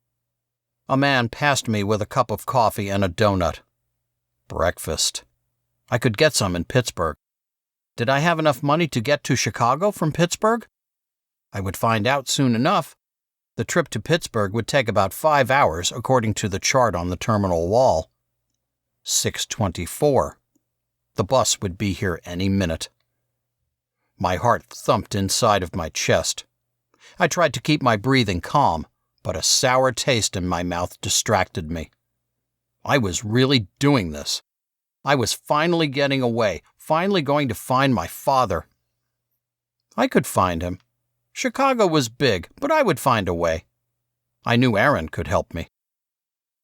A man passed me with a cup of coffee and a donut. Breakfast. I could get some in Pittsburgh. Did I have enough money to get to Chicago from Pittsburgh? I would find out soon enough. The trip to Pittsburgh would take about 5 hours, according to the chart on the terminal wall. 6:24. The bus would be here any minute. My heart thumped inside of my chest. I tried to keep my breathing calm, but a sour taste in my mouth distracted me. I was really doing this. I was finally getting away, finally going to find my father. I could find him. Chicago was big, but I would find a way. I knew Aaron could help me.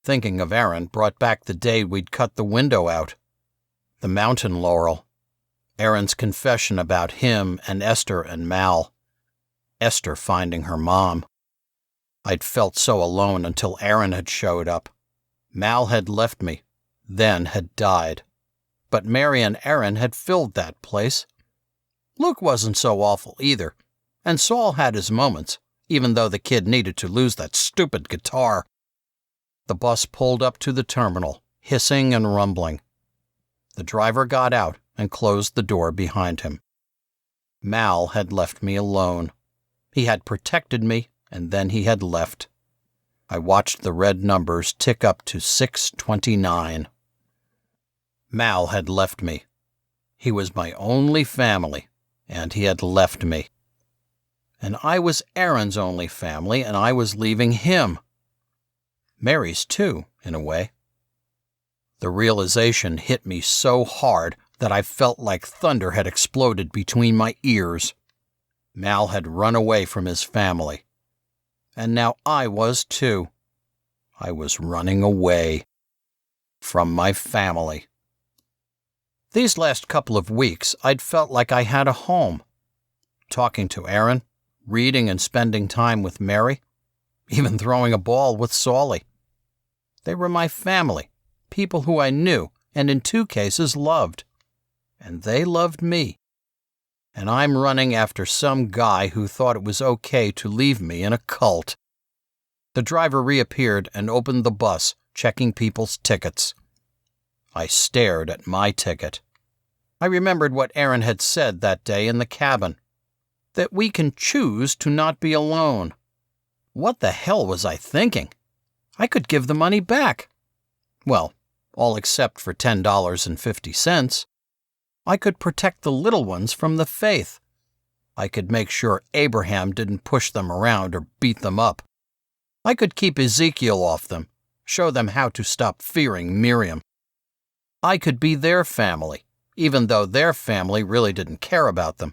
Thinking of Aaron brought back the day we'd cut the window out. The mountain laurel. Aaron's confession about him and Esther and Mal. Esther finding her mom. I'd felt so alone until Aaron had showed up. Mal had left me, then had died. But Mary and Aaron had filled that place. Luke wasn't so awful either, and Saul had his moments, even though the kid needed to lose that stupid guitar. The bus pulled up to the terminal, hissing and rumbling. The driver got out and closed the door behind him. Mal had left me alone. He had protected me, and then he had left. I watched the red numbers tick up to 6:29. Mal had left me. He was my only family, and he had left me. And I was Aaron's only family, and I was leaving him. Mary's too, in a way. The realization hit me so hard that I felt like thunder had exploded between my ears. Mal had run away from his family. And now I was too. I was running away from my family. These last couple of weeks, I'd felt like I had a home. Talking to Aaron, reading and spending time with Mary, even throwing a ball with Saulie. They were my family, people who I knew and in 2 cases loved. And they loved me. And I'm running after some guy who thought it was okay to leave me in a cult. The driver reappeared and opened the bus, checking people's tickets. I stared at my ticket. I remembered what Aaron had said that day in the cabin, that we can choose to not be alone. What the hell was I thinking? I could give the money back. Well, all except for $10.50. I could protect the little ones from the faith. I could make sure Abraham didn't push them around or beat them up. I could keep Ezekiel off them, show them how to stop fearing Miriam. I could be their family, even though their family really didn't care about them.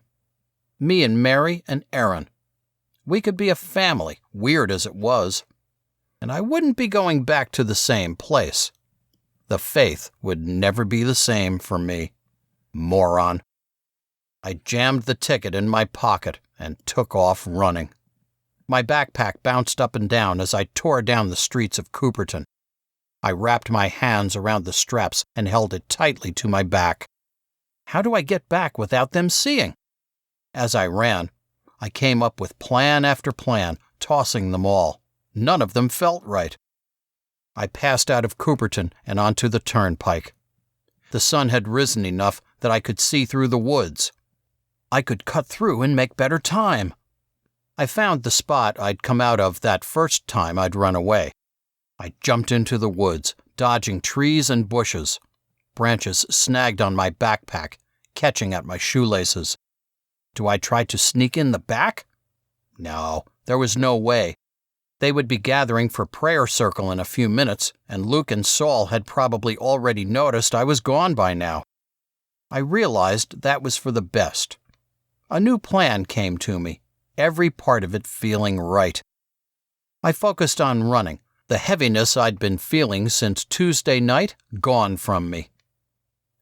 Me and Mary and Aaron. We could be a family, weird as it was. And I wouldn't be going back to the same place. The faith would never be the same for me. Moron. I jammed the ticket in my pocket and took off running. My backpack bounced up and down as I tore down the streets of Cooperton. I wrapped my hands around the straps and held it tightly to my back. How do I get back without them seeing? As I ran, I came up with plan after plan, tossing them all. None of them felt right. I passed out of Cooperton and onto the turnpike. The sun had risen enough that I could see through the woods. I could cut through and make better time. I found the spot I'd come out of that first time I'd run away. I jumped into the woods, dodging trees and bushes. Branches snagged on my backpack, catching at my shoelaces. Do I try to sneak in the back? No, there was no way. They would be gathering for prayer circle in a few minutes, and Luke and Saul had probably already noticed I was gone by now. I realized that was for the best. A new plan came to me, every part of it feeling right. I focused on running, the heaviness I'd been feeling since Tuesday night gone from me.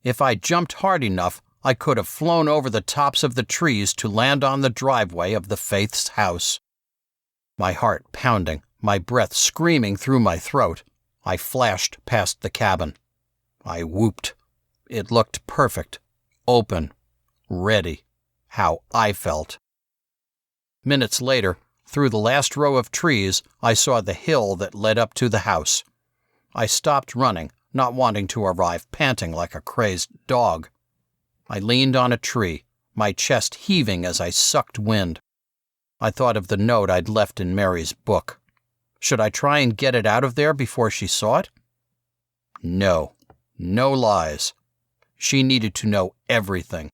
If I jumped hard enough, I could have flown over the tops of the trees to land on the driveway of the Faith's house. My heart pounding, my breath screaming through my throat, I flashed past the cabin. I whooped. It looked perfect, open, ready, how I felt. Minutes later, through the last row of trees, I saw the hill that led up to the house. I stopped running, not wanting to arrive panting like a crazed dog. I leaned on a tree, my chest heaving as I sucked wind. I thought of the note I'd left in Mary's book. Should I try and get it out of there before she saw it? No lies. She needed to know everything.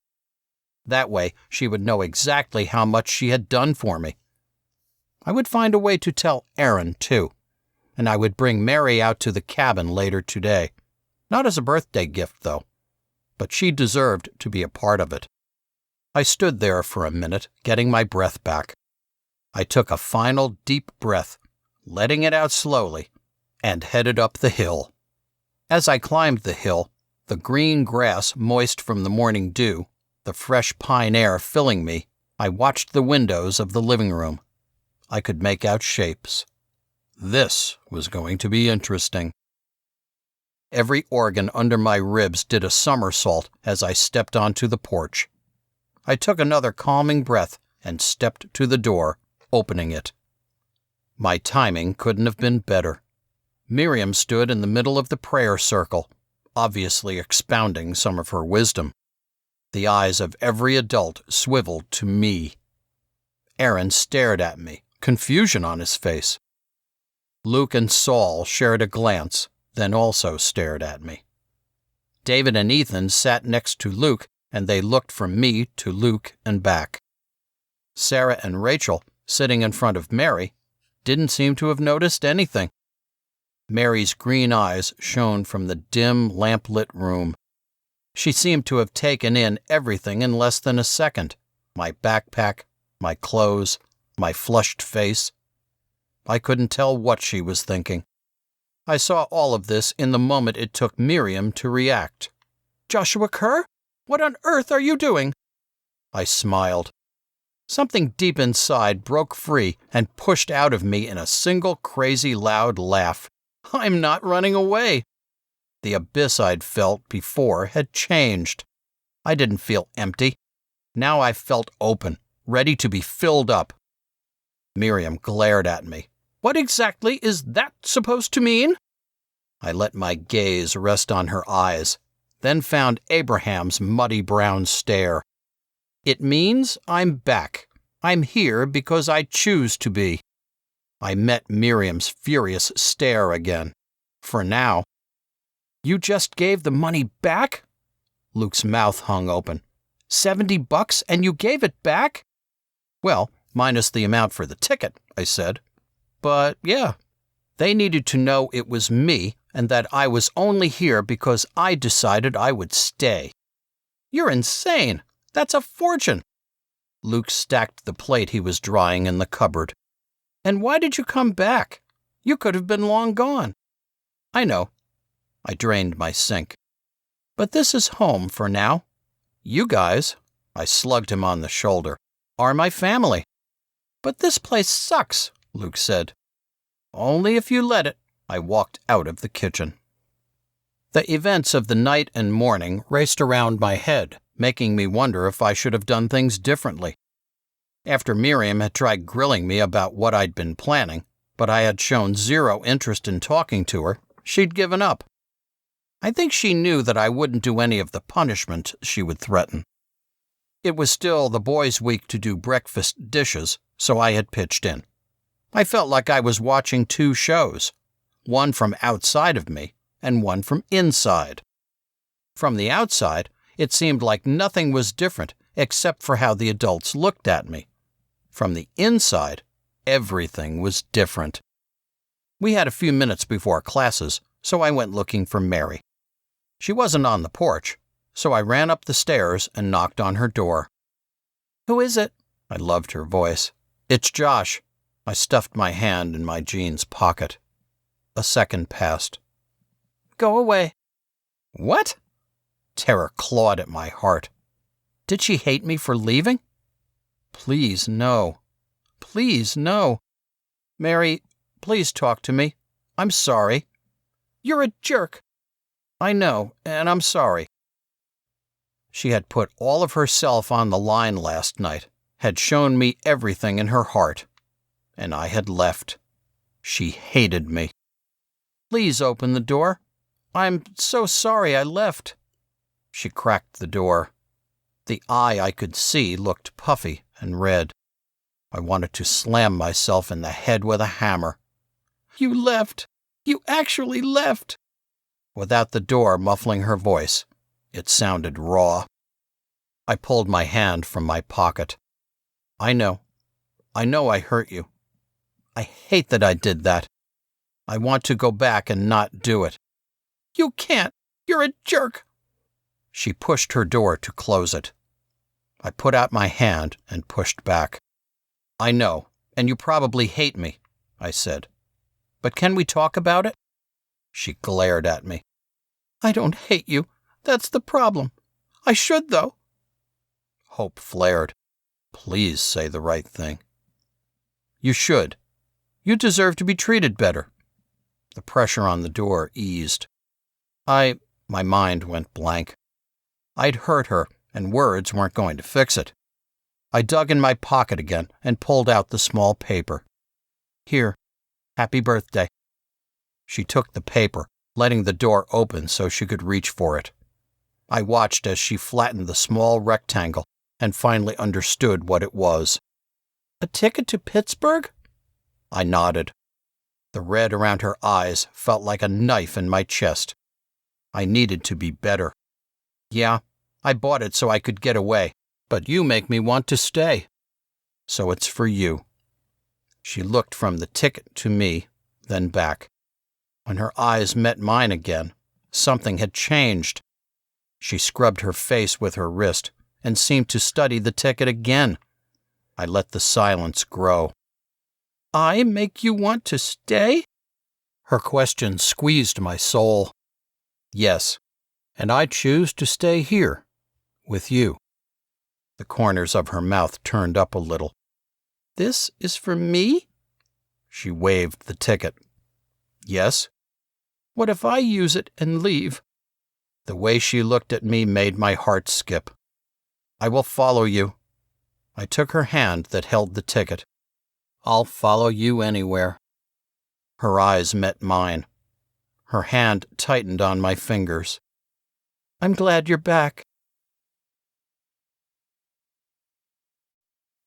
That way, she would know exactly how much she had done for me. I would find a way to tell Aaron, too, and I would bring Mary out to the cabin later today. Not as a birthday gift, though, but she deserved to be a part of it. I stood there for a minute, getting my breath back. I took a final deep breath, letting it out slowly, and headed up the hill. As I climbed the hill, the green grass moist from the morning dew, the fresh pine air filling me, I watched the windows of the living room. I could make out shapes. This was going to be interesting. Every organ under my ribs did a somersault as I stepped onto the porch. I took another calming breath and stepped to the door, opening it. My timing couldn't have been better. Miriam stood in the middle of the prayer circle, obviously expounding some of her wisdom. The eyes of every adult swiveled to me. Aaron stared at me, confusion on his face. Luke and Saul shared a glance, then also stared at me. David and Ethan sat next to Luke, and they looked from me to Luke and back. Sarah and Rachel, sitting in front of Mary, didn't seem to have noticed anything. Mary's green eyes shone from the dim, lamp-lit room. She seemed to have taken in everything in less than a second. My backpack, my clothes, my flushed face. I couldn't tell what she was thinking. I saw all of this in the moment it took Miriam to react. "Joshua Kerr? What on earth are you doing?" I smiled. Something deep inside broke free and pushed out of me in a single crazy loud laugh. I'm not running away. The abyss I'd felt before had changed. I didn't feel empty. Now I felt open, ready to be filled up. Miriam glared at me. "What exactly is that supposed to mean?" I let my gaze rest on her eyes, then found Abraham's muddy brown stare. "It means I'm back. I'm here because I choose to be." I met Miriam's furious stare again. For now. "You just gave the money back?" Luke's mouth hung open. $70 and you gave it back? "Well, minus the amount for the ticket," I said. "But yeah, they needed to know it was me and that I was only here because I decided I would stay." "You're insane. That's a fortune." Luke stacked the plate he was drying in the cupboard. "And why did you come back? You could have been long gone." "I know." I drained my sink. "But this is home for now. You guys," I slugged him on the shoulder, "are my family." "But this place sucks," Luke said. "Only if you let it." I walked out of the kitchen. The events of the night and morning raced around my head, making me wonder if I should have done things differently. After Miriam had tried grilling me about what I'd been planning, but I had shown zero interest in talking to her, she'd given up. I think she knew that I wouldn't do any of the punishment she would threaten. It was still the boys' week to do breakfast dishes, so I had pitched in. I felt like I was watching two shows, one from outside of me and one from inside. From the outside, it seemed like nothing was different except for how the adults looked at me. From the inside, everything was different. We had a few minutes before classes, so I went looking for Mary. She wasn't on the porch, so I ran up the stairs and knocked on her door. "Who is it?" I loved her voice. "It's Josh." I stuffed my hand in my jeans pocket. A second passed. "Go away." "What?" Terror clawed at my heart. Did she hate me for leaving? Please, no. Please, no. Mary, please talk to me. I'm sorry. "You're a jerk." I know, and I'm sorry. She had put all of herself on the line last night, had shown me everything in her heart, and I had left. She hated me. Please open the door. I'm so sorry I left. She cracked the door. The eye I could see looked puffy and red. I wanted to slam myself in the head with a hammer. "You left. You actually left." Without the door muffling her voice, it sounded raw. I pulled my hand from my pocket. I know I hurt you. I hate that I did that. I want to go back and not do it. "You can't. You're a jerk." She pushed her door to close it. I put out my hand and pushed back. I know, and you probably hate me, I said. But can we talk about it? She glared at me. "I don't hate you. That's the problem. I should, though." Hope flared. Please say the right thing. You should. You deserve to be treated better. The pressure on the door eased. My mind went blank. I'd hurt her, and words weren't going to fix it. I dug in my pocket again and pulled out the small paper. Here, happy birthday. She took the paper, letting the door open so she could reach for it. I watched as she flattened the small rectangle and finally understood what it was. "A ticket to Pittsburgh?" I nodded. The red around her eyes felt like a knife in my chest. I needed to be better. Yeah, I bought it so I could get away, but you make me want to stay. So it's for you. She looked from the ticket to me, then back. When her eyes met mine again, something had changed. She scrubbed her face with her wrist and seemed to study the ticket again. I let the silence grow. "I make you want to stay?" Her question squeezed my soul. Yes, and I choose to stay here, with you. The corners of her mouth turned up a little. "This is for me?" She waved the ticket. Yes. "What if I use it and leave?" The way she looked at me made my heart skip. I will follow you. I took her hand that held the ticket. I'll follow you anywhere. Her eyes met mine. Her hand tightened on my fingers. "I'm glad you're back."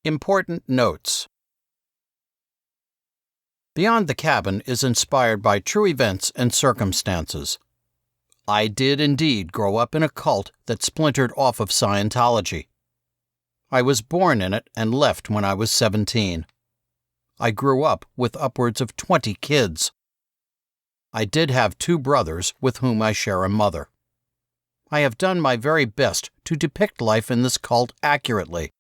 Important notes. Beyond the Cabin is inspired by true events and circumstances. I did indeed grow up in a cult that splintered off of Scientology. I was born in it and left when I was 17. I grew up with upwards of 20 kids. I did have 2 brothers with whom I share a mother. I have done my very best to depict life in this cult accurately.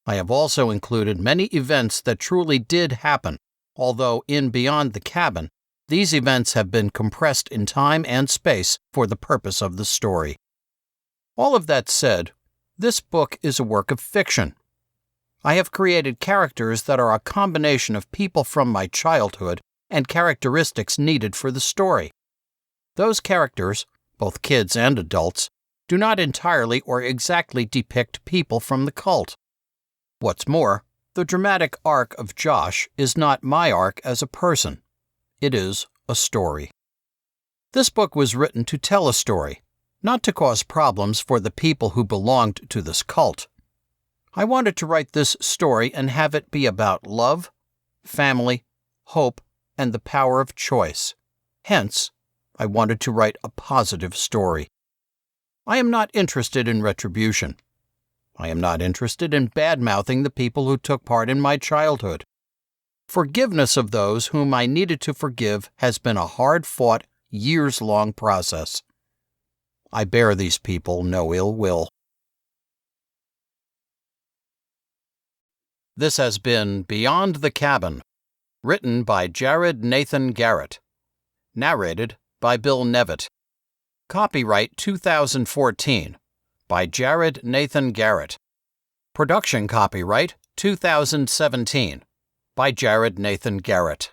I have also included many events that truly did happen, although in Beyond the Cabin, these events have been compressed in time and space for the purpose of the story. All of that said, this book is a work of fiction. I have created characters that are a combination of people from my childhood and characteristics needed for the story. Those characters, both kids and adults, do not entirely or exactly depict people from the cult. What's more, the dramatic arc of Josh is not my arc as a person. It is a story. This book was written to tell a story, not to cause problems for the people who belonged to this cult. I wanted to write this story and have it be about love, family, hope, and the power of choice. Hence, I wanted to write a positive story. I am not interested in retribution. I am not interested in bad-mouthing the people who took part in my childhood. Forgiveness of those whom I needed to forgive has been a hard-fought, years-long process. I bear these people no ill will. This has been Beyond the Cabin, written by Jared Nathan Garrett. Narrated by Bill Nevitt. Copyright 2014 by Jared Nathan Garrett. Production copyright 2017 by Jared Nathan Garrett.